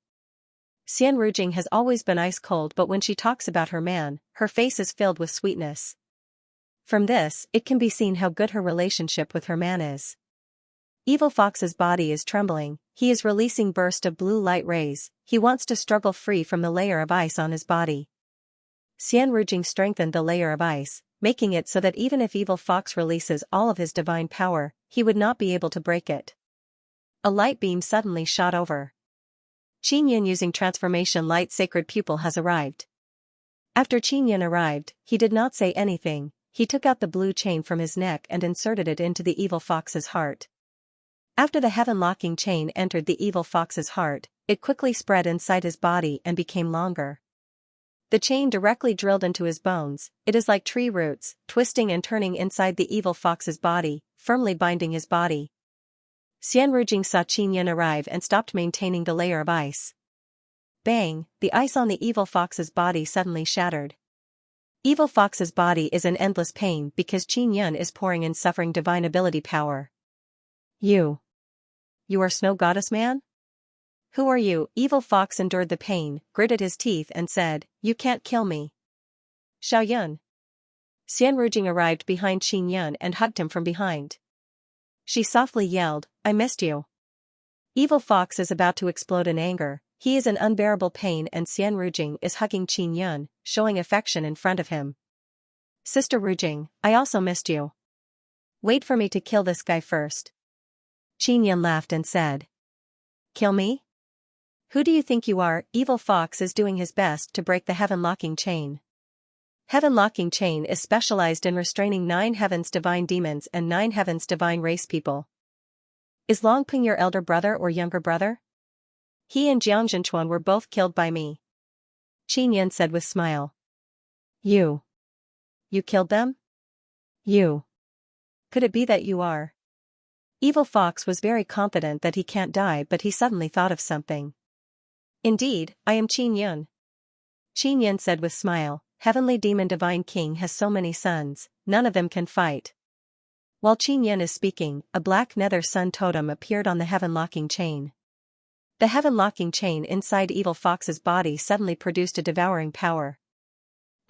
Xianrujing has always been ice-cold, but when she talks about her man, her face is filled with sweetness. From this, it can be seen how good her relationship with her man is. Evil Fox's body is trembling, he is releasing bursts of blue light rays, he wants to struggle free from the layer of ice on his body. Xianrujing strengthened the layer of ice, making it so that even if Evil Fox releases all of his divine power, he would not be able to break it. A light beam suddenly shot over. Qin Yun using transformation light sacred pupil has arrived. After Qin Yun arrived, he did not say anything, he took out the blue chain from his neck and inserted it into the Evil Fox's heart. After the heaven-locking chain entered the Evil Fox's heart, it quickly spread inside his body and became longer. The chain directly drilled into his bones, it is like tree roots, twisting and turning inside the Evil Fox's body, firmly binding his body. Xianrujing saw Qin Yun arrive and stopped maintaining the layer of ice. Bang, the ice on the Evil Fox's body suddenly shattered. Evil Fox's body is in endless pain because Qin Yun is pouring in suffering divine ability power. You are Snow Goddess Man? Who are you? Evil Fox endured the pain, gritted his teeth and said, You can't kill me. Xiaoyun. Xianrujing arrived behind Qin Yun and hugged him from behind. She softly yelled, I missed you. Evil Fox is about to explode in anger, he is in unbearable pain and Xianrujing is hugging Qin Yun, showing affection in front of him. Sister Rujing, I also missed you. Wait for me to kill this guy first. Qin Yun laughed and said. Kill me? Who do you think you are? Evil Fox is doing his best to break the heaven-locking chain. Heaven-locking chain is specialized in restraining 9 heavens divine demons and 9 heavens divine race people. Is Longping your elder brother or younger brother? He and Jiangzhenchuan were both killed by me. Qin Yun said with smile. You killed them? Could it be that you are? Evil Fox was very confident that he can't die, but he suddenly thought of something. Indeed, I am Qin Yun. Qin Yun said with smile, Heavenly Demon Divine King has so many sons, none of them can fight. While Qin Yun is speaking, a black nether sun totem appeared on the heaven-locking chain. The heaven-locking chain inside Evil Fox's body suddenly produced a devouring power.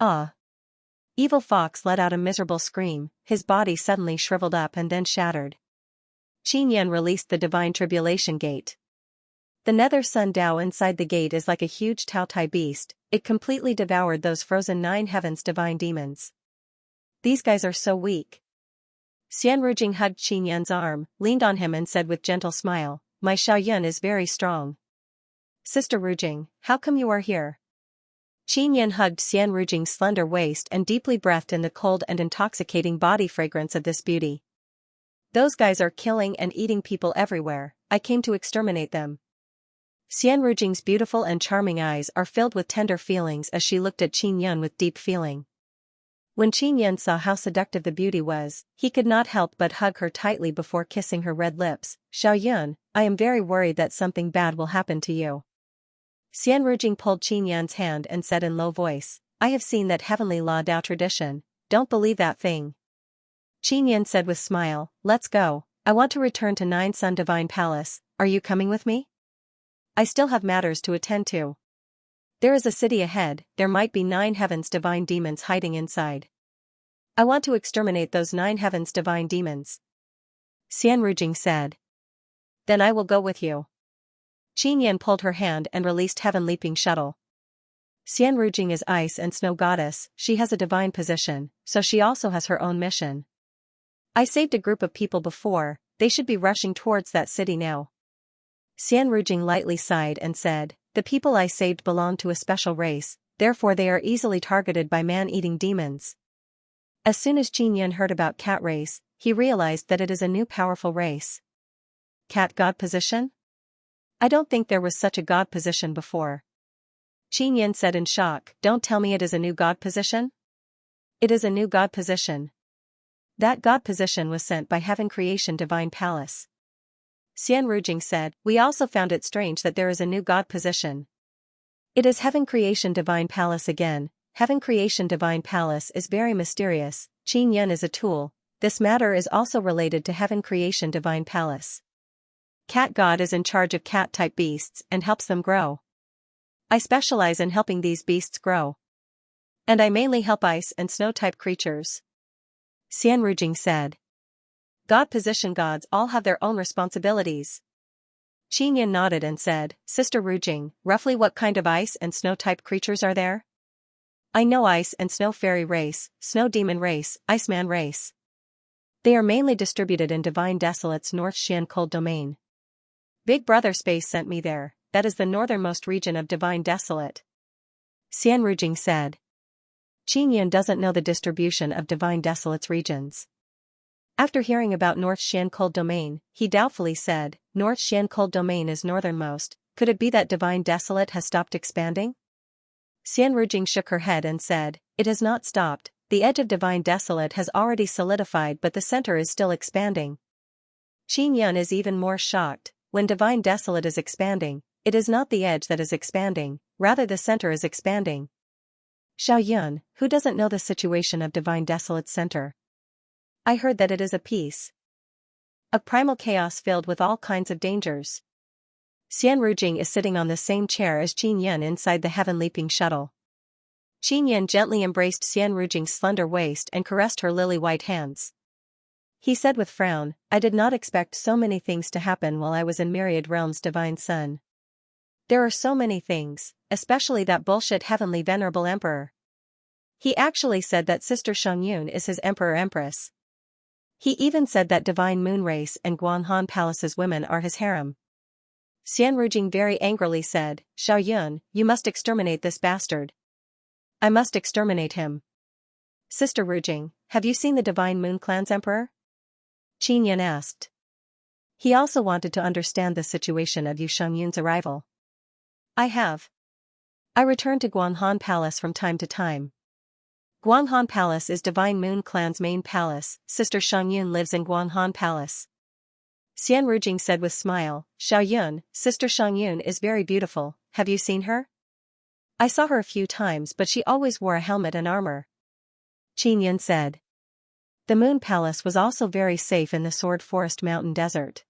Ah! Evil Fox let out a miserable scream, his body suddenly shriveled up and then shattered. Qin Yun released the divine tribulation gate. The nether sun Dao inside the gate is like a huge Taotai beast, it completely devoured those frozen 9 heavens divine demons. These guys are so weak. Xianrujing hugged Qin Yun's arm, leaned on him and said with gentle smile, My Xiaoyun is very strong. Sister Rujing, how come you are here? Qin Yun hugged Xianrujing's slender waist and deeply breathed in the cold and intoxicating body fragrance of this beauty. Those guys are killing and eating people everywhere, I came to exterminate them. Xianrujing's beautiful and charming eyes are filled with tender feelings as she looked at Qin Yun with deep feeling. When Qin Yun saw how seductive the beauty was, he could not help but hug her tightly before kissing her red lips. Xiaoyun, I am very worried that something bad will happen to you. Xianrujing pulled Qin Yun's hand and said in low voice, I have seen that heavenly law Dao tradition, don't believe that thing. Qin Yun said with smile, Let's go, I want to return to 9 Sun Divine Palace, are you coming with me? I still have matters to attend to. There is a city ahead, there might be 9 heavens divine demons hiding inside. I want to exterminate those 9 heavens divine demons. Xianrujing said. Then I will go with you. Qin Yun pulled her hand and released Heaven Leaping Shuttle. Xianrujing is ice and snow goddess, she has a divine position, so she also has her own mission. I saved a group of people before, they should be rushing towards that city now. Xianrujing lightly sighed and said, The people I saved belong to a special race, therefore they are easily targeted by man-eating demons. As soon as Qin Yun heard about cat race, he realized that it is a new powerful race. Cat God position? I don't think there was such a God position before. Yin said in shock, don't tell me it is a new God position? It is a new God position. That God position was sent by Heaven Creation Divine Palace. Xianxia said, we also found it strange that there is a new God position. It is Heaven Creation Divine Palace again. Heaven Creation Divine Palace is very mysterious. Qin Yun is a tool. This matter is also related to Heaven Creation Divine Palace. Cat God is in charge of cat-type beasts and helps them grow. I specialize in helping these beasts grow. And I mainly help ice and snow-type creatures. Xianxia said. God position gods all have their own responsibilities. Qin Yun nodded and said, Sister Rujing, roughly what kind of ice and snow-type creatures are there? I know ice and snow fairy race, snow demon race, iceman race. They are mainly distributed in Divine Desolate's North Xian cold domain. Big Brother Space sent me there, that is the northernmost region of Divine Desolate. Xianxia said. Qin Yun doesn't know the distribution of Divine Desolate's regions. After hearing about North Xian cold domain, he doubtfully said, North Xian cold domain is northernmost, could it be that Divine Desolate has stopped expanding? Xianxia shook her head and said, it has not stopped, the edge of Divine Desolate has already solidified but the center is still expanding. Qin Yun is even more shocked. When Divine Desolate is expanding, it is not the edge that is expanding, rather the center is expanding. Xiao Yun, who doesn't know the situation of Divine Desolate's center? I heard that it is a piece of primal chaos filled with all kinds of dangers. Xianxia is sitting on the same chair as Qin Yun inside the heaven-leaping shuttle. Qin Yun gently embraced Xianxia's slender waist and caressed her lily-white hands. He said with frown, I did not expect so many things to happen while I was in Myriad Realm's Divine Sun. There are so many things, especially that bullshit Heavenly Venerable Emperor. He actually said that Sister Xiangyun is his Emperor-Empress. He even said that Divine Moon Race and Guanghan Palace's women are his harem. Xianxia very angrily said, Xiao Yun, you must exterminate this bastard. I must exterminate him. Sister Rujing, have you seen the Divine Moon Clan's emperor? Qin Yun asked. He also wanted to understand the situation of Yu Xiangyun's arrival. I have. I return to Guanghan Palace from time to time. Guanghan Palace is Divine Moon Clan's main palace. Sister Xiangyun lives in Guanghan Palace. Xianxia said with smile, Xiao Yun, Sister Xiangyun is very beautiful, have you seen her? I saw her a few times but she always wore a helmet and armor. Qin Yun said. The Moon Palace was also very safe in the Sword Forest Mountain Desert.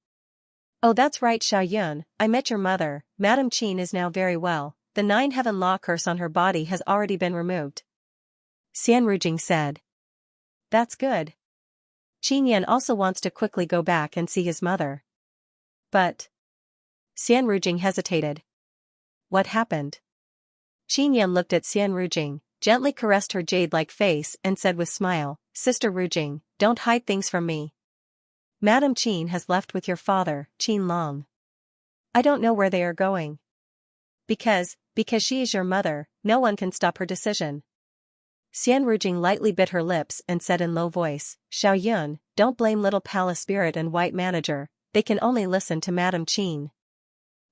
Oh that's right Xiao Yun, I met your mother, Madame Qin is now very well, the 9 heaven law curse on her body has already been removed. Xianxia said. That's good. Qin Yun also wants to quickly go back and see his mother. But. Xianxia hesitated. What happened? Qin Yun looked at Xianxia, gently caressed her jade-like face and said with smile, Sister Rujing, don't hide things from me. Madame Qin has left with your father, Qin Long. I don't know where they are going. Because she is your mother, no one can stop her decision. Xianxia lightly bit her lips and said in low voice, Xiao Yun, don't blame little palace spirit and white manager, they can only listen to Madame Qin.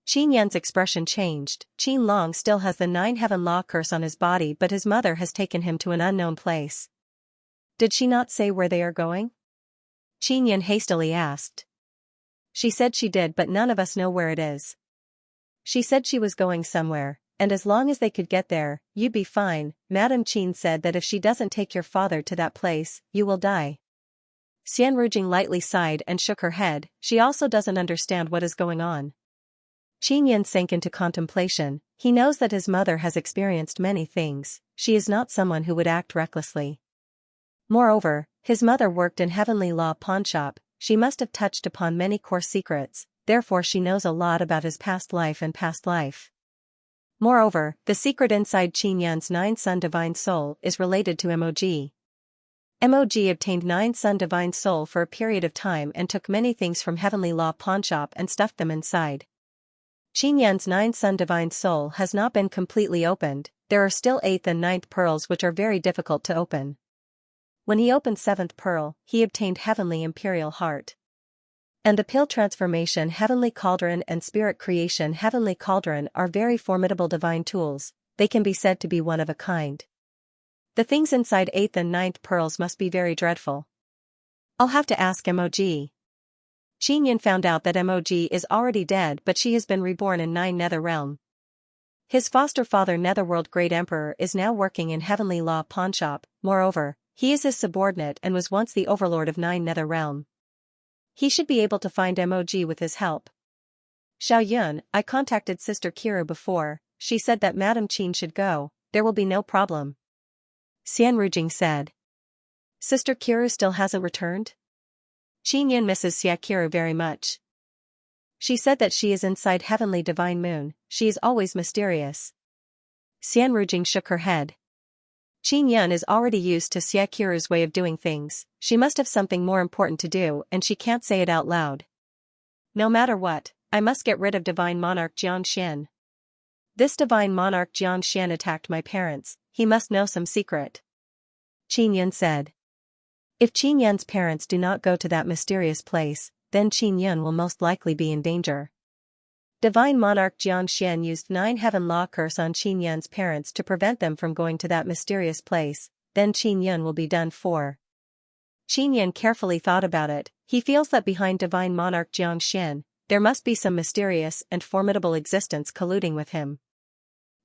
Qin Yun's expression changed. Qin Long still has the 9 heaven law curse on his body but his mother has taken him to an unknown place. Did she not say where they are going? Qin Yun hastily asked. She said she did but none of us know where it is. She said she was going somewhere, and as long as they could get there, you'd be fine. Madame Qin said that if she doesn't take your father to that place, you will die. Xianxia lightly sighed and shook her head, she also doesn't understand what is going on. Qin Yun sank into contemplation, he knows that his mother has experienced many things, she is not someone who would act recklessly. Moreover, his mother worked in Heavenly Law pawnshop, she must have touched upon many core secrets, therefore she knows a lot about his past life and past life. Moreover, the secret inside Qin Yun's 9 Sun Divine Soul is related to MOG. MOG obtained 9 Sun Divine Soul for a period of time and took many things from Heavenly Law pawnshop and stuffed them inside. Qin Yun's 9 Sun Divine Soul has not been completely opened, there are still 8th and 9th pearls which are very difficult to open. When he opened 7th pearl, he obtained Heavenly Imperial Heart. And the pill transformation heavenly cauldron and spirit creation heavenly cauldron are very formidable divine tools, they can be said to be one of a kind. The things inside 8th and 9th pearls must be very dreadful. I'll have to ask Mog. Xianxia found out that Mog is already dead, but she has been reborn in 9 Nether Realm. His foster father Netherworld Great Emperor is now working in Heavenly Law Pawnshop, moreover, he is his subordinate and was once the overlord of 9 Nether Realm. He should be able to find Mog with his help. Xiaoyun, I contacted Sister Kiru before, she said that Madame Qin should go, there will be no problem. Xianrujing said. Sister Kiru still hasn't returned? Xianxia misses Xia Kiru very much. She said that she is inside Heavenly Divine Moon, she is always mysterious. Xianrujing shook her head. Xianxia is already used to Xia Kiru's way of doing things, she must have something more important to do and she can't say it out loud. No matter what, I must get rid of Divine Monarch Xianxia. This Divine Monarch Xianxia attacked my parents, he must know some secret. Xianxia said. If Qianyan's parents do not go to that mysterious place, then Qianyan will most likely be in danger. Divine Monarch Xianxia used 9 Heaven Law curse on Qianyan's parents to prevent them from going to that mysterious place, then Qianyan will be done for. Qianyan carefully thought about it, he feels that behind Divine Monarch Xianxia, there must be some mysterious and formidable existence colluding with him.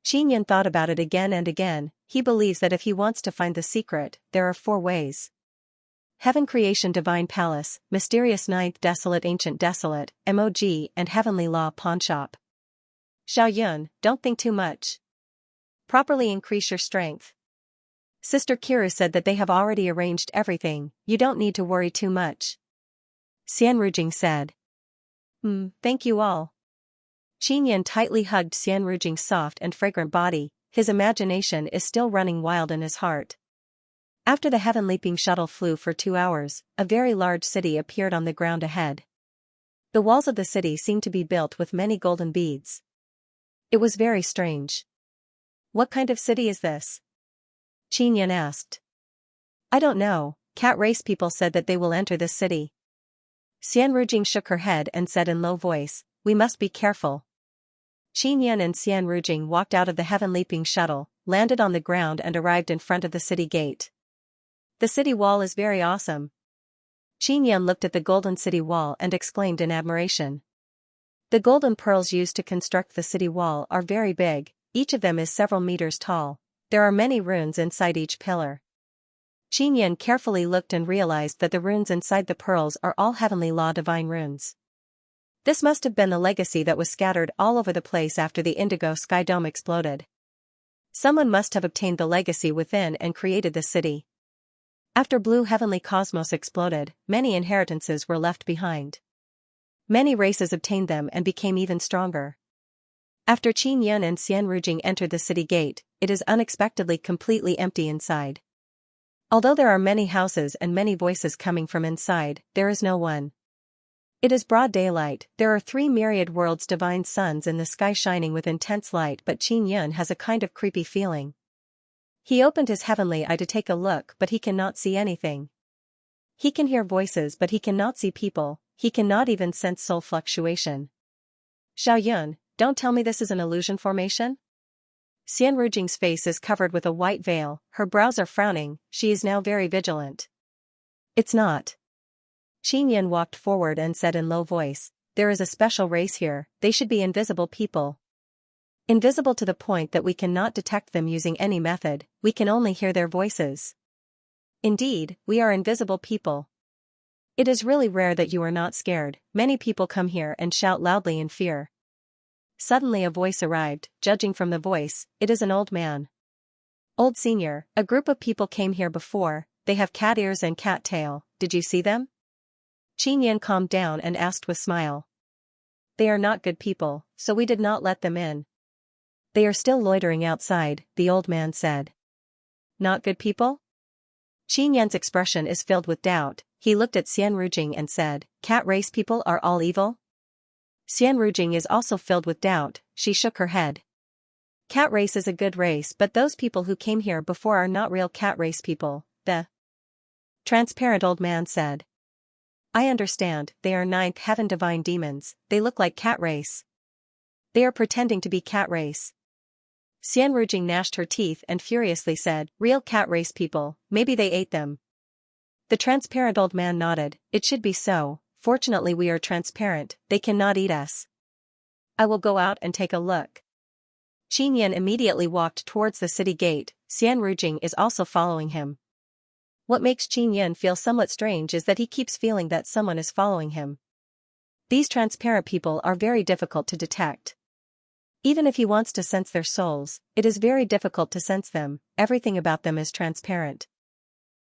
Qianyan thought about it again and again, he believes that if he wants to find the secret, there are 4 ways. Heaven Creation Divine Palace, Mysterious 9th Desolate Ancient Desolate, Mog and Heavenly Law Pawnshop. Xiaoyun, don't think too much. Properly increase your strength. Sister Kiru said that they have already arranged everything, you don't need to worry too much. Xianrujing said. Thank you all. Qianyan tightly hugged Xianrujing's soft and fragrant body, his imagination is still running wild in his heart. After the Heaven Leaping Shuttle flew for 2 hours, a very large city appeared on the ground ahead. The walls of the city seemed to be built with many golden beads. It was very strange. What kind of city is this? Qianyan asked. I don't know, cat race people said that they will enter this city. Xianrujing shook her head and said in low voice, we must be careful. Qianyan and Xianrujing walked out of the Heaven Leaping Shuttle, landed on the ground and arrived in front of the city gate. The city wall is very awesome. Qianyan looked at the golden city wall and exclaimed in admiration. The golden pearls used to construct the city wall are very big, each of them is several meters tall, there are many runes inside each pillar. Qianyan carefully looked and realized that the runes inside the pearls are all Heavenly Law Divine runes. This must have been the legacy that was scattered all over the place after the Indigo Sky Dome exploded. Someone must have obtained the legacy within and created the city. After Blue Heavenly Cosmos exploded, many inheritances were left behind. Many races obtained them and became even stronger. After Qianyan and Xianrujing entered the city gate, it is unexpectedly completely empty inside. Although there are many houses and many voices coming from inside, there is no one. It is broad daylight, there are 3 myriad worlds divine suns in the sky shining with intense light, but Qianyan has a kind of creepy feeling. He opened his heavenly eye to take a look, but he cannot see anything. He can hear voices but he cannot see people, he cannot even sense soul fluctuation. Xiaoyun, don't tell me this is an illusion formation? Xianrujing's face is covered with a white veil, her brows are frowning, she is now very vigilant. It's not. Qianyan walked forward and said in low voice, there is a special race here, they should be invisible people. Invisible to the point that we cannot detect them using any method, we can only hear their voices. Indeed, we are invisible people. It is really rare that you are not scared, many people come here and shout loudly in fear. Suddenly a voice arrived, judging from the voice, it is an old man. Old senior, a group of people came here before, they have cat ears and cat tail, did you see them? Qianyan calmed down and asked with smile. They are not good people, so we did not let them in. They are still loitering outside, the old man said. Not good people? Qianyan's expression is filled with doubt, he looked at Xianrujing and said, cat race people are all evil? Xianrujing is also filled with doubt, she shook her head. Cat race is a good race, but those people who came here before are not real cat race people, the transparent old man said. I understand, they are ninth heaven divine demons, they look like cat race. They are pretending to be cat race. Xianrujing gnashed her teeth and furiously said, real cat race people, maybe they ate them. The transparent old man nodded, it should be so, fortunately we are transparent, they cannot eat us. I will go out and take a look. Qinyan immediately walked towards the city gate, Xianrujing is also following him. What makes Qinyan feel somewhat strange is that he keeps feeling that someone is following him. These transparent people are very difficult to detect. Even if he wants to sense their souls, it is very difficult to sense them, everything about them is transparent.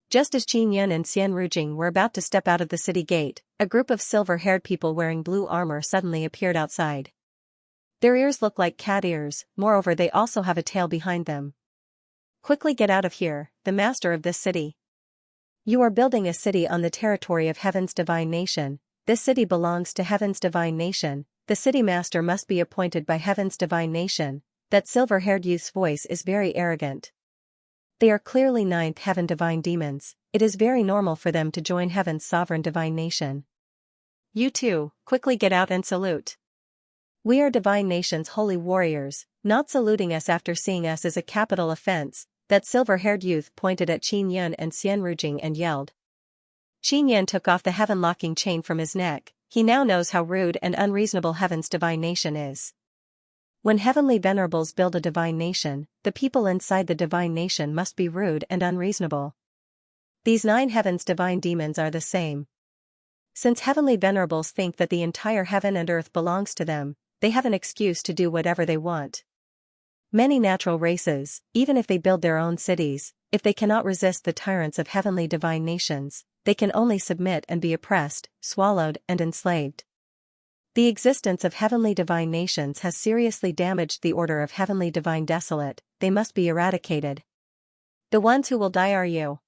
Just as Qinyan and Xianrujing were about to step out of the city gate, a group of silver-haired people wearing blue armor suddenly appeared outside. Their ears look like cat ears, moreover they also have a tail behind them. Quickly get out of here, the master of this city. You are building a city on the territory of Heaven's divine nation, this city belongs to Heaven's divine nation, the city master must be appointed by Heaven's divine nation. That silver-haired youth's voice is very arrogant. They are clearly ninth heaven divine demons, it is very normal for them to join Heaven's sovereign divine nation. You too, quickly get out and salute. We are divine nation's holy warriors, not saluting us after seeing us is a capital offense. That silver-haired youth pointed at Qinyan and Xianrujing and yelled. Qinyan took off the heaven-locking chain from his neck, he now knows how rude and unreasonable Heaven's divine nation is. When heavenly venerables build a divine nation, the people inside the divine nation must be rude and unreasonable. These 9 Heaven's divine demons are the same. Since heavenly venerables think that the entire heaven and earth belongs to them, they have an excuse to do whatever they want. Many natural races, even if they build their own cities, if they cannot resist the tyrants of heavenly divine nations, they can only submit and be oppressed, swallowed and enslaved. The existence of heavenly divine nations has seriously damaged the order of heavenly divine desolate, they must be eradicated. The ones who will die are you.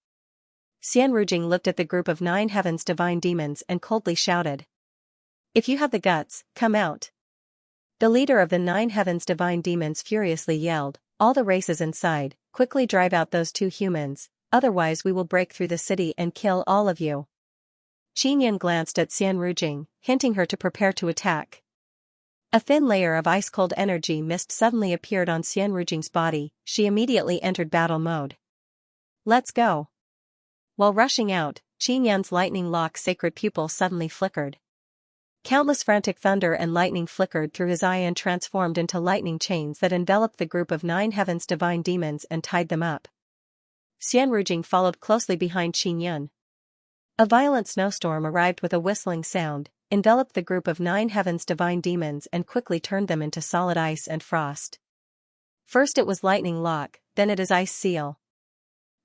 Xianrujing looked at the group of 9 Heaven's divine demons and coldly shouted. If you have the guts, come out. The leader of the 9 Heaven's divine demons furiously yelled, all the races inside, quickly drive out those 2 humans, otherwise we will break through the city and kill all of you. Qinyan glanced at Xianrujing, hinting her to prepare to attack. A thin layer of ice-cold energy mist suddenly appeared on Xianrujing's body, she immediately entered battle mode. Let's go. While rushing out, Qinyan's lightning lock sacred pupil suddenly flickered. Countless frantic thunder and lightning flickered through his eye and transformed into lightning chains that enveloped the group of 9 Heaven's divine demons and tied them up. Xianrujing followed closely behind Qinyan. A violent snowstorm arrived with a whistling sound, enveloped the group of 9 Heaven's divine demons and quickly turned them into solid ice and frost. First it was lightning lock, then it is ice seal.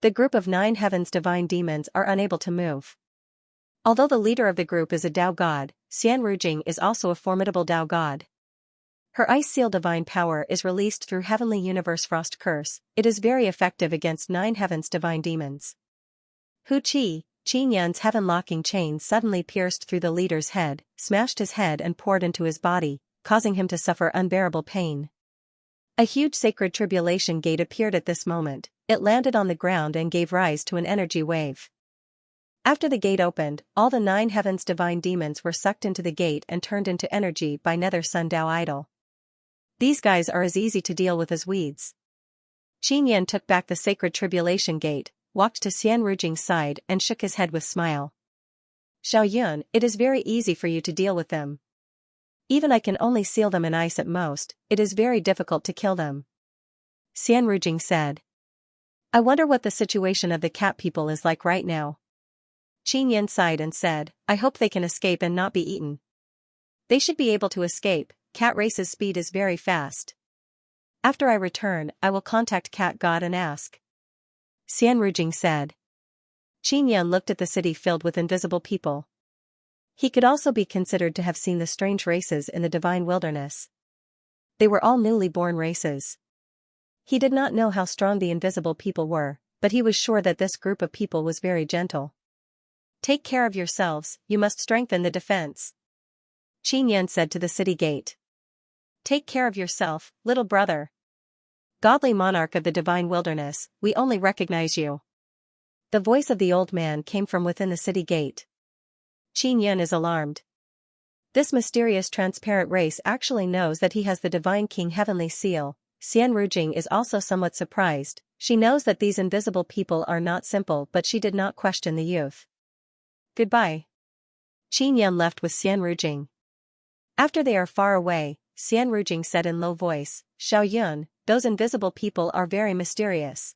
The group of 9 Heaven's divine demons are unable to move. Although the leader of the group is a Tao god, Xianrujing is also a formidable Tao god. Her ice seal divine power is released through heavenly universe frost curse, it is very effective against 9 Heaven's divine demons. Hu Qi, Qinyan's heaven-locking chain suddenly pierced through the leader's head, smashed his head and poured into his body, causing him to suffer unbearable pain. A huge sacred tribulation gate appeared at this moment, it landed on the ground and gave rise to an energy wave. After the gate opened, all the 9 Heaven's divine demons were sucked into the gate and turned into energy by Nether Sun Tao Idol. These guys are as easy to deal with as weeds. Qinyan took back the sacred tribulation gate, walked to Xianrujing's side and shook his head with smile. Xiaoyun, it is very easy for you to deal with them. Even I can only seal them in ice at most, it is very difficult to kill them. Xianrujing said. I wonder what the situation of the cat people is like right now. Qinyan sighed and said, I hope they can escape and not be eaten. They should be able to escape, cat race's speed is very fast. After I return, I will contact Cat God and ask. Xianrujing said. Qinyan looked at the city filled with invisible people. He could also be considered to have seen the strange races in the divine wilderness. They were all newly born races. He did not know how strong the invisible people were, but he was sure that this group of people was very gentle. Take care of yourselves, you must strengthen the defense. Qinyan said to the city gate. Take care of yourself, little brother. Godly monarch of the divine wilderness, we only recognize you. The voice of the old man came from within the city gate. Qin Yun is alarmed. This mysterious transparent race actually knows that he has the Divine King Heavenly Seal. Xian Rujing is also somewhat surprised. She knows that these invisible people are not simple, but she did not question the youth. Goodbye. Qin Yun left with Xian Rujing. After they are far away, Xian Rujing said in low voice, Xiao Yun, those invisible people are very mysterious.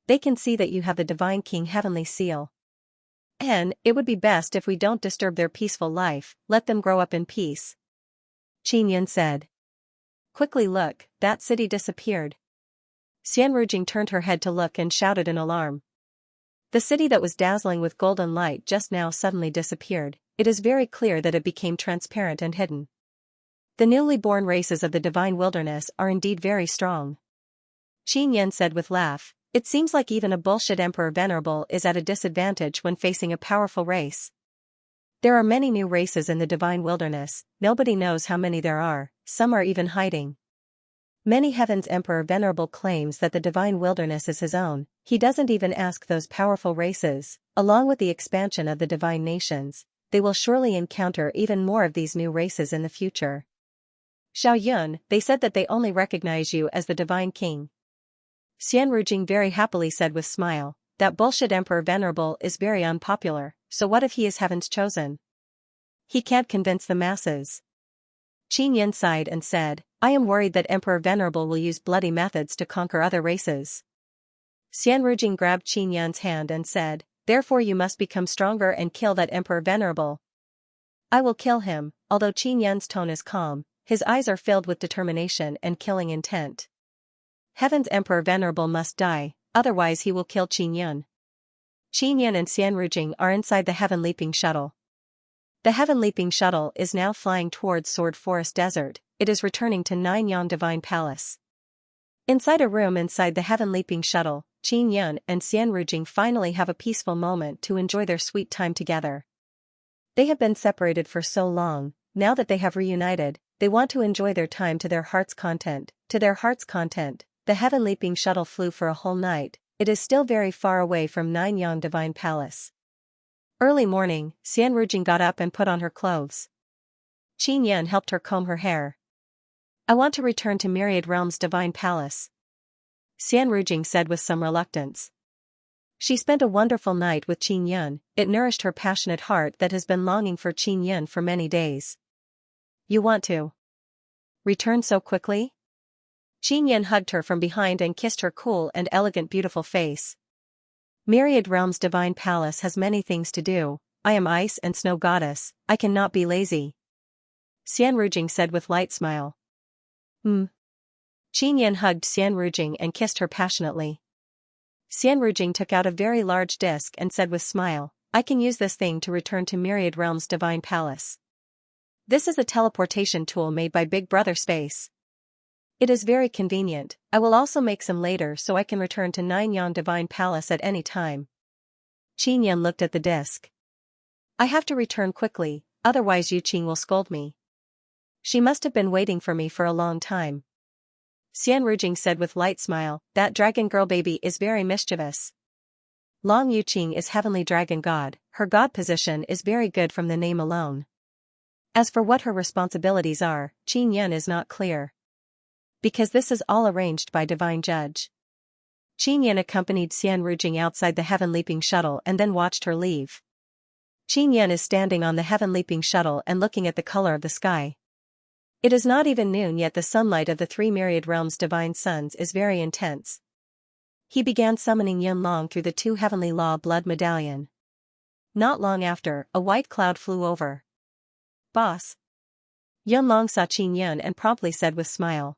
They can see that you have the Divine King Heavenly Seal. And it would be best if we don't disturb their peaceful life, let them grow up in peace. Qin Yun said. Quickly look, that city disappeared. Xian Rujing turned her head to look and shouted in alarm. The city that was dazzling with golden light just now suddenly disappeared. It is very clear that it became transparent and hidden. The newly born races of the divine wilderness are indeed very strong. Qin Yun said with laugh, it seems like even a bullshit Emperor Venerable is at a disadvantage when facing a powerful race. There are many new races in the divine wilderness, nobody knows how many there are, some are even hiding. Many heavens Emperor Venerable claims that the divine wilderness is his own, he doesn't even ask those powerful races, along with the expansion of the divine nations, they will surely encounter even more of these new races in the future. Xiao Yun, they said that they only recognize you as the divine king. Xian Rujing very happily said with smile, that bullshit Emperor Venerable is very unpopular, so what if he is heaven's chosen? He can't convince the masses. Qin Yun sighed and said, I am worried that Emperor Venerable will use bloody methods to conquer other races. Xian Rujing grabbed Qin Yun's hand and said, therefore you must become stronger and kill that Emperor Venerable. I will kill him, although Qin Yun's tone is calm, his eyes are filled with determination and killing intent. Heaven's Emperor Venerable must die, otherwise he will kill Qin Yun. Qin Yun and Xian Rujing are inside the Heaven Leaping Shuttle. The Heaven Leaping Shuttle is now flying towards Sword Forest Desert, it is returning to Nine-Yang Divine Palace. Inside a room inside the Heaven Leaping Shuttle, Qin Yun and Xian Rujing finally have a peaceful moment to enjoy their sweet time together. They have been separated for so long, now that they have reunited, they want to enjoy their time to their heart's content. To their heart's content, the Heaven Leaping Shuttle flew for a whole night, it is still very far away from Nine-Yang Divine Palace. Early morning, Xian Rujing got up and put on her clothes. Qin Yun helped her comb her hair. I want to return to Myriad Realm's Divine Palace. Xian Rujing said with some reluctance. She spent a wonderful night with Qin Yun, it nourished her passionate heart that has been longing for Qin Yun for many days. You want to return so quickly? Qin Yun hugged her from behind and kissed her cool and elegant beautiful face. Myriad Realm's Divine Palace has many things to do, I am Ice and Snow Goddess, I cannot be lazy. Xian Rujing said with light smile. Qin Yun hugged Xian Rujing and kissed her passionately. Xian Rujing took out a very large disc and said with smile, I can use this thing to return to Myriad Realm's Divine Palace. This is a teleportation tool made by Big Brother Space. It is very convenient, I will also make some later so I can return to Nine-Yang Divine Palace at any time. Qin Yun looked at the disc. I have to return quickly, otherwise Yu Qing will scold me. She must have been waiting for me for a long time. Xian Rujing said with light smile, that dragon girl baby is very mischievous. Long Yu Qing is heavenly dragon god, her god position is very good from the name alone. As for what her responsibilities are, Qin Yun is not clear. Because this is all arranged by Divine Judge. Qin Yun accompanied Xian Rujing outside the Heaven Leaping Shuttle and then watched her leave. Qin Yun is standing on the Heaven Leaping Shuttle and looking at the color of the sky. It is not even noon yet the sunlight of the three myriad realms' divine suns is very intense. He began summoning Yun Long through the two heavenly law blood medallion. Not long after, a white cloud flew over. Boss. Yun Long saw Qin Yun and promptly said with smile.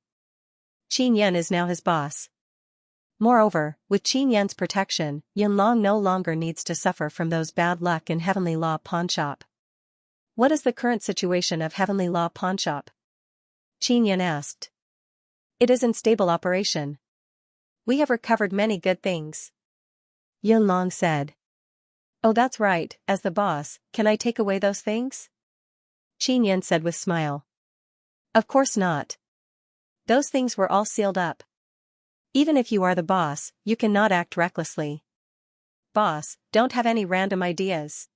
Qin Yun is now his boss. Moreover, with Qin Yun's protection, Yun Long no longer needs to suffer from those bad luck in Heavenly Law Pawnshop. What is the current situation of Heavenly Law Pawnshop? Qin Yun asked. It is in stable operation. We have recovered many good things. Yun Long said. Oh, that's right, as the boss, can I take away those things? Qin Yun said with smile. Of course not. Those things were all sealed up. Even if you are the boss, you cannot act recklessly. Boss, don't have any random ideas.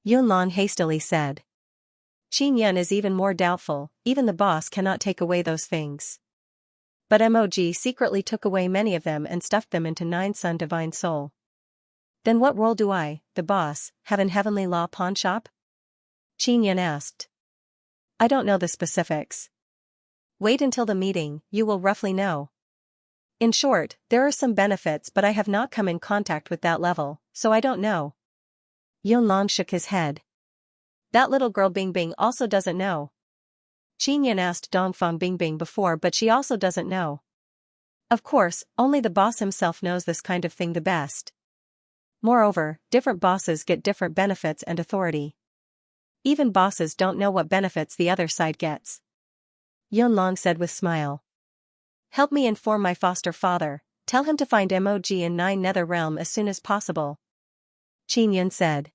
Yunlong hastily said. Qin Yan is even more doubtful, even the boss cannot take away those things. But Mog secretly took away many of them and stuffed them into 9 Sun Divine Soul. Then what role do I, the boss, have in Heavenly Law pawn shop? Qin Yan asked. I don't know the specifics. Wait until the meeting, you will roughly know. In short, there are some benefits but I have not come in contact with that level, so I don't know. Yunlong shook his head. That little girl Bingbing also doesn't know. Qin Yan asked Dongfeng Bingbing before but she also doesn't know. Of course, only the boss himself knows this kind of thing the best. Moreover, different bosses get different benefits and authority. Even bosses don't know what benefits the other side gets. Yunlong said with smile. Help me inform my foster father, tell him to find Mog in 9 Nether Realm as soon as possible. Qin Yan said.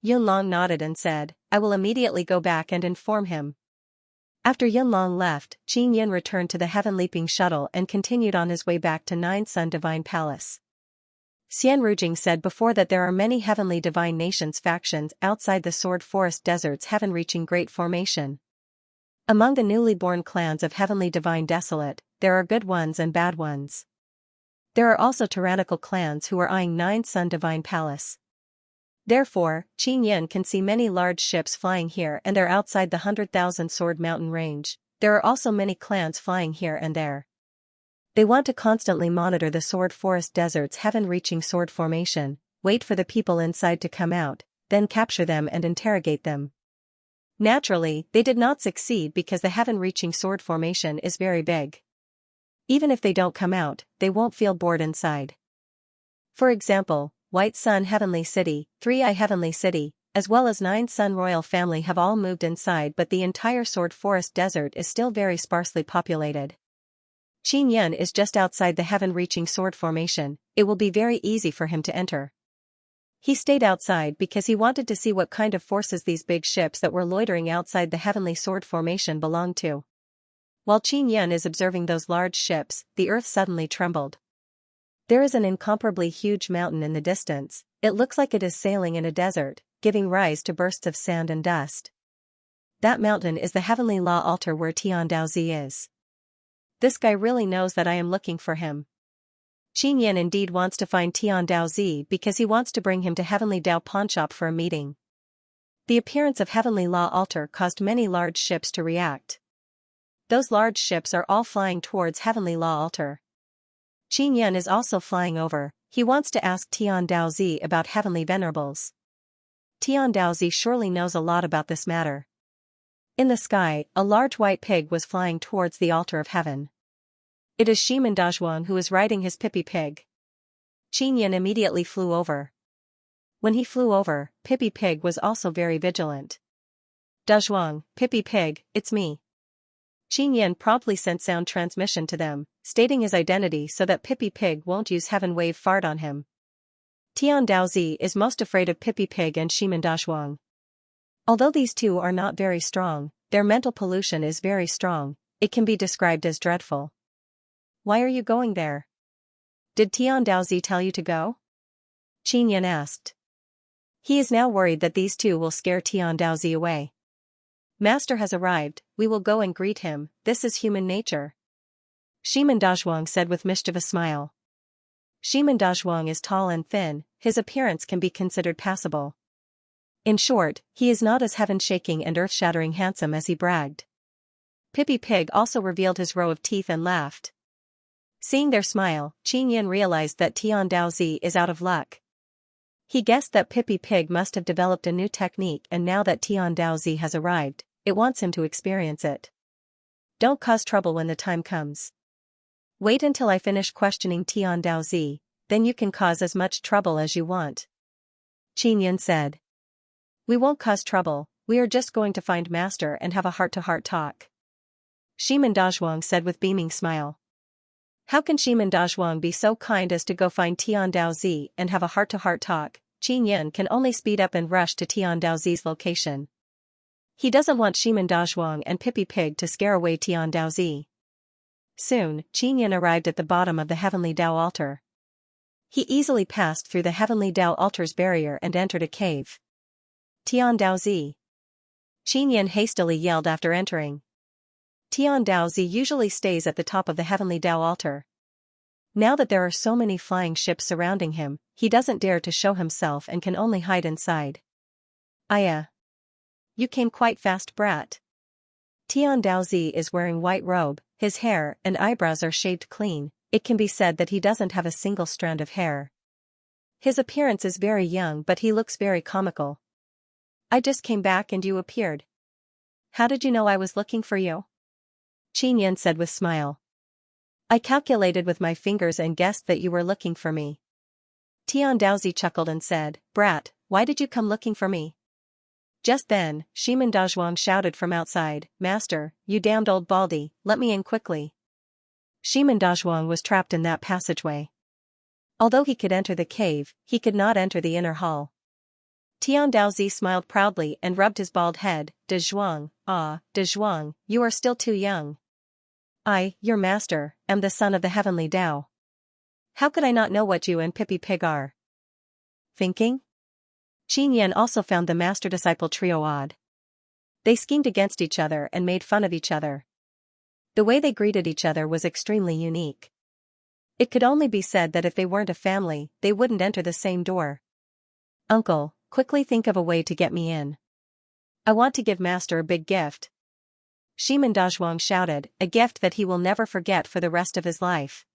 Yunlong nodded and said, I will immediately go back and inform him. After Yunlong left, Qin Yan returned to the Heaven Leaping Shuttle and continued on his way back to 9 Sun Divine Palace. Xian Rujing said before that there are many Heavenly Divine Nations factions outside the Sword Forest Desert's heaven-reaching Great Formation. Among the newly born clans of Heavenly Divine Desolate, there are good ones and bad ones. There are also tyrannical clans who are eyeing 9 Sun Divine Palace. Therefore, Qin Yan can see many large ships flying here and there outside the 100,000 Sword Mountain range. There are also many clans flying here and there. They want to constantly monitor the Sword Forest Desert's heaven-reaching sword formation, wait for the people inside to come out, then capture them and interrogate them. Naturally, they did not succeed because the heaven-reaching sword formation is very big. Even if they don't come out, they won't feel bored inside. For example, White Sun Heavenly City, 3i Heavenly City, as well as 9 Sun Royal Family have all moved inside but the entire Sword Forest Desert is still very sparsely populated. Qin Yan is just outside the heaven-reaching sword formation, it will be very easy for him to enter. He stayed outside because he wanted to see what kind of forces these big ships that were loitering outside the heavenly sword formation belonged to. While Qin Yan is observing those large ships, the earth suddenly trembled. There is an incomparably huge mountain in the distance, it looks like it is sailing in a desert, giving rise to bursts of sand and dust. That mountain is the Heavenly Law altar where Tian Daozi is. This guy really knows that I am looking for him. Qin Yan indeed wants to find Tian Daozi because he wants to bring him to Heavenly Dao Pawnshop for a meeting. The appearance of Heavenly Law altar caused many large ships to react. Those large ships are all flying towards Heavenly Law altar. Qin Yan is also flying over, he wants to ask Tian Daozi about Heavenly Venerables. Tian Daozi surely knows a lot about this matter. In the sky, a large white pig was flying towards the altar of heaven. It is Shiman Dazhuang who is riding his Pippi Pig. Qin Yan immediately flew over. When he flew over, Pippi Pig was also very vigilant. Dazhuang, Pippi Pig, it's me. Qin Yan promptly sent sound transmission to them, stating his identity so that Pippi Pig won't use heaven wave fart on him. Tian Daozi is most afraid of Pippi Pig and Shiman Dazhuang. Although these two are not very strong, their mental pollution is very strong, it can be described as dreadful. Why are you going there? Did Tian Daozi tell you to go? Qin Yan asked. He is now worried that these two will scare Tian Daozi away. Master has arrived, we will go and greet him, this is human nature. Shiman Dazhuang said with mischievous smile. Shiman Dazhuang is tall and thin, his appearance can be considered passable. In short, he is not as heaven-shaking and earth-shattering handsome as he bragged. Pippi Pig also revealed his row of teeth and laughed. Seeing their smile, Qin Yan realized that Tian Daozi is out of luck. He guessed that Pippi Pig must have developed a new technique and now that Tian Daozi has arrived, it wants him to experience it. Don't cause trouble when the time comes. Wait until I finish questioning Tian Daozi, then you can cause as much trouble as you want. Qin Yan said. We won't cause trouble, we are just going to find Master and have a heart-to-heart talk. Shiman Dazhuang said with beaming smile. How can Shiman Dazhuang be so kind as to go find Tian Daozi and have a heart-to-heart talk? Qin Yan can only speed up and rush to Tian Daozi's location. He doesn't want Shiman Dazhuang and Pippi Pig to scare away Tian Daozi. Soon, Qin Yan arrived at the bottom of the Heavenly Dao altar. He easily passed through the Heavenly Dao altar's barrier and entered a cave. Tian Daozi. Xianxia hastily yelled after entering. Tian Daozi usually stays at the top of the heavenly Tao altar. Now that there are so many flying ships surrounding him, he doesn't dare to show himself and can only hide inside. Aya. You came quite fast, brat. Tian Daozi is wearing white robe, his hair and eyebrows are shaved clean, it can be said that he doesn't have a single strand of hair. His appearance is very young but he looks very comical. I just came back and you appeared. How did you know I was looking for you? Xianxia said with smile. I calculated with my fingers and guessed that you were looking for me. Tian Daozi chuckled and said, Brat, why did you come looking for me? Just then, Shimen Dazhuang shouted from outside, Master, you damned old baldy, let me in quickly. Shimen Dazhuang was trapped in that passageway. Although he could enter the cave, he could not enter the inner hall. Tian Daozi smiled proudly and rubbed his bald head, Dazhuang, Dazhuang, you are still too young. I, your master, am the son of the heavenly Tao. How could I not know what you and Pippi Pig are? Thinking? Xianxia also found the master-disciple trio odd. They schemed against each other and made fun of each other. The way they greeted each other was extremely unique. It could only be said that if they weren't a family, they wouldn't enter the same door. Uncle, quickly think of a way to get me in. I want to give Master a big gift. Shimen Dazhuang shouted, a gift that he will never forget for the rest of his life.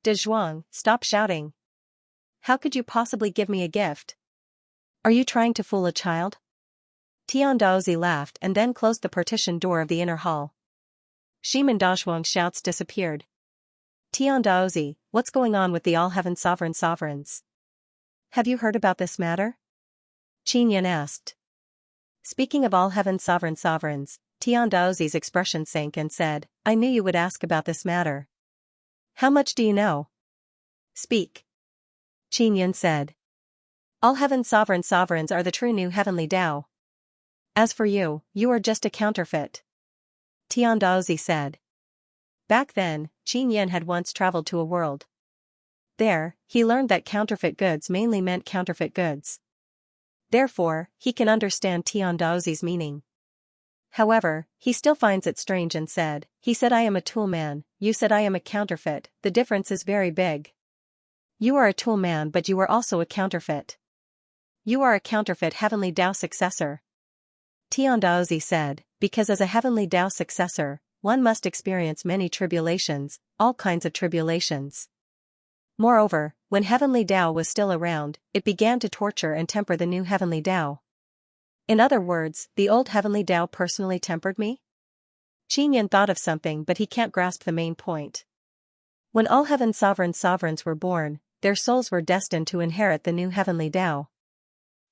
Dazhuang, stop shouting. How could you possibly give me a gift? Are you trying to fool a child? Tian Daozi laughed and then closed the partition door of the inner hall. Shimen Dazhuang's shouts disappeared. Tian Daozi, what's going on with the All-Heaven Sovereigns? Have you heard about this matter? Xianxia asked. Speaking of All-Heaven Sovereigns, Tian Daozi's expression sank and said, I knew you would ask about this matter. How much do you know? Speak. Xianxia said. All-Heaven Sovereigns are the true new heavenly Tao. As for you, you are just a counterfeit. Tian Daozi said. Back then, Xianxia had once traveled to a world. There, he learned that counterfeit goods mainly meant counterfeit goods. Therefore, he can understand Tian Daozi's meaning. However, he still finds it strange and said, he said I am a tool man, you said I am a counterfeit, the difference is very big. You are a tool man but you are also a counterfeit. You are a counterfeit heavenly Tao successor. Tian Daozi said, because as a heavenly Tao successor, one must experience many tribulations, all kinds of tribulations. Moreover, when heavenly Tao was still around, it began to torture and temper the new heavenly Tao. In other words, the old heavenly Tao personally tempered me? Xianxia thought of something but he can't grasp the main point. When all heaven sovereigns were born, their souls were destined to inherit the new heavenly Tao.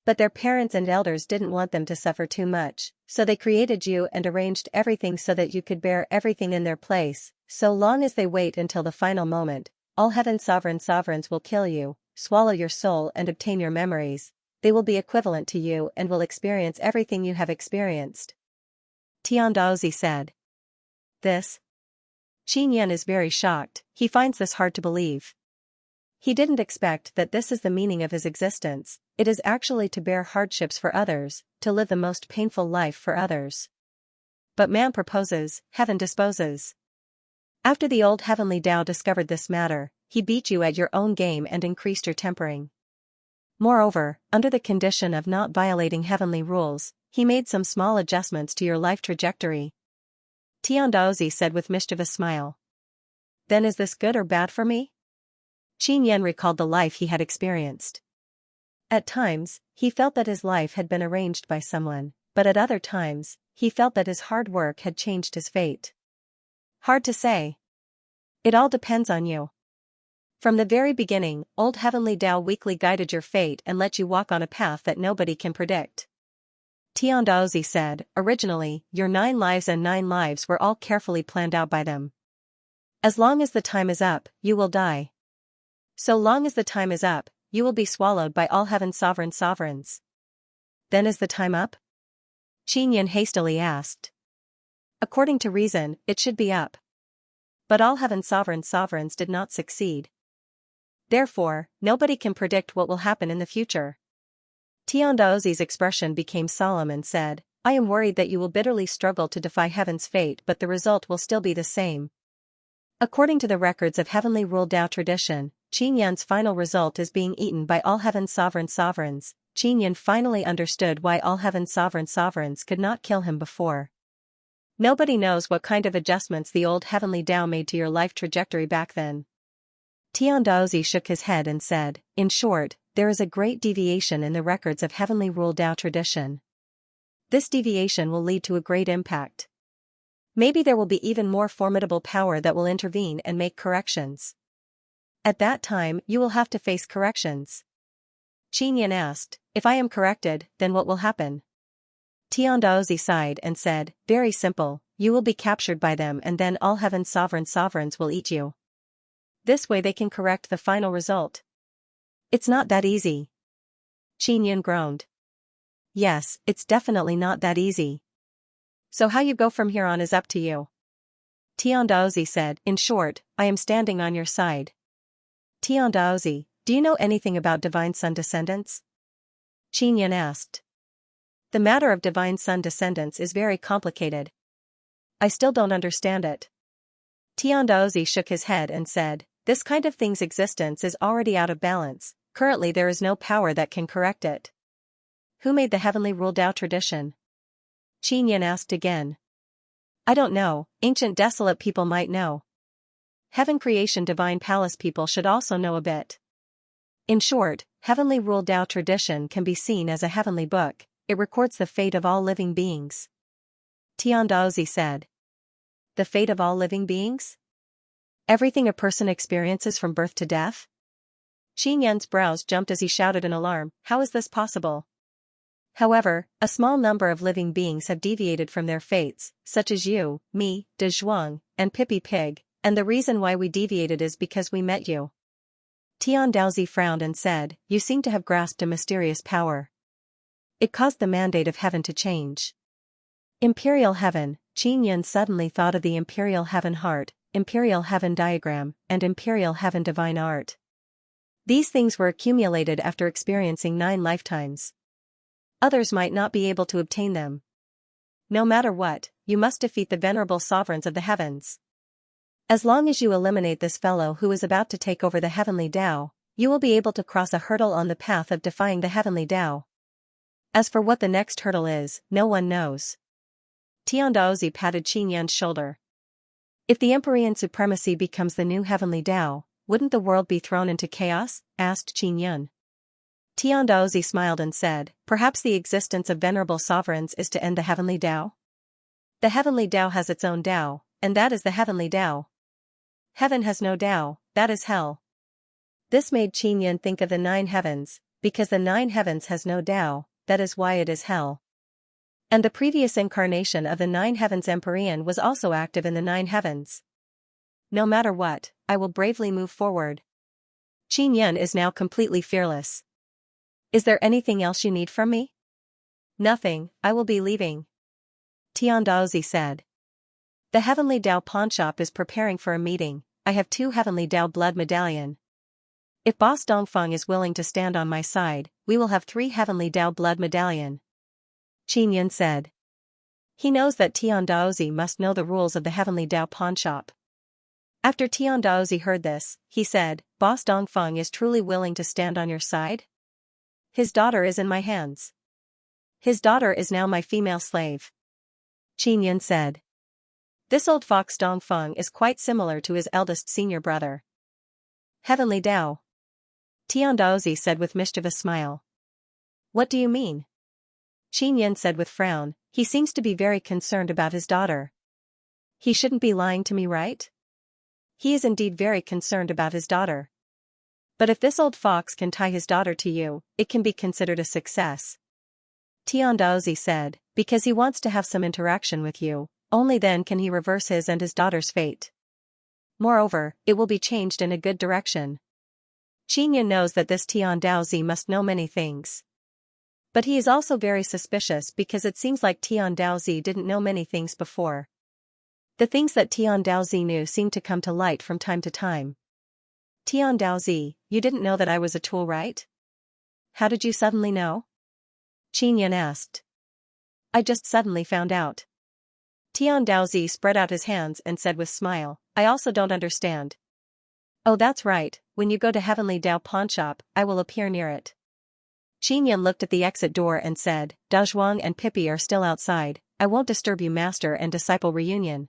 But their parents and elders didn't want them to suffer too much, so they created you and arranged everything so that you could bear everything in their place, so long as they wait until the final moment, all heaven sovereigns will kill you, swallow your soul and obtain your memories, they will be equivalent to you and will experience everything you have experienced. Tian Daozi said. This? Xianxia is very shocked, he finds this hard to believe. He didn't expect that this is the meaning of his existence, it is actually to bear hardships for others, to live the most painful life for others. But man proposes, heaven disposes. After the old heavenly Tao discovered this matter, he beat you at your own game and increased your tempering. Moreover, under the condition of not violating heavenly rules, he made some small adjustments to your life trajectory. Tian Daozi said with mischievous smile. Then is this good or bad for me? Xianxia recalled the life he had experienced. At times, he felt that his life had been arranged by someone, but at other times, he felt that his hard work had changed his fate. Hard to say. It all depends on you. From the very beginning, old heavenly Tao weakly guided your fate and let you walk on a path that nobody can predict. Tian Daozi said, originally, your 9 lives and 9 lives were all carefully planned out by them. As long as the time is up, you will die. So long as the time is up, you will be swallowed by all heaven sovereigns. Then is the time up? Xianxia hastily asked. According to reason, it should be up. But all heaven sovereigns did not succeed. Therefore, nobody can predict what will happen in the future. Tian Daozi's expression became solemn and said, I am worried that you will bitterly struggle to defy heaven's fate, but the result will still be the same. According to the records of heavenly rule Tao tradition, Qin Yan's final result is being eaten by all heaven's sovereigns. Qin Yan finally understood why all heaven's sovereigns could not kill him before. Nobody knows what kind of adjustments the old heavenly Tao made to your life trajectory back then. Tian Daozi shook his head and said, in short, there is a great deviation in the records of heavenly rule Tao tradition. This deviation will lead to a great impact. Maybe there will be even more formidable power that will intervene and make corrections. At that time, you will have to face corrections. Qin Yan asked, if I am corrected, then what will happen? Tian Daozi sighed and said, very simple, you will be captured by them and then all heaven's sovereigns will eat you. This way they can correct the final result. It's not that easy. Qin Yan groaned. Yes, it's definitely not that easy. So how you go from here on is up to you. Tian Daozi said, in short, I am standing on your side. Tian Daozi, do you know anything about divine sun descendants? Qin Yan asked. The matter of divine sun descendants is very complicated. I still don't understand it. Tian Daozi shook his head and said, this kind of thing's existence is already out of balance, currently there is no power that can correct it. Who made the heavenly rule Tao tradition? Qin Yan asked again. I don't know, ancient desolate people might know. Heaven creation divine palace people should also know a bit. In short, heavenly rule Tao tradition can be seen as a heavenly book, it records the fate of all living beings. Tian Daozi said. The fate of all living beings? Everything a person experiences from birth to death? Qin Yan's brows jumped as he shouted in alarm, how is this possible? However, a small number of living beings have deviated from their fates, such as you, me, De Zhuang, and Pippi Pig, and the reason why we deviated is because we met you. Tian Daozi frowned and said, you seem to have grasped a mysterious power. It caused the mandate of heaven to change. Imperial heaven, Qin Yan suddenly thought of the imperial heaven heart, imperial heaven diagram, and imperial heaven divine art. These things were accumulated after experiencing 9 lifetimes. Others might not be able to obtain them. No matter what, you must defeat the venerable sovereigns of the heavens. As long as you eliminate this fellow who is about to take over the heavenly Tao, you will be able to cross a hurdle on the path of defying the heavenly Tao. As for what the next hurdle is, no one knows. Tian Daozi patted Qin Yan's shoulder. If the Empyrean supremacy becomes the new heavenly Tao, wouldn't the world be thrown into chaos? Asked Qin Yan. Tian Daozi smiled and said, perhaps the existence of venerable sovereigns is to end the heavenly Tao? The heavenly Tao has its own Tao, and that is the heavenly Tao. Heaven has no Tao, that is hell. This made Qin Yan think of the 9 heavens, because the 9 heavens has no Tao, that is why it is hell. And the previous incarnation of the 9 heavens Empyrean was also active in the 9 heavens. No matter what, I will bravely move forward. Qin Yan is now completely fearless. Is there anything else you need from me? Nothing, I will be leaving. Tian Daozi said. The Heavenly Tao pawnshop is preparing for a meeting, I have 2 Heavenly Tao blood medallion. If Boss Dongfeng is willing to stand on my side, we will have 3 Heavenly Tao blood medallion. Qin Yan said. He knows that Tian Daozi must know the rules of the Heavenly Tao pawnshop. After Tian Daozi heard this, he said, Boss Dongfeng is truly willing to stand on your side? His daughter is in my hands. His daughter is now my female slave. Qin Yan said. This old fox Dongfeng is quite similar to his eldest senior brother. Heavenly Tao. Tian Daozi said with mischievous smile. What do you mean? Qin Yan said with frown, he seems to be very concerned about his daughter. He shouldn't be lying to me, right? He is indeed very concerned about his daughter. But if this old fox can tie his daughter to you, it can be considered a success. Tian Daozi said, because he wants to have some interaction with you, only then can he reverse his and his daughter's fate. Moreover, it will be changed in a good direction. Qin Yan knows that this Tian Daozi must know many things. But he is also very suspicious because it seems like Tian Daozi didn't know many things before. The things that Tian Daozi knew seemed to come to light from time to time. Tian Daozi, you didn't know that I was a tool, right? How did you suddenly know? Qin Yan asked. I just suddenly found out. Tian Daozi spread out his hands and said with smile, I also don't understand. Oh, that's right, when you go to Heavenly Dao pawnshop, I will appear near it. Qin Yan looked at the exit door and said, Dazhuang and Pippi are still outside, I won't disturb you master and disciple reunion.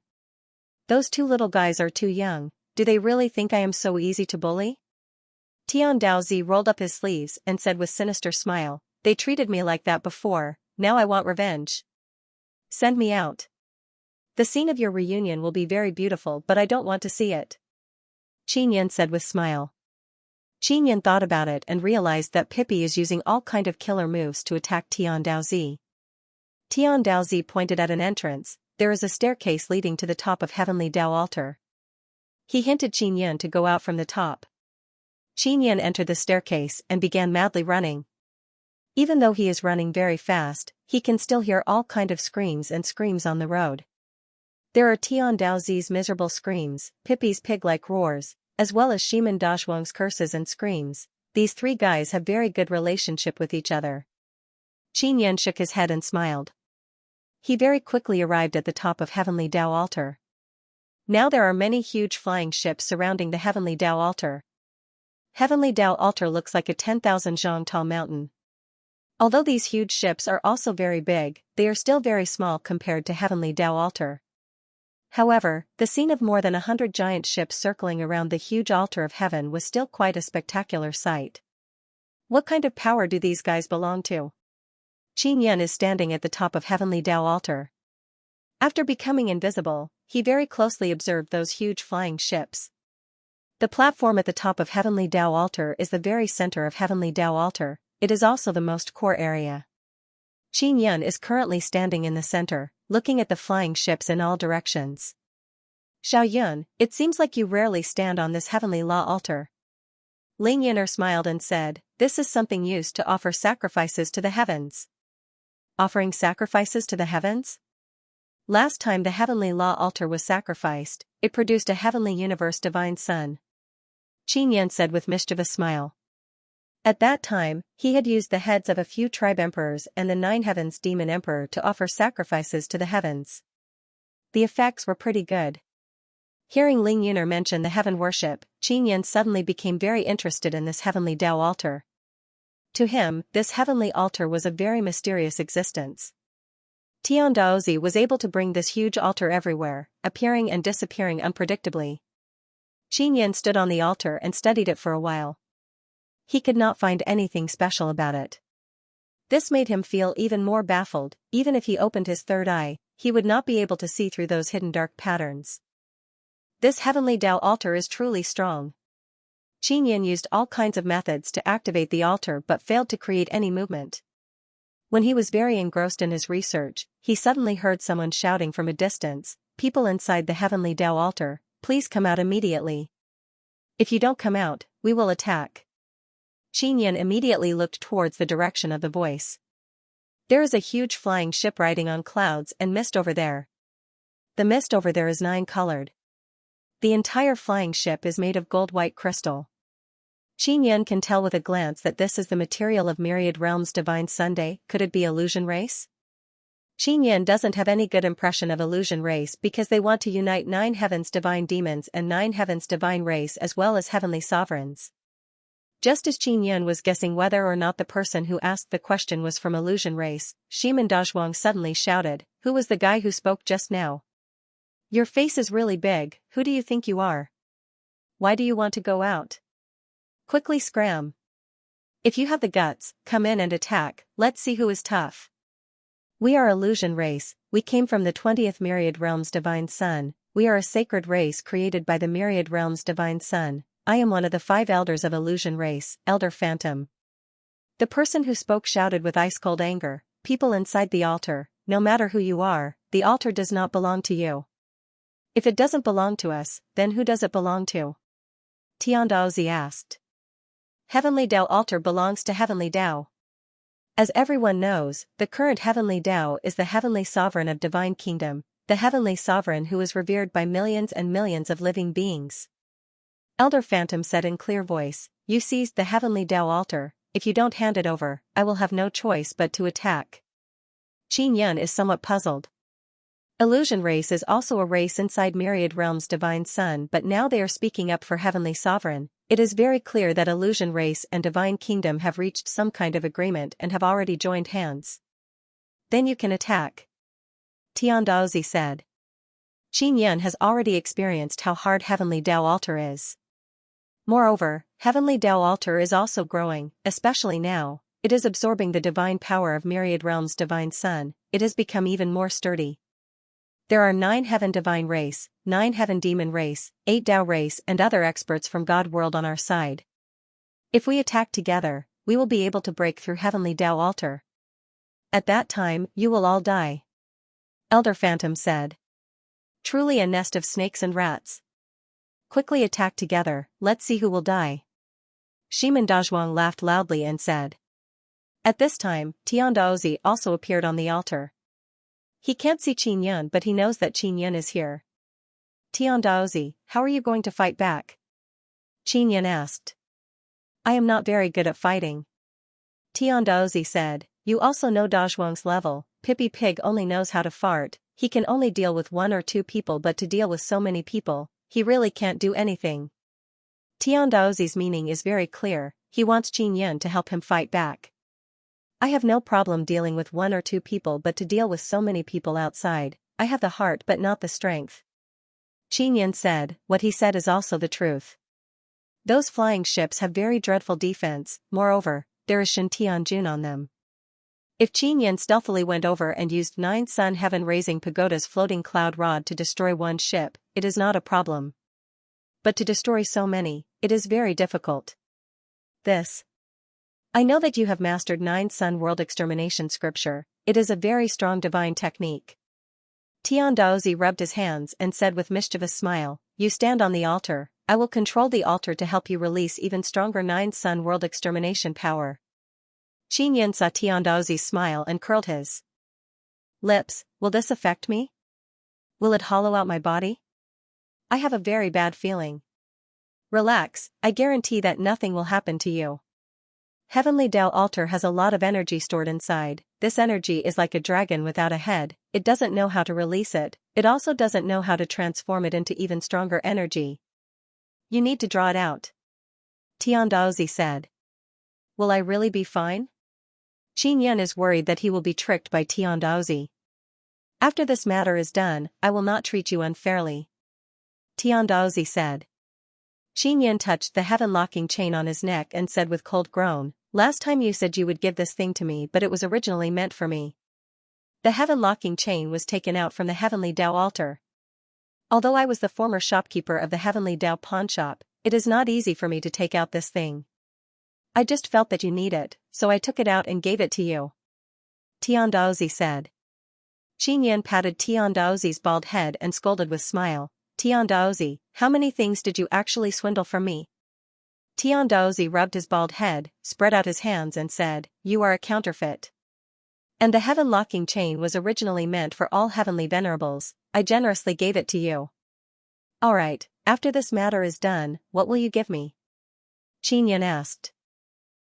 Those two little guys are too young, do they really think I am so easy to bully? Tian Daozi rolled up his sleeves and said with sinister smile, they treated me like that before, now I want revenge. Send me out. The scene of your reunion will be very beautiful but I don't want to see it. Qin Yan said with smile. Qin Yan thought about it and realized that Pippi is using all kind of killer moves to attack Tian Daozi. Tian Daozi pointed at an entrance, there is a staircase leading to the top of Heavenly Dao altar. He hinted Qin Yan to go out from the top. Qin Yan entered the staircase and began madly running. Even though he is running very fast, he can still hear all kind of screams on the road. There are Tian Daozi's miserable screams, Pippi's pig-like roars, as well as Shiman Dazhuang's curses and screams. These three guys have very good relationship with each other. Qin Yan shook his head and smiled. He very quickly arrived at the top of Heavenly Dao altar. Now there are many huge flying ships surrounding the Heavenly Dao altar. Heavenly Dao altar looks like a 10,000 zhang tall mountain. Although these huge ships are also very big, they are still very small compared to Heavenly Dao altar. However, the scene of more than 100 giant ships circling around the huge altar of heaven was still quite a spectacular sight. What kind of power do these guys belong to? Qin Yan is standing at the top of Heavenly Dao altar. After becoming invisible, he very closely observed those huge flying ships. The platform at the top of Heavenly Dao altar is the very center of Heavenly Dao altar, it is also the most core area. Qin Yan is currently standing in the center, looking at the flying ships in all directions. Xiao Yun, it seems like you rarely stand on this Heavenly Law altar. Ling Yin'er smiled and said, this is something used to offer sacrifices to the heavens. Offering sacrifices to the heavens? Last time the Heavenly Law altar was sacrificed, it produced a heavenly universe divine sun. Qin Yan said with mischievous smile. At that time, he had used the heads of a few tribe emperors and the 9 heavens demon emperor to offer sacrifices to the heavens. The effects were pretty good. Hearing Ling Yun'er mention the heaven worship, Qin Yan suddenly became very interested in this Heavenly Dao altar. To him, this heavenly altar was a very mysterious existence. Tian Daozi was able to bring this huge altar everywhere, appearing and disappearing unpredictably. Qin Yan stood on the altar and studied it for a while. He could not find anything special about it. This made him feel even more baffled, even if he opened his third eye, he would not be able to see through those hidden dark patterns. This Heavenly Dao altar is truly strong. Qin Yan used all kinds of methods to activate the altar but failed to create any movement. When he was very engrossed in his research, he suddenly heard someone shouting from a distance, people inside the Heavenly Dao altar, please come out immediately. If you don't come out, we will attack. Qin Yan immediately looked towards the direction of the voice. There is a huge flying ship riding on clouds and mist over there. The mist over there is 9-colored. The entire flying ship is made of gold-white crystal. Qin Yan can tell with a glance that this is the material of Myriad Realms Divine Sunday. Could it be Illusion Race? Qin Yan doesn't have any good impression of Illusion Race because they want to unite 9 heavens divine demons and 9 heavens divine race as well as heavenly sovereigns. Just as Qin Yan was guessing whether or not the person who asked the question was from Illusion Race, Shiman Dazhuang suddenly shouted, who was the guy who spoke just now? Your face is really big, who do you think you are? Why do you want to go out? Quickly scram. If you have the guts, come in and attack, let's see who is tough. We are Illusion Race, we came from the 20th Myriad Realms Divine Sun, we are a sacred race created by the Myriad Realms Divine Sun. I am one of the 5 elders of Illusion Race, Elder Phantom. The person who spoke shouted with ice-cold anger, people inside the altar, no matter who you are, the altar does not belong to you. If it doesn't belong to us, then who does it belong to? Tian Daozi asked. Heavenly Dao altar belongs to Heavenly Dao. As everyone knows, the current Heavenly Dao is the Heavenly Sovereign of Divine Kingdom, the Heavenly Sovereign who is revered by millions and millions of living beings. Elder Phantom said in clear voice, you seized the Heavenly Dao altar, if you don't hand it over, I will have no choice but to attack. Qin Yun is somewhat puzzled. Illusion race is also a race inside Myriad Realm's Divine Sun, but now they are speaking up for Heavenly Sovereign. It is very clear that Illusion race and Divine Kingdom have reached some kind of agreement and have already joined hands. Then you can attack. Tian Daozi said. Qin Yun has already experienced how hard Heavenly Dao Altar is. Moreover, Heavenly Dao Altar is also growing, especially now. It is absorbing the divine power of Myriad Realm's Divine Sun. It has become even more sturdy. There are 9 Heaven Divine race, 9 Heaven Demon race, 8 Dao race and other experts from God world on our side. If we attack together, we will be able to break through Heavenly Dao Altar. At that time, you will all die. Elder Phantom said. Truly a nest of snakes and rats. Quickly attack together, let's see who will die. Shiman Dazhuang laughed loudly and said. At this time, Tian Daozi also appeared on the altar. He can't see Qin Yun but he knows that Qin Yun is here. Tian Daozi, how are you going to fight back? Qin Yun asked. I am not very good at fighting. Tian Daozi said, you also know Dazhuang's level. Pippi Pig only knows how to fart. He can only deal with 1 or 2 people, but to deal with so many people, he really can't do anything. Tian Daozi's meaning is very clear. He wants Qin Yun to help him fight back. I have no problem dealing with 1 or 2 people, but to deal with so many people outside, I have the heart but not the strength. Qin Yun said, what he said is also the truth. Those flying ships have very dreadful defense, moreover, there is Shen Tianjun on them. If Qin Yun stealthily went over and used 9 Sun Heaven Raising Pagoda's floating cloud rod to destroy 1 ship, it is not a problem. But to destroy so many, it is very difficult. I know that you have mastered 9 Sun World Extermination Scripture. It is a very strong divine technique. Tian Daozi rubbed his hands and said with mischievous smile, you stand on the altar, I will control the altar to help you release even stronger 9 Sun World Extermination power. Qin Yun saw Tian Daozi's smile and curled his lips. Will this affect me? Will it hollow out my body? I have a very bad feeling. Relax, I guarantee that nothing will happen to you. Heavenly Dao Altar has a lot of energy stored inside. This energy is like a dragon without a head. It doesn't know how to release it. It also doesn't know how to transform it into even stronger energy. You need to draw it out. Tian Daozi said. Will I really be fine? Qin Yun is worried that he will be tricked by Tian Daozi. After this matter is done, I will not treat you unfairly. Tian Daozi said. Qin Yun touched the heaven-locking chain on his neck and said with cold groan, last time you said you would give this thing to me, but it was originally meant for me. The heaven-locking chain was taken out from the Heavenly Dao Altar. Although I was the former shopkeeper of the Heavenly Dao pawn shop, it is not easy for me to take out this thing. I just felt that you need it, so I took it out and gave it to you. Tian Daozi said. Qin Yun patted Tian Daozi's bald head and scolded with smile. Tian Daozi, how many things did you actually swindle from me? Tian Daozi rubbed his bald head, spread out his hands and said, you are a counterfeit. And the heaven-locking chain was originally meant for all heavenly venerables. I generously gave it to you. Alright, after this matter is done, what will you give me? Qin Yun asked.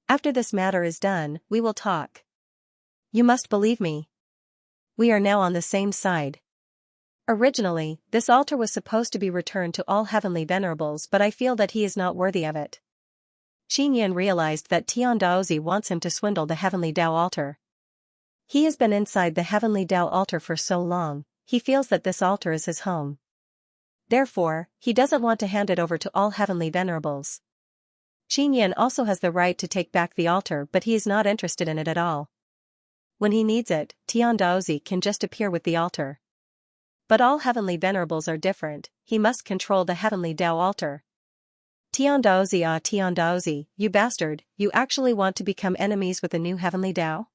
After this matter is done, we will talk. You must believe me. We are now on the same side. Originally, this altar was supposed to be returned to all heavenly venerables, but I feel that he is not worthy of it. Qin Yun realized that Tian Daozi wants him to swindle the Heavenly Dao Altar. He has been inside the Heavenly Dao Altar for so long, he feels that this altar is his home. Therefore, he doesn't want to hand it over to all heavenly venerables. Qin Yun also has the right to take back the altar, but he is not interested in it at all. When he needs it, Tian Daozi can just appear with the altar. But all heavenly venerables are different, he must control the Heavenly Dao Altar. Tian Daozi, you bastard, you actually want to become enemies with the new Heavenly Dao?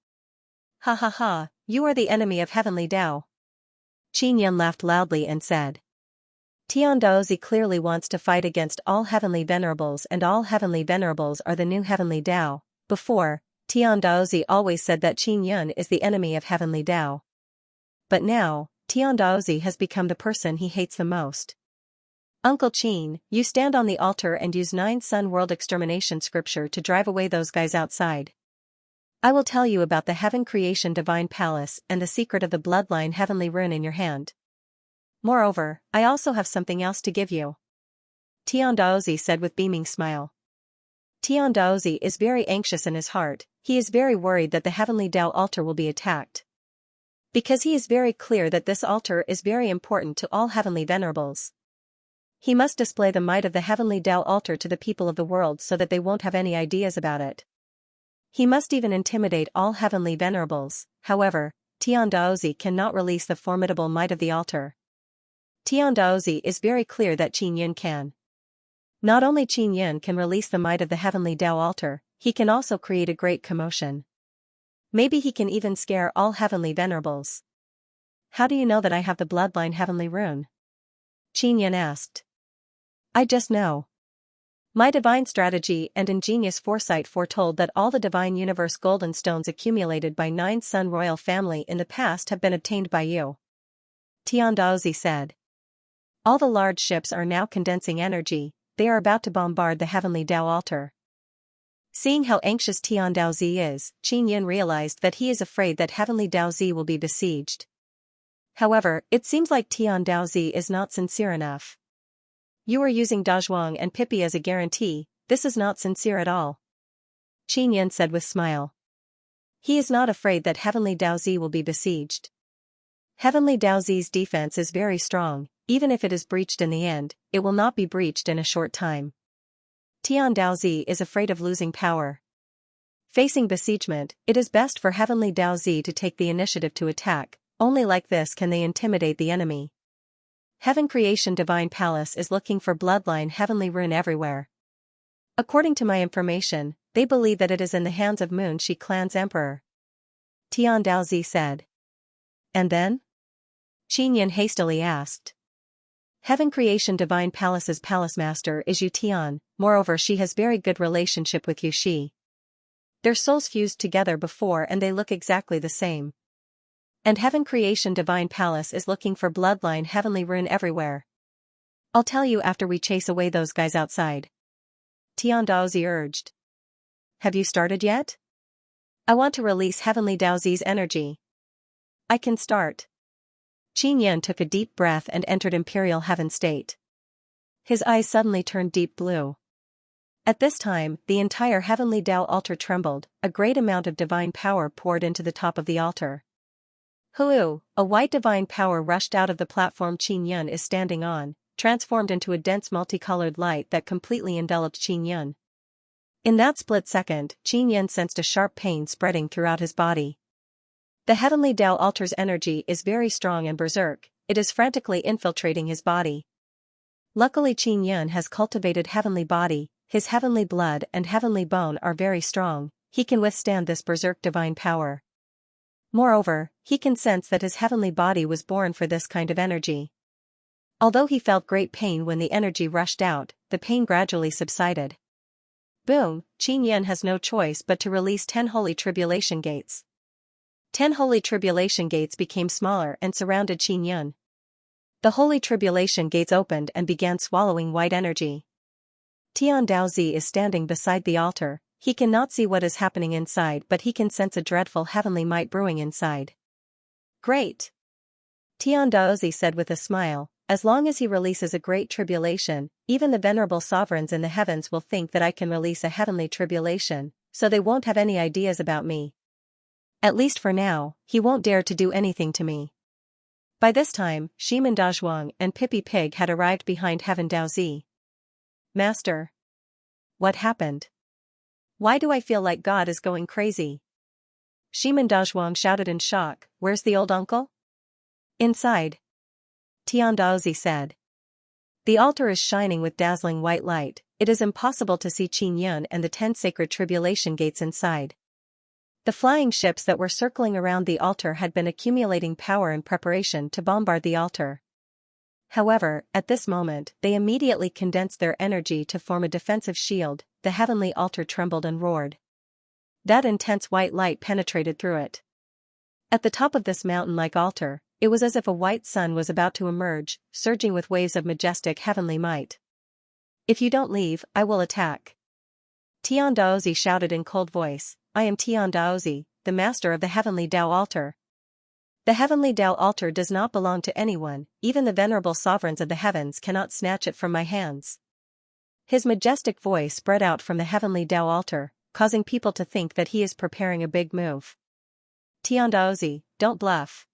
Ha ha ha, you are the enemy of Heavenly Dao. Qin Yun laughed loudly and said. Tian Daozi clearly wants to fight against all heavenly venerables, and all heavenly venerables are the new Heavenly Dao. Before, Tian Daozi always said that Qin Yun is the enemy of Heavenly Dao. But now, Tian Daozi has become the person he hates the most. Uncle Qin, you stand on the altar and use 9 Sun World Extermination scripture to drive away those guys outside. I will tell you about the Heaven Creation Divine Palace and the secret of the Bloodline Heavenly Rune in your hand. Moreover, I also have something else to give you. Tian Daozi said with beaming smile. Tian Daozi is very anxious in his heart, he is very worried that the Heavenly Tao altar will be attacked. Because he is very clear that this altar is very important to all heavenly venerables. He must display the might of the Heavenly Tao altar to the people of the world so that they won't have any ideas about it. He must even intimidate all heavenly venerables. However, Tian Daozi cannot release the formidable might of the altar. Tian Daozi is very clear that Qin Yin can. Not only Qin Yin can release the might of the Heavenly Tao altar, he can also create a great commotion. Maybe he can even scare all heavenly venerables. How do you know that I have the Bloodline Heavenly Rune? Qin Yin asked. I just know. My divine strategy and ingenious foresight foretold that all the divine universe golden stones accumulated by 9 Sun royal family in the past have been obtained by you. Tian Daozi said. All the large ships are now condensing energy, they are about to bombard the Heavenly Tao altar. Seeing how anxious Tian Daozi is, Qin Yin realized that he is afraid that Heavenly Daozi will be besieged. However, it seems like Tian Daozi is not sincere enough. You are using Dazhuang and Pippi as a guarantee, this is not sincere at all. Qin Yin said with smile. He is not afraid that Heavenly Daozi will be besieged. Heavenly Daozi's defense is very strong, even if it is breached in the end, it will not be breached in a short time. Tian Daozi is afraid of losing power. Facing besiegement, it is best for Heavenly Daozi to take the initiative to attack, only like this can they intimidate the enemy. Heaven Creation Divine Palace is looking for Bloodline Heavenly Rune everywhere. According to my information, they believe that it is in the hands of Moon Shi Clan's Emperor. Tian Daozi said. And then? Qin Yin hastily asked. Heaven Creation Divine Palace's palace master is Yu Tian, moreover she has very good relationship with Yu Shi. Their souls fused together before and they look exactly the same. And Heaven Creation Divine Palace is looking for Bloodline Heavenly Rune everywhere. I'll tell you after we chase away those guys outside. Tian Daozi urged. Have you started yet? I want to release Heavenly Daozi's energy. I can start. Qin Yin took a deep breath and entered Imperial Heaven State. His eyes suddenly turned deep blue. At this time, the entire Heavenly Tao altar trembled, a great amount of divine power poured into the top of the altar. Hulu, a white divine power rushed out of the platform Qin Yin is standing on, transformed into a dense multicolored light that completely enveloped Qin Yin. In that split second, Qin Yin sensed a sharp pain spreading throughout his body. The Heavenly Tao altar's energy is very strong and berserk, it is frantically infiltrating his body. Luckily Qin Yin has cultivated heavenly body, his heavenly blood and heavenly bone are very strong, he can withstand this berserk divine power. Moreover, he can sense that his heavenly body was born for this kind of energy. Although he felt great pain when the energy rushed out, the pain gradually subsided. Boom, Qin Yin has no choice but to release 10 holy tribulation gates. 10 holy tribulation gates became smaller and surrounded Qin Yin. The holy tribulation gates opened and began swallowing white energy. Tian Daozi is standing beside the altar, he cannot see what is happening inside but he can sense a dreadful heavenly might brewing inside. Great! Tian Daozi said with a smile, as long as he releases a great tribulation, even the venerable sovereigns in the heavens will think that I can release a heavenly tribulation, so they won't have any ideas about me. At least for now, he won't dare to do anything to me. By this time, Shiman Dazhuang and Pippi Pig had arrived behind Heaven Daozi. Master. What happened? Why do I feel like God is going crazy? Shiman Dazhuang shouted in shock, where's the old uncle? Inside. Tian Daozi said. The altar is shining with dazzling white light, it is impossible to see Qin Yin and the 10 sacred tribulation gates inside. The flying ships that were circling around the altar had been accumulating power in preparation to bombard the altar. However, at this moment, they immediately condensed their energy to form a defensive shield, the heavenly altar trembled and roared. That intense white light penetrated through it. At the top of this mountain-like altar, it was as if a white sun was about to emerge, surging with waves of majestic heavenly might. If you don't leave, I will attack. Tian Daozi shouted in cold voice, I am Tian Daozi, the master of the heavenly Tao altar. The heavenly Tao altar does not belong to anyone, even the venerable sovereigns of the heavens cannot snatch it from my hands. His majestic voice spread out from the heavenly Tao altar, causing people to think that he is preparing a big move. Tian Daozi, don't bluff.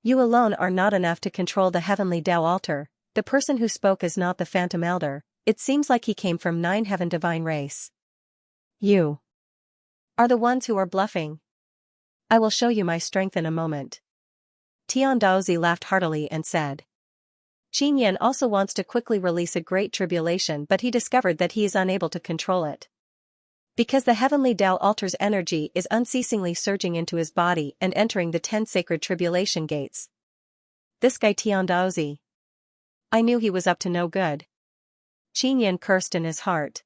You alone are not enough to control the heavenly Tao altar. The person who spoke is not the phantom elder. It seems like he came from 9 heaven divine race. You are the ones who are bluffing. I will show you my strength in a moment. Tian Daozi laughed heartily and said. Xianxia also wants to quickly release a great tribulation, but he discovered that he is unable to control it. Because the heavenly Tao altar's energy is unceasingly surging into his body and entering the 10 sacred tribulation gates. This guy Tian Daozi. I knew he was up to no good. Xianxia cursed in his heart.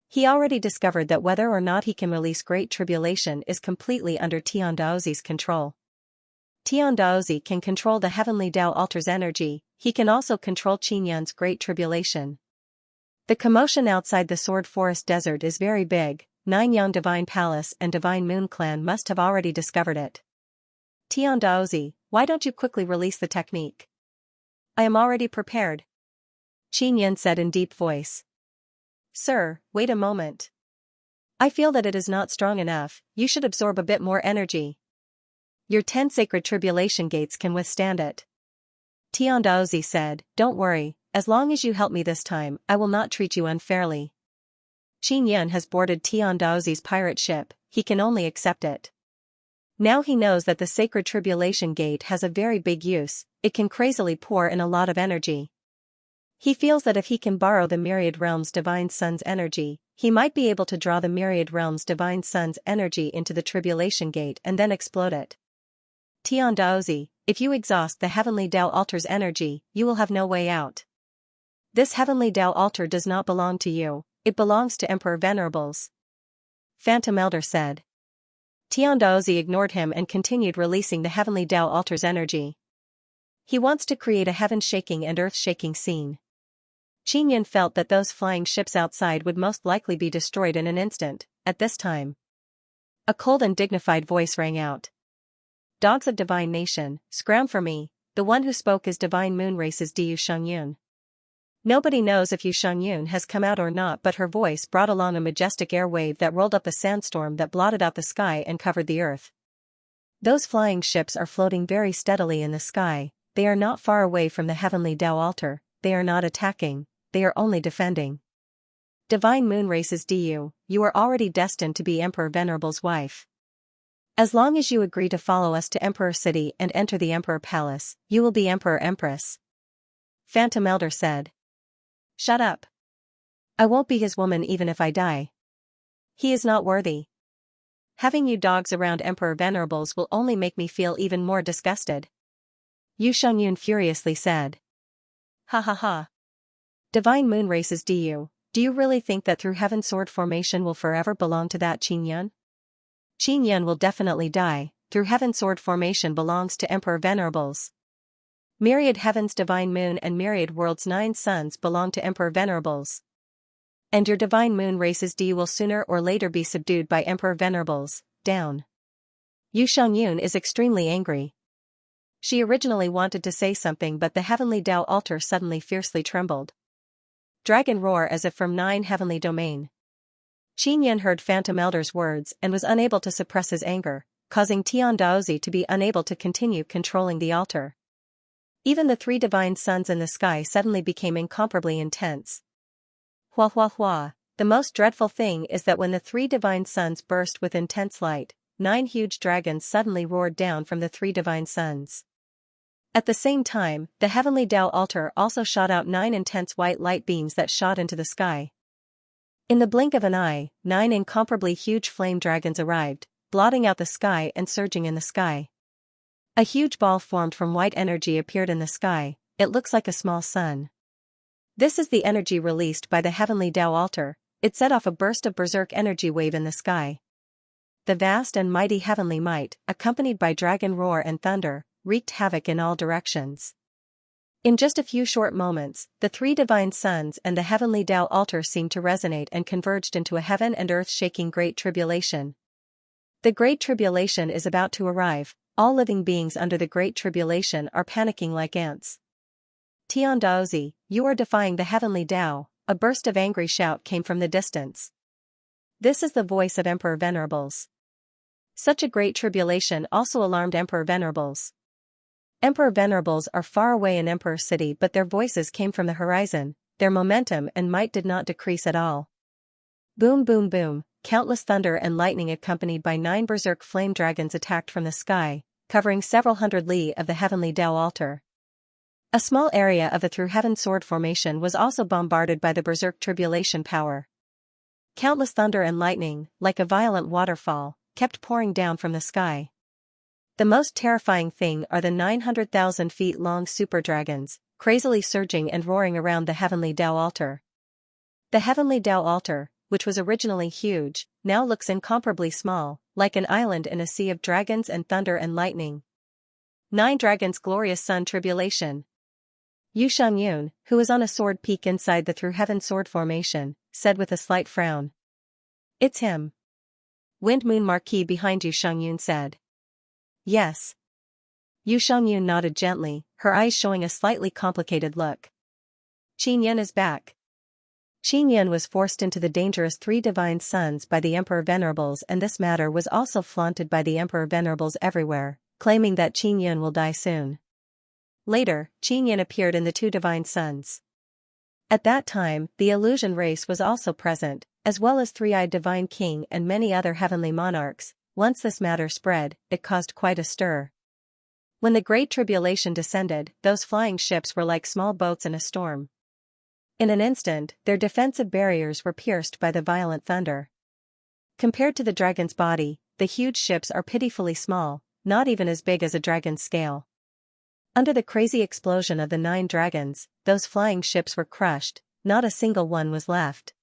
He already discovered that whether or not he can release great tribulation is completely under Tian Daozi's control. Tian Daozi can control the heavenly Tao altar's energy, he can also control Xianxia's great tribulation. The commotion outside the Sword Forest Desert is very big. 9 Yang Divine Palace and Divine Moon Clan must have already discovered it. Tian Daozi, why don't you quickly release the technique? I am already prepared. Xianxia said in deep voice. Sir, wait a moment. I feel that it is not strong enough, you should absorb a bit more energy. Your 10 sacred tribulation gates can withstand it. Tian Daozi said, don't worry, as long as you help me this time, I will not treat you unfairly. Xianxia has boarded Tian Daozi's pirate ship, he can only accept it. Now he knows that the sacred tribulation gate has a very big use, it can crazily pour in a lot of energy. He feels that if he can borrow the Myriad Realms Divine Sun's energy, he might be able to draw the Myriad Realms Divine Sun's energy into the Tribulation Gate and then explode it. Tian Daozi, if you exhaust the Heavenly Tao altar's energy, you will have no way out. This Heavenly Tao altar does not belong to you, it belongs to Emperor Venerables. Phantom Elder said. Tian Daozi ignored him and continued releasing the Heavenly Tao altar's energy. He wants to create a heaven-shaking and earth-shaking scene. Xianxia felt that those flying ships outside would most likely be destroyed in an instant. At this time, a cold and dignified voice rang out. Dogs of Divine Nation, scram for me, the one who spoke is Divine Moon Race's Yu Xiangyun. Nobody knows if Yu Xiangyun has come out or not, but her voice brought along a majestic air wave that rolled up a sandstorm that blotted out the sky and covered the earth. Those flying ships are floating very steadily in the sky, they are not far away from the Heavenly Tao altar, they are not attacking. They are only defending. Divine Moon Race's you are already destined to be Emperor Venerable's wife. As long as you agree to follow us to Emperor City and enter the Emperor Palace, you will be Emperor Empress. Phantom Elder said. Shut up. I won't be his woman even if I die. He is not worthy. Having you dogs around Emperor Venerables will only make me feel even more disgusted. Yu Xiangyun furiously said. Ha ha ha. Divine Moon Race's do you really think that through Heaven Sword formation will forever belong to that Xianxia? Xianxia will definitely die, through Heaven Sword formation belongs to Emperor Venerables. Myriad Heavens Divine Moon and Myriad Worlds 9 Suns belong to Emperor Venerables. And your Divine Moon Race's do will sooner or later be subdued by Emperor Venerables, down. Yu Xiangyun is extremely angry. She originally wanted to say something, but the Heavenly Tao altar suddenly fiercely trembled. Dragon roar as if from 9 heavenly domain. Xianxia heard Phantom Elder's words and was unable to suppress his anger, causing Tian Daozi to be unable to continue controlling the altar. Even the 3 divine suns in the sky suddenly became incomparably intense. Hua hua hua, the most dreadful thing is that when the 3 divine suns burst with intense light, 9 huge dragons suddenly roared down from the 3 divine suns. At the same time, the Heavenly Tao altar also shot out 9 intense white light beams that shot into the sky. In the blink of an eye, 9 incomparably huge flame dragons arrived, blotting out the sky and surging in the sky. A huge ball formed from white energy appeared in the sky, it looks like a small sun. This is the energy released by the Heavenly Tao altar, it set off a burst of berserk energy wave in the sky. The vast and mighty heavenly might, accompanied by dragon roar and thunder, wreaked havoc in all directions. In just a few short moments, the three divine suns and the heavenly Tao altar seemed to resonate and converged into a heaven and earth-shaking Great Tribulation. The Great Tribulation is about to arrive. All living beings under the Great Tribulation are panicking like ants. Tian Daozi, you are defying the heavenly Tao, a burst of angry shout came from the distance. This is the voice of Emperor Venerables. Such a great tribulation also alarmed Emperor Venerables. Emperor Venerables are far away in Emperor City, but their voices came from the horizon, their momentum and might did not decrease at all. Boom boom boom, countless thunder and lightning accompanied by 9 berserk flame dragons attacked from the sky, covering several hundred li of the heavenly Tao altar. A small area of the Through Heaven Sword formation was also bombarded by the berserk tribulation power. Countless thunder and lightning, like a violent waterfall, kept pouring down from the sky. The most terrifying thing are the 900,000 feet long super dragons, crazily surging and roaring around the heavenly Tao altar. The heavenly Tao altar, which was originally huge, now looks incomparably small, like an island in a sea of dragons and thunder and lightning. 9 Dragons' Glorious Sun Tribulation. Yu Xiangyun, who is on a sword peak inside the Through Heaven Sword formation, said with a slight frown. It's him. Wind Moon Marquis behind Yu Xiangyun said. Yes. Yu Xiangyun nodded gently, her eyes showing a slightly complicated look. Qin Yan is back. Qin Yan was forced into the dangerous 3 divine suns by the Emperor Venerables, and this matter was also flaunted by the Emperor Venerables everywhere, claiming that Qin Yan will die soon. Later, Qin Yan appeared in the 2 divine suns. At that time, the illusion race was also present, as well as 3-eyed divine king and many other heavenly monarchs. Once this matter spread, it caused quite a stir. When the Great Tribulation descended, those flying ships were like small boats in a storm. In an instant, their defensive barriers were pierced by the violent thunder. Compared to the dragon's body, the huge ships are pitifully small, not even as big as a dragon's scale. Under the crazy explosion of the 9 dragons, those flying ships were crushed, not a single one was left.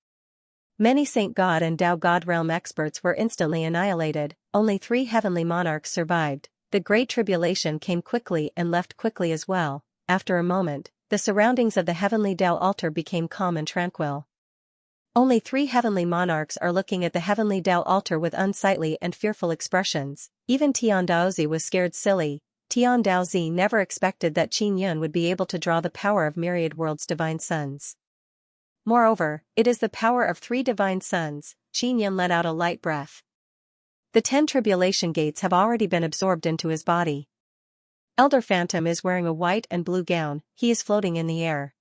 Many Saint God and Tao God realm experts were instantly annihilated, only 3 heavenly monarchs survived. The Great Tribulation came quickly and left quickly as well. After a moment, the surroundings of the heavenly Tao altar became calm and tranquil. Only 3 heavenly monarchs are looking at the heavenly Tao altar with unsightly and fearful expressions. Even Tian Daozi was scared silly. Tian Daozi never expected that Qin Yan would be able to draw the power of myriad worlds' divine suns. Moreover, it is the power of 3 divine suns. Qin Yan let out a light breath. The 10 tribulation gates have already been absorbed into his body. Elder Phantom is wearing a white and blue gown, he is floating in the air.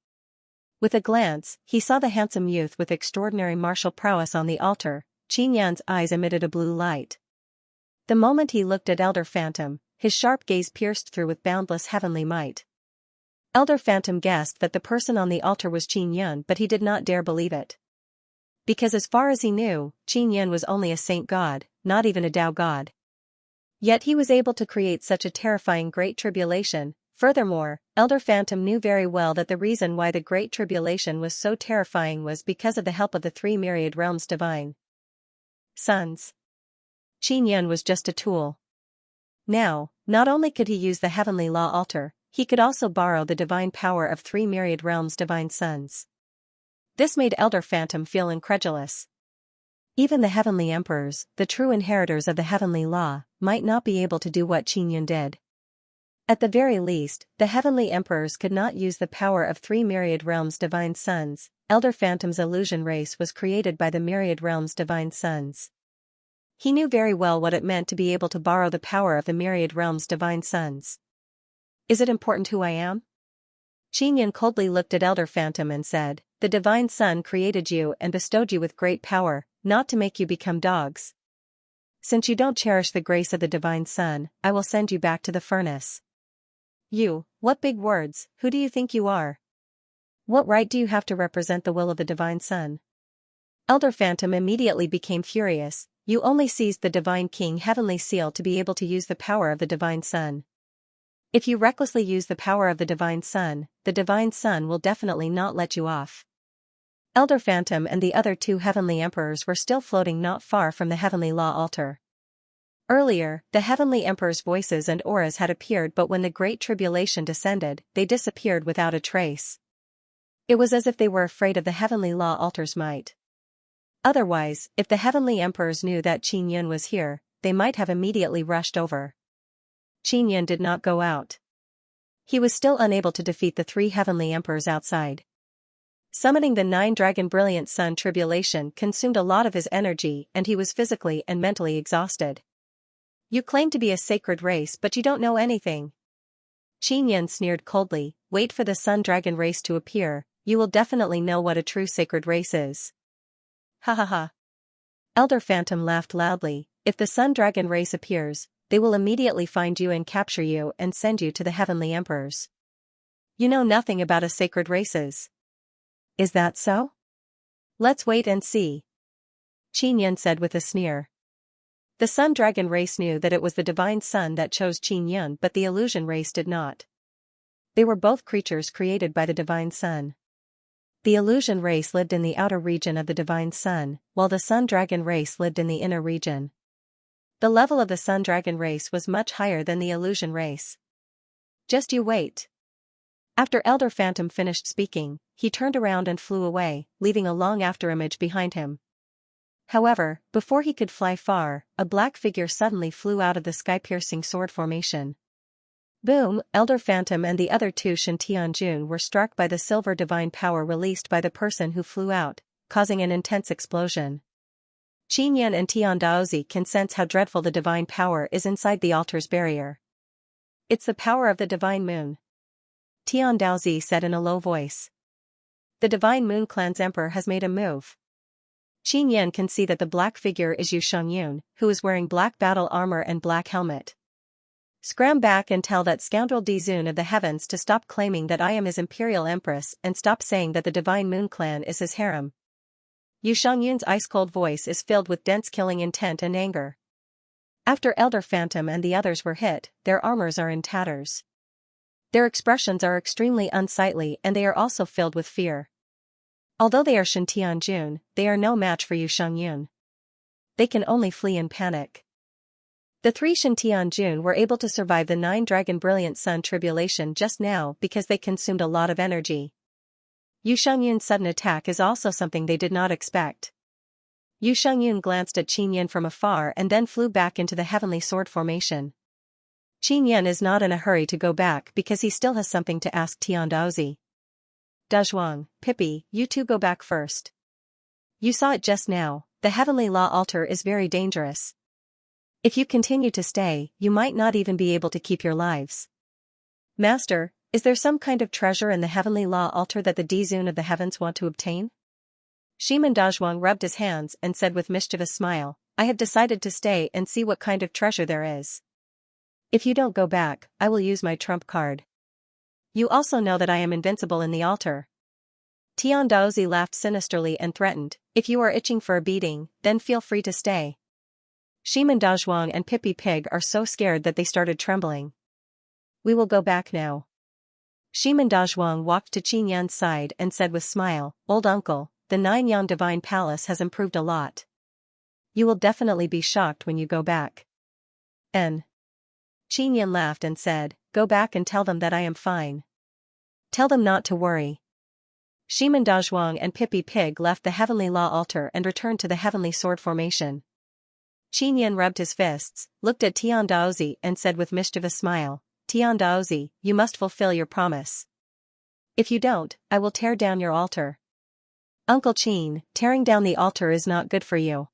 With a glance, he saw the handsome youth with extraordinary martial prowess on the altar. Qin Yan's eyes emitted a blue light. The moment he looked at Elder Phantom, his sharp gaze pierced through with boundless heavenly might. Elder Phantom guessed that the person on the altar was Qin Yan, but he did not dare believe it. Because as far as he knew, Qin Yan was only a saint god, not even a Tao god. Yet he was able to create such a terrifying Great Tribulation. Furthermore, Elder Phantom knew very well that the reason why the Great Tribulation was so terrifying was because of the help of the 3 myriad realms divine suns. Qin Yan was just a tool. Now, not only could he use the heavenly law altar, he could also borrow the divine power of 3 myriad realms divine suns. This made Elder Phantom feel incredulous. Even the heavenly emperors, the true inheritors of the heavenly law, might not be able to do what Qin Yan did. At the very least, the heavenly emperors could not use the power of 3 myriad realms divine suns. Elder Phantom's illusion race was created by the myriad realms divine suns. He knew very well what it meant to be able to borrow the power of the myriad realms divine suns. Is it important who I am? Qin Yan coldly looked at Elder Phantom and said, the divine sun created you and bestowed you with great power, not to make you become dogs. Since you don't cherish the grace of the divine sun, I will send you back to the furnace. You, what big words, who do you think you are? What right do you have to represent the will of the divine sun? Elder Phantom immediately became furious. You only seized the divine king heavenly seal to be able to use the power of the divine sun. If you recklessly use the power of the divine sun will definitely not let you off. Elder Phantom and the other 2 heavenly emperors were still floating not far from the heavenly law altar. Earlier, the heavenly emperor's voices and auras had appeared, but when the Great Tribulation descended, they disappeared without a trace. It was as if they were afraid of the heavenly law altar's might. Otherwise, if the heavenly emperors knew that Qin Yun was here, they might have immediately rushed over. Qin Yun did not go out. He was still unable to defeat the 3 heavenly emperors outside. Summoning the 9-dragon brilliant sun tribulation consumed a lot of his energy, and he was physically and mentally exhausted. You claim to be a sacred race, but you don't know anything. Qin Yun sneered coldly. Wait for the sun dragon race to appear, you will definitely know what a true sacred race is. Ha ha ha. Elder Phantom laughed loudly. If the sun dragon race appears, they will immediately find you and capture you and send you to the heavenly emperors. You know nothing about a sacred races. Is that so? Let's wait and see. Qin Yun said with a sneer. The Sun Dragon race knew that it was the Divine Sun that chose Qin Yun, but the Illusion race did not. They were both creatures created by the Divine Sun. The Illusion race lived in the outer region of the Divine Sun, while the Sun Dragon race lived in the inner region. The level of the Sun Dragon race was much higher than the Illusion race. Just you wait. After Elder Phantom finished speaking, he turned around and flew away, leaving a long afterimage behind him. However, before he could fly far, a black figure suddenly flew out of the sky-piercing sword formation. Boom! Elder Phantom and the other 2 Xianxia were struck by the silver divine power released by the person who flew out, causing an intense explosion. Qin Yun and Tian Daozi can sense how dreadful the divine power is inside the altar's barrier. It's the power of the divine moon. Tian Daozi said in a low voice. The divine moon clan's emperor has made a move. Qin Yun can see that the black figure is Yu Shangyun, who is wearing black battle armor and black helmet. Scram back and tell that scoundrel Dizun of the heavens to stop claiming that I am his imperial empress and stop saying that the divine moon clan is his harem. Yu Shangyun's ice-cold voice is filled with dense killing intent and anger. After Elder Phantom and the others were hit, their armors are in tatters. Their expressions are extremely unsightly and they are also filled with fear. Although they are Shintianjun, they are no match for Yu Shangyun. They can only flee in panic. The 3 Shintianjun were able to survive the 9-dragon brilliant sun tribulation just now because they consumed a lot of energy. Yu Shangyun's sudden attack is also something they did not expect. Yu Shangyun glanced at Qin Yun from afar and then flew back into the heavenly sword formation. Qin Yun is not in a hurry to go back because he still has something to ask Tian Daozi. Dazhuang, Pippi, you 2 go back first. You saw it just now, the heavenly law altar is very dangerous. If you continue to stay, you might not even be able to keep your lives. Master, is there some kind of treasure in the heavenly law altar that the Dizun of the heavens want to obtain? Shiman Dazhuang rubbed his hands and said with mischievous smile, I have decided to stay and see what kind of treasure there is. If you don't go back, I will use my trump card. You also know that I am invincible in the altar. Tian Daozi laughed sinisterly and threatened, if you are itching for a beating, then feel free to stay. Shiman Dazhuang and Pippi Pig are so scared that they started trembling. We will go back now. Shiman Dazhuang walked to Qin Yun's side and said with smile, Old uncle, the 9-yang divine palace has improved a lot. You will definitely be shocked when you go back. Qin Yun laughed and said, go back and tell them that I am fine. Tell them not to worry. Shiman Dazhuang and Pippi Pig left the heavenly law altar and returned to the heavenly sword formation. Qin Yun rubbed his fists, looked at Tian Daozi and said with mischievous smile, Tian Daozi, you must fulfill your promise. If you don't, I will tear down your altar. Uncle Qin, tearing down the altar is not good for you.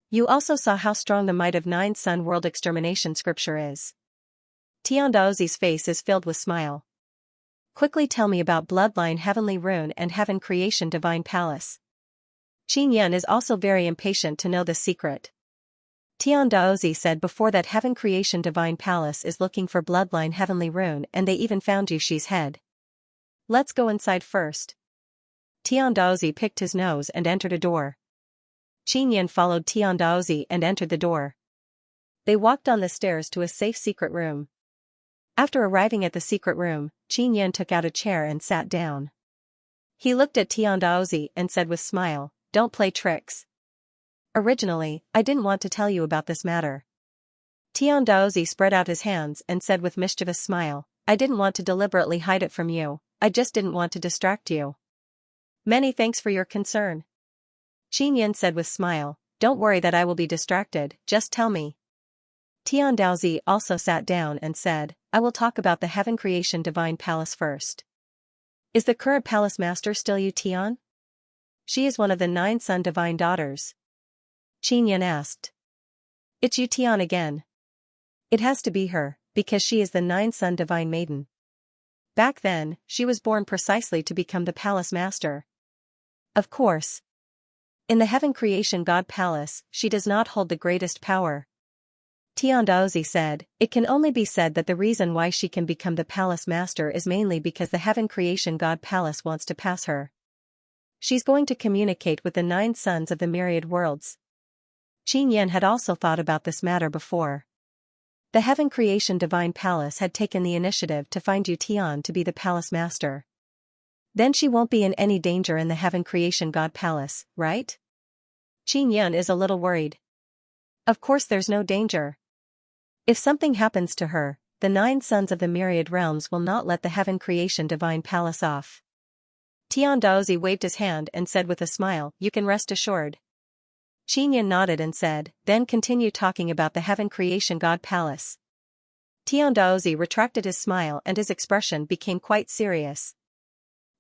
You also saw how strong the might of 9 Sun World Extermination scripture is. Tian Daozi's face is filled with smile. Quickly tell me about Bloodline Heavenly Rune and Heaven Creation Divine Palace. Qin Yun is also very impatient to know the secret. Tian Daozi said before that Heaven Creation Divine Palace is looking for Bloodline Heavenly Rune and they even found Yushi's head. Let's go inside first. Tian Daozi picked his nose and entered a door. Qin Yun followed Tian Daozi and entered the door. They walked on the stairs to a safe secret room. After arriving at the secret room, Qin Yun took out a chair and sat down. He looked at Tian Daozi and said with smile, don't play tricks. Originally, I didn't want to tell you about this matter. Tian Daozi spread out his hands and said with mischievous smile, I didn't want to deliberately hide it from you, I just didn't want to distract you. Many thanks for your concern. Qin Yin said with smile, don't worry that I will be distracted, just tell me. Tian Daozi also sat down and said, I will talk about the Heaven Creation Divine Palace first. Is the current palace master still Yu Tian? She is one of the 9 Sun Divine Daughters. Qin Yin asked. It's Yu Tian again. It has to be her, because she is the 9 Sun Divine Maiden. Back then, she was born precisely to become the palace master. Of course. In the Heaven Creation God Palace, she does not hold the greatest power. Tian Daozi said, it can only be said that the reason why she can become the palace master is mainly because the Heaven Creation God Palace wants to pass her. She's going to communicate with the 9 sons of the myriad worlds. Qin Yin had also thought about this matter before. The Heaven Creation Divine Palace had taken the initiative to find Yu Tian to be the palace master. Then she won't be in any danger in the Heaven Creation God Palace, right? Qin Yin is a little worried. Of course there's no danger. If something happens to her, the 9 sons of the myriad realms will not let the Heaven Creation Divine Palace off. Tian Daozi waved his hand and said with a smile, you can rest assured. Qin Yin nodded and said, then continue talking about the Heaven Creation God Palace. Tian Daozi retracted his smile and his expression became quite serious.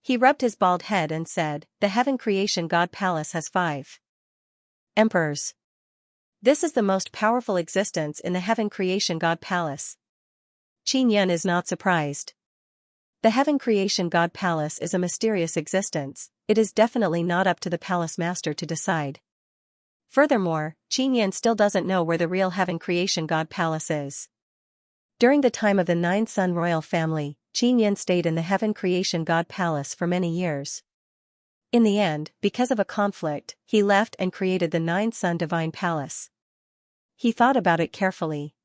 He rubbed his bald head and said, the Heaven Creation God Palace has 5 emperors. This is the most powerful existence in the Heaven Creation God Palace. Qin Yin is not surprised. The Heaven Creation God Palace is a mysterious existence, it is definitely not up to the palace master to decide. Furthermore, Qin Yin still doesn't know where the real Heaven Creation God Palace is. During the time of the 9 Sun royal family, Qin Yin stayed in the Heaven Creation God Palace for many years. In the end, because of a conflict, he left and created the 9 Sun Divine Palace. He thought about it carefully.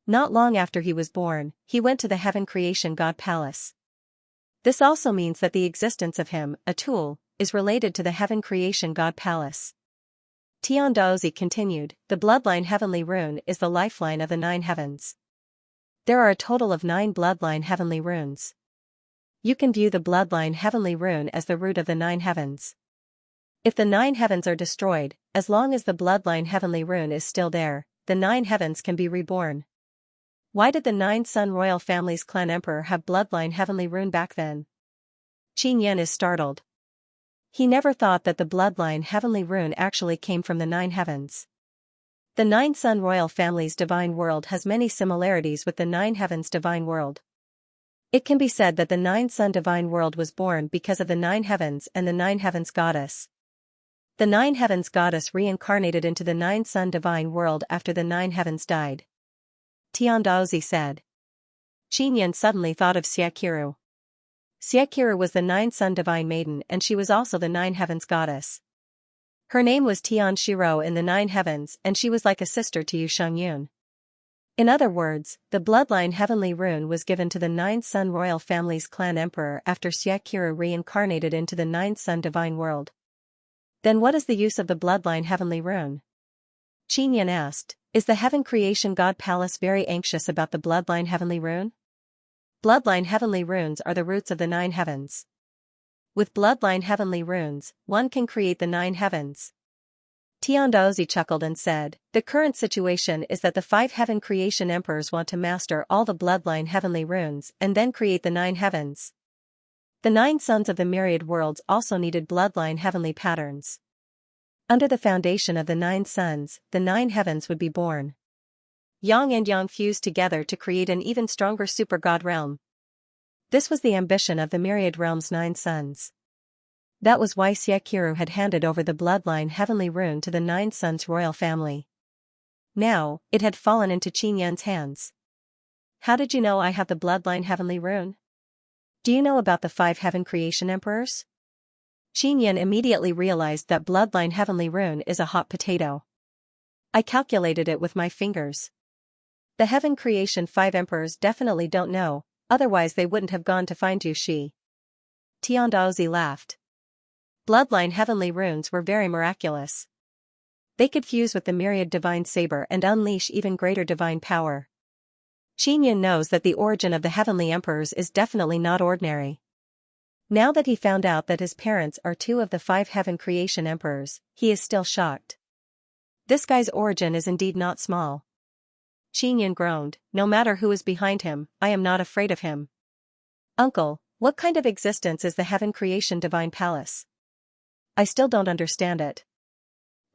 Not long after he was born, he went to the Heaven Creation God Palace. This also means that the existence of him, a tool, is related to the Heaven Creation God Palace. Tian Daozi continued, the bloodline heavenly rune is the lifeline of the 9 heavens. There are a total of 9 bloodline heavenly runes. You can view the bloodline heavenly rune as the root of the 9 heavens. If the 9 heavens are destroyed, as long as the bloodline heavenly rune is still there, the 9 heavens can be reborn. Why did the 9 Sun royal family's clan emperor have bloodline heavenly rune back then? Qin Yin is startled. He never thought that the bloodline heavenly rune actually came from the 9 heavens. The 9 Sun royal family's divine world has many similarities with the 9 heavens divine world. It can be said that the 9 Sun divine world was born because of the 9 heavens and the 9 heavens goddess. The 9 heavens goddess reincarnated into the 9 Sun divine world after the 9 heavens died. Tian Daozi said. Qin Yin suddenly thought of Xianxia. Xianxia was the 9 Sun divine maiden and she was also the 9 heavens goddess. Her name was Tian Shiro in the 9 heavens and she was like a sister to Yu Shangyun. In other words, the bloodline heavenly rune was given to the 9 Sun royal family's clan emperor after Xianxia reincarnated into the 9 Sun divine world. Then what is the use of the bloodline heavenly rune? Qin Yin asked, is the Heaven Creation God Palace very anxious about the bloodline heavenly rune? Bloodline heavenly runes are the roots of the 9 heavens. With bloodline heavenly runes, one can create the 9 heavens. Tian Daozi chuckled and said, the current situation is that the 5 Heaven Creation Emperors want to master all the bloodline heavenly runes and then create the 9 heavens. The 9 sons of the myriad worlds also needed bloodline heavenly patterns. Under the foundation of the 9 sons, the 9 heavens would be born. Yang and Yang fused together to create an even stronger super god realm. This was the ambition of the myriad realm's 9 sons. That was why Xianxia had handed over the bloodline heavenly rune to the 9 sons royal family. Now, it had fallen into Qin Yin's hands. How did you know I have the bloodline heavenly rune? Do you know about the 5 Heaven Creation Emperors? Qin Yin immediately realized that bloodline heavenly rune is a hot potato. I calculated it with my fingers. The Heaven Creation 5 Emperors definitely don't know, otherwise they wouldn't have gone to find Yu Shi. Tian Daozi laughed. Bloodline heavenly runes were very miraculous. They could fuse with the myriad divine saber and unleash even greater divine power. Xianxia knows that the origin of the heavenly emperors is definitely not ordinary. Now that he found out that his parents are two of the 5 heaven creation emperors, he is still shocked. This guy's origin is indeed not small. Xianxia groaned, no matter who is behind him, I am not afraid of him. Uncle, what kind of existence is the heaven creation divine palace? I still don't understand it.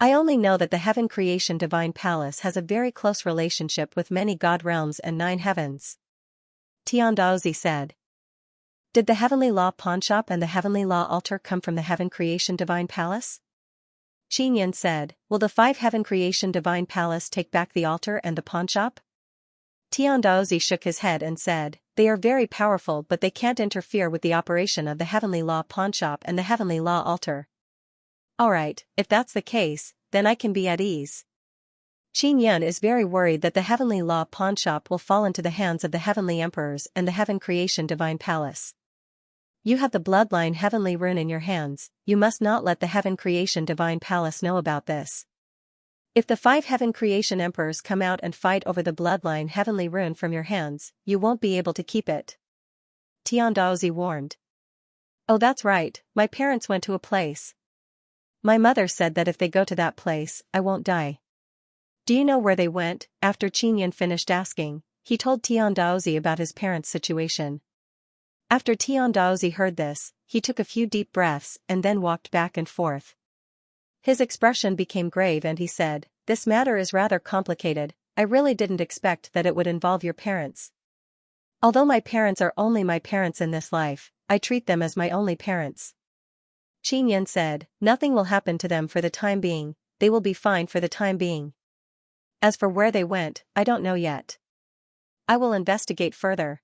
I only know that the heaven creation divine palace has a very close relationship with many god realms and 9 heavens. Tiandaozi said. Did the heavenly law pawnshop and the heavenly law altar come from the heaven creation divine palace? Xianxia said, will the 5 heaven creation divine palace take back the altar and the pawnshop? Tiandaozi shook his head and said, they are very powerful but they can't interfere with the operation of the heavenly law pawnshop and the heavenly law altar. Alright, if that's the case, then I can be at ease. Xianxia is very worried that the heavenly law pawnshop will fall into the hands of the heavenly emperors and the heaven creation divine palace. You have the bloodline heavenly rune in your hands, you must not let the heaven creation divine palace know about this. If the 5 heaven creation emperors come out and fight over the bloodline heavenly rune from your hands, you won't be able to keep it. Tiandaozi warned. Oh, that's right, my parents went to a place. My mother said that if they go to that place, I won't die. Do you know where they went? After Xianxia finished asking, he told Tiandaozi about his parents' situation. After Tiandaozi heard this, he took a few deep breaths and then walked back and forth. His expression became grave and he said, this matter is rather complicated, I really didn't expect that it would involve your parents. Although my parents are only my parents in this life, I treat them as my only parents. Xianxia said, nothing will happen to them for the time being, they will be fine for the time being. As for where they went, I don't know yet. I will investigate further.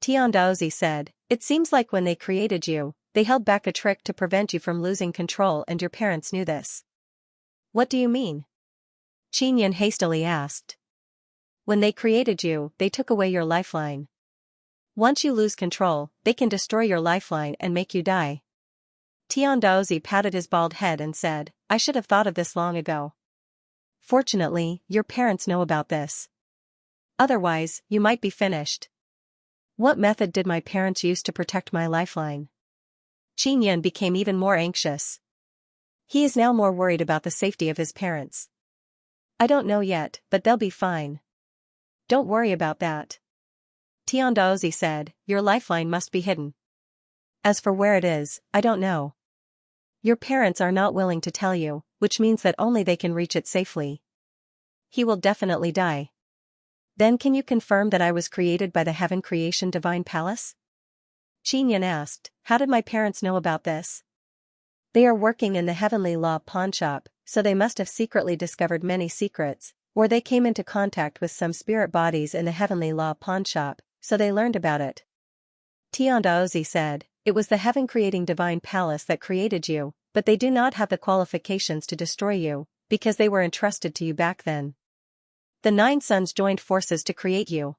Tiandaozi said, it seems like when they created you, they held back a trick to prevent you from losing control and your parents knew this. What do you mean? Xianxia hastily asked. When they created you, they took away your lifeline. Once you lose control, they can destroy your lifeline and make you die. Tiandaozi patted his bald head and said, I should have thought of this long ago. Fortunately, your parents know about this. Otherwise, you might be finished. What method did my parents use to protect my lifeline? Xianxia became even more anxious. He is now more worried about the safety of his parents. I don't know yet, but they'll be fine. Don't worry about that. Tiandaozi said, your lifeline must be hidden. As for where it is, I don't know. Your parents are not willing to tell you, which means that only they can reach it safely. He will definitely die. Then can you confirm that I was created by the heaven creation divine palace? Xianxia asked, how did my parents know about this? They are working in the heavenly law pawnshop, so they must have secretly discovered many secrets, or they came into contact with some spirit bodies in the heavenly law pawnshop, so they learned about it. Tiandaozi said, it was the heaven creating divine palace that created you, but they do not have the qualifications to destroy you, because they were entrusted to you back then. The 9 sons joined forces to create you.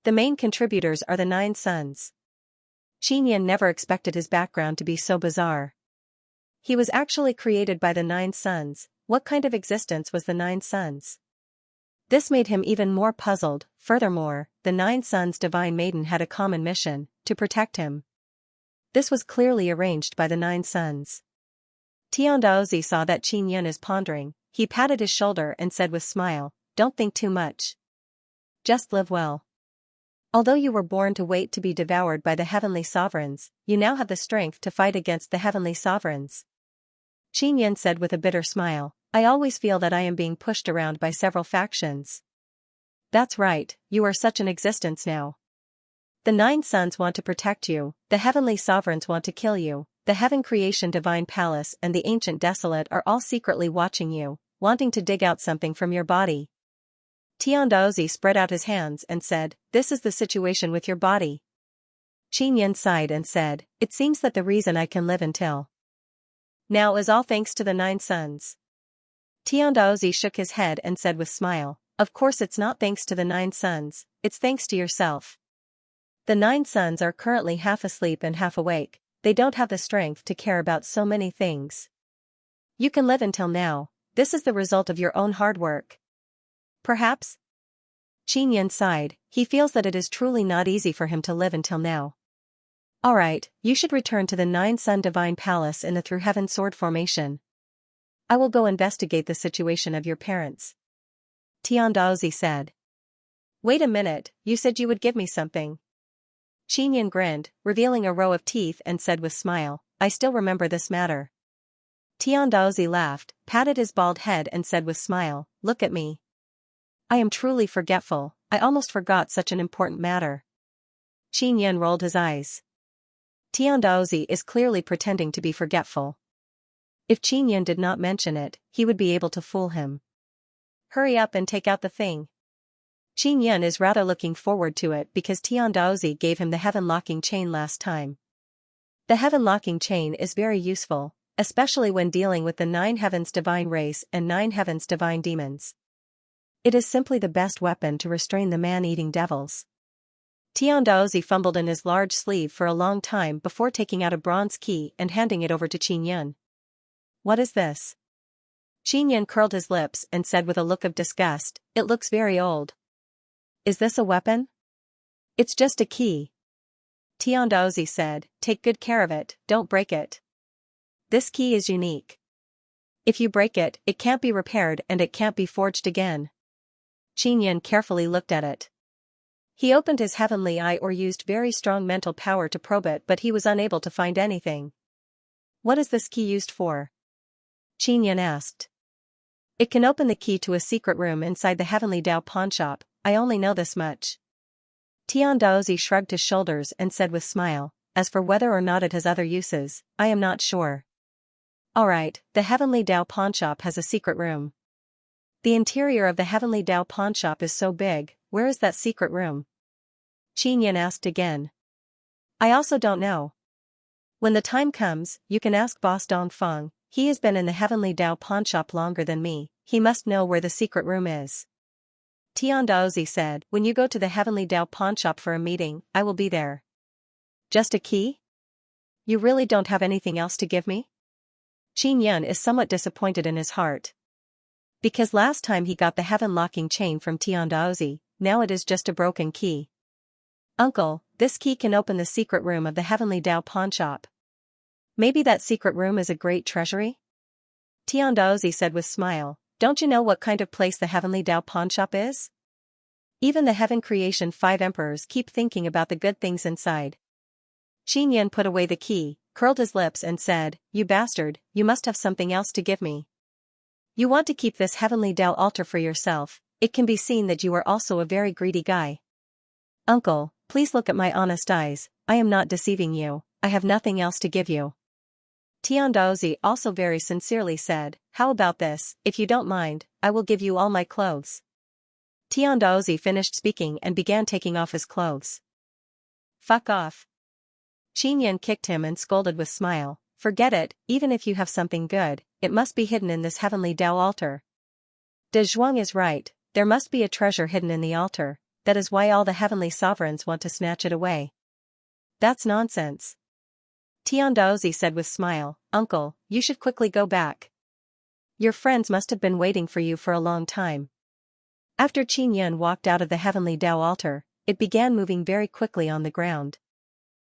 The main contributors are the 9 sons. Xianxia never expected his background to be so bizarre. He was actually created by the 9 sons. What kind of existence was the 9 sons? This made him even more puzzled. Furthermore, the 9 sons' divine maiden had a common mission, to protect him. This was clearly arranged by the 9 sons. Tiandaozi saw that Xianxia is pondering. He patted his shoulder and said with smile, don't think too much. Just live well. Although you were born to wait to be devoured by the heavenly sovereigns, you now have the strength to fight against the heavenly sovereigns. Xianxia said with a bitter smile, I always feel that I am being pushed around by several factions. That's right, you are such an existence now. The 9 sons want to protect you, the heavenly sovereigns want to kill you, the heaven creation divine palace and the ancient desolate are all secretly watching you, wanting to dig out something from your body. Tiandaozi spread out his hands and said, this is the situation with your body. Xianxia sighed and said, it seems that the reason I can live until now is all thanks to the 9 sons. Tiandaozi shook his head and said with smile, of course it's not thanks to the 9 sons, it's thanks to yourself. The 9 sons are currently half asleep and half awake, they don't have the strength to care about so many things. You can live until now, this is the result of your own hard work. Perhaps? Qin Yan sighed, he feels that it is truly not easy for him to live until now. Alright, you should return to the Nine-Sun Divine Palace in the Through Heaven Sword formation. I will go investigate the situation of your parents. Tian Daozi said. Wait a minute, you said you would give me something. Qin Yan grinned, revealing a row of teeth and said with smile, I still remember this matter. Tian Daozi laughed, patted his bald head and said with smile, look at me. I am truly forgetful, I almost forgot such an important matter. Qin Yan rolled his eyes. Tian Daozi is clearly pretending to be forgetful. If Qin Yan did not mention it, he would be able to fool him. Hurry up and take out the thing. Qin Yan is rather looking forward to it because Tian Daozi gave him the heaven locking chain last time. The heaven locking chain is very useful, especially when dealing with the 9 heavens divine race and 9 heavens divine demons. It is simply the best weapon to restrain the man-eating devils. Tian Daozi fumbled in his large sleeve for a long time before taking out a bronze key and handing it over to Qin Yan. What is this? Qin Yan curled his lips and said with a look of disgust, it looks very old. Is this a weapon? It's just a key. Tian Daozi said, take good care of it, don't break it. This key is unique. If you break it, it can't be repaired and it can't be forged again. Qin Yan carefully looked at it. He opened his heavenly eye or used very strong mental power to probe it, but he was unable to find anything. What is this key used for? Qin Yan asked. It can open the key to a secret room inside the Heavenly Dao pawnshop, I only know this much. Tian Daozi shrugged his shoulders and said with smile, as for whether or not it has other uses, I am not sure. Alright, the Heavenly Dao pawnshop has a secret room. The interior of the Heavenly Dao pawnshop is so big, where is that secret room? Qin Yan asked again. I also don't know. When the time comes, you can ask Boss Dongfeng, he has been in the Heavenly Dao pawnshop longer than me, he must know where the secret room is. Tian Daozi said, when you go to the Heavenly Dao pawnshop for a meeting, I will be there. Just a key? You really don't have anything else to give me? Qin Yan is somewhat disappointed in his heart. Because last time he got the heaven locking chain from Tian Daozi, now it is just a broken key. Uncle, this key can open the secret room of the Heavenly Dao pawnshop. Maybe that secret room is a great treasury? Tian Daozi said with smile, don't you know what kind of place the Heavenly Dao pawnshop is? Even the Heaven Creation 5 emperors keep thinking about the good things inside. Qin Yan put away the key, curled his lips and said, you bastard, you must have something else to give me. You want to keep this Heavenly Dao altar for yourself, it can be seen that you are also a very greedy guy. Uncle, please look at my honest eyes, I am not deceiving you, I have nothing else to give you. Tian Daozi also very sincerely said, how about this, if you don't mind, I will give you all my clothes. Tian Daozi finished speaking and began taking off his clothes. Fuck off. Qin Yan kicked him and scolded with smile, forget it, even if you have something good, it must be hidden in this Heavenly Dao altar. De Zhuang is right, there must be a treasure hidden in the altar, that is why all the heavenly sovereigns want to snatch it away. That's nonsense. Tian Daozi said with smile, Uncle, you should quickly go back. Your friends must have been waiting for you for a long time. After Qin Yan walked out of the Heavenly Dao altar, it began moving very quickly on the ground.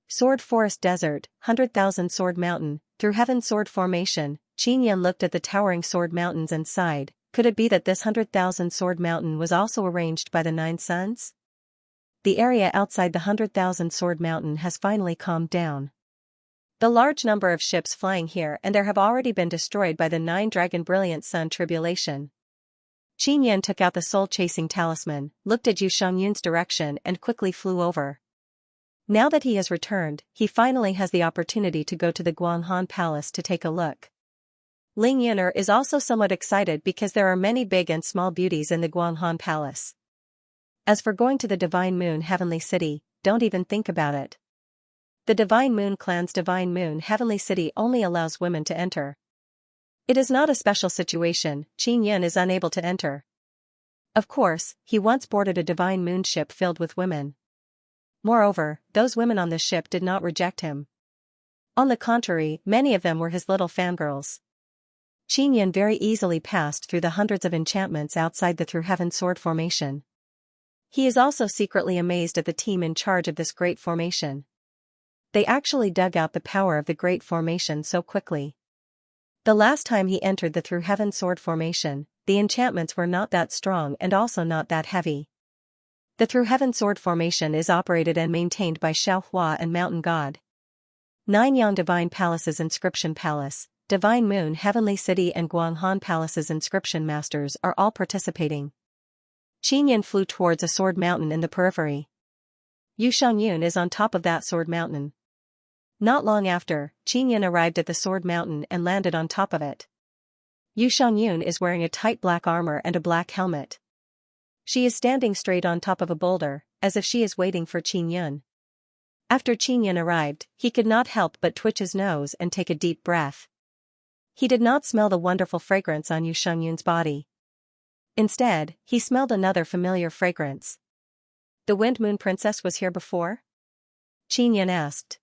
Sword Forest Desert, 100,000 Sword Mountain, Through Heaven Sword Formation, Qin Yan looked at the towering sword mountains and sighed, could it be that this 100,000 Sword Mountain was also arranged by the 9 suns? The area outside the 100,000 Sword Mountain has finally calmed down. The large number of ships flying here and there have already been destroyed by the 9 Dragon Brilliant Sun Tribulation. Qin Yan took out the soul-chasing talisman, looked at Yu Shangyun's direction and quickly flew over. Now that he has returned, he finally has the opportunity to go to the Guanghan Palace to take a look. Ling Yin'er is also somewhat excited because there are many big and small beauties in the Guanghan Palace. As for going to the Divine Moon Heavenly City, don't even think about it. The Divine Moon Clan's Divine Moon Heavenly City only allows women to enter. It is not a special situation, Qin Yan is unable to enter. Of course, he once boarded a Divine Moon ship filled with women. Moreover, those women on the ship did not reject him. On the contrary, many of them were his little fangirls. Qin Yan very easily passed through the hundreds of enchantments outside the Through Heaven sword formation. He is also secretly amazed at the team in charge of this great formation. They actually dug out the power of the great formation so quickly. The last time he entered the Through Heaven sword formation, the enchantments were not that strong and also not that heavy. The Through Heaven sword formation is operated and maintained by Xiaohua and Mountain God. 9 Yang Divine Palace's Inscription Palace, Divine Moon Heavenly City and Guanghan Palace's Inscription Masters are all participating. Qin Yan flew towards a sword mountain in the periphery. Yu Xiangyun is on top of that sword mountain. Not long after, Qin Yan arrived at the sword mountain and landed on top of it. Yu Xiangyun is wearing a tight black armor and a black helmet. She is standing straight on top of a boulder, as if she is waiting for Qin Yan. After Qin Yan arrived, he could not help but twitch his nose and take a deep breath. He did not smell the wonderful fragrance on Yu Xiangyun's body. Instead, he smelled another familiar fragrance. The Wind Moon Princess was here before? Qin Yan asked.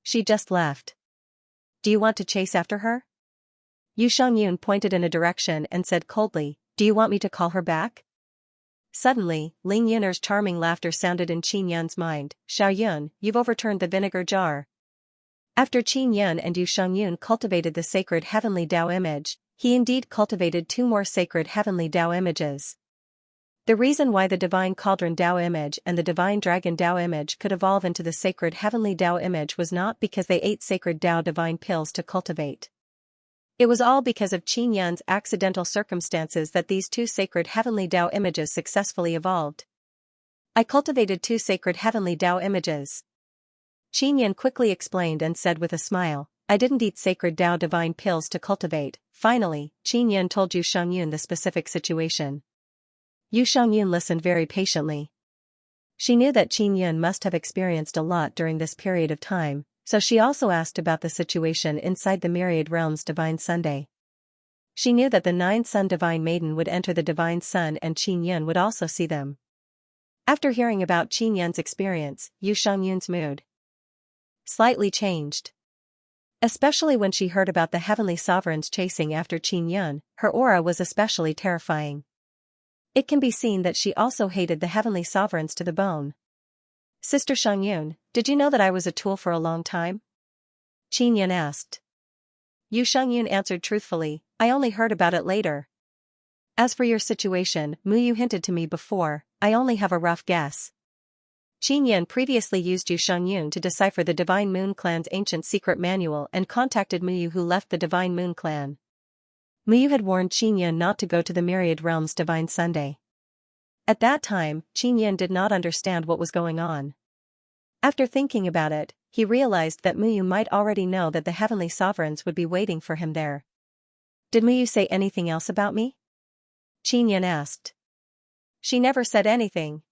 She just left. Do you want to chase after her? Yu Xiangyun pointed in a direction and said coldly, do you want me to call her back? Suddenly, Ling Yun'er's charming laughter sounded in Qin Yan's mind. Xiaoyun, you've overturned the vinegar jar. After Qin Yan and Yu Xiangyun cultivated the sacred heavenly Tao image, he indeed cultivated 2 more sacred heavenly Tao images. The reason why the divine cauldron Tao image and the divine dragon Tao image could evolve into the sacred heavenly Tao image was not because they ate sacred Tao divine pills to cultivate. It was all because of Qin Yan's accidental circumstances that these 2 sacred heavenly Tao images successfully evolved. I cultivated 2 sacred heavenly Tao images. Qin Yan quickly explained and said with a smile, I didn't eat sacred Tao divine pills to cultivate. Finally, Qin Yan told Yu Xiangyun the specific situation. Yu Xiangyun listened very patiently. She knew that Qin Yan must have experienced a lot during this period of time, so she also asked about the situation inside the Myriad Realms Divine Sunday. She knew that the 9 Sun Divine Maiden would enter the Divine Sun and Qin Yan would also see them. After hearing about Qin Yan's experience, Yu Xiangyun's mood slightly changed. Especially when she heard about the Heavenly Sovereigns chasing after Qin Yan, her aura was especially terrifying. It can be seen that she also hated the Heavenly Sovereigns to the bone. Sister Xiangyun, did you know that I was a tool for a long time? Qin Yan asked. Yu Xiangyun answered truthfully, I only heard about it later. As for your situation, Muyu hinted to me before, I only have a rough guess. Qin Yan previously used Yu Xiangyun to decipher the Divine Moon Clan's ancient secret manual and contacted Muyu who left the Divine Moon Clan. Muyu had warned Qin Yan not to go to the Myriad Realms Divine Sunday. At that time, Qin Yan did not understand what was going on. After thinking about it, he realized that Muyu might already know that the Heavenly Sovereigns would be waiting for him there. Did Muyu say anything else about me? Qin Yan asked. She never said anything.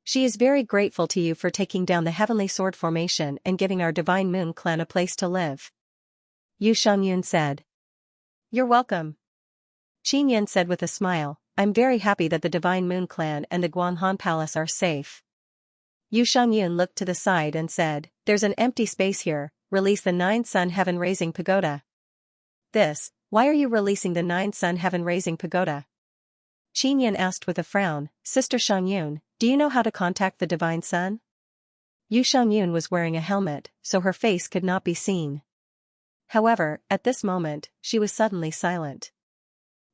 She is very grateful to you for taking down the Heavenly Sword formation and giving our Divine Moon Clan a place to live. Yu Xiangyun said. You're welcome. Qin Yan said with a smile, I'm very happy that the Divine Moon Clan and the Guanghan Palace are safe. Yu Xiangyun looked to the side and said, there's an empty space here, release the 9 Sun Heaven Raising Pagoda. Why are you releasing the 9 Sun Heaven Raising Pagoda? Qin Yan asked with a frown, Sister Xiangyun, do you know how to contact the Divine Sun? Yu Xiangyun was wearing a helmet, so her face could not be seen. However, at this moment, she was suddenly silent.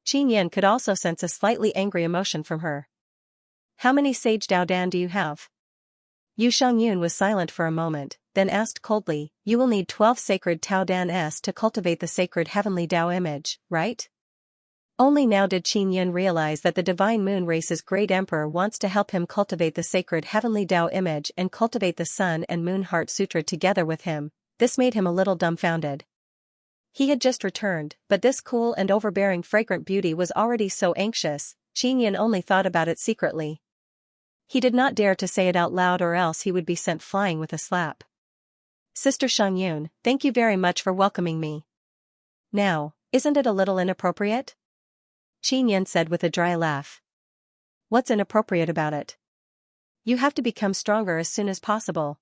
Qin Yan could also sense a slightly angry emotion from her. How many Sage Dao Dan do you have? Yu Xiangyun was silent for a moment, then asked coldly, you will need 12 sacred Tao Dan S to cultivate the sacred heavenly Tao image, right? Only now did Qin Yan realize that the Divine Moon Race's Great Emperor wants to help him cultivate the sacred heavenly Tao image and cultivate the Sun and Moon Heart Sutra together with him. This made him a little dumbfounded. He had just returned, but this cool and overbearing fragrant beauty was already so anxious, Qin Yan only thought about it secretly. He did not dare to say it out loud or else he would be sent flying with a slap. Sister Xiangyun, thank you very much for welcoming me. Now, isn't it a little inappropriate? Qin Yan said with a dry laugh. What's inappropriate about it? You have to become stronger as soon as possible.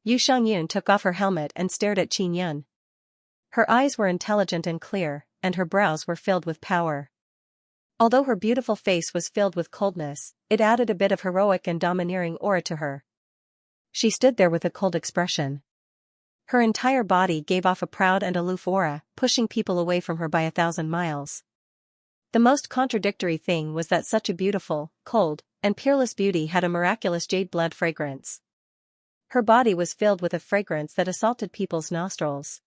Yu Xiangyun took off her helmet and stared at Qin Yan. Her eyes were intelligent and clear, and her brows were filled with power. Although her beautiful face was filled with coldness, it added a bit of heroic and domineering aura to her. She stood there with a cold expression. Her entire body gave off a proud and aloof aura, pushing people away from her by 1,000 miles. The most contradictory thing was that such a beautiful, cold, and peerless beauty had a miraculous jade blood fragrance. Her body was filled with a fragrance that assaulted people's nostrils.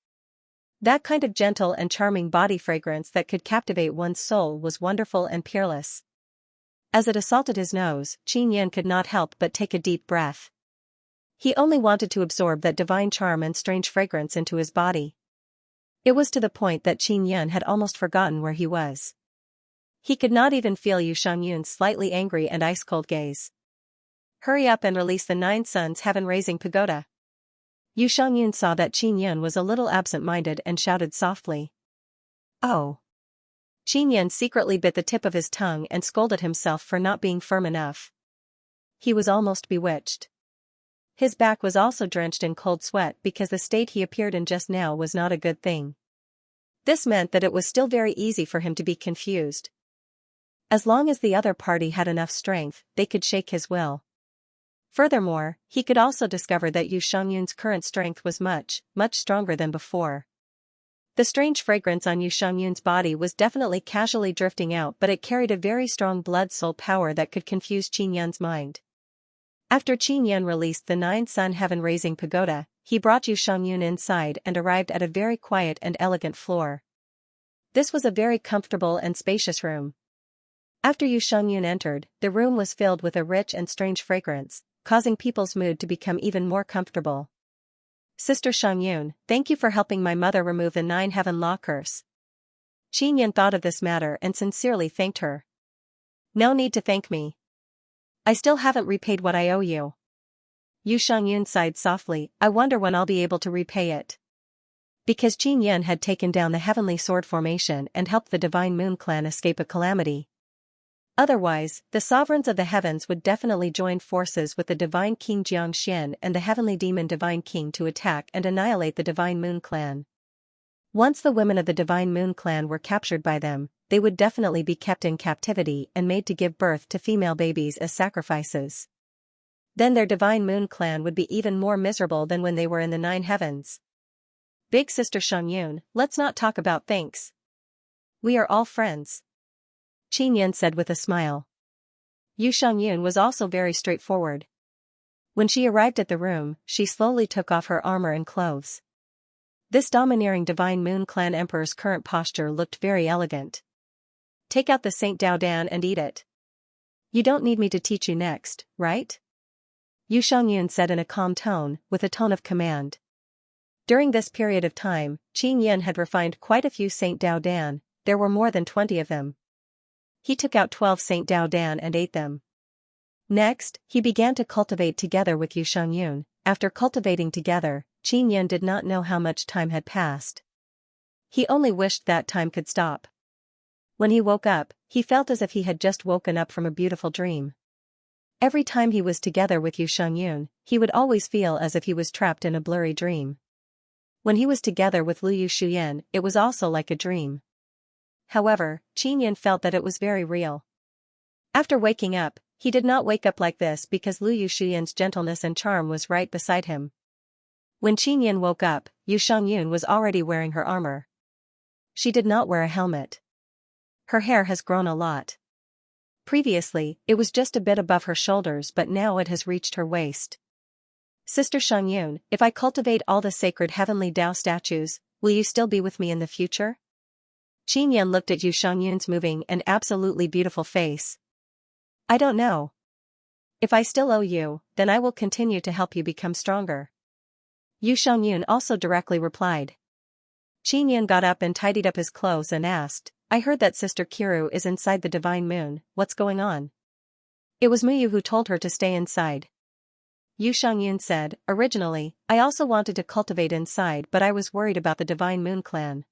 That kind of gentle and charming body fragrance that could captivate one's soul was wonderful and peerless. As it assaulted his nose, Qin Yan could not help but take a deep breath. He only wanted to absorb that divine charm and strange fragrance into his body. It was to the point that Qin Yan had almost forgotten where he was. He could not even feel Yu Shangyun's slightly angry and ice-cold gaze. "Hurry up and release the 9 suns heaven-raising pagoda." Yu Shangyun saw that Qin Yan was a little absent-minded and shouted softly. "Oh." Qin Yan secretly bit the tip of his tongue and scolded himself for not being firm enough. He was almost bewitched. His back was also drenched in cold sweat because the state he appeared in just now was not a good thing. This meant that it was still very easy for him to be confused. As long as the other party had enough strength, they could shake his will. Furthermore, he could also discover that Yu Shangyun's current strength was much, much stronger than before. The strange fragrance on Yu Shangyun's body was definitely casually drifting out, but it carried a very strong blood-soul power that could confuse Qin Yan's mind. After Qin Yan released the 9 sun heaven-raising pagoda, he brought Yu Shangyun inside and arrived at a very quiet and elegant floor. This was a very comfortable and spacious room. After Yu Shangyun entered, the room was filled with a rich and strange fragrance, causing people's mood to become even more comfortable. "Sister Shangyun, thank you for helping my mother remove the 9 heaven law curse." Qin Yan thought of this matter and sincerely thanked her. "No need to thank me. I still haven't repaid what I owe you." Yu Shangyun sighed softly. "I wonder when I'll be able to repay it." Because Qin Yan had taken down the heavenly sword formation and helped the Divine Moon clan escape a calamity. Otherwise, the sovereigns of the heavens would definitely join forces with the Divine King Xianxia and the heavenly demon Divine King to attack and annihilate the Divine Moon clan. Once the women of the Divine Moon clan were captured by them, they would definitely be kept in captivity and made to give birth to female babies as sacrifices. Then their Divine Moon clan would be even more miserable than when they were in the 9 heavens. "Big Sister Shangyun, let's not talk about thanks. We are all friends," Qin Yan said with a smile. Yu Shangyun was also very straightforward. When she arrived at the room, she slowly took off her armor and clothes. This domineering Divine Moon clan emperor's current posture looked very elegant. "Take out the Saint Dao Dan and eat it. You don't need me to teach you next, right?" Yu Shangyun said in a calm tone, with a tone of command. During this period of time, Qin Yan had refined quite a few Saint Dao Dan. There were more than 20 of them. He took out 12 Saint Dao Dan and ate them. Next, he began to cultivate together with Yu Shangyun. After cultivating together, Qin Yan did not know how much time had passed. He only wished that time could stop. When he woke up, he felt as if he had just woken up from a beautiful dream. Every time he was together with Yu Shangyun, he would always feel as if he was trapped in a blurry dream. When he was together with Lu Yushuyan, it was also like a dream. However, Qin Yan felt that it was very real. After waking up, he did not wake up like this because Lu Yushuyan's gentleness and charm was right beside him. When Qin Yan woke up, Yu Shangyun was already wearing her armor. She did not wear a helmet. Her hair has grown a lot. Previously, it was just a bit above her shoulders, but now it has reached her waist. "Sister Shangyun, if I cultivate all the sacred heavenly Tao statues, will you still be with me in the future?" Qin Yan looked at Yu Shangyun's moving and absolutely beautiful face. "I don't know. If I still owe you, then I will continue to help you become stronger." Yu Shangyun also directly replied. Qin Yan got up and tidied up his clothes and asked, "I heard that Sister Kiru is inside the Divine Moon, what's going on?" "It was Muyu who told her to stay inside." Yu Shangyun said, "Originally, I also wanted to cultivate inside, but I was worried about the Divine Moon clan.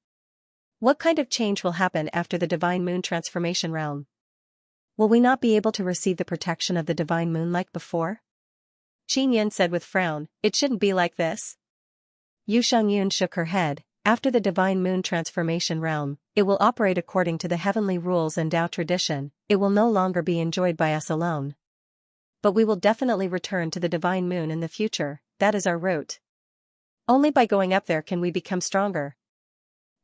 What kind of change will happen after the Divine Moon transformation realm? Will we not be able to receive the protection of the Divine Moon like before?" Qin Yan said with frown, "It shouldn't be like this." Yu Shangyun shook her head. After the divine moon transformation realm, it will operate according to the heavenly rules and Tao tradition. It will no longer be enjoyed by us alone. But we will definitely return to the divine moon in the future. That is our route. Only by going up there can we become stronger.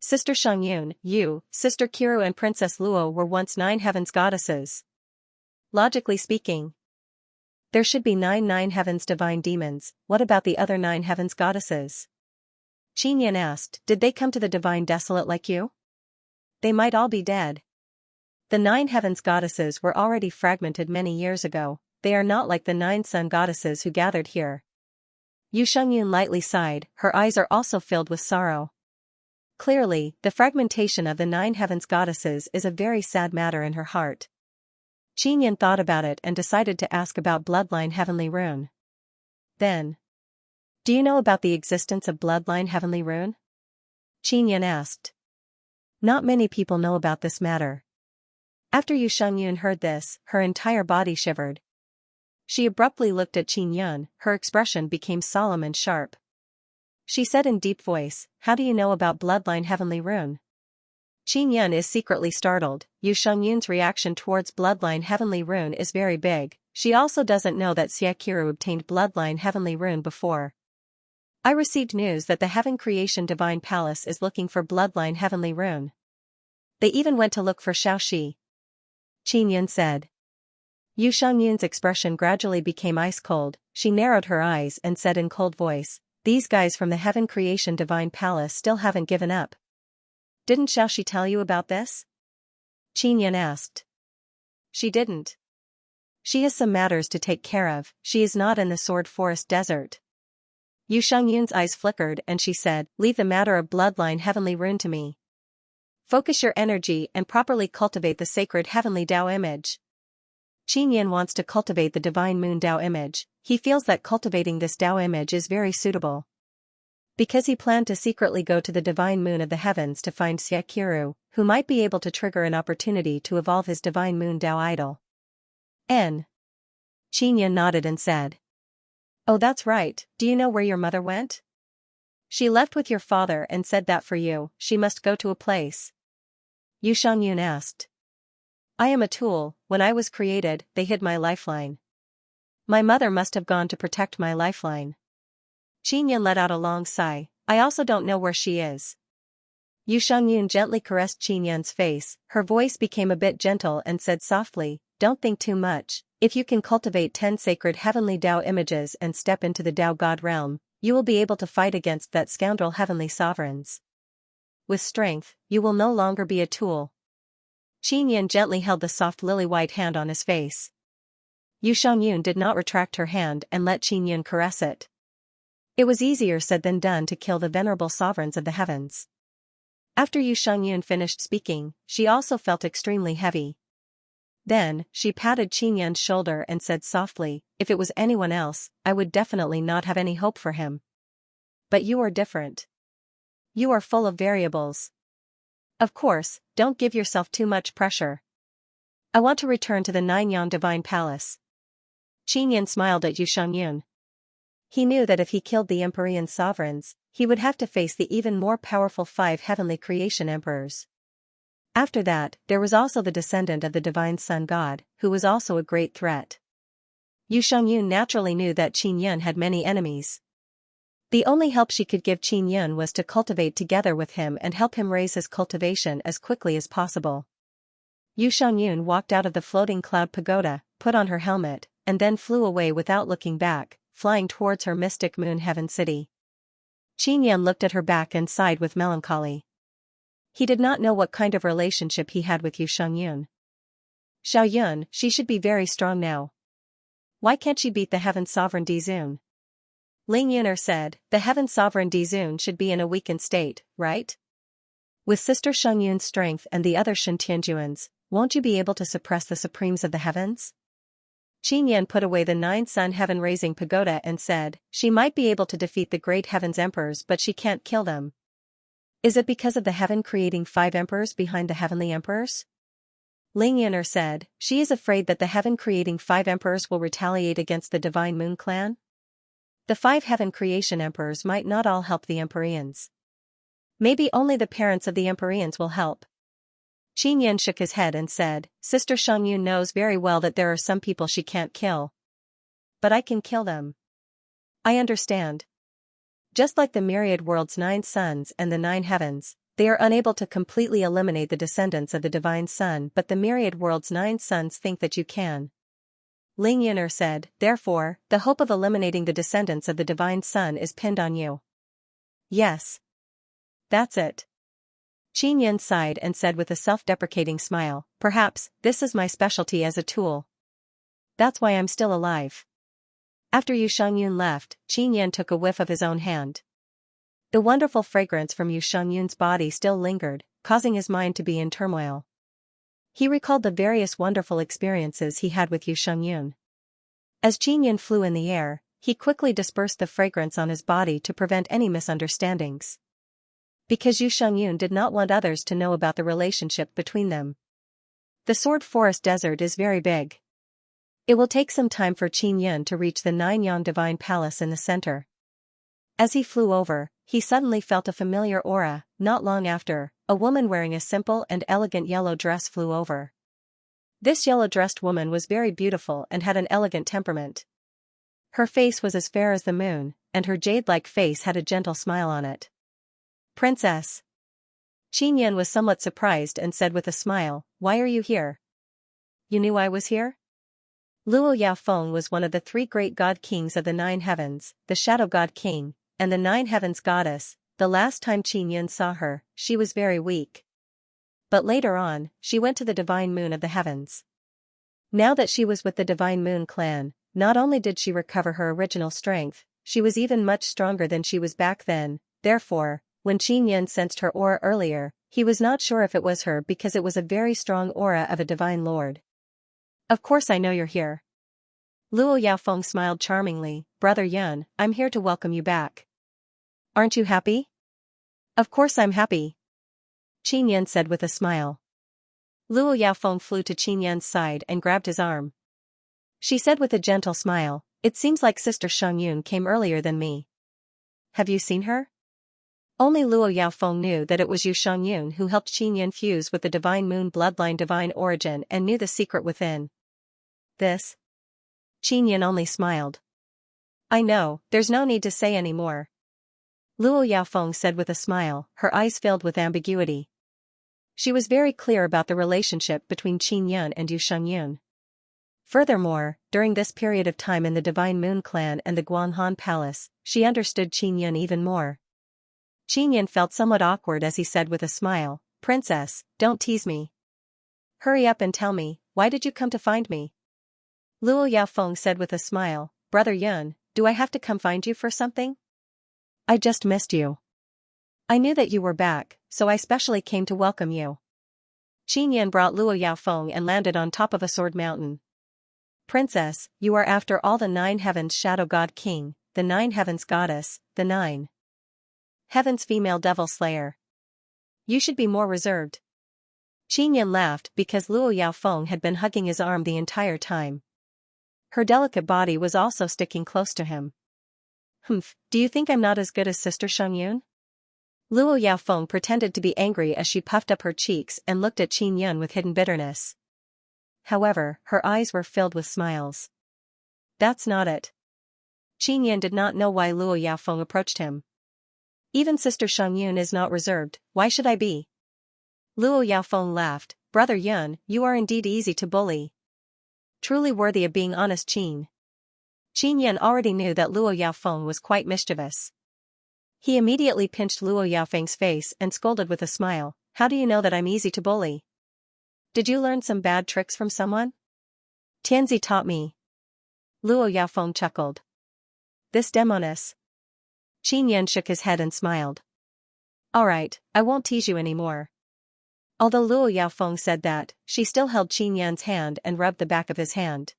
Sister Xiangyun, you, Sister Kiru and Princess Luo were once 9 heavens goddesses. Logically speaking, there should be 9 heavens divine demons. What about the other 9 heavens goddesses? Qinyan asked, did they come to the divine desolate like you? They might all be dead. The 9 heavens goddesses were already fragmented many years ago. They are not like the 9 sun goddesses who gathered here. Yu Shengyun lightly sighed, her eyes are also filled with sorrow. Clearly, the fragmentation of the 9 heavens goddesses is a very sad matter in her heart. Qinyan thought about it and decided to ask about Bloodline Heavenly Rune. Then, do you know about the existence of Bloodline Heavenly Rune? Qinyan asked. Not many people know about this matter. After Yu Shengyun heard this, her entire body shivered. She abruptly looked at Qinyan, her expression became solemn and sharp. She said in deep voice, how do you know about Bloodline Heavenly Rune? Qinyan is secretly startled. Yu Shengyun's reaction towards Bloodline Heavenly Rune is very big. She also doesn't know that Xiaqiru obtained Bloodline Heavenly Rune before. I received news that the Heaven Creation Divine Palace is looking for Bloodline Heavenly Rune. They even went to look for Xiaoxi. Qinyan said. Yu Shengyun's expression gradually became ice cold. She narrowed her eyes and said in cold voice, these guys from the Heaven Creation Divine Palace still haven't given up. Didn't Xiaoxi tell you about this? Qinyan asked. She didn't. She has some matters to take care of. She is not in the Sword Forest Desert. Yu Shengyun's eyes flickered and she said, leave the matter of Bloodline Heavenly Rune to me. Focus your energy and properly cultivate the sacred Heavenly Tao image. Qinyan wants to cultivate the Divine Moon Tao image. He feels that cultivating this Tao image is very suitable. Because he planned to secretly go to the Divine Moon of the Heavens to find Xiaqiru, who might be able to trigger an opportunity to evolve his Divine Moon Tao idol. Qinyan nodded and said. Oh, that's right. Do you know where your mother went? She left with your father and said that for you, she must go to a place. Yu Shengyun asked. I am a tool. When I was created, they hid my lifeline. My mother must have gone to protect my lifeline. Qinyan let out a long sigh. I also don't know where she is. Yu Shengyun gently caressed Qinyan's face. Her voice became a bit gentle and said softly, don't think too much. If you can cultivate 10 sacred heavenly Tao images and step into the Tao God realm, you will be able to fight against that scoundrel heavenly sovereigns. With strength, you will no longer be a tool. Qinyan gently held the soft lily-white hand on his face. Yu Shengyun did not retract her hand and let Qinyan caress it. It was easier said than done to kill the venerable sovereigns of the heavens. After Yu Shengyun finished speaking, she also felt extremely heavy. Then, she patted Qinyan's shoulder and said softly, if it was anyone else, I would definitely not have any hope for him. But you are different. You are full of variables. Of course, don't give yourself too much pressure. I want to return to the Nine-Yang Divine Palace. Qinyan smiled at Yu Shengyun. He knew that if he killed the Empyrean sovereigns, he would have to face the even more powerful 5 heavenly creation emperors. After that, there was also the descendant of the divine sun god, who was also a great threat. Yu Shengyun naturally knew that Qinyan had many enemies. The only help she could give Qinyan was to cultivate together with him and help him raise his cultivation as quickly as possible. Yu Shengyun walked out of the floating cloud pagoda, put on her helmet, and then flew away without looking back, flying towards her mystic moon heaven city. Qinyan looked at her back and sighed with melancholy. He did not know what kind of relationship he had with Yu Shengyun. Xiaoyun, she should be very strong now. Why can't she beat the heaven sovereign Dizun? Ling Yuner said, the heaven sovereign Dizun should be in a weakened state, right? With Sister Shengyun's strength and the other Shintianjuans, won't you be able to suppress the supremes of the heavens? Qinyan put away the 9 sun heaven-raising pagoda and said, she might be able to defeat the great heaven's emperors but she can't kill them. Is it because of the heaven-creating 5 emperors behind the heavenly emperors? Ling Yuner said, she is afraid that the heaven-creating 5 emperors will retaliate against the Divine Moon clan. The 5 heaven creation emperors might not all help the Empyreans. Maybe only the parents of the Empyreans will help. Qin Yan shook his head and said, Sister Xiangyun knows very well that there are some people she can't kill. But I can kill them. I understand. Just like the myriad world's 9 suns and the 9 heavens, they are unable to completely eliminate the descendants of the divine sun, but the myriad world's 9 suns think that you can. Ling Yun'er said, therefore, the hope of eliminating the descendants of the divine sun is pinned on you. Yes. That's it. Qin Yan sighed and said with a self-deprecating smile, perhaps, this is my specialty as a tool. That's why I'm still alive. After Yu Xiangyun left, Qin Yan took a whiff of his own hand. The wonderful fragrance from Yu Xiangyun's body still lingered, causing his mind to be in turmoil. He recalled the various wonderful experiences he had with Yu Xiangyun. As Qin Yan flew in the air, he quickly dispersed the fragrance on his body to prevent any misunderstandings. Because Yu Xiangyun did not want others to know about the relationship between them. The Sword Forest Desert is very big. It will take some time for Qin Yan to reach the 9-yang Divine Palace in the center. As he flew over, he suddenly felt a familiar aura. Not long after, a woman wearing a simple and elegant yellow dress flew over. This yellow-dressed woman was very beautiful and had an elegant temperament. Her face was as fair as the moon, and her jade-like face had a gentle smile on it. Princess. Qin Yan was somewhat surprised and said with a smile, why are you here? You knew I was here? Luo Yaofeng was one of the 3 great god kings of the 9 heavens, the Shadow God King, and the 9 heavens goddess. The last time Qin Yan saw her, she was very weak. But later on, she went to the Divine Moon of the heavens. Now that she was with the Divine Moon clan, not only did she recover her original strength, she was even much stronger than she was back then. Therefore, when Qin Yan sensed her aura earlier, he was not sure if it was her because it was a very strong aura of a divine lord. Of course I know you're here. Luo Yaofeng smiled charmingly, Brother Yun, I'm here to welcome you back. Aren't you happy? Of course I'm happy. Qin Yan said with a smile. Luo Yaofeng flew to Qin Yan's side and grabbed his arm. She said with a gentle smile, it seems like Sister Xiangyun came earlier than me. Have you seen her? Only Luo Yaofeng knew that it was Yu Xiangyun who helped Qin Yan fuse with the Divine Moon bloodline divine origin and knew the secret within. This? Qin Yan only smiled. I know, there's no need to say any more. Luo Yaofeng said with a smile, her eyes filled with ambiguity. She was very clear about the relationship between Qin Yan and Yu Xiangyun. Furthermore, during this period of time in the Divine Moon clan and the Guanghan Palace, she understood Qin Yan even more. Qin Yan felt somewhat awkward as he said with a smile, Princess, don't tease me. Hurry up and tell me, why did you come to find me? Luo Yaofeng said with a smile, Brother Yun, do I have to come find you for something? I just missed you. I knew that you were back, so I specially came to welcome you. Qin Yan brought Luo Yaofeng and landed on top of a sword mountain. Princess, you are after all the 9 heavens Shadow God King, the 9 heavens goddess, the 9 heavens female devil slayer. You should be more reserved. Qin Yan laughed because Luo Yaofeng had been hugging his arm the entire time. Her delicate body was also sticking close to him. Humph, do you think I'm not as good as Sister Xiangyun? Luo Yaofeng pretended to be angry as she puffed up her cheeks and looked at Qin Yan with hidden bitterness. However, her eyes were filled with smiles. That's not it. Qin Yan did not know why Luo Yaofeng approached him. Even Sister Xiangyun is not reserved, why should I be? Luo Yaofeng laughed, Brother Yun, you are indeed easy to bully. Truly worthy of being honest Qin. Qin Yan already knew that Luo Yaofeng was quite mischievous. He immediately pinched Luo Yaofeng's face and scolded with a smile, how do you know that I'm easy to bully? Did you learn some bad tricks from someone? Tianzi taught me. Luo Yaofeng chuckled. This demoness. Qin Yan shook his head and smiled. Alright, I won't tease you anymore. Although Luo Yaofeng said that, she still held Qin Yan's hand and rubbed the back of his hand.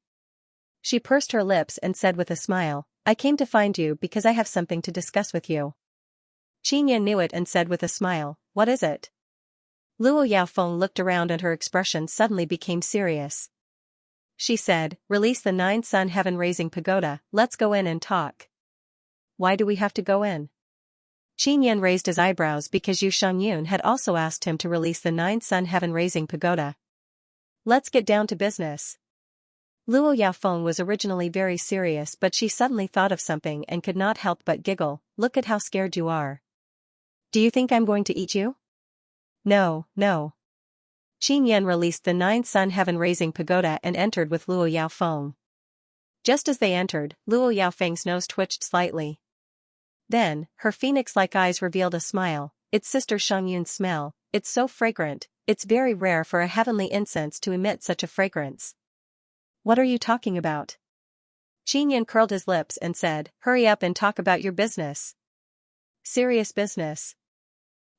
She pursed her lips and said with a smile, I came to find you because I have something to discuss with you. Qin Yan knew it and said with a smile, what is it? Luo Yaofeng looked around and her expression suddenly became serious. She said, release the 9 sun heaven raising pagoda, let's go in and talk. Why do we have to go in? Qin Yan raised his eyebrows because Yu Shangyun had also asked him to release the 9-sun heaven-raising pagoda. Let's get down to business. Luo Yaofeng was originally very serious, but she suddenly thought of something and could not help but giggle. Look at how scared you are. Do you think I'm going to eat you? No, no. Qin Yan released the 9-sun heaven-raising pagoda and entered with Luo Yaofeng. Just as they entered, Luo Yaofeng's nose twitched slightly. Then, her phoenix-like eyes revealed a smile. It's Sister Shangyun's smell. It's so fragrant. It's very rare for a heavenly incense to emit such a fragrance. What are you talking about? Qin Yan curled his lips and said, hurry up and talk about your business. Serious business.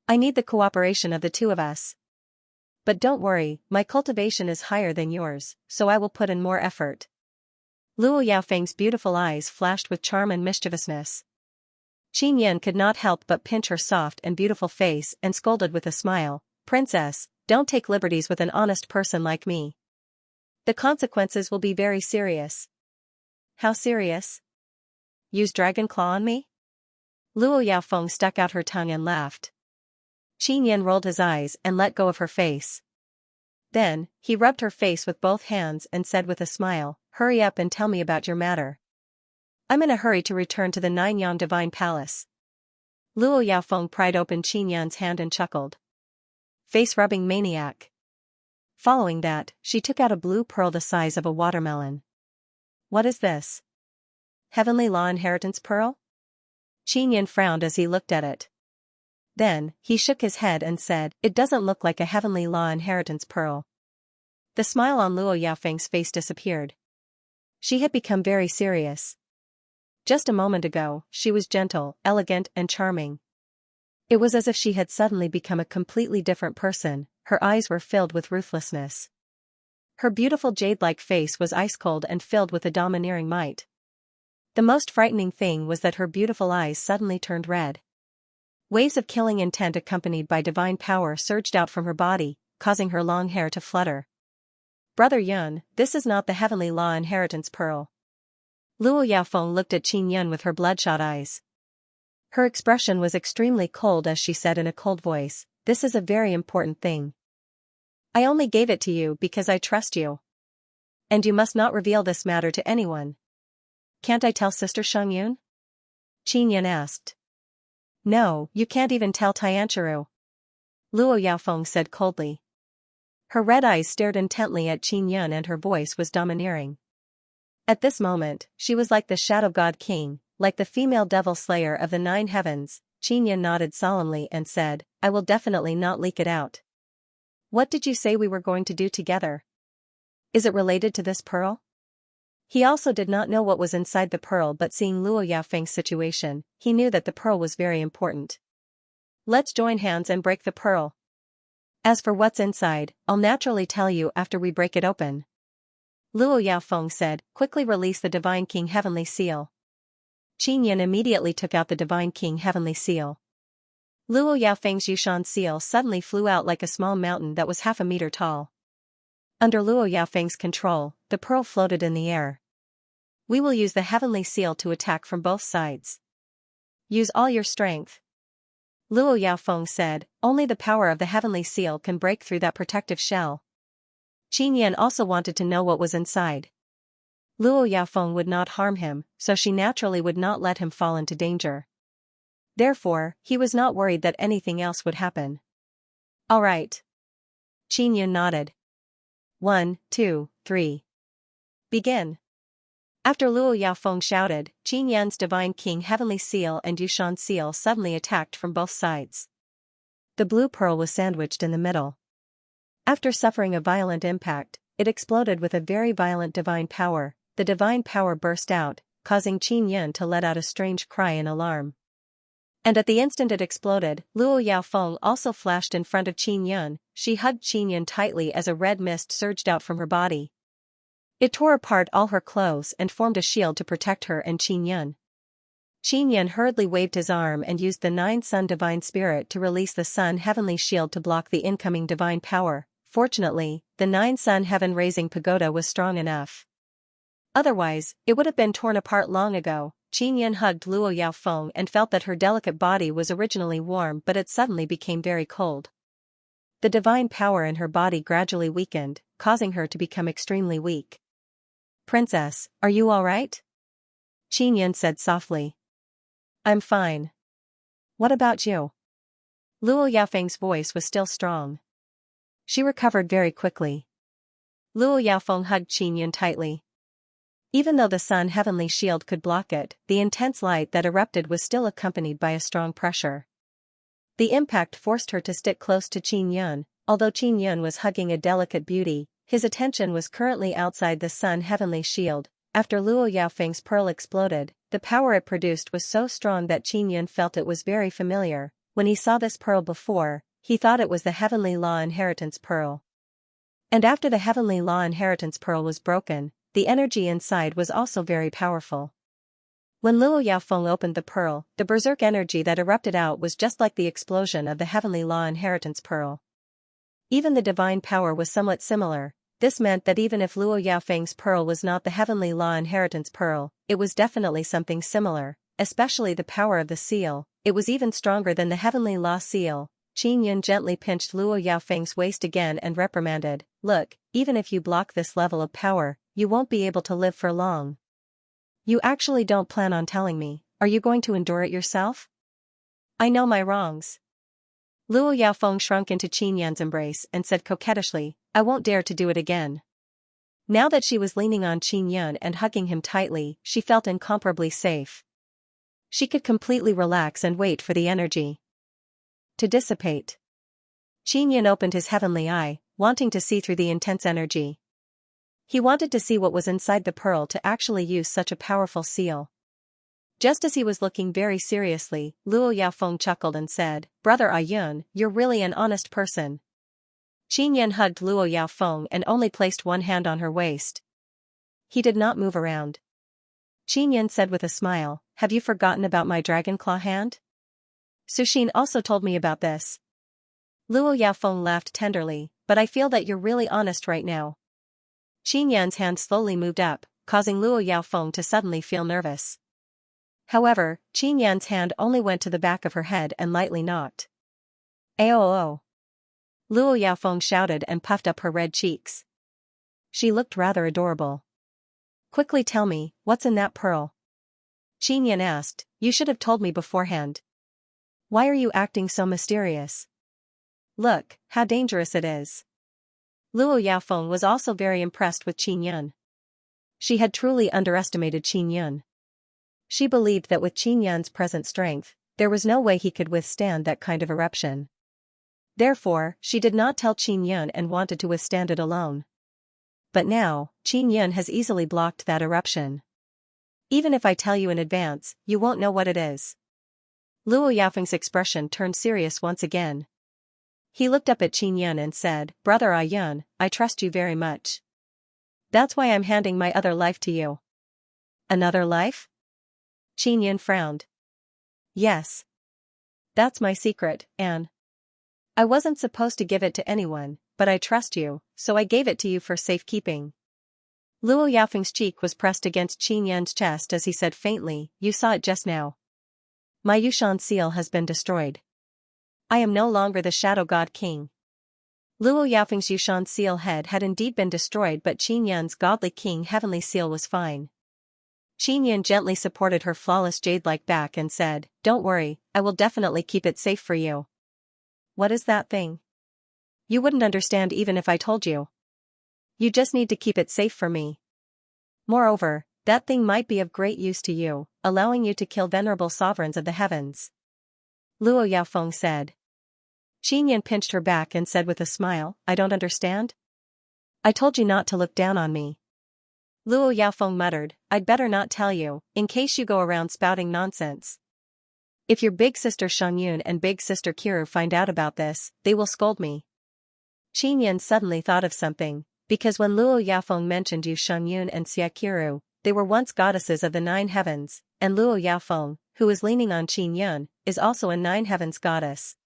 I need the cooperation of the two of us. But don't worry, my cultivation is higher than yours, so I will put in more effort. Luo Yaofeng's beautiful eyes flashed with charm and mischievousness. Qin Yan could not help but pinch her soft and beautiful face and scolded with a smile, Princess, don't take liberties with an honest person like me. The consequences will be very serious. How serious? Use dragon claw on me? Luo Yaofeng stuck out her tongue and laughed. Qin Yan rolled his eyes and let go of her face. Then, he rubbed her face with both hands and said with a smile, hurry up and tell me about your matter. I'm in a hurry to return to the Nine-Yang Divine Palace. Luo Yaofeng pried open Qin Yan's hand and chuckled. Face-rubbing maniac. Following that, she took out a blue pearl the size of a watermelon. What is this? Heavenly Law Inheritance Pearl? Qin Yan frowned as he looked at it. Then, he shook his head and said, it doesn't look like a Heavenly Law Inheritance Pearl. The smile on Luo Yaofeng's face disappeared. She had become very serious. Just a moment ago, she was gentle, elegant and charming. It was as if she had suddenly become a completely different person. Her eyes were filled with ruthlessness. Her beautiful jade-like face was ice-cold and filled with a domineering might. The most frightening thing was that her beautiful eyes suddenly turned red. Waves of killing intent accompanied by divine power surged out from her body, causing her long hair to flutter. Brother Yun, this is not the Heavenly Law Inheritance Pearl. Luo Yaofeng looked at Qin Yan with her bloodshot eyes. Her expression was extremely cold as she said in a cold voice, this is a very important thing. I only gave it to you because I trust you. And you must not reveal this matter to anyone. Can't I tell Sister Shangyun? Qin Yan asked. No, you can't even tell Tianqiru. Luo Yaofeng said coldly. Her red eyes stared intently at Qin Yan and her voice was domineering. At this moment, she was like the Shadow God King, like the female devil slayer of the 9 heavens. Qin Yan nodded solemnly and said, I will definitely not leak it out. What did you say we were going to do together? Is it related to this pearl? He also did not know what was inside the pearl, but seeing Luo Yaofeng's situation, he knew that the pearl was very important. Let's join hands and break the pearl. As for what's inside, I'll naturally tell you after we break it open. Luo Yaofeng said, quickly release the Divine King Heavenly Seal. Qin Yan immediately took out the Divine King Heavenly Seal. Luo Yaofeng's Yushan seal suddenly flew out like a small mountain that was half a meter tall. Under Luo Yaofeng's control, the pearl floated in the air. We will use the Heavenly Seal to attack from both sides. Use all your strength. Luo Yaofeng said, only the power of the Heavenly Seal can break through that protective shell. Qin Yan also wanted to know what was inside. Luo Yaofeng would not harm him, so she naturally would not let him fall into danger. Therefore, he was not worried that anything else would happen. All right. Qin Yan nodded. 1, 2, 3. Begin. After Luo Yaofeng shouted, Qin Yan's Divine King Heavenly Seal and Yushan Seal suddenly attacked from both sides. The blue pearl was sandwiched in the middle. After suffering a violent impact, it exploded with a very violent divine power. The divine power burst out, causing Qin Yan to let out a strange cry in alarm. And at the instant it exploded, Luo Yaofeng also flashed in front of Qin Yan. She hugged Qin Yan tightly as a red mist surged out from her body. It tore apart all her clothes and formed a shield to protect her and Qin Yan. Qin Yan hurriedly waved his arm and used the 9-sun divine spirit to release the sun heavenly shield to block the incoming divine power. Fortunately, the 9-sun heaven-raising pagoda was strong enough. Otherwise, it would have been torn apart long ago. Qin Yan hugged Luo Yaofeng and felt that her delicate body was originally warm but it suddenly became very cold. The divine power in her body gradually weakened, causing her to become extremely weak. "Princess, are you all right?" Qin Yan said softly. "I'm fine. What about you?" Luo Yaofeng's voice was still strong. She recovered very quickly. Luo Yaofeng hugged Qin Yan tightly. Even though the sun heavenly shield could block it, the intense light that erupted was still accompanied by a strong pressure. The impact forced her to stick close to Qin Yan. Although Qin Yan was hugging a delicate beauty, his attention was currently outside the sun heavenly shield. After Luo Yaofeng's pearl exploded, the power it produced was so strong that Qin Yan felt it was very familiar. When he saw this pearl before, he thought it was the Heavenly Law Inheritance Pearl. And after the Heavenly Law Inheritance Pearl was broken, the energy inside was also very powerful. When Luo Yaofeng opened the pearl, the berserk energy that erupted out was just like the explosion of the Heavenly Law Inheritance Pearl. Even the divine power was somewhat similar. This meant that even if Luo Yaofeng's pearl was not the Heavenly Law Inheritance Pearl, it was definitely something similar, especially the power of the seal. It was even stronger than the Heavenly Law seal. Qin Yan gently pinched Luo Yaofeng's waist again and reprimanded, "Look, even if you block this level of power, you won't be able to live for long. You actually don't plan on telling me, are you going to endure it yourself? I know my wrongs." Luo Yaofeng shrunk into Qin Yan's embrace and said coquettishly, "I won't dare to do it again." Now that she was leaning on Qin Yan and hugging him tightly, she felt incomparably safe. She could completely relax and wait for the energy to dissipate. Qin Yan opened his heavenly eye, wanting to see through the intense energy. He wanted to see what was inside the pearl to actually use such a powerful seal. Just as he was looking very seriously, Luo Yaofeng chuckled and said, "Brother Ayun, you're really an honest person." Qin Yan hugged Luo Yaofeng and only placed one hand on her waist. He did not move around. Qin Yan said with a smile, "Have you forgotten about my dragon claw hand? Sushin also told me about this." Luo Yaofeng laughed tenderly, "But I feel that you're really honest right now." Qin Yan's hand slowly moved up, causing Luo Yaofeng to suddenly feel nervous. However, Qin Yan's hand only went to the back of her head and lightly knocked. "Aoo!" Luo Yaofeng shouted and puffed up her red cheeks. She looked rather adorable. "Quickly tell me, what's in that pearl?" Qin Yan asked. "You should have told me beforehand. Why are you acting so mysterious? Look, how dangerous it is." Luo Yaofeng was also very impressed with Qin Yan. She had truly underestimated Qin Yan. She believed that with Qin Yan's present strength, there was no way he could withstand that kind of eruption. Therefore, she did not tell Qin Yan and wanted to withstand it alone. But now, Qin Yan has easily blocked that eruption. "Even if I tell you in advance, you won't know what it is." Luo Yaofeng's expression turned serious once again. He looked up at Qin Yan and said, "Brother Ayun, I trust you very much. That's why I'm handing my other life to you." "Another life?" Qin Yan frowned. "Yes. That's my secret, Anne. I wasn't supposed to give it to anyone, but I trust you, so I gave it to you for safekeeping." Luo Yaofeng's cheek was pressed against Qin Yan's chest as he said faintly, "You saw it just now. My Yushan seal has been destroyed. I am no longer the Shadow God King." Luo Yaofeng's Yushan seal head had indeed been destroyed, but Qin Yan's godly king heavenly seal was fine. Qin Yan gently supported her flawless jade-like back and said, "Don't worry, I will definitely keep it safe for you." "What is that thing?" "You wouldn't understand even if I told you. You just need to keep it safe for me. Moreover, that thing might be of great use to you, allowing you to kill venerable sovereigns of the heavens," Luo Yaofeng said. Qin Yan pinched her back and said with a smile, "I don't understand." "I told you not to look down on me." Luo Yaofeng muttered, "I'd better not tell you, in case you go around spouting nonsense. If your big sister Shangyun and big sister Kiru find out about this, they will scold me." Qin Yan suddenly thought of something, because when Luo Yaofeng mentioned Yu Shangyun and Xia Kiru, they were once goddesses of the 9 heavens, and Luo Yaofeng, who is leaning on Qin Yan, is also a 9 heavens goddess.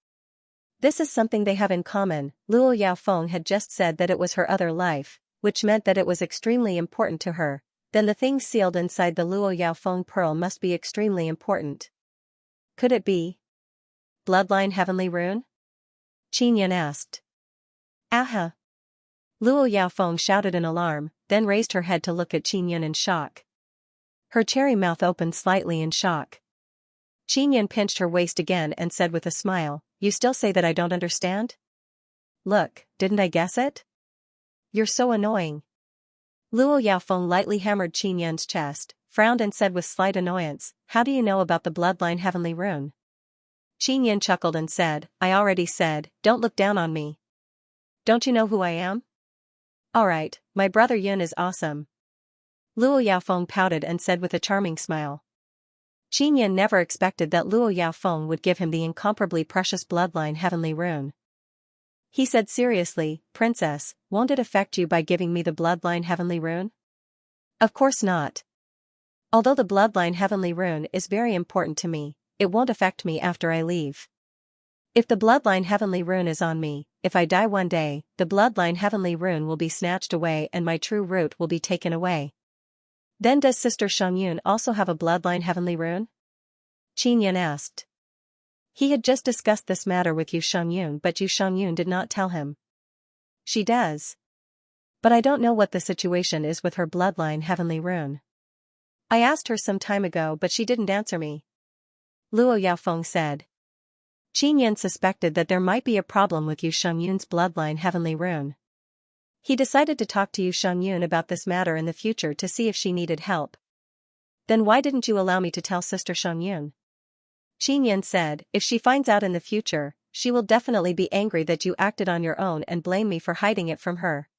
This is something they have in common. Luo Yaofeng had just said that it was her other life, which meant that it was extremely important to her. Then the thing sealed inside the Luo Yaofeng pearl must be extremely important. Could it be Bloodline Heavenly Rune? Qin Yan asked. Aha! Luo Yaofeng shouted in alarm, then raised her head to look at Qin Yan in shock. Her cherry mouth opened slightly in shock. Qin Yan pinched her waist again and said with a smile, "You still say that I don't understand? Look, didn't I guess it? You're so annoying." Luo Yaofeng lightly hammered Qin Yan's chest, frowned and said with slight annoyance, "How do you know about the Bloodline Heavenly Rune?" Qin Yan chuckled and said, "I already said, don't look down on me. Don't you know who I am? Alright, my brother Yun is awesome." Luo Yaofeng pouted and said with a charming smile. Qin Yan never expected that Luo Yaofeng would give him the incomparably precious Bloodline Heavenly Rune. He said seriously, "Princess, won't it affect you by giving me the Bloodline Heavenly Rune?" Of course not. Although the Bloodline Heavenly Rune is very important to me, it won't affect me after I leave. If the Bloodline Heavenly Rune is on me, if I die one day, the Bloodline Heavenly Rune will be snatched away and my true root will be taken away. Then does Sister Xiangyun also have a Bloodline Heavenly Rune? Qin Yan asked. He had just discussed this matter with Yu Xiangyun, but Yu Xiangyun did not tell him. She does. But I don't know what the situation is with her Bloodline Heavenly Rune. I asked her some time ago but she didn't answer me. Luo Yaofeng said. Qin Yan suspected that there might be a problem with Yu Xiangyun's Bloodline Heavenly Rune. He decided to talk to Yu Xiangyun about this matter in the future to see if she needed help. Then why didn't you allow me to tell Sister Xiangyun? Qin Yan said, "If she finds out in the future, she will definitely be angry that you acted on your own and blame me for hiding it from her.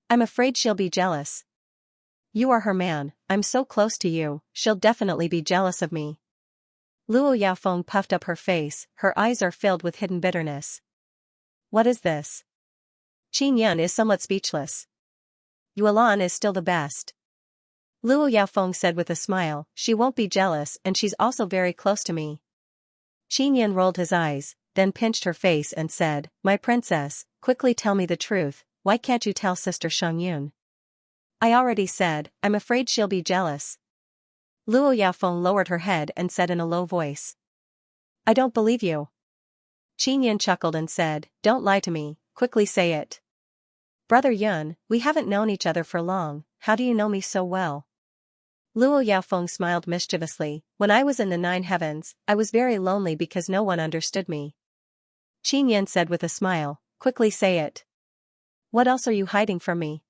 I'm afraid she'll be jealous. You are her man, I'm so close to you, she'll definitely be jealous of me." Luo Yaofeng puffed up her face, her eyes are filled with hidden bitterness. What is this? Qin Yan is somewhat speechless. Yuelan is still the best. Luo Yaofeng said with a smile, "She won't be jealous and she's also very close to me." Qin Yan rolled his eyes, then pinched her face and said, "My princess, quickly tell me the truth, why can't you tell Sister Xiangyun?" I already said, I'm afraid she'll be jealous. Luo Yaofeng lowered her head and said in a low voice. I don't believe you. Qin Yan chuckled and said, "Don't lie to me, quickly say it." Brother Yun, we haven't known each other for long, how do you know me so well? Luo Yaofeng smiled mischievously, "When I was in the 9 heavens, I was very lonely because no one understood me." Qin Yan said with a smile, "Quickly say it. What else are you hiding from me?"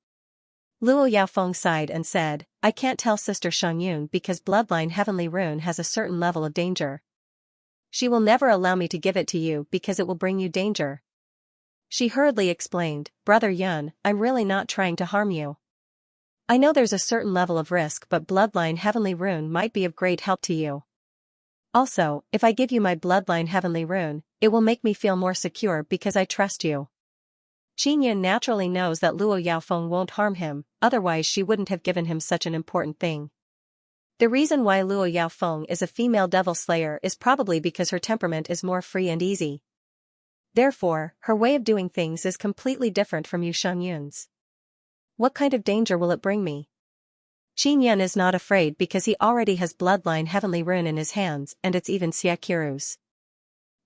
Luo Yaofeng sighed and said, "I can't tell Sister Xiangyun because Bloodline Heavenly Rune has a certain level of danger. She will never allow me to give it to you because it will bring you danger." She hurriedly explained, "Brother Yun, I'm really not trying to harm you. I know there's a certain level of risk but Bloodline Heavenly Rune might be of great help to you. Also, if I give you my Bloodline Heavenly Rune, it will make me feel more secure because I trust you." Qin Yan naturally knows that Luo Yaofeng won't harm him, otherwise she wouldn't have given him such an important thing. The reason why Luo Yaofeng is a female devil slayer is probably because her temperament is more free and easy. Therefore, her way of doing things is completely different from Yu Xiangyun's. What kind of danger will it bring me? Qin Yan is not afraid because he already has Bloodline Heavenly Rune in his hands and it's even Xiaqiru's.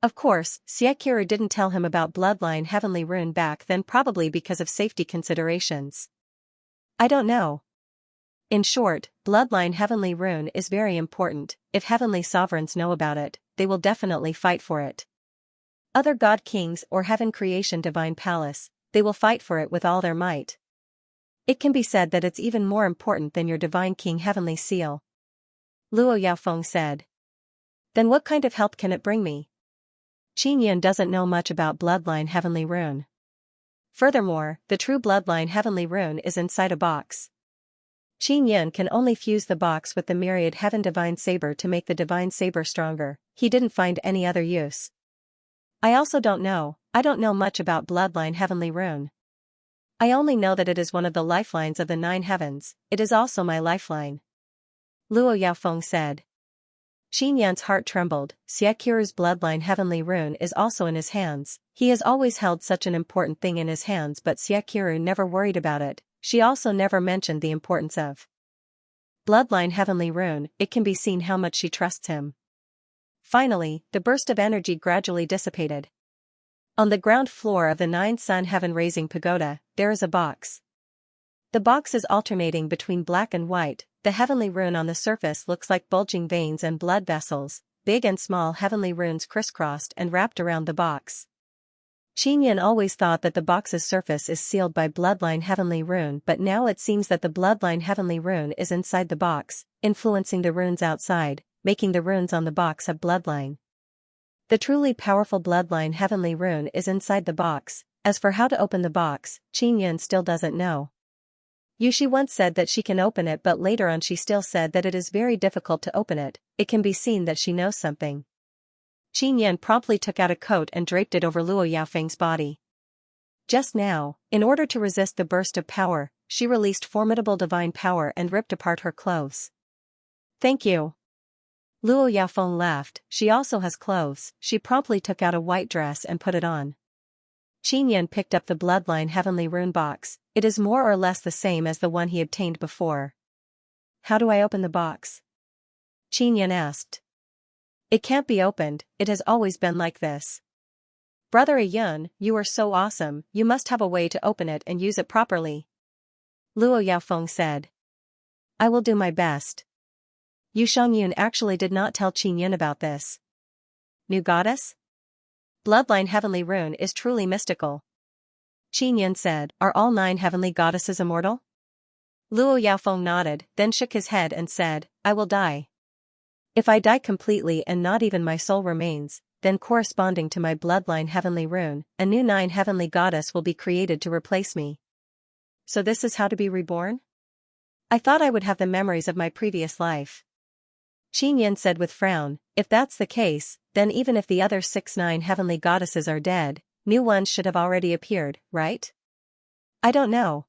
Of course, Xiaqiru didn't tell him about Bloodline Heavenly Rune back then probably because of safety considerations. I don't know. In short, Bloodline Heavenly Rune is very important, if heavenly sovereigns know about it, they will definitely fight for it. Other god kings or heaven creation divine palace, they will fight for it with all their might. It can be said that it's even more important than your divine king heavenly seal. Luo Yaofeng said. Then what kind of help can it bring me? Qin Yan doesn't know much about Bloodline Heavenly Rune. Furthermore, the true Bloodline Heavenly Rune is inside a box. Qin Yan can only fuse the box with the myriad heaven divine saber to make the divine saber stronger, he didn't find any other use. I also don't know, I don't know much about Bloodline Heavenly Rune. I only know that it is one of the lifelines of the 9 heavens, it is also my lifeline. Luo Yaofeng said. Qin Yan's heart trembled, Xiaqiru's Bloodline Heavenly Rune is also in his hands, he has always held such an important thing in his hands but Xiaqiru never worried about it, she also never mentioned the importance of Bloodline Heavenly Rune, it can be seen how much she trusts him. Finally, the burst of energy gradually dissipated. On the ground floor of the 9-sun heaven-raising pagoda, there is a box. The box is alternating between black and white. The heavenly rune on the surface looks like bulging veins and blood vessels, big and small heavenly runes crisscrossed and wrapped around the box. Xianxia always thought that the box's surface is sealed by Bloodline Heavenly Rune, but now it seems that the Bloodline Heavenly Rune is inside the box, influencing the runes outside, making the runes on the box have bloodline. The truly powerful Bloodline Heavenly Rune is inside the box. As for how to open the box, Xianxia still doesn't know. Yushi once said that she can open it, but later on she still said that it is very difficult to open it. It can be seen that she knows something. Xianxia promptly took out a coat and draped it over Luo Yaofeng's body. Just now, in order to resist the burst of power, she released formidable divine power and ripped apart her clothes. Thank you. Luo Yaofeng laughed. She also has clothes. She promptly took out a white dress and put it on. Xianxia picked up the Bloodline Heavenly Rune box. It is more or less the same as the one he obtained before. How do I open the box? Xianxia asked. It can't be opened, it has always been like this. Brother Ayun, you are so awesome, you must have a way to open it and use it properly. Luo Yaofeng said. I will do my best. Yu Shangyun actually did not tell Xianxia about this. New goddess? Bloodline Heavenly Rune is truly mystical. Xianxia said, are all 9 heavenly goddesses immortal? Luo Yaofeng nodded, then shook his head and said, I will die. If I die completely and not even my soul remains, then corresponding to my Bloodline Heavenly Rune, a new 9 heavenly goddess will be created to replace me. So this is how to be reborn? I thought I would have the memories of my previous life. Xianxia said with frown, if that's the case, then even if the other 9 heavenly goddesses are dead, new ones should have already appeared, right? I don't know.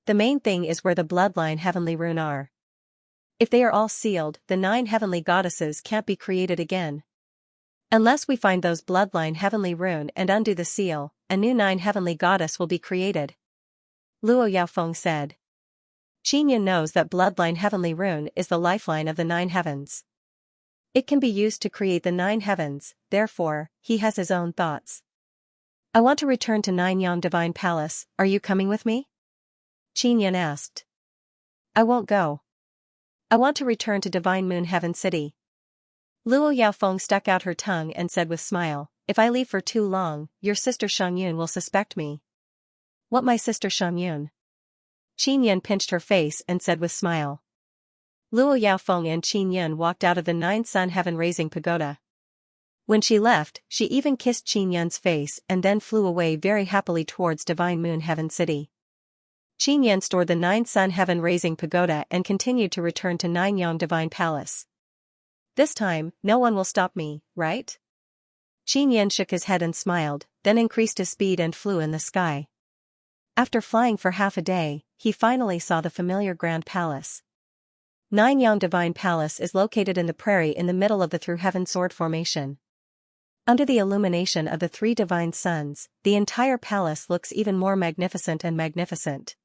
The main thing is where the Bloodline Heavenly Rune are. If they are all sealed, the 9 heavenly goddesses can't be created again. Unless we find those Bloodline Heavenly Rune and undo the seal, a new 9 heavenly goddess will be created. Luo Yaofeng said. Xianxia knows that Bloodline Heavenly Rune is the lifeline of the 9 heavens. It can be used to create the 9 heavens, therefore, he has his own thoughts. I want to return to Ninyang Divine Palace, are you coming with me? Xianxia asked. I won't go. I want to return to Divine Moon Heaven City. Luo Yaofeng stuck out her tongue and said with smile, if I leave for too long, your sister Shangyun will suspect me. What my sister Shangyun? Xianxia pinched her face and said with smile. Luo Yaofeng and Xianxia walked out of the 9-sun heaven-raising pagoda. When she left, she even kissed Xianxia's face and then flew away very happily towards Divine Moon Heaven City. Xianxia stored the 9-sun heaven-raising pagoda and continued to return to Ninyang Divine Palace. This time, no one will stop me, right? Xianxia shook his head and smiled, then increased his speed and flew in the sky. After flying for half a day, he finally saw the familiar Grand Palace. Ninyang Divine Palace is located in the prairie in the middle of the Through Heaven Sword Formation. Under the illumination of the 3 divine suns, the entire palace looks even more magnificent and magnificent.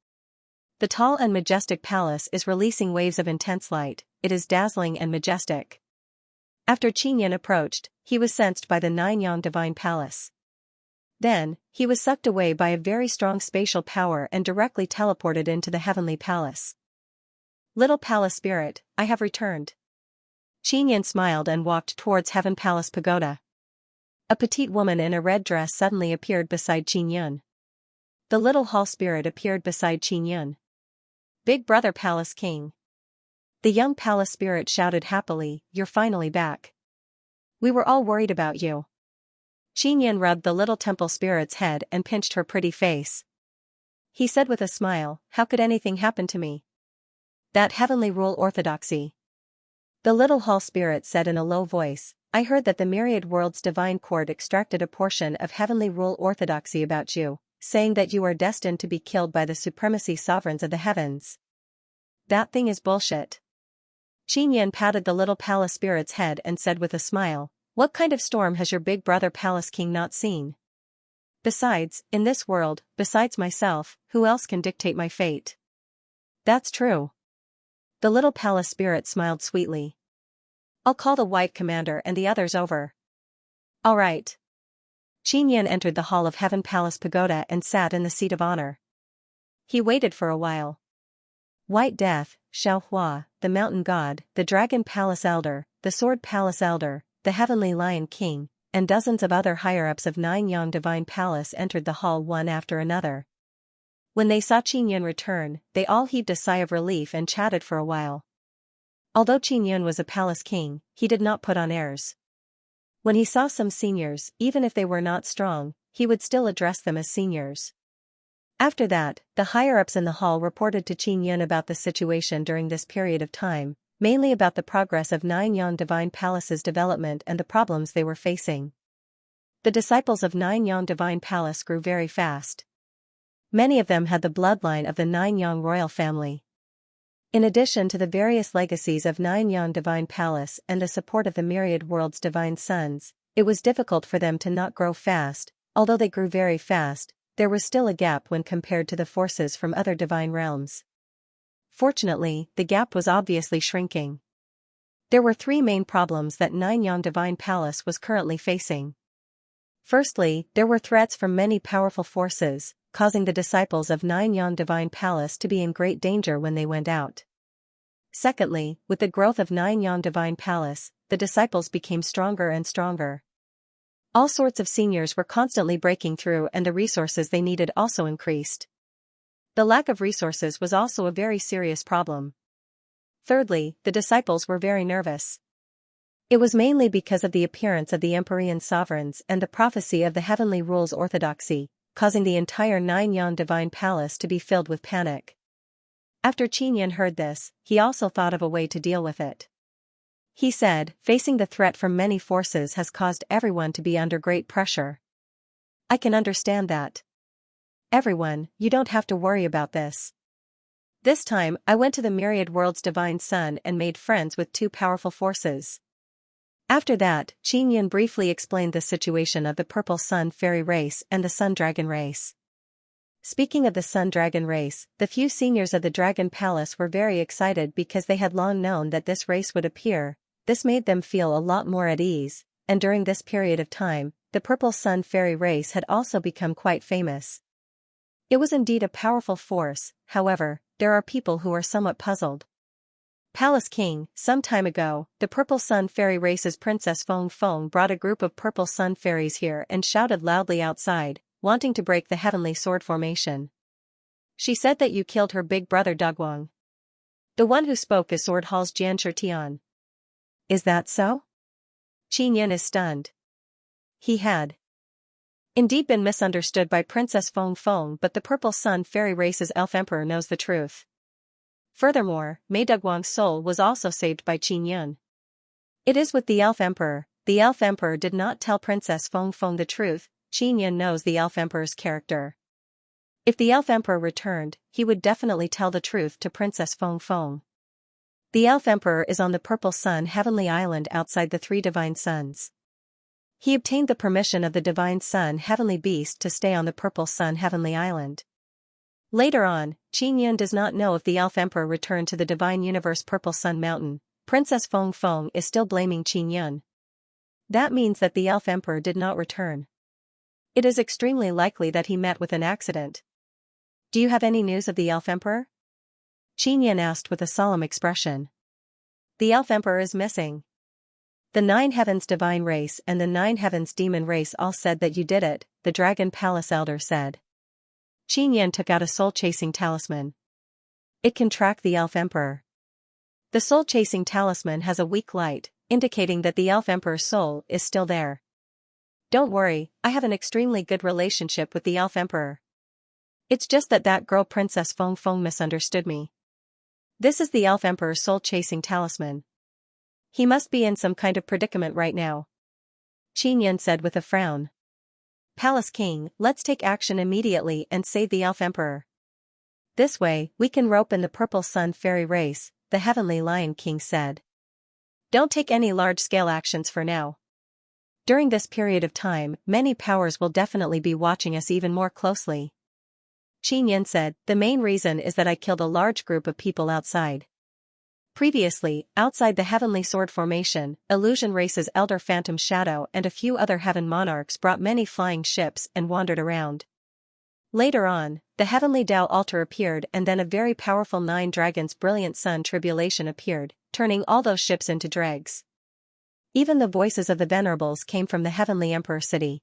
The tall and majestic palace is releasing waves of intense light, it is dazzling and majestic. After Xianxia approached, he was sensed by the Ninyang Divine Palace. Then, he was sucked away by a very strong spatial power and directly teleported into the heavenly palace. Little palace spirit, I have returned. Xianxia smiled and walked towards Heaven Palace Pagoda. A petite woman in a red dress suddenly appeared beside Xianxia. The little hall spirit appeared beside Xianxia. Big Brother Palace King. The young palace spirit shouted happily, you're finally back. We were all worried about you. Xianxia rubbed the little temple spirit's head and pinched her pretty face. He said with a smile, how could anything happen to me? That heavenly rule orthodoxy. The little hall spirit said in a low voice, I heard that the myriad world's divine court extracted a portion of heavenly rule orthodoxy about you, saying that you are destined to be killed by the supremacy sovereigns of the heavens. That thing is bullshit. Xianxia patted the little palace spirit's head and said with a smile, what kind of storm has your big brother Palace King not seen? Besides, in this world, besides myself, who else can dictate my fate? That's true. The little palace spirit smiled sweetly. I'll call the white commander and the others over. All right. Qin Yin entered the Hall of Heaven Palace Pagoda and sat in the seat of honor. He waited for a while. White Death, Xianxia, the Mountain God, the Dragon Palace Elder, the Sword Palace Elder, the Heavenly Lion King, and dozens of other higher-ups of Nine Yang Divine Palace entered the hall one after another. When they saw Qin Yin return, they all heaved a sigh of relief and chatted for a while. Although Qin Yin was a palace king, he did not put on airs. When he saw some seniors, even if they were not strong, he would still address them as seniors. After that, the higher-ups in the hall reported to Qin Yin about the situation during this period of time, mainly about the progress of Nine Yang Divine Palace's development and the problems they were facing. The disciples of Nine Yang Divine Palace grew very fast. Many of them had the bloodline of the Nine Yang royal family. In addition to the various legacies of Nine Yang Divine Palace and the support of the myriad world's divine sons, it was difficult for them to not grow fast. Although they grew very fast, there was still a gap when compared to the forces from other divine realms. Fortunately, the gap was obviously shrinking. There were three main problems that Nine Yang Divine Palace was currently facing. Firstly, there were threats from many powerful forces, causing the disciples of Nine Yang Divine Palace to be in great danger when they went out. Secondly, with the growth of Nine Yang Divine Palace, the disciples became stronger and stronger. All sorts of seniors were constantly breaking through and the resources they needed also increased. The lack of resources was also a very serious problem. Thirdly, the disciples were very nervous. It was mainly because of the appearance of the Empyrean sovereigns and the prophecy of the heavenly rules orthodoxy, causing the entire Nine Yang Divine Palace to be filled with panic. After Qin Yin heard this, he also thought of a way to deal with it. He said, facing the threat from many forces has caused everyone to be under great pressure. I can understand that. Everyone, you don't have to worry about this. This time, I went to the myriad world's divine sun and made friends with two powerful forces. After that, Qin Yin briefly explained the situation of the Purple Sun Fairy race and the Sun Dragon race. Speaking of the Sun Dragon race, the few seniors of the Dragon Palace were very excited because they had long known that this race would appear. This made them feel a lot more at ease, and during this period of time, the Purple Sun Fairy race had also become quite famous. It was indeed a powerful force. However, there are people who are somewhat puzzled. Palace King, some time ago, the Purple Sun Fairy race's Princess Feng Feng brought a group of Purple Sun Fairies here and shouted loudly outside, wanting to break the heavenly sword formation. She said that you killed her big brother Dugwang. The one who spoke is Sword Hall's Jian Shirtian. Is that so? Qin Yin is stunned. He had indeed been misunderstood by Princess Feng Feng, but the Purple Sun Fairy race's elf emperor knows the truth. Furthermore, Mei Dugwang's soul was also saved by Qin Yin. It is with the elf emperor. The elf emperor did not tell Princess Feng Feng the truth. Qin Yin knows the elf emperor's character. If the elf emperor returned, he would definitely tell the truth to Princess Feng Feng. The elf emperor is on the Purple Sun Heavenly Island outside the three divine suns. He obtained the permission of the divine sun Heavenly Beast to stay on the Purple Sun Heavenly Island. Later on, Qin Yin does not know if the elf emperor returned to the divine universe Purple Sun Mountain. Princess Feng Feng is still blaming Qin Yin. That means that the elf emperor did not return. It is extremely likely that he met with an accident. Do you have any news of the elf emperor? Qin Yin asked with a solemn expression. The elf emperor is missing. The Nine Heavens divine race and the Nine Heavens demon race all said that you did it, the Dragon Palace elder said. Qin Yin took out a soul-chasing talisman. It can track the elf emperor. The soul-chasing talisman has a weak light, indicating that the elf emperor's soul is still there. Don't worry, I have an extremely good relationship with the elf emperor. It's just that girl Princess Feng Feng misunderstood me. This is the elf emperor's soul-chasing talisman. He must be in some kind of predicament right now. Qin Yin said with a frown. Palace King, let's take action immediately and save the elf emperor. This way, we can rope in the Purple Sun Fairy race, the Heavenly Lion King said. Don't take any large-scale actions for now. During this period of time, many powers will definitely be watching us even more closely. Qin Yin said, the main reason is that I killed a large group of people outside. Previously, outside the Heavenly Sword formation, Illusion Race's elder Phantom Shadow and a few other Heaven Monarchs brought many flying ships and wandered around. Later on, the Heavenly Tao altar appeared and then a very powerful Nine Dragons Brilliant Sun Tribulation appeared, turning all those ships into dregs. Even the voices of the Venerables came from the Heavenly Emperor City.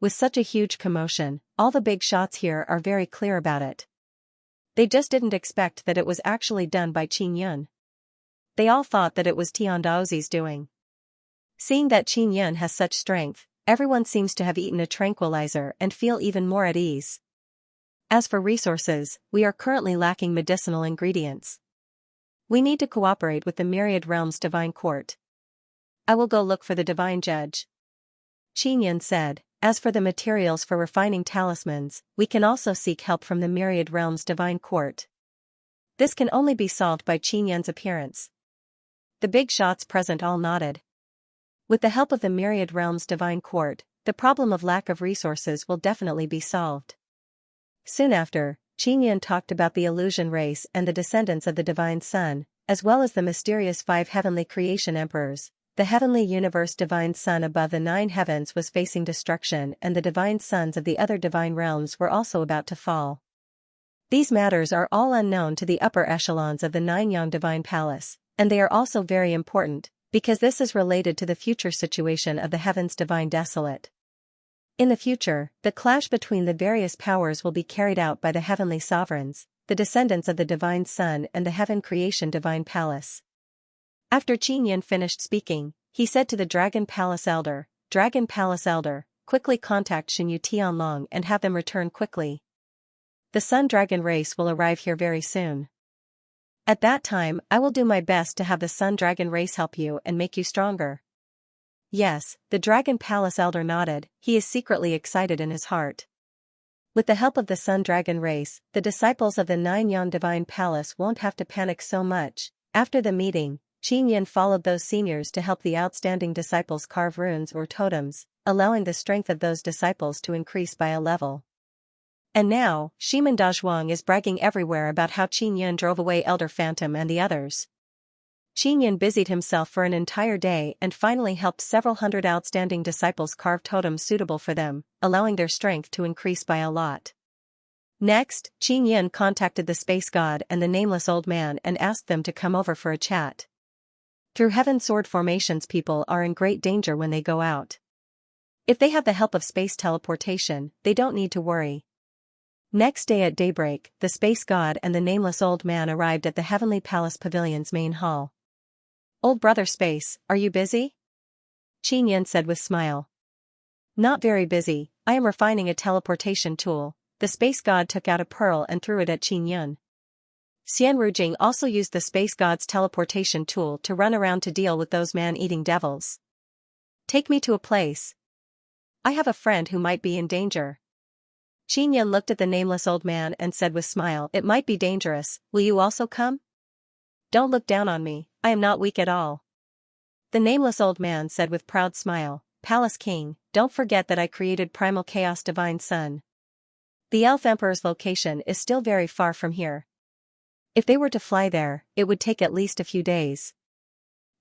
With such a huge commotion, all the big shots here are very clear about it. They just didn't expect that it was actually done by Qin Yun. They all thought that it was Tian Daozi's doing. Seeing that Qin Yun has such strength, everyone seems to have eaten a tranquilizer and feel even more at ease. As for resources, we are currently lacking medicinal ingredients. We need to cooperate with the Myriad Realms Divine Court. I will go look for the Divine Judge. Qin Yun said. As for the materials for refining talismans, we can also seek help from the Myriad Realms Divine Court. This can only be solved by Qin Yun's appearance. The big shots present all nodded. With the help of the Myriad Realms Divine Court, the problem of lack of resources will definitely be solved. Soon after, Qin Yun talked about the Illusion Race and the descendants of the Divine Sun, as well as the mysterious 5 heavenly creation emperors. The heavenly universe Divine Sun above the 9 heavens was facing destruction and the divine suns of the other divine realms were also about to fall. These matters are all unknown to the upper echelons of the 9-yang divine palace, and they are also very important, because this is related to the future situation of the heavens divine desolate. In the future, the clash between the various powers will be carried out by the heavenly sovereigns, the descendants of the divine sun and the heaven creation divine palace. After Qin Yun finished speaking, he said to the Dragon Palace Elder, quickly contact Xinyu Tianlong and have them return quickly. The Sun Dragon race will arrive here very soon. At that time I will do my best to have the Sun Dragon race help you and make you stronger. Yes, the Dragon Palace Elder nodded, he is secretly excited in his heart. With the help of the Sun Dragon race, the disciples of the 9-yang divine palace won't have to panic so much. After the meeting, Qin Yun followed those seniors to help the outstanding disciples carve runes or totems, allowing the strength of those disciples to increase by a level. And now, Shiman Dazhuang is bragging everywhere about how Qin Yun drove away Elder Phantom and the others. Qin Yun busied himself for an entire day and finally helped several hundred outstanding disciples carve totems suitable for them, allowing their strength to increase by a lot. Next, Qin Yun contacted the Space God and the Nameless Old Man and asked them to come over for a chat. Through Heaven Sword formations, people are in great danger when they go out. If they have the help of space teleportation, they don't need to worry. Next day at daybreak, the Space God and the Nameless Old Man arrived at the Heavenly Palace Pavilion's main hall. Old brother Space, are you busy? Qin Yun said with smile. Not very busy, I am refining a teleportation tool. The Space God took out a pearl and threw it at Qin Yun. Xian Rujing also used the Space God's teleportation tool to run around to deal with those man-eating devils. Take me to a place. I have a friend who might be in danger. Qin Yun looked at the Nameless Old Man and said with smile, it might be dangerous, will you also come? Don't look down on me, I am not weak at all. The Nameless Old Man said with proud smile, Palace King, don't forget that I created Primal Chaos Divine Sun. The Elf Emperor's location is still very far from here. If they were to fly there, it would take at least a few days.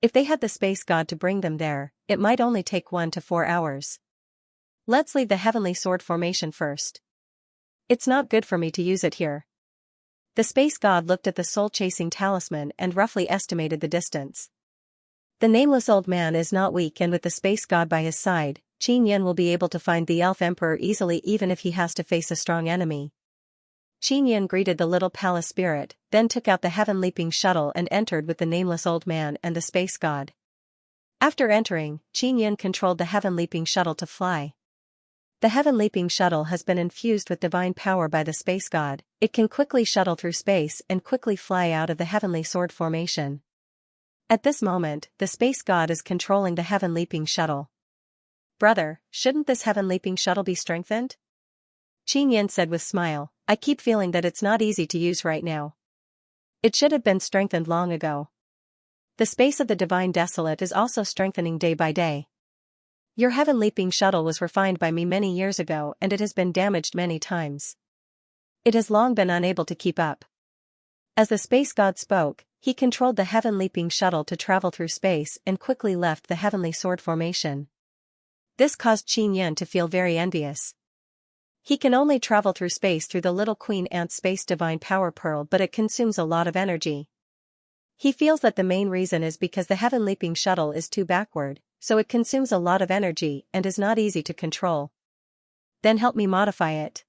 If they had the Space God to bring them there, it might only take 1 to 4 hours. Let's leave the Heavenly Sword formation first. It's not good for me to use it here. The Space God looked at the soul-chasing talisman and roughly estimated the distance. The Nameless Old Man is not weak, and with the Space God by his side, Qin Yun will be able to find the Elf Emperor easily even if he has to face a strong enemy. Qin Yun greeted the little palace spirit, then took out the heaven-leaping shuttle and entered with the Nameless Old Man and the Space God. After entering, Qin Yun controlled the heaven-leaping shuttle to fly. The heaven-leaping shuttle has been infused with divine power by the Space God. It can quickly shuttle through space and quickly fly out of the heavenly sword formation. At this moment, the Space God is controlling the heaven-leaping shuttle. Brother, shouldn't this heaven-leaping shuttle be strengthened? Qin Yun said with smile, I keep feeling that it's not easy to use right now. It should have been strengthened long ago. The space of the Divine Desolate is also strengthening day by day. Your heaven-leaping shuttle was refined by me many years ago and it has been damaged many times. It has long been unable to keep up. As the Space God spoke, He controlled the heaven-leaping shuttle to travel through space and quickly left the heavenly sword formation. This caused Xianxia to feel very envious. He can only travel through space through the little Queen Ant's space divine power pearl, but it consumes a lot of energy. He feels that the main reason is because the heaven-leaping shuttle is too backward, so it consumes a lot of energy and is not easy to control. Then help me modify it,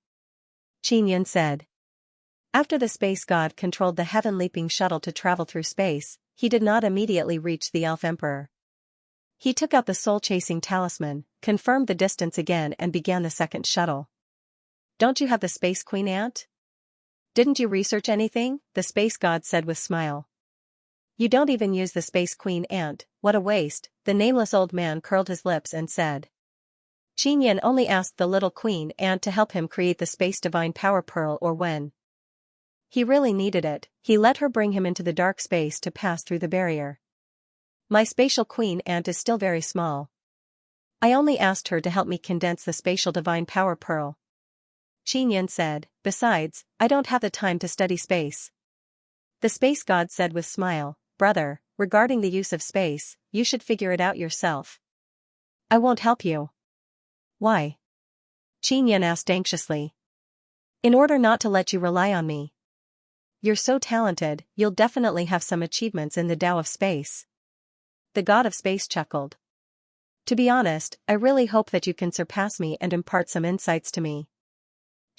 Xianxia said. After the space god controlled the heaven-leaping shuttle to travel through space, he did not immediately reach the Elf Emperor. He took out the soul-chasing talisman, confirmed the distance again and began the second shuttle. Don't you have the Space Queen Ant? Didn't you research anything? The space god said with smile. You don't even use the Space Queen Ant, what a waste, the nameless old man curled his lips and said. Xianxia only asked the little Queen Ant to help him create the space divine power pearl, or when he really needed it, he let her bring him into the dark space to pass through the barrier. My spatial Queen Ant is still very small. I only asked her to help me condense the spatial divine power pearl, Xianxia said. Besides, I don't have the time to study space. The space god said with smile, brother, regarding the use of space, you should figure it out yourself. I won't help you. Why? Xianxia asked anxiously. In order not to let you rely on me. You're so talented, you'll definitely have some achievements in the Tao of space. The god of space chuckled. To be honest, I really hope that you can surpass me and impart some insights to me.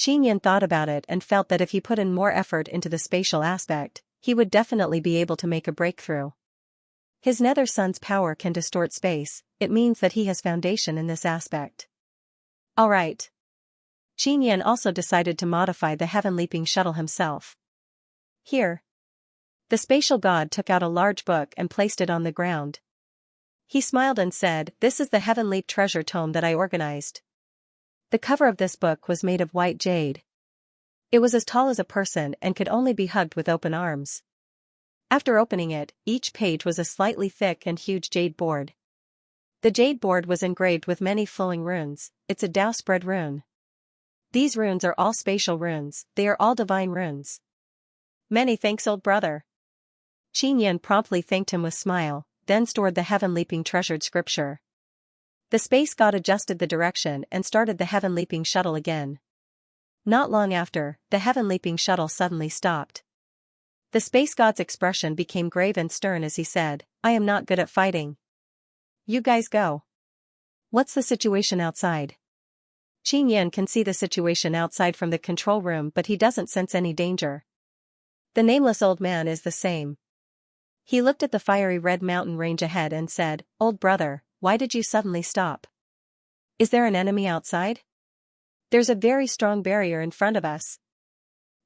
Xianxia thought about it and felt that if he put in more effort into the spatial aspect, he would definitely be able to make a breakthrough. His nether sun's power can distort space, it means that he has foundation in this aspect. Alright. Xianxia also decided to modify the heaven-leaping shuttle himself. Here. The spatial god took out a large book and placed it on the ground. He smiled and said, this is the Heaven Leap treasure tome that I organized. The cover of this book was made of white jade. It was as tall as a person and could only be hugged with open arms. After opening it, each page was a slightly thick and huge jade board. The jade board was engraved with many flowing runes. It's a Tao spread rune. These runes are all spatial runes, they are all divine runes. Many thanks, old brother. Xianxia promptly thanked him with smile, then stored the heaven-leaping treasured scripture. The space god adjusted the direction and started the heaven-leaping shuttle again. Not long after, the heaven-leaping shuttle suddenly stopped. The space god's expression became grave and stern as he said, I am not good at fighting. You guys go. What's the situation outside? Xianxia can see the situation outside from the control room, but he doesn't sense any danger. The nameless old man is the same. He looked at the fiery red mountain range ahead and said, Old brother, why did you suddenly stop? Is there an enemy outside? There's a very strong barrier in front of us.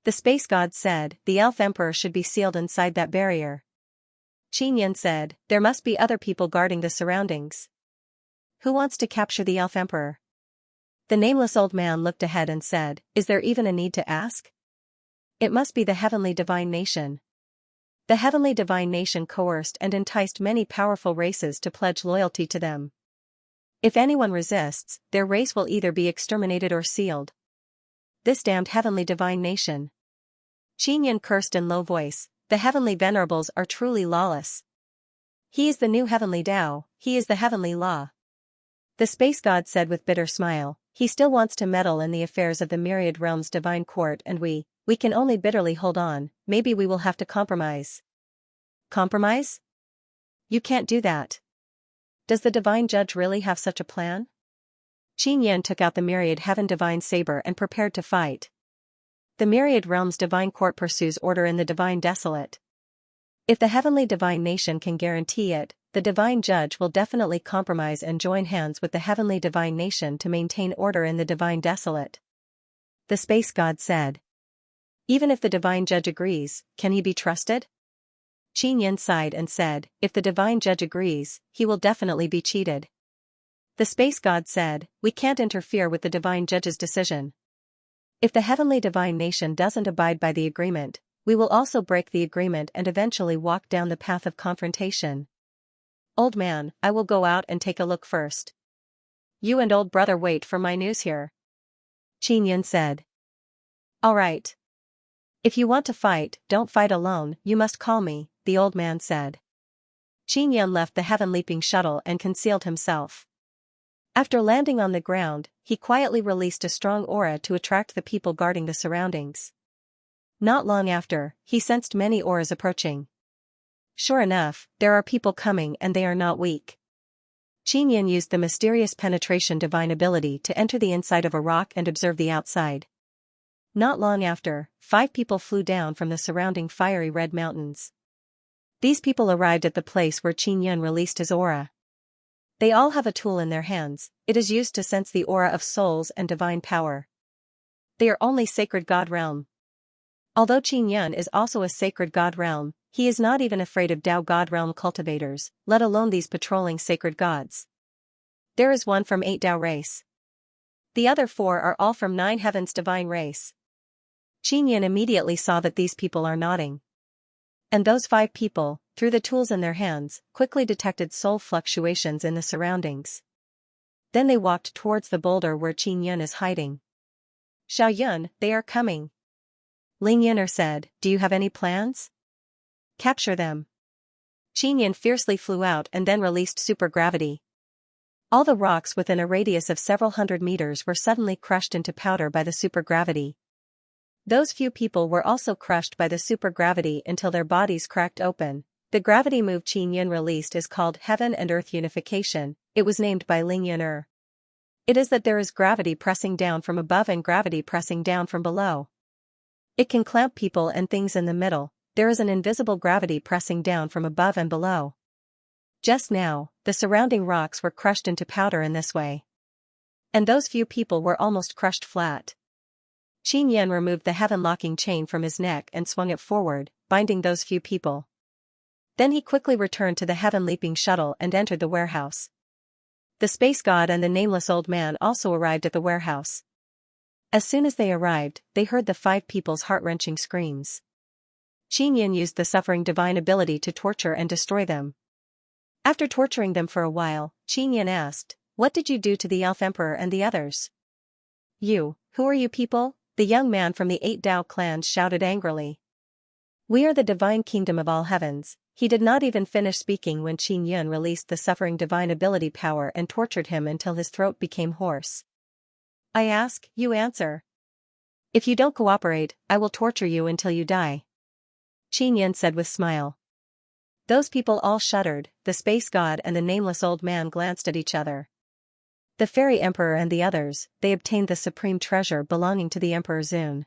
The space god said, the Elf Emperor should be sealed inside that barrier. Xianxia said, there must be other people guarding the surroundings. Who wants to capture the Elf Emperor? The nameless old man looked ahead and said, is there even a need to ask? It must be the heavenly divine nation. The heavenly divine nation coerced and enticed many powerful races to pledge loyalty to them. If anyone resists, their race will either be exterminated or sealed. This damned heavenly divine nation. Xianxia cursed in low voice, the heavenly venerables are truly lawless. He is the new heavenly Tao, he is the heavenly law. The space god said with bitter smile, he still wants to meddle in the affairs of the myriad realms divine court, and we can only bitterly hold on. Maybe we will have to compromise. Compromise? You can't do that. Does the divine judge really have such a plan? Xianxia took out the myriad heaven divine saber and prepared to fight. The myriad realms divine court pursues order in the divine desolate. If the heavenly divine nation can guarantee it, the divine judge will definitely compromise and join hands with the heavenly divine nation to maintain order in the divine desolate. The space god said. Even if the divine judge agrees, can he be trusted? Xianxia sighed and said, if the divine judge agrees, he will definitely be cheated. The space god said, we can't interfere with the divine judge's decision. If the heavenly divine nation doesn't abide by the agreement, we will also break the agreement and eventually walk down the path of confrontation. Old man, I will go out and take a look first. You and old brother wait for my news here. Xianxia said. All right. If you want to fight, don't fight alone, you must call me, the old man said. Xianxia left the heaven-leaping shuttle and concealed himself. After landing on the ground, he quietly released a strong aura to attract the people guarding the surroundings. Not long after, he sensed many auras approaching. Sure enough, there are people coming and they are not weak. Xianxia used the mysterious penetration divine ability to enter the inside of a rock and observe the outside. Not long after, 5 people flew down from the surrounding fiery red mountains. These people arrived at the place where Xianxia released his aura. They all have a tool in their hands. It is used to sense the aura of souls and divine power. They are only sacred god realm. Although Xianxia is also a sacred god realm, he is not even afraid of Tao god realm cultivators, let alone these patrolling sacred gods. There is one from 8 Tao race. The other 4 are all from 9 heavens divine race. Xianxia immediately saw that these people are nodding. And those 5 people, through the tools in their hands, quickly detected soul fluctuations in the surroundings. Then they walked towards the boulder where Xianxia is hiding. Xiaoyun, they are coming. Ling Yin'er said, do you have any plans? Capture them. Xianxia fiercely flew out and then released supergravity. All the rocks within a radius of several hundred meters were suddenly crushed into powder by the supergravity. Those few people were also crushed by the supergravity until their bodies cracked open. The gravity move Xianxia released is called Heaven and Earth Unification. It was named by Ling Yin'er. It is that there is gravity pressing down from above and gravity pressing down from below. It can clamp people and things in the middle. There is an invisible gravity pressing down from above and below. Just now, the surrounding rocks were crushed into powder in this way. And those few people were almost crushed flat. Xianxia removed the heaven-locking chain from his neck and swung it forward, binding those few people. Then he quickly returned to the heaven-leaping shuttle and entered the warehouse. The space god and the nameless old man also arrived at the warehouse. As soon as they arrived, they heard the 5 people's heart-wrenching screams. Xianxia used the suffering divine ability to torture and destroy them. After torturing them for a while, Xianxia asked, what did you do to the elf emperor and the others? You, who are you people? The young man from the 8 Tao clans shouted angrily. We are the divine kingdom of all heavens. He did not even finish speaking when Xianxia released the suffering divine ability power and tortured him until his throat became hoarse. I ask, you answer. If you don't cooperate, I will torture you until you die. Xianxia said with smile. Those people all shuddered. The space god and the nameless old man glanced at each other. The fairy emperor and the others, they obtained the supreme treasure belonging to the Emperor Zun.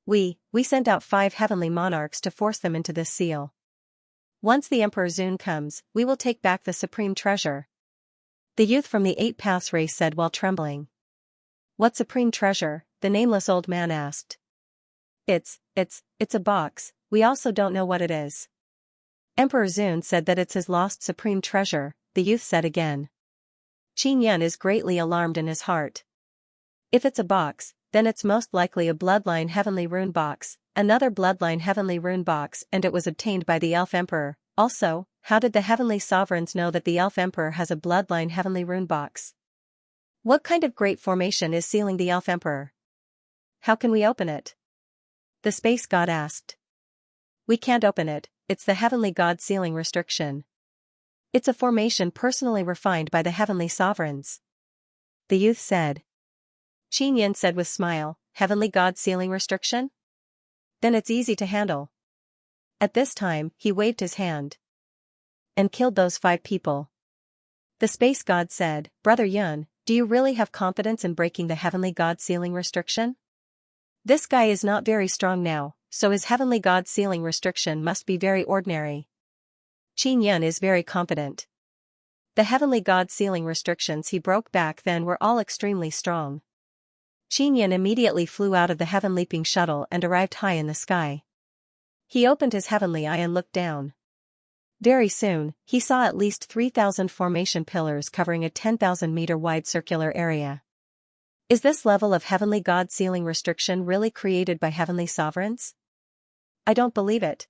We sent out 5 heavenly monarchs to force them into this seal. Once the Emperor Zun comes, we will take back the supreme treasure. The youth from the 8 Paths race said while trembling. What supreme treasure? The nameless old man asked. It's a box, we also don't know what it is. Emperor Zun said that it's his lost supreme treasure, the youth said again. Xianxia is greatly alarmed in his heart. If it's a box, then it's most likely a bloodline heavenly rune box, another bloodline heavenly rune box, and it was obtained by the elf emperor. Also, how did the heavenly sovereigns know that the elf emperor has a bloodline heavenly rune box? What kind of great formation is sealing the elf emperor? How can we open it? The space god asked. We can't open it, it's the heavenly god sealing restriction. It's a formation personally refined by the heavenly sovereigns. The youth said. Xianxia said with smile, heavenly god sealing restriction? Then it's easy to handle. At this time, he waved his hand. And killed those 5 people. The space god said, Brother Yun, do you really have confidence in breaking the heavenly god sealing restriction? This guy is not very strong now, so his heavenly god sealing restriction must be very ordinary. Xianxia is very confident. The heavenly god sealing restrictions he broke back then were all extremely strong. Xianxia immediately flew out of the heaven-leaping shuttle and arrived high in the sky. He opened his heavenly eye and looked down. Very soon, he saw at least 3,000 formation pillars covering a 10,000-meter wide circular area. Is this level of heavenly god sealing restriction really created by heavenly sovereigns? I don't believe it.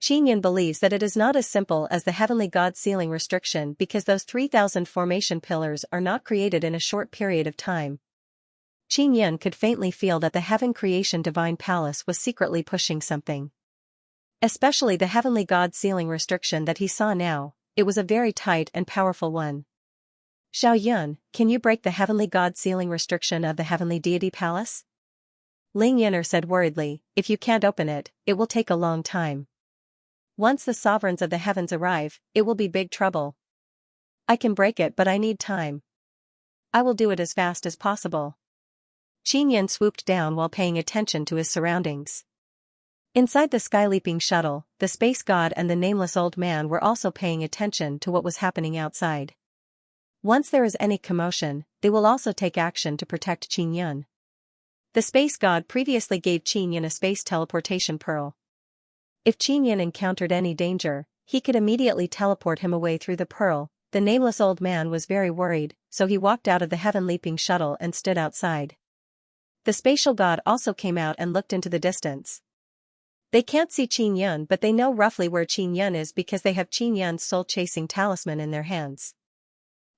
Xianxia believes that it is not as simple as the heavenly god sealing restriction because those 3,000 formation pillars are not created in a short period of time. Xianxia could faintly feel that the heaven creation divine palace was secretly pushing something. Especially the heavenly god sealing restriction that he saw now, it was a very tight and powerful one. Xiao, can you break the heavenly god sealing restriction of the heavenly deity palace? Ling Yin'er said worriedly, if you can't open it, it will take a long time. Once the sovereigns of the heavens arrive, it will be big trouble. I can break it, but I need time. I will do it as fast as possible. Qin Yan swooped down while paying attention to his surroundings. Inside the sky-leaping shuttle, the space god and the nameless old man were also paying attention to what was happening outside. Once there is any commotion, they will also take action to protect Qin Yan. The space god previously gave Qin Yan a space teleportation pearl. If Qin Yan encountered any danger, he could immediately teleport him away through the pearl. The nameless old man was very worried, so he walked out of the heaven-leaping shuttle and stood outside. The spatial god also came out and looked into the distance. They can't see Qin Yan, but they know roughly where Qin Yan is because they have Qin Yan's soul-chasing talisman in their hands.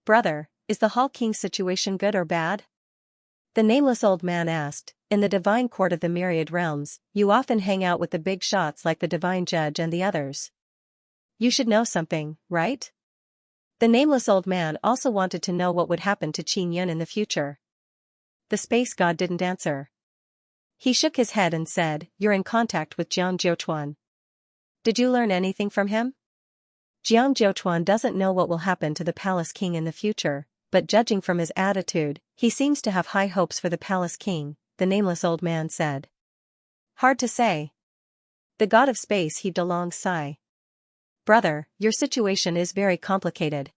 Brother, is the Hall King's situation good or bad? The nameless old man asked. In the divine court of the myriad realms, you often hang out with the big shots like the divine judge and the others. You should know something, right? The nameless old man also wanted to know what would happen to Qin Yan in the future. The space god didn't answer. He shook his head and said, you're in contact with Jiang Jiuchuan. Did you learn anything from him? Jiang Jiuchuan doesn't know what will happen to the Palace King in the future, but judging from his attitude, he seems to have high hopes for the Palace King, the nameless old man said. Hard to say. The god of space heaved a long sigh. Brother, your situation is very complicated.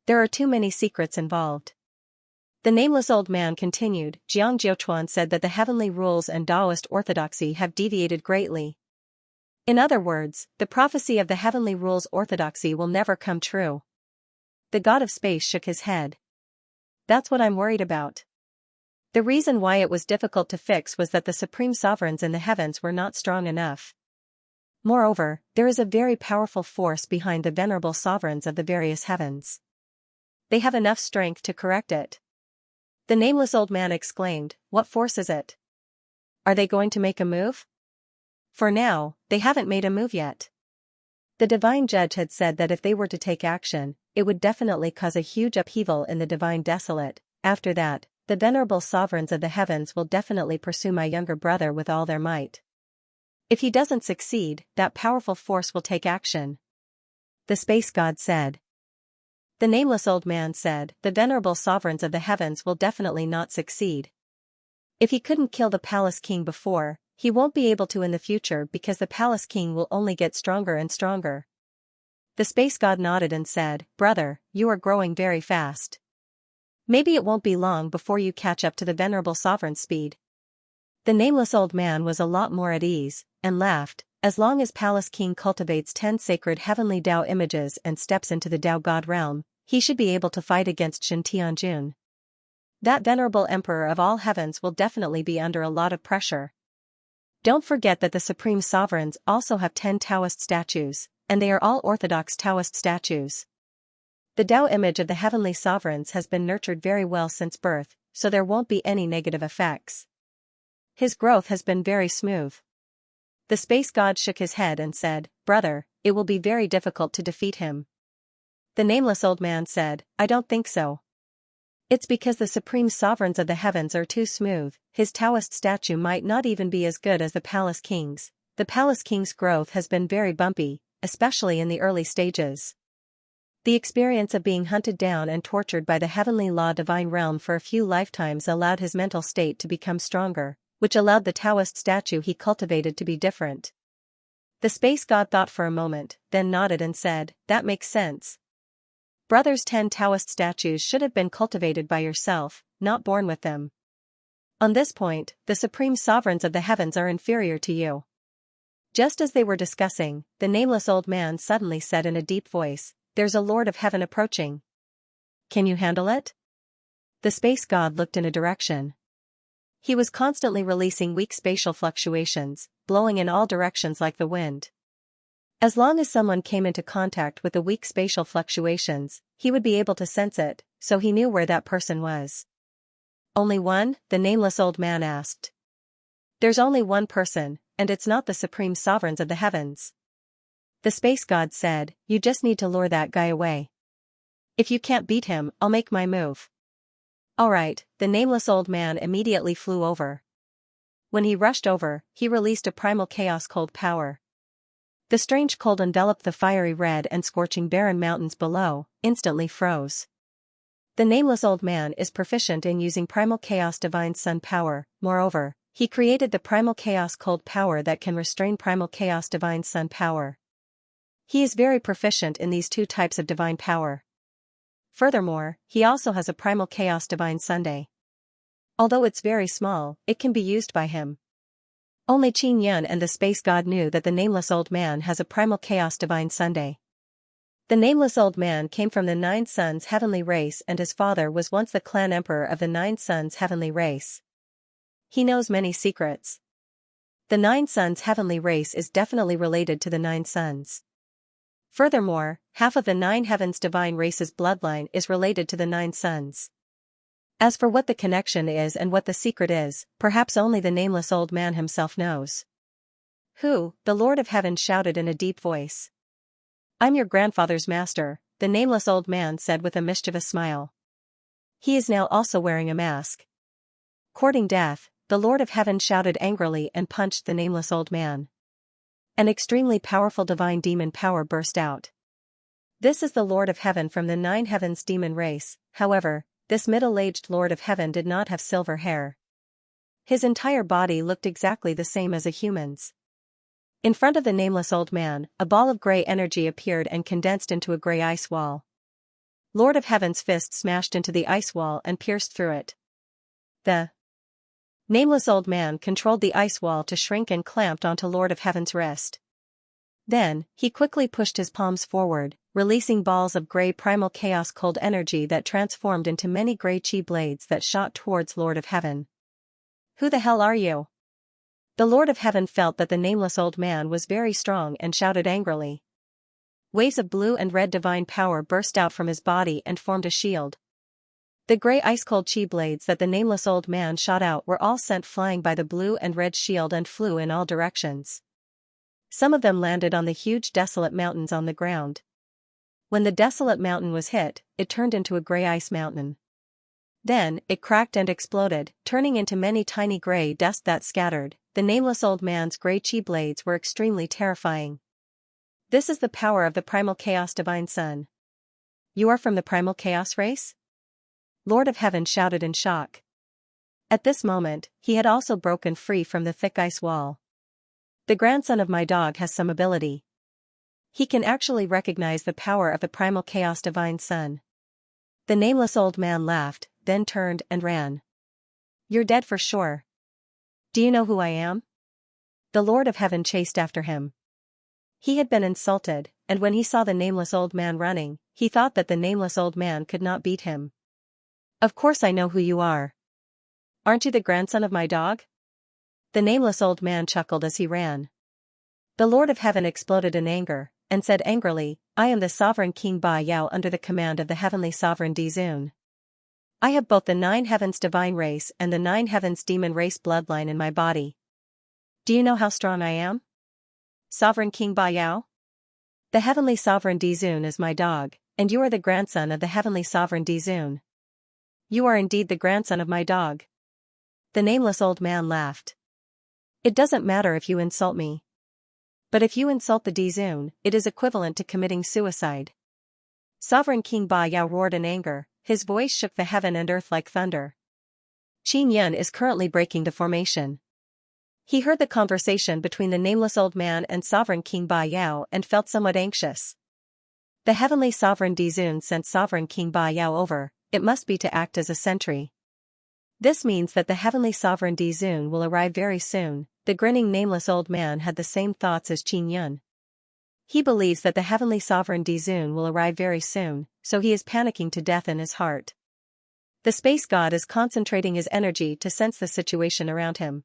There are too many secrets involved. The nameless old man continued. Jiang Jiuchuan said that the heavenly rules and Taoist orthodoxy have deviated greatly. In other words, the prophecy of the heavenly rules orthodoxy will never come true. The god of space shook his head. That's what I'm worried about. The reason why it was difficult to fix was that the supreme sovereigns in the heavens were not strong enough. Moreover, there is a very powerful force behind the venerable sovereigns of the various heavens. They have enough strength to correct it. The nameless old man exclaimed, what force is it? Are they going to make a move? For now, they haven't made a move yet. The divine judge had said that if they were to take action, it would definitely cause a huge upheaval in the divine desolate. After that, the venerable sovereigns of the heavens will definitely pursue my younger brother with all their might. If he doesn't succeed, that powerful force will take action. The space god said. The nameless old man said, the venerable sovereigns of the heavens will definitely not succeed. If he couldn't kill the Palace King before, he won't be able to in the future because the Palace King will only get stronger and stronger. The space god nodded and said, brother, you are growing very fast. Maybe it won't be long before you catch up to the venerable sovereign's speed. The nameless old man was a lot more at ease, and laughed. As long as Palace King cultivates 10 sacred heavenly Tao images and steps into the Tao God realm, he should be able to fight against Shen Tianjun. That venerable emperor of all heavens will definitely be under a lot of pressure. Don't forget that the supreme sovereigns also have 10 Taoist statues, and they are all orthodox Taoist statues. The Tao image of the heavenly sovereigns has been nurtured very well since birth, so there won't be any negative effects. His growth has been very smooth. The space god shook his head and said, brother, it will be very difficult to defeat him. The nameless old man said, I don't think so. It's because the supreme sovereigns of the heavens are too smooth. His Taoist statue might not even be as good as the Palace King's. The Palace King's growth has been very bumpy, especially in the early stages. The experience of being hunted down and tortured by the heavenly law divine realm for a few lifetimes allowed his mental state to become stronger, which allowed the Taoist statue he cultivated to be different. The space god thought for a moment, then nodded and said, that makes sense. Brother's 10 Taoist statues should have been cultivated by yourself, not born with them. On this point, the supreme sovereigns of the heavens are inferior to you. Just as they were discussing, the nameless old man suddenly said in a deep voice, there's a Lord of Heaven approaching. Can you handle it? The space god looked in a direction. He was constantly releasing weak spatial fluctuations, blowing in all directions like the wind. As long as someone came into contact with the weak spatial fluctuations, he would be able to sense it, so he knew where that person was. Only one? The nameless old man asked. There's only one person, and it's not the supreme sovereigns of the heavens. The space god said, you just need to lure that guy away. If you can't beat him, I'll make my move. Alright, the nameless old man immediately flew over. When he rushed over, he released a primal chaos cold power. The strange cold enveloped the fiery red and scorching barren mountains below, instantly froze. The nameless old man is proficient in using primal chaos divine sun power. Moreover, he created the primal chaos cold power that can restrain primal chaos divine sun power. He is very proficient in these two types of divine power. Furthermore, he also has a primal chaos divine Sunday. Although it's very small, it can be used by him. Only Xianxia and the space god knew that the nameless old man has a primal chaos divine Sunday. The nameless old man came from the Nine Suns heavenly race, and his father was once the clan emperor of the Nine Suns heavenly race. He knows many secrets. The Nine Suns heavenly race is definitely related to the Nine Suns. Furthermore, half of the Nine Heavens divine race's bloodline is related to the Nine Suns. As for what the connection is and what the secret is, perhaps only the nameless old man himself knows. Who? The Lord of Heaven shouted in a deep voice. I'm your grandfather's master, the nameless old man said with a mischievous smile. He is now also wearing a mask. Courting death, the Lord of Heaven shouted angrily and punched the nameless old man. An extremely powerful divine demon power burst out. This is the Lord of Heaven from the Nine Heavens demon race. However, this middle-aged Lord of Heaven did not have silver hair. His entire body looked exactly the same as a human's. In front of the nameless old man, a ball of gray energy appeared and condensed into a gray ice wall. Lord of Heaven's fist smashed into the ice wall and pierced through it. The nameless old man controlled the ice wall to shrink and clamped onto Lord of Heaven's wrist. Then, he quickly pushed his palms forward, releasing balls of gray primal chaos cold energy that transformed into many gray chi blades that shot towards Lord of Heaven. Who the hell are you? The Lord of Heaven felt that the nameless old man was very strong and shouted angrily. Waves of blue and red divine power burst out from his body and formed a shield. The gray ice-cold chi blades that the nameless old man shot out were all sent flying by the blue and red shield and flew in all directions. Some of them landed on the huge desolate mountains on the ground. When the desolate mountain was hit, it turned into a gray ice mountain. Then, it cracked and exploded, turning into many tiny gray dust that scattered. The nameless old man's gray chi blades were extremely terrifying. This is the power of the primal chaos divine sun. You are from the primal chaos race? Lord of Heaven shouted in shock. At this moment, he had also broken free from the thick ice wall. The grandson of my dog has some ability. He can actually recognize the power of the primal chaos divine sun. The nameless old man laughed, then turned and ran. You're dead for sure. Do you know who I am? The Lord of Heaven chased after him. He had been insulted, and when he saw the nameless old man running, he thought that the nameless old man could not beat him. Of course I know who you are. Aren't you the grandson of my dog? The nameless old man chuckled as he ran. The Lord of Heaven exploded in anger, and said angrily, I am the sovereign King Ba Yao under the command of the heavenly sovereign Dizun. I have both the Nine Heavens divine race and the Nine Heavens demon race bloodline in my body. Do you know how strong I am? Sovereign King Ba Yao? The heavenly sovereign Dizun is my dog, and you are the grandson of the heavenly sovereign Dizun. You are indeed the grandson of my dog. The nameless old man laughed. It doesn't matter if you insult me. But if you insult the Dizun, it is equivalent to committing suicide. Sovereign King Ba Yao roared in anger, his voice shook the heaven and earth like thunder. Xianxia is currently breaking the formation. He heard the conversation between the nameless old man and Sovereign King Ba Yao and felt somewhat anxious. The heavenly sovereign Dizun sent Sovereign King Ba Yao over, it must be to act as a sentry. This means that the heavenly sovereign Dizun will arrive very soon. The grinning nameless old man had the same thoughts as Xianxia. He believes that the heavenly sovereign Dizun will arrive very soon, so he is panicking to death in his heart. The space god is concentrating his energy to sense the situation around him.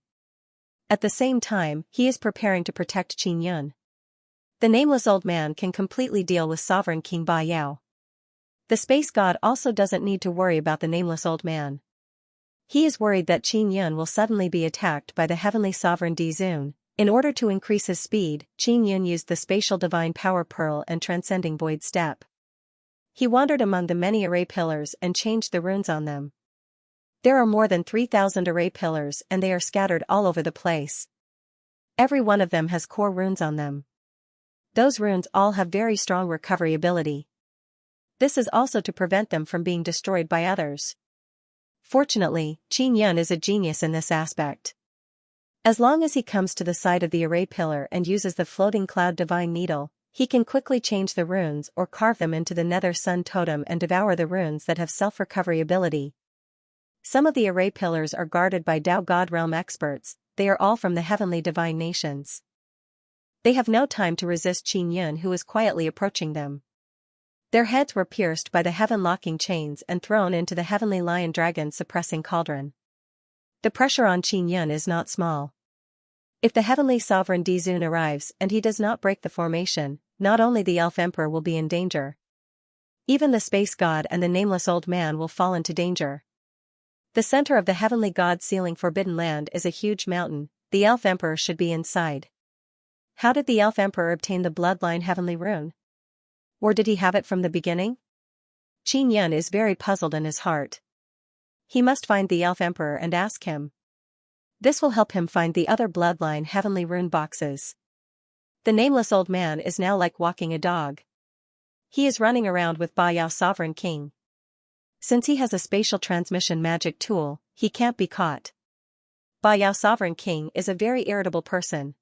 At the same time, he is preparing to protect Xianxia. The nameless old man can completely deal with Sovereign King Ba Yao. The space god also doesn't need to worry about the nameless old man. He is worried that Qin Yun will suddenly be attacked by the heavenly sovereign Dizun. In order to increase his speed, Qin Yun used the spatial divine power pearl and transcending void step. He wandered among the many array pillars and changed the runes on them. There are more than 3,000 array pillars and they are scattered all over the place. Every one of them has core runes on them. Those runes all have very strong recovery ability. This is also to prevent them from being destroyed by others. Fortunately, Qin Yun is a genius in this aspect. As long as he comes to the side of the array pillar and uses the floating cloud divine needle, he can quickly change the runes or carve them into the nether sun totem and devour the runes that have self-recovery ability. Some of the array pillars are guarded by Tao God realm experts. They are all from the heavenly divine nations. They have no time to resist Qin Yun, who is quietly approaching them. Their heads were pierced by the heaven-locking chains and thrown into the heavenly lion-dragon suppressing cauldron. The pressure on Qin Yun is not small. If the heavenly sovereign Dizun arrives and he does not break the formation, not only the elf emperor will be in danger. Even the space god and the nameless old man will fall into danger. The center of the heavenly god sealing forbidden land is a huge mountain. The elf emperor should be inside. How did the elf emperor obtain the bloodline heavenly rune? Or did he have it from the beginning? Qin Yun is very puzzled in his heart. He must find the elf emperor and ask him. This will help him find the other bloodline heavenly rune boxes. The nameless old man is now like walking a dog. He is running around with Ba Yao Sovereign King. Since he has a spatial transmission magic tool, he can't be caught. Ba Yao Sovereign King is a very irritable person.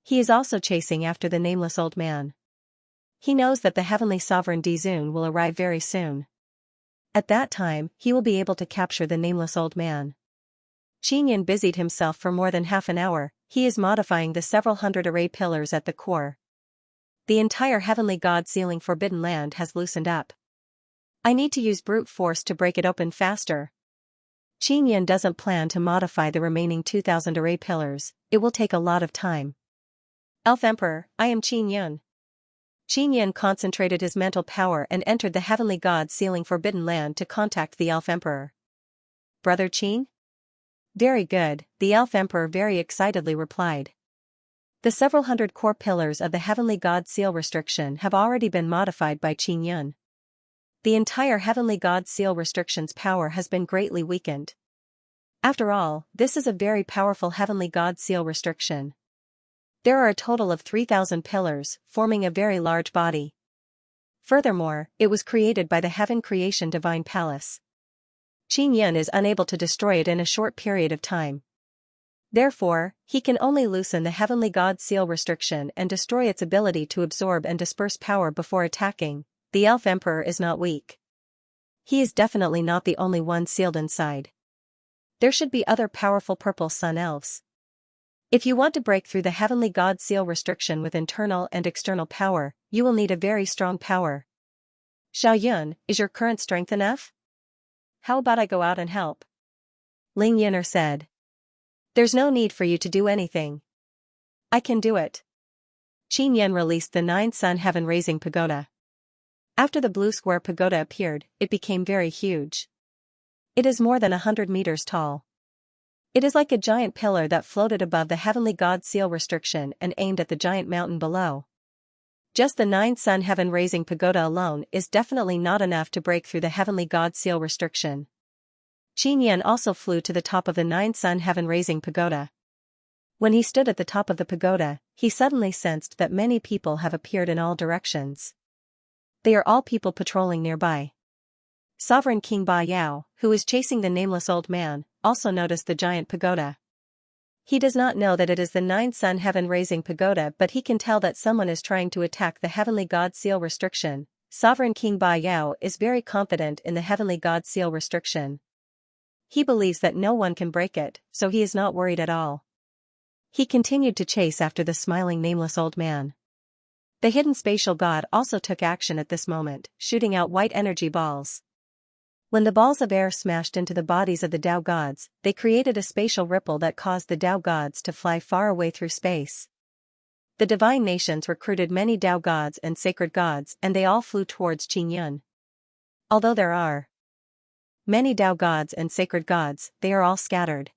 He is also chasing after the nameless old man. He knows that the heavenly sovereign Dizun will arrive very soon. At that time, he will be able to capture the nameless old man. Qin Yun busied himself for more than half an hour. He is modifying the several hundred array pillars at the core. The entire heavenly god sealing forbidden land has loosened up. I need to use brute force to break it open faster. Qin Yun doesn't plan to modify the remaining 2,000 array pillars. It will take a lot of time. Elf Emperor, I am Qin Yun. Qin Yun concentrated his mental power and entered the heavenly god sealing forbidden land to contact the Elf Emperor. Brother Qin? Very good, the Elf Emperor very excitedly replied. The several hundred core pillars of the heavenly god seal restriction have already been modified by Qin Yun. The entire heavenly god seal restriction's power has been greatly weakened. After all, this is a very powerful heavenly god seal restriction. There are a total of 3,000 pillars, forming a very large body. Furthermore, it was created by the Heaven Creation Divine Palace. Qin Yun is unable to destroy it in a short period of time. Therefore, he can only loosen the heavenly god seal restriction and destroy its ability to absorb and disperse power before attacking. The Elf Emperor is not weak. He is definitely not the only one sealed inside. There should be other powerful purple sun elves. If you want to break through the heavenly god seal restriction with internal and external power, you will need a very strong power. Xiao Yun, is your current strength enough? How about I go out and help? Ling Yin'er said. There's no need for you to do anything. I can do it. Qin Yun released the 9 sun heaven raising pagoda. After the blue square pagoda appeared, it became very huge. It is more than 100 meters tall. It is like a giant pillar that floated above the heavenly god seal restriction and aimed at the giant mountain below. Just the 9 sun heaven raising pagoda alone is definitely not enough to break through the heavenly god seal restriction. Qin Yun also flew to the top of the 9 sun heaven raising pagoda. When he stood at the top of the pagoda, he suddenly sensed that many people have appeared in all directions. They are all people patrolling nearby. Sovereign King Ba Yao, who is chasing the nameless old man, also noticed the giant pagoda. He does not know that it is the 9 sun heaven raising pagoda, but he can tell that someone is trying to attack the heavenly god seal restriction. Sovereign King Ba Yao is very confident in the heavenly god seal restriction. He believes that no one can break it, so he is not worried at all. He continued to chase after the smiling nameless old man. The hidden spatial god also took action at this moment, shooting out white energy balls. When the balls of air smashed into the bodies of the Tao gods, they created a spatial ripple that caused the Tao gods to fly far away through space. The divine nations recruited many Tao gods and sacred gods and they all flew towards Qin Yun. Although there are many Tao gods and sacred gods, they are all scattered.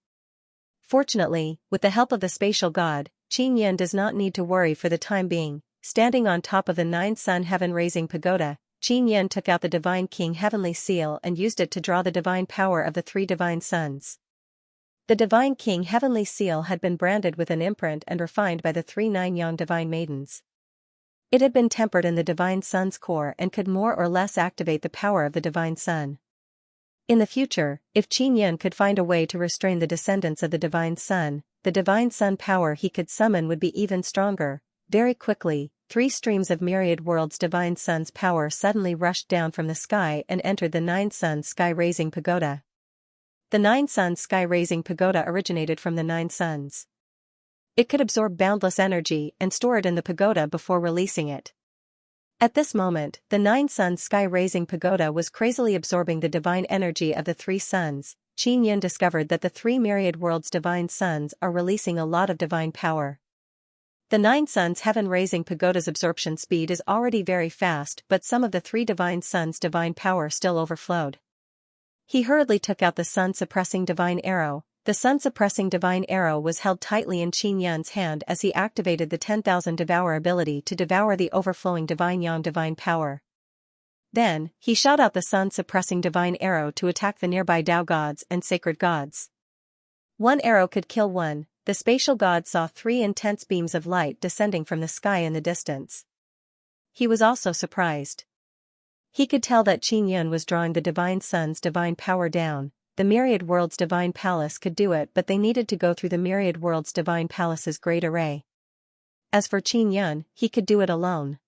Fortunately, with the help of the spatial god, Qin Yin does not need to worry for the time being. Standing on top of the 9-sun heaven-raising pagoda, Qin Yin took out the Divine King Heavenly Seal and used it to draw the divine power of the 3 divine suns. The Divine King Heavenly Seal had been branded with an imprint and refined by the 3 9-yang divine maidens. It had been tempered in the divine sun's core and could more or less activate the power of the divine sun. In the future, if Qin Yin could find a way to restrain the descendants of the divine sun power he could summon would be even stronger. Very quickly, 3 streams of myriad worlds divine sun's power suddenly rushed down from the sky and entered the 9-sun sky-raising pagoda. The 9-sun sky-raising pagoda originated from the 9 suns. It could absorb boundless energy and store it in the pagoda before releasing it. At this moment, the 9-sun sky-raising pagoda was crazily absorbing the divine energy of the 3 suns. Qin Yin discovered that the 3 myriad worlds divine suns are releasing a lot of divine power. The 9 suns heaven-raising pagoda's absorption speed is already very fast, but some of the 3 divine suns' divine power still overflowed. He hurriedly took out the sun-suppressing divine arrow. The sun-suppressing divine arrow was held tightly in Qin Yin's hand as he activated the 10,000 devour ability to devour the overflowing divine yang divine power. Then, he shot out the sun-suppressing divine arrow to attack the nearby Tao gods and sacred gods. One arrow could kill one. The spatial god saw 3 intense beams of light descending from the sky in the distance. He was also surprised. He could tell that Qin Yin was drawing the divine sun's divine power down. The myriad worlds divine palace could do it, but they needed to go through the myriad worlds divine palace's great array. As for Qin Yin, he could do it alone.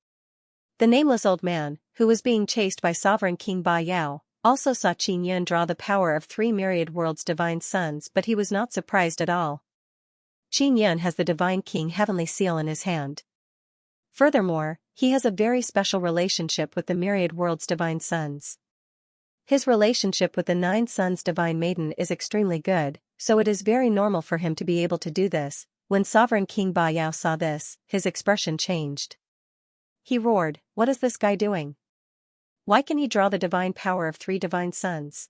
The nameless old man, who was being chased by sovereign King Ba Yao, also saw Qin Yin draw the power of 3 myriad worlds divine suns, but he was not surprised at all. Qin Yin has the Divine King Heavenly Seal in his hand. Furthermore, he has a very special relationship with the myriad worlds divine suns. His relationship with the 9 suns divine maiden is extremely good, so it is very normal for him to be able to do this. When sovereign King Ba Yao saw this, his expression changed. He roared, "What is this guy doing? Why can he draw the divine power of 3 divine suns?"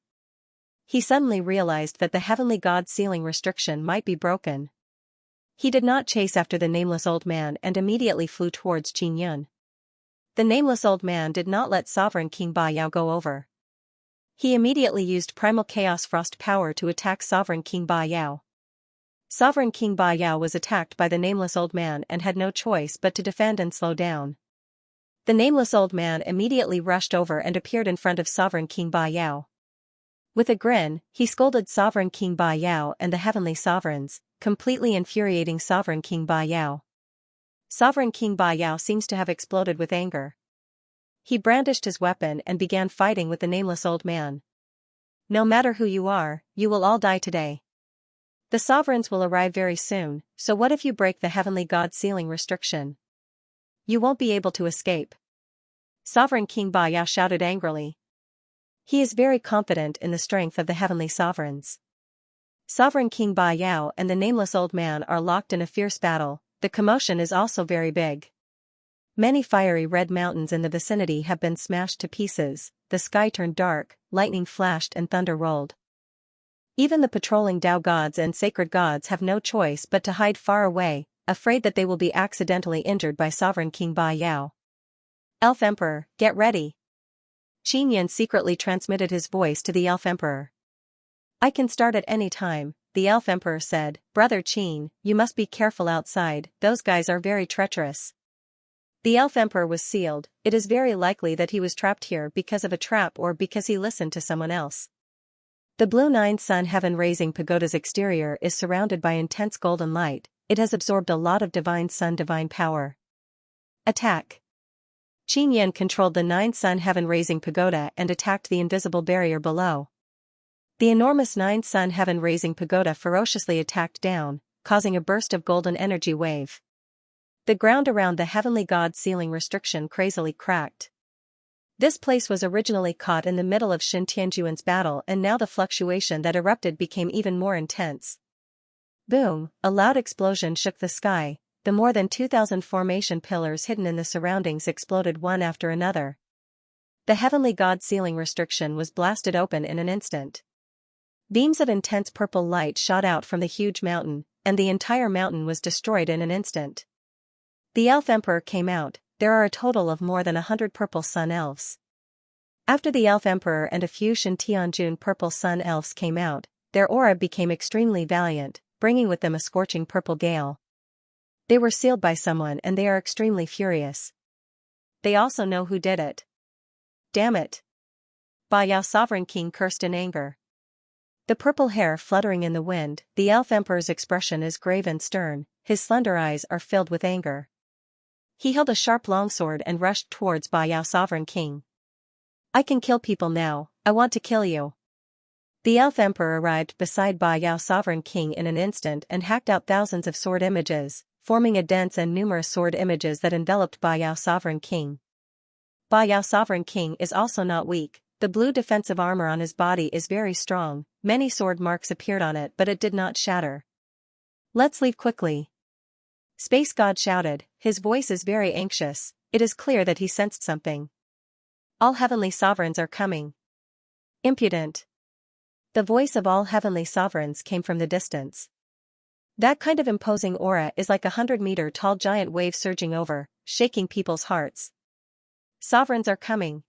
He suddenly realized that the heavenly god sealing restriction might be broken. He did not chase after the nameless old man and immediately flew towards Qin Yin. The nameless old man did not let sovereign King Ba Yao go over. He immediately used primal chaos frost power to attack sovereign King Ba Yao. Sovereign King Ba Yao was attacked by the nameless old man and had no choice but to defend and slow down. The nameless old man immediately rushed over and appeared in front of sovereign King Ba Yao. With a grin, he scolded sovereign King Ba Yao and the heavenly sovereigns, completely infuriating sovereign King Ba Yao. Sovereign King Ba Yao seems to have exploded with anger. He brandished his weapon and began fighting with the nameless old man. "No matter who you are, you will all die today. The sovereigns will arrive very soon, so what if you break the heavenly god sealing restriction? You won't be able to escape." Sovereign King Ba Yao shouted angrily. He is very confident in the strength of the heavenly sovereigns. Sovereign King Ba Yao and the nameless old man are locked in a fierce battle. The commotion is also very big. Many fiery red mountains in the vicinity have been smashed to pieces, the sky turned dark, lightning flashed and thunder rolled. Even the patrolling Tao gods and sacred gods have no choice but to hide far away, afraid that they will be accidentally injured by sovereign King Ba Yao. "Elf Emperor, get ready." Qin Yin secretly transmitted his voice to the Elf Emperor. "I can start at any time," the Elf Emperor said. "Brother Qin, you must be careful outside, those guys are very treacherous." The Elf Emperor was sealed. It is very likely that he was trapped here because of a trap or because he listened to someone else. The blue 9-sun heaven-raising pagoda's exterior is surrounded by intense golden light. It has absorbed a lot of divine sun divine power. Attack! Qin Yin controlled the 9-sun heaven-raising pagoda and attacked the invisible barrier below. The enormous 9-sun heaven-raising pagoda ferociously attacked down, causing a burst of golden energy wave. The ground around the heavenly god sealing restriction crazily cracked. This place was originally caught in the middle of Shin Tianjuan's battle, and now the fluctuation that erupted became even more intense. Boom! A loud explosion shook the sky. The more than 2,000 formation pillars hidden in the surroundings exploded one after another. The heavenly god ceiling restriction was blasted open in an instant. Beams of intense purple light shot out from the huge mountain, and the entire mountain was destroyed in an instant. The elf emperor came out. There are a total of more than 100 purple sun elves. After the elf emperor and a few Xianxia purple sun elves came out, their aura became extremely valiant, bringing with them a scorching purple gale. They were sealed by someone and they are extremely furious. They also know who did it. Damn it! Ba Yao Sovereign King cursed in anger. The purple hair fluttering in the wind, the elf emperor's expression is grave and stern, his slender eyes are filled with anger. He held a sharp longsword and rushed towards Ba Yao Sovereign King. I can kill people now, I want to kill you. The elf emperor arrived beside Ba Yao Sovereign King in an instant and hacked out thousands of sword images, forming a dense and numerous sword images that enveloped Ba Yao Sovereign King. Ba Yao Sovereign King is also not weak. The blue defensive armor on his body is very strong, many sword marks appeared on it but it did not shatter. Let's leave quickly. Space God shouted, his voice is very anxious, it is clear that he sensed something. All heavenly sovereigns are coming. Impudent. The voice of all heavenly sovereigns came from the distance. That kind of imposing aura is like 100-meter tall giant wave surging over, shaking people's hearts. Sovereigns are coming.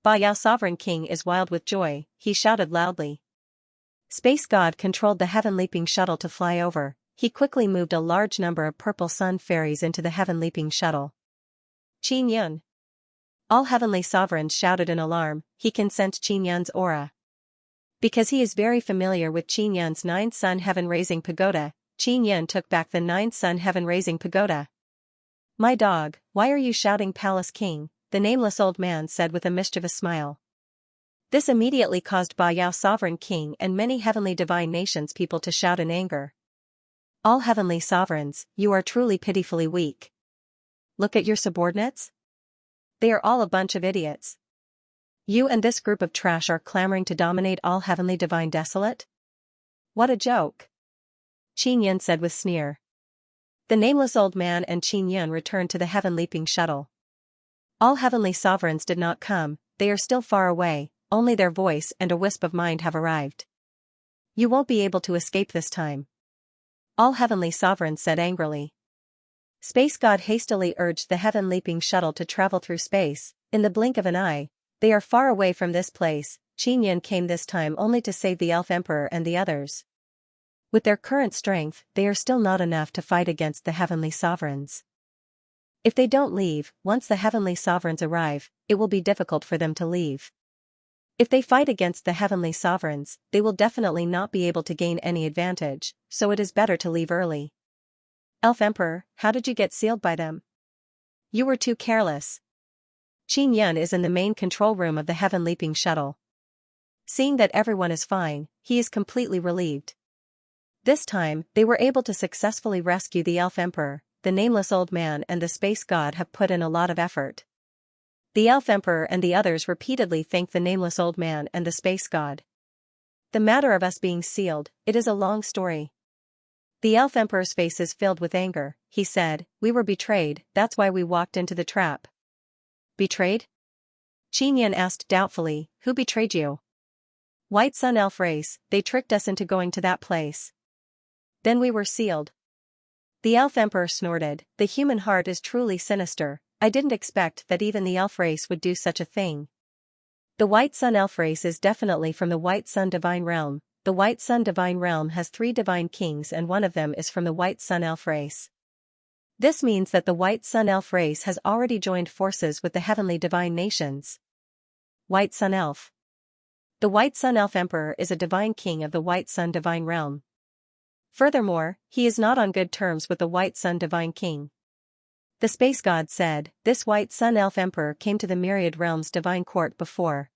Ba Yao Sovereign King is wild with joy, he shouted loudly. Space God controlled the heaven-leaping shuttle to fly over, he quickly moved a large number of purple sun fairies into the heaven-leaping shuttle. Qin Yun. All heavenly sovereigns shouted in alarm, he can sense Qin Yun's aura. Because he is very familiar with Qin Yun's 9-sun heaven-raising pagoda, Qin Yun took back the 9-sun heaven-raising pagoda. My dog, why are you shouting Palace King? The nameless old man said with a mischievous smile. This immediately caused Ba Yao Sovereign King and many heavenly divine nations people to shout in anger. All heavenly sovereigns, you are truly pitifully weak. Look at your subordinates. They are all a bunch of idiots. You and this group of trash are clamoring to dominate all heavenly divine desolate? What a joke! Qin Yun said with sneer. The nameless old man and Qin Yun returned to the heaven-leaping shuttle. All heavenly sovereigns did not come, they are still far away, only their voice and a wisp of mind have arrived. You won't be able to escape this time. All heavenly sovereigns said angrily. Space God hastily urged the heaven-leaping shuttle to travel through space, in the blink of an eye, they are far away from this place. Qin Yun came this time only to save the Elf Emperor and the others. With their current strength, they are still not enough to fight against the heavenly sovereigns. If they don't leave, once the heavenly sovereigns arrive, it will be difficult for them to leave. If they fight against the heavenly sovereigns, they will definitely not be able to gain any advantage, so it is better to leave early. Elf Emperor, how did you get sealed by them? You were too careless. Qin Yun is in the main control room of the heaven-leaping shuttle. Seeing that everyone is fine, he is completely relieved. This time, they were able to successfully rescue the Elf Emperor. The nameless old man and the space god have put in a lot of effort. The Elf Emperor and the others repeatedly thanked the nameless old man and the space god. The matter of us being sealed, it is a long story. The Elf Emperor's face is filled with anger, he said, we were betrayed, that's why we walked into the trap. Betrayed? Qin Yun asked doubtfully, who betrayed you? White Sun Elf race, they tricked us into going to that place. Then we were sealed. The Elf Emperor snorted, the human heart is truly sinister, I didn't expect that even the elf race would do such a thing. The White Sun Elf race is definitely from the White Sun Divine Realm. The White Sun Divine Realm has 3 divine kings and one of them is from the White Sun Elf race. This means that the White Sun Elf race has already joined forces with the heavenly divine nations. White Sun Elf. The White Sun Elf Emperor is a divine king of the White Sun Divine Realm. Furthermore, he is not on good terms with the White Sun Divine King. The space god said, this White Sun Elf Emperor came to the Myriad Realms divine court before.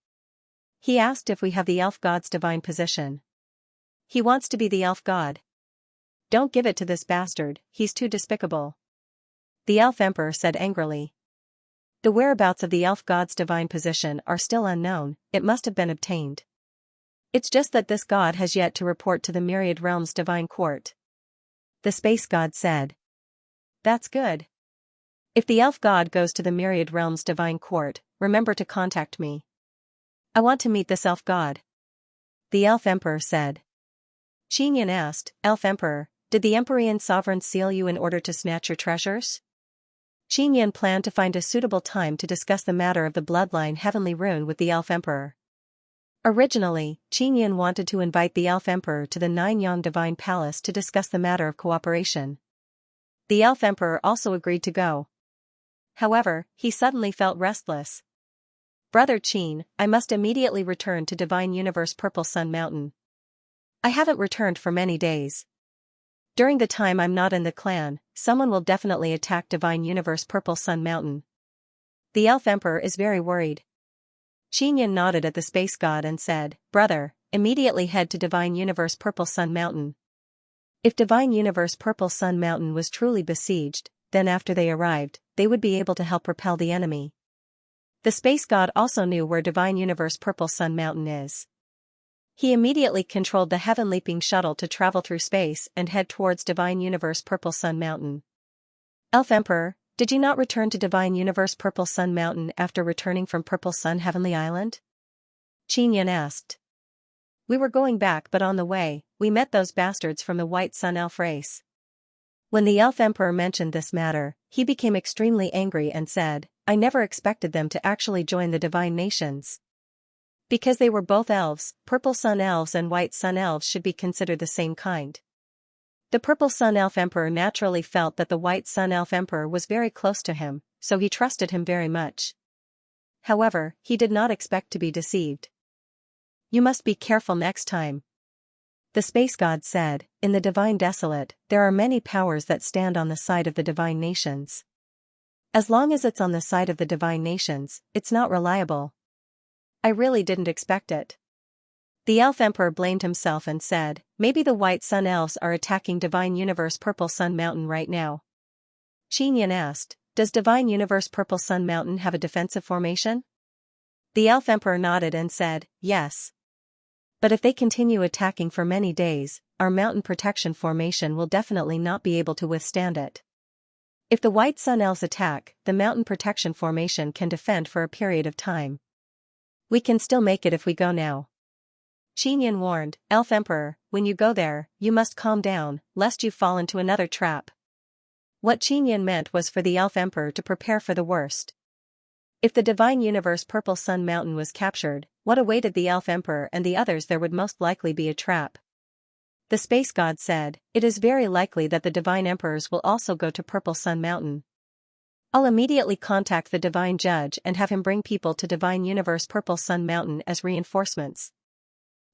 He asked if we have the elf god's divine position. He wants to be the elf god. Don't give it to this bastard, he's too despicable. The Elf Emperor said angrily. The whereabouts of the elf god's divine position are still unknown, it must have been obtained. It's just that this god has yet to report to the Myriad Realms divine court. The space god said. That's good. If the elf god goes to the myriad realms divine court, remember to contact me. I want to meet this elf god. The elf emperor said. Xianxia asked, Elf emperor, did the Empyrean sovereign seal you in order to snatch your treasures? Xianxia planned to find a suitable time to discuss the matter of the bloodline heavenly rune with the elf emperor. Originally, Xianxia wanted to invite the elf emperor to the Nine-Yang divine palace to discuss the matter of cooperation. The elf emperor also agreed to go. However, he suddenly felt restless. Brother Qin, I must immediately return to Divine Universe Purple Sun Mountain. I haven't returned for many days. During the time I'm not in the clan, someone will definitely attack Divine Universe Purple Sun Mountain. The elf emperor is very worried. Xianxia nodded at the space god and said, Brother, immediately head to Divine Universe Purple Sun Mountain. If Divine Universe Purple Sun Mountain was truly besieged, then after they arrived, they would be able to help repel the enemy. The space god also knew where Divine Universe Purple Sun Mountain is. He immediately controlled the Heaven Leaping Shuttle to travel through space and head towards Divine Universe Purple Sun Mountain. Elf Emperor, did you not return to Divine Universe Purple Sun Mountain after returning from Purple Sun Heavenly Island? Xianxia asked. We were going back, but on the way, we met those bastards from the White Sun Elf race. When the Elf Emperor mentioned this matter, he became extremely angry and said, I never expected them to actually join the Divine Nations. Because they were both elves, Purple Sun Elves and White Sun Elves should be considered the same kind. The Purple Sun Elf Emperor naturally felt that the White Sun Elf Emperor was very close to him, so he trusted him very much. However, he did not expect to be deceived. You must be careful next time. The space god said, in the Divine Desolate, there are many powers that stand on the side of the Divine Nations. As long as it's on the side of the Divine Nations, it's not reliable. I really didn't expect it. The Elf Emperor blamed himself and said, maybe the White Sun Elves are attacking Divine Universe Purple Sun Mountain right now. Xianxia asked, does Divine Universe Purple Sun Mountain have a defensive formation? The Elf Emperor nodded and said, yes. But if they continue attacking for many days, our mountain protection formation will definitely not be able to withstand it. If the White Sun Elves attack, the mountain protection formation can defend for a period of time. We can still make it if we go now. Xianxia warned, Elf Emperor, when you go there, you must calm down, lest you fall into another trap. What Xianxia meant was for the Elf Emperor to prepare for the worst. If the Divine Universe Purple Sun Mountain was captured, what awaited the Elf Emperor and the others there would most likely be a trap. The space god said, it is very likely that the Divine Emperors will also go to Purple Sun Mountain. I'll immediately contact the Divine Judge and have him bring people to Divine Universe Purple Sun Mountain as reinforcements.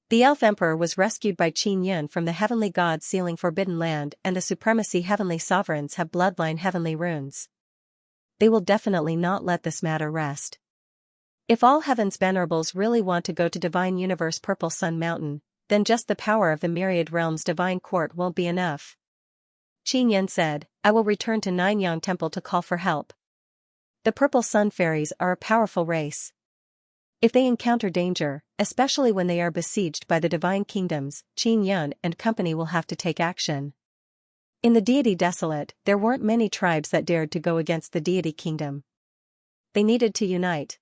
The Elf Emperor was rescued by Xianxia from the heavenly gods sealing Forbidden Land, and the Supremacy Heavenly Sovereigns have bloodline heavenly runes. They will definitely not let this matter rest. If all Heaven's Venerables really want to go to Divine Universe Purple Sun Mountain, then just the power of the Myriad Realms Divine Court won't be enough. Xianxia said, I will return to Nine-Yang Temple to call for help. The Purple Sun Fairies are a powerful race. If they encounter danger, especially when they are besieged by the Divine Kingdoms, Xianxia and company will have to take action. In the Deity Desolate, there weren't many tribes that dared to go against the Deity Kingdom. They needed to unite.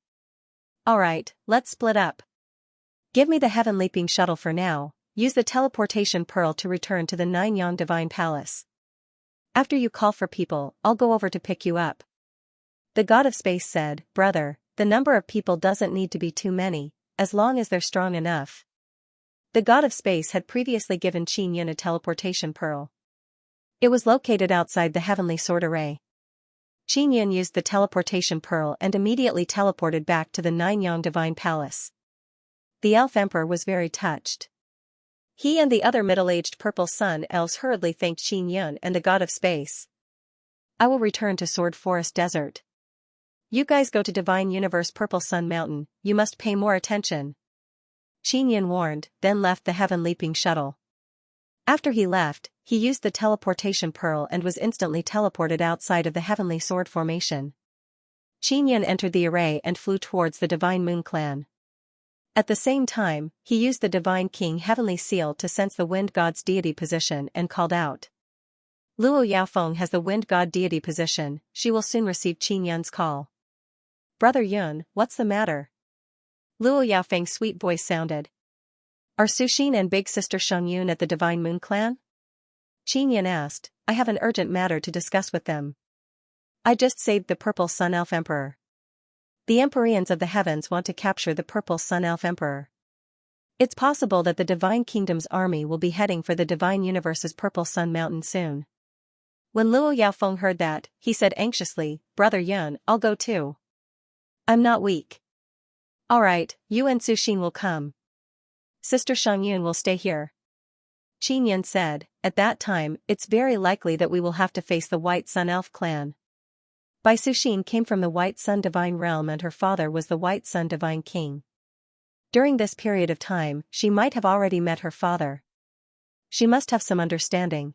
Alright, let's split up. Give me the Heaven Leaping Shuttle for now, use the teleportation pearl to return to the Nine-Yang Divine Palace. After you call for people, I'll go over to pick you up. The God of Space said, Brother, the number of people doesn't need to be too many, as long as they're strong enough. The God of Space had previously given Xianxia a teleportation pearl. It was located outside the Heavenly Sword Array. Xianxia used the teleportation pearl and immediately teleported back to the Nine-Yang Divine Palace. The Elf Emperor was very touched. He and the other middle-aged Purple Sun Elves hurriedly thanked Xianxia and the God of Space. I will return to Sword Forest Desert. You guys go to Divine Universe Purple Sun Mountain, you must pay more attention. Xianxia warned, then left the Heaven Leaping Shuttle. After he left, he used the teleportation pearl and was instantly teleported outside of the Heavenly Sword formation. Xianxia entered the array and flew towards the Divine Moon Clan. At the same time, he used the Divine King Heavenly Seal to sense the Wind God's deity position and called out. Luo Yaofeng has the wind god deity position, she will soon receive Qin Yun's call. Brother Yun, what's the matter? Luo Yaofeng's sweet voice sounded. Are Suxin and big sister Xiangyun at the Divine Moon Clan? Qin Yun asked, I have an urgent matter to discuss with them. I just saved the Purple Sun Elf Emperor. The Empyreans of the heavens want to capture the Purple Sun Elf Emperor. It's possible that the Divine Kingdom's army will be heading for the Divine Universe's Purple Sun Mountain soon. When Luo Yaofeng heard that, he said anxiously, Brother Yun, I'll go too. I'm not weak. Alright, you and Suxin will come. Sister Xiangyun will stay here. Qin Yun said, at that time, it's very likely that we will have to face the White Sun Elf clan. Bai Suxin came from the White Sun Divine Realm and her father was the White Sun Divine King. During this period of time, she might have already met her father. She must have some understanding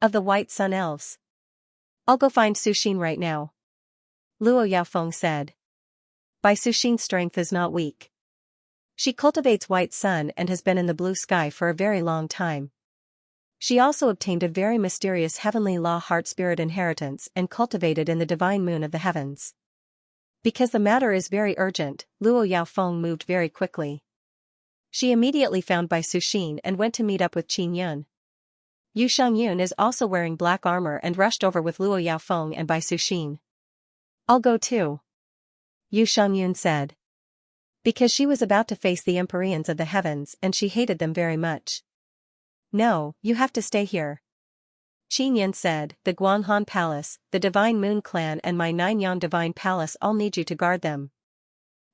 of the White Sun Elves. I'll go find Suxin right now. Luo Yaofeng said. Bai Suxin's strength is not weak. She cultivates White Sun and has been in the blue sky for a very long time. She also obtained a very mysterious heavenly law heart spirit inheritance and cultivated in the divine moon of the heavens. Because the matter is very urgent, Luo Yaofeng moved very quickly. She immediately found Bai Suxin and went to meet up with Qin Yun. Yu Xiangyun is also wearing black armor and rushed over with Luo Yaofeng and Bai Suxin. I'll go too. Yu Xiangyun said. Because she was about to face the Empyreans of the heavens and she hated them very much. No, you have to stay here. Qin Yun said, the Guanghan Palace, the Divine Moon Clan and my Nine-Yan Divine Palace all need you to guard them.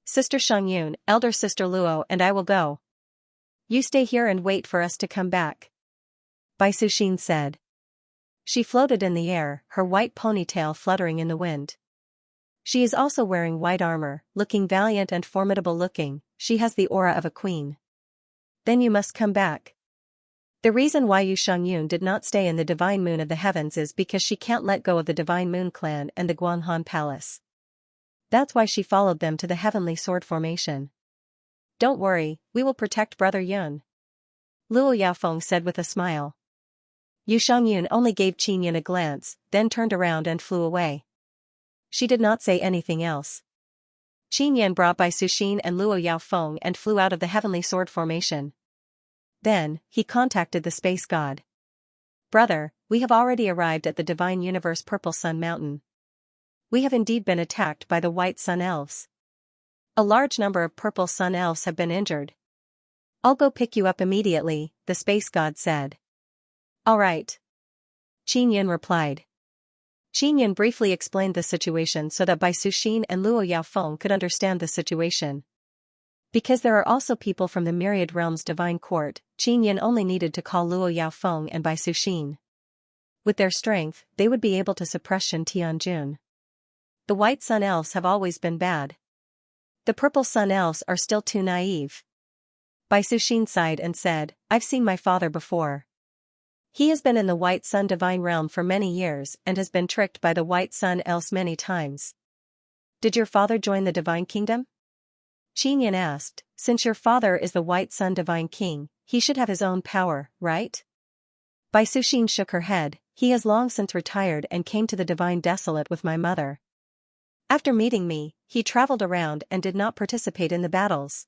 Sister Xiangyun, elder sister Luo and I will go. You stay here and wait for us to come back. Bai Suxin said. She floated in the air, her white ponytail fluttering in the wind. She is also wearing white armor, looking valiant and formidable looking, she has the aura of a queen. Then you must come back. The reason why Yu Xiangyun did not stay in the Divine Moon of the Heavens is because she can't let go of the Divine Moon Clan and the Guanghan Palace. That's why she followed them to the Heavenly Sword Formation. Don't worry, we will protect Brother Yun. Luo Yaofeng said with a smile. Yu Xiangyun only gave Qin Yun a glance, then turned around and flew away. She did not say anything else. Qin Yun brought Bai Suxin and Luo Yaofeng and flew out of the Heavenly Sword Formation. Then, he contacted the space god. Brother, we have already arrived at the Divine Universe Purple Sun Mountain. We have indeed been attacked by the White Sun Elves. A large number of Purple Sun Elves have been injured. I'll go pick you up immediately, the space god said. All right. Qin Yun replied. Qin Yun briefly explained the situation so that Bai Suxin and Luo Yaofeng could understand the situation. Because there are also people from the Myriad Realm's divine court, Qin Yun only needed to call Luo Yaofeng and Bai Suxin. With their strength, they would be able to suppress Shen Tianjun. The White Sun Elves have always been bad. The Purple Sun Elves are still too naive. Bai Suxin sighed and said, I've seen my father before. He has been in the White Sun Divine Realm for many years and has been tricked by the White Sun Elves many times. Did your father join the Divine Kingdom? Qin Yun asked, since your father is the White Sun Divine King, he should have his own power, right? Bai Suxin shook her head, he has long since retired and came to the Divine Desolate with my mother. After meeting me, he traveled around and did not participate in the battles.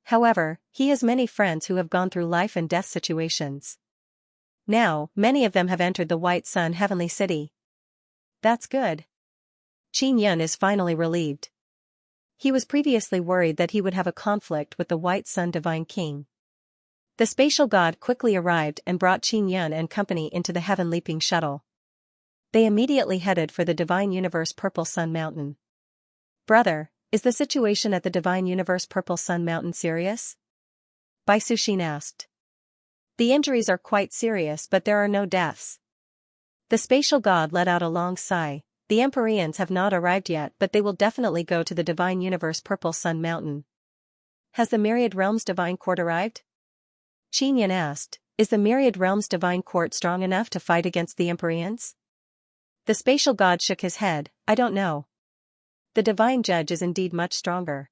However, he has many friends who have gone through life and death situations. Now, many of them have entered the White Sun Heavenly City. That's good. Qin Yun is finally relieved. He was previously worried that he would have a conflict with the White Sun Divine King. The spatial god quickly arrived and brought Qin Yun and company into the heaven-leaping shuttle. They immediately headed for the Divine Universe Purple Sun Mountain. Brother, is the situation at the Divine Universe Purple Sun Mountain serious? Bai Suxin asked. The injuries are quite serious but there are no deaths. The spatial god let out a long sigh. The Empyreans have not arrived yet but they will definitely go to the Divine Universe Purple Sun Mountain. Has the Myriad Realms Divine Court arrived? Qin Yun asked, is the Myriad Realms Divine Court strong enough to fight against the Empyreans? The spatial god shook his head, I don't know. The Divine Judge is indeed much stronger.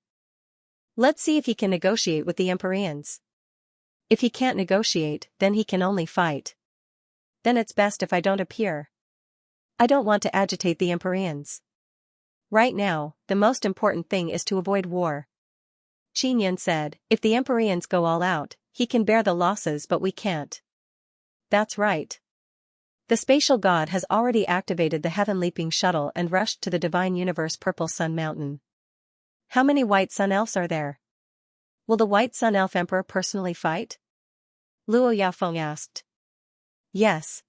Let's see if he can negotiate with the Empyreans. If he can't negotiate, then he can only fight. Then it's best if I don't appear. I don't want to agitate the Empyreans. Right now, the most important thing is to avoid war. Xianxia said, if the Empyreans go all out, he can bear the losses but we can't. That's right. The spatial god has already activated the heaven-leaping shuttle and rushed to the divine universe Purple Sun Mountain. How many White Sun Elves are there? Will the White Sun Elf Emperor personally fight? Luo Yaofeng asked. Yes.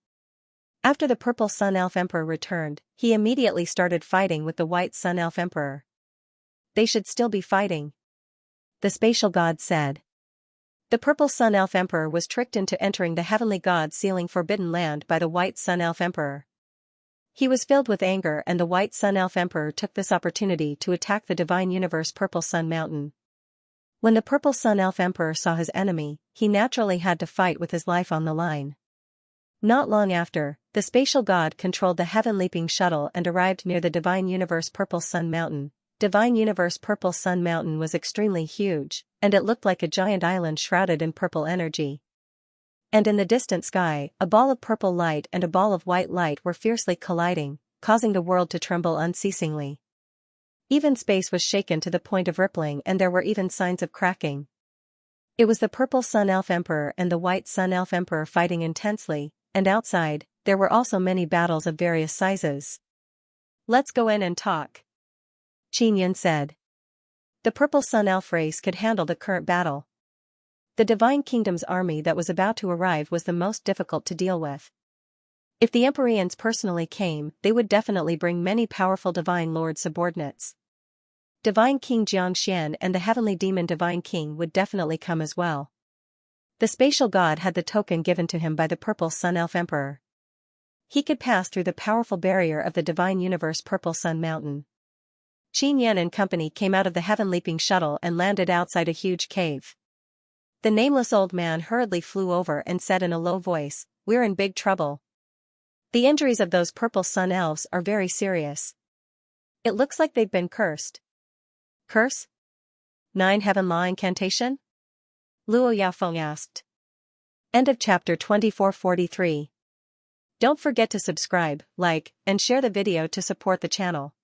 After the Purple Sun Elf Emperor returned, he immediately started fighting with the White Sun Elf Emperor. They should still be fighting, the spatial god said. The Purple Sun Elf Emperor was tricked into entering the heavenly god sealing Forbidden Land by the White Sun Elf Emperor. He was filled with anger and the White Sun Elf Emperor took this opportunity to attack the divine universe Purple Sun Mountain. When the Purple Sun Elf Emperor saw his enemy, he naturally had to fight with his life on the line. Not long after, the spatial god controlled the heaven-leaping shuttle and arrived near the divine universe Purple Sun Mountain. Divine universe Purple Sun Mountain was extremely huge, and it looked like a giant island shrouded in purple energy. And in the distant sky, a ball of purple light and a ball of white light were fiercely colliding, causing the world to tremble unceasingly. Even space was shaken to the point of rippling and there were even signs of cracking. It was the Purple Sun Elf Emperor and the White Sun Elf Emperor fighting intensely, and outside, there were also many battles of various sizes. Let's go in and talk, Xianxia said. The Purple Sun Elf race could handle the current battle. The Divine Kingdom's army that was about to arrive was the most difficult to deal with. If the Empyreans personally came, they would definitely bring many powerful Divine Lord subordinates. Divine King Xianxia and the Heavenly Demon Divine King would definitely come as well. The spatial god had the token given to him by the Purple Sun Elf Emperor. He could pass through the powerful barrier of the divine universe Purple Sun Mountain. Xianxia and company came out of the heaven-leaping shuttle and landed outside a huge cave. The nameless old man hurriedly flew over and said in a low voice, "We're in big trouble. The injuries of those Purple Sun Elves are very serious. It looks like they've been cursed." Curse? 9 Heaven Law Incantation? Luo Yaofeng asked. End of chapter 2443. Don't forget to subscribe, like, and share the video to support the channel.